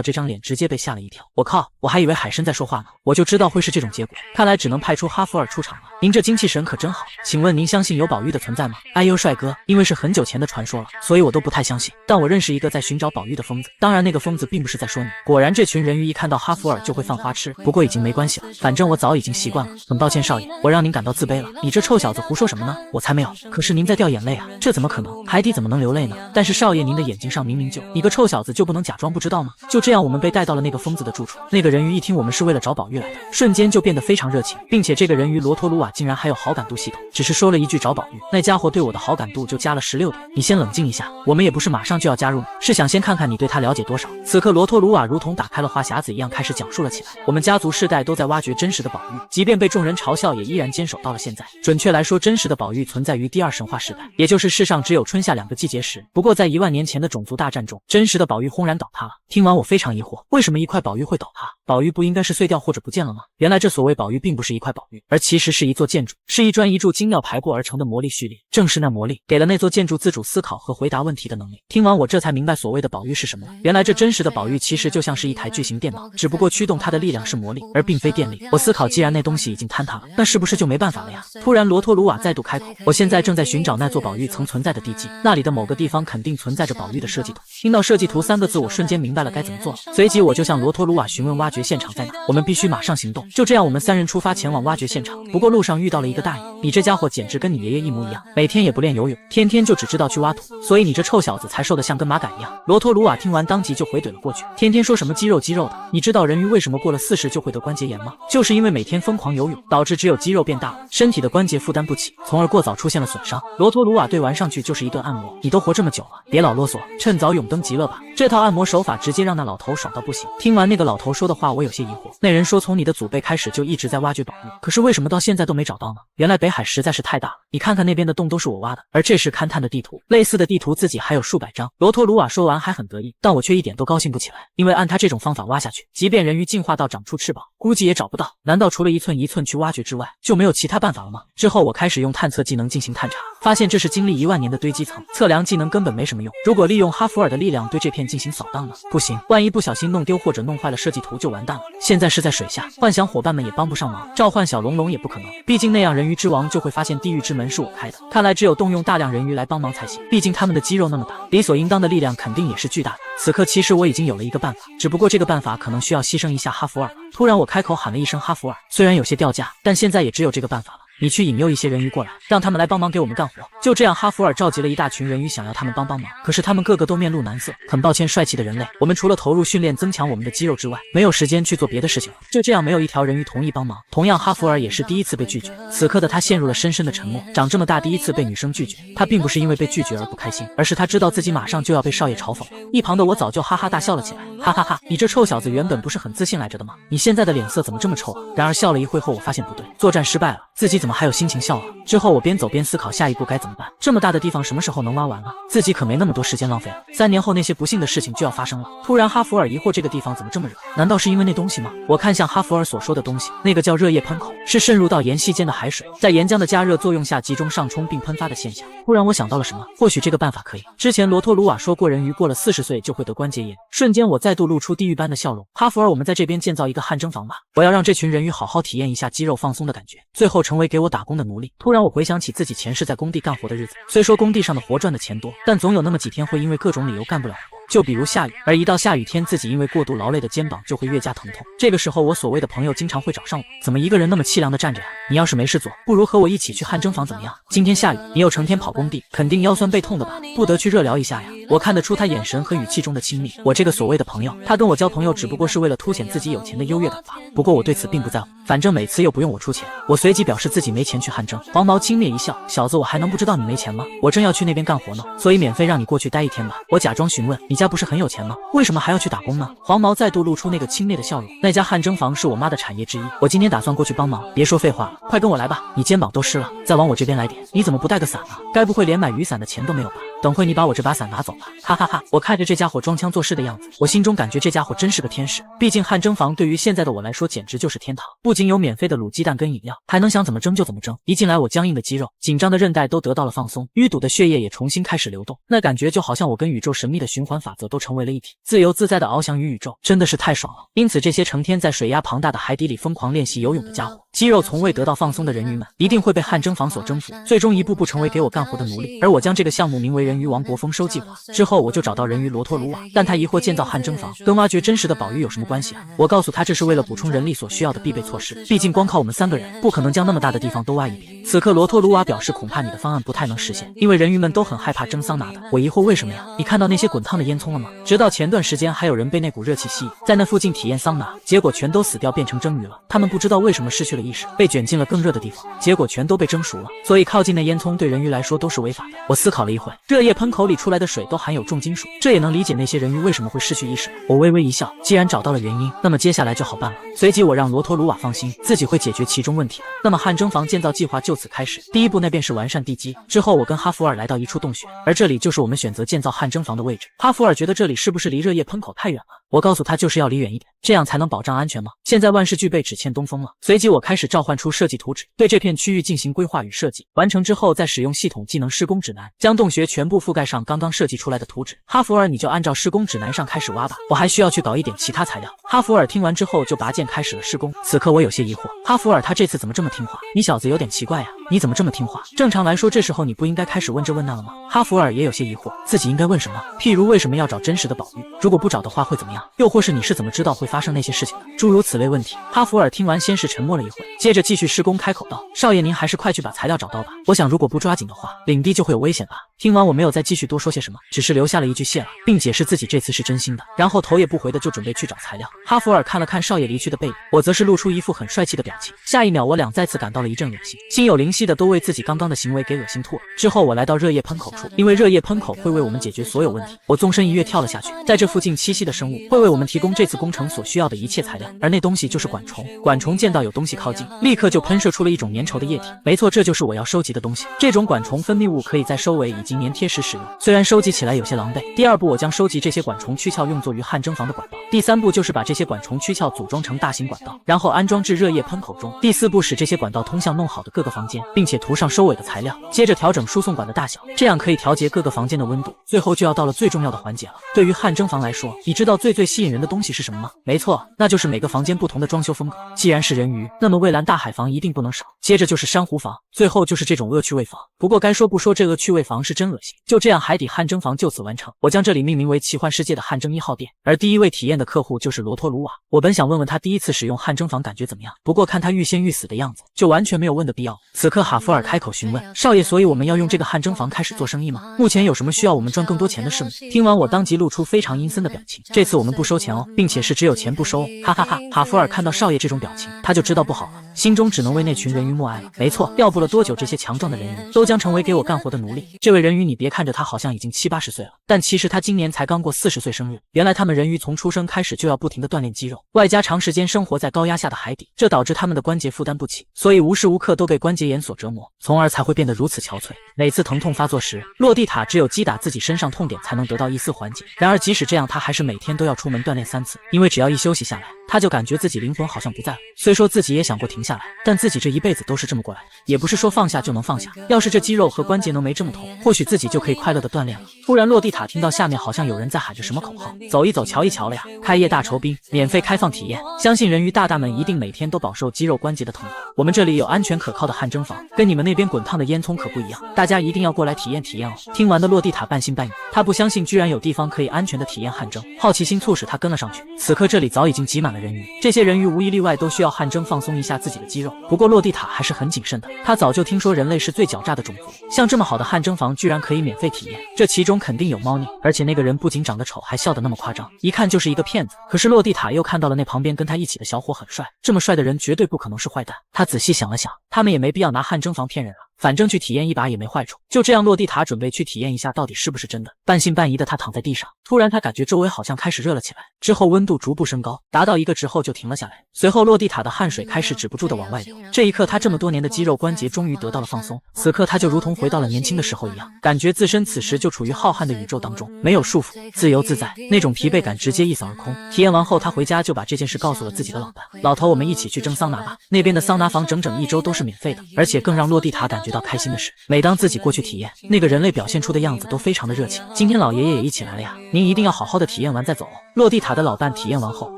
这张脸，直接被吓了一跳。我靠，我还以为海参在说话呢，我就知道会是这种结果，看来只能派出哈弗尔出场了。您这精气神可真好，请问您相信有宝玉的存在吗？哎呦帅哥，因为是很久前的传说了，所以我都不太相信。但我认识一个在寻找宝玉的疯子，当然那个疯子并不是在说你。果然这群人鱼一看到哈弗尔就会犯花痴，不过已经没关系了，反正我早已经习惯了。很抱歉少爷，我让您感到自卑了。你这臭小子胡说什么呢？我才没有。可是您在掉眼泪啊，这怎么可能？海底怎么能流泪呢？但是少爷您的眼睛上明明就……你个臭小子就不能假装不知道吗？就这样我们被带到了那个疯子的住处。那个人鱼一听我们是为了找宝玉来的，瞬间就变得非常热情，并且这个人鱼罗托鲁瓦竟然还有好感度系统，只是说了一句找宝玉，那家伙对我的好感度就加了16点。你先冷静一下，我们也不是马上就要加入你，是想先看看你对他了解多少。此刻罗托鲁瓦如同打开了话匣子一样开始讲述了起来。我们家族世代都在挖掘真实的宝玉，即便被众人嘲笑也依然坚守到了现在。准确来说，真实的宝玉存在于第2神话时代，也就是世上只有春夏2个季节时。不过在1万年前的种族大战中，真实的宝玉轰然倒塌了。听完我非常疑惑，为什么一块宝玉会倒塌？宝玉不应该是碎掉或者不见了吗？原来这所谓宝玉并不是一块宝玉，而其实是一座建筑，是一砖一柱精妙排布而成的魔力序列。正是那魔力给了那座建筑自主思考和回答问题的能力。听完我这才明白所谓的宝玉是什么了。原来这真实的宝玉其实就像是一台巨型电脑，只不过驱动它的力量是魔力而并非电力。我思考，既然那东西已经坍塌了，那是不是就没办法了呀？突然罗托鲁瓦再度开口，我现在正在寻找那座宝玉曾存在的地基，那里的某个地方肯定存在着宝玉的设计图。听到设计图3个字，我瞬间明白了该怎么做了。随即我就向罗托鲁瓦询问挖掘现场在哪，我们必须马上行动。就这样我们3人出发前往挖掘现场。不过路上遇到了一个大爷，你这家伙简直跟你爷爷一模一样，每天也不练游泳，天天就只知道去挖土，所以你这臭小子才瘦得像根麻杆一样。罗托鲁瓦听完当即就回怼了过去，天天说什么肌肉肌肉的，你知道人鱼为什么过了40就会得关节炎吗？就是因为每天疯狂游泳，导致只有肌肉变大了，身体的关节负担不起，从而过早出现了损伤。罗托鲁瓦对完上去就是一顿按摩，你都活这么久了，别老啰嗦，趁早永登极乐吧。这套按摩手法直接让那老头爽到不行。听完那个老头说的话，我有些疑惑，那人说从你的祖辈开始就一直在挖掘宝玉，可是为什么到现在都没找到呢？原来北海实在是太大了，你看看那边的洞都是我挖的，而这是勘探的地图，类似的地图自己还有数百张。罗托鲁瓦说完还很得意，但我却一点都高兴不起来，因为按他这种方法挖下去，即便人鱼进化到长出翅膀，估计也找不到。难道除了一寸一寸去挖掘之外，就没有其他办法了吗？之后我开始用探测技能进行探查，发现这是经历1万年的堆积层，测量技能根本没什么用。如果利用哈弗尔的力量对这片进行扫荡呢？不行，万一不小心弄丢或者弄坏了设计图就完蛋了。现在是在水下，幻想伙伴们也帮不上忙，召唤小龙龙也不可能，毕竟那样人鱼之王就会发现地狱之门是我开的。看来只有动用大量人鱼来帮忙才行，毕竟他们的肌肉那么大，理所应当的力量肯定也是巨大的。此刻其实我已经有了一个办法，只不过这个办法可能需要牺牲一下哈弗尔了。突然我开口喊了一声哈弗尔，虽然有些掉价，但现在也只有这个办法了。你去引诱一些人鱼过来，让他们来帮忙给我们干活。就这样，哈弗尔召集了一大群人鱼，想要他们帮忙。可是他们个个都面露难色。很抱歉，帅气的人类，我们除了投入训练增强我们的肌肉之外，没有时间去做别的事情了。就这样，没有一条人鱼同意帮忙。同样，哈弗尔也是第一次被拒绝。此刻的他陷入了深深的沉默。长这么大第一次被女生拒绝，他并不是因为被拒绝而不开心，而是他知道自己马上就要被少爷嘲讽了。一旁的我早就哈哈大笑了起来，哈哈哈！你这臭小子原本不是很自信来着的吗？你现在的脸色怎么这么臭啊？然而笑了一会后，我发现不对，作战失败了，自己怎么还有心情笑啊？之后我边走边思考下一步该怎么办。这么大的地方什么时候能挖完啊？自己可没那么多时间浪费了。3年后那些不幸的事情就要发生了。突然哈弗尔疑惑，这个地方怎么这么热？难道是因为那东西吗？我看向哈弗尔所说的东西，那个叫热液喷口，是渗入到岩隙间的海水，在岩浆的加热作用下集中上冲并喷发的现象。突然我想到了什么，或许这个办法可以。之前罗托鲁瓦说过人鱼过了40岁就会得关节炎，瞬间我再度露出地狱般的笑容。哈弗尔，我们在这边建造一个汗蒸房吧，我要让这群人鱼好好体验一下肌肉放松的感觉，最后成为给我打工的奴隶。突然我回想起自己前世在工地干活的日子，虽说工地上的活赚的钱多，但总有那么几天会因为各种理由干不了活，就比如下雨，而一到下雨天，自己因为过度劳累的肩膀就会越加疼痛。这个时候我所谓的朋友经常会找上我，怎么一个人那么凄凉的站着呀？你要是没事做，不如和我一起去汗蒸房怎么样？今天下雨，你又成天跑工地，肯定腰酸背痛的吧？不得去热疗一下呀？我看得出他眼神和语气中的亲密。我这个所谓的朋友，他跟我交朋友只不过是为了凸显自己有钱的优越感吧。不过我对此并不在乎，反正每次又不用我出钱。我随即表示自己没钱去汗蒸。黄毛轻蔑一笑，小子，我还能不知道你没钱吗？我正要去那边干活呢，所以免费让你过去待1天吧。我假装询问，你家不是很有钱吗？为什么还要去打工呢？黄毛再度露出那个轻蔑的笑容。那家汗蒸房是我妈的产业之一，我今天打算过去帮忙。别说废话了，快跟我来吧。你肩膀都湿了，再往我这边来点。你怎么不带个伞啊？该不会连买雨伞的钱都没有吧？等会你把我这把伞拿走吧。哈哈哈！我看着这家伙装腔作势的样子，我心中感觉这家伙真是个天使。毕竟汗蒸房对于现在的我来说简直就是天堂，不仅有免费的卤鸡蛋跟饮料，还能想怎么蒸就怎么蒸。一进来，我僵硬的肌肉、紧张的韧带都得到了放松，淤堵的血液也重新开始流动，那感觉就好像我跟宇宙神秘的循环法法则都成为了一体，自由自在的翱翔于宇宙，真的是太爽了。因此，这些成天在水压庞大的海底里疯狂练习游泳的家伙，肌肉从未得到放松的人鱼们，一定会被汗蒸房所征服，最终一步步成为给我干活的奴隶。而我将这个项目名为人鱼王国丰收计划。之后，我就找到人鱼罗托鲁瓦，但他疑惑建造汗蒸房跟挖掘真实的宝玉有什么关系啊？我告诉他，这是为了补充人力所需要的必备措施，毕竟光靠我们3个人，不可能将那么大的地方都挖一遍。此刻，罗托鲁瓦表示，恐怕你的方案不太能实现，因为人鱼们都很害怕蒸桑拿的。我疑惑，为什么呀？你看到那些滚烫的烟囱了吗？直到前段时间，还有人被那股热气吸引，在那附近体验桑拿，结果全都死掉，变成蒸鱼了。他们不知道为什么失去了意识，被卷进了更热的地方，结果全都被蒸熟了。所以靠近那烟囱对人鱼来说都是违法的。我思考了一会，热液喷口里出来的水都含有重金属，这也能理解那些人鱼为什么会失去意识。我微微一笑，既然找到了原因，那么接下来就好办了。随即我让罗托鲁瓦放心，自己会解决其中问题的。那么汗蒸房建造计划就此开始，第一步那便是完善地基。之后我跟哈弗尔来到一处洞穴，而这里就是我们选择建造汗蒸房的位置。哈弗尔觉得这里是不是离热液喷口太远了？我告诉他就是要离远一点，这样才能保障安全吗？现在万事俱备，只欠东风了。随即我开始召唤出设计图纸，对这片区域进行规划与设计。完成之后，再使用系统技能施工指南，将洞穴全部覆盖上刚刚设计出来的图纸。哈弗尔，你就按照施工指南上开始挖吧，我还需要去搞一点其他材料。哈弗尔听完之后就拔剑开始了施工。此刻我有些疑惑，哈弗尔他这次怎么这么听话？你小子有点奇怪呀，你怎么这么听话？正常来说，这时候你不应该开始问这问那了吗？哈弗尔也有些疑惑，自己应该问什么？譬如为什么要找真实的宝玉？如果不找的话会怎么样？又或是你是怎么知道会发生那些事情的？诸如此类问题。哈弗尔听完先是沉默了一会，接着继续施工，开口道：少爷，您还是快去把材料找到吧，我想如果不抓紧的话，领地就会有危险吧。听完我没有再继续多说些什么，只是留下了一句谢了，并解释自己这次是真心的，然后头也不回的就准备去找材料。哈弗尔看了看少爷离去的背影，我则是露出一副很帅气的表情。下一秒我俩再次感到了一阵恶心，心有灵犀的都为自己刚刚的行为给恶心吐了。之后我来到热液喷口处，因为热液喷口会为我们解决所有问题，我纵身一跃跳了下去，在这附近栖息的生物会为我们提供这次工程所需要的一切材料，而那东西就是管虫。管虫见到有东西靠近，立刻就喷射出了一种粘稠的液体。没错，这就是我要收集的东西。这种管虫分泌物可以在收尾以及粘贴时使用，虽然收集起来有些狼狈。第二步，我将收集这些管虫躯壳用作于汗蒸房的管道。第三步就是把这些管虫躯壳组装成大型管道，然后安装至热液喷口中。第四步，使这些管道通向弄好的各个房间，并且涂上收尾的材料。接着调整输送管的大小，这样可以调节各个房间的温度。最后就要到了最重要的环节了。对于汗蒸房来说，你知道最吸引人的东西是什么吗？没错，那就是每个房间不同的装修风格。既然是人鱼，那么蔚蓝大海房一定不能少。接着就是珊瑚房，最后就是这种恶趣味房。不过该说不说，这恶趣味房是真恶心。就这样，海底汗蒸房就此完成。我将这里命名为奇幻世界的汗蒸1号店，而第一位体验的客户就是罗托鲁瓦。我本想问问他第一次使用汗蒸房感觉怎么样，不过看他欲仙欲死的样子，就完全没有问的必要。此刻哈弗尔开口询问少爷，所以我们要用这个汗蒸房开始做生意吗？目前有什么需要我们赚更多钱的事吗？听完我当即露出非常阴森的表情。这次我们不收钱哦，并且是只有钱不收，哈哈哈。哈弗尔看到少爷这种表情，他就知道不好了，心中只能为那群人鱼默哀了。没错，调不了多久，这些强壮的人鱼都将成为给我干活的奴隶。这位人鱼，你别看着他好像已经70、80岁了，但其实他今年才刚过40岁生日。原来他们人鱼从出生开始就要不停地锻炼肌肉，外加长时间生活在高压下的海底，这导致他们的关节负担不起，所以无时无刻都被关节炎所折磨，从而才会变得如此憔悴。每次疼痛发作时，洛蒂塔只有击打自己身上痛点才能得到一丝缓解。然而即使这样，他还是每天都要出门锻炼3次，因为只要一休息下来，他就感觉自己灵魂好像不在了。虽说自己也想过停下来，但自己这一辈子都是这么过来的，也不是说放下就能放下。要是这肌肉和关节能没这么痛，或许自己就可以快乐的锻炼了。突然洛蒂塔听到下面好像有人在喊着什么口号，走一走瞧一瞧了呀，开业大酬宾，免费开放体验，相信人鱼大大们一定每天都饱受肌肉关节的疼痛。我们这里有安全可靠的汗蒸房，跟你们那边滚烫的烟囱可不一样，大家一定要过来体验体验哦。听完的洛蒂塔半信半疑，他不相信居然有地方可以安全的体验汗蒸，好奇心促使他跟了上去。此刻这里早已经挤满了人鱼，这些人鱼无一例外都需要汗蒸放松一下自己的肌肉。不过洛蒂塔还是很谨慎的，他早就听说人类是最狡诈的种族，像这么好的汗蒸房居然可以免费体验，这其中肯定有猫腻。而且那个人不仅长得丑，还笑得那么夸张，一看就是一个骗子。可是洛蒂塔又看到了那旁边跟他一起的小伙很帅，这么帅的人绝对不可能是坏蛋。他仔细想了想，他们也没必要拿汗蒸房骗人了，反正去体验一把也没坏处。就这样，洛蒂塔准备去体验一下到底是不是真的。半信半疑的他躺在地上，突然他感觉周围好像开始热了起来，之后温度逐步升高，达到一个值后就停了下来。随后洛蒂塔的汗水开始止不住的往外流，这一刻他这么多年的肌肉关节终于得到了放松。此刻他就如同回到了年轻的时候一样，感觉自身此时就处于浩瀚的宇宙当中，没有束缚，自由自在，那种疲惫感直接一扫而空。体验完后他回家就把这件事告诉了自己的老伴，老头，我们一起去蒸桑拿吧，那边的桑拿房整整1周都是免费的，而且更让洛蒂塔感觉到开心的是，每当自己过去体验，那个人类表现出的样子都非常的热情。今天老爷爷也一起来了呀，您一定要好好的体验完再走哦。落地塔的老伴体验完后，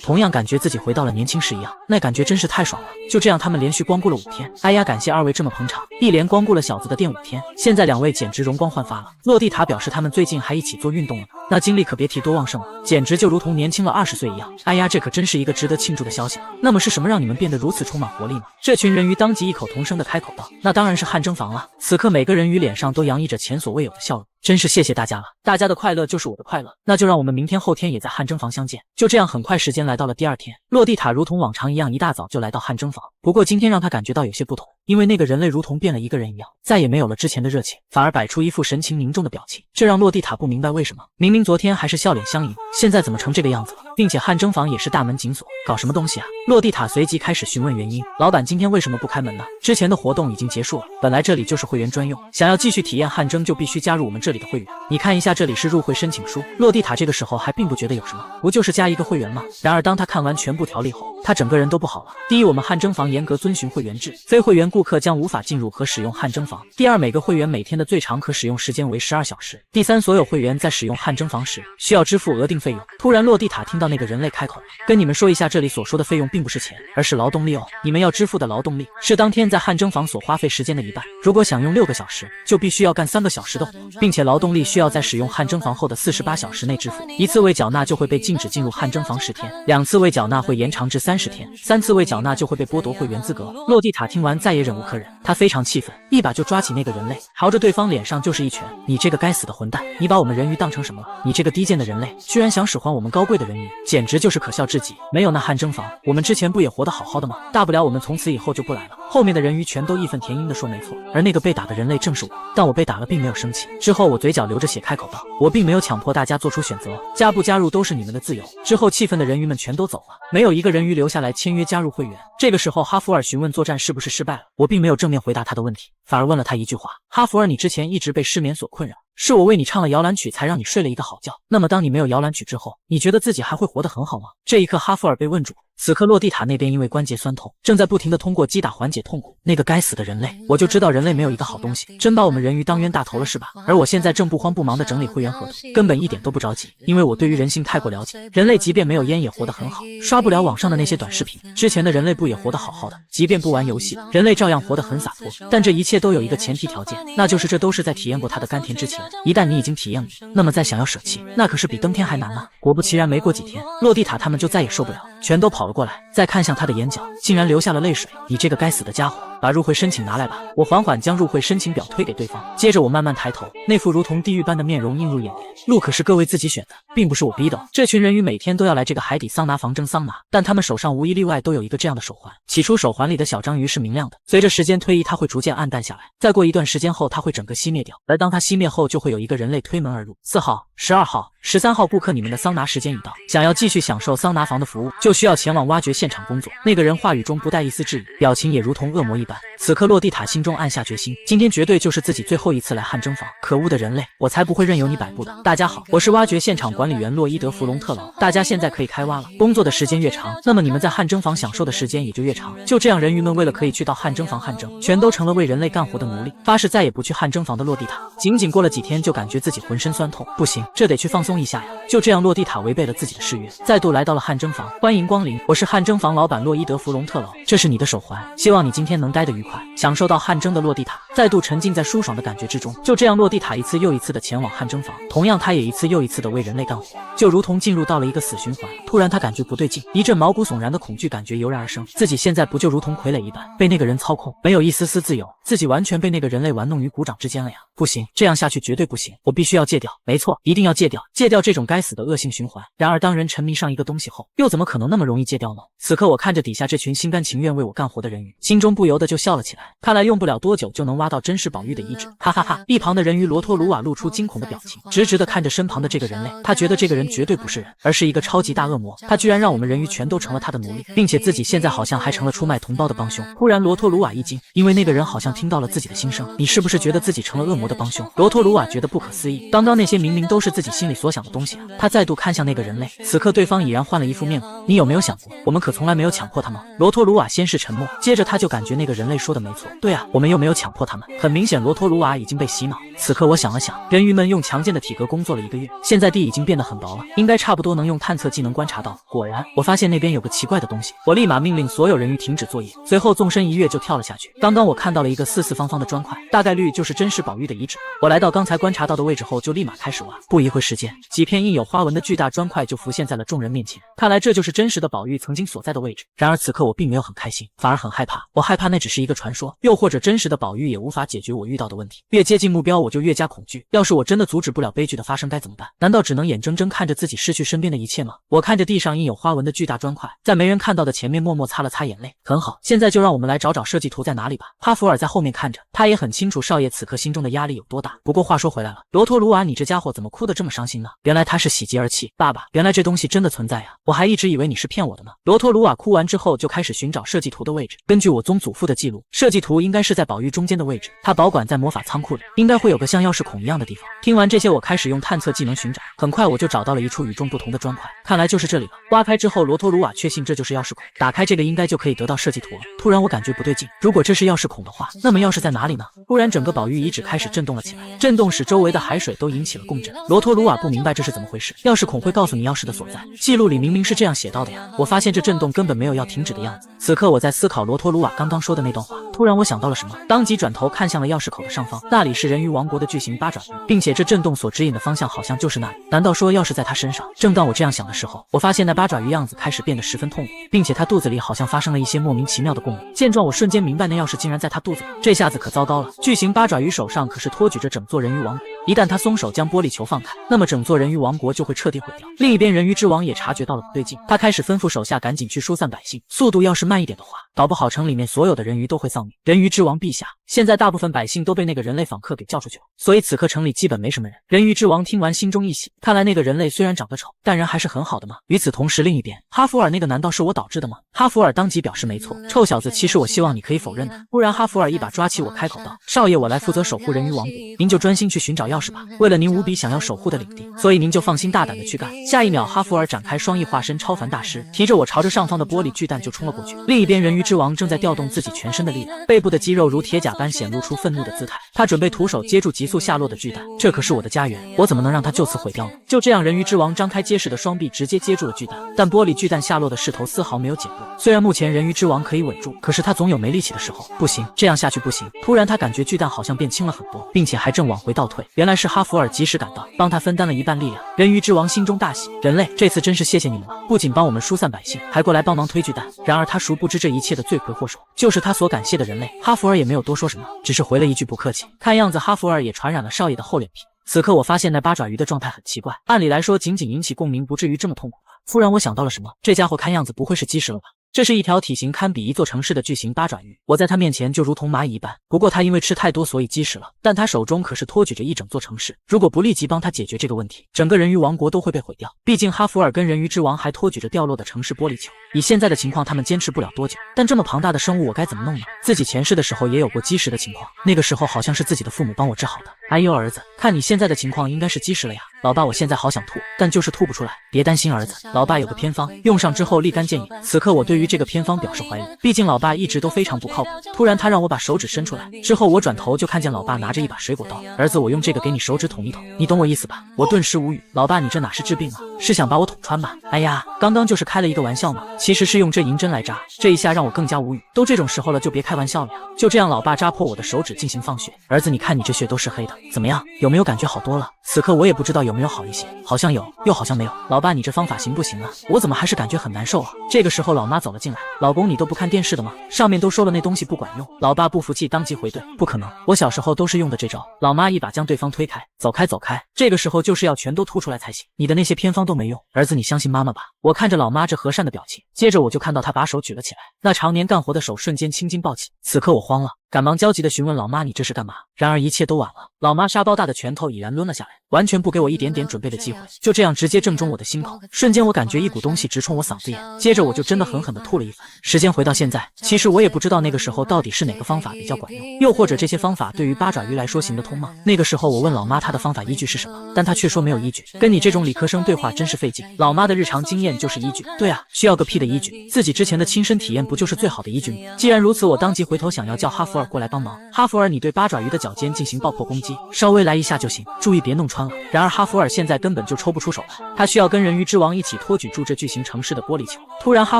同样感觉自己回到了年轻时一样，那感觉真是太爽了。就这样，他们连续光顾了5天。哎呀，感谢二位这么捧场，一连光顾了小子的店5天，现在2位简直容光焕发了。落地塔表示他们最近还一起做运动了呢，那精力可别提多旺盛了，简直就如同年轻了20岁一样。哎呀，这可真是一个值得庆祝的消息。那么是什么让你们变得如此充满活力呢？这群人鱼当即异口同声地开口道：“那当然是汗蒸房了。”此刻每个人鱼脸上都洋溢着前所未有的笑容。真是谢谢大家了，大家的快乐就是我的快乐，那就让我们明天后天也在汗蒸房相见。就这样，很快时间来到了第2天，落地塔如同往常一样，一大早就来到汗蒸房。不过今天让他感觉到有些不同，因为那个人类如同变了一个人一样，再也没有了之前的热情，反而摆出一副神情凝重的表情，这让落地塔不明白为什么。明明昨天还是笑脸相迎，现在怎么成这个样子了？并且汗蒸房也是大门紧锁，搞什么东西啊？落地塔随即开始询问原因，老板今天为什么不开门呢？之前的活动已经结束了，本来这里就是会员专用，想要继续体验汗蒸就必须加入我们这里的会员。你看一下，这里是入会申请书。落地塔这个时候还并不觉得有什么，不就是加一个会员吗？然而当他看完全部条例后，他整个人都不好了。第一，我们汗蒸房严格遵循会员制，非会员顾客将无法进入和使用汗蒸房。第二，每个会员每天的最长可使用时间为12小时。第三，所有会员在使用汗蒸房时需要支付额定费用。突然，落地塔听到那个人类开口了：“跟你们说一下，这里所说的费用并不是钱，而是劳动力哦。你们要支付的劳动力是当天在汗蒸房所花费时间的一半。如果想用6个小时，就必须要干3个小时的活，并且劳动力需要在使用汗蒸房后的48小时内支付。一次未缴纳就会被禁止进入汗蒸房10天，2次未缴纳会延长至30天，3次未缴纳就会被剥夺会员资格。”落地塔听完再也忍无可忍，他非常气愤，一把就抓起那个人类，朝着对方脸上就是一拳：“你这个该死的混蛋！你把我们人鱼当成什么了？你这个低贱的人类，居然想使唤我们高贵的人鱼，简直就是可笑至极！没有那汗蒸房，我们之前不也活得好好的吗？大不了我们从此以后就不来了。”后面的人鱼全都义愤填膺地说：“没错，而那个被打的人类正是我，但我被打了并没有生气。”之后我嘴角流着血开口道：“我并没有强迫大家做出选择，加不加入都是你们的自由。”之后气愤的人鱼们全都走了，没有一个人鱼留下来签约加入会员。这个时候哈弗尔询问作战是不是失败了，我并没有正面回答他的问题，反而问了他一句话：“哈弗尔，你之前一直被失眠所困扰，是我为你唱了摇篮曲才让你睡了一个好觉，那么当你没有摇篮曲之后，你觉得自己还会活得很好吗？”这一刻哈弗尔被问住。此刻落地塔那边因为关节酸痛，正在不停地通过击打缓解痛苦。那个该死的人类，我就知道人类没有一个好东西，真把我们人鱼当冤大头了是吧？而我现在正不慌不忙地整理会员合同，根本一点都不着急，因为我对于人性太过了解。人类即便没有烟也活得很好，刷不了网上的那些短视频，之前的人类不也活得好好的？即便不玩游戏，人类照样活得很洒脱。但这一切都有一个前提条件，那就是这都是在体验过它的甘甜之前。一旦你已经体验过，那么再想要舍弃，那可是比登天还难啊！果不其然，没过几天，落地塔他们就再也受不了，全都跑了过来，再看向他的眼角，竟然流下了泪水。你这个该死的家伙，把入会申请拿来吧！我缓缓将入会申请表推给对方，接着我慢慢抬头，那副如同地狱般的面容映入眼帘。路可是各位自己选的，并不是我逼的。这群人鱼每天都要来这个海底桑拿房蒸桑拿，但他们手上无一例外都有一个这样的手环。起初手环里的小章鱼是明亮的，随着时间推移，它会逐渐暗淡下来，再过一段时间后，它会整个熄灭掉。而当它熄灭后，就会有一个人类推门而入。4号、12号、13号顾客，你们的桑拿时间已到，想要继续享受桑拿房的服务，就需要前往挖掘现场工作。那个人话语中不带一丝质疑，表情也如同恶魔一般。此刻落地塔心中暗下决心，今天绝对就是自己最后一次来汗蒸房。可恶的人类，我才不会任由你摆布的。大家好，我是挖掘现场管理员洛伊德·弗隆特劳，大家现在可以开挖了。工作的时间越长，那么你们在汗蒸房享受的时间也就越长。就这样，人鱼们为了可以去到汗蒸房汗蒸，全都成了为人类干活的奴隶，发誓再也不去汗蒸房的落地塔。仅仅过了几天，就感觉自己浑身酸痛，不行，这得去放松一下呀。就这样，落地塔违背了自己的誓约，再度来到了汗蒸房。欢迎光临，我是汗蒸房老板洛伊德·弗隆特劳，这是你的手环，希望你今天能待得愉快，享受到汗蒸的落地塔，再度沉浸在舒爽的感觉之中。就这样，落地塔一次又一次的前往汗蒸房，同样他也一次又一次的为人类干活，就如同进入到了一个死循环。突然他感觉不对劲，一阵毛骨悚然的恐惧感觉油然而生，自己现在不就如同傀儡一般，被那个人操控，没有一丝丝自由，自己完全被那个人类玩弄于股掌之间了呀！不行，这样下去绝对不行，我必须要戒掉，没错，一定要戒掉，戒掉这种该死的恶性循环。然而当人沉迷上一个东西后，又怎么可能那么容易戒掉呢？此刻我看着底下这群心甘情愿为我干活的人鱼，心中不由得就笑了起来，看来用不了多久就能挖到真实宝玉的遗址，哈哈哈！一旁的人鱼罗托鲁瓦露出惊恐的表情，直直的看着身旁的这个人类，他觉得这个人绝对不是人，而是一个超级大恶魔，他居然让我们人鱼全都成了他的奴隶，并且自己现在好像还成了出卖同胞的帮凶。忽然罗托鲁瓦一惊，因为那个人好像听到了自己的心声，你是不是觉得自己成了恶魔的的帮凶。罗托鲁瓦觉得不可思议，刚刚那些明明都是自己心里所想的东西啊！他再度看向那个人类，此刻对方已然换了一副面孔。你有没有想过，我们可从来没有强迫他们？罗托鲁瓦先是沉默，接着他就感觉那个人类说的没错。对啊，我们又没有强迫他们。很明显，罗托鲁瓦已经被洗脑。此刻我想了想，人鱼们用强健的体格工作了1个月，现在地已经变得很薄了，应该差不多能用探测技能观察到。果然，我发现那边有个奇怪的东西，我立马命令所有人鱼停止作业，随后纵身一跃就跳了下去。刚刚我看到了一个四四方方的砖块，大概率就是真实宝玉的遗址。我来到刚才观察到的位置后，就立马开始挖。不一会时间，几片印有花纹的巨大砖块就浮现在了众人面前。看来这就是真实的宝玉曾经所在的位置。然而此刻我并没有很开心，反而很害怕。我害怕那只是一个传说，又或者真实的宝玉也无法解决我遇到的问题。越接近目标，我就越加恐惧。要是我真的阻止不了悲剧的发生，该怎么办？难道只能眼睁睁看着自己失去身边的一切吗？我看着地上印有花纹的巨大砖块，在没人看到的前面默默擦了擦眼泪。很好，现在就让我们来找找设计图在哪里吧。哈弗尔在后面看着，他也很清楚少爷此刻心中的压力有多大。不过话说回来了，罗托鲁瓦，你这家伙怎么哭得这么伤心呢？原来他是喜极而泣。爸爸，原来这东西真的存在啊！我还一直以为你是骗我的呢。罗托鲁瓦哭完之后就开始寻找设计图的位置。根据我宗祖父的记录，设计图应该是在宝玉中间的位置，他保管在魔法仓库里，应该会有个像钥匙孔一样的地方。听完这些，我开始用探测技能寻找，很快我就找到了一处与众不同的砖块，看来就是这里了。挖开之后，罗托鲁瓦确信这就是钥匙孔，打开这个应该就可以得到设计图了。突然我感觉不对劲，如果这是钥匙孔的话，那么钥匙在哪里呢？突然整个宝玉遗址开始震动了起来，震动使周围的海水都引起了共振。罗托鲁瓦不明白这是怎么回事，钥匙孔会告诉你钥匙的所在，记录里明明是这样写到的呀。我发现这震动根本没有要停止的样子。此刻我在思考罗托鲁瓦刚刚说的那段话，突然我想到了什么，当即转头看向了钥匙口的上方，那里是人鱼王国的巨型八爪鱼，并且这震动所指引的方向好像就是那里。难道说钥匙在他身上？正当我这样想的时候，我发现那八爪鱼样子开始变得十分痛苦，并且它肚子里好像发生了一些莫名其妙的共鸣。见状，我瞬间明白那钥匙竟然在它肚子里，这下子可糟糕了。巨型八爪鱼手上可是托举着整座人鱼王国，一旦它松手将玻璃球放开，那么整座人鱼王国就会彻底毁掉。另一边，人鱼之王也察觉到了不对劲，他开始吩咐手下赶紧去疏散百姓，速度要是慢一点的话，搞不好城里面所有的人鱼都会丧命。人鱼之王陛下，现在大部分百姓都被那个人类访客给叫出去了，所以此刻城里基本没什么人。人鱼之王听完心中一喜，看来那个人类虽然长得丑，但人还是很好的嘛。与此同时，另一边，哈弗尔那个难道是我导致的吗？哈弗尔当即表示没错，臭小子，其实我希望你可以否认的。突然哈弗尔一把抓起我，开口道：少爷，我来负责守护人鱼王国，您就专心去寻找钥匙吧。为了您无比想要守护的领地，所以您就放心大胆的去干。下一秒，哈弗尔展开双翼化身超凡大师，提着我朝着上方的玻璃巨蛋就冲了过去。另一边，人鱼之王正在调动自己全身的力量，背部的肌肉如铁甲般显露出愤怒的姿态，他准备徒手接住急速下落的巨蛋，这可是我的家园，我怎么能让它就此毁掉呢？就这样，人鱼之王张开结实的双臂，直接接住了巨蛋，但玻璃巨蛋下落的势头丝毫没有减弱。虽然目前人鱼之王可以稳住，可是他总有没力气的时候，不行，这样下去不行。突然他感觉巨蛋好像变轻了很多，并且还正往回倒退，原来是哈弗尔及时赶到，帮他分担了一半力量。人鱼之王心中大喜，人类，这次真是谢谢你们了，不仅帮我们疏散百姓，还过来帮忙推巨蛋。然而他殊不知这一切的罪魁祸首就是他所感谢的人类。哈弗尔也没有多说什么，只是回了一句不客气。看样子哈弗尔也传染了少爷的厚脸皮。此刻我发现那八爪鱼的状态很奇怪，按理来说仅仅引起共鸣不至于这么痛苦吧。突然我想到了什么，这家伙看样子不会是基石了吧？这是一条体型堪比一座城市的巨型八爪鱼，我在它面前就如同蚂蚁一般。不过它因为吃太多所以积食了，但它手中可是托举着一整座城市，如果不立即帮它解决这个问题，整个人鱼王国都会被毁掉。毕竟哈弗尔跟人鱼之王还托举着掉落的城市玻璃球，以现在的情况他们坚持不了多久。但这么庞大的生物我该怎么弄呢？自己前世的时候也有过积食的情况，那个时候好像是自己的父母帮我治好的。哎呦儿子，看你现在的情况应该是积食了呀。老爸，我现在好想吐，但就是吐不出来。别担心儿子，老爸有个偏方，用上之后立竿见影。此刻我对于这个偏方表示怀疑，毕竟老爸一直都非常不靠谱。突然他让我把手指伸出来，之后我转头就看见老爸拿着一把水果刀。儿子，我用这个给你手指捅一捅，你懂我意思吧？我顿时无语，老爸你这哪是治病啊，是想把我捅穿吧？哎呀，刚刚就是开了一个玩笑嘛，其实是用这银针来扎，这一下让我更加无语。都这种时候了就别开玩笑了呀。就这样老爸扎破我的手指进行放血，儿子你看你这血都是黑的，怎么样，有没有感觉好多了？此刻我也不知道有没有好一些，好像有，又好像没有。老爸你这方法行不行啊？我怎么还是感觉很难受啊？这个时候老妈走了进来，老公你都不看电视的吗？上面都说了那东西不管用。老爸不服气，当即回怼，不可能，我小时候都是用的这招。老妈一把将对方推开，走开走开，这个时候就是要全都吐出来才行，你的那些偏方都没用。儿子你相信妈妈吧。我看着老妈这和善的表情，接着我就看到她把手举了起来，那常年干活的手瞬间青筋暴起。此刻我慌了，赶忙焦急地询问老妈：“你这是干嘛？”然而一切都晚了，老妈沙包大的拳头已然抡了下来，完全不给我一点点准备的机会，就这样直接正中我的心口。瞬间我感觉一股东西直冲我嗓子眼，接着我就真的狠狠地吐了一番。时间回到现在，其实我也不知道那个时候到底是哪个方法比较管用，又或者这些方法对于八爪鱼来说行得通吗？那个时候我问老妈她的方法依据是什么，但她却说没有依据。跟你这种理科生对话真是费劲。老妈的日常经验就是依据。对啊，需要个屁的依据，自己之前的亲身体验不就是最好的依据吗？既然如此，我当即回头想要叫哈弗尔过来帮忙。哈弗尔，你对八爪鱼的脚尖进行爆破攻击，稍微来一下就行，注意别弄穿了。然而哈弗尔现在根本就抽不出手来，他需要跟人鱼之王一起托举住这巨型城市的玻璃球。突然哈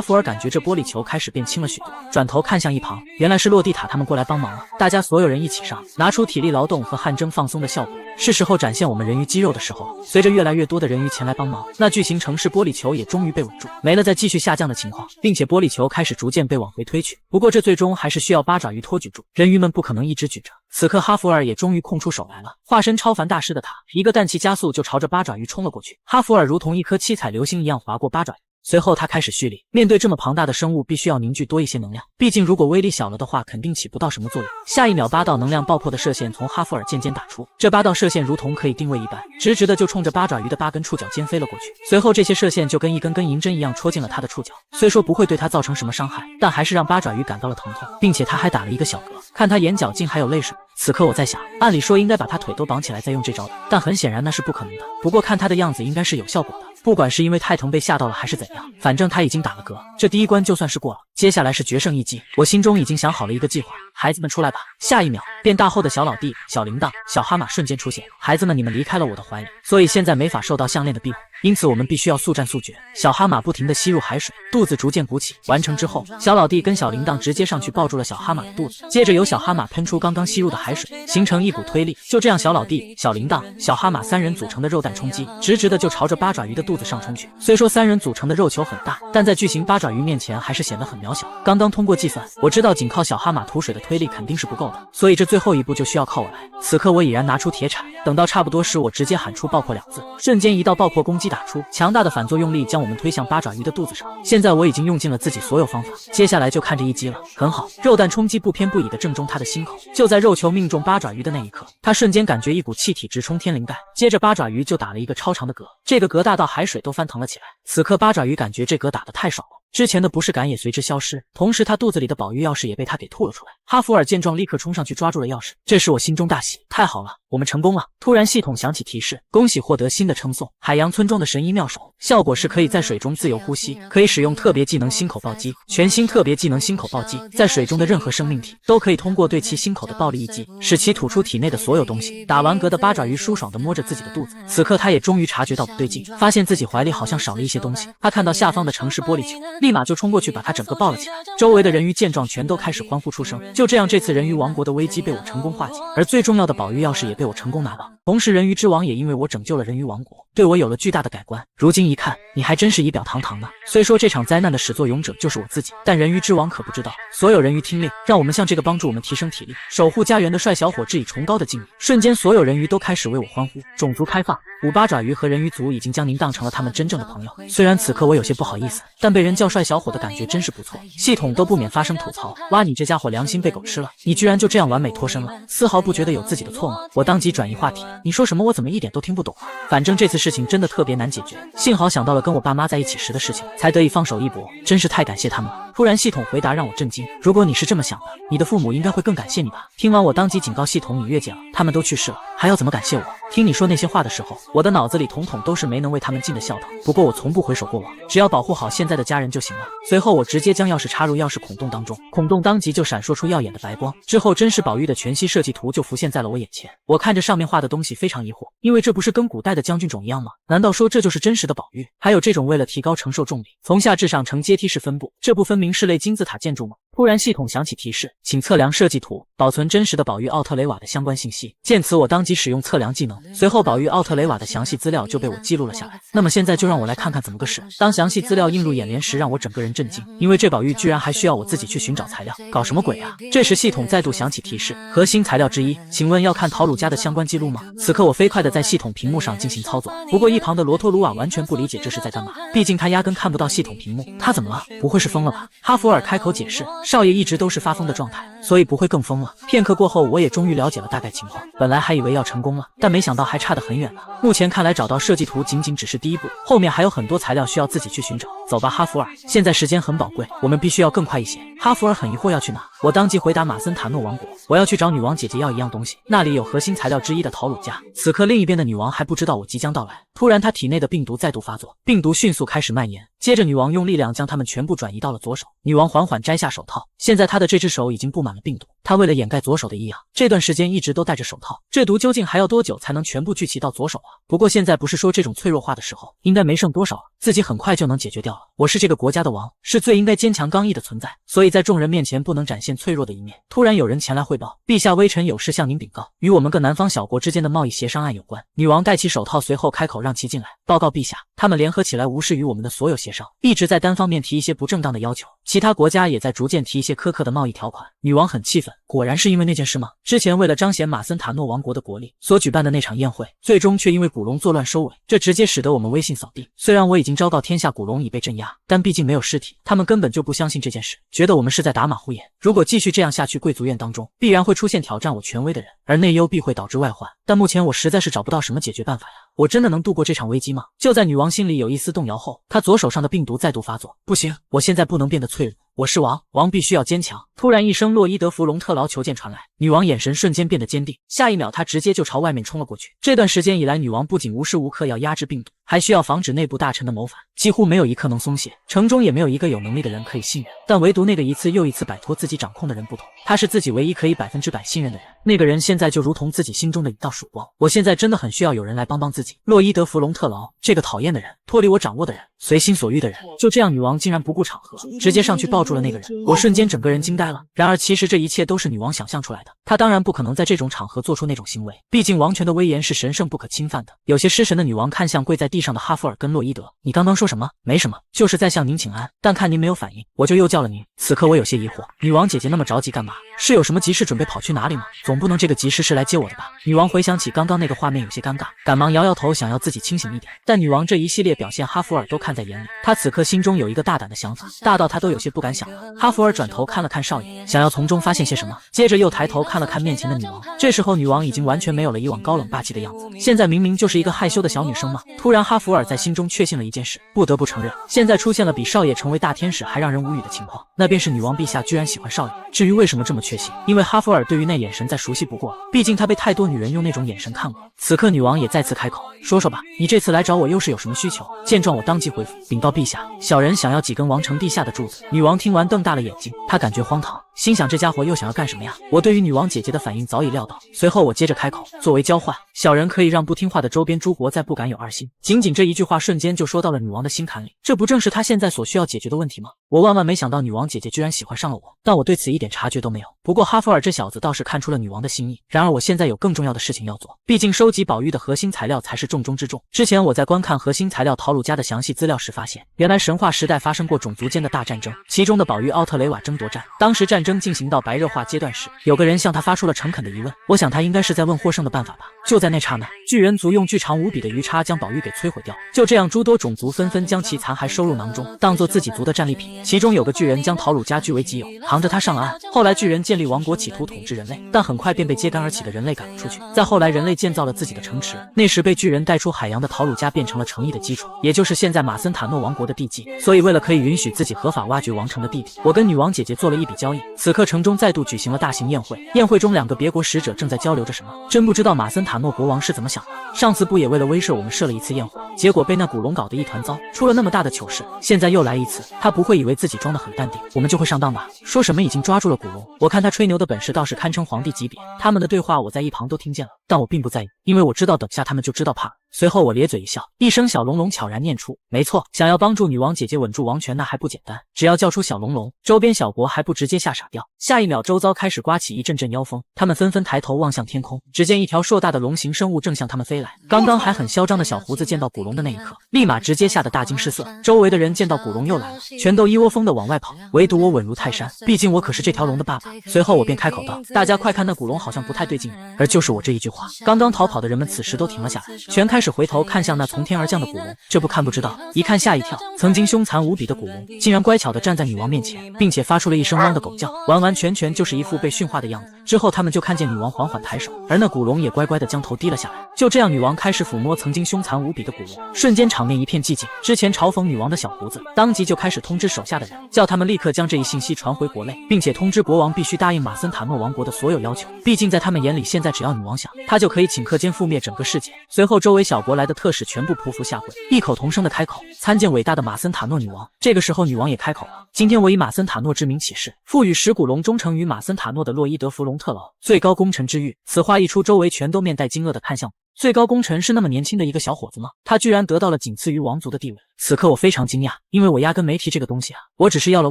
弗尔感觉这玻璃球开始变轻了许多，转头看向一旁，原来是洛蒂塔他们过来帮忙了。大家所有人一起上，拿出体力劳动和汗蒸放松的效果，是时候展现我们人鱼肌肉的时候了。随着越来越多的人鱼前来帮忙，那巨型城市玻璃球也终于被稳住，没了再继续下降的情况，并且玻璃球开始逐渐被往回推去。不过这最终还是需要八爪鱼托举住，人鱼们不可能一直举着。此刻哈弗尔也终于空出手来了，化身超凡大师的他，一个氮气加速就朝着八爪鱼冲了过去。哈弗尔如同一颗七彩流星一样划过八爪鱼。随后他开始蓄力，面对这么庞大的生物，必须要凝聚多一些能量，毕竟如果威力小了的话，肯定起不到什么作用。下一秒，8道能量爆破的射线从哈弗尔渐渐打出，这8道射线如同可以定位一般，直直的就冲着八爪鱼的8根触角尖飞了过去。随后这些射线就跟一根根银针一样戳进了他的触角，虽说不会对他造成什么伤害，但还是让八爪鱼感到了疼痛，并且他还打了一个小嗝，看他眼角竟还有泪水。此刻我在想，按理说应该把他腿都绑起来再用这招的，但很显然那是不可能的。不过看他的样子应该是有效果的，不管是因为太疼被吓到了还是怎样，反正他已经打了嗝，这第一关就算是过了。接下来是决胜一击，我心中已经想好了一个计划，孩子们出来吧。下一秒，变大后的小老弟、小铃铛、小哈马瞬间出现。孩子们，你们离开了我的怀里，所以现在没法受到项链的庇护，因此我们必须要速战速决。小哈马不停地吸入海水，肚子逐渐鼓起。完成之后，小老弟跟小铃铛直接上去抱住了小哈马的肚子，接着由小哈马喷出刚刚吸入的海水，形成一股推力。就这样，小老弟、小铃铛、小哈马3人组成的肉弹冲击，直直的就朝着八爪鱼的肚子上冲去。虽说3人组成的肉球很大，但在巨型八爪鱼面前还是显得很渺小。刚刚通过计算，我知道仅靠小哈马吐水的推力肯定是不够的，所以这最后一步就需要靠我来。此刻我已然拿出铁铲，等到差不多时，我直接喊出爆破2字，瞬间一道爆破攻击打出，强大的反作用力将我们推向八爪鱼的肚子上。现在我已经用尽了自己所有方法，接下来就看着一击了。很好，肉弹冲击不偏不倚的正中他的心口。就在肉球命中八爪鱼的那一刻，他瞬间感觉一股气体直冲天灵盖，接着八爪鱼就打了一个超长的嗝，这个嗝大到海水都翻腾了起来。此刻八爪鱼感觉这嗝打得太爽了，之前的不适感也随之消失，同时他肚子里的宝玉钥匙也被他给吐了出来。哈弗尔见状立刻冲上去抓住了钥匙，这时我心中大喜，太好了，我们成功了。突然系统响起提示，恭喜获得新的称颂，海洋村庄的神医妙手，效果是可以在水中自由呼吸，可以使用特别技能心口暴击，全新特别技能心口暴击，在水中的任何生命体都可以通过对其心口的暴力一击，使其吐出体内的所有东西。打完嗝的八爪鱼舒爽地摸着自己的肚子，此刻他也终于察觉到不对劲，发现自己怀里好像少了一些东西。他看到下方的城市玻璃球，立马就冲过去把它整个抱了起来。周围的人鱼见状全都开始欢呼出声。就这样，这次人鱼王国的危机被我成功化解，而最重要的宝玉钥匙也被我成功拿到。同时人鱼之王也因为我拯救了人鱼王国，对我有了巨大的改观。如今一看，你还真是仪表堂堂的。虽说这场灾难的始作俑者就是我自己，但人鱼之王可不知道，所有人鱼听令，让我们向这个帮助我们提升体力、守护家园的帅小伙致以崇高的敬意。瞬间，所有人鱼都开始为我欢呼。种族开放，五八爪鱼和人鱼族已经将您当成了他们真正的朋友。虽然此刻我有些不好意思，但被人叫帅小伙的感觉真是不错。系统都不免发声吐槽：哇，你这家伙良心被狗吃了，你居然就这样完美脱身了，丝毫不觉得有自己的错吗？我当即转移话题，你说什么我怎么一点都听不懂啊？反正这次事情真的特别难解决，幸好想到了跟我爸妈在一起时的事情，才得以放手一搏，真是太感谢他们了。突然系统回答让我震惊，如果你是这么想的，你的父母应该会更感谢你吧？听完我当即警告系统，你越界了，他们都去世了，还要怎么感谢我？听你说那些话的时候，我的脑子里统统都是没能为他们尽的孝道。不过我从不回首过往，只要保护好现在的家人就行了。随后我直接将钥匙插入钥匙孔洞当中，孔洞当即就闪烁出耀眼的白光，之后真实宝玉的全息设计图就浮现在了我眼前。我看着上面画的东西非常疑惑，因为这不是跟古代的将军种一样吗？难道说这就是真实的宝玉？还有这种为了提高承受重力，从下至上呈阶梯式分布，这不分明是类金字塔建筑吗？突然系统响起提示，请测量设计图，保存真实的宝玉奥特雷瓦的相关信息。见此我当即使用测量技能，随后宝玉奥特雷瓦的详细资料就被我记录了下来。那么现在就让我来看看怎么个事。当详细资料映入眼帘时，让我整个人震惊，因为这宝玉居然还需要我自己去寻找材料，搞什么鬼啊？这时系统再度响起提示，核心材料之一，请问要看陶鲁家的相关记录吗？此刻我飞快地在系统屏幕上进行操作，不过一旁的罗托鲁瓦完全不理解这是在干嘛，毕竟他压根看不到系统屏幕。他怎么了？不会是疯了吧？哈弗尔开口解释，少爷一直都是发疯的状态，所以不会更疯了。片刻过后，我也终于了解了大概情况。本来还以为要成功了，但没想到还差得很远呢。目前看来，找到设计图仅仅只是第一步，后面还有很多材料需要自己去寻找。走吧，哈弗尔，现在时间很宝贵，我们必须要更快一些。哈弗尔很疑惑要去哪，我当即回答马森塔诺王国，我要去找女王姐姐要一样东西，那里有核心材料之一的陶鲁加。此刻另一边的女王还不知道我即将到来，突然她体内的病毒再度发作，病毒迅速开始蔓延，接着女王用力量将它们全部转移到了左手。女王缓缓摘下手套，现在她的这只手已经布满了病毒，她为了掩盖左手的异样，这段时间一直都戴着手套。这毒究竟还要多久才能全部聚集到左手啊？不过现在不是说这种脆弱化的时候，应该没剩多少了，自己很快就能解决掉了。我是这个国家的王，是最应该坚强刚毅的存在，所以在众人面前不能展现脆弱的一面。突然有人前来汇报，陛下微臣有事向您禀告，与我们各南方小国之间的贸易协商案有关。女王戴起手套，随后开口让其进来。报告陛下，他们联合起来无视于我们的所有协商，一直在单方面提一些不正当的要求，其他国家也在逐渐提一些苛刻的贸易条款。女王很气愤，果然是因为那件事吗？之前为了彰显马森塔诺王国的国力所举办的那场宴会，最终却因为古龙作乱收尾，这直接使得我们威信扫地。虽然我已经昭告天下古龙已被镇压，但毕竟没有尸体，他们根本就不相信这件事，觉得我们是在打马虎眼。如果继续这样下去，贵族院当中必然会出现挑战我权威的人，而内忧必会导致外患。但目前我实在是找不到什么解决办法呀。我真的能度过这场危机吗？就在女王心里有一丝动摇后，她左手上的病毒再度发作。不行，我现在不能变得脆弱，我是王，王必须要坚强。突然一声洛伊德弗隆特劳求见传来，女王眼神瞬间变得坚定，下一秒她直接就朝外面冲了过去。这段时间以来，女王不仅无时无刻要压制病毒，还需要防止内部大臣的谋反，几乎没有一刻能松懈，城中也没有一个有能力的人可以信任。但唯独那个一次又一次摆脱自己掌控的人不同，他是自己唯一可以100%信任的人。那个人现在就如同自己心中的一道曙光，我现在真的很需要有人来帮帮自己。洛伊德弗隆特劳，这个讨厌的人，脱离我掌握的人，随心所欲的人。就这样，女王竟然不顾场合，直接上去抱住了那个人。我瞬间整个人惊呆了。然而其实这一切都是女王想象出来的，她当然不可能在这种场合做出那种行为，毕竟王权的威严是神圣不可侵犯的。有些失神的女王看向跪在地上的哈弗尔跟洛伊德，你刚刚说什么？没什么，就是在向您请安，但看您没有反应，我就又叫了您。此刻我有些疑惑，女王姐姐那么着急干嘛？是有什么急事准备跑去哪里吗？总不能这个急事是来接我的吧？女王回想起刚刚那个画面有些尴尬，赶忙摇摇头，想要自己清醒一点。但女王这一系列表现哈弗尔都看在眼里，她此刻心中有一个大胆的想法，大到她都有些不敢想了。哈弗尔转头看了看少爷，想要从中发现些什么，接着又抬头看了看面前的女王。这时候女王已经完全没有了以往高冷霸气的样子，现在明明就是一个害羞的小女生嘛。突然哈弗尔在心中确信了一件事，不得不承认，现在出现了比少爷成为大天使还让人无语的情况，那便是女王陛下居然喜欢少爷。至于为什么这么确信，因为哈弗尔对于那眼神再熟悉不过了，毕竟他被太多女人用那种眼神看过。此刻女王也再次开口，说说吧，你这次来找我又是有什么需求？见状我当即回复，禀报陛下，小人想要几根王城地下的柱子。女王听完瞪大了眼睛，她感觉荒唐，心想这家伙又想要干什么呀？我对于女王姐姐的反应早已料到，随后我接着开口，作为交换，小人可以让不听话的周边诸国再不敢有二心。仅仅这一句话瞬间就说到了女王的心坎里，这不正是她现在所需要解决的问题吗？我万万没想到女王姐姐居然喜欢上了我，但我对此一点察觉都没有。不过哈弗尔这小子倒是看出了女王的心意，然而我现在有更重要的事情要做，毕竟收集宝玉的核心材料才是重中之重。之前我在观看核心材料陶鲁加的详细资料时发现，原来神话时代发生过种族间的大战争，其中的宝玉奥特雷瓦争夺战，当时战争进行到白热化阶段时，有个人向他发出了诚恳的疑问，我想他应该是在问获胜的办法吧。就在那刹那，巨人族用巨长无比的鱼叉将宝玉给摧毁掉，就这样诸多种族纷纷将其残骸收入囊中，当做自己族的战利品。其中有个巨人将陶鲁加据为己有，扛着他上了岸。后来巨人建立王国，企图统治人类，但很快便被揭竿而起的人类赶了出去。再后来人类建造了自己的城池，那时被巨人带出海洋的陶鲁加变成了城邑的基础，也就是现在马森塔诺王国的地基。所以为了可以允许自己合法挖掘王城的地底，我跟女王姐姐做了一笔交易。此刻城中再度举行了大型宴会，宴会中两个别国使者正在交流着什么，真不知道马森塔诺国王是怎么想的。上次不也为了威慑我们设了一次宴会，结果被那古龙搞得一团糟，出了那么大的糗事，现在又来一次，他不会以为自己装得很淡定，我们就会上当吧？说什么已经抓住了古龙，我看他吹牛的本事倒是堪称皇帝级别。他们的对话我在一旁都听见了，但我并不在意，因为我知道等下他们就知道怕了。随后我咧嘴一笑，一声小龙龙悄然念出，没错，想要帮助女王姐姐稳住王权那还不简单，只要叫出小龙龙，周边小国还不直接吓傻掉。下一秒周遭开始刮起一阵阵妖风，他们纷纷抬头望向天空，只见一条硕大的龙形生物正向他们飞来。刚刚还很嚣张的小胡子见到古龙的那一刻，立马直接吓得大惊失色，周围的人见到古龙又来了，全都一窝蜂的往外跑，唯独我稳如泰山，毕竟我可是这条龙的爸爸。随后我便开口道，大家快看，那古龙好像不太对劲。而就是我这一句话，话。刚刚逃跑的人们此时都停了下来，全开始回头看向那从天而降的古龙。这不看不知道，一看吓一跳。曾经凶残无比的古龙，竟然乖巧地站在女王面前，并且发出了一声汪的狗叫，完完全全就是一副被驯化的样子。之后他们就看见女王缓缓抬手，而那古龙也乖乖地将头低了下来。就这样，女王开始抚摸曾经凶残无比的古龙，瞬间场面一片寂静。之前嘲讽女王的小胡子当即就开始通知手下的人，叫他们立刻将这一信息传回国内，并且通知国王必须答应马森塔诺王国的所有要求。毕竟在他们眼里，现在只要女王想，他就可以顷刻间覆灭整个世界。随后周围小国来的特使全部匍匐下跪，异口同声的开口参见伟大的马森塔诺女王。这个时候女王也开口了，今天我以马森塔诺之名起誓，赋予石古龙忠诚于马森塔诺的洛伊德弗隆特劳最高功臣之誉。此话一出，周围全都面带惊愕的看向我。最高功臣是那么年轻的一个小伙子吗？他居然得到了仅次于王族的地位。此刻我非常惊讶，因为我压根没提这个东西啊，我只是要了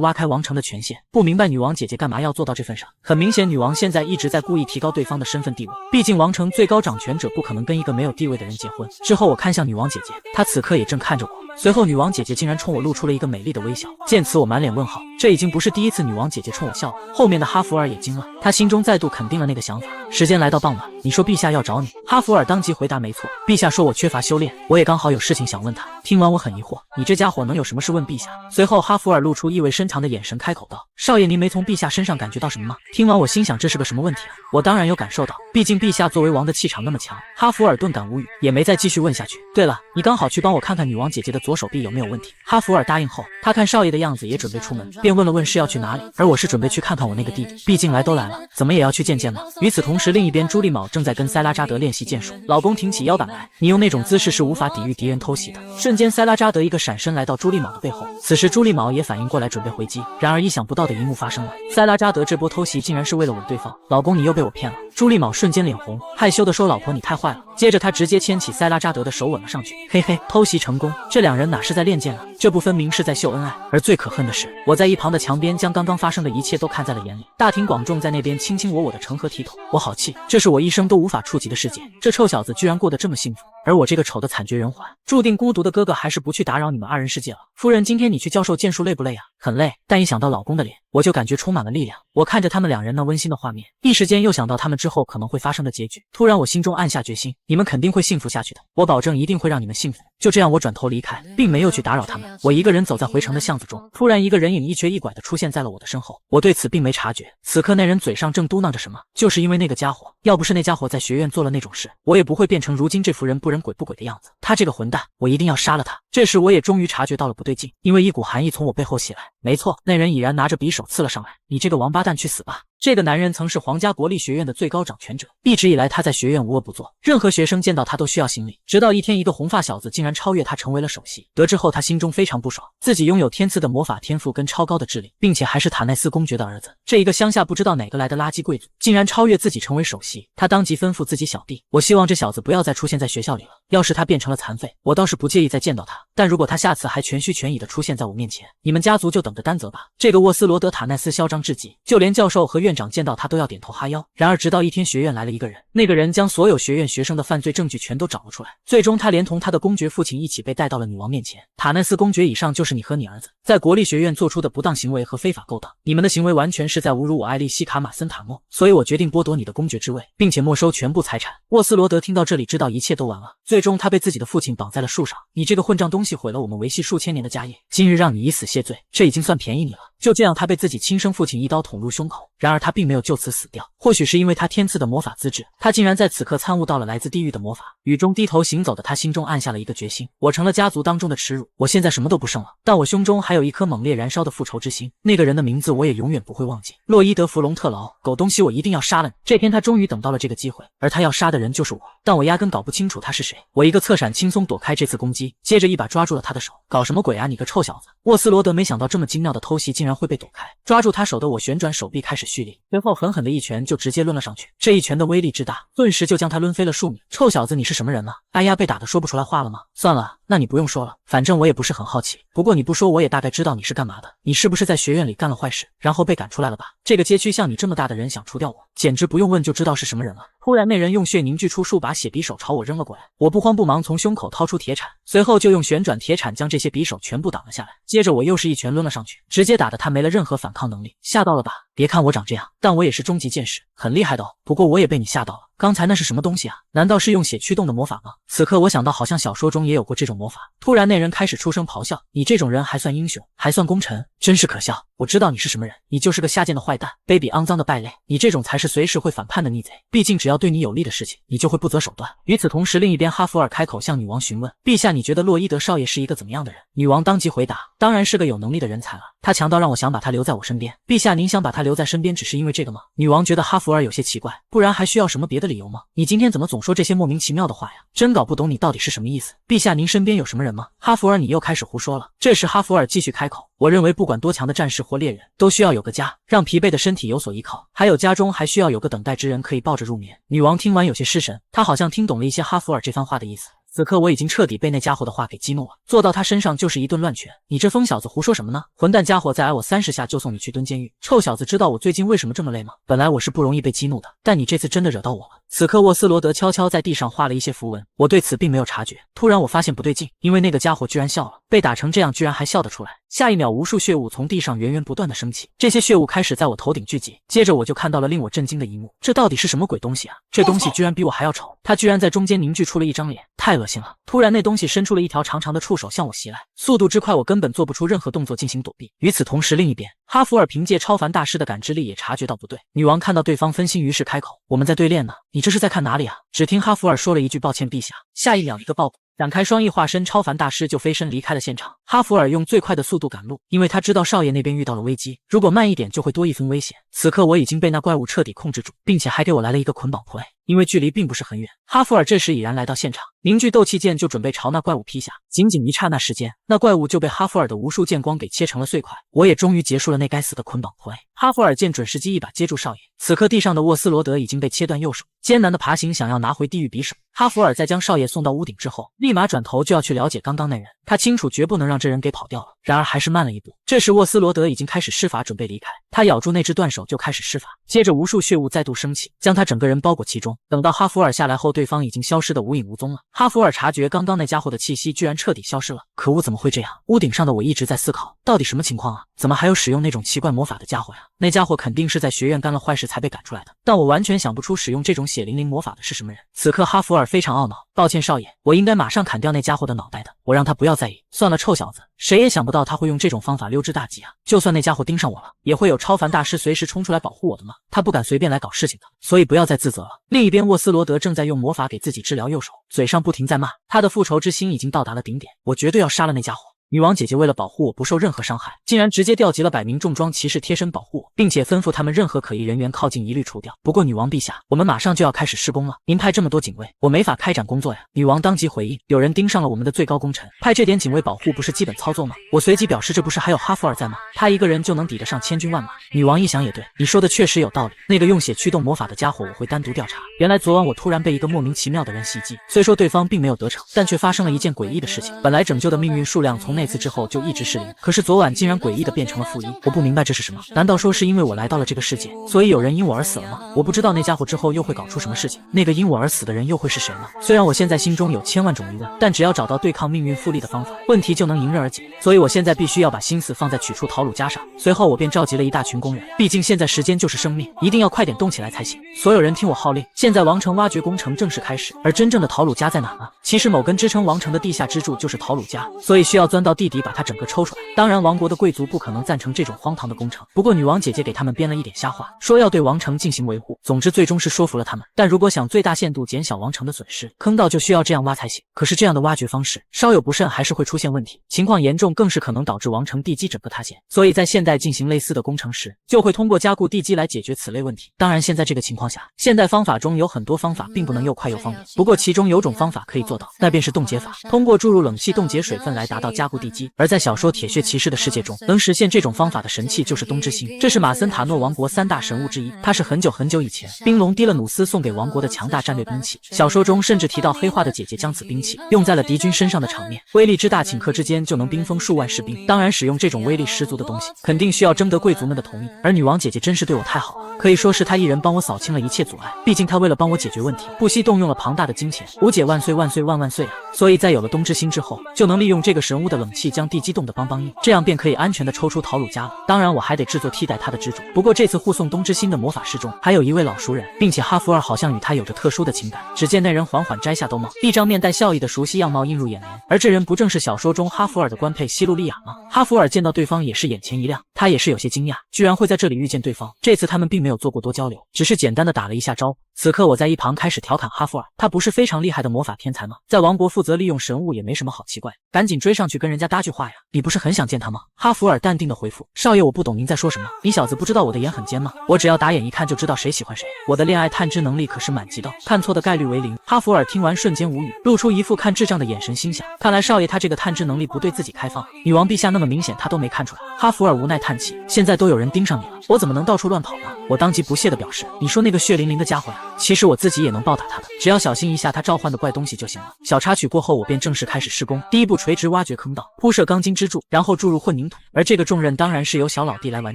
挖开王城的权限。不明白女王姐姐干嘛要做到这份上。很明显，女王现在一直在故意提高对方的身份地位，毕竟王城最高掌权者不可能跟一个没有地位的人结婚。之后我看向女王姐姐，她此刻也正看着我。随后女王姐姐竟然冲我露出了一个美丽的微笑，见此我满脸问号。这已经不是第一次女王姐姐冲我笑了。后面的哈弗尔也惊了，他心中再度肯定了那个想法。时间来到傍晚，你说陛下要找你。哈弗尔当即回答，没错，陛下说我缺乏修炼，我也刚好有事情想问他。听完我很疑惑，你这家伙能有什么事问陛下？随后哈弗尔露出意味深长的眼神开口道，少爷您没从陛下身上感觉到什么吗？听完我心想这是个什么问题啊？我当然有感受到，毕竟陛下作为王的气场那么强。哈弗尔顿感无语，也没再继续问下去。对了，你刚好去帮我看看女王姐姐的左手臂有没有问题。哈弗尔答应后，他看少爷的样子也准备出门，便问了问是要去哪里，而我是准备去看看我那个弟弟，毕竟来都来了，怎么也要去见见嘛。与此同时，另一边朱利卯正在跟塞拉扎德练习剑术，老公挺起腰板来，你用那种姿势是无法抵御敌人偷袭的。瞬间塞拉扎德一个闪身来到朱利卯的背后，此时朱利卯也反应过来准备回击，然而意想不到的一幕发生了，塞拉扎德这波偷袭竟然是为了吻对方。老公你又被我骗了。朱利卯瞬间脸红，害羞地说老婆你太坏了。接着他直接牵起塞拉扎德的手吻了上去，嘿嘿，偷袭成功。这两人哪是在练剑啊，这不分明是在秀恩爱。而最可恨的是，我在一旁的墙边将刚刚发生的一切都看在了眼里。大庭广众在那边卿卿我我的成何体统，我好气，这是我一生都无法触及的世界，这臭小子居然过得这么幸福，而我这个丑的惨绝人寰注定孤独的哥哥还是不去打扰你们二人世界了。夫人，今天你去教授剑术累不累啊？很累，但一想到老公的脸，我就感觉充满了力量。我看着他们两人那温馨的画面，一时间又想到他们之后可能会发生的结局，突然我心中暗下决心，你们肯定会幸福下去的，我保证一定会让你们幸福。就这样我转头离开，并没有去打扰他们。我一个人走在回城的巷子中，突然一个人影一瘸一拐的出现在了我的身后，我对此并没察觉。此刻那人嘴上正嘟囔着什么，就是因为那个家伙，要不是那家伙在学院做了那种事，我也不会变成如今这副人不人鬼不鬼的样子。他这个混蛋，我一定要杀了他。这时我也终于察觉到了不对劲，因为一股寒意从我背后袭来。没错，那人已然拿着匕首刺了上来。你这个王八蛋去死吧！这个男人曾是皇家国立学院的最高掌权者，一直以来他在学院无恶不作，任何学生见到他都需要行礼。直到一天，一个红发小子竟然超越他成为了首席。得知后，他心中非常不爽，自己拥有天赐的魔法天赋跟超高的智力，并且还是塔奈斯公爵的儿子。这一个乡下不知道哪个来的垃圾贵族，竟然超越自己成为首席。他当即吩咐自己小弟，我希望这小子不要再出现在学校里了。要是他变成了残废，我倒是不介意再见到他，但如果他下次还全虚全影的出现在我面前，你们家族就等着担责吧。这个沃斯罗德塔奈斯嚣张至极，就连教授和院长见到他都要点头哈腰。然而直到一天，学院来了一个人，那个人将所有学院学生的犯罪证据全都找了出来，最终他连同他的公爵父亲一起被带到了女王面前。塔奈斯公爵，以上就是你和你儿子在国立学院做出的不当行为和非法勾当，你们的行为完全是在侮辱我艾丽西卡马森塔诺，所以我决定剥夺你的公爵之位，并且没收全部财产。沃斯罗德听到这里，知道一切都完了，最终他被自己的父亲绑在了树上。你这个混账东西，毁了我们维系数千年的家业，今日让你以死谢罪，这已经算便宜你了。就这样，他被自己亲生父亲一刀捅入胸口。然而他并没有就此死掉，或许是因为他天赐的魔法资质，他竟然在此刻参悟到了来自地狱的魔法。雨中低头行走的他心中暗下了一个决心，我成了家族当中的耻辱，我现在什么都不剩了，但我胸中还有一颗猛烈燃烧的复仇之心。那个人的名字我也永远不会忘记，洛伊德弗隆特劳，狗东西，我一定要杀了你。这天他终于等到了这个机会，而他要杀的人就是我，但我压根搞不清楚他是谁。我一个侧闪轻松躲开这次攻击，接着一把抓住了他的手。搞什么鬼啊你个臭小子！沃斯罗德没想到这么精妙的偷袭竟然会被躲开，抓住他手的我旋转手臂开始蓄力，随后狠狠的一拳就直接抡了上去。这一拳的威力之大，顿时就将他抡飞了数米。臭小子，你是什么人啊？哎呀，被打的说不出来话了吗？算了，那你不用说了，反正我也不是很好奇。不过你不说我也大概知道你是干嘛的，你是不是在学院里干了坏事，然后被赶出来了吧？这个街区像你这么大的人想除掉我，简直不用问就知道是什么人了。突然那人用血凝聚出数把血匕首朝我扔了过来，我不慌不忙从胸口掏出铁铲，随后就用旋转铁铲将这些匕首全部挡了下来。接着我又是一拳抡了上去，直接打得他没了任何反抗能力。吓到了吧？别看我长这样，但我也是终极剑士，很厉害的哦。不过我也被你吓到了，刚才那是什么东西啊？难道是用血驱动的魔法吗？此刻我想到好像小说中也有过这种魔法。突然那人开始出声咆哮，你这种人还算英雄，还算功臣，真是可笑。我知道你是什么人，你就是个下贱的坏蛋，卑鄙肮脏的败类，你这种才是随时会反叛的逆贼。毕竟只要对你有利的事情，你就会不择手段。与此同时，另一边哈弗尔开口向女王询问，陛下，你觉得洛伊德少爷是一个怎么样的人？女王当即回答，当然是个有能力的人才了，他强到让我想把他留在我身边。陛下，您想把他留在身边只是因为这个吗？女王觉得哈弗尔有些奇怪，不然还需要什么别的理由吗？你今天怎么总说这些莫名其妙的话呀？真搞不懂你到底是什么意思。陛下，您身边有什么人吗？哈弗尔，你又开始胡说了。这时哈弗尔继续开口，我认为不管多强的战士或猎人，都需要有个家，让疲惫的身体有所依靠，还有家中还需要有个等待之人可以抱着入眠。女王听完有些失神，她好像听懂了一些哈弗尔这番话的意思。此刻我已经彻底被那家伙的话给激怒了，坐到他身上就是一顿乱拳。你这疯小子胡说什么呢？混蛋家伙，再挨我30下就送你去蹲监狱。臭小子，知道我最近为什么这么累吗？本来我是不容易被激怒的，但你这次真的惹到我了。此刻沃斯罗德悄悄在地上画了一些符文，我对此并没有察觉。突然我发现不对劲，因为那个家伙居然笑了，被打成这样居然还笑得出来。下一秒，无数血雾从地上源源不断的升起，这些血雾开始在我头顶聚集，接着我就看到了令我震惊的一幕，这到底是什么鬼东西啊？这东西居然比我还要丑，它居然在中间凝聚出了一张脸，太恶心了。突然那东西伸出了一条长长的触手向我袭来，速度之快我根本做不出任何动作进行躲避。与此同时，另一边哈弗尔凭借超凡大师的感知力也察觉到不对，女王看到对方分心，于是开口，我们在对练呢，你这是在看哪里啊？只听哈弗尔说了一句，抱歉陛下。下一秒一个爆鼓，展开双翼化身超凡大师就飞身离开了现场。哈弗尔用最快的速度赶路，因为他知道少爷那边遇到了危机，如果慢一点就会多一分危险。此刻我已经被那怪物彻底控制住，并且还给我来了一个捆绑 play。因为距离并不是很远，哈弗尔这时已然来到现场，凝聚斗气剑就准备朝那怪物劈下。仅仅一刹那时间，那怪物就被哈弗尔的无数剑光给切成了碎块。我也终于结束了那该死的捆绑 play。哈弗尔见准时机，一把接住少爷。此刻地上的沃斯罗德已经被切断右手，艰难的爬行，想要拿回地狱匕首。哈弗尔在将少爷送到屋顶之后，立马转头就要去了解刚刚那人。他清楚绝不能让这人给跑掉了，然而还是慢了一步。这时沃斯罗德已经开始施法准备离开，他咬住那只断手就开始施法，接着无数血雾再度升起，将他整个人包裹其中。等到哈弗尔下来后，对方已经消失得无影无踪了。哈弗尔察觉刚刚那家伙的气息居然彻底消失了，可恶，怎么会这样？屋顶上的我一直在思考，到底什么情况啊？怎么还有使用那种奇怪魔法的家伙呀？那家伙肯定是在学院干了坏事才被赶出来的，但我完全想不出使用这种血淋淋魔法的是什么人。此刻哈弗尔非常懊恼，抱歉少爷，我应该马上砍掉那家伙的脑袋的，我让他不要在意。算了，臭小子，谁也想不到他会用这种方法溜之大吉啊！就算那家伙盯上我了，也会有超凡大师随时冲出来保护我的嘛，他不敢随便来搞事情的，所以不要再自责了。另一边，沃斯罗德正在用魔法给自己治疗右手，嘴上不停在骂，他的复仇之心已经到达了顶点，我绝对要杀了那家伙。女王姐姐为了保护我不受任何伤害，竟然直接调集了100名重装骑士贴身保护我，并且吩咐他们任何可疑人员靠近一律除掉。不过女王陛下，我们马上就要开始施工了，您派这么多警卫，我没法开展工作呀。女王当即回应，有人盯上了我们的最高功臣，派这点警卫保护不是基本操作吗？我随即表示，这不是还有哈弗尔在吗？他一个人就能抵得上千军万马。女王一想也对，你说的确实有道理，那个用血驱动魔法的家伙我会单独调查。原来昨晚我突然被一个莫名其妙的人袭击，虽说对方并没有得逞，但却发生了一件诡异的事情。本来拯救的命运数量从那次之后就一直是0，可是昨晚竟然诡异的变成了-1，我不明白这是什么？难道说是因为我来到了这个世界，所以有人因我而死了吗？我不知道那家伙之后又会搞出什么事情，那个因我而死的人又会是谁呢？虽然我现在心中有千万种疑问，但只要找到对抗命运复利的方法，问题就能迎刃而解。所以我现在必须要把心思放在取出陶鲁加上。随后我便召集了一大群工人，毕竟现在时间就是生命，一定要快点动起来才行。所有人听我号令，现在王城挖掘工程正式开始。而真正的陶鲁加在哪呢？其实某根支撑王城的地下支柱就是陶鲁加，所以需要钻到地底把它整个抽出来。当然王国的贵族不可能赞成这种荒唐的工程，不过女王姐姐给他们编了一点瞎话，说要对王城进行维护。总之最终是说服了他们，但如果想最大限度减小王城的损失，坑道就需要这样挖才行。可是这样的挖掘方式稍有不慎还是会出现问题，情况严重更是可能导致王城地基整个塌陷。所以在现代进行类似的工程时，就会通过加固地基来解决此类问题。当然现在这个情况下，现代方法中有很多方法并不能又快又方便，不过其中有种方法可以做到，那便是冻结法，通过注入冷气冻结水分来达到加固地基。而在小说铁血骑士的世界中，能实现这种方法的神器就是冬之星，这是马森塔诺王国3大神物之一，它是很久很久以前冰龙迪勒努斯送给王国的强大战略兵器。小说中甚至提到黑化的姐姐将此兵器用在了敌军身上的场面，威力之大，顷刻之间就能冰封数万士兵。当然使用这种威力十足的东西，肯定需要征得贵族们的同意，而女王姐姐真是对我太好了，可以说是她一人帮我扫清了一切阻碍。毕竟她为了帮我解决问题，不惜动用了庞大的金钱。吴姐万岁万岁万万岁啊！所以在有了冬之星之后，就能利用这个神物的冷气将地基冻得邦邦硬，这样便可以安全的抽出陶鲁加了。当然我还得制作替代他的支柱。不过这次护送东之心的魔法师中还有一位老熟人，并且哈弗尔好像与他有着特殊的情感。只见那人缓缓摘下兜帽，一张面带笑意的熟悉样貌映入眼帘，而这人不正是小说中哈弗尔的官配希路利亚吗？哈弗尔见到对方也是眼前一亮，他也是有些惊讶，居然会在这里遇见对方。这次他们并没有做过多交流，只是简单的打了一下招呼。此刻我在一旁开始调侃哈弗尔，他不是非常厉害的魔法天才吗？在王国负责利用神物也没什么好奇怪，赶紧追上去跟人家搭句话呀！你不是很想见他吗？哈弗尔淡定的回复，少爷我不懂您在说什么，你小子不知道我的眼很尖吗？我只要打眼一看就知道谁喜欢谁，我的恋爱探知能力可是满级的，看错的概率为0。哈弗尔听完瞬间无语，露出一副看智障的眼神，心想看来少爷他这个探知能力不对自己开放，女王陛下那么明显他都没看出来。哈弗尔无奈叹气，现在都有人盯上你了，我怎么能到处乱跑呢？我当即不屑地表示，你说那个血淋淋的家伙呀，其实我自己也能暴打他的，只要小心一下他召唤的怪东西就行了。小插曲过后，我便正式开始施工。第一步，垂直挖掘坑道，铺设钢筋支柱，然后注入混凝土，而这个重任当然是由小老弟来完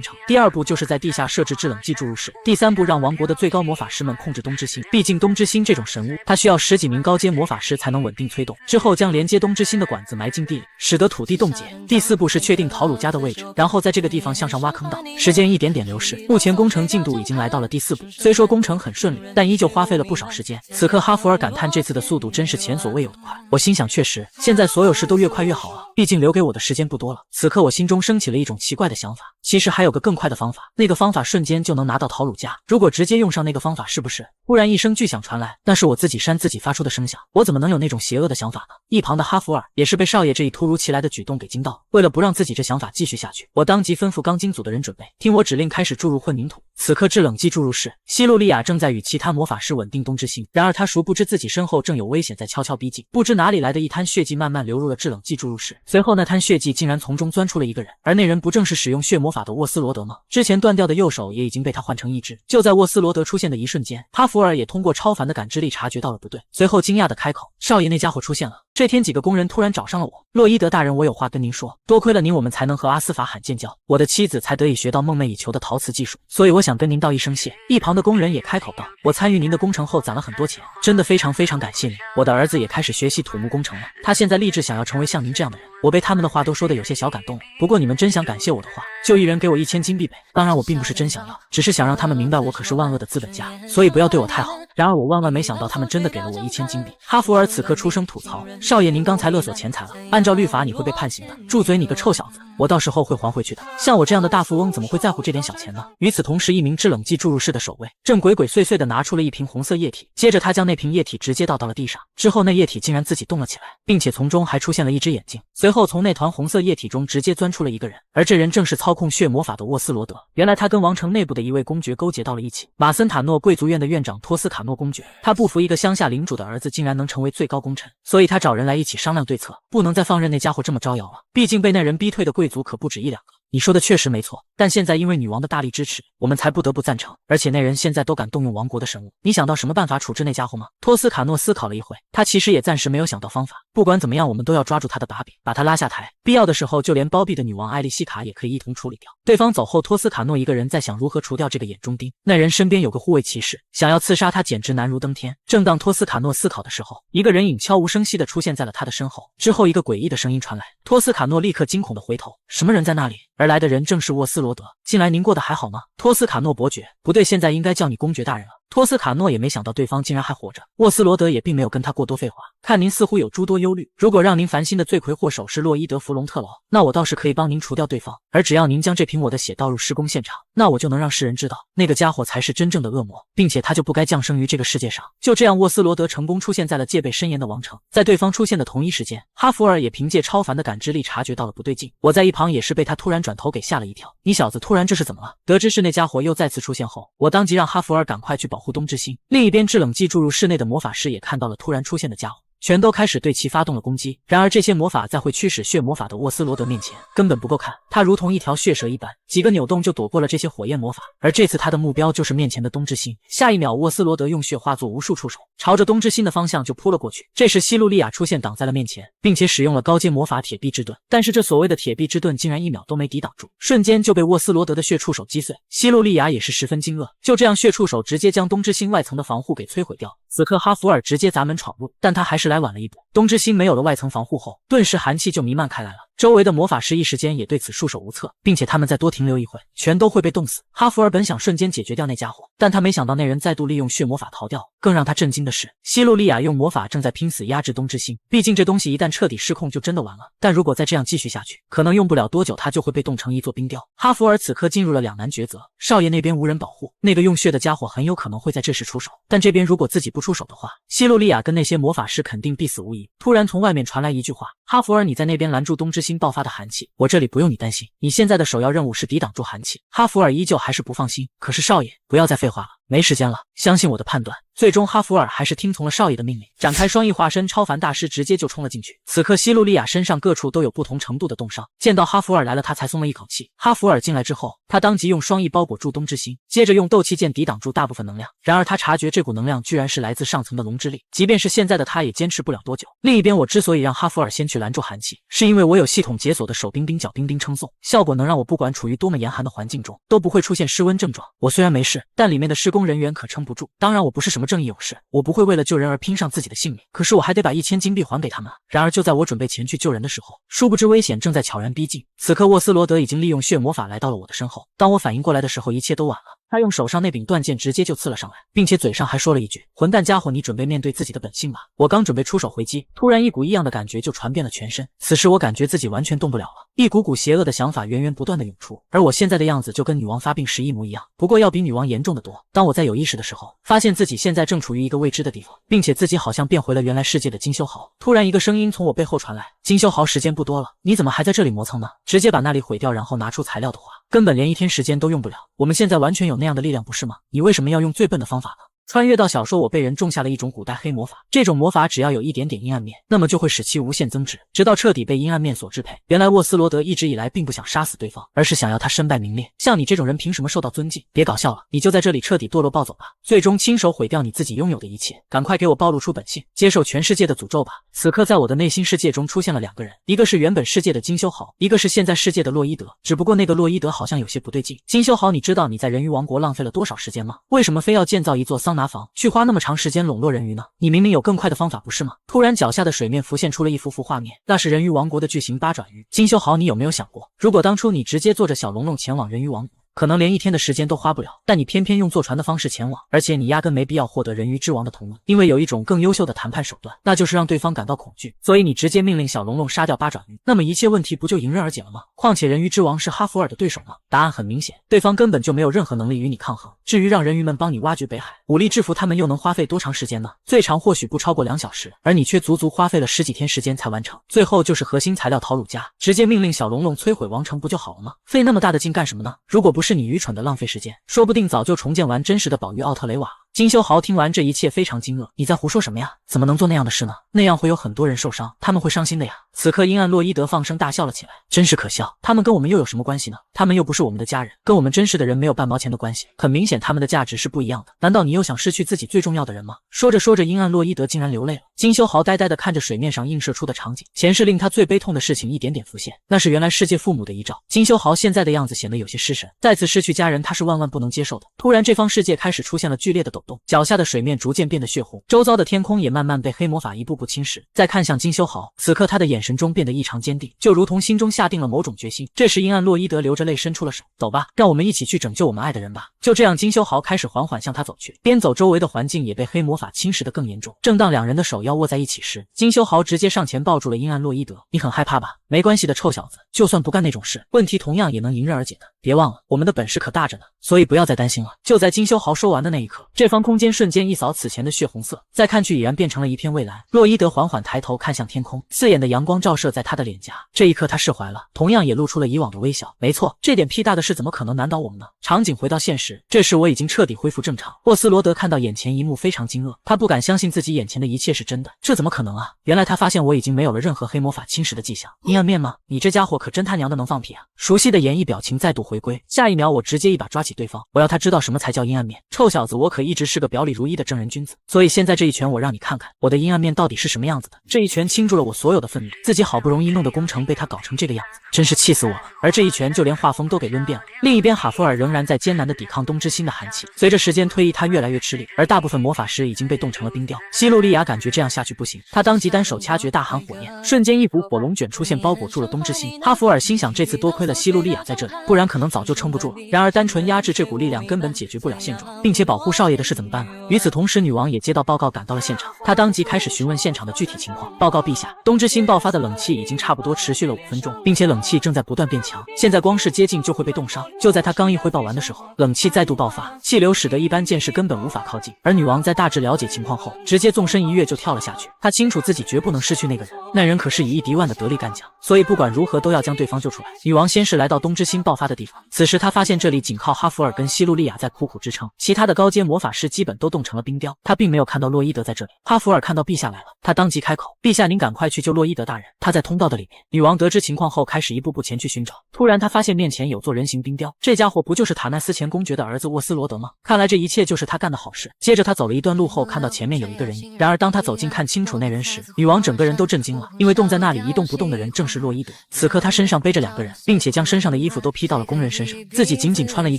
成。第二步就是在地下设置制冷剂注入室。第三步，让王国的最高魔法师们控制东之心，毕竟东之心这种神物，它需要10几名高阶魔法师才能稳定催动。之后将连接东之心的管子埋进地里，使得土地冻结。第四步是确定陶鲁加的位置，然后在这个地方向上挖坑道。时间一点点流逝，目前工程进度已经来到了第4步。虽说工程很顺利，但依旧花费了不少时间。此刻哈弗尔感叹这次的速度真是前所未有的快。我心想确实，现在所有事都越快越好啊，毕竟留给我的时间不多了。此刻我心中升起了一种奇怪的想法，其实还有个更快的方法，那个方法瞬间就能拿到陶鲁加。如果直接用上那个方法，是不是？忽然一声巨响传来，那是我自己扇自己发出的声响，我怎么能有那种邪恶的想法呢？一旁的哈弗尔也是被少爷这一突如其来的举动给惊到，为了不让自己这想法继续下去，我当即吩咐钢筋组的人准备，听我指令开始注入混凝土。此刻制冷剂注入室，希路利亚正在与其他魔法师稳定东之心，然而他殊不知自己身后正有危险在悄悄逼近，不知哪里来的一滩血迹慢慢流入了制冷剂注入室，随后那滩血迹竟然从中钻出了一个人，而那人不正是使用血魔法的沃斯罗德吗？之前断掉的右手也已经被他换成一只。就在沃斯罗德出现的一瞬间，哈弗尔也通过超凡的感知力察觉到了不对，随后惊讶的开口，少爷那家伙出现了。这天几个工人突然找上了我，洛伊德大人，我有话跟您说，多亏了您我们才能和阿斯法罕建交，我的妻子才得以学到梦寐以求的陶瓷技术，所以我想跟您道一声谢。一旁的工人也开口道，我参与您的工程后攒了很多钱，真的非常感谢您，我的儿子也开始学习土木工程了，他现在立志想要成为像您这样的人。我被他们的话都说得有些小感动了，不过你们真想感谢我的话，就一人给我1000金币呗。当然我并不是真想要，只是想让他们明白我可是万恶的资本家，所以不要对我太好。然而我万万没想到他们真的给了我1000金币。哈弗尔此刻出声吐槽，少爷您刚才勒索钱财了，按照律法你会被判刑的。住嘴你个臭小子，我到时候会还回去的。像我这样的大富翁怎么会在乎这点小钱呢？与此同时，一名制冷剂注入室的守卫正鬼鬼祟祟地拿出了一瓶红色液体，接着他将那瓶液体直接倒到了地上，之后那液体竟然自己动了起来，并且从中还出现了一只眼睛，随后从那团红色液体中直接钻出了一个人，而这人正是操控血魔法的沃斯罗德。原来他跟王城内部的一位公爵勾结到了一起，马森塔诺贵族院的院长托斯卡诺公爵，他不服一个乡下领主的儿子竟然能成为最高功臣，所以他找人来一起商量对策，不能再放任那家伙这么招摇了，毕竟被那人逼退的贵族可不止1、2个。你说的确实没错，但现在因为女王的大力支持，我们才不得不赞成，而且那人现在都敢动用王国的神物，你想到什么办法处置那家伙吗？托斯卡诺思考了一会，他其实也暂时没有想到方法，不管怎么样我们都要抓住他的把柄，把他拉下台，必要的时候就连包庇的女王艾丽西卡也可以一同处理掉。对方走后，托斯卡诺一个人在想如何除掉这个眼中钉，那人身边有个护卫骑士，想要刺杀他简直难如登天。正当托斯卡诺思考的时候，一个人影悄无声息地出现在了他的身后，之后一个诡异的声音传来，托斯卡诺立刻惊恐地回头，什么人在那里？而来的人正是沃斯罗德。近来您过得还好吗？托斯卡诺伯爵，不对，现在应该叫你公爵大人了。托斯卡诺也没想到对方竟然还活着，沃斯罗德也并没有跟他过多废话，看您似乎有诸多忧虑，如果让您烦心的罪魁祸首是洛伊德·弗隆特劳，那我倒是可以帮您除掉对方，而只要您将这瓶我的血倒入施工现场，那我就能让世人知道那个家伙才是真正的恶魔，并且他就不该降生于这个世界上。就这样，沃斯罗德成功出现在了戒备森严的王城。在对方出现的同一时间，哈弗尔也凭借超凡的感知力察觉到了不对劲，我在一旁也是被他突然转头给吓了一跳，你小子突然这是怎么了？得知是那家伙又再次出现后，我当即让哈弗尔赶快去保护东之心。另一边，制冷剂注入室内的魔法师也看到了突然出现的家伙，全都开始对其发动了攻击。然而这些魔法在会驱使血魔法的沃斯罗德面前根本不够看，他如同一条血蛇一般，几个扭动就躲过了这些火焰魔法。而这次他的目标就是面前的东之心。下一秒，沃斯罗德用血化作无数触手，朝着东之心的方向就扑了过去。这时希路利亚出现挡在了面前，并且使用了高阶魔法铁臂之盾，但是这所谓的铁臂之盾竟然1秒都没抵挡住，瞬间就被沃斯罗德的血触手击碎。希路利亚也是十分惊愕，就这样血触手直接将东之心外层的防护给摧毁掉。此刻哈弗尔直接砸门闯入，但他还是来晚了一步。东之心没有了外层防护后，顿时寒气就弥漫开来了。周围的魔法师一时间也对此束手无策，并且他们再多停留一会，全都会被冻死。哈弗尔本想瞬间解决掉那家伙，但他没想到那人再度利用血魔法逃掉。更让他震惊的是，希路利亚用魔法正在拼死压制冬之星，毕竟这东西一旦彻底失控就真的完了。但如果再这样继续下去，可能用不了多久他就会被冻成一座冰雕。哈弗尔此刻进入了两难抉择，少爷那边无人保护，那个用血的家伙很有可能会在这时出手，但这边如果自己不出手的话，希路利亚跟那些魔法师肯定必死无疑。突然从外面传来一句话，哈弗尔，你在那边拦住冬之星爆发的寒气，我这里不用你担心，你现在的首要任务是抵挡住寒气。哈弗尔依旧还是不放心，可是少爷，不要再废话了，没时间了，相信我的判断。最终哈弗尔还是听从了少爷的命令，展开双翼化身超凡大师直接就冲了进去。此刻希路利亚身上各处都有不同程度的冻伤，见到哈弗尔来了他才松了一口气。哈弗尔进来之后，他当即用双翼包裹住冬之星，接着用斗气剑抵挡住大部分能量。然而他察觉这股能量居然是来自上层的龙之力，即便是现在的他也坚持不了多久。另一边我之所以让哈弗尔先去拦住寒气，是因为我有系统解锁的手冰冰脚冰冰称颂，效果能让我不管处于多么严寒的环境中都不会出现失温症状。我虽然没事，但里面的施工人员可撑不住。当然我不是什么正义勇士，我不会为了救人而拼上自己的性命，可是我还得把1000金币还给他们啊。然而就在我准备前去救人的时候，殊不知危险正在悄然逼近。此刻沃斯罗德已经利用血魔法来到了我的身后，当我反应过来的时候，一切都晚了。他用手上那柄断剑直接就刺了上来，并且嘴上还说了一句：混蛋家伙，你准备面对自己的本性吧。我刚准备出手回击，突然一股异样的感觉就传遍了全身，此时我感觉自己完全动不了了，一股股邪恶的想法源源不断的涌出，而我现在的样子就跟女王发病时一模一样，不过要比女王严重的多。当我在有意识的时候，发现自己现在正处于一个未知的地方，并且自己好像变回了原来世界的金修豪。突然一个声音从我背后传来：金修豪，时间不多了，你怎么还在这里磨蹭呢？直接把那里毁掉，然后拿出材料的话，根本连1天时间都用不了。我们现在完全有那样的力量，不是吗？你为什么要用最笨的方法呢？穿越到小说，我被人种下了一种古代黑魔法，这种魔法只要有一点点阴暗面，那么就会使其无限增值，直到彻底被阴暗面所支配。原来沃斯罗德一直以来并不想杀死对方，而是想要他身败名裂。像你这种人凭什么受到尊敬？别搞笑了，你就在这里彻底堕落暴走吧，最终亲手毁掉你自己拥有的一切。赶快给我暴露出本性，接受全世界的诅咒吧。此刻在我的内心世界中出现了2个人，一个是原本世界的金修豪，一个是现在世界的洛伊德。只不过那个洛伊德好像有些不对劲。金修豪，你知道你在人鱼王国浪费了多少时间吗？为什么非要建造一座桑拿房，去花那么长时间笼络人鱼呢？你明明有更快的方法不是吗？突然脚下的水面浮现出了一幅画面，那是人鱼王国的巨型8爪鱼。金修豪，你有没有想过，如果当初你直接坐着小龙龙前往人鱼王国，可能连1天的时间都花不了，但你偏偏用坐船的方式前往，而且你压根没必要获得人鱼之王的同意，因为有一种更优秀的谈判手段，那就是让对方感到恐惧，所以你直接命令小龙龙杀掉8爪鱼，那么一切问题不就迎刃而解了吗？况且人鱼之王是哈弗尔的对手吗？答案很明显，对方根本就没有任何能力与你抗衡。至于让人鱼们帮你挖掘北海，武力制服他们又能花费多长时间呢？最长或许不超过2小时，而你却足足花费了10几天时间才完成。最后就是核心材料陶鲁加，直接命令小龙龙摧毁王城不就好了吗？费那么大的劲干什么呢？如果不是你愚蠢的浪费时间，说不定早就重建完真实的宝玉奥特雷瓦。金修豪听完这一切非常惊愕，你在胡说什么呀？怎么能做那样的事呢？那样会有很多人受伤，他们会伤心的呀。此刻阴暗洛伊德放声大笑了起来，真是可笑，他们跟我们又有什么关系呢？他们又不是我们的家人，跟我们真实的人没有半毛钱的关系，很明显他们的价值是不一样的。难道你又想失去自己最重要的人吗？说着说着，阴暗洛伊德竟然流泪了。金修豪呆呆地看着水面上映射出的场景，前世令他最悲痛的事情一点点浮现，那是原来世界父母的遗照。金修豪现在的样子显得有些失神，再次失去家人他是万万不能接受的。突然这方世界开始出现了剧烈的抖动，脚下的水面逐渐变得血红，周遭的天空也慢慢被黑魔法一步步侵蚀。再看向金修豪，此刻他的眼神中变得异常坚定，就如同心中下定了某种决心。这时阴暗洛伊德流着泪伸出了手，走吧，让我们一起去拯救我们爱的人吧。就这样金修豪开始缓缓向他走去，边走周围的环境也被黑魔法侵蚀得更严重。正当2人的手要握在一起时，金修豪直接上前抱住了阴暗洛伊德。你很害怕吧？没关系的，臭小子，就算不干那种事，问题同样也能迎刃而解的。别忘了，我们的本事可大着呢，所以不要再担心了。就在金修豪说完的那一刻，这方空间瞬间一扫此前的血红色，再看去已然变成了一片蔚蓝。洛伊德缓缓抬头看向天空，刺眼的阳光照射在他的脸颊，这一刻他释怀了，同样也露出了以往的微笑。没错，这点屁大的事怎么可能难倒我们呢？场景回到现实，这时我已经彻底恢复正常。沃斯罗德看到眼前一幕非常惊愕，他不敢相信自己眼前的一切是真的，这怎么可能啊？原来他发现我已经没有了任何黑魔法侵蚀的迹象。阴暗面吗？你这家伙可真他娘的能放屁啊！熟悉的演绎表情再度回归，下一秒我直接一把抓起对方，我要他知道什么才叫阴暗面。臭小子，我可一直是个表里如一的正人君子，所以现在这一拳我让你看看我的阴暗面到底是什么样子的。这一拳倾注了我所有的愤怒，自己好不容易弄的工程被他搞成这个样子，真是气死我了。而这一拳就连画风都给抡变了。另一边哈弗尔仍然在艰难地抵抗冬之心的寒气，随着时间推移他越来越吃力，而大部分魔法师已经被冻成了冰雕。希路利亚感觉这样下去不行，他当即单手掐诀大喊火焰，瞬间一股火龙卷出现包包裹住了东之心。哈弗尔心想，这次多亏了希路利亚在这里，不然可能早就撑不住了。然而单纯压制这股力量根本解决不了现状，并且保护少爷的事怎么办啊？与此同时，女王也接到报告，赶到了现场。她当即开始询问现场的具体情况。报告陛下，东之心爆发的冷气已经差不多持续了5分钟，并且冷气正在不断变强，现在光是接近就会被冻伤。就在他刚一汇报完的时候，冷气再度爆发，气流使得一般剑士根本无法靠近。而女王在大致了解情况后，直接纵身一跃就跳了下去。她清楚自己绝不能失去那个人，那人可是以一敌万的得力干将，所以不管如何都要将对方救出来。女王先是来到东之心爆发的地方，此时她发现这里仅靠哈弗尔跟希路利亚在苦苦支撑，其他的高阶魔法师基本都冻成了冰雕。她并没有看到洛伊德在这里。哈弗尔看到陛下来了，他当即开口：“陛下，您赶快去救洛伊德大人，他在通道的里面。”女王得知情况后，开始一步步前去寻找。突然，她发现面前有座人形冰雕，这家伙不就是塔奈斯前公爵的儿子沃斯罗德吗？看来这一切就是他干的好事。接着，他走了一段路后，看到前面有一个人影。然而，当他走近看清楚那人时，女王整个人都震惊了，因为冻在那里一动不动的人正是洛伊德。此刻，他身上背着2个人，并且将身上的衣服都披到了工人身上，自己仅仅穿了一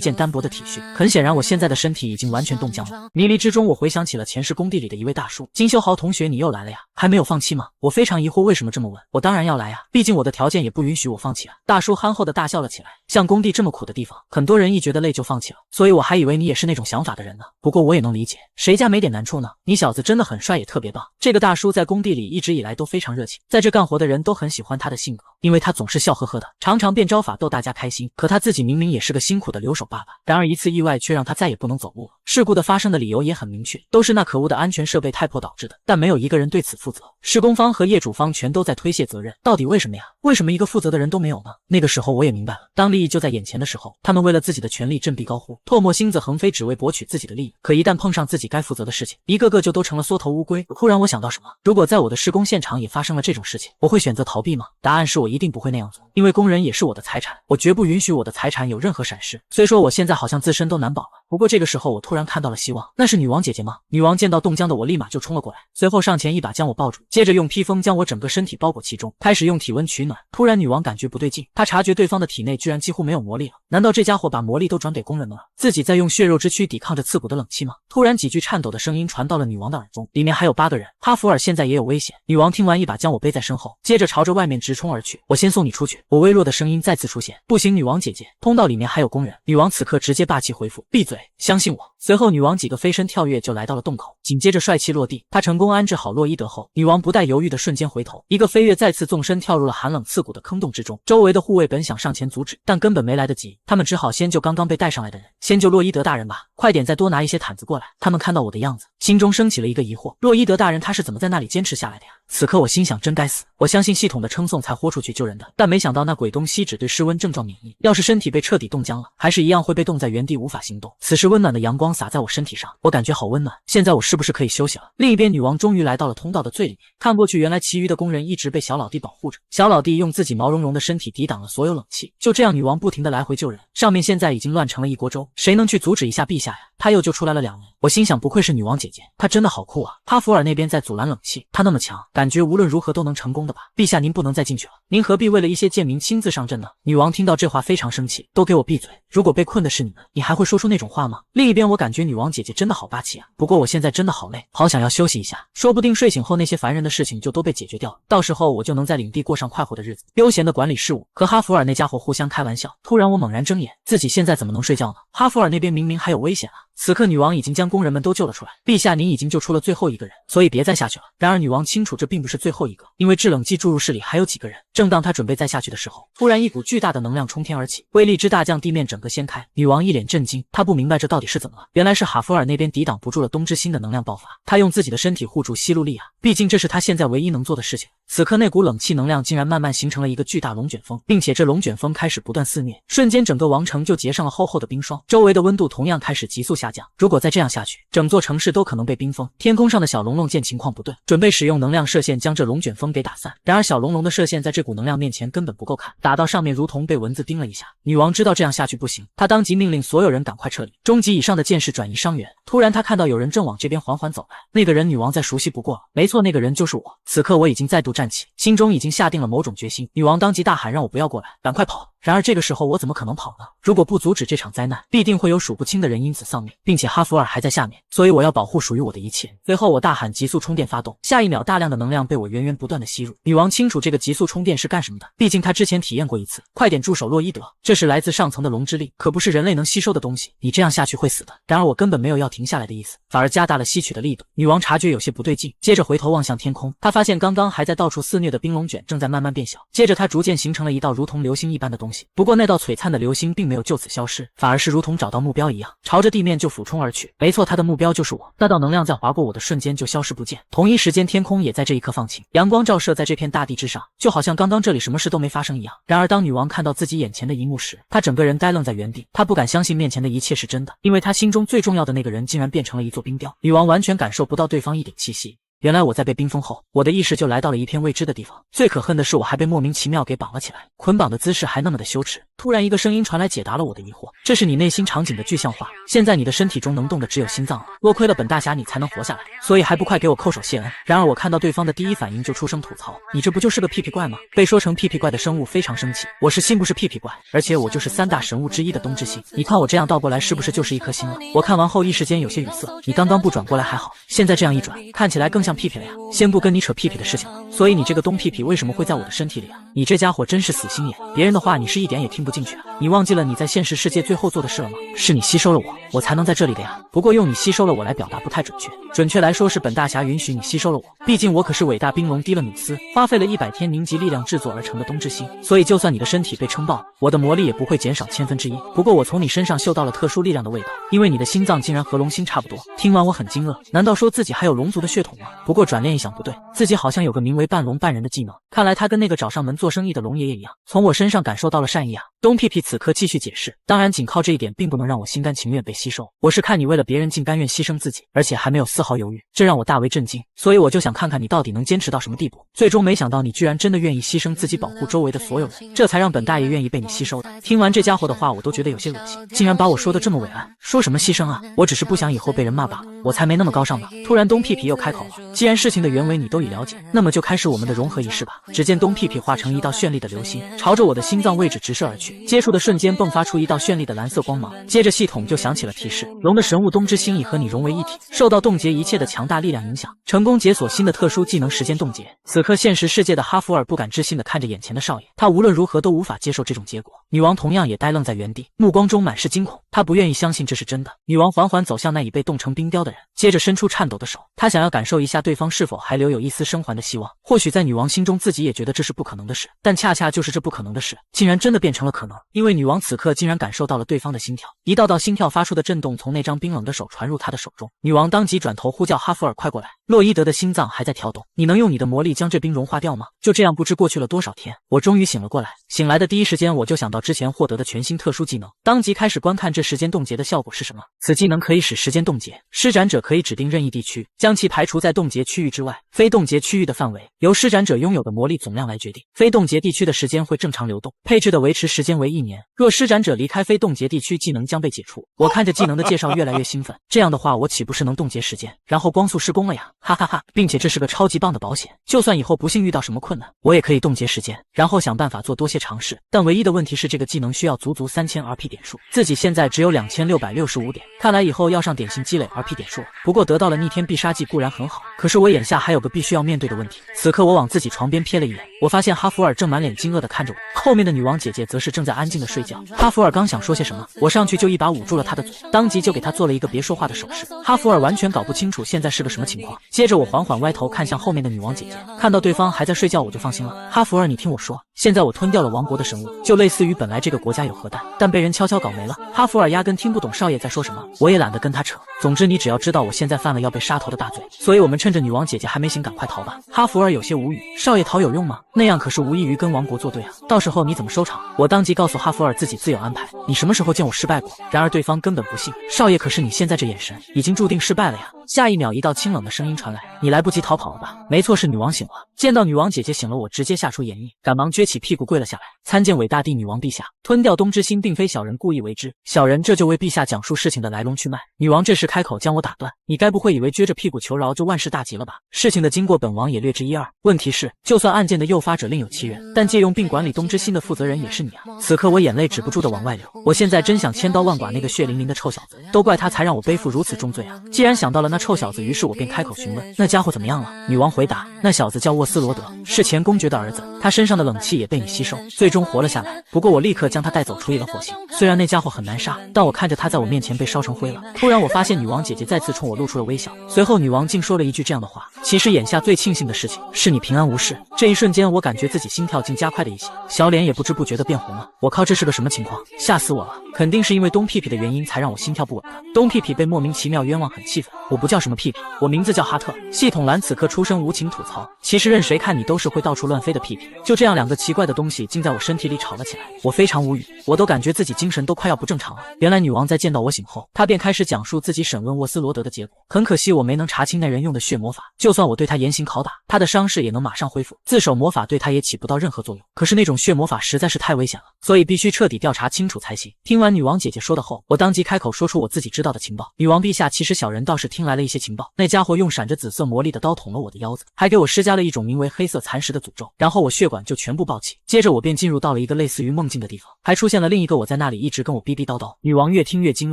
件单薄的 T 恤。很显然，我现在的身体已经完全冻僵了。迷离之中，我回想起了前世工地里的一位大叔。金修豪同学，你又来了呀？还没有放弃吗？我非常疑惑，为什么这么问？我当然要来呀，毕竟我的条件也不允许我放弃啊。大叔憨厚的大笑了起来。像工地这么苦的地方，很多人一觉得累就放弃了，所以我还以为你也是那种想法的人呢。不过我也能理解，谁家没点难处呢？你小子真的很帅，也特别棒。这个大叔在工地里一直以来都非常热情，在这干活的人都很喜欢他的性格，因为他总是笑呵呵的，常常变招法逗大家开心。可他自己明明也是个辛苦的留守爸爸，然而一次意外却让他再也不能走路了。事故的发生的理由也很明确，都是那可恶的安全设备太破导致的，但没有一个人对此负责。施工方和业主方全都在推卸责任，到底为什么呀？为什么一个负责的人都没有呢？那个时候我也明白了，当利益就在眼前的时候，他们为了自己的权利振臂高呼，唾沫星子横飞，只为博取自己的利益。可一旦碰上自己该负责的事情，一个个就都成了缩头乌龟。突然我想到什么，如果在我的施工现场也发生了这种事情，我会选择逃避吗？答案是我一定不会那样做，因为工人也是我的财产，我绝不允许我的财产有任何闪失。虽说我现在好像自身都难保了，不过这个时候我突然看到了希望，那是女王姐姐吗？女王见到冻僵的我，立马就冲了过来，随后上前一把将我抱住，接着用披风将我整个身体包裹其中，开始用体温取暖。突然女王感觉不对劲，她察觉对方的体内居然几乎没有魔力了，难道这家伙把魔力都转给工人们了？自己在用血肉之躯抵抗着刺骨的冷气吗？突然几句颤抖的声音传到了女王的耳中，里面还有8个人，哈弗尔现在也有危险。女王听完一把将我背在身后，接着朝着外面直冲而去。我先送你出去。我微弱的声音再次出现，不行，女王姐姐，通道里面还有工人。女王此刻直接霸气回复，闭嘴，相信我。随后女王几个飞身跳跃就来到了洞口，紧接着帅气落地。她成功安置好洛伊德后，女王不带犹豫的瞬间回头，一个飞跃再次纵身跳入了寒冷刺骨的坑洞之中。周围的护卫本想上前阻止，但根本没来得及，他们只好先救刚刚被带上来的人。先救洛伊德大人吧，快点再多拿一些毯子过来。他们看到我的样子，心中升起了一个疑惑，洛伊德大人他是怎么在那里坚持下来的呀？此刻我心想，真该死，我相信系统的称颂才豁出去救人的，但没想到那鬼东西只对室温症状免疫，要是身体被彻底冻僵了，还是一样会被冻在原地无法行动。此时温暖的阳光洒在我身体上，我感觉好温暖，现在我是不是可以休息了？另一边，女王终于来到了通道的最里面，看过去，原来其余的工人一直被小老弟保护着，小老弟用自己毛茸茸的身体抵挡了所有冷气，就这样女王不停地来回救人，上面现在已经乱成了一锅粥，谁能去阻止一下陛下呀？他又救出来了2人，我心想不愧是女王姐姐，她真的好酷啊！哈弗尔那边在阻拦冷气，她那么强，感觉无论如何都能成功的吧？陛下您不能再进去了，您何必为了一些贱民亲自上阵呢？女王听到这话非常生气，都给我闭嘴！如果被困的是你们，你还会说出那种话吗？另一边我感觉女王姐姐真的好霸气啊，不过我现在真的好累，好想要休息一下，说不定睡醒后那些烦人的事情就都被解决掉了，到时候我就能在领地过上快活的日子，悠闲的管理事务，和哈弗尔那家伙互相开玩笑。突然我猛然睁眼，自己现在怎么能睡觉呢？哈弗尔那边明明还有危险啊！此刻女王已经将工人们都救了出来，陛下您已经救出了最后一个人，所以别再下去了。然而女王清楚这并不是最后一个，因为制冷剂注入室里还有几个人。正当她准备再下去的时候，突然一股巨大的能量冲天而起，威力之大将地面整个掀开。女王一脸震惊，她不明白这到底是怎么了。原来是哈弗尔那边抵挡不住了东之心的能量爆发，她用自己的身体护住希路利亚，毕竟这是她现在唯一能做的事情。此刻那股冷气能量竟然慢慢形成了一个巨大龙卷风，并且这龙卷风开始不断肆虐，瞬间整个王城就结上了厚厚的冰霜，周围的温度同样开始急速下降。如果再这样下去，整座城市都可能被冰封。天空上的小龙龙见情况不对，准备使用能量射线将这龙卷风给打散。然而小龙龙的射线在这股能量面前根本不够看，打到上面如同被蚊子叮了一下。女王知道这样下去不行，她当即命令所有人赶快撤离，中级以上的剑士转移伤员。突然她看到有人正往这边缓缓走来，那个人女王再熟悉不过了，没错，那个人就是我。此刻我已经再度站起，心中已经下定了某种决心。女王当即大喊，让我不要过来，赶快跑！然而这个时候我怎么可能跑呢？如果不阻止这场灾难，必定会有数不清的人因此丧命，并且哈弗尔还在下面，所以我要保护属于我的一切。随后我大喊急速充电发动，下一秒大量的能量被我源源不断的吸入。女王清楚这个急速充电是干什么的，毕竟她之前体验过一次。快点住手，洛伊德！这是来自上层的龙之力，可不是人类能吸收的东西，你这样下去会死的。然而我根本没有要停下来的意思，反而加大了吸取的力度。女王察觉有些不对劲，接着回头望向天空，她发现刚刚还在到处肆虐的冰龙卷正在慢慢变小，接着它逐渐形成了一道如同流星一般的东西。不过那道璀璨的流星并没有就此消失，反而是如同找到目标一样，朝着地面就俯冲而去。没错，它的目标就是我。那道能量在划过我的瞬间就消失不见。同一时间，天空也在这一刻放晴，阳光照射在这片大地之上，就好像刚刚这里什么事都没发生一样。然而当女王看到自己眼前的一幕时，她整个人呆愣在原地，她不敢相信面前的一切是真的，因为她心中最重要的那个人竟然变成了一座冰雕。女王完全感受不到对方一点气息。原来我在被冰封后，我的意识就来到了一片未知的地方。最可恨的是，我还被莫名其妙给绑了起来，捆绑的姿势还那么的羞耻。突然，一个声音传来，解答了我的疑惑：这是你内心场景的具象化。现在你的身体中能动的只有心脏了，多亏了本大侠你才能活下来，所以还不快给我叩首谢恩！然而我看到对方的第一反应就出声吐槽：你这不就是个屁屁怪吗？被说成屁屁怪的生物非常生气，我是心不是屁屁怪，而且我就是三大神物之一的东之心。你看我这样倒过来是不是就是一颗心了？我看完后一时间有些语塞。你刚刚不转过来还好，现在这样一转，看起来更像屁屁了呀。先不跟你扯屁屁的事情了，所以你这个东屁屁为什么会在我的身体里啊？你这家伙真是死心眼，别人的话你是一点也听不进去啊！你忘记了你在现实世界最后做的事了吗？是你吸收了我，我才能在这里的呀。不过用你吸收了我来表达不太准确，准确来说是本大侠允许你吸收了我。毕竟我可是伟大冰龙迪勒努斯花费了100天凝集力量制作而成的东之心，所以就算你的身体被撑爆，我的魔力也不会减少1/1000。不过我从你身上嗅到了特殊力量的味道，因为你的心脏竟然和龙心差不多。听完我很惊愕，难道说自己还有龙族的血统吗？不过转念一想不对，自己好像有个名为半龙半人的技能，看来他跟那个找上门做生意的龙爷爷一样，从我身上感受到了善意啊。东屁屁此刻继续解释，当然仅靠这一点并不能让我心甘情愿被吸收，我是看你为了别人竟甘愿牺牲自己，而且还没有丝毫犹豫，这让我大为震惊，所以我就想看看你到底能坚持到什么地步。最终没想到你居然真的愿意牺牲自己保护周围的所有人，这才让本大爷愿意被你吸收的。听完这家伙的话我都觉得有些恶心，竟然把我说的这么伟岸，说什么牺牲啊，我只是不想以后被人骂罢了，我才没那么高尚呢。突然东屁屁又开口了，既然事情的原委你都已了解，那么就开始我们的融合仪式吧。只见东屁屁化成一道绚丽的流星，朝着我的心脏位置直射而去，接触的瞬间迸发出一道绚丽的蓝色光芒，接着系统就响起了提示：龙的神物东之心已和你融为一体，受到冻结一切的强大力量影响，成功解锁新的特殊技能时间冻结。此刻现实世界的哈弗尔不敢置信地看着眼前的少爷，他无论如何都无法接受这种结果。女王同样也呆愣在原地，目光中满是惊恐，她不愿意相信这是真的。女王缓缓走向那已被冻成冰雕的人，接着伸出颤抖的手，她想要感受一下对方是否还留有一丝生还的希望。或许在女王心中自己也觉得这是不可能的事，但恰恰就是这不可能的事竟然真的变成了可能，因为女王此刻竟然感受到了对方的心跳，一道道心跳发出的震动从那张冰冷的手传入她的手中。女王当即转头呼叫哈弗尔快过来，洛伊德的心脏还在跳动，你能用你的魔力将这冰融化掉吗？就这样不知过去了多少天，我终于醒了过来。醒来的第一时间我就想到之前获得的全新特殊技能，当即开始观看这时间冻结的效果是什么。此技能可以使时间冻结，施展者可以指定任意地区，将其排除在冻结区域之外，非冻结区域的范围由施展者拥有的魔力总量来决定。非冻结地区的时间会正常流动，配置的维持时间为1年，若施展者离开非冻结地区，技能将被解除。我看着技能的介绍越来越兴奋，这样的话我岂不是能冻结时间，然后光速施工了呀？哈哈哈！并且这是个超级棒的保险，就算以后不幸遇到什么困难，我也可以冻结时间，然后想办法做多些尝试。但唯一的问题是这个技能需要足足3000 RP 点数，自己现在只有2665点，看来以后要上点心积累 RP 点数。不过得到了逆天必杀技固然很好，可是我眼下还有个必须要面对的问题。此刻我往自己床边瞥了一眼，我发现哈弗尔正满脸惊愕地看着我，后面的女王姐姐则是正在安静地睡觉。哈弗尔刚想说些什么，我上去就一把捂住了他的嘴，当即就给他做了一个别说话的手势。哈弗尔完全搞不清楚现在是个什么情况，接着我缓缓歪头看向后面的女王姐姐，看到对方还在睡觉我就放心了。哈弗尔，你听我说，现在我吞掉了王国的神物，就类似于本来这个国家有核弹，但被人悄悄搞没了。哈弗尔压根听不懂少爷在说什么，我也懒得跟他扯。总之你只要知道我现在犯了要被杀头的大罪，所以我们趁着女王姐姐还没醒赶快逃吧。哈弗尔有些无语，少爷逃有用吗？那样可是无异于跟王国作对啊，到时候你怎么收场？我当即告诉哈弗尔自己自有安排，你什么时候见我失败过？然而对方根本不信，少爷可是你现在这眼神已经注定失败了呀。下一秒一道清冷的声音传来，你来不及逃跑了吧？没错，是女王醒了。见到女王姐姐醒了，我直接吓出眼翳，赶忙撅起屁股跪了下来，参见伟大帝女王陛下，吞掉东之心并非小人故意为之，小人这就为陛下讲述事情的来龙去脉。女王这时开口将我打断，你该不会以为撅着屁股求饶就万事大吉了吧？事情的经过本王也略知一二。问题是，就算案件的诱发者另有其人，但借用并管理东之心的负责人也是你啊！此刻我眼泪止不住的往外流，我现在真想千刀万剐那个血淋淋的臭小子，都怪他才让我背负如此重罪啊！既然想到了那臭小子，于是我便开口询问，那家伙怎么样了？女王回答，那小子叫沃斯罗德，是前公爵的儿子，他身上的冷气也被你吸收，最终活了下来。不过我立刻将他带走处理了火刑，虽然那家伙很难杀，但我看着他在我面前被烧成灰了。突然我发现女王姐姐再次冲我露出了微笑，随后女王竟说了一句这样的话，其实眼下最庆幸的事情是你平安无事。这一瞬间我感觉自己心跳竟加快了一些，小脸也不知不觉的变红了。我靠，这是个什么情况？吓死我了！肯定是因为东屁屁的原因才让我心跳不稳的。东屁屁被莫名其妙冤枉，很气愤。我不叫什么屁屁，我名字叫哈特。系统栏此刻出声无情吐槽，其实任谁看你都是会到处乱飞的屁屁。就这样两个奇怪的东西竟在我身体里吵了起来，我非常无语，我都感觉自己精神都快要不正常了。原来女王在见到我醒后，她便开始讲述自己审问沃斯罗德的结果。很可惜我没能查清那人用的血魔法，就算我对他严刑拷打，他的伤势也能马上恢复，自首魔法对他也起不到任何作用。可是那种血魔法实在是太危险了，所以必须彻底调查清楚才行。听完女王姐姐说的后，我当即开口说出我自己知道的情报。女王陛下，其实小人倒是听来了一些情报，那家伙用闪着紫色魔力的刀捅了我的腰子，还给我施加了一种名为黑色蚕食的诅咒，然后我血管就全部爆起，接着我便进入到了一个类似于梦境的地方，还出现了另一个我在那里一直跟我逼逼叨叨。女王越听越惊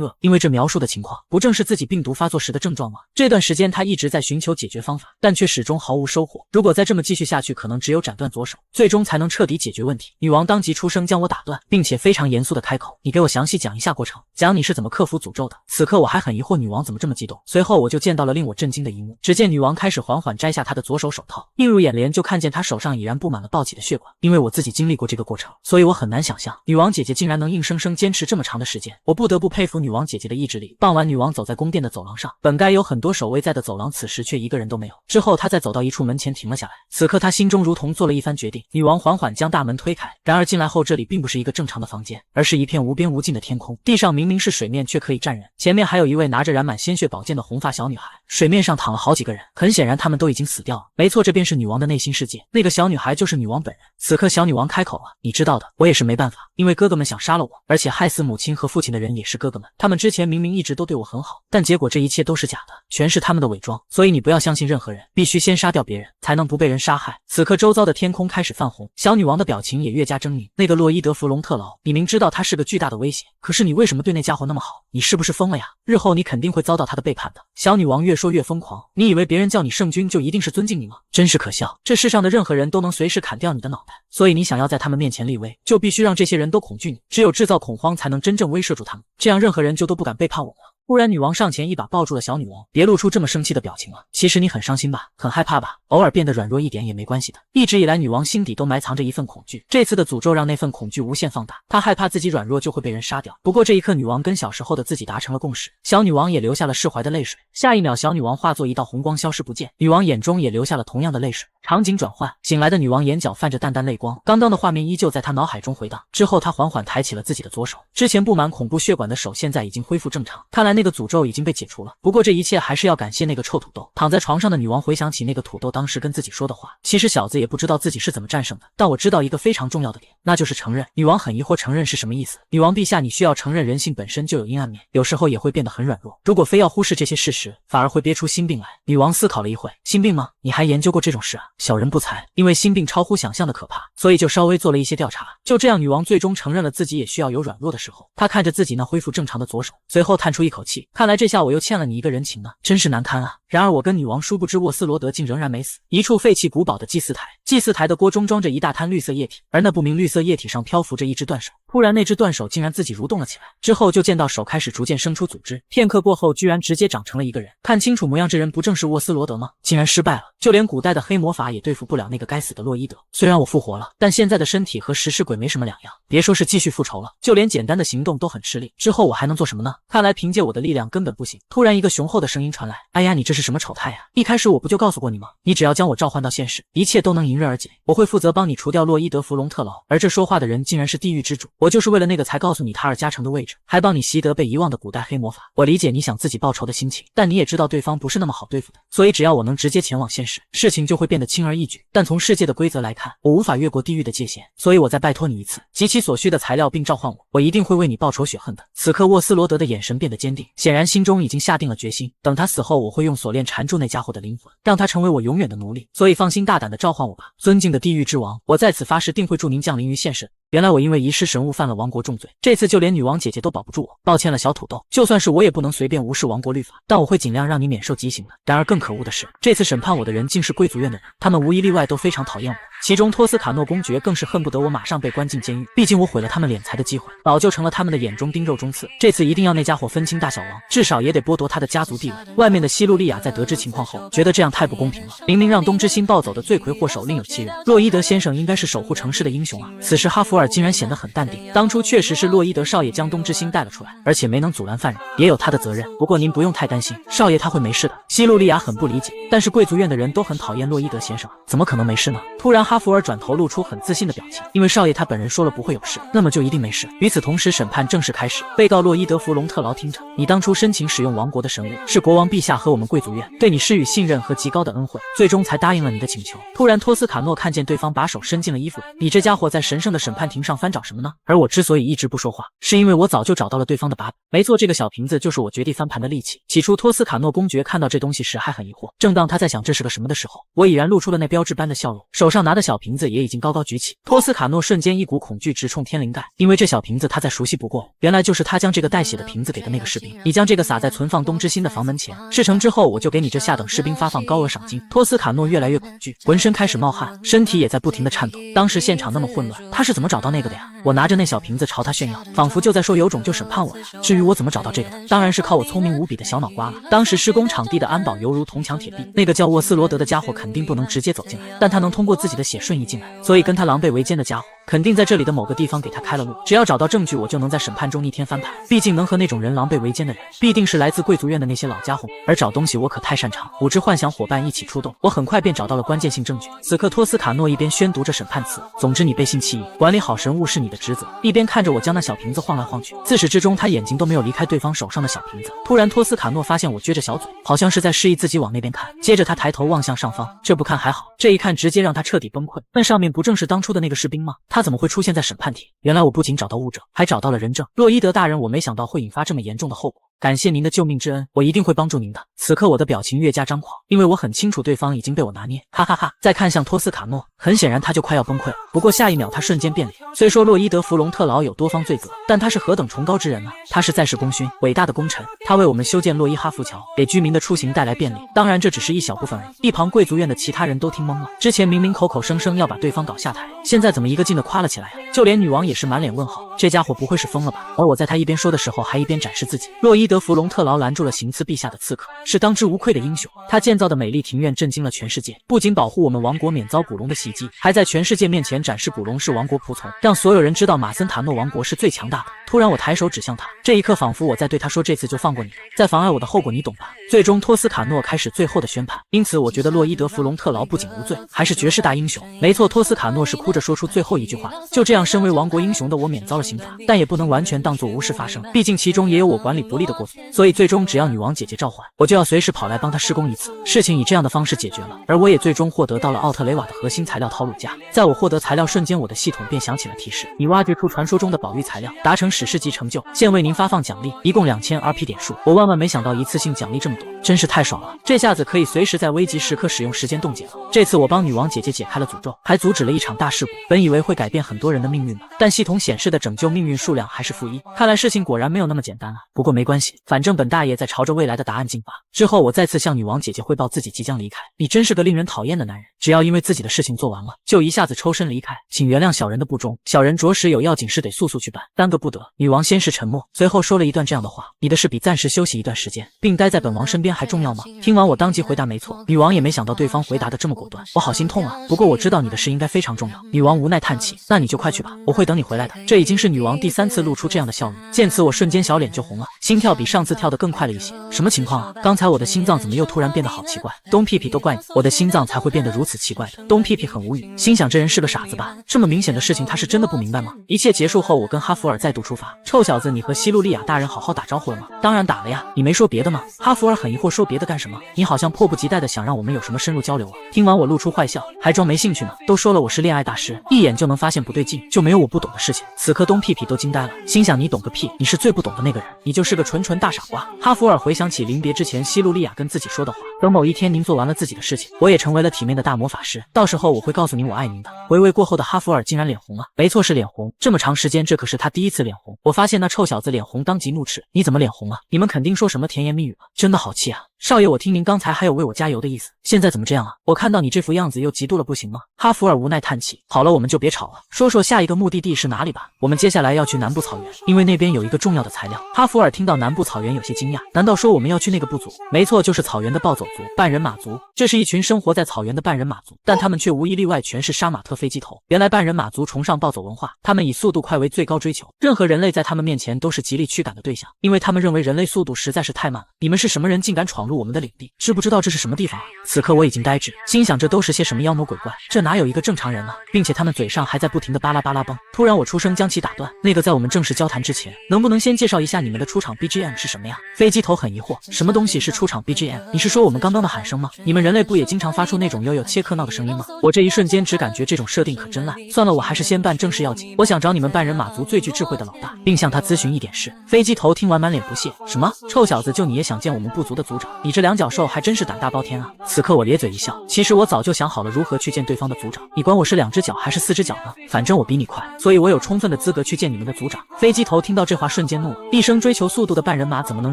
愕，因为这描述的情况不正是自己病毒发作时的症状吗？这段时间她一直在寻求解决方法，但却始终毫无收获。如果再这么继续下去，可能只有斩断左手，最终才能彻底解决问题。女王当即出声将我打断，并且非常严肃的开口，你给我详细讲一下过程，讲你是怎么克服诅咒的。此刻我还很疑惑女王怎么这么激动，随后我就见到了令我震惊的一幕，只见女王开始缓缓摘下她的左手手套，映入眼帘就看见她手上已然布满了暴起的血管。因为我自己经历过这个过程，所以我很难想象女王姐姐竟然能硬生生坚持这么长的时间，我不得不佩服女王姐姐的意志力。傍晚女王走在宫殿的走廊上，本该有很多守卫在的走廊此时却一个人都没有。之后她再走到一处门前停了下来，此刻她心中如同做了一番决定。女王缓缓将大门推开，然而进来后这里并不是一个正常的房间，而是一片无边无尽的天空，地上明明是水面却可以站人，前面还有一位拿着染满鲜血宝剑的红发小女孩，水面上躺了好几个人，很显然他们都已经死掉了。没错，这便是女王的内心世界，那个小女孩就是女王本人。此刻小女王开口了，你知道的，我也是没办法，因为哥哥们想杀了我，而且害死母亲和父亲的人也是哥哥们，他们之前明明一直都对我很好，但结果这一切都是假的，全是他们的伪装，所以你不要相信任何人，必须先杀掉别人，才能不被人杀害。此刻周遭的天空开始泛红，小女王的表情也越加狰狞。那个洛伊德·弗隆特劳，你明知道他是个巨大的威胁，可是你为什么对那家伙那么好？你是不是疯了呀？日后你肯定会遭到他的背叛的。小女王越说越疯狂，你以为别人叫你圣君就一定是尊敬你吗？真是可笑，这世上的任何人都能随时砍掉你的脑袋，所以你想要在他们面前立威，就必须让这些人都恐惧你，只有制造恐慌才能真正威慑住他们，这样任何人就都不敢背叛我们了。忽然女王上前一把抱住了小女王，别露出这么生气的表情了，其实你很伤心吧，很害怕吧，偶尔变得软弱一点也没关系的。一直以来女王心底都埋藏着一份恐惧，这次的诅咒让那份恐惧无限放大，她害怕自己软弱就会被人杀掉。不过这一刻女王跟小时候的自己达成了共识，小女王也流下了释怀的泪水。下一秒小女王化作一道红光消失不见，女王眼中也流下了同样的泪水。场景转换，醒来的女王眼角泛着淡淡泪光，刚刚的画面依旧在她脑海中回荡。之后她缓缓抬起了自己的左手，之前布满恐怖血管的手现在已经恢复正常，看来那个诅咒已经被解除了。不过这一切还是要感谢那个臭土豆。躺在床上的女王回想起那个土豆当时跟自己说的话，其实小子也不知道自己是怎么战胜的，但我知道一个非常重要的点，那就是承认。女王很疑惑承认是什么意思。女王陛下，你需要承认人性本身就有阴暗面，有时候也会变得很软弱，如果非要忽视这些事实，反而会憋出心病来。女王思考了一会，心病吗？你还研究过这种事啊？小人不才，因为心病超乎想象的可怕，所以就稍微做了一些调查。就这样，女王最终承认了自己也需要有软弱的时候。她看着自己那恢复正常的左手，随后叹出一口气，看来这下我又欠了你一个人情呢，真是难堪啊。然而我跟女王殊不知沃斯罗德竟仍然没死。一处废弃古堡的祭祀台，祭祀台的锅中装着一大滩绿色液体，而那不明绿色液体上漂浮着一只断手。突然那只断手竟然自己蠕动了起来，之后就见到手开始逐渐生出组织，片刻过后居然直接长成了一个人。看清楚模样，这人不正是沃斯罗德吗？竟然失败了，就连古代的黑魔法也对付不了那个该死的洛伊德。虽然我复活了，但现在的身体和食尸鬼没什么两样，别说是继续复仇了，就连简单的行动都很吃力。之后我还能做什么呢？看来凭借我的的力量根本不行。突然一个雄厚的声音传来，哎呀，你这是什么丑态呀？一开始我不就告诉过你吗？你只要将我召唤到现实，一切都能迎刃而解，我会负责帮你除掉洛伊德弗隆特劳。而这说话的人竟然是地狱之主，我就是为了那个才告诉你塔尔加城的位置，还帮你习得被遗忘的古代黑魔法。我理解你想自己报仇的心情，但你也知道对方不是那么好对付的，所以只要我能直接前往现实，事情就会变得轻而易举。但从世界的规则来看，我无法越过地狱的界限，所以我再拜托你一次，集齐所需的材料并召唤我，我一定会为你报仇雪恨的。此刻沃斯罗德的眼神变得坚定，显然心中已经下定了决心，等他死后，我会用锁链缠住那家伙的灵魂，让他成为我永远的奴隶。所以放心大胆的召唤我吧，尊敬的地狱之王，我在此发誓定会助您降临于现实。原来我因为遗失神物犯了亡国重罪，这次就连女王姐姐都保不住我，抱歉了小土豆，就算是我也不能随便无视王国律法，但我会尽量让你免受极刑的。然而更可恶的是，这次审判我的人竟是贵族院的人，他们无一例外都非常讨厌我，其中托斯卡诺公爵更是恨不得我马上被关进监狱，毕竟我毁了他们敛财的机会，早就成了他们的眼中钉肉中刺，这次一定要那家伙分清大小王，至少也得剥夺他的家族地位。外面的西路利亚在得知情况后，觉得这样太不公平了，明明让东之星抱走的罪魁祸首另有其人，洛伊德先生应该是守护城市的英雄啊，此时哈弗尔竟然显得很淡定，当初确实是洛伊德少爷将东之星带了出来，而且没能阻拦犯人，也有他的责任，不过您不用太担心，少爷他会没事的。西路利亚很不理解，但是贵族院的人都很讨厌洛伊德先生，怎么可能没事呢？突然哈弗尔转头露出很自信的表情，因为少爷他本人说了不会有事，那么就一定没事。与此同时，审判正式开始，被告洛伊德弗隆特劳听着，你当初申请使用王国的神物，是国王陛下和我们贵族院对你施予信任和极高的恩惠，最终才答应了你的请求。突然托斯卡诺看见对方把手伸进了衣服里，你这家伙在神圣的审判庭上翻找什么呢？而我之所以一直不说话，是因为我早就找到了对方的把柄。没错，这个小瓶子就是我绝地翻盘的利器。起初托斯卡诺公爵看到这东西时还很疑惑，正当他在想这是个什么的时候，我已然露出了那标志般的笑容，手上拿的小瓶子也已经高高举起。托斯卡诺瞬间一股恐惧直冲天灵盖，因为这小瓶子他再熟悉不过，原来就是他将这个带血的瓶子给的那个士兵。你将这个撒在存放东之心的房门前，事成之后我就给你这下等士兵发放高额赏金。托斯卡诺越来越恐惧，浑身开始冒汗，身体也在不停的颤抖。当时现场那么混乱，他是怎么找到那个的呀？我拿着那小瓶子朝他炫耀，仿佛就在说有种就审判我呀。至于我怎么找到这个的，当然是靠我聪明无比的小脑瓜了。当时施工场地的安保犹如铜墙铁壁，那个叫沃斯罗德的家伙肯定不能直接走进来，但他能通过自己的血瞬移进来，所以跟他狼狈为奸的家伙肯定在这里的某个地方给他开了路。只要找到证据，我就能在审判中逆天翻盘。毕竟能和那种人狼狈为奸的人，必定是来自贵族院的那些老家伙，而找东西我可太擅长。5只幻想伙伴一起出动，我很快便找到了关键性证据。此刻托斯卡诺一边宣读着审判词，总之你背信弃义，管理好神物是你的职责，一边看着我将那小瓶子晃来晃去。自始至终他眼睛都没有离开对方手上的小瓶子。突然托斯卡诺发现我撅着小嘴，好像是在示意自己往那边看，接着他抬头望向上方，这不看还好，这一看直接让他彻底崩溃。那上面不正是当初的那个士兵吗？他怎么会出现在审判庭？原来我不仅找到物证，还找到了人证。洛伊德大人，我没想到会引发这么严重的后果，感谢您的救命之恩，我一定会帮助您的。此刻我的表情越加张狂，因为我很清楚对方已经被我拿捏，哈哈哈。再看向托斯卡诺，很显然他就快要崩溃了。不过下一秒他瞬间变脸。虽说洛伊德弗隆特劳有多方罪责，但他是何等崇高之人啊！他是在世功勋，伟大的功臣，他为我们修建洛伊哈浮桥，给居民的出行带来便利。当然这只是一小部分而已。一旁贵族院的其他人都听懵了，之前明明口口声声要把对方搞下台，现在怎么一个劲的夸了起来啊？就连女王也是满脸问号，这家伙不会是疯了吧？而我在他一边说的时候，还一边展示自己。洛伊德弗隆特劳拦住了行刺陛下的刺客，是当之无愧的英雄。他建造的美丽庭院震惊了全世界，不仅保护我们王国免遭古龙的袭击，还在全世界面前展示古龙是王国仆从，让所有人知道马森塔诺王国是最强大的。突然我抬手指向他，这一刻仿佛我在对他说，这次就放过你了，再妨碍我的后果你懂吧？最终托斯卡诺开始最后的宣判，因此我觉得洛伊德弗隆特劳不仅无罪，还是绝世大英雄。没错，托斯卡诺是哭着说出最后一句话，就这样身为王国英雄的我免遭了刑罚，但也不能完全当作无事发生，毕竟其中也有我管理不力的过错，所以最终只要女王姐姐召唤，我就要随时跑来帮她施工一次。事情以这样的方式解决了，而我也最终获得到了奥特雷瓦的核心材料陶鲁加。在我获得材料瞬间，我的系统便响起了提示，你挖掘出传说中的宝玉材料，达成史诗级成就，现为您发放奖励，一共2000 RP 点数。我万万没想到一次性奖励这么多，真是太爽了，这下子可以随时在危急时刻使用时间冻结了。这次我帮女王姐姐解开了诅咒，还阻止了一场大事故，本以为会改变很多人的命运的，但系统显示的拯救命运数量还是-1，看来事情果然没有那么简单啊。不过没关系，反正本大爷在朝着未来的答案进发。之后我再次向女王姐姐汇报自己即将离开，你真是个令人讨厌的男人，只要因为自己的事情做完了，就一下子抽身离开，请原谅小人的不忠，小人着实有要紧事得速速去办，耽搁不得。女王先是沉默，随后说了一段这样的话，你的事比暂时休息一段时间，并待在本王身边还重要吗？听完我当即回答没错。女王也没想到对方回答的这么果断，我好心痛啊。不过我知道你的事应该非常重要。女王无奈叹气，那你就快去吧，我会等你回来的。这已经是女王第3次露出这样的笑容，见此我瞬间小脸就红了，心跳比上次跳得更快了一些。什么情况啊？刚才我的心脏怎么又突然变得好奇怪？东屁屁都怪你，我的心脏才会变得如此奇怪的。东屁屁很无语，心想这人是个傻子吧？这么明显的事情他是真的不明白吗？一切结束后，我跟哈弗尔再度出发。臭小子，你和西路利亚大人好好打招呼了吗？当然打了呀，你没说别的吗？哈弗尔很疑惑，说别的干什么？你好像迫不及待的想让我们有什么深入交流啊？听完我露出坏笑，还装没兴趣呢。都说了我是恋爱大师，一眼就能发现不对劲，就没有我不懂的事情。此刻东屁屁都惊呆了，心想你懂个屁，你是最不懂的那个人，你就是个纯大傻瓜。哈弗尔回想起临别之前西路利亚跟自己说的话，等某一天您做完了自己的事情，我也成为了体面的大魔法师，到时候我会告诉您我爱您的。回味过后的哈弗尔竟然脸红了，没错是脸红，这么长时间这可是他第一次脸红。我发现那臭小子脸红，当即怒斥，你怎么脸红了？你们肯定说什么甜言蜜语了，真的好气啊。少爷，我听您刚才还有为我加油的意思，现在怎么这样啊？我看到你这副样子又嫉妒了不行吗？哈弗尔无奈叹气，好了，我们就别吵了，说说下一个目的地是哪里吧。我们接下来要去南部草原，因为那边有一个重要的材料。哈弗尔听到南部草原有些惊讶，难道说我们要去那个部族？没错，就是草原的暴走族半人马族。这是一群生活在草原的半人马族，但他们却无一例外全是杀马特飞机头。原来半人马族崇尚暴走文化，他们以速度快为最高追求，任何人类在他们面前都是极力驱赶的对象，因为他们认为人类速度实在是太慢了。你们是什么人，竟敢闯入我们的领地？知不知道这是什么地方啊？此刻我已经呆滞，心想这都是些什么妖魔鬼怪，这哪有一个正常人啊？并且他们嘴上还在不停的巴拉巴拉蹦。突然我出声将其打断，那个在我们正式交谈之前，能不能先介绍一下你们的出场 BGM 是什么呀？飞机头很疑惑，什么东西是出场 BGM？ 你是说我们刚刚的喊声吗？你们人类不也经常发出那种悠悠切克闹的声音吗？我这一瞬间只感觉这种设定可真烂，算了，我还是先办正事要紧。我想找你们半人马族最具智慧的老大，并向他咨询一点事。飞机头听完满脸不屑，什么？臭小子，就你也想见我们部族的族长？你这两脚兽还真是胆大包天啊！此刻我咧嘴一笑，其实我早就想好了如何去见对方的族长，你管我是2只脚还是4只脚呢？反正我比你快，所以我有充分的资格去见你们的族长。飞机头听到这话瞬间怒了，一生追求速度的半人马怎么能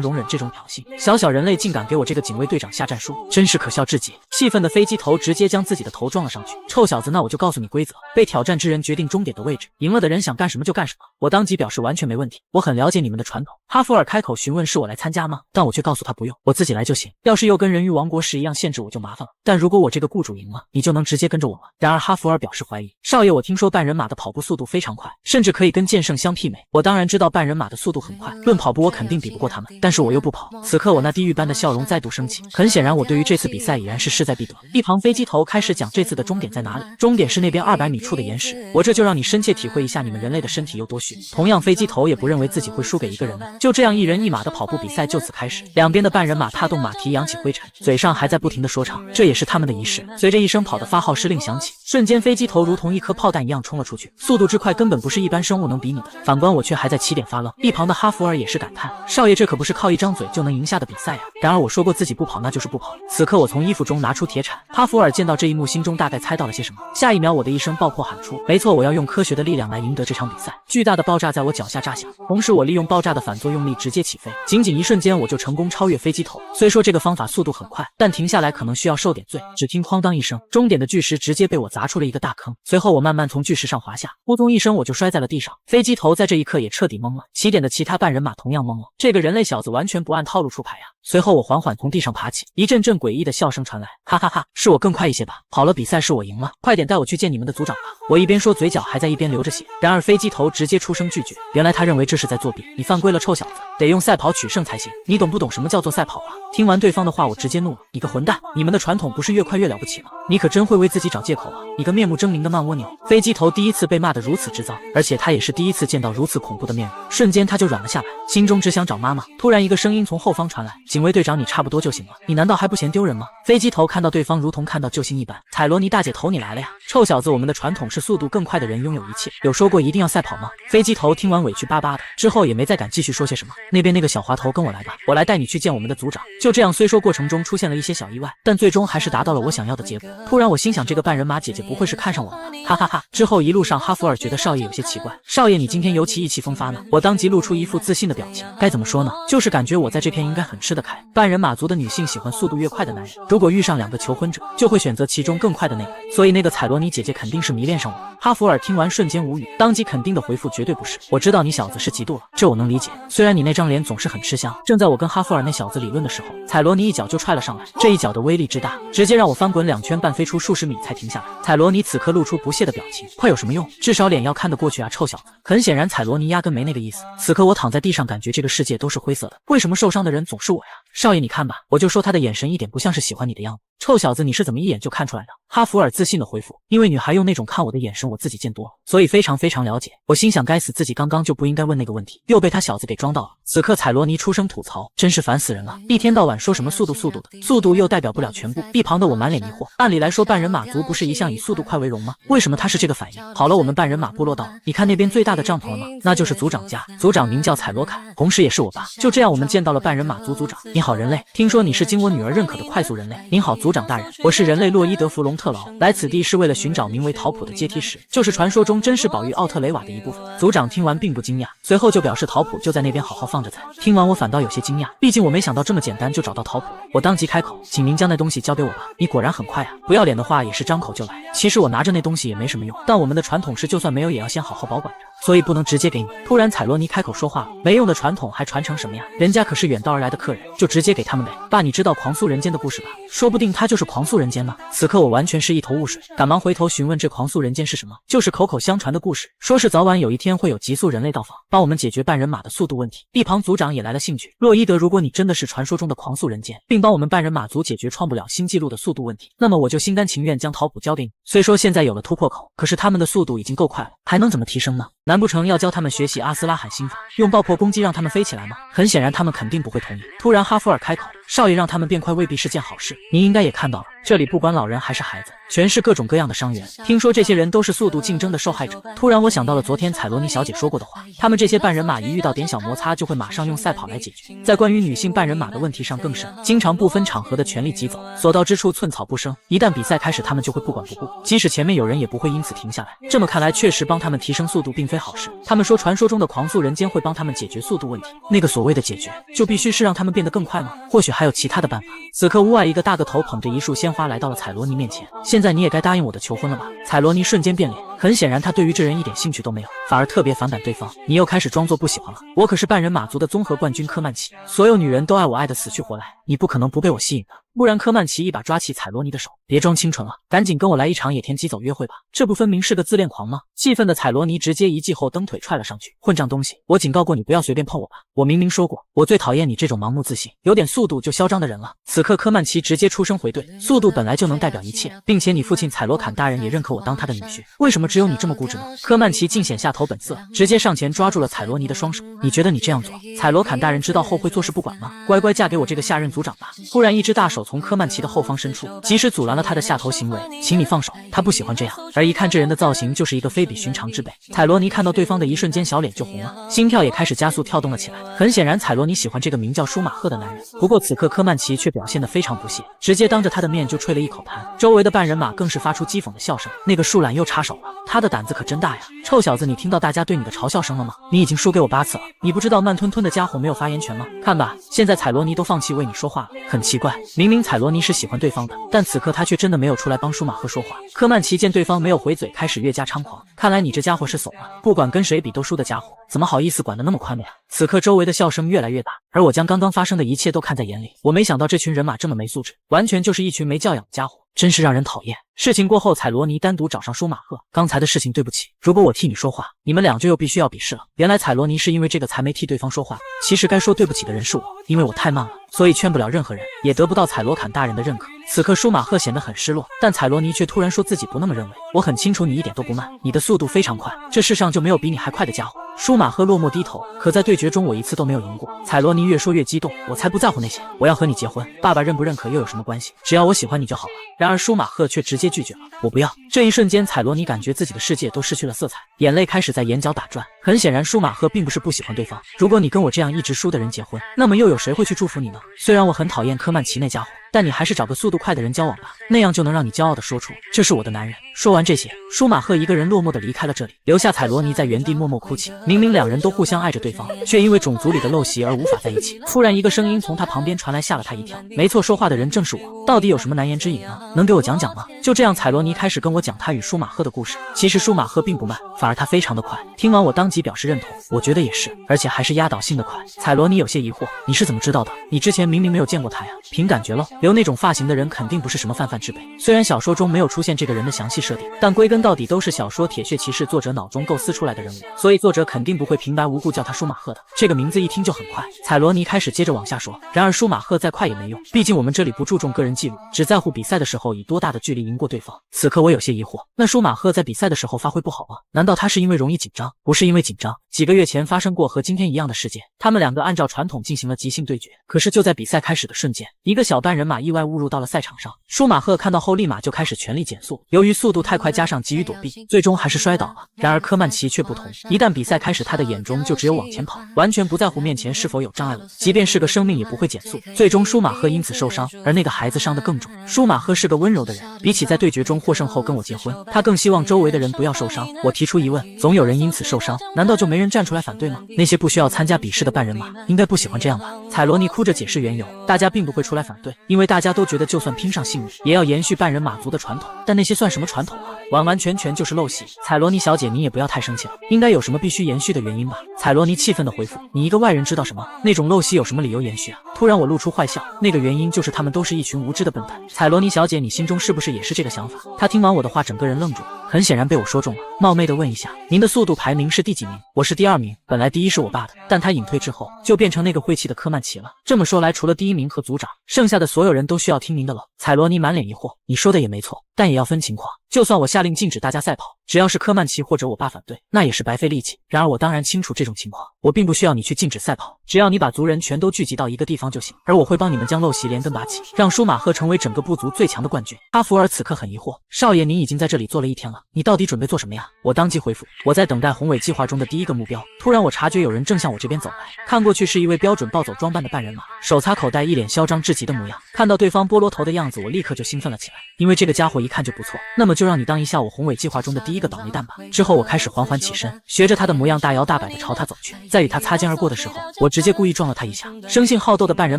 容忍这种挑衅？小人类竟敢给我这个警卫队长下战书，真是可笑至极。气愤的飞机头直接将自己的头撞了上去，臭小子，那我就告诉你规则，被挑战之人决定终点的位置，赢了的人想干什么就干什么。我当即表示完全没问题，我很了解你们的传统。哈弗尔开口询问是我来参加吗？但我却告诉他不用，我自己来就行。要是又跟人鱼王国时一样限制我就麻烦了，但如果我这个雇主赢了，你就能直接跟着我了。然而哈弗尔表示怀疑，少爷，我听说半人马的跑步速度非常快，甚至可以跟剑圣相媲美。我当然知道半人马的速度很快，论跑步我肯定比不过他们，但是我又不跑。此刻我那地狱般的笑容再度升起，很显然我对于这次比赛已然是势在必得。一旁飞机头开始讲这次的终点在哪里，终点是那边200米处的岩石，我这就让你深切体会一下你们人类的身体有多虚。同样飞机头也不认为自己会输给一个人类，就这样一人一马的跑步比赛就此开始，两边的半人马踏动马蹄扬起灰尘，嘴上还在不停的说唱，这也是他们的仪式。随着一声跑的发号施令响起，瞬间飞机头如同一颗炮弹一样冲了出去，速度之快根本不是一般生物能比拟的。反观我却还在起点发愣，一旁的哈弗尔也是感叹，少爷这可不是靠一张嘴就能赢下的比赛啊。然而我说过自己不跑那就是不跑。此刻我从衣服中拿出铁铲，哈弗尔见到这一幕心中大概猜到了些什么，下一秒我的一声爆破喊出，没错，我要用科学的力量来赢得这场比赛。巨大的爆炸在我脚下炸响，同时我利用爆炸的反作用力直接起飞，仅仅一瞬间我就成功超越飞机头。虽说这个方法速度很快，但停下来可能需要受点罪。只听哐当一声，终点的巨石直接被我砸出了一个大坑，随后我慢慢从巨石上滑下，扑通一声我就摔在了地上。飞机头在这一刻也彻底懵了，起点的其他半人马同样懵了，这个人类小子完全不按套路出牌呀。随后我缓缓从地上爬起，一阵阵诡异的笑声传来，哈哈哈，是我更快一些吧？好了，比赛是我赢了，快点带我去见你们的族长吧。我一边说，嘴角还在一边流着血。然而飞机头直接出声拒绝，原来他认为这是在作弊，你犯规了，臭小子，得用赛跑取胜才行，你懂不懂什么叫做赛跑啊？听完对方的话，我直接怒了，你个混蛋，你们的传统不是越快越了不起吗？你可真会为自己找借口啊，你个面目狰狞的慢蜗牛。飞机头第一次被骂得如此之糟，而且他也是第一次见到如此恐怖的面容，瞬间他就软了下来，心中只想找妈妈。突然一个声音从后方传来，警卫队长，你差不多就行了，你难道还不嫌丢人吗？飞机头看到对方如同看到救星一般，彩罗尼大姐头你来了呀。臭小子，我们的传统是速度更快的人拥有一切，有说过一定要赛跑吗？飞机头听完委屈巴巴的，之后也没再敢继续说些什么。那边那个小滑头跟我来吧，我来带你去见我们的族长。就这样，虽说过程中出现了一些小意外，但最终还是达到了我想要的结果。突然我心想，这个半人马姐姐不会是看上我了吧？哈哈哈。之后一路上哈弗尔觉得少爷有些奇怪，少爷你今天尤其意气风发呢。我当即露出一副自信的表情，该怎么说呢，就是感觉我在这片应该很吃得开。半人马族的女性喜欢速度越快的男人，如果遇上2个求婚者，就会选择其中更快的那个，所以那个彩罗尼姐姐肯定是迷恋上我。哈弗尔听完瞬间无语，当即肯定的回复，绝对不是，我知道你小子是嫉妒了，这我能理解，虽然你那张脸总是很吃香。正在我跟哈弗尔那小子理论的时候，彩罗尼一脚就踹了上来，这一脚的威力之大，直接让我翻滚2圈半，飞出数十米才停下来。彩罗尼此刻露出不屑的表情，快有什么用？至少脸要看得过去啊，臭小子！很显然，彩罗尼压根没那个意思。此刻我躺在地上，感觉这个世界都是灰色的，为什么受伤的人总是我呀？少爷，你看吧，我就说他的眼神一点不像是喜欢你的样子。臭小子，你是怎么一眼就看出来的？哈弗尔自信的回复，因为女孩用那种看我的眼神，我自己见多了，所以非常了解。我心想，该死，自己刚刚就不应该问那个问题，又被他小子给装到了。此刻彩罗尼出声吐槽，真是烦死人了，一天到晚说什么速度的，速度又代表不了全部。一旁的我满脸疑惑，按理来说半人马族不是一向以速度快为荣吗？为什么他是这个反应？好了，我们半人马部落到了，你看那边最大的帐篷了吗？那就是族长家，族长名叫彩罗凯，同时也是我爸。就这样，我们见到了半人马族族长。你好，人类，听说你是经我女儿认可的快速人类。您好，族长大人，我是人类洛伊德弗隆特劳，来此地是为了寻找名为陶普的阶梯石，就是传说中真实宝玉奥特雷瓦的一部分。族长听完并不惊讶，随后就表示陶普就在那边好好放着才。听完我反倒有些惊讶，毕竟我没想到这么简单就找到陶普。我当即开口，请您将那东西交给我吧。你果然很快啊，不要脸的话也是张口就来。其实我拿着那东西也没什么用，但我们的传统是就算没有也要先好好保管着，所以不能直接给你。突然彩罗尼开口说话了，没用的传统还传承什么呀？人家可是远道而来的客人，就直接给他们呗。爸，你知道狂速人间的故事吧？说不定他就是狂速人间呢。此刻我完全是一头雾水，赶忙回头询问这狂速人间是什么。就是口口相传的故事，说是早晚有一天会有极速人类到访，帮我们解决半人马的速度问题。一旁族长也来了兴趣，洛伊德，如果你真的是传说中的狂速人间，并帮我们半人马族解决创不了新纪录的速度问题，那么我就心甘情愿将陶普交给你。虽说现在有了突破口，可是他们的速度已经够快了，还能怎么提升呢？难不成要教他们学习阿斯拉罕心法，用爆破攻击让他们飞起来吗？很显然他们肯定不会同意。突然哈弗尔开口，少爷让他们变快未必是件好事，您应该也看到了，这里不管老人还是孩子，全是各种各样的伤员，听说这些人都是速度竞争的受害者。突然我想到了昨天彩罗尼小姐说过的话，他们这些半人马一遇到点小摩擦就会马上用赛跑来解决，在关于女性半人马的问题上更甚，经常不分场合的全力疾走，所到之处寸草不生，一旦比赛开始他们就会不管不顾，即使前面有人也不会因此停下来。这么看来确实帮他们提升速度并非好事。他们说传说中的狂速人间会帮他们解决速度问题，那个所谓的解决就必须是让他们变得更快吗？或许还有其他的办法。此刻屋外一个大个头捧着一束鲜花来到了彩罗尼面前，现在你也该答应我的求婚了吧？彩罗尼瞬间变脸，很显然他对于这人一点兴趣都没有，反而特别反感对方。你又开始装作不喜欢了，我可是半人马族的综合冠军科曼奇，所有女人都爱我爱得死去活来，你不可能不被我吸引的。不然科曼奇一把抓起彩罗尼的手，别装清纯了，赶紧跟我来一场野田急走约会吧，这不分明是个自恋狂吗？气愤的彩罗尼直接一记后蹬腿踹了上去，混账东西，我警告过你不要随便碰我吧，我明明说过，我最讨厌你这种盲目自信，有点速度就嚣张的人了。此刻科曼奇直接出声回怼，速度本来就能代表一切，并且你父亲彩罗坎大人也认可我当他的女婿，为什么只有你这么固执呢？科曼奇尽显下头本色，直接上前抓住了彩罗尼的双手，你觉得你这样做，彩罗坎大人知道后会坐视不管吗？乖乖嫁给我这个下任族长吧。忽然一只大手从科曼奇的后方伸出，及时阻拦了他的下头行为，请你放手，他不喜欢这样。而一看这人的造型就是一个非比寻常之辈，彩罗尼看到对方的一瞬间小脸就红了，心跳也开始加速跳动了起来。很显然彩罗尼喜欢这个名叫舒马赫的男人，不过此刻科曼奇却表现得非常不屑，直接当着他的面就吹了一口痰，周围的半人马更是发出讥讽的笑声。那个树懒又插手了，他的胆子可真大呀！臭小子，你听到大家对你的嘲笑声了吗？你已经输给我8次了，你不知道慢吞吞的家伙没有发言权吗？看吧，现在彩罗尼都放弃为你说话了。很奇怪，明明彩罗尼是喜欢对方的，但此刻他却真的没有出来帮舒马赫说话。科曼奇见对方没有回嘴，开始越加猖狂，看来你这家伙是怂了，不管跟谁比都输的家伙，怎么好意思管得那么宽了呀？此刻周围的笑声越来越大，而我将刚刚发生的一切都看在眼里。我没想到这群人马这么没素质，完全就是一群没教养的家伙，真是让人讨厌。事情过后，彩罗尼单独找上舒马赫，刚才的事情对不起，如果我替你说话，你们俩就又必须要比试了。原来彩罗尼是因为这个才没替对方说话，其实该说对不起的人是我，因为我太慢了，所以劝不了任何人，也得不到彩罗坎大人的认可。此刻舒马赫显得很失落，但彩罗尼却突然说自己不那么认为，我很清楚你一点都不慢，你的速度非常快，这世上就没有比你还快的家伙。舒马赫落寞低头，可在对决中我一次都没有赢过。彩罗尼越说越激动，我才不在乎那些，我要和你结婚，爸爸认不认可又有什么关系？只要我喜欢你就好了。然而舒马赫却直接拒绝了，我不要。这一瞬间彩罗尼感觉自己的世界都失去了色彩，眼泪开始在眼角打转。很显然舒马赫并不是不喜欢对方，如果你跟我这样一直输的人结婚，那么又有谁会去祝福你呢？虽然我很讨厌科曼奇那家伙，但你还是找个速度快的人交往吧，那样就能让你骄傲地说出这是我的男人。说完这些，舒马赫一个人落寞地离开了这里，留下彩罗尼在原地默默哭泣。明明两人都互相爱着对方，却因为种族里的陋习而无法在一起。突然，一个声音从他旁边传来，吓了他一跳。没错，说话的人正是我。到底有什么难言之隐呢？能给我讲讲吗？就这样，彩罗尼开始跟我讲他与舒马赫的故事。其实舒马赫并不慢，反而他非常的快。听完我当即表示认同，我觉得也是，而且还是压倒性的快。彩罗尼有些疑惑，你是怎么知道的？你之前明明没有见过他呀。凭感觉咯，留那种发型的人肯定不是什么泛泛之辈。虽然小说中没有出现这个人的详细设定，但归根到底都是小说《铁血骑士》作者脑中构思出来的人物，所以作者肯定不会平白无故叫他舒马赫的。这个名字一听就很快。彩罗尼开始接着往下说，然而舒马赫再快也没用，毕竟我们这里不注重个人记录，只在乎比赛的时候以多大的距离赢过对方。此刻我有些疑惑，那舒马赫在比赛的时候发挥不好吗？难道他是因为容易紧张？不是因为紧张，几个月前发生过和今天一样的事件，他们两个按照传统进行了即兴对决，可是就在比赛开始的瞬间，一个小半人马意外误入到了赛场上。舒马赫看到后立马就开始全力减速，由于速度太快加上急于躲避，最终还是摔倒了。然而科曼奇却不同，一旦比赛开始，他的眼中就只有往前跑，完全不在乎面前是否有障碍物，即便是个生命也不会减速。最终舒马赫因此受伤，而那个孩子伤得更重。舒马赫是个温柔的人，比起在对决中获胜后跟我结婚，他更希望周围的人不要受伤。我提出疑问，总有人因此受伤，难道就没人站出来反对吗？那些不需要参加比试的半人马应该不喜欢这样吧？彩罗尼哭着解释缘由，大家并不会出来反对，因为大家都觉得就算拼上性命也要延续半人马族的传统。但那些算什么传统啊？完完全全就是陋习。彩罗尼小姐，你也不要太生气了，应该有什么必须延续的原因吧？彩罗尼气愤地回复，你一个外人知道什么？那种陋习有什么理由延续啊？突然我露出坏笑，那个原因就是他们都是一群无知的笨蛋。彩罗尼小姐，你心中是不是也是这个想法？她听完我的话，整个人愣住了，很显然被我说中了。冒昧的问一下，您的速度排名是第几名？我是第2名，本来第1是我爸的，但他隐退之后就变成那个晦气的科曼奇了。这么说来，除了第1名和组长，剩下的所有人都需要听您的了。彩罗尼满脸疑惑，你说的也没错，但也要分情况。就算我下令禁止大家赛跑，只要是科曼奇或者我爸反对，那也是白费力气。然而我当然清楚这种情况，我并不需要你去禁止赛跑，只要你把族人全都聚集到一个地方就行，而我会帮你们将陋习连根拔起，让舒马赫成为整个部族最强的冠军。阿福尔此刻很疑惑，少爷您已经在这里坐了1天了，你到底准备做什么呀？我当即回复，我在等待宏伟计划中的第1个目标。突然我察觉有人正向我这边走来，看过去是一位标准暴走装扮的半人马，手擦口袋，一脸嚣张至极的模样。看到对方菠萝头的样子，我立刻就兴奋了起来，因为这个家伙一看就不错，那么就让你当一下我宏伟计划中的第1个倒霉蛋吧。之后我开始缓缓起身，学着他的模样大摇大摆地朝他走去，在与他擦肩而过的时候，我直接故意撞了他一下。生性好斗的半人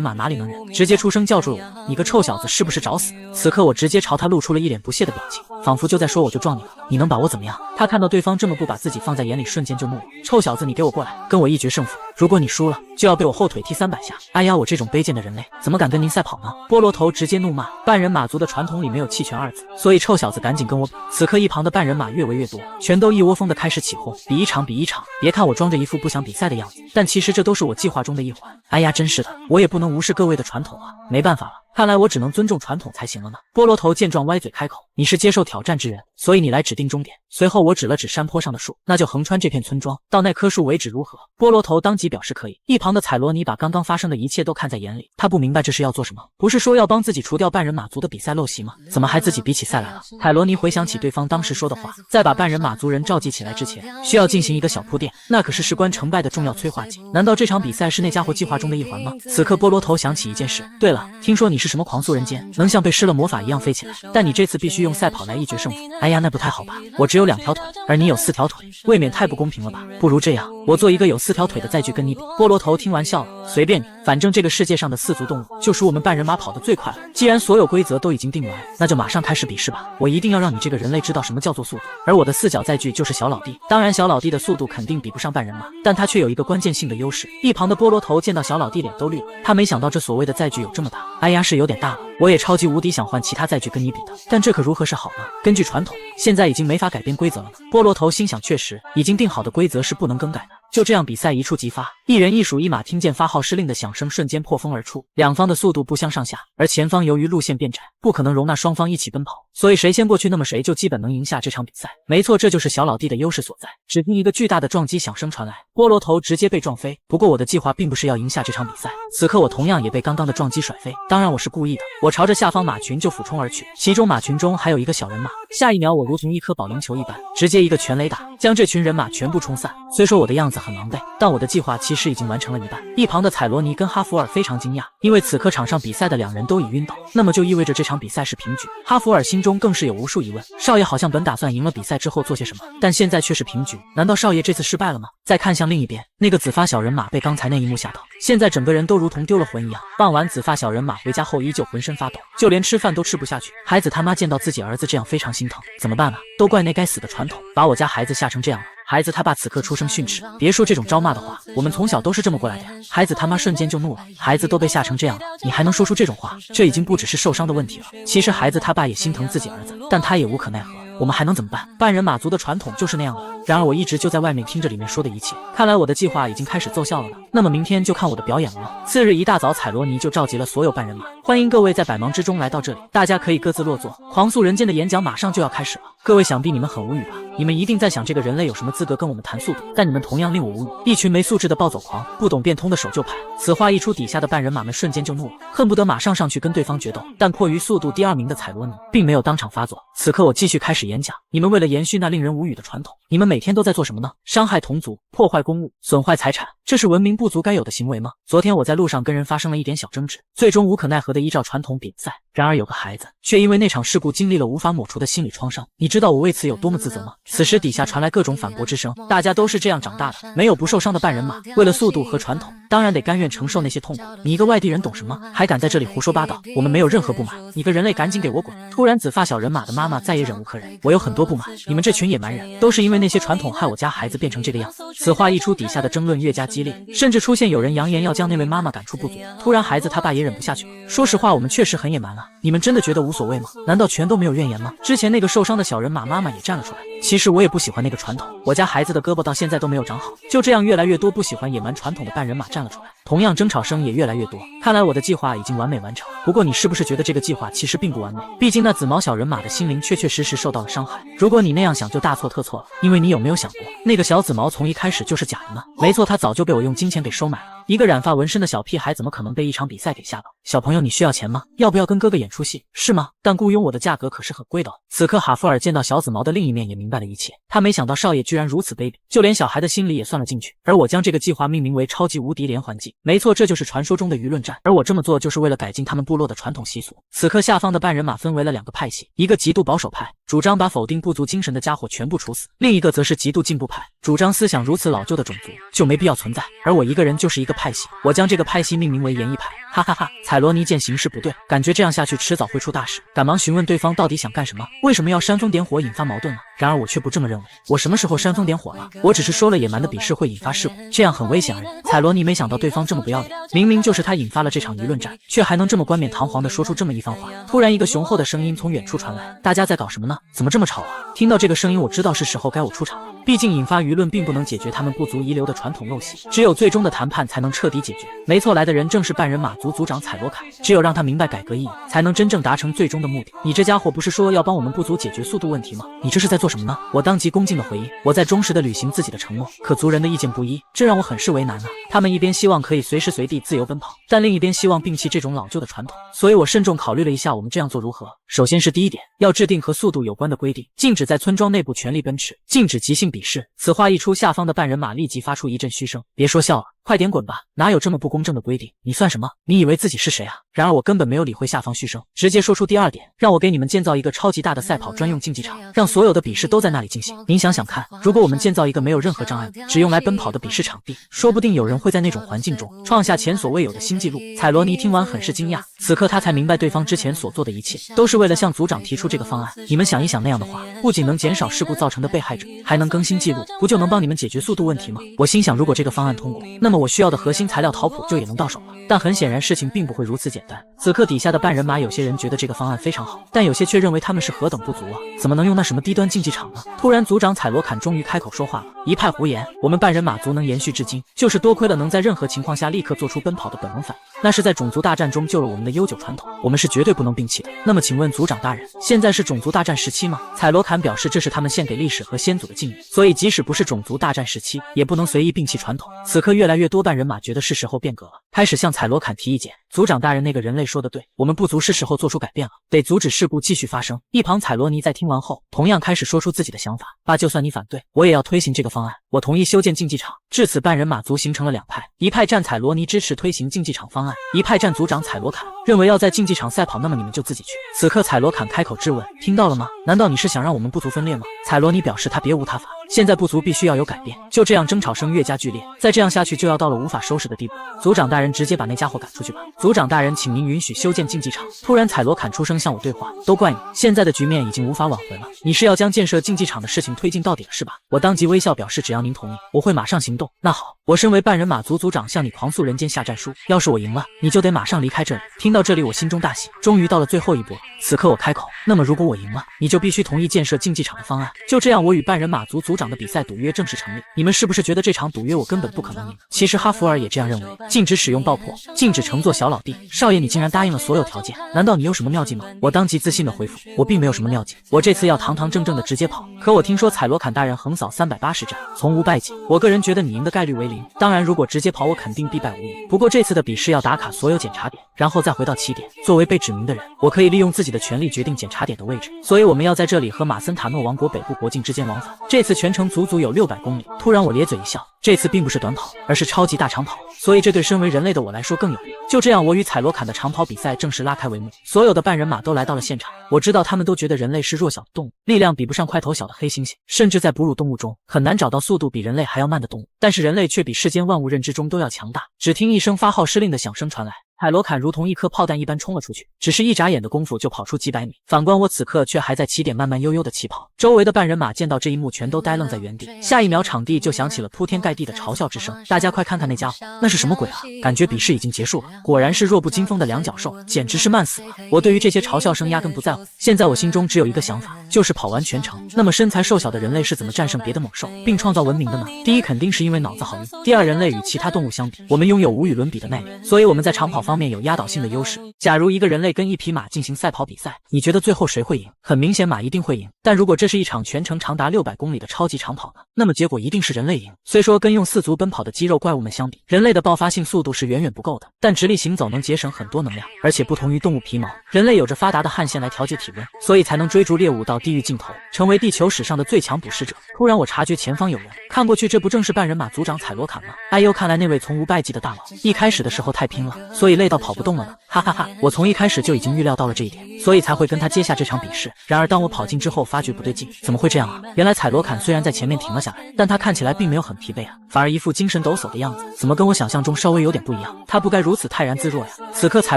马哪里能忍，直接出声叫住了我，你个臭小子是不是找死？此刻我直接朝他露出了一脸不屑的表情，仿佛就在说我就撞你了，你能把我怎么样？他看到对方这么不把自己放在眼里，瞬间就怒了，臭小子你给我过来，跟我一决胜负，如果你输了就要被我后腿踢300下。哎呀，我这种卑贱的人类怎么敢跟您赛跑呢？菠萝头直接怒骂，半人马族的传统里没有弃权2字，所以臭小子赶紧跟我比。此刻一旁的半人马越围越多，全都一窝蜂的开始起哄，比一场比一场。别看我装着一副不想比赛的样子，但其实这都是我计划中的一环。哎呀，真是的，我也不能无视各位的传统啊，没办法了，看来我只能尊重传统才行了呢。菠萝头见状歪嘴开口，你是接受挑战之人，所以你来指定终点。随后我指了指山坡上的树，那就横穿这片村庄到那棵树为止，如何？菠萝头当即表示可以。一旁的彩罗尼把刚刚发生的一切都看在眼里，他不明白这是要做什么，不是说要帮自己除掉半人马族的比赛陋习吗？怎么还自己比起赛来了？彩罗尼回想起对方当时说的话，在把半人马族人召集起来之前，需要进行一个小铺垫，那可是事关成败的重要催化剂。难道这场比赛是那家伙计划中的一环吗？此刻菠萝头想起一件事，对了，听说你是什么狂速人间，能像被施了魔法一样飞起来，但你这次必须用赛跑来一决胜负。哎呀，那不太好吧，我只有2条腿，而你有4条腿，未免太不公平了吧？不如这样，我做一个有4条腿的再去跟你比。菠萝头听完笑了，随便你，反正这个世界上的4足动物就属我们半人马跑得最快了。既然所有规则都已经定完，那就马上开始比试吧。我一定要让你这个人类知道什么叫做速度。而我的4脚载具就是小老弟，当然小老弟的速度肯定比不上半人马，但他却有一个关键性的优势。一旁的菠萝头见到小老弟脸都绿了，他没想到这所谓的载具有这么大，哎呀是有点大了。我也超级无敌想换其他载具跟你比的，但这可如何是好呢？根据传统，现在已经没法改变规则了呢。菠萝头心想，确实，已经定好的规则是不能更改的。就这样，比赛一触即发，一人一鼠一马，听见发号施令的响声，瞬间破风而出。两方的速度不相上下，而前方由于路线变窄，不可能容纳双方一起奔跑，所以谁先过去，那么谁就基本能赢下这场比赛。没错，这就是小老弟的优势所在。只听一个巨大的撞击响声传来，菠萝头直接被撞飞。不过我的计划并不是要赢下这场比赛，此刻我同样也被刚刚的撞击甩飞，当然我是故意的。我朝着下方马群就俯冲而去，其中马群中还有一个小人马。下一秒，我如同一颗保龄球一般，直接一个全雷打，将这群人马全部冲散。虽说我的样子很狼狈，但我的计划其实已经完成了一半。一旁的彩罗尼跟哈弗尔非常惊讶，因为此刻场上比赛的2人都已晕倒，那么就意味着这场比赛是平局。哈弗尔心中中更是有无数疑问。少爷好像本打算赢了比赛之后做些什么，但现在却是平局，难道少爷这次失败了吗？再看向另一边，那个紫发小人马被刚才那一幕吓到，现在整个人都如同丢了魂一样。傍晚，紫发小人马回家后依旧浑身发抖，就连吃饭都吃不下去。孩子他妈见到自己儿子这样非常心疼，怎么办啊？都怪那该死的传统，把我家孩子吓成这样了。孩子他爸此刻出声训斥，别说这种招骂的话，我们从小都是这么过来的呀。孩子他妈瞬间就怒了，孩子都被吓成这样了，你还能说出这种话？这已经不只是受伤的问题了。其实孩子他爸也心疼自己儿子，但他也无可奈何。我们还能怎么办？半人马族的传统就是那样的。然而我一直就在外面听着里面说的一切，看来我的计划已经开始奏效了呢。那么明天就看我的表演了。次日一大早，彩罗尼就召集了所有半人马，欢迎各位在百忙之中来到这里，大家可以各自落座。狂速人间的演讲马上就要开始了，各位想必你们很无语吧？你们一定在想，这个人类有什么资格跟我们谈速度？但你们同样令我无语，一群没素质的暴走狂，不懂变通的守旧派。此话一出，底下的半人马们瞬间就怒了，恨不得马上上去跟对方决斗。但迫于速度第2名的彩罗尼，并没有当场发作。此刻我继续开始演讲，你们为了延续那令人无语的传统，你们每天都在做什么呢？伤害同族，破坏公物，损坏财产，这是文明部族该有的行为吗？昨天我在路上跟人发生了一点小争执，最终无可奈何的依照传统比赛。然而有个孩子却因为那场事故经历了无法抹除的心理创伤，你知道我为此有多么自责吗？此时底下传来各种反驳之声，大家都是这样长大的，没有不受伤的半人马，为了速度和传统，当然得甘愿承受那些痛苦。你一个外地人懂什么？还敢在这里胡说八道？我们没有任何不满，你个人类赶紧给我滚！突然紫发小人马的妈妈再也忍无可忍，我有很多不满，你们这群野蛮人，都是因为那些传统害我家孩子变成这个样子。此话一出，底下的争论越加激烈，甚至出现有人扬言要将那位妈妈赶出部族。突然孩子他爸也忍不下去了，说实话，我们确实很野蛮啊，你们真的觉得无所谓吗？难道全都没有怨言吗？之前那个受伤的小人马妈妈也站了出来，其实我也不喜欢那个传统，我家孩子的胳膊到现在都没有长好。就这样，越来越多不喜欢野蛮传统的半人马站了出来，同样争吵声也越来越多。看来我的计划已经完美完成，不过你是不是觉得这个计划其实并不完美？毕竟那紫毛小人马的心灵确确实实受到了伤害。如果你那样想，就大错特错了，因为你有没有想过，那个小紫毛从一开始就是假的呢？没错，他早就被我用金钱给收买了。一个染发纹身的小屁孩怎么可能被一场比赛给吓到？小朋友，你需要钱吗？要不要跟哥哥演出戏？是吗？但雇佣我的价格可是很贵的哦。此刻哈夫尔见到小紫毛的另一面，也明白了一切。他没想到少爷居然如此卑鄙，就连小孩的心理也算了进去。而我将这个计划命名为超级无敌连环计。没错，这就是传说中的舆论战。而我这么做就是为了改进他们部落的传统习俗。此刻下方的半人马分为了2个派系，一个极度保守派，主张把否定部族精神的家伙全部处死；另一个则是极度进步派，主张思想如此老旧的种族就没必要存在。而我一个人就是一个派系，我将这个派系命名为演绎派。哈哈哈！彩罗尼见形势不对，感觉这样下去迟早会出大事，赶忙询问对方到底想干什么，为什么要煽风点火引发矛盾呢？然而我却不这么认为，我什么时候煽风点火了？我只是说了野蛮的比试会引发事故，这样很危险而已。彩罗尼没想到对方这么不要脸，明明就是他引发了这场舆论战，却还能这么冠冕堂皇地说出这么一番话。突然一个雄厚的声音从远处传来，大家在搞什么呢？怎么这么吵啊？听到这个声音，我知道是时候该我出场了。毕竟引发舆论并不能解决他们部族遗留的传统陋习，只有最终的谈判才能彻底解决。没错，来的人正是半人马族族长彩罗凯，只有让他明白改革意义，才能真正达成最终的目的。你这家伙不是说要帮我们部族解决速度问题吗？你这是在做什么呢？我当即恭敬地回应，我在忠实地履行自己的承诺，可族人的意见不一，这让我很是为难啊。他们一边希望可以随时随地自由奔跑，但另一边希望摒弃这种老旧的传统，所以我慎重考虑了一下，我们这样做如何？首先是第一点，要制定和速度有关的规定，禁止在村庄内部全力奔驰，禁止即兴比试。此话一出，下方的半人马立即发出一阵嘘声，别说笑了，快点滚吧，哪有这么不公正的规定？你算什么？你以为自己是谁啊？然而我根本没有理会下方嘘声，直接说出第2点，让我给你们建造一个超级大的赛跑专用竞技场，让所有的比试都在那里进行。您想想看，如果我们建造一个没有任何障碍只用来奔跑的比试场地，说不定有人会在那种环境中创下前所未有的新纪录。彩罗尼听完很是惊讶，此刻他才明白对方之前所做的一切都是为了向族长提出这个方案。你们想一想，那样的话不仅能减少事故造成的被害者，还能更新记录，不就能帮你们解决速度问题吗？我心想，如果这个方案通过，那么我需要的核心材料陶普就也能到手了。但很显然事情并不会如此简单。此刻底下的半人马有些人觉得这个方案非常好，但有些却认为他们是何等不足啊，怎么能用那什么低端竞技场呢？突然族长彩罗坎终于开口说话了，一派胡言，我们半人马族能延续至今，就是多亏了能在任何情况下立刻做出奔跑的本能反应，那是在种族大战中救了我们的悠久传统，我们是绝对不能摒弃的。那么请问族长大人，现在是种族大战时期吗？彩罗坎表示这是他们献给历史和先祖的敬意，所以即使不是种族大战时期，也不能随意摒弃传统。此刻越来越多半人马觉得是时候变革了。开始向彩罗坎提意见。族长大人，那个人类说的对，我们部族是时候做出改变了，得阻止事故继续发生。一旁彩罗尼在听完后，同样开始说出自己的想法。爸，就算你反对，我也要推行这个方案。我同意修建竞技场。至此，半人马族形成了两派，一派站彩罗尼支持推行竞技场方案，一派站族长彩罗坎认为要在竞技场赛跑，那么你们就自己去。此刻彩罗坎开口质问：听到了吗？难道你是想让我们部族分裂吗？彩罗尼表示他别无他法，现在部族必须要有改变。就这样，争吵声越加剧烈，再这样下去就要到了无法收拾的地步。族长大人，直接把那家伙赶出去吧。族长大人，请您允许修建竞技场。突然彩罗坎出声向我对话，都怪你，现在的局面已经无法挽回了，你是要将建设竞技场的事情推进到底了是吧？我当即微笑表示，只要您同意，我会马上行动。那好，我身为半人马族族长，向你狂诉人间下战书，要是我赢了，你就得马上离开这里。听到这里，我心中大喜，终于到了最后一步了。此刻我开口，那么如果我赢了，你就必须同意建设竞技场的方案。就这样，我与半人马族族长的比赛赌约正式成立。你们是不是觉得这场赌约我根本不可能赢？其实哈弗尔也这样认为，禁止使用爆破，禁止乘坐小老弟。少爷，你竟然答应了所有条件，难道你有什么妙计吗？我当即自信的回复，我并没有什么妙计，我这次要堂堂正正的直接跑。可我听说彩罗坎大人横扫380战，从无败绩，我个人觉得你赢的概率为0。当然，如果直接跑，我肯定必败无疑。不过这次的比试要打卡所有检查点，然后再回到起点。作为被指名的人，我可以利用自己的权力决定检查点的位置，所以我们要在这里和马森塔诺王国北部国境之间往返。这次全程足足有600公里。突然我咧嘴一笑，这次并不是短跑，而是超级大长跑，所以这对身为人类的我来说更有利。就这样，我与彩罗坎的长跑比赛正式拉开帷幕。所有的半人马都来到了现场。我知道他们都觉得人类是弱小的动物，力量比不上块头小的黑猩猩，甚至在哺乳动物中很难找到速度比人类还要慢的动物。但是人类却比世间万物认知中都要强大。只听一声发号施令的响声传来，彩罗坎如同一颗炮弹一般冲了出去，只是一眨眼的功夫就跑出几百米。反观我此刻却还在起点慢慢悠悠的起跑。周围的半人马见到这一幕全都呆愣在原地，下一秒场地就响起了铺天盖地的嘲笑之声。大家快看看那家伙，那是什么鬼啊？感觉比试已经结束了，果然是弱不禁风的两脚兽，简直是慢死了。我对于这些嘲笑声压根不在乎，现在我心中只有一个想法，就是跑完全程。那么身材瘦小的人类是怎么战胜别的猛兽并创造文明的呢？第一，肯定是因为脑子好运。第二，人类与其他动物相比，我们拥有无与伦比的耐力，所以我们在长跑方面有压倒性的优势。假如一个人类跟一匹马进行赛跑比赛，你觉得最后谁会赢？很明显马一定会赢。但如果这是一场全程长达600公里的超级长跑呢？那么结果一定是人类赢。虽说跟用4足奔跑的肌肉怪物们相比，人类的爆发性速度是远远不够的，但直立行走能节省很多能量，而且不同于动物皮毛，人类有着发达的汗腺来调节体温，所以才能追逐猎物到地狱尽头，成为地球史上的最强捕食者。突然我察觉前方有人，看过去这不正是半人马族长彩罗坎吗？哎呦，看来那位从无败绩的大佬一开始的时候太拼了，所以累到跑不动了呢。哈哈哈，我从一开始就已经预料到了这一点，所以才会跟他接下这场比试。然而当我跑近之后发觉不对劲，怎么会这样啊？原来彩罗坎虽然在前面停了下来，但他看起来并没有很疲惫啊，反而一副精神抖擞的样子，怎么跟我想象中稍微有点不一样？他不该如此泰然自若呀。此刻彩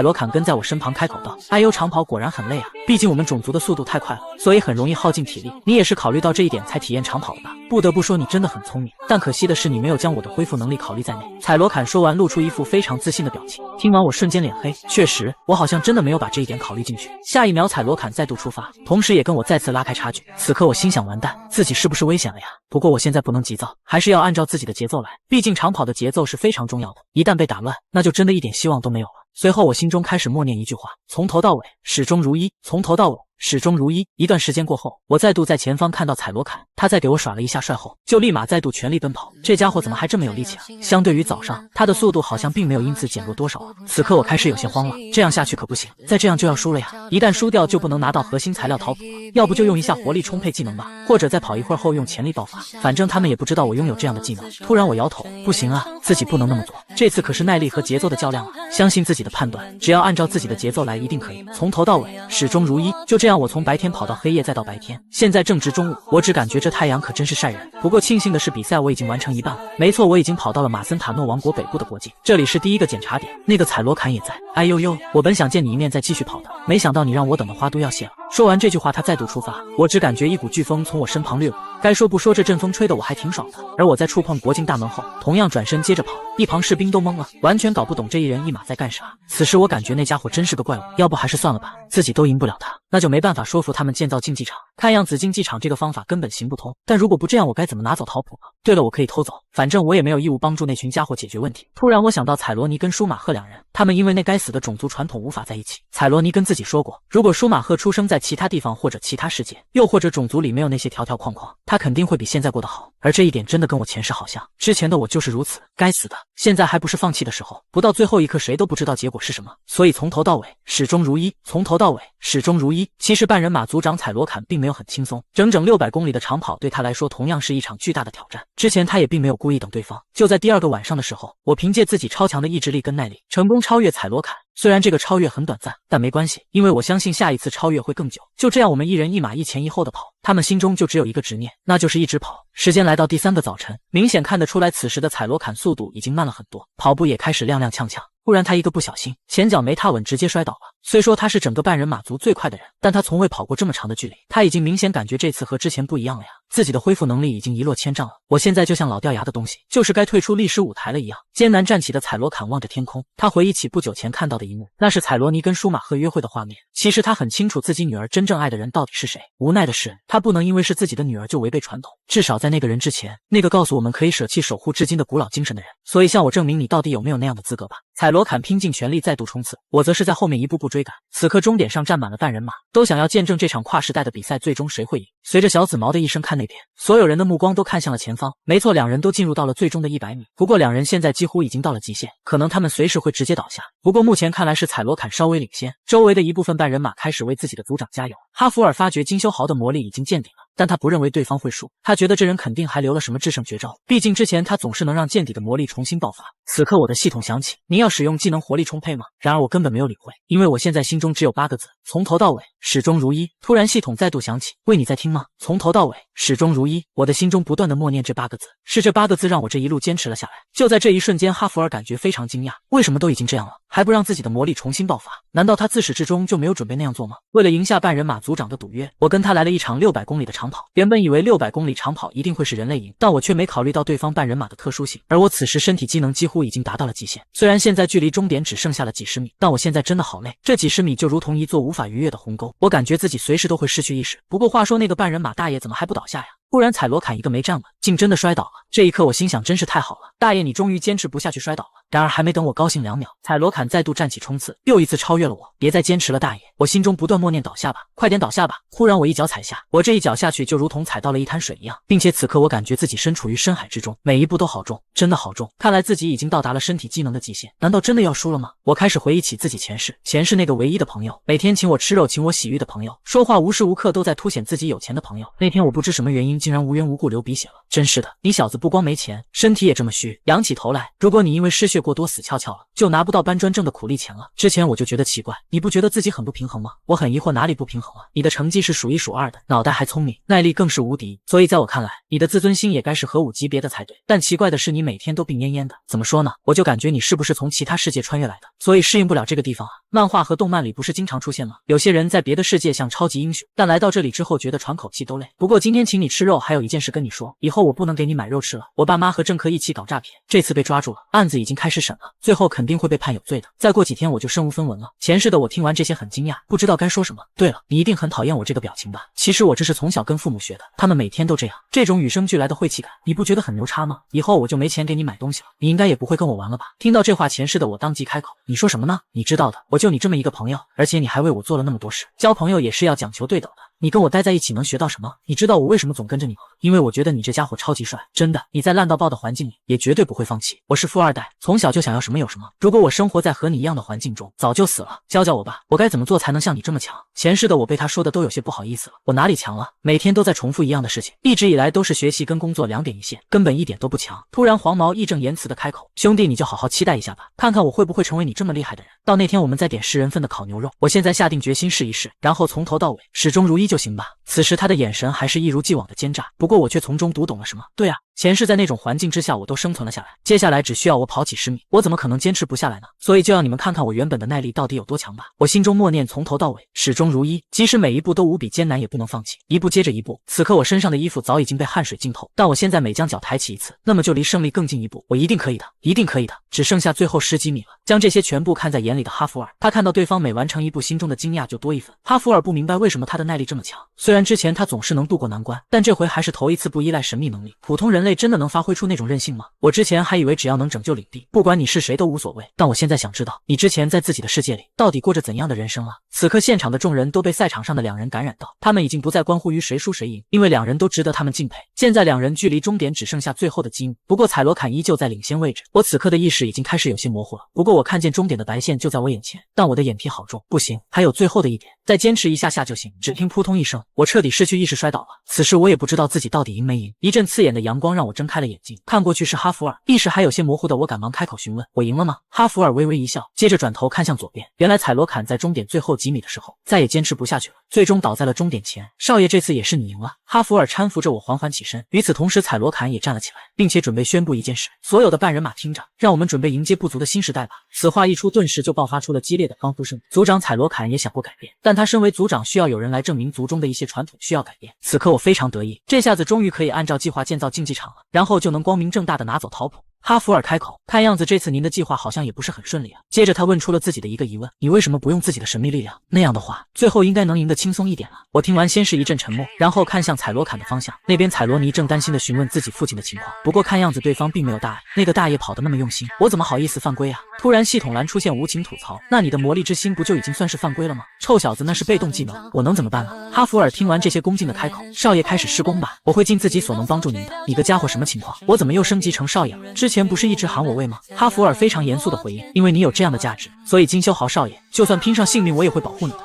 罗坎跟在我身旁开口道，哎呦，长跑果然很累啊，毕竟我们种族的速度太快了，所以很容易耗尽体力，你也是考虑到这一点才体验长跑的吧？不得不说你真的很聪明，但可惜的是你没有将我的恢复能力考虑在内。彩罗坎说完露出一副非常自信的表情，听完我瞬间脸黑，确实我好像真的没有把这一点考虑进去。下一秒彩罗坎再度出发，同时也跟我再次拉开差距。此刻我心想，完蛋，自己是不是危险了呀？不过我现在不能急躁，还是要按照自己的节奏来，毕竟长跑的节奏是非常重要的，一旦被打乱，那就真的一点希望都没有了。随后我心中开始默念一句话，从头到尾始终如一，从头到尾始终如一。一段时间过后，我再度在前方看到彩罗坎，他在给我耍了一下帅后，就立马再度全力奔跑。这家伙怎么还这么有力气啊？相对于早上，他的速度好像并没有因此减弱多少啊。此刻我开始有些慌了，这样下去可不行，再这样就要输了呀！一旦输掉就不能拿到核心材料陶普了，要不就用一下活力充沛技能吧，或者再跑一会儿后用潜力爆发，反正他们也不知道我拥有这样的技能。突然我摇头，不行啊，自己不能那么做，这次可是耐力和节奏的较量啊！相信自己的判断，只要按照自己的节奏来，一定可以，从头到尾始终如一。就这样，我从白天跑到黑夜再到白天，现在正值中午，我只感觉这太阳可真是晒人。不过庆幸的是，比赛我已经完成一半了。没错，我已经跑到了马森塔诺王国北部的国境，这里是第一个检查点，那个彩罗坎也在。哎呦呦，我本想见你一面再继续跑的，没想到你让我等的花都要谢了。说完这句话，他再度出发，我只感觉一股飓风从我身旁掠过，该说不说，这阵风吹得我还挺爽的。而我在触碰国境大门后，同样转身接着跑，一旁士兵都懵了，完全搞不懂这一人一马在干啥。此时我感觉那家伙真是个怪物，要不还是算了吧，自己都赢不了他，那就没办法说服他们建造竞技场。看样子竞技场这个方法根本行不通，但如果不这样，我该怎么拿走陶普呢？对了，我可以偷走，反正我也没有义务帮助那群家伙解决问题。突然我想到彩罗尼跟舒马赫两人，他们因为那该死的种族传统无法在一起。彩罗尼跟自己说过，如果舒马赫出生在其他地方或者其他世界，又或者种族里没有那些条条框框，他肯定会比现在过得好。而这一点真的跟我前世好像，之前的我就是如此，该死的。现在还不是放弃的时候，不到最后一刻谁都不知道结果是什么，所以从头到尾始终如一，从头到尾始终如一。其实半人马组长采罗坎并没有很轻松，整整600公里的长跑对他来说同样是一场巨大的挑战。之前他也并没有故意等对方，就在第2个晚上的时候，我凭借自己超强的意志力跟耐力，成功超越采罗坎。虽然这个超越很短暂，但没关系，因为我相信下一次超越会更久。就这样，我们一人一马，一前一后的跑，他们心中就只有一个执念，那就是一直跑。时间来到第3个早晨，明显看得出来，此时的采罗坎速度已经慢了很多，跑步也开始踉踉跄跄。忽然他一个不小心，前脚没踏稳，直接摔倒了。虽说他是整个半人马族最快的人，但他从未跑过这么长的距离，他已经明显感觉这次和之前不一样了呀，自己的恢复能力已经一落千丈了。我现在就像老掉牙的东西，就是该退出历史舞台了一样。艰难站起的采罗坎望着天空，他回忆起不久前看到的一幕，那是采罗尼跟舒马赫约会的画面。其实他很清楚自己女儿真正爱的人到底是谁，无奈的是，他不能因为是自己的女儿就违背传统，至少在那个人之前，那个告诉我们可以舍弃守护至今的古老精神的人。所以向我证明你到底有没有那样的资格吧。采罗坎拼尽全力再度冲刺，我则是在后面一步步追赶。此刻终点上站满了半人马，都想要见证这场跨时代的比赛最终谁会赢。随着小紫毛的一声看那边，所有人的目光都看向了前方。没错，两人都进入到了最终的100米，不过两人现在几乎已经到了极限，可能他们随时会直接倒下。不过目前看来是采罗坎稍微领先，周围的一部分半人马开始为自己的组长加油。哈弗尔发觉金修豪的魔力已经见顶了，但他不认为对方会输，他觉得这人肯定还留了什么制胜绝招，毕竟之前他总是能让见底的魔力重新爆发。此刻我的系统响起，您要使用技能活力充沛吗？然而我根本没有理会，因为我现在心中只有8个字，从头到尾始终如一。突然系统再度响起，喂，你在听吗？从头到尾始终如一。我的心中不断的默念这8个字，是这8个字让我这一路坚持了下来。就在这一瞬间，哈弗尔感觉非常惊讶，为什么都已经这样了，还不让自己的魔力重新爆发？难道他自始至终就没有准备那样做吗？为了赢下半人马组长的赌约，我跟他来了一场600公里的长跑。原本以为600公里长跑一定会是人类赢，但我却没考虑到对方半人马的特殊性，而我此时身体机能几乎已经达到了极限。虽然现在距离终点只剩下了几十米，但我现在真的好累，这几十米就如同一座无法逾越的鸿沟，我感觉自己随时都会失去意识。不过话说，那个半人马大爷怎么还不倒下呀？忽然采罗坎一个没站稳，竟真的摔倒了。这一刻我心想，真是太好了，大爷你终于坚持不下去摔倒了。然而还没等我高兴2秒，采罗坎再度站起冲刺，又一次超越了我。别再坚持了大爷，我心中不断默念，倒下吧，快点倒下吧。忽然我一脚踩下，我这一脚下去就如同踩到了一滩水一样，并且此刻我感觉自己身处于深海之中，每一步都好重，真的好重。看来自己已经到达了身体机能的极限，难道真的要输了吗？我开始回忆起自己前世那个唯一的朋友，每天请我吃肉请我洗浴的朋友，说话无时无刻都在凸显自己有钱的朋友。那天我不知什么原因竟然无缘无故流鼻血了，真是的，你小子不光没钱，身体也这么虚。仰起头来，如果你因为失血过多死翘翘了，就拿不到搬砖挣的苦力钱了。之前我就觉得奇怪，你不觉得自己很不平衡吗？我很疑惑哪里不平衡啊？你的成绩是数1数2的，脑袋还聪明，耐力更是无敌，所以在我看来，你的自尊心也该是核武级别的才对。但奇怪的是，你每天都病恹恹的，怎么说呢？我就感觉你是不是从其他世界穿越来的，所以适应不了这个地方啊。漫画和动漫里不是经常出现吗？有些人在别的世界像超级英雄，但来到这里之后觉得喘口气都累。不过今天请你吃肉，还有一件事跟你说，以后我不能给你买肉吃了。我爸妈和政客一起搞诈骗，这次被抓住了，案子已经开始审了，最后肯定会被判有罪的。再过几天我就身无分文了。前世的我听完这些很惊讶，不知道该说什么。对了，你一定很讨厌我这个表情吧？其实我这是从小跟父母学的，他们每天都这样，这种与生俱来的晦气感，你不觉得很牛叉吗？以后我就没钱给你买东西了，你应该也不会跟我玩了吧？听到这话，前世的我当即开口，你说什么呢？你知道的，我就你这么一个朋友，而且你还为我做了那么多事，交朋友也是要讲求对等的。你跟我待在一起能学到什么？你知道我为什么总跟着你吗？因为我觉得你这家伙超级帅，真的，你在烂到爆的环境里也绝对不会放弃。我是富2代，从小就想要什么有什么，如果我生活在和你一样的环境中，早就死了。教教我吧，我该怎么做才能像你这么强？前世的我被他说的都有些不好意思了，我哪里强了？每天都在重复一样的事情，一直以来都是学习跟工作2点一线，根本一点都不强。突然黄毛义正言辞的开口，兄弟你就好好期待一下吧，看看我会不会成为你这么厉害的人。到那天我们再点10人份的烤牛肉，我现在下定决心试一试，然后从头到尾始终如一就行吧。此时他的眼神还是一如既往的奸诈，不过我却从中读懂了什么。对啊，前世在那种环境之下我都生存了下来，接下来只需要我跑几10米，我怎么可能坚持不下来呢？所以就让你们看看我原本的耐力到底有多强吧。我心中默念，从头到尾始终如一，即使每一步都无比艰难也不能放弃，一步接着一步。此刻我身上的衣服早已经被汗水浸透，但我现在每将脚抬起一次，那么就离胜利更近一步。我一定可以的，一定可以的，只剩下最后10几米了。将这些全部看在眼里的哈弗尔，他看到对方每完成一步，心中的惊讶就多一分。哈弗尔不明白为什么他的耐力这么强，虽然之前他总是能渡过难关，但这回还是头一次不依赖神秘能力，普通人人类真的能发挥出那种韧性吗？我之前还以为只要能拯救领地，不管你是谁都无所谓。但我现在想知道，你之前在自己的世界里到底过着怎样的人生了？此刻现场的众人都被赛场上的两人感染到，他们已经不再关乎于谁输谁赢，因为两人都值得他们敬佩。现在两人距离终点只剩下最后的几米，不过彩罗坎依旧在领先位置。我此刻的意识已经开始有些模糊了，不过我看见终点的白线就在我眼前，但我的眼皮好重，不行，还有最后的一点，再坚持一下下就行。只听扑通一声，我彻底失去意识摔倒了。此时我也不知道自己到底赢没赢。一阵刺眼的阳光让我睁开了眼睛，看过去是哈弗尔，意识还有些模糊的我赶忙开口询问：“我赢了吗？”哈弗尔微微一笑，接着转头看向左边。原来彩罗坎在终点最后几米的时候再也坚持不下去了，最终倒在了终点前。少爷，这次也是你赢了。哈弗尔搀扶着我缓缓起身，与此同时彩罗坎也站了起来，并且准备宣布一件事：所有的半人马听着，让我们准备迎接部族的新时代吧。此话一出，顿时就爆发出了激烈的欢呼声。族长彩罗坎也想过改变，但他身为族长需要有人来证明族中的一些传统需要改变。此刻我非常得意，这下子终于可以按照计划建造竞技场了，然后就能光明正大的拿走陶普。哈弗尔开口，看样子这次您的计划好像也不是很顺利啊。接着他问出了自己的一个疑问：你为什么不用自己的神秘力量？那样的话，最后应该能赢得轻松一点了。我听完先是一阵沉默，然后看向彩罗坎的方向，那边彩罗尼正担心地询问自己父亲的情况，不过看样子对方并没有大碍。那个大爷跑得那么用心，我怎么好意思犯规啊？突然系统栏出现无情吐槽：那你的魔力之心不就已经算是犯规了吗？臭小子，那是被动技能，我能怎么办啊？哈弗尔听完这些恭敬的开口：少爷开始施工吧，我会尽自己所能帮助您的。你个家伙什么情况？我怎么又升级成少爷了？之前不是一直喊我喂吗？哈弗尔非常严肃的回应：因为你有这样的价值，所以金修豪少爷，就算拼上性命我也会保护你的。